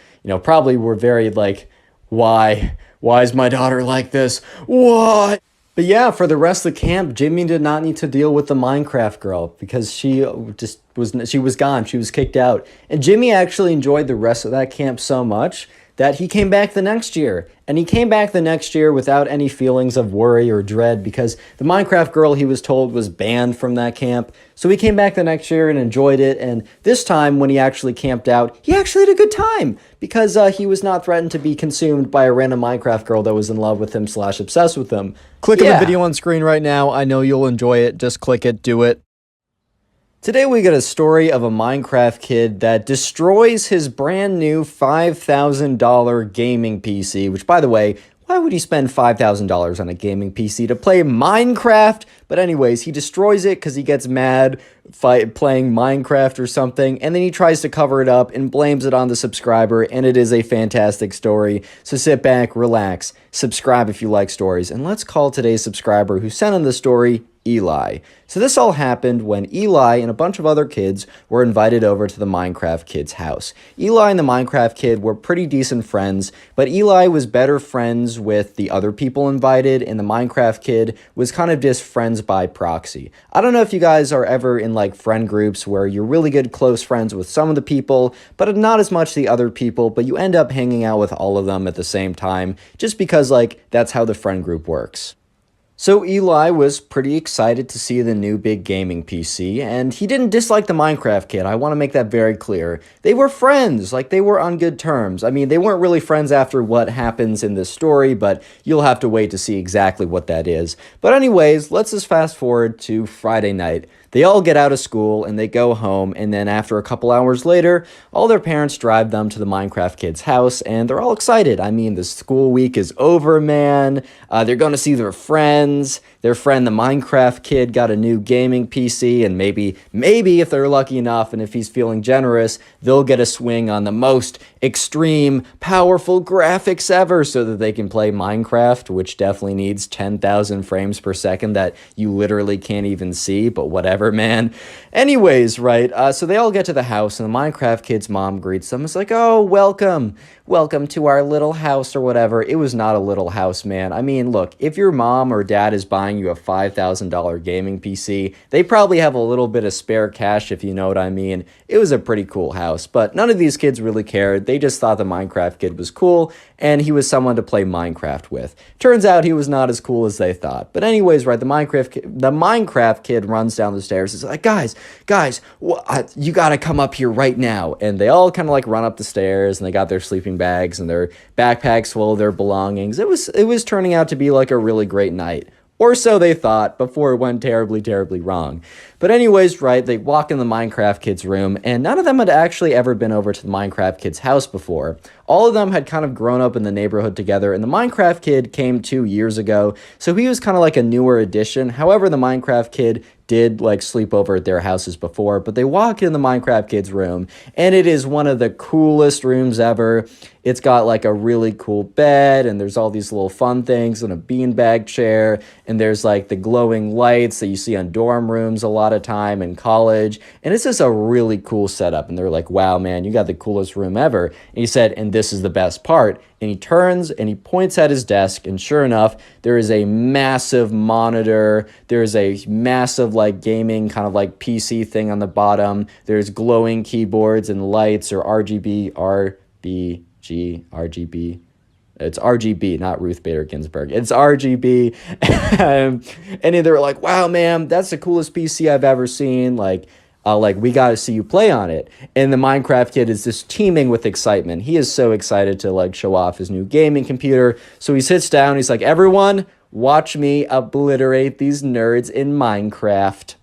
probably were very like, why is my daughter like this? What? But yeah, for the rest of the camp, Jimmy did not need to deal with the Minecraft girl because she was gone. She was kicked out. And Jimmy actually enjoyed the rest of that camp so much that he came back the next year. And he came back the next year without any feelings of worry or dread because the Minecraft girl, he was told, was banned from that camp. So he came back the next year and enjoyed it. And this time, when he actually camped out, he actually had a good time because he was not threatened to be consumed by a random Minecraft girl that was in love with him / obsessed with him. Click on the video on screen right now. I know you'll enjoy it. Just click it. Do it. Today we get a story of a Minecraft kid that destroys his brand new $5,000 gaming PC, which, by the way, why would he spend $5,000 on a gaming PC to play Minecraft? But anyways, he destroys it because he gets mad playing Minecraft or something, and then he tries to cover it up and blames it on the subscriber, and it is a fantastic story. So sit back, relax, subscribe if you like stories, and let's call today's subscriber who sent in the story Eli. So this all happened when Eli and a bunch of other kids were invited over to the Minecraft kid's house. Eli and the Minecraft kid were pretty decent friends, but Eli was better friends with the other people invited, and the Minecraft kid was kind of just friends by proxy. I don't know if you guys are ever in like friend groups where you're really good close friends with some of the people, but not as much the other people, but you end up hanging out with all of them at the same time, just because like that's how the friend group works. So Eli was pretty excited to see the new big gaming PC, and he didn't dislike the Minecraft kid. I want to make that very clear. They were friends, like they were on good terms. I mean, they weren't really friends after what happens in this story, but you'll have to wait to see exactly what that is. But anyways, let's just fast forward to Friday night. They all get out of school and they go home, and then after a couple hours later, all their parents drive them to the Minecraft kid's house, and they're all excited. I mean, the school week is over, man. They're going to see their friends. Their friend, the Minecraft kid, got a new gaming PC, and maybe if they're lucky enough and if he's feeling generous, they'll get a swing on the most extreme, powerful graphics ever so that they can play Minecraft, which definitely needs 10,000 frames per second that you literally can't even see, but whatever, man. Anyways, right, so they all get to the house, and the Minecraft kid's mom greets them. It's like, oh, welcome. welcome to our little house or whatever. It was not a little house, man. I mean, look, if your mom or dad is buying you a $5,000 gaming PC, they probably have a little bit of spare cash, if you know what I mean. It was a pretty cool house, but none of these kids really cared. They just thought the Minecraft kid was cool, and he was someone to play Minecraft with. Turns out he was not as cool as they thought. But anyways, right, the Minecraft kid runs down the stairs. He's like, guys, you gotta come up here right now. And they all kind of like run up the stairs, and they got their sleeping bags and their backpacks full of their belongings. It was turning out to be like a really great night. Or so they thought before it went terribly, terribly wrong. But anyways, right, they walk in the Minecraft kid's room, and none of them had actually ever been over to the Minecraft kid's house before. All of them had kind of grown up in the neighborhood together, and the Minecraft kid came 2 years ago, so he was kind of like a newer addition. However, the Minecraft kid did like sleep over at their houses before, but they walk in the Minecraft kid's room, and it is one of the coolest rooms ever. It's got like a really cool bed, and there's all these little fun things, and a beanbag chair, and there's like the glowing lights that you see on dorm rooms a lot of time in college, and it's just a really cool setup. And they're like, wow, man, you got the coolest room ever. And he said, and this is the best part. And he turns and he points at his desk, and sure enough, there is a massive monitor. There's a massive like gaming kind of like PC thing on the bottom. There's glowing keyboards and lights, or RGB. It's RGB, not Ruth Bader Ginsburg. It's RGB. And they were like, wow, man, that's the coolest PC I've ever seen. Like, we got to see you play on it. And the Minecraft kid is just teeming with excitement. He is so excited to like show off his new gaming computer. So he sits down. He's like, everyone, watch me obliterate these nerds in Minecraft.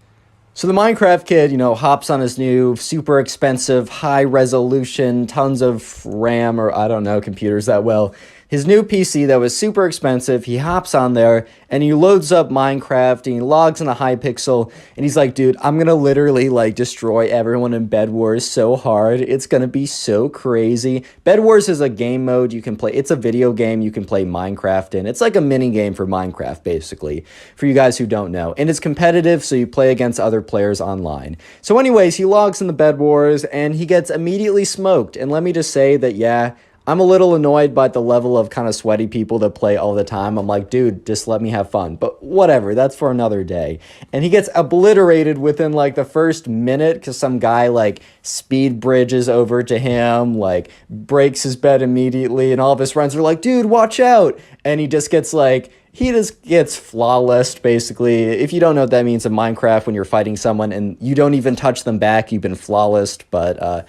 So the Minecraft kid, hops on his new super expensive, high resolution, tons of RAM, or I don't know computers that well. His new PC that was super expensive, he hops on there and he loads up Minecraft and he logs in a Hypixel, and he's like, dude, I'm gonna literally like destroy everyone in Bed Wars so hard. It's gonna be so crazy. Bed Wars is a game mode you can play. It's a video game you can play Minecraft in. It's like a mini game for Minecraft, basically, for you guys who don't know. And it's competitive, so you play against other players online. So anyways, he logs in the Bed Wars and he gets immediately smoked. And let me just say that, yeah, I'm a little annoyed by the level of kind of sweaty people that play all the time. I'm like, dude, just let me have fun. But whatever, that's for another day. And he gets obliterated within like the first minute because some guy like speed bridges over to him, like breaks his bed immediately. And all of his friends are like, dude, watch out. And he just gets flawless, basically. If you don't know what that means in Minecraft, when you're fighting someone and you don't even touch them back, you've been flawless. But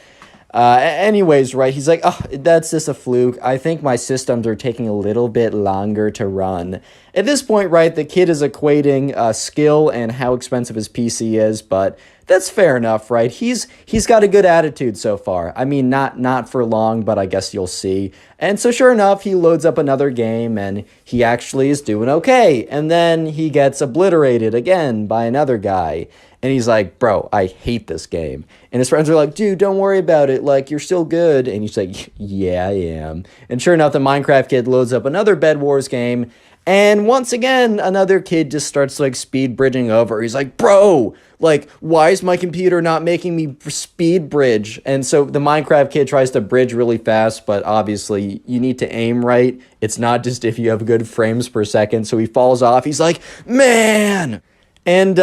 anyways, right, he's like, oh, that's just a fluke. I think my systems are taking a little bit longer to run. At this point, right, the kid is equating skill and how expensive his PC is, but that's fair enough, right? He's got a good attitude so far. I mean, not for long, but I guess you'll see. And so sure enough, he loads up another game, and he actually is doing okay. And then he gets obliterated again by another guy. And he's like, bro, I hate this game. And his friends are like, dude, don't worry about it. Like, you're still good. And he's like, yeah, I am. And sure enough, the Minecraft kid loads up another Bed Wars game. And once again, another kid just starts like speed bridging over. He's like, bro, like, why is my computer not making me speed bridge? And so the Minecraft kid tries to bridge really fast, but obviously you need to aim right. It's not just if you have good frames per second. So he falls off. He's like, man. And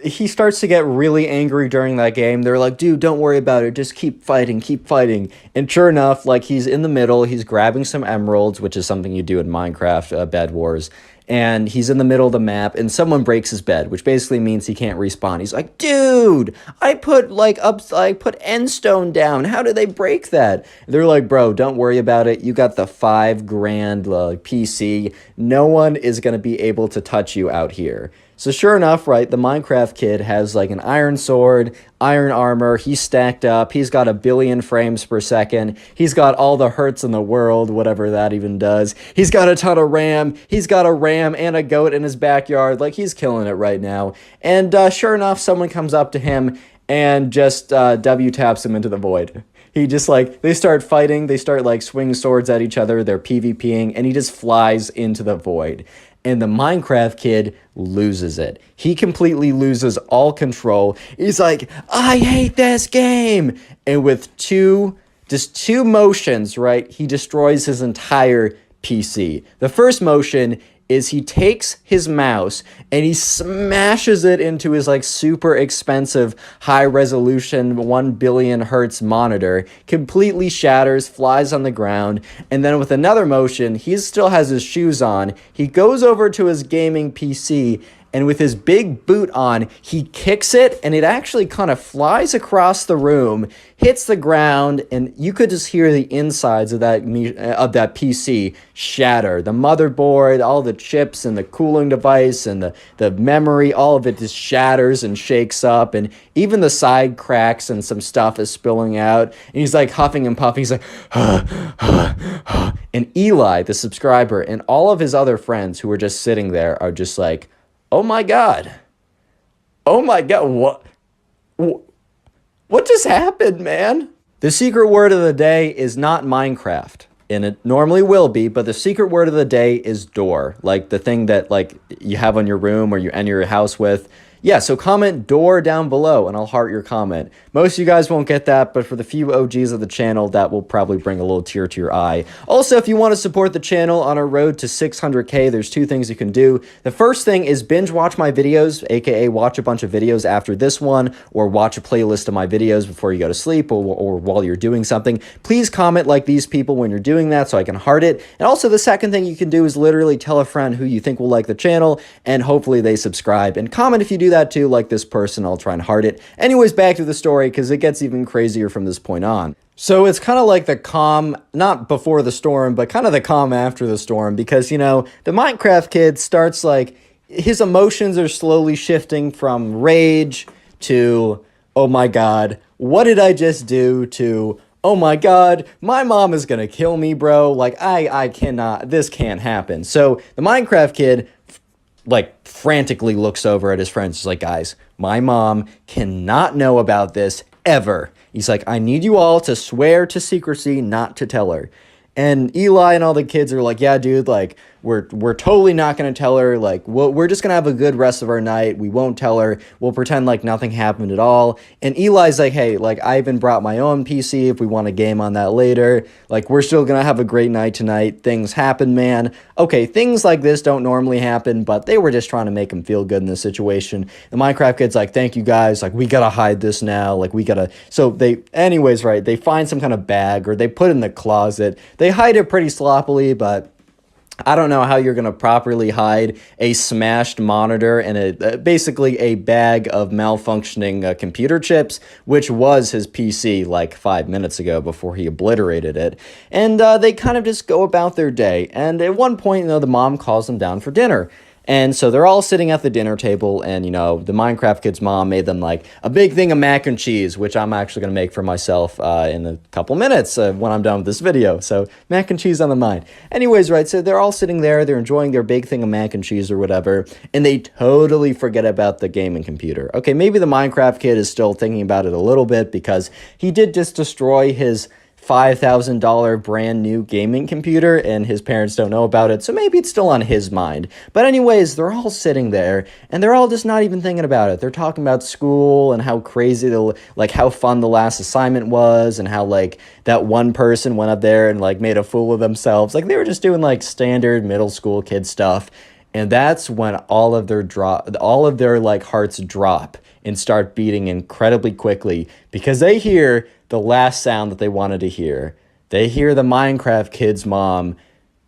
he starts to get really angry during that game. They're like, dude, don't worry about it. Just keep fighting, keep fighting. And sure enough, like, he's in the middle. He's grabbing some emeralds, which is something you do in Minecraft Bed Wars. And he's in the middle of the map, and someone breaks his bed, which basically means he can't respawn. He's like, dude, I put end stone down. How did they break that? They're like, bro, don't worry about it. You got the $5,000 PC. No one is going to be able to touch you out here. So sure enough, right, the Minecraft kid has like an iron sword, iron armor, he's stacked up, he's got 1 billion frames per second, he's got all the hertz in the world, whatever that even does, he's got a ton of RAM, he's got a ram and a goat in his backyard, like, he's killing it right now. And sure enough, someone comes up to him and just W-taps him into the void. He just, like, they start fighting, they start, like, swinging swords at each other, they're PvPing, and he just flies into the void. And the Minecraft kid loses it. He completely loses all control. He's like, I hate this game. And with two just two motions, right? He destroys his entire PC. The first motion is he takes his mouse and he smashes it into his like super expensive high resolution 1 billion hertz monitor, completely shatters, flies on the ground, and then with another motion, he still has his shoes on. He goes over to his gaming PC and with his big boot on, he kicks it, and it actually kind of flies across the room, hits the ground, and you could just hear the insides of that PC shatter. The motherboard, all the chips, and the cooling device, and the memory, all of it just shatters and shakes up, and even the side cracks and some stuff is spilling out. And he's like huffing and puffing. He's like, and Eli, the subscriber, and all of his other friends who were just sitting there are just like, oh my God. Oh my God. What just happened, man? The secret word of the day is not Minecraft. And it normally will be, but the secret word of the day is door. Like the thing that like you have on your room or you enter your house with. Yeah, so comment door down below and I'll heart your comment. Most of you guys won't get that, but for the few OGs of the channel, that will probably bring a little tear to your eye. Also, if you want to support the channel on our road to 600K, there's two things you can do. The first thing is binge watch my videos, aka watch a bunch of videos after this one, or watch a playlist of my videos before you go to sleep or while you're doing something. Please comment like these people when you're doing that so I can heart it. And also the second thing you can do is literally tell a friend who you think will like the channel and hopefully they subscribe. And comment if you do that too, like this person. I'll try and heart it. Anyways, back to the story because it gets even crazier from this point on. So it's kind of like the calm, not before the storm, but kind of the calm after the storm because, you know, the Minecraft kid starts like, his emotions are slowly shifting from rage to, oh my God, what did I just do, to, oh my God, my mom is gonna kill me, bro. Like, I cannot, this can't happen. So the Minecraft kid like frantically looks over at his friends. He's like, guys, my mom cannot know about this ever. He's like, I need you all to swear to secrecy, not to tell her. And Eli and all the kids are like, yeah, dude, like, we're totally not going to tell her. Like, we're just going to have a good rest of our night. We won't tell her. We'll pretend like nothing happened at all. And Eli's like, hey, like, I even brought my own PC if we want a game on that later. Like, we're still going to have a great night tonight. Things happen, man. Okay, things like this don't normally happen, but they were just trying to make him feel good in this situation. The Minecraft kid's like, thank you guys. Like, we got to hide this now. Like, we got to. So anyways, right, they find some kind of bag or they put it in the closet. They hide it pretty sloppily, but I don't know how you're going to properly hide a smashed monitor and basically a bag of malfunctioning computer chips, which was his PC like 5 minutes ago before he obliterated it. And they kind of just go about their day. And at one point, you know, the mom calls them down for dinner. And so they're all sitting at the dinner table, and, you know, the Minecraft kid's mom made them, like, a big thing of mac and cheese, which I'm actually going to make for myself in a couple minutes when I'm done with this video. So, mac and cheese on the mind. Anyways, right, so they're all sitting there, they're enjoying their big thing of mac and cheese or whatever, and they totally forget about the gaming computer. Okay, maybe the Minecraft kid is still thinking about it a little bit because he did just destroy his $5,000 brand new gaming computer and his parents don't know about it, so maybe it's still on his mind. But anyways, they're all sitting there and they're all just not even thinking about it. They're talking about school and how crazy like how fun the last assignment was and how like that one person went up there and like made a fool of themselves. Like they were just doing like standard middle school kid stuff. And that's when all of their like hearts drop and start beating incredibly quickly because they hear the last sound that they wanted to hear. They hear the Minecraft kid's mom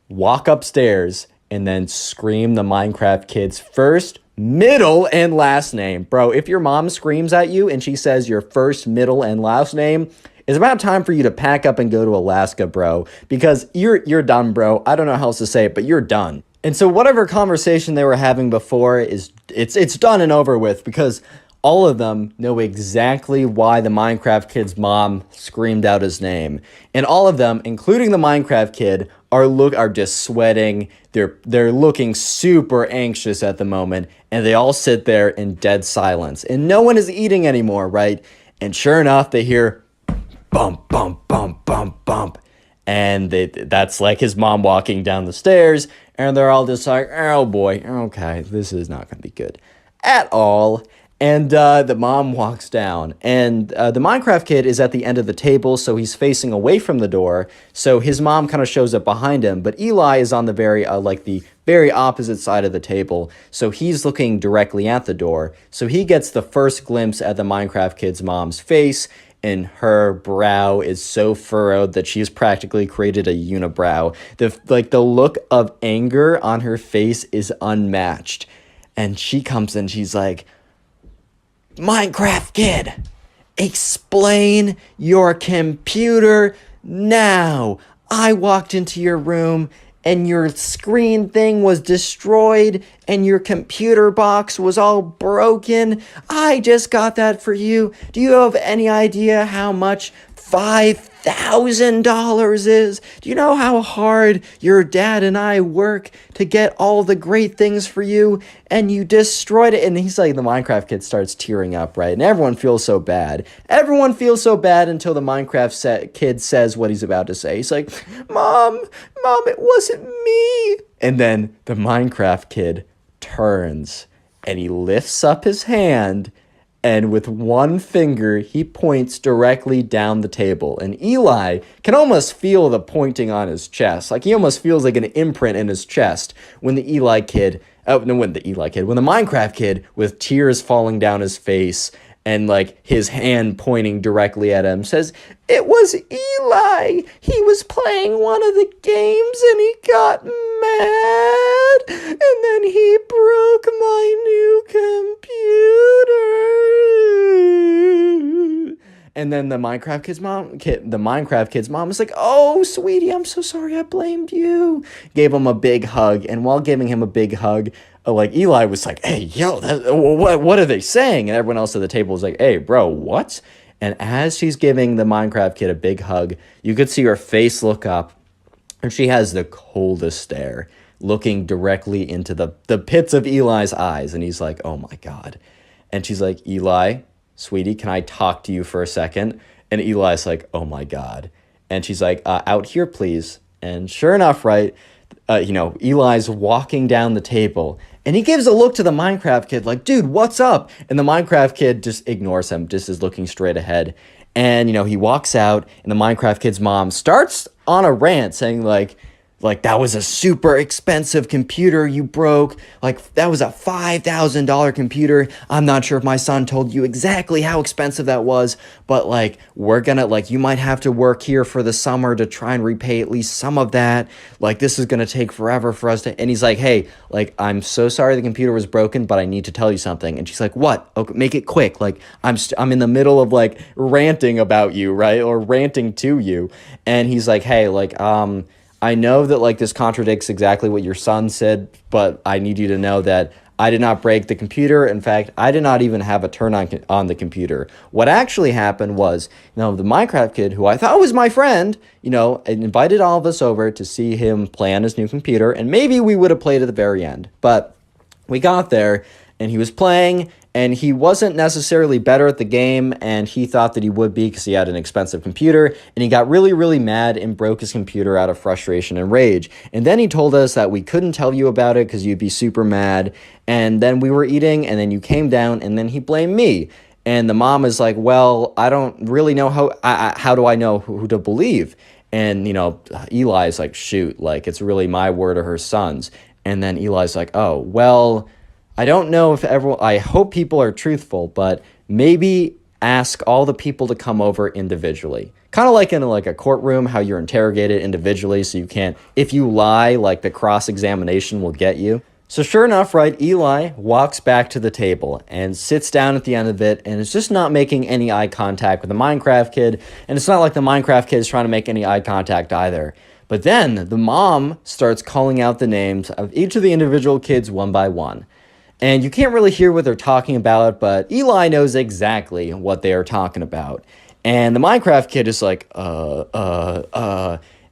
walk upstairs and then scream the Minecraft kid's first, middle, and last name. Bro, if your mom screams at you and she says your first, middle, and last name, it's about time for you to pack up and go to Alaska, bro, because you're done, bro. I don't know how else to say it, but you're done. And so whatever conversation they were having before it's done and over with because all of them know exactly why the Minecraft kid's mom screamed out his name. And all of them, including the Minecraft kid, are just sweating. They're looking super anxious at the moment, and they all sit there in dead silence. And no one is eating anymore, right? And sure enough, they hear bump, bump, bump, bump, bump. And that's like his mom walking down the stairs, and they're all just like, oh boy, okay, this is not going to be good at all. And the mom walks down, and the Minecraft kid is at the end of the table, so he's facing away from the door. So his mom kind of shows up behind him, but Eli is on the the very opposite side of the table, so he's looking directly at the door. So he gets the first glimpse at the Minecraft kid's mom's face, and her brow is so furrowed that she's practically created a unibrow. The look of anger on her face is unmatched, and she comes in, she's like, Minecraft kid, explain your computer now. I walked into your room and your screen thing was destroyed and your computer box was all broken. I just got that for you. Do you have any idea how much $5,000 is? Do you know how hard your dad and I work to get all the great things for you, and you destroyed it? And he's like, the Minecraft kid starts tearing up, right? And everyone feels so bad. Everyone feels so bad until the Minecraft kid says what he's about to say. He's like, Mom, it wasn't me. And then the Minecraft kid turns and he lifts up his hand, and with one finger, he points directly down the table. And Eli can almost feel the pointing on his chest. Like, he almost feels like an imprint in his chest when the Minecraft kid, with tears falling down his face and, like, his hand pointing directly at him, says, it was Eli. He was playing one of the games and he got mad. And then he broke my new computer. And then the Minecraft kid's mom is like, oh, sweetie, I'm so sorry I blamed you. Gave him a big hug. And while giving him a big hug, like, Eli was like, hey, yo, what are they saying? And everyone else at the table was like, hey, bro, what? And as she's giving the Minecraft kid a big hug, you could see her face look up, and she has the coldest stare, looking directly into the pits of Eli's eyes. And he's like, oh my God. And she's like, Eli, sweetie, can I talk to you for a second? And Eli's like, oh my God. And she's like, out here, please. And sure enough, right, Eli's walking down the table, and he gives a look to the Minecraft kid like, dude, what's up? And the Minecraft kid just ignores him, just is looking straight ahead. And, he walks out, and the Minecraft kid's mom starts on a rant saying, like, that was a super expensive computer you broke. Like, that was a $5,000 computer. I'm not sure if my son told you exactly how expensive that was, but, like, we're gonna, like, you might have to work here for the summer to try and repay at least some of that. Like, this is gonna take forever for us to, and he's like, hey, like, I'm so sorry the computer was broken, but I need to tell you something. And she's like, what? Okay, make it quick. Like, I'm in the middle of, like, ranting about you, right? Or ranting to you. And he's like, hey, like, I know that, like, this contradicts exactly what your son said, but I need you to know that I did not break the computer. In fact, I did not even have a turn on the computer. What actually happened was, the Minecraft kid, who I thought was my friend, invited all of us over to see him play on his new computer, and maybe we would have played at the very end. But we got there, and he was playing, and he wasn't necessarily better at the game, and he thought that he would be because he had an expensive computer, and he got really, really mad and broke his computer out of frustration and rage. And then he told us that we couldn't tell you about it because you'd be super mad, and then we were eating, and then you came down, and then he blamed me. And the mom is like, well, I don't really know how do I know who to believe? And, Eli's like, shoot, like, it's really my word or her son's. And then Eli's like, oh, well, I don't know if I hope people are truthful, but maybe ask all the people to come over individually. Kind of like in a courtroom, how you're interrogated individually, so you can't, if you lie, like, the cross-examination will get you. So sure enough, right, Eli walks back to the table and sits down at the end of it, and is just not making any eye contact with the Minecraft kid, and it's not like the Minecraft kid is trying to make any eye contact either. But then the mom starts calling out the names of each of the individual kids one by one. And you can't really hear what they're talking about, but Eli knows exactly what they are talking about. And the Minecraft kid is like,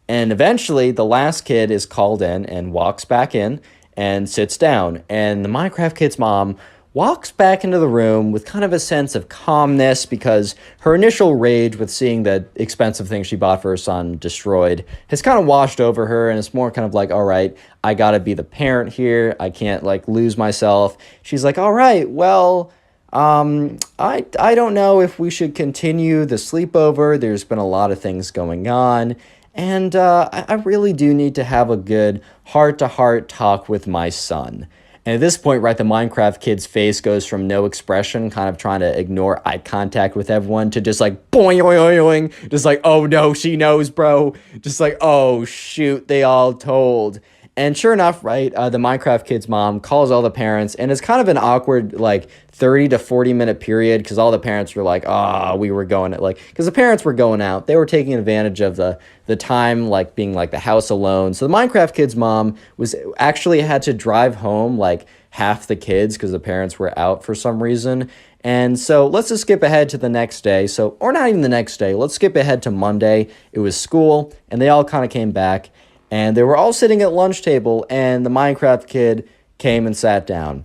And eventually, the last kid is called in and walks back in and sits down. And the Minecraft kid's mom walks back into the room with kind of a sense of calmness because her initial rage with seeing the expensive things she bought for her son destroyed has kind of washed over her, and it's more kind of like, all right, I gotta be the parent here. I can't, like, lose myself. She's like, all right, well, I don't know if we should continue the sleepover. There's been a lot of things going on, and I really do need to have a good heart-to-heart talk with my son. And at this point, right, the Minecraft kid's face goes from no expression, kind of trying to ignore eye contact with everyone, to just like boing, boing, boing, just like, oh no, she knows, bro. Just like, oh shoot, they all told. And sure enough, right, the Minecraft kid's mom calls all the parents, and it's kind of an awkward, like, 30 to 40 minute period because all the parents were like, oh, we were going at like, because the parents were going out. They were taking advantage of the time, like, being like the house alone. So the Minecraft kid's mom was actually had to drive home like half the kids because the parents were out for some reason. And so let's just skip ahead to the next day. So, or not even the next day, let's skip ahead to Monday. It was school, and they all kind of came back. And they were all sitting at lunch table, and the Minecraft kid came and sat down.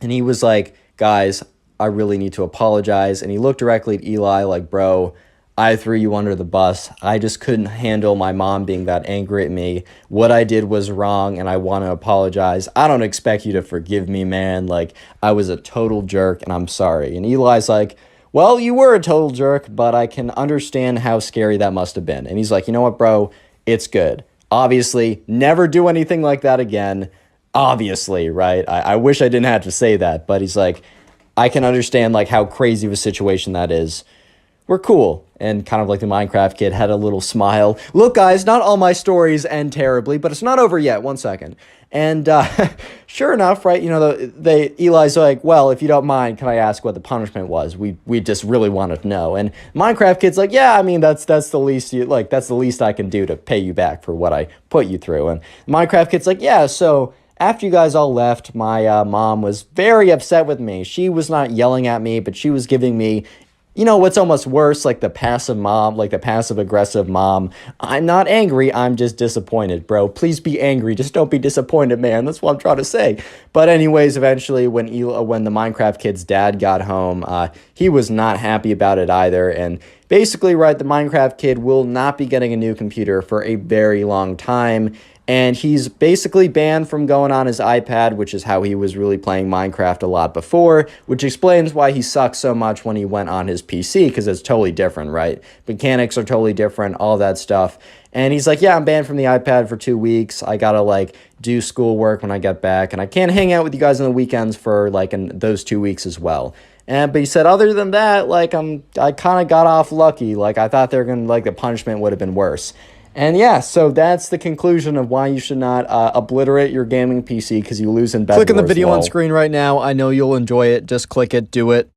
And he was like, guys, I really need to apologize. And he looked directly at Eli like, bro, I threw you under the bus. I just couldn't handle my mom being that angry at me. What I did was wrong, and I want to apologize. I don't expect you to forgive me, man. Like, I was a total jerk, and I'm sorry. And Eli's like, well, you were a total jerk, but I can understand how scary that must have been. And he's like, you know what, bro? It's good. Obviously, never do anything like that again. Obviously, right? I wish I didn't have to say that, but he's like, I can understand like how crazy of a situation that is. We're cool. And kind of like the Minecraft kid had a little smile. Look, guys, not all my stories end terribly, but it's not over yet. 1 second. And sure enough, right, you know, Eli's like, well, if you don't mind, can I ask what the punishment was? We just really wanted to know. And Minecraft kid's like, yeah, I mean, that's the least that's the least I can do to pay you back for what I put you through. And Minecraft kid's like, yeah, so after you guys all left, my mom was very upset with me. She was not yelling at me, but she was giving me, you know, what's almost worse, like the passive mom, like the passive aggressive mom. I'm not angry. I'm just disappointed, bro. Please be angry. Just don't be disappointed, man. That's what I'm trying to say. But anyways, eventually when the Minecraft kid's dad got home, he was not happy about it either. And basically, right, the Minecraft kid will not be getting a new computer for a very long time. And he's basically banned from going on his iPad, which is how he was really playing Minecraft a lot before, which explains why he sucks so much when he went on his PC, because it's totally different, right? Mechanics are totally different, all that stuff. And he's like, yeah, I'm banned from the iPad for 2 weeks. I gotta, like, do schoolwork when I get back, and I can't hang out with you guys on the weekends for, like, in those 2 weeks as well. But he said, other than that, like, I kind of got off lucky. Like, I thought they were gonna, like, the punishment would have been worse. And yeah, so that's the conclusion of why you should not obliterate your gaming PC because you lose in bed. Click on the video on screen right now. I know you'll enjoy it. Just click it. Do it.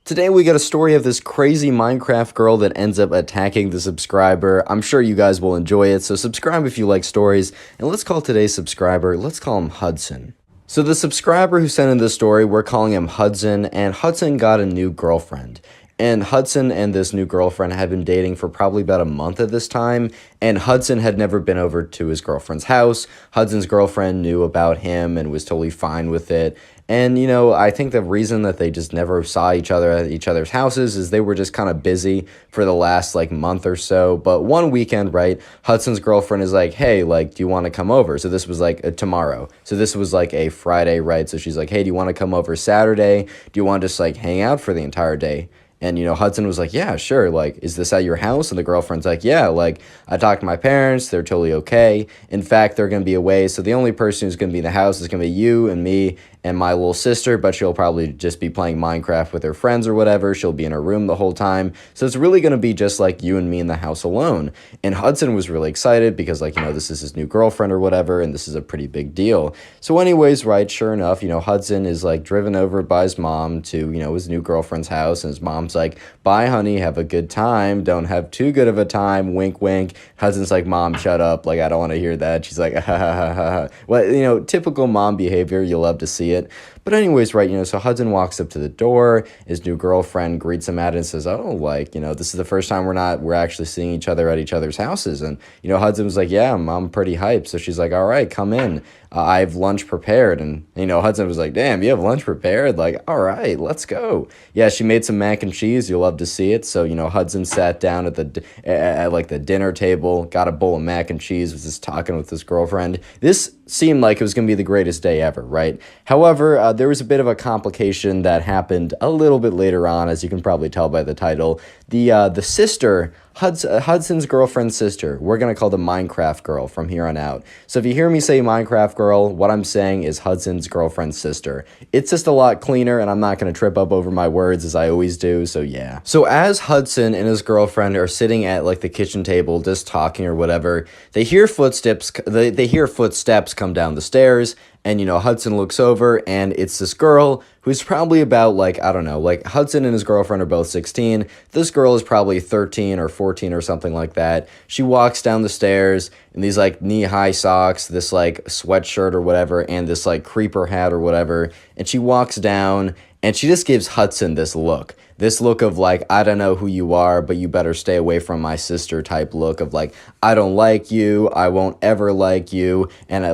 Today we got a story of this crazy Minecraft girl that ends up attacking the subscriber. I'm sure you guys will enjoy it, so subscribe if you like stories. And let's call today's subscriber, let's call him Hudson. So the subscriber who sent in this story, we're calling him Hudson, and Hudson got a new girlfriend. And Hudson and this new girlfriend had been dating for probably about a month at this time, and Hudson had never been over to his girlfriend's house. Hudson's girlfriend knew about him and was totally fine with it. And, you know, I think the reason that they just never saw each other at each other's houses is they were just kind of busy for the last, like, month or so. But one weekend, right, Hudson's girlfriend is like, hey, like, do you want to come over? So this was, like, tomorrow. So this was, like, a Friday, right? So she's like, hey, do you want to come over Saturday? Do you want to just, like, hang out for the entire day? And, you know, Hudson was like, yeah, sure. Like, is this at your house? And the girlfriend's like, yeah, like, I talked to my parents. They're totally okay. In fact, they're going to be away. So the only person who's going to be in the house is going to be you and me and my little sister, but she'll probably just be playing Minecraft with her friends or whatever. She'll be in her room the whole time. So it's really going to be just like you and me in the house alone. And Hudson was really excited because, like, you know, this is his new girlfriend or whatever, and this is a pretty big deal. So anyways, right, sure enough, you know, Hudson is, like, driven over by his mom to, you know, his new girlfriend's house, and his mom's like, bye, honey, have a good time. Don't have too good of a time. Wink, wink. Hudson's like, mom, shut up. Like, I don't want to hear that. She's like, ha, ha, ha, ha, ha. Well, you know, typical mom behavior. You'll love to see it. But anyways, right, you know, so Hudson walks up to the door. His new girlfriend greets him at it and says, oh, like, you know, this is the first time we're actually seeing each other at each other's houses. And, you know, Hudson was like, yeah, I'm pretty hyped. So she's like, all right, come in. I have lunch prepared. And, you know, Hudson was like, damn, you have lunch prepared? Like, all right, let's go. Yeah, she made some mac and cheese. You'll love to see it. So, you know, Hudson sat down at like the dinner table, got a bowl of mac and cheese, was just talking with his girlfriend. This seemed like it was going to be the greatest day ever, right? However, there was a bit of a complication that happened a little bit later on, as you can probably tell by the title. The sister, Hudson's girlfriend's sister, we're going to call the Minecraft girl from here on out. So if you hear me say Minecraft girl, what I'm saying is Hudson's girlfriend's sister. It's just a lot cleaner, and I'm not going to trip up over my words as I always do, so yeah. So as Hudson and his girlfriend are sitting at like the kitchen table just talking or whatever, they hear footsteps come down the stairs, and Hudson looks over, and it's this girl who's probably about, like, I don't know, like, Hudson and his girlfriend are both 16. This girl is probably 13 or 14 or something like that. She walks down the stairs in these, like, knee-high socks, this, like, sweatshirt or whatever, and this, like, creeper hat or whatever, and she walks down, and she just gives Hudson this look. This look of, like, I don't know who you are, but you better stay away from my sister type look of, like, I don't like you, I won't ever like you, and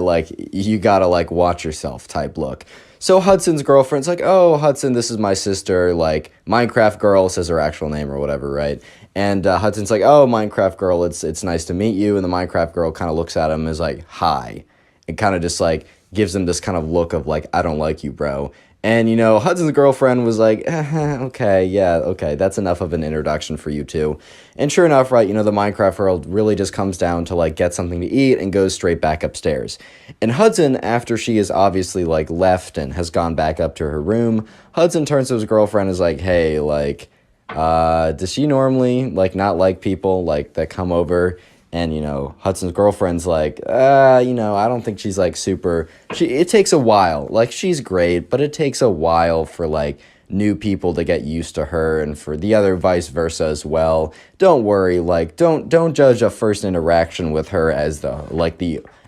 you gotta, like, watch yourself type look. So Hudson's girlfriend's like, oh, Hudson, this is my sister, like, Minecraft girl, says her actual name or whatever, right? And Hudson's like, oh, Minecraft girl, it's nice to meet you, and the Minecraft girl kind of looks at him and is like, hi, and kind of just, like, gives him this kind of look of, like, I don't like you, bro. And, Hudson's girlfriend was like, okay, yeah, okay, that's enough of an introduction for you two. And sure enough, right, the Minecraft world really just comes down to, like, get something to eat and goes straight back upstairs. And Hudson, after she is obviously, like, left and has gone back up to her room, Hudson turns to his girlfriend and is like, hey, like, does she normally, like, not like people, like, that come over? And, Hudson's girlfriend's like, I don't think she's, like, super... It takes a while. Like, she's great, but it takes a while for, like, new people to get used to her, and for the other vice versa as well. Don't worry, like, don't judge a first interaction with her as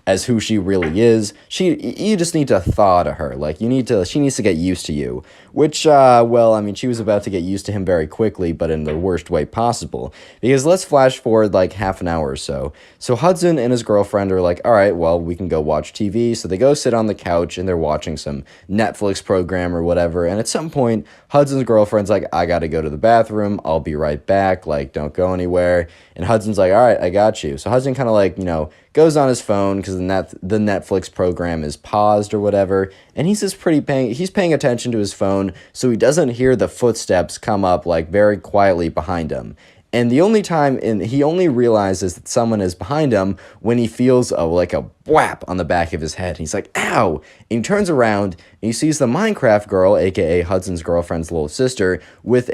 as who she really is. You just need to thaw to her. Like, she needs to get used to you. Which, well, I mean, she was about to get used to him very quickly, but in the worst way possible. Because let's flash forward, like, half an hour or so. So Hudson and his girlfriend are like, all right, well, we can go watch TV. So they go sit on the couch, and they're watching some Netflix program or whatever. And at some point, Hudson's girlfriend's like, I gotta go to the bathroom. I'll be right back. Like, don't go anywhere. And Hudson's like, all right, I got you. So Hudson kind of, like, goes on his phone because the Netflix program is paused or whatever, and he's just he's paying attention to his phone, so he doesn't hear the footsteps come up, like, very quietly behind him. And the only time, he only realizes that someone is behind him when he feels like a whap on the back of his head. And he's like, ow! And he turns around, and he sees the Minecraft girl, aka Hudson's girlfriend's little sister, with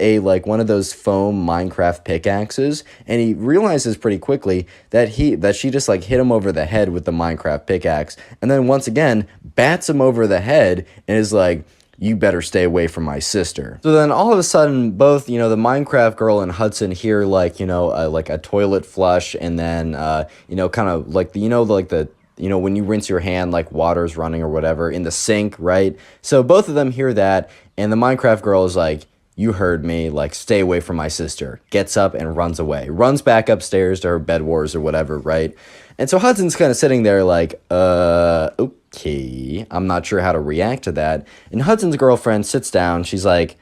one of those foam Minecraft pickaxes. And he realizes pretty quickly that she just, like, hit him over the head with the Minecraft pickaxe. And then once again, bats him over the head and is like, you better stay away from my sister. So then all of a sudden, both, the Minecraft girl and Hudson hear, like, like a toilet flush, and then, kind of like, when you rinse your hand, like, water's running or whatever in the sink, right? So both of them hear that, and the Minecraft girl is like, you heard me, like, stay away from my sister. Gets up and runs away. Runs back upstairs to her bed wars or whatever, right? And so Hudson's kind of sitting there like, okay, I'm not sure how to react to that. And Hudson's girlfriend sits down. She's like,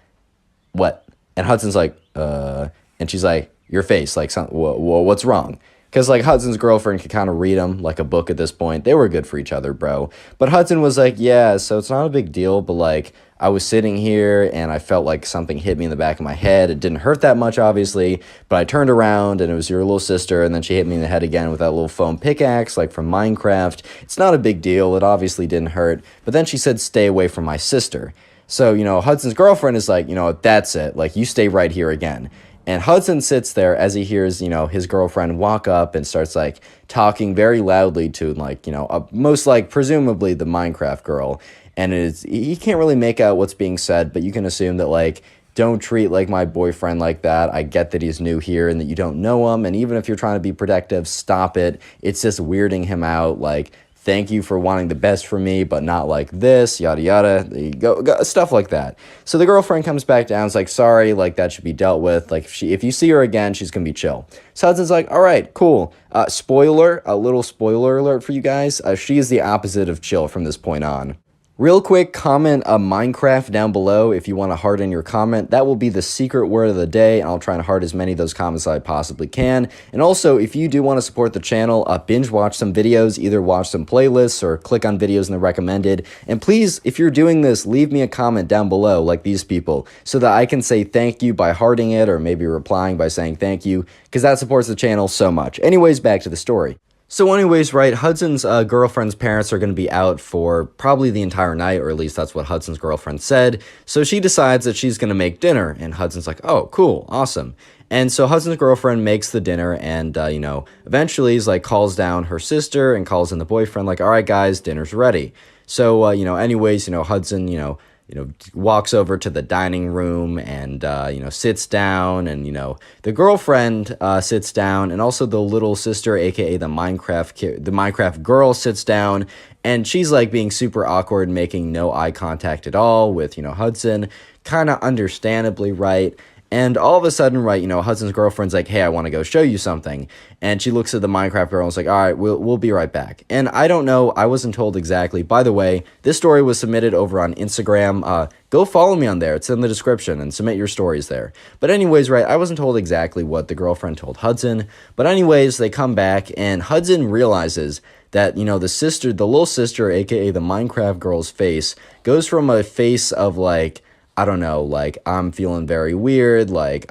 what? And Hudson's like, and she's like, your face, like, what's wrong? Because, like, Hudson's girlfriend could kind of read him like a book at this point. They were good for each other, bro. But Hudson was like, yeah, so it's not a big deal, but, like, I was sitting here, and I felt like something hit me in the back of my head. It didn't hurt that much, obviously, but I turned around, and it was your little sister, and then she hit me in the head again with that little foam pickaxe, like from Minecraft. It's not a big deal. It obviously didn't hurt. But then she said, stay away from my sister. So, Hudson's girlfriend is like, that's it. Like, you stay right here again. And Hudson sits there as he hears, his girlfriend walk up and starts, like, talking very loudly to, like, most, like, presumably the Minecraft girl. And he can't really make out what's being said, but you can assume that, like, don't treat, like, my boyfriend like that. I get that he's new here and that you don't know him. And even if you're trying to be protective, stop it. It's just weirding him out. Like, thank you for wanting the best for me, but not like this, yada, yada. There you go, stuff like that. So the girlfriend comes back down. It's like, sorry, like, that should be dealt with. Like, if you see her again, she's going to be chill. So Hudson's like, all right, cool. A little spoiler alert for you guys. She is the opposite of chill from this point on. Real quick, comment a Minecraft down below if you want to heart in your comment. That will be the secret word of the day, and I'll try and heart as many of those comments as I possibly can. And also, if you do want to support the channel, binge watch some videos, either watch some playlists or click on videos in the recommended. And please, if you're doing this, leave me a comment down below like these people so that I can say thank you by hearting it or maybe replying by saying thank you, because that supports the channel so much. Anyways, back to the story. So anyways, right, Hudson's girlfriend's parents are going to be out for probably the entire night, or at least that's what Hudson's girlfriend said. So she decides that she's going to make dinner, and Hudson's like, oh, cool, awesome. And so Hudson's girlfriend makes the dinner, and, eventually he's like calls down her sister and calls in the boyfriend, like, all right, guys, dinner's ready. So, anyways, Hudson, walks over to the dining room and, sits down, and, the girlfriend sits down, and also the little sister, aka the Minecraft girl, sits down, and she's like being super awkward, making no eye contact at all with, Hudson, kind of understandably, right? And all of a sudden, right, Hudson's girlfriend's like, hey, I want to go show you something. And she looks at the Minecraft girl and is like, all right, we'll be right back. And I don't know, I wasn't told exactly. By the way, this story was submitted over on Instagram. Go follow me on there. It's in the description, and submit your stories there. But anyways, right, I wasn't told exactly what the girlfriend told Hudson. But anyways, they come back, and Hudson realizes that, the little sister, aka the Minecraft girl's face, goes from a face of like, I don't know, like, I'm feeling very weird, like,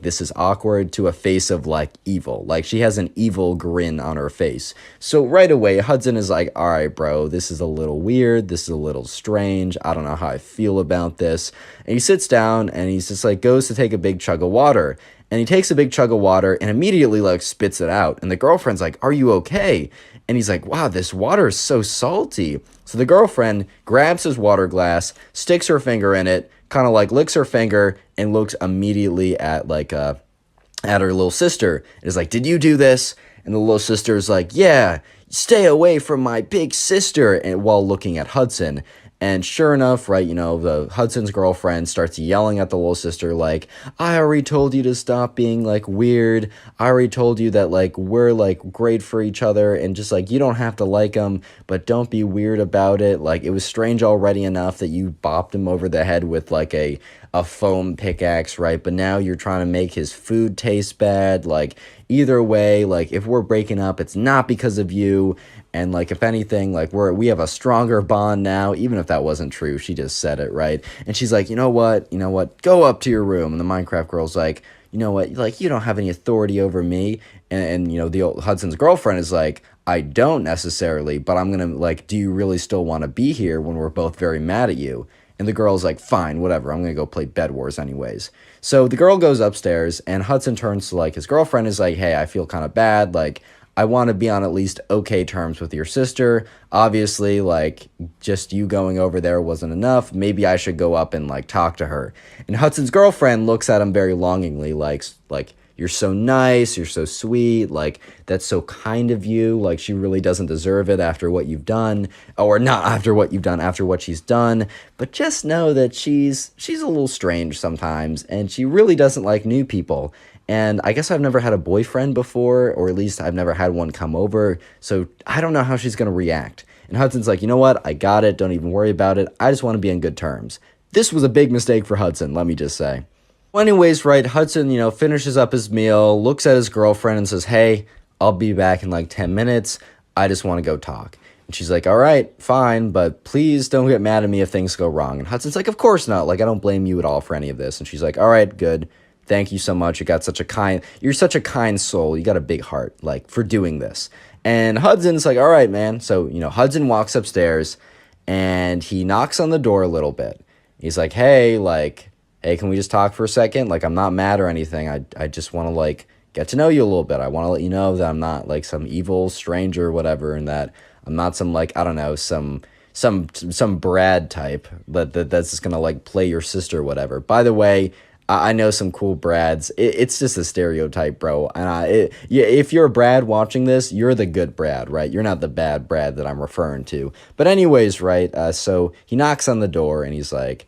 this is awkward, to a face of, like, evil. Like, she has an evil grin on her face. So right away, Hudson is like, all right, bro, this is a little weird, this is a little strange, I don't know how I feel about this. And he sits down, and he's just, like, goes to take a big chug of water. And he takes a big chug of water, and immediately, like, spits it out. And the girlfriend's like, are you okay? And he's like, wow, this water is so salty. So the girlfriend grabs his water glass, sticks her finger in it, kind of like licks her finger, and looks immediately at her little sister, and is like, did you do this? And the little sister is like, yeah, stay away from my big sister, and while looking at Hudson. And sure enough, right, the Hudson's girlfriend starts yelling at the little sister, like, I already told you to stop being, like, weird. I already told you that, like, we're, like, great for each other, and just, like, you don't have to like him, but don't be weird about it. Like, it was strange already enough that you bopped him over the head with, like, a foam pickaxe, right? But now you're trying to make his food taste bad. Like, either way, like, if we're breaking up, it's not because of you. And, like, if anything, like, we have a stronger bond now, even if that wasn't true. She just said it, right? And she's like, you know what? Go up to your room. And the Minecraft girl's like, you know what? Like, you don't have any authority over me. And the old Hudson's girlfriend is like, I don't necessarily, but I'm going to, like, do you really still want to be here when we're both very mad at you? And the girl's like, fine, whatever, I'm going to go play Bed Wars anyways. So the girl goes upstairs, and Hudson turns to, like, his girlfriend, is like, hey, I feel kind of bad, like, I want to be on at least okay terms with your sister. Obviously, like, just you going over there wasn't enough. Maybe I should go up and, like, talk to her. And Hudson's girlfriend looks at him very longingly, like, you're so nice, you're so sweet, like, that's so kind of you, like, she really doesn't deserve it after what you've done, or not after what you've done, after what she's done, but just know that she's a little strange sometimes, and she really doesn't like new people. And I guess I've never had a boyfriend before, or at least I've never had one come over, so I don't know how she's going to react. And Hudson's like, you know what, I got it, don't even worry about it, I just want to be on good terms. This was a big mistake for Hudson, let me just say. Well, anyways, right, Hudson, finishes up his meal, looks at his girlfriend and says, hey, I'll be back in like 10 minutes, I just want to go talk. And she's like, all right, fine, but please don't get mad at me if things go wrong. And Hudson's like, of course not, like, I don't blame you at all for any of this. And she's like, all right, good. Thank you so much. You're such a kind soul. You got a big heart, like, for doing this. And Hudson's like, all right, man. So, Hudson walks upstairs, and he knocks on the door a little bit. He's like, hey, can we just talk for a second? Like, I'm not mad or anything. I just want to, like, get to know you a little bit. I want to let you know that I'm not, like, some evil stranger or whatever, and that I'm not some, like, I don't know, some Brad type that's just gonna, like, play your sister or whatever. By the way, I know some cool Brads. It's just a stereotype, bro. And if you're a Brad watching this, you're the good Brad, right? You're not the bad Brad that I'm referring to. But anyways, right, so he knocks on the door, and he's like,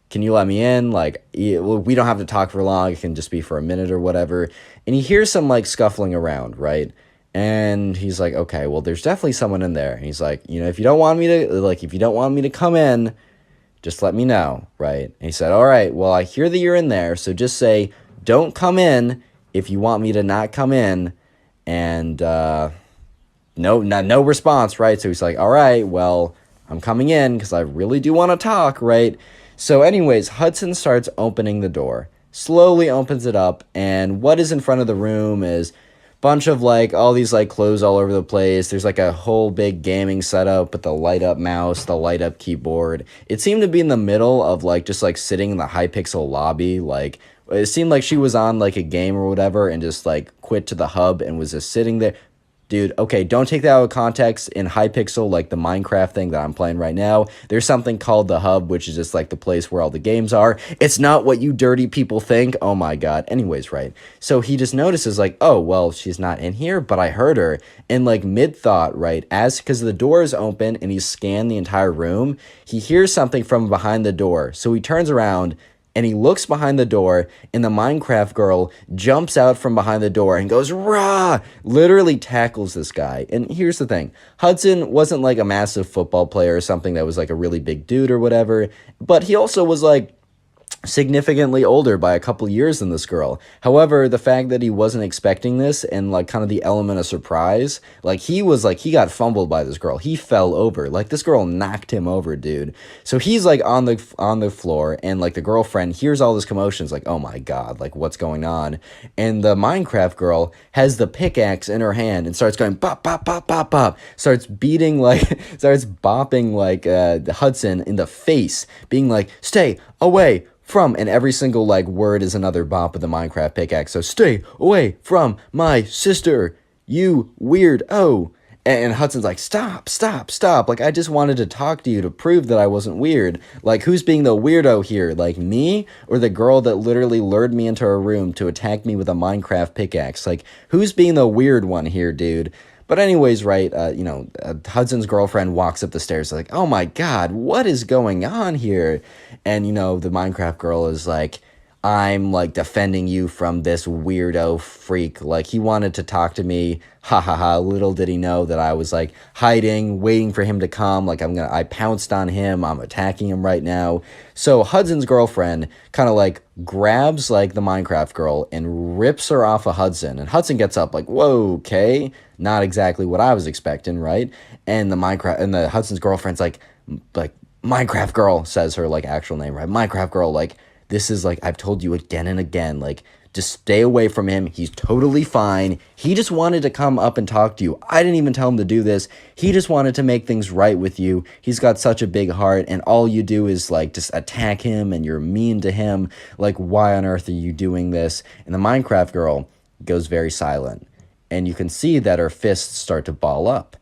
can you let me in? Like, we don't have to talk for long. It can just be for a minute or whatever. And he hears some, like, scuffling around, right? And he's like, okay, well, there's definitely someone in there. And he's like, if you don't want me to, like, if you don't want me to come in, just let me know, right? And he said, all right, well, I hear that you're in there, so just say, don't come in if you want me to not come in. And no response, right? So he's like, all right, well, I'm coming in because I really do want to talk, right? So anyways, Hudson starts opening the door, slowly opens it up, and what is in front of the room is bunch of like all these like clothes all over the place. There's like a whole big gaming setup with the light up mouse, the light up keyboard. It seemed to be in the middle of like just like sitting in the Hypixel lobby. Like it seemed like she was on like a game or whatever and just like quit to the hub and was just sitting there. Dude, okay, don't take that out of context. In Hypixel, like the Minecraft thing that I'm playing right now, there's something called the hub, which is just like the place where all the games are. It's not what you dirty people think. Oh my god. Anyways, right. So he just notices like, oh, well, she's not in here, but I heard her. And like mid-thought, right, because the door is open and he's scanned the entire room, he hears something from behind the door. So he turns around and he looks behind the door, and the Minecraft girl jumps out from behind the door and goes, rah! Literally tackles this guy. And here's the thing. Hudson wasn't like a massive football player or something that was like a really big dude or whatever, but he also was like significantly older by a couple years than this girl. However, the fact that he wasn't expecting this and like kind of the element of surprise, like he got fumbled by this girl. He fell over. Like this girl knocked him over, dude. So he's like on the floor and like the girlfriend hears all this commotion. It's like, "Oh my god, like what's going on?" And the Minecraft girl has the pickaxe in her hand and starts going bop bop bop bop bop. Starts beating like starts bopping like Hudson in the face, being like, "Stay away from," and every single like word is another bop with the Minecraft pickaxe. So stay away from my sister, you weird. Oh, and Hudson's like, stop, stop, stop. Like, I just wanted to talk to you to prove that I wasn't weird. Like, who's being the weirdo here? Like, me or the girl that literally lured me into her room to attack me with a Minecraft pickaxe? Like, who's being the weird one here, dude? But anyways, right, Hudson's girlfriend walks up the stairs like, oh my god, what is going on here? And, the Minecraft girl is like, I'm like defending you from this weirdo freak. Like he wanted to talk to me. Ha ha ha. Little did he know that I was like hiding, waiting for him to come. Like I pounced on him. I'm attacking him right now. So Hudson's girlfriend kind of like grabs like the Minecraft girl and rips her off of Hudson. And Hudson gets up like, whoa, okay. Not exactly what I was expecting, right? And the Hudson's girlfriend's like Minecraft girl, says her like actual name, right? Minecraft girl, like, this is like, I've told you again and again, like, just stay away from him. He's totally fine. He just wanted to come up and talk to you. I didn't even tell him to do this. He just wanted to make things right with you. He's got such a big heart, and all you do is like just attack him and you're mean to him. Like, why on earth are you doing this? And the Minecraft girl goes very silent, and you can see that her fists start to ball up.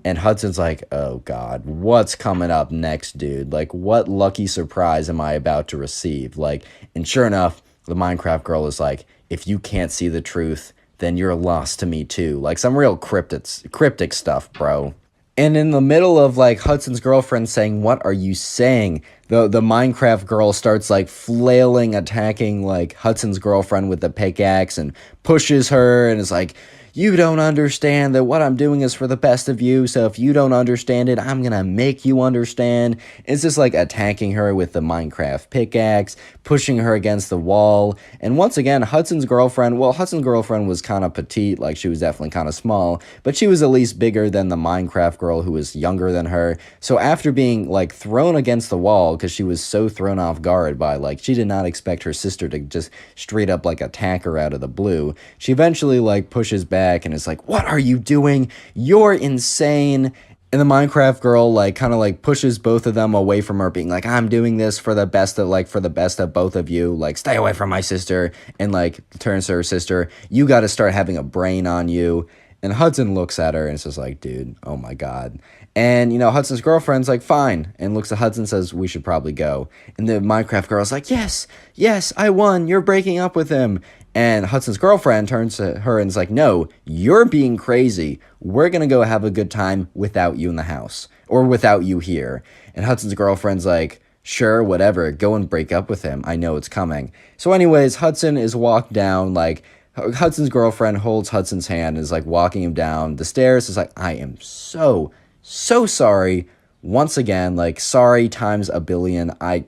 And Hudson's like, oh god, what's coming up next, dude? Like, what lucky surprise am I about to receive? Like, and sure enough, the Minecraft girl is like, if you can't see the truth, then you're lost to me too. Like, some real cryptic stuff, bro. And in the middle of like Hudson's girlfriend saying, what are you saying? The Minecraft girl starts like flailing, attacking like Hudson's girlfriend with the pickaxe and pushes her and is like, you don't understand that what I'm doing is for the best of you, so if you don't understand it, I'm gonna make you understand. It's just like attacking her with the Minecraft pickaxe, pushing her against the wall, and once again, Hudson's girlfriend was kind of petite, like she was definitely kind of small, but she was at least bigger than the Minecraft girl who was younger than her, so after being like thrown against the wall, because she was so thrown off guard by like, she did not expect her sister to just straight up like attack her out of the blue, she eventually like pushes back and is like, what are you doing? You're insane. And the Minecraft girl like kind of like pushes both of them away from her, being like, I'm doing this for the best of both of you. Like, stay away from my sister. And like turns to her sister, you got to start having a brain on you. And Hudson looks at her and is just like, dude, oh my god. And, Hudson's girlfriend's like, fine. And looks at Hudson and says, we should probably go. And the Minecraft girl's like, yes, I won. You're breaking up with him. And Hudson's girlfriend turns to her and is like, no, you're being crazy. We're going to go have a good time without you in the house. Or without you here. And Hudson's girlfriend's like, sure, whatever. Go and break up with him. I know it's coming. So anyways, Hudson is walked down, like, Hudson's girlfriend holds Hudson's hand and is like walking him down the stairs. Is like, I am so sorry. Once again, like, sorry times a billion. I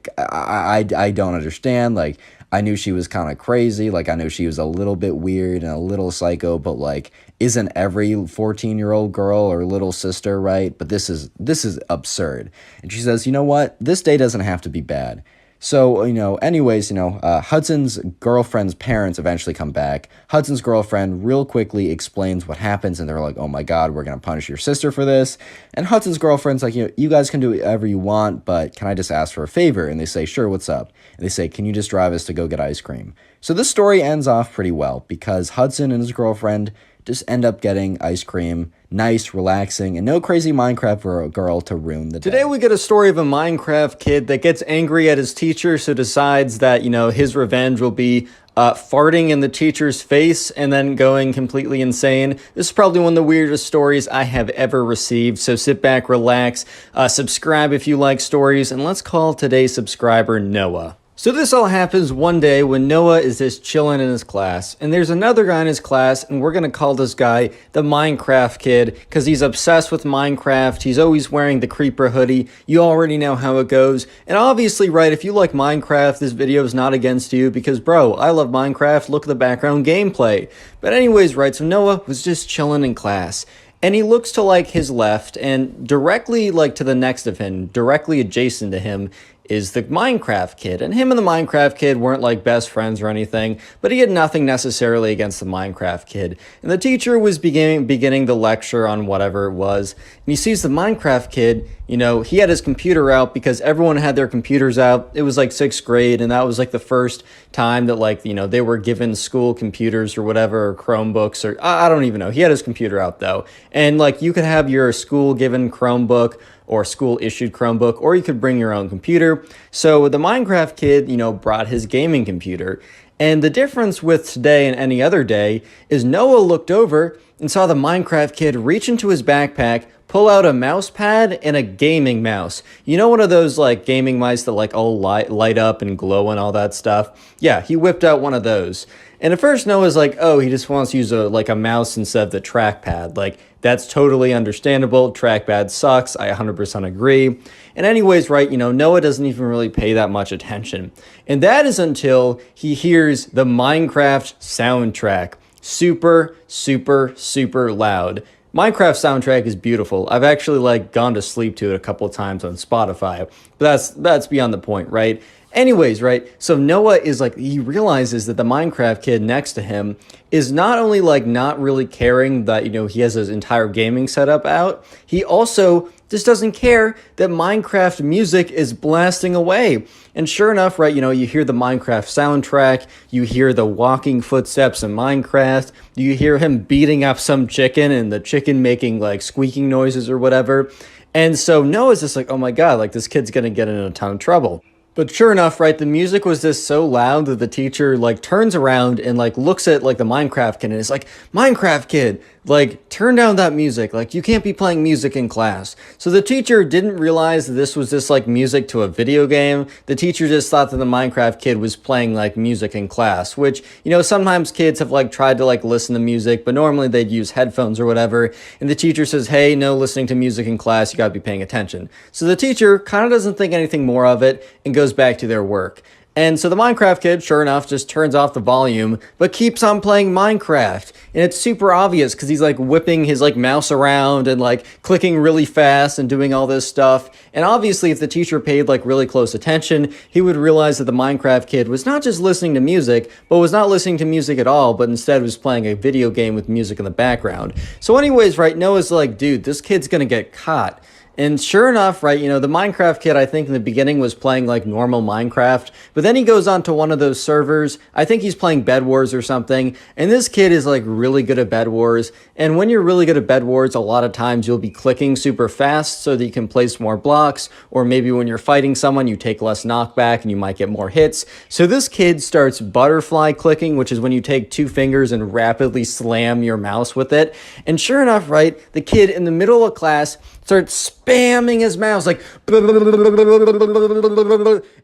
don't understand. Like, I knew she was kind of crazy. Like, I knew she was a little bit weird and a little psycho, but like, isn't every 14-year-old girl or little sister, right? But this is absurd. And she says, you know what? This day doesn't have to be bad. So, anyways, Hudson's girlfriend's parents eventually come back. Hudson's girlfriend real quickly explains what happens, and they're like, oh my God, we're going to punish your sister for this. And Hudson's girlfriend's like, you guys can do whatever you want, but can I just ask for a favor? And they say, sure, what's up? And they say, can you just drive us to go get ice cream? So this story ends off pretty well because Hudson and his girlfriend just end up getting ice cream, nice, relaxing, and no crazy Minecraft girl to ruin the day. Today we get a story of a Minecraft kid that gets angry at his teacher, so decides that, his revenge will be farting in the teacher's face and then going completely insane. This is probably one of the weirdest stories I have ever received, so sit back, relax, subscribe if you like stories, and let's call today's subscriber Noah. So this all happens one day when Noah is just chilling in his class, and there's another guy in his class, and we're gonna call this guy the Minecraft kid, because he's obsessed with Minecraft. He's always wearing the creeper hoodie. You already know how it goes. And obviously, right, if you like Minecraft, this video is not against you, because bro, I love Minecraft. Look at the background gameplay. But anyways, right, so Noah was just chilling in class. And he looks to like his left, and directly like to the next of him, directly adjacent to him, is the Minecraft kid. And him and the Minecraft kid weren't like best friends or anything, but he had nothing necessarily against the Minecraft kid. And the teacher was beginning the lecture on whatever it was, and he sees the Minecraft kid, he had his computer out because everyone had their computers out. It was like 6th grade, and that was like the first time that like, they were given school computers or whatever, or Chromebooks, or I don't even know. He had his computer out though. And like, you could have your school given Chromebook or school-issued Chromebook, or you could bring your own computer. So the Minecraft kid, brought his gaming computer. And the difference with today and any other day is Noah looked over and saw the Minecraft kid reach into his backpack, pull out a mouse pad and a gaming mouse. One of those like gaming mice that like all light up and glow and all that stuff? Yeah, he whipped out one of those. And at first Noah's like, oh, he just wants to use a mouse instead of the trackpad. Like, that's totally understandable. Trackpad sucks. I 100% agree. And anyways, right, Noah doesn't even really pay that much attention. And that is until he hears the Minecraft soundtrack. Super, super, super loud. Minecraft soundtrack is beautiful. I've actually like gone to sleep to it a couple of times on Spotify. But that's beyond the point, right? Anyways, right, so Noah is like, he realizes that the Minecraft kid next to him is not only like not really caring that, he has his entire gaming setup out, he also just doesn't care that Minecraft music is blasting away. And sure enough, right, you hear the Minecraft soundtrack, you hear the walking footsteps in Minecraft, you hear him beating up some chicken and the chicken making like squeaking noises or whatever. And so Noah's just like, oh my God, like this kid's gonna get in a ton of trouble. But sure enough, right, the music was just so loud that the teacher like turns around and like looks at like the Minecraft kid and is like, Minecraft kid, like turn down that music. Like you can't be playing music in class. So the teacher didn't realize that this was just like music to a video game. The teacher just thought that the Minecraft kid was playing like music in class, which, sometimes kids have like tried to like listen to music, but normally they'd use headphones or whatever. And the teacher says, hey, no listening to music in class. You gotta be paying attention. So the teacher kind of doesn't think anything more of it and goes back to their work. And so the Minecraft kid, sure enough, just turns off the volume, but keeps on playing Minecraft. And it's super obvious because he's like whipping his like mouse around and like clicking really fast and doing all this stuff. And obviously if the teacher paid like really close attention, he would realize that the Minecraft kid was not just listening to music, but was not listening to music at all, but instead was playing a video game with music in the background. So anyways, right, Noah's like, dude, this kid's gonna get caught. And sure enough, right, the Minecraft kid, I think in the beginning was playing like normal Minecraft, but then he goes on to one of those servers. I think he's playing Bed Wars or something. And this kid is like really good at Bed Wars. And when you're really good at Bed Wars, a lot of times you'll be clicking super fast so that you can place more blocks. Or maybe when you're fighting someone, you take less knockback and you might get more hits. So this kid starts butterfly clicking, which is when you take 2 fingers and rapidly slam your mouse with it. And sure enough, right, the kid in the middle of class starts spamming his mouse like,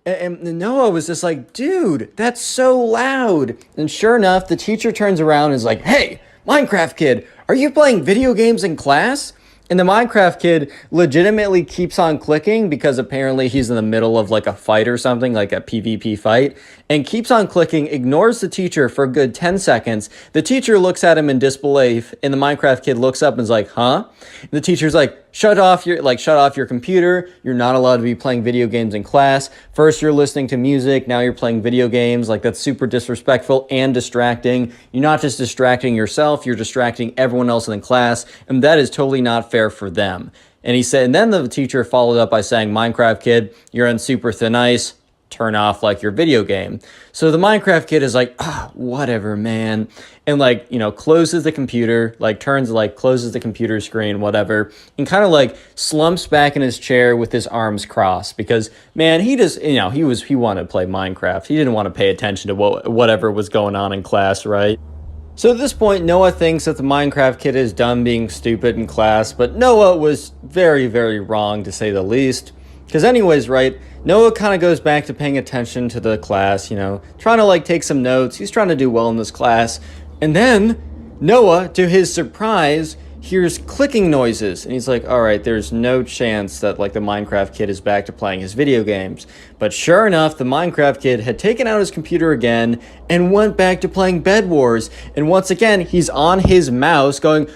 and Noah was just like, dude, that's so loud. And sure enough, the teacher turns around and is like, hey, Minecraft kid, are you playing video games in class? And the Minecraft kid legitimately keeps on clicking because apparently he's in the middle of like a fight or something, like a PvP fight, and keeps on clicking, ignores the teacher for a good 10 seconds. The teacher looks at him in disbelief, and the Minecraft kid looks up and is like, huh? And the teacher's like, shut off your computer. You're not allowed to be playing video games in class. First you're listening to music, now you're playing video games. Like, that's super disrespectful and distracting. You're not just distracting yourself, you're distracting everyone else in the class, and that is totally not fair for them. And he said, and then the teacher followed up by saying, Minecraft kid, you're on super thin ice. Turn off like your video game. So the Minecraft kid is like, whatever, man. And like, closes the computer, closes the computer screen, whatever, and kind of like slumps back in his chair with his arms crossed because, man, he just, he wanted to play Minecraft. He didn't want to pay attention to whatever was going on in class, right? So at this point, Noah thinks that the Minecraft kid is done being stupid in class, but Noah was very, very wrong to say the least. Because anyways, right, Noah kind of goes back to paying attention to the class, trying to like take some notes. He's trying to do well in this class. And then Noah, to his surprise, hears clicking noises. And he's like, all right, there's no chance that like the Minecraft kid is back to playing his video games. But sure enough, the Minecraft kid had taken out his computer again and went back to playing Bed Wars. And once again, he's on his mouse going,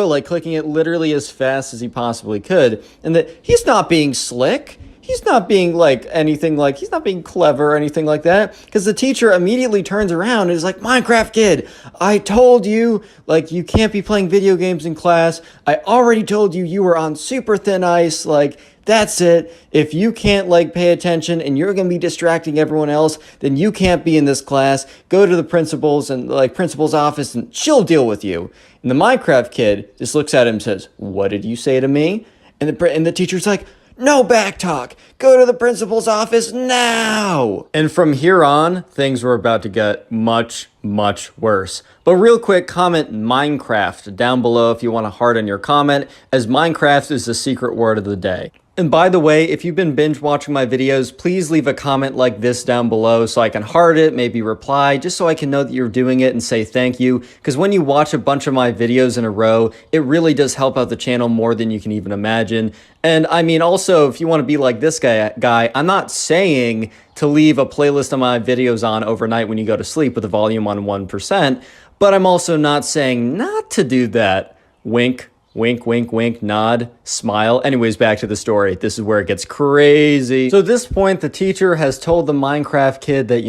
like clicking it literally as fast as he possibly could. And that he's not being slick. He's not being he's not being clever or anything like that. Because the teacher immediately turns around and is like, Minecraft kid, I told you, like, you can't be playing video games in class. I already told you you were on super thin ice. Like, that's it. If you can't like pay attention and you're going to be distracting everyone else, then you can't be in this class. Go to the principal's office and she'll deal with you. And the Minecraft kid just looks at him and says, what did you say to me? And the teacher's like, no back talk. Go to the principal's office now. And from here on, things were about to get much, much worse. But real quick, comment Minecraft down below if you want to harden your comment, as Minecraft is the secret word of the day. And by the way, if you've been binge watching my videos, please leave a comment like this down below so I can heart it, maybe reply, just so I can know that you're doing it and say thank you. Because when you watch a bunch of my videos in a row, it really does help out the channel more than you can even imagine. And I mean, also, if you want to be like this guy, I'm not saying to leave a playlist of my videos on overnight when you go to sleep with the volume on 1%, but I'm also not saying not to do that. Wink. Wink, wink, wink, nod, smile. Anyways, back to the story. This is where it gets crazy. So at this point, the teacher has told the Minecraft kid that,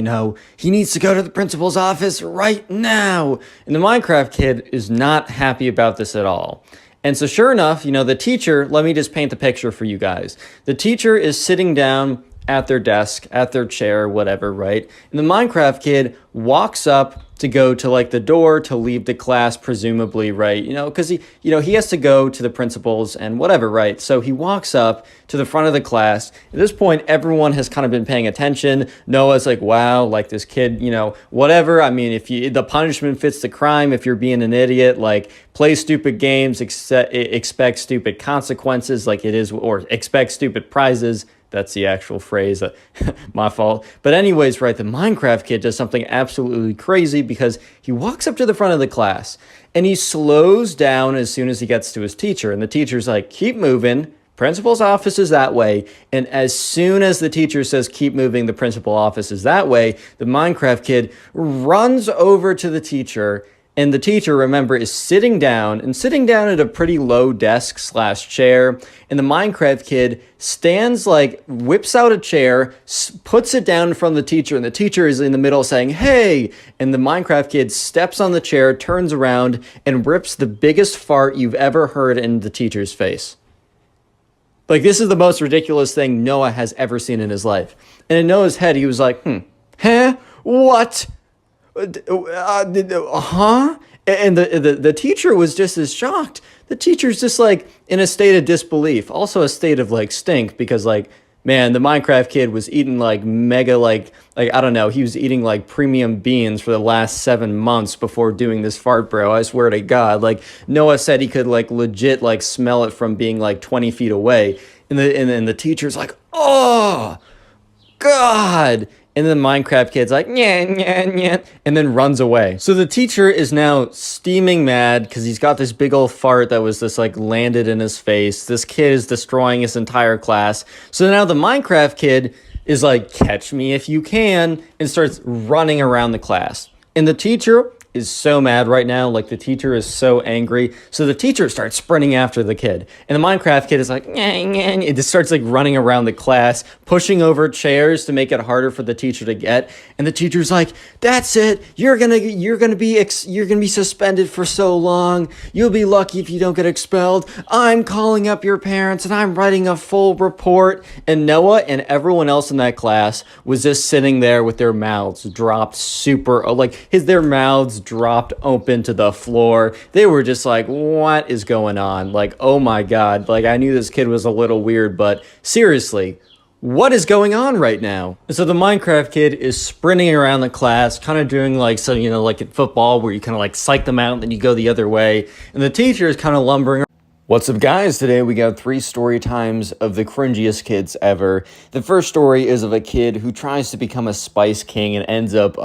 he needs to go to the principal's office right now. And the Minecraft kid is not happy about this at all. And so sure enough, the teacher, let me just paint the picture for you guys. The teacher is sitting down at their desk, at their chair, whatever, right? And the Minecraft kid walks up to go to like the door to leave the class, presumably, right? Because he has to go to the principal's and whatever, right? So he walks up to the front of the class. At this point, everyone has kind of been paying attention. Noah's like, wow, like this kid, whatever. I mean, the punishment fits the crime. If you're being an idiot, like play stupid games, expect stupid consequences, like it is, or expect stupid prizes. That's the actual phrase. My fault. But anyways, right, the Minecraft kid does something absolutely crazy because he walks up to the front of the class and he slows down as soon as he gets to his teacher. And the teacher's like, keep moving. Principal's office is that way. And as soon as the teacher says, keep moving, the principal office is that way, the Minecraft kid runs over to the teacher. And the teacher, remember, is sitting down at a pretty low desk/chair. And the Minecraft kid whips out a chair, puts it down in front of the teacher. And the teacher is in the middle saying, hey. And the Minecraft kid steps on the chair, turns around, and rips the biggest fart you've ever heard in the teacher's face. Like, this is the most ridiculous thing Noah has ever seen in his life. And in Noah's head, he was like, huh? What? Huh? And the teacher was just as shocked. The teacher's just like in a state of disbelief, also a state of like stink, because like, man, the Minecraft kid was eating like mega like I don't know, he was eating like premium beans for the last 7 months before doing this fart, bro. I swear to God. Like Noah said he could like legit like smell it from being like 20 feet away. And the teacher's like, oh God. And then the Minecraft kid's like, yeah, yeah, yeah, and then runs away. So the teacher is now steaming mad because he's got this big old fart that was just like landed in his face. This kid is destroying his entire class. So now the Minecraft kid is like, catch me if you can, and starts running around the class. And the teacher is so mad right now. Like the teacher is so angry. So the teacher starts sprinting after the kid. And the Minecraft kid is like, nyah, nyah. It just starts like running around the class, pushing over chairs to make it harder for the teacher to get. And the teacher's like, that's it. You're gonna be suspended for so long. You'll be lucky if you don't get expelled. I'm calling up your parents and I'm writing a full report. And Noah and everyone else in that class was just sitting there with their mouths dropped their mouths dropped open to the floor. They were just like, what is going on? Like, oh my God. Like, I knew this kid was a little weird, but seriously, what is going on right now? So the Minecraft kid is sprinting around the class, kind of doing like, so, you know, like in football where you kind of like psych them out and then you go the other way. And the teacher is kind of lumbering. What's up, guys? Today we got 3 story times of the cringiest kids ever. The first story is of a kid who tries to become a Spice King and ends up,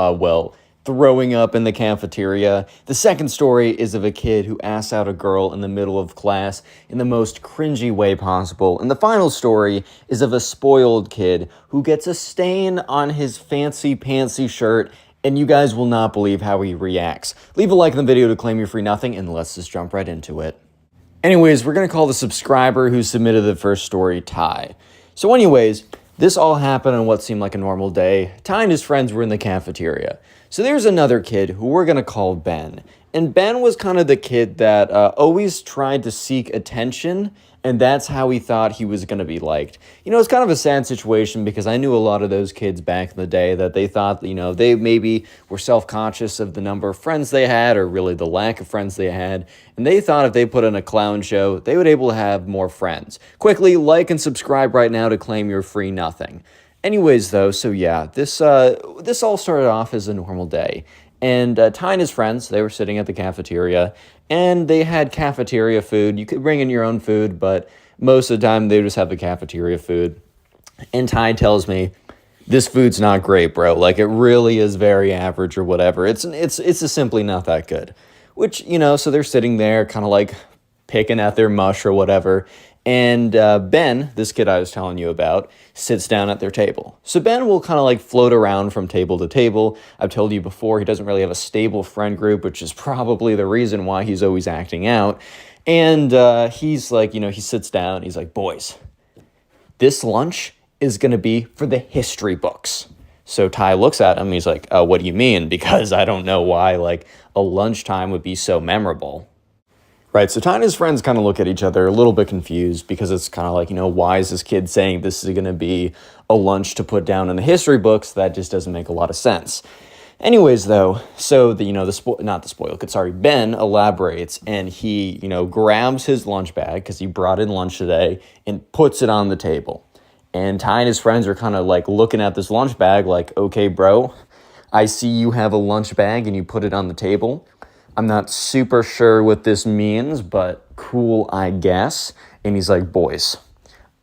throwing up in the cafeteria. The second story is of a kid who asks out a girl in the middle of class in the most cringy way possible. And the final story is of a spoiled kid who gets a stain on his fancy pantsy shirt, and you guys will not believe how he reacts. Leave a like on the video to claim your free nothing, and let's just jump right into it. Anyways, we're going to call the subscriber who submitted the first story Ty. So anyways, this all happened on what seemed like a normal day. Ty and his friends were in the cafeteria. So there's another kid who we're going to call Ben. And Ben was kind of the kid that always tried to seek attention, and that's how he thought he was going to be liked. You know, it's kind of a sad situation because I knew a lot of those kids back in the day that they thought, you know, they maybe were self-conscious of the number of friends they had or really the lack of friends they had. And they thought if they put on a clown show, they would be able to have more friends. Quickly, like and subscribe right now to claim your free nothing. Anyways, though, so yeah, this all started off as a normal day. And Ty and his friends, they were sitting at the cafeteria, and they had cafeteria food. You could bring in your own food, but most of the time, they just have the cafeteria food. And Ty tells me, this food's not great, bro. Like, it really is very average or whatever. It's just simply not that good. Which, you know, so they're sitting there kind of like picking at their mush or whatever. And Ben, this kid I was telling you about, sits down at their table. So Ben will kind of like float around from table to table. I've told you before, he doesn't really have a stable friend group, which is probably the reason why he's always acting out. And he's like, you know, he sits down. He's like, boys, this lunch is going to be for the history books. So Ty looks at him. He's like, what do you mean? Because I don't know why like a lunchtime would be so memorable. Right, so Ty and his friends kind of look at each other a little bit confused because it's kind of like, you know, why is this kid saying this is going to be a lunch to put down in the history books? That just doesn't make a lot of sense. Anyways, though, so Ben elaborates and he, you know, grabs his lunch bag because he brought in lunch today and puts it on the table. And Ty and his friends are kind of like looking at this lunch bag like, okay, bro, I see you have a lunch bag and you put it on the table. I'm not super sure what this means, but cool, I guess. And he's like, boys,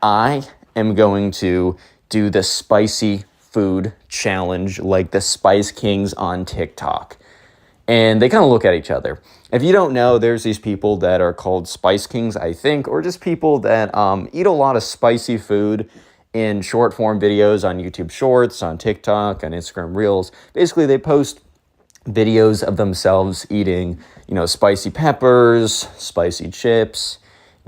I am going to do the spicy food challenge like the Spice Kings on TikTok. And they kind of look at each other. If you don't know, there's these people that are called Spice Kings, I think, or just people that eat a lot of spicy food in short form videos on YouTube Shorts, on TikTok, on Instagram Reels. Basically, they post videos of themselves eating, you know, spicy peppers, spicy chips,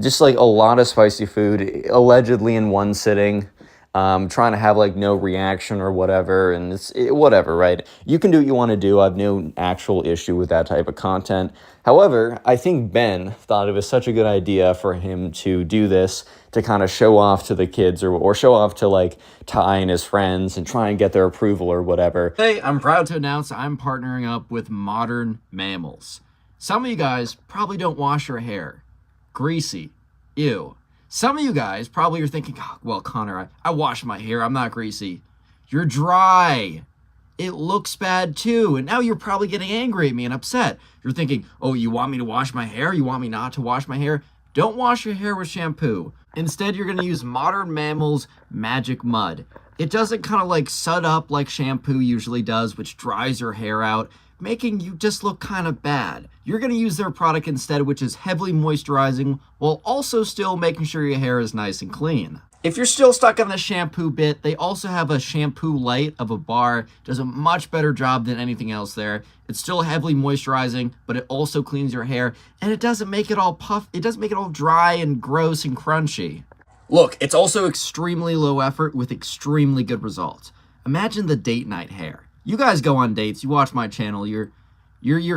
just like a lot of spicy food, allegedly in one sitting, trying to have like no reaction or whatever, and whatever, right? You can do what you want to do. I have no actual issue with that type of content. However, I think Ben thought it was such a good idea for him to do this to kind of show off to the kids or show off to like Ty and his friends and try and get their approval or whatever. Hey, I'm proud to announce I'm partnering up with Modern Mammals. Some of you guys probably don't wash your hair. Greasy. Ew. Some of you guys probably are thinking, oh, well, Connor, I wash my hair. I'm not greasy. You're dry. It looks bad too. And now you're probably getting angry at me and upset. You're thinking, oh, you want me to wash my hair? You want me not to wash my hair? Don't wash your hair with shampoo. Instead, you're going to use Modern Mammal's Magic Mud. It doesn't kind of like sud up like shampoo usually does, which dries your hair out, making you just look kind of bad. You're going to use their product instead, which is heavily moisturizing while also still making sure your hair is nice and clean. If you're still stuck on the shampoo bit, they also have a shampoo light of a bar. Does a much better job than anything else there. It's still heavily moisturizing, but it also cleans your hair, and it doesn't make it all puff. It doesn't make it all dry and gross and crunchy. Look, it's also extremely low effort with extremely good results. Imagine the date night hair. You guys go on dates, you watch my channel, you're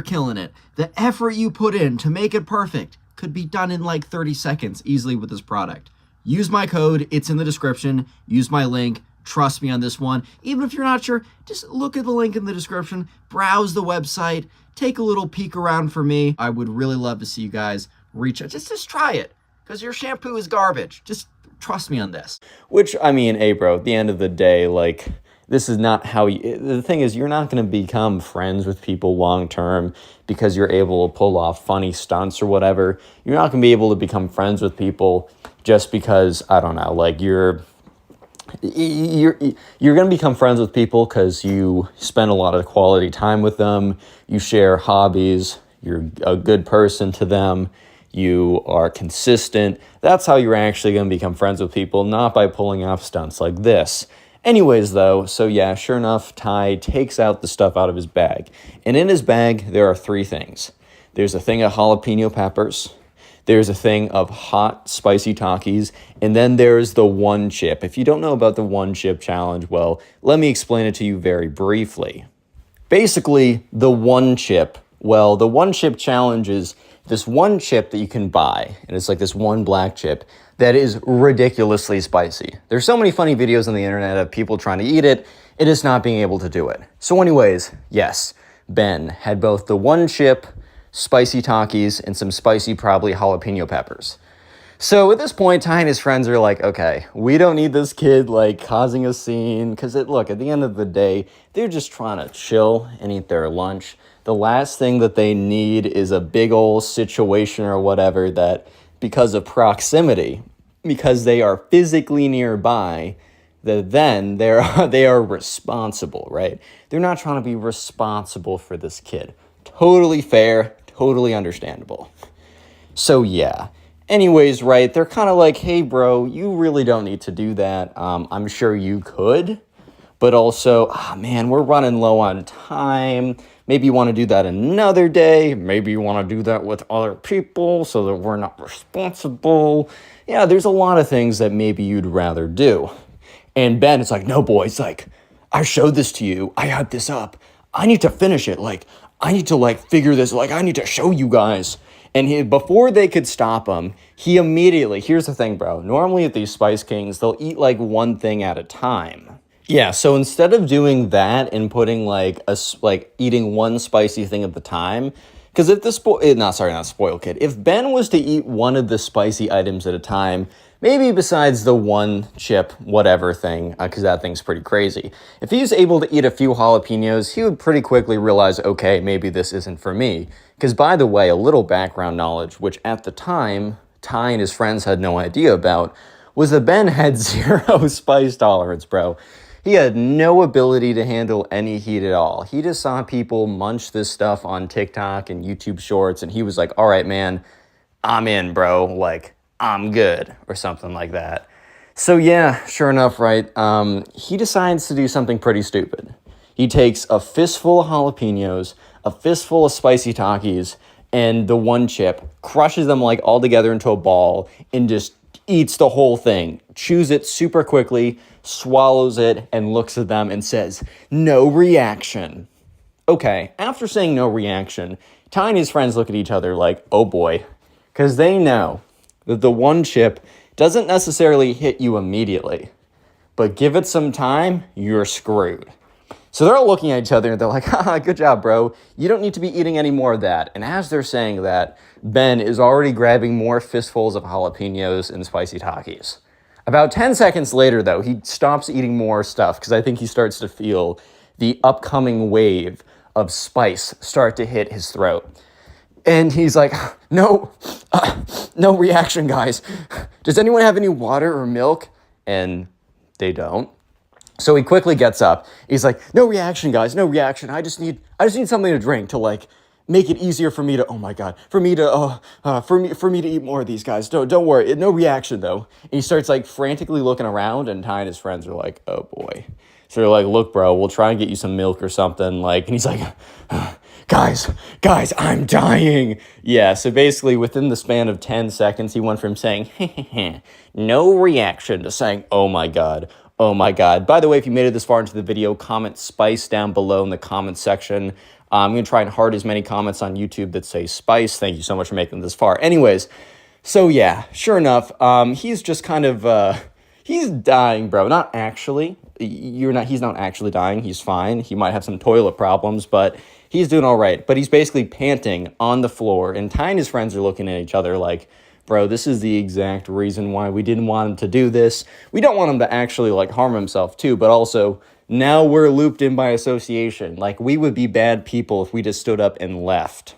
killing it. The effort you put in to make it perfect could be done in like 30 seconds easily with this product. Use my code, it's in the description. Use my link, trust me on this one. Even if you're not sure, just look at the link in the description, browse the website, take a little peek around for me. I would really love to see you guys reach out. Just try it, because your shampoo is garbage. Just trust me on this. Which, I mean, hey, bro, at the end of the day, like, this is not how you... The thing is, you're not going to become friends with people long term because you're able to pull off funny stunts or whatever. You're not going to be able to become friends with people just because, I don't know, like, you're going to become friends with people because you spend a lot of quality time with them. You share hobbies. You're a good person to them. You are consistent. That's how you're actually going to become friends with people, not by pulling off stunts like this. Anyways, though, so yeah, sure enough, Ty takes out the stuff out of his bag. And in his bag, there are 3 things. There's a thing of jalapeno peppers. There's a thing of hot, spicy Takis. And then there's the one chip. If you don't know about the one chip challenge, well, let me explain it to you very briefly. Basically, the one chip challenge is this one chip that you can buy, and it's like this one black chip that is ridiculously spicy. There's so many funny videos on the internet of people trying to eat it, and just not being able to do it. So anyways, yes, Ben had both the one chip, spicy Takis, and some spicy, probably jalapeno peppers. So at this point, Ty and his friends are like, okay, we don't need this kid like causing a scene, because look, at the end of the day, they're just trying to chill and eat their lunch. The last thing that they need is a big old situation or whatever that, because of proximity, because they are physically nearby, that then they are responsible, right? They're not trying to be responsible for this kid. Totally fair, totally understandable. So yeah. Anyways, right, they're kind of like, hey, bro, you really don't need to do that. I'm sure you could, but also, man, we're running low on time. Maybe you want to do that another day. Maybe you want to do that with other people so that we're not responsible. Yeah, there's a lot of things that maybe you'd rather do. And Ben is like, no, boys, like, I showed this to you. I had this up. I need to finish it. Like, I need to, like, figure this. Like, I need to show you guys. And before they could stop him, he immediately, here's the thing, bro. Normally at these Spice Kings, they'll eat, like, one thing at a time. Yeah, so instead of doing that and putting like eating one spicy thing at a time, because if not spoiled kid, if Ben was to eat one of the spicy items at a time, maybe besides the one chip whatever thing, because that thing's pretty crazy, if he's able to eat a few jalapenos, he would pretty quickly realize, okay, maybe this isn't for me. Because by the way, a little background knowledge, which at the time Ty and his friends had no idea about, was that Ben had 0 spice tolerance, bro. He had no ability to handle any heat at all. He just saw people munch this stuff on TikTok and YouTube Shorts, and he was like, all right, man, I'm in, bro. Like, I'm good, or something like that. So yeah, sure enough, right, he decides to do something pretty stupid. He takes a fistful of jalapenos, a fistful of spicy Takis, and the one chip, crushes them like all together into a ball, and just eats the whole thing, chews it super quickly, swallows it, and looks at them and says, no reaction. Okay, after saying no reaction, Ty and his friends look at each other like, oh boy, because they know that the one chip doesn't necessarily hit you immediately, but give it some time, you're screwed. So they're all looking at each other and they're like, haha, good job, bro. You don't need to be eating any more of that. And as they're saying that, Ben is already grabbing more fistfuls of jalapenos and spicy Takis. About 10 seconds later, though, he stops eating more stuff because I think he starts to feel the upcoming wave of spice start to hit his throat. And he's like, no reaction, guys. Does anyone have any water or milk? And they don't. So he quickly gets up. He's like, no reaction, guys, no reaction. I just need something to drink to like make it easier for me to, oh my God, for me to eat more of these guys. Don't worry, no reaction though. And he starts like frantically looking around, and Ty and his friends are like, oh boy. So they're like, look, bro, we'll try and get you some milk or something. Like, and he's like, guys, I'm dying. Yeah, so basically within the span of 10 seconds, he went from saying, no reaction to saying, oh my God. Oh my God. By the way, if you made it this far into the video, comment spice down below in the comments section. I'm going to try and heart as many comments on YouTube that say spice. Thank you so much for making it this far. Anyways, so yeah, sure enough, he's just kind of, he's dying, bro. Not actually. He's not actually dying. He's fine. He might have some toilet problems, but he's doing all right. But he's basically panting on the floor, and Ty and his friends are looking at each other like, bro, this is the exact reason why we didn't want him to do this. We don't want him to actually like harm himself too, but also now we're looped in by association. Like, we would be bad people if we just stood up and left.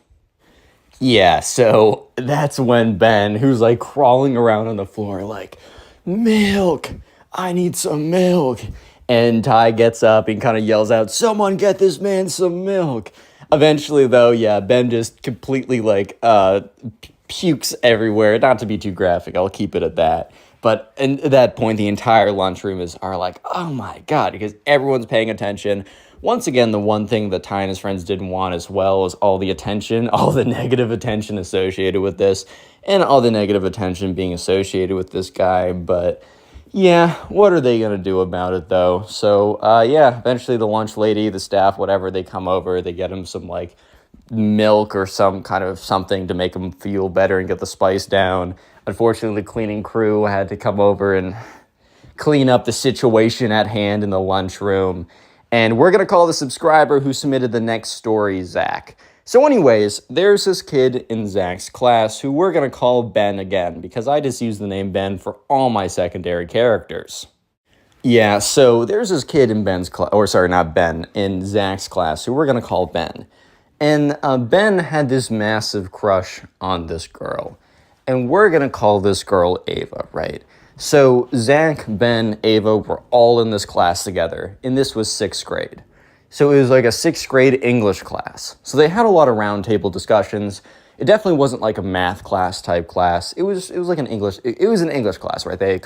Yeah, so that's when Ben, who's like crawling around on the floor like, milk, I need some milk. And Ty gets up and kind of yells out, someone get this man some milk. Eventually though, yeah, Ben just completely like, pukes everywhere. Not to be too graphic, I'll keep it at that. But at that point, the entire lunchroom are like, oh my God, because everyone's paying attention. Once again, the one thing that Ty and his friends didn't want as well is all the attention, all the negative attention associated with this, and all the negative attention being associated with this guy. But yeah, what are they going to do about it though? So yeah, eventually the lunch lady, the staff, whatever, they come over, they get him some like milk or some kind of something to make him feel better and get the spice down. Unfortunately, the cleaning crew had to come over and clean up the situation at hand in the lunchroom. And we're going to call the subscriber who submitted the next story Zach. So anyways, there's this kid in Zach's class who we're going to call Ben again, because I just use the name Ben for all my secondary characters. Yeah, so there's this kid in Ben's class, or sorry, not Ben, in Zach's class who we're going to call Ben. And Ben had this massive crush on this girl. And we're going to call this girl Ava, right? So Zach, Ben, Ava were all in this class together. And this was 6th grade. So it was like a 6th grade English class. So they had a lot of roundtable discussions. It definitely wasn't like a math class type class. It was like an English, it was an English class, right? It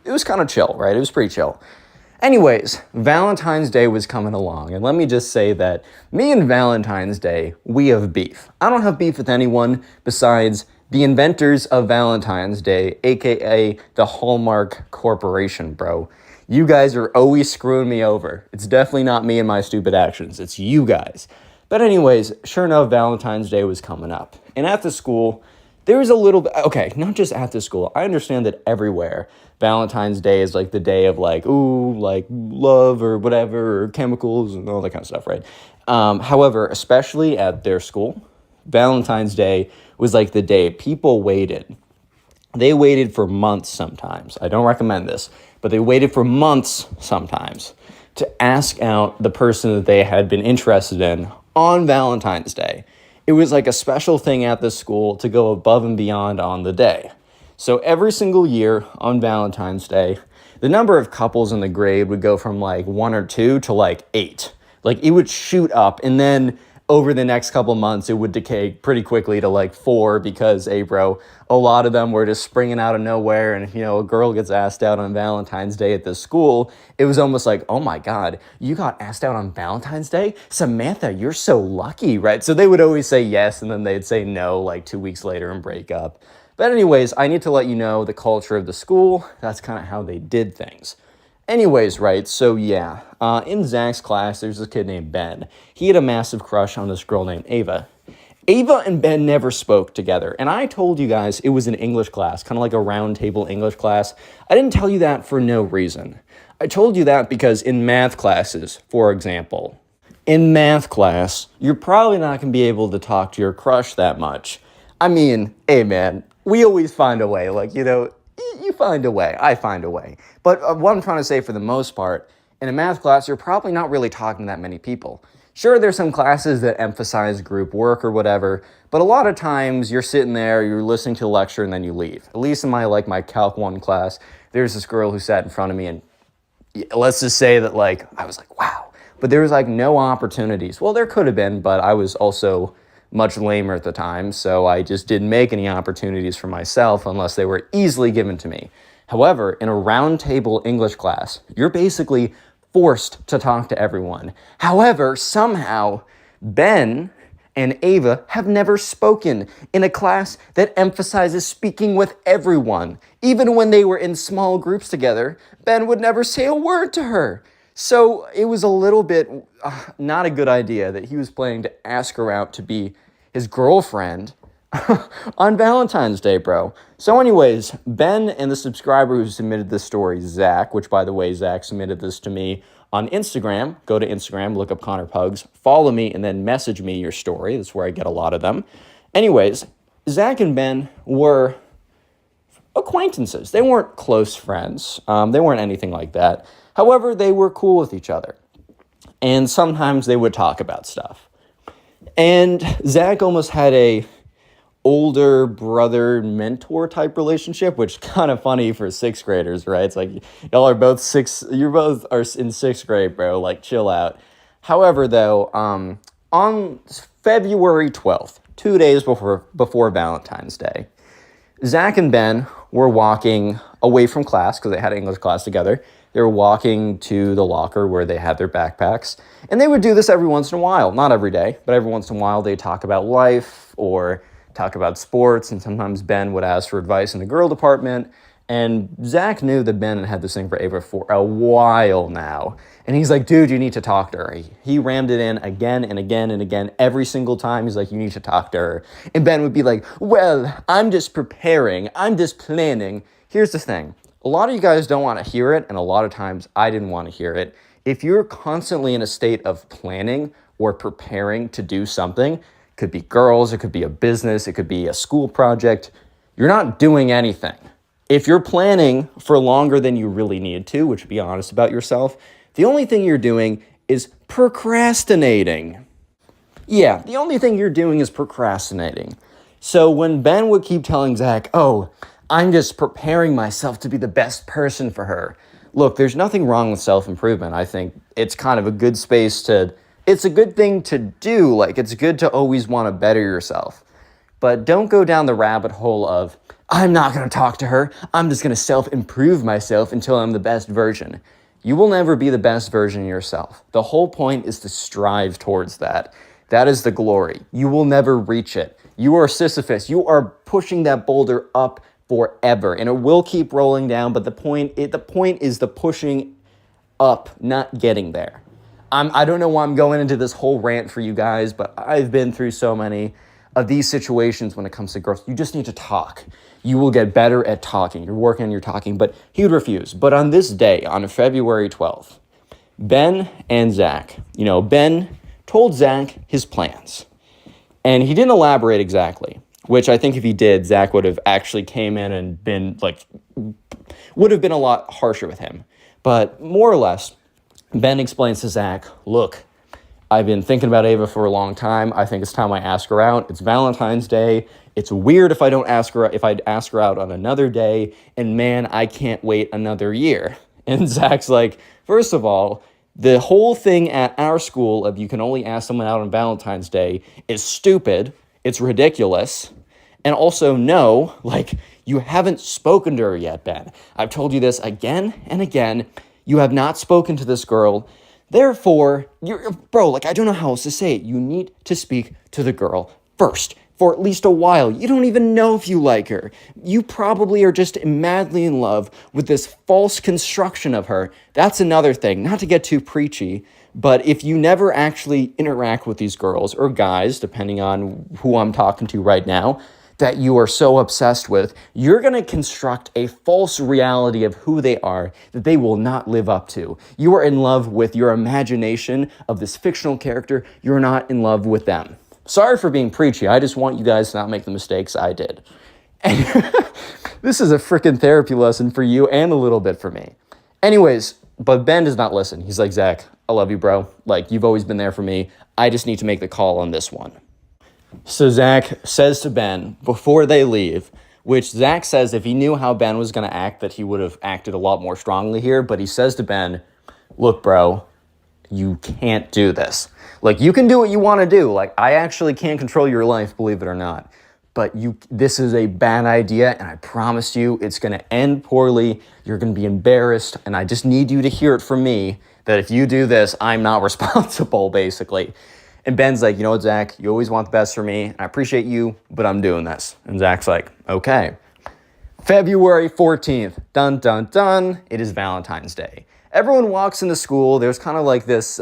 was kind of chill, right? It was pretty chill. Anyways, Valentine's Day was coming along, and let me just say that me and Valentine's Day, we have beef. I don't have beef with anyone besides the inventors of Valentine's Day, aka the Hallmark Corporation, bro. You guys are always screwing me over. It's definitely not me and my stupid actions. It's you guys. But anyways, sure enough, Valentine's Day was coming up. And at the school, there was a little bit, okay, not just at the school. I understand that everywhere, Valentine's Day is like the day of like, ooh, like love or whatever, or chemicals and all that kind of stuff, right? However, especially at their school, Valentine's Day was like the day people waited. They waited for months sometimes. I don't recommend this, but they waited for months sometimes to ask out the person that they had been interested in on Valentine's Day. It was like a special thing at the school to go above and beyond on the day. So every single year on Valentine's Day, the number of couples in the grade would go from like 1 or 2 to like 8. Like it would shoot up, and then over the next couple months, it would decay pretty quickly to like 4 because, hey bro, a lot of them were just springing out of nowhere. And, you know, a girl gets asked out on Valentine's Day at the school. It was almost like, oh my God, you got asked out on Valentine's Day? Samantha, you're so lucky, right? So they would always say yes, and then they'd say no like 2 weeks later and break up. But anyways, I need to let you know the culture of the school. That's kind of how they did things. Anyways, right, so yeah, in Zach's class, there's this kid named Ben. He had a massive crush on this girl named Ava. Ava and Ben never spoke together, and I told you guys it was an English class, kind of like a round table English class. I didn't tell you that for no reason. I told you that because in math classes, for example, in math class, you're probably not going to be able to talk to your crush that much. I mean, hey man, we always find a way, like, you find a way, I find a way. But what I'm trying to say for the most part, in a math class, you're probably not really talking to that many people. Sure, there's some classes that emphasize group work or whatever, but a lot of times you're sitting there, you're listening to a lecture, and then you leave. At least in my Calc 1 class, there's this girl who sat in front of me, and let's just say that, I was like, wow. But there was, no opportunities. Well, there could have been, but I was also much lamer at the time, so I just didn't make any opportunities for myself unless they were easily given to me. However, in a round table English class, you're basically forced to talk to everyone. However, somehow, Ben and Ava have never spoken in a class that emphasizes speaking with everyone. Even when they were in small groups together, Ben would never say a word to her. So it was a little bit not a good idea that he was planning to ask her out to be his girlfriend on Valentine's Day, bro. So anyways, Ben and the subscriber who submitted this story, Zach, which by the way, Zach submitted this to me on Instagram. Go to Instagram, look up Connor Pugs, follow me, and then message me your story. That's where I get a lot of them. Anyways, Zach and Ben were acquaintances. They weren't close friends. They weren't anything like that. However, they were cool with each other. And sometimes they would talk about stuff. And Zach almost had a older brother mentor type relationship, which is kind of funny for sixth graders, right? It's like y'all are both you both are in sixth grade, bro. Like, chill out. However, though, on February 12th, 2 days before Valentine's Day, Zach and Ben were walking away from class because they had English class together. They were walking to the locker where they had their backpacks. And they would do this every once in a while. Not every day, but every once in a while they talk about life or talk about sports. And sometimes Ben would ask for advice in the girl department. And Zach knew that Ben had had this thing for Ava for a while now. And he's like, dude, you need to talk to her. He rammed it in again and again and again. Every single time he's like, you need to talk to her. And Ben would be like, well, I'm just preparing. I'm just planning. Here's the thing. A lot of you guys don't want to hear it, and a lot of times I didn't want to hear it. If you're constantly in a state of planning or preparing to do something, it could be girls, it could be a business, it could be a school project, you're not doing anything. If you're planning for longer than you really need to, which be honest about yourself, the only thing you're doing is procrastinating. Yeah, the only thing you're doing is procrastinating. So when Ben would keep telling Zach, oh, I'm just preparing myself to be the best person for her. Look, there's nothing wrong with self-improvement. I think it's kind of a good it's a good thing to do. Like, it's good to always want to better yourself. But don't go down the rabbit hole of, I'm not going to talk to her. I'm just going to self-improve myself until I'm the best version. You will never be the best version of yourself. The whole point is to strive towards that. That is the glory. You will never reach it. You are Sisyphus. You are pushing that boulder up forever, and it will keep rolling down, but the point is the pushing up, not getting there. I don't know why I'm going into this whole rant for you guys, but I've been through so many of these situations when it comes to girls. You just need to talk. You will get better at talking. You're working on your talking, but he would refuse. But on this day, on February 12th, Ben and Zach, Ben told Zach his plans, and he didn't elaborate exactly. Which I think if he did, Zach would have actually came in and would have been a lot harsher with him. But more or less, Ben explains to Zach, look, I've been thinking about Ava for a long time. I think it's time I ask her out. It's Valentine's Day. It's weird if I'd ask her out on another day. And man, I can't wait another year. And Zach's like, first of all, the whole thing at our school of you can only ask someone out on Valentine's Day is stupid. It's ridiculous. And also, no, you haven't spoken to her yet, Ben. I've told you this again and again. You have not spoken to this girl. Therefore, I don't know how else to say it. You need to speak to the girl first for at least a while. You don't even know if you like her. You probably are just madly in love with this false construction of her. That's another thing, not to get too preachy, But if you never actually interact with these girls or guys, depending on who I'm talking to right now, that you are so obsessed with, you're going to construct a false reality of who they are that they will not live up to. You are in love with your imagination of this fictional character. You're not in love with them. Sorry for being preachy. I just want you guys to not make the mistakes I did. And this is a freaking therapy lesson for you and a little bit for me. Anyways, but Ben does not listen. He's like, Zach, I love you, bro. Like, you've always been there for me. I just need to make the call on this one. So Zach says to Ben before they leave, which Zach says if he knew how Ben was going to act, that he would have acted a lot more strongly here. But he says to Ben, look, bro, you can't do this. Like, you can do what you want to do. Like, I actually can't control your life, believe it or not. But this is a bad idea, and I promise you it's going to end poorly. You're going to be embarrassed, and I just need you to hear it from me that if you do this, I'm not responsible, basically. And Ben's like, you know what, Zach, you always want the best for me. I appreciate you, but I'm doing this. And Zach's like, okay. February 14th, dun, dun, dun, it is Valentine's Day. Everyone walks into school. There's kind of like this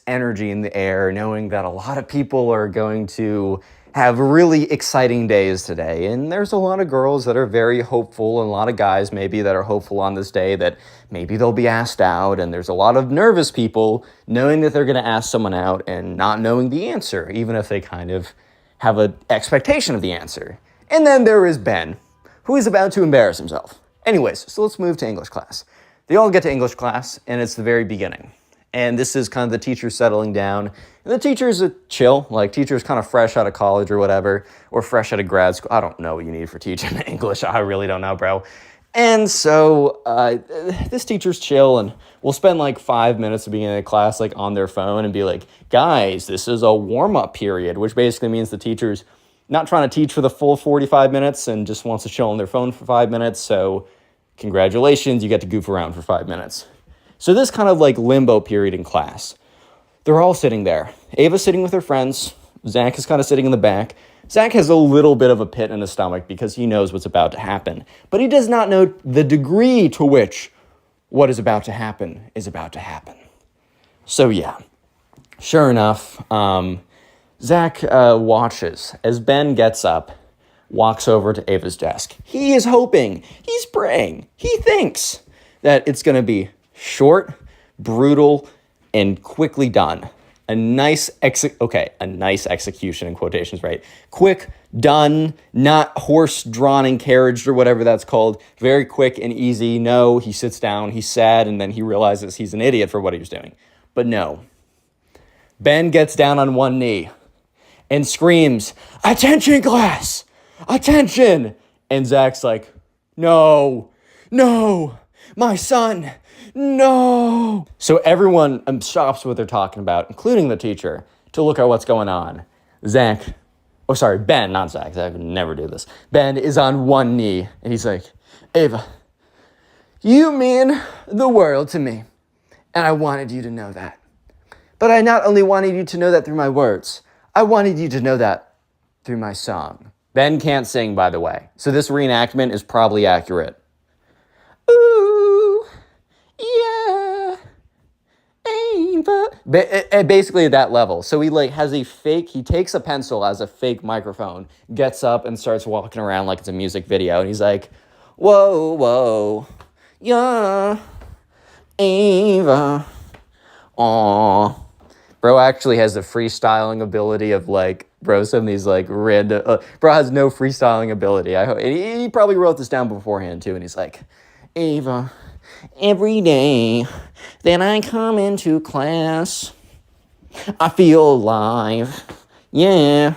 energy in the air, knowing that a lot of people are going to have really exciting days today. And there's a lot of girls that are very hopeful and a lot of guys maybe that are hopeful on this day that maybe they'll be asked out. And there's a lot of nervous people knowing that they're going to ask someone out and not knowing the answer, even if they kind of have an expectation of the answer. And then there is Ben, who is about to embarrass himself. Anyways, so let's move to English class. They all get to English class, and it's the very beginning. And this is kind of the teacher settling down. And the teacher's a chill, like teacher's kind of fresh out of college or whatever, or fresh out of grad school. I don't know what you need for teaching English. I really don't know, bro. And so this teacher's chill, and we'll spend like 5 minutes at the beginning of class like on their phone and be like, guys, this is a warm-up period, which basically means the teacher's not trying to teach for the full 45 minutes and just wants to chill on their phone for 5 minutes. So congratulations, you get to goof around for 5 minutes. So this kind of like limbo period in class, they're all sitting there. Ava's sitting with her friends. Zach is kind of sitting in the back. Zach has a little bit of a pit in his stomach because he knows what's about to happen, but he does not know the degree to which what is about to happen is about to happen. So yeah, sure enough, Zach watches as Ben gets up, walks over to Ava's desk. He is hoping, he's praying, he thinks that it's going to be short, brutal, and quickly done. A nice execution in quotations, right? Quick, done, not horse-drawn and carriaged or whatever that's called. Very quick and easy. No, he sits down, he's sad, and then he realizes he's an idiot for what he was doing. But no. Ben gets down on one knee and screams, "Attention, class! Attention!" And Zach's like, no, my son, no. So everyone stops what they're talking about, including the teacher, to look at what's going on. Ben, not Zach. Zach would never do this. Ben is on one knee, and he's like, Ava, you mean the world to me, and I wanted you to know that. But I not only wanted you to know that through my words, I wanted you to know that through my song. Ben can't sing, by the way, so this reenactment is probably accurate. Ooh, yeah, Ava. Basically at that level. So he he takes a pencil as a fake microphone, gets up and starts walking around like it's a music video. And he's like, whoa, yeah, Ava, aw. Bro actually has the freestyling ability of some of these random, bro has no freestyling ability. He probably wrote this down beforehand too. And he's like, Ava, every day that I come into class, I feel alive. Yeah.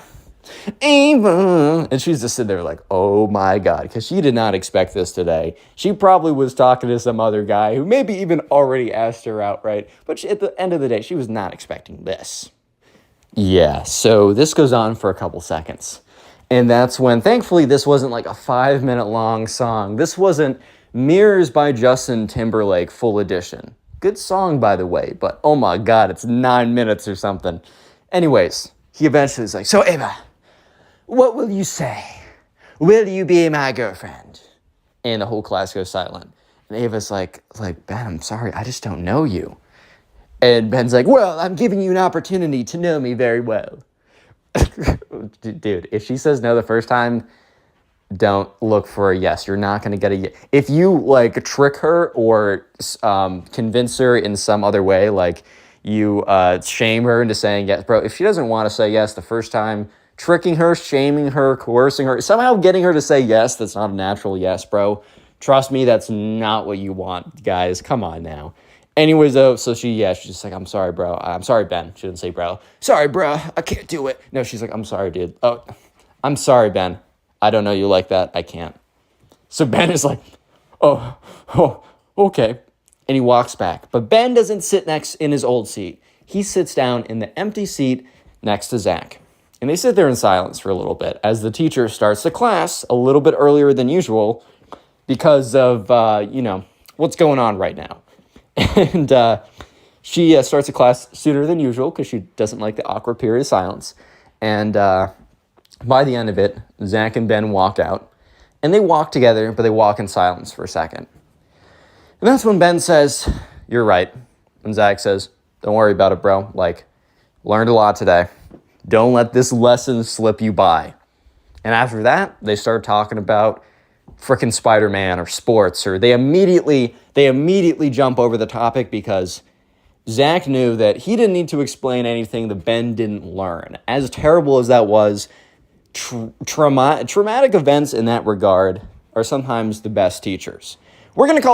Ava. And she's just sitting there like, oh my God, because she did not expect this today. She probably was talking to some other guy who maybe even already asked her out, right? But at the end of the day, she was not expecting this. Yeah, so this goes on for a couple seconds. And that's when, thankfully, this wasn't like a 5-minute long song. This wasn't Mirrors by Justin Timberlake full edition. Good song, by the way, but oh my God, it's 9 minutes or something. Anyways, he eventually is like, so Ava, what will you say? Will you be my girlfriend? And the whole class goes silent. And Ava's like, Ben, I'm sorry, I just don't know you. And Ben's like, well, I'm giving you an opportunity to know me very well. Dude, if she says no the first time, don't look for a yes. You're not going to get a yes. If you like trick her or convince her in some other way, like you shame her into saying yes, bro, if she doesn't want to say yes the first time, tricking her, shaming her, coercing her, somehow getting her to say yes, that's not a natural yes, bro. Trust me, that's not what you want, guys. Come on now. Anyways, though, so she's just like, I'm sorry, bro. I'm sorry, Ben. She didn't say bro. Sorry, bro. I can't do it. No, she's like, I'm sorry, dude. Oh, I'm sorry, Ben. I don't know you like that. I can't. So Ben is like, oh, okay. And he walks back. But Ben doesn't sit next in his old seat. He sits down in the empty seat next to Zach. And they sit there in silence for a little bit as the teacher starts the class a little bit earlier than usual because of, what's going on right now. And she starts the class sooner than usual because she doesn't like the awkward period of silence. And by the end of it, Zach and Ben walk out. And they walk together, but they walk in silence for a second. And that's when Ben says, you're right. And Zach says, don't worry about it, bro. Like, learned a lot today. Don't let this lesson slip you by. And after that, they start talking about frickin' Spider-Man or sports, or they immediately jump over the topic because Zach knew that he didn't need to explain anything that Ben didn't learn. As terrible as that was, traumatic events in that regard are sometimes the best teachers. We're going to call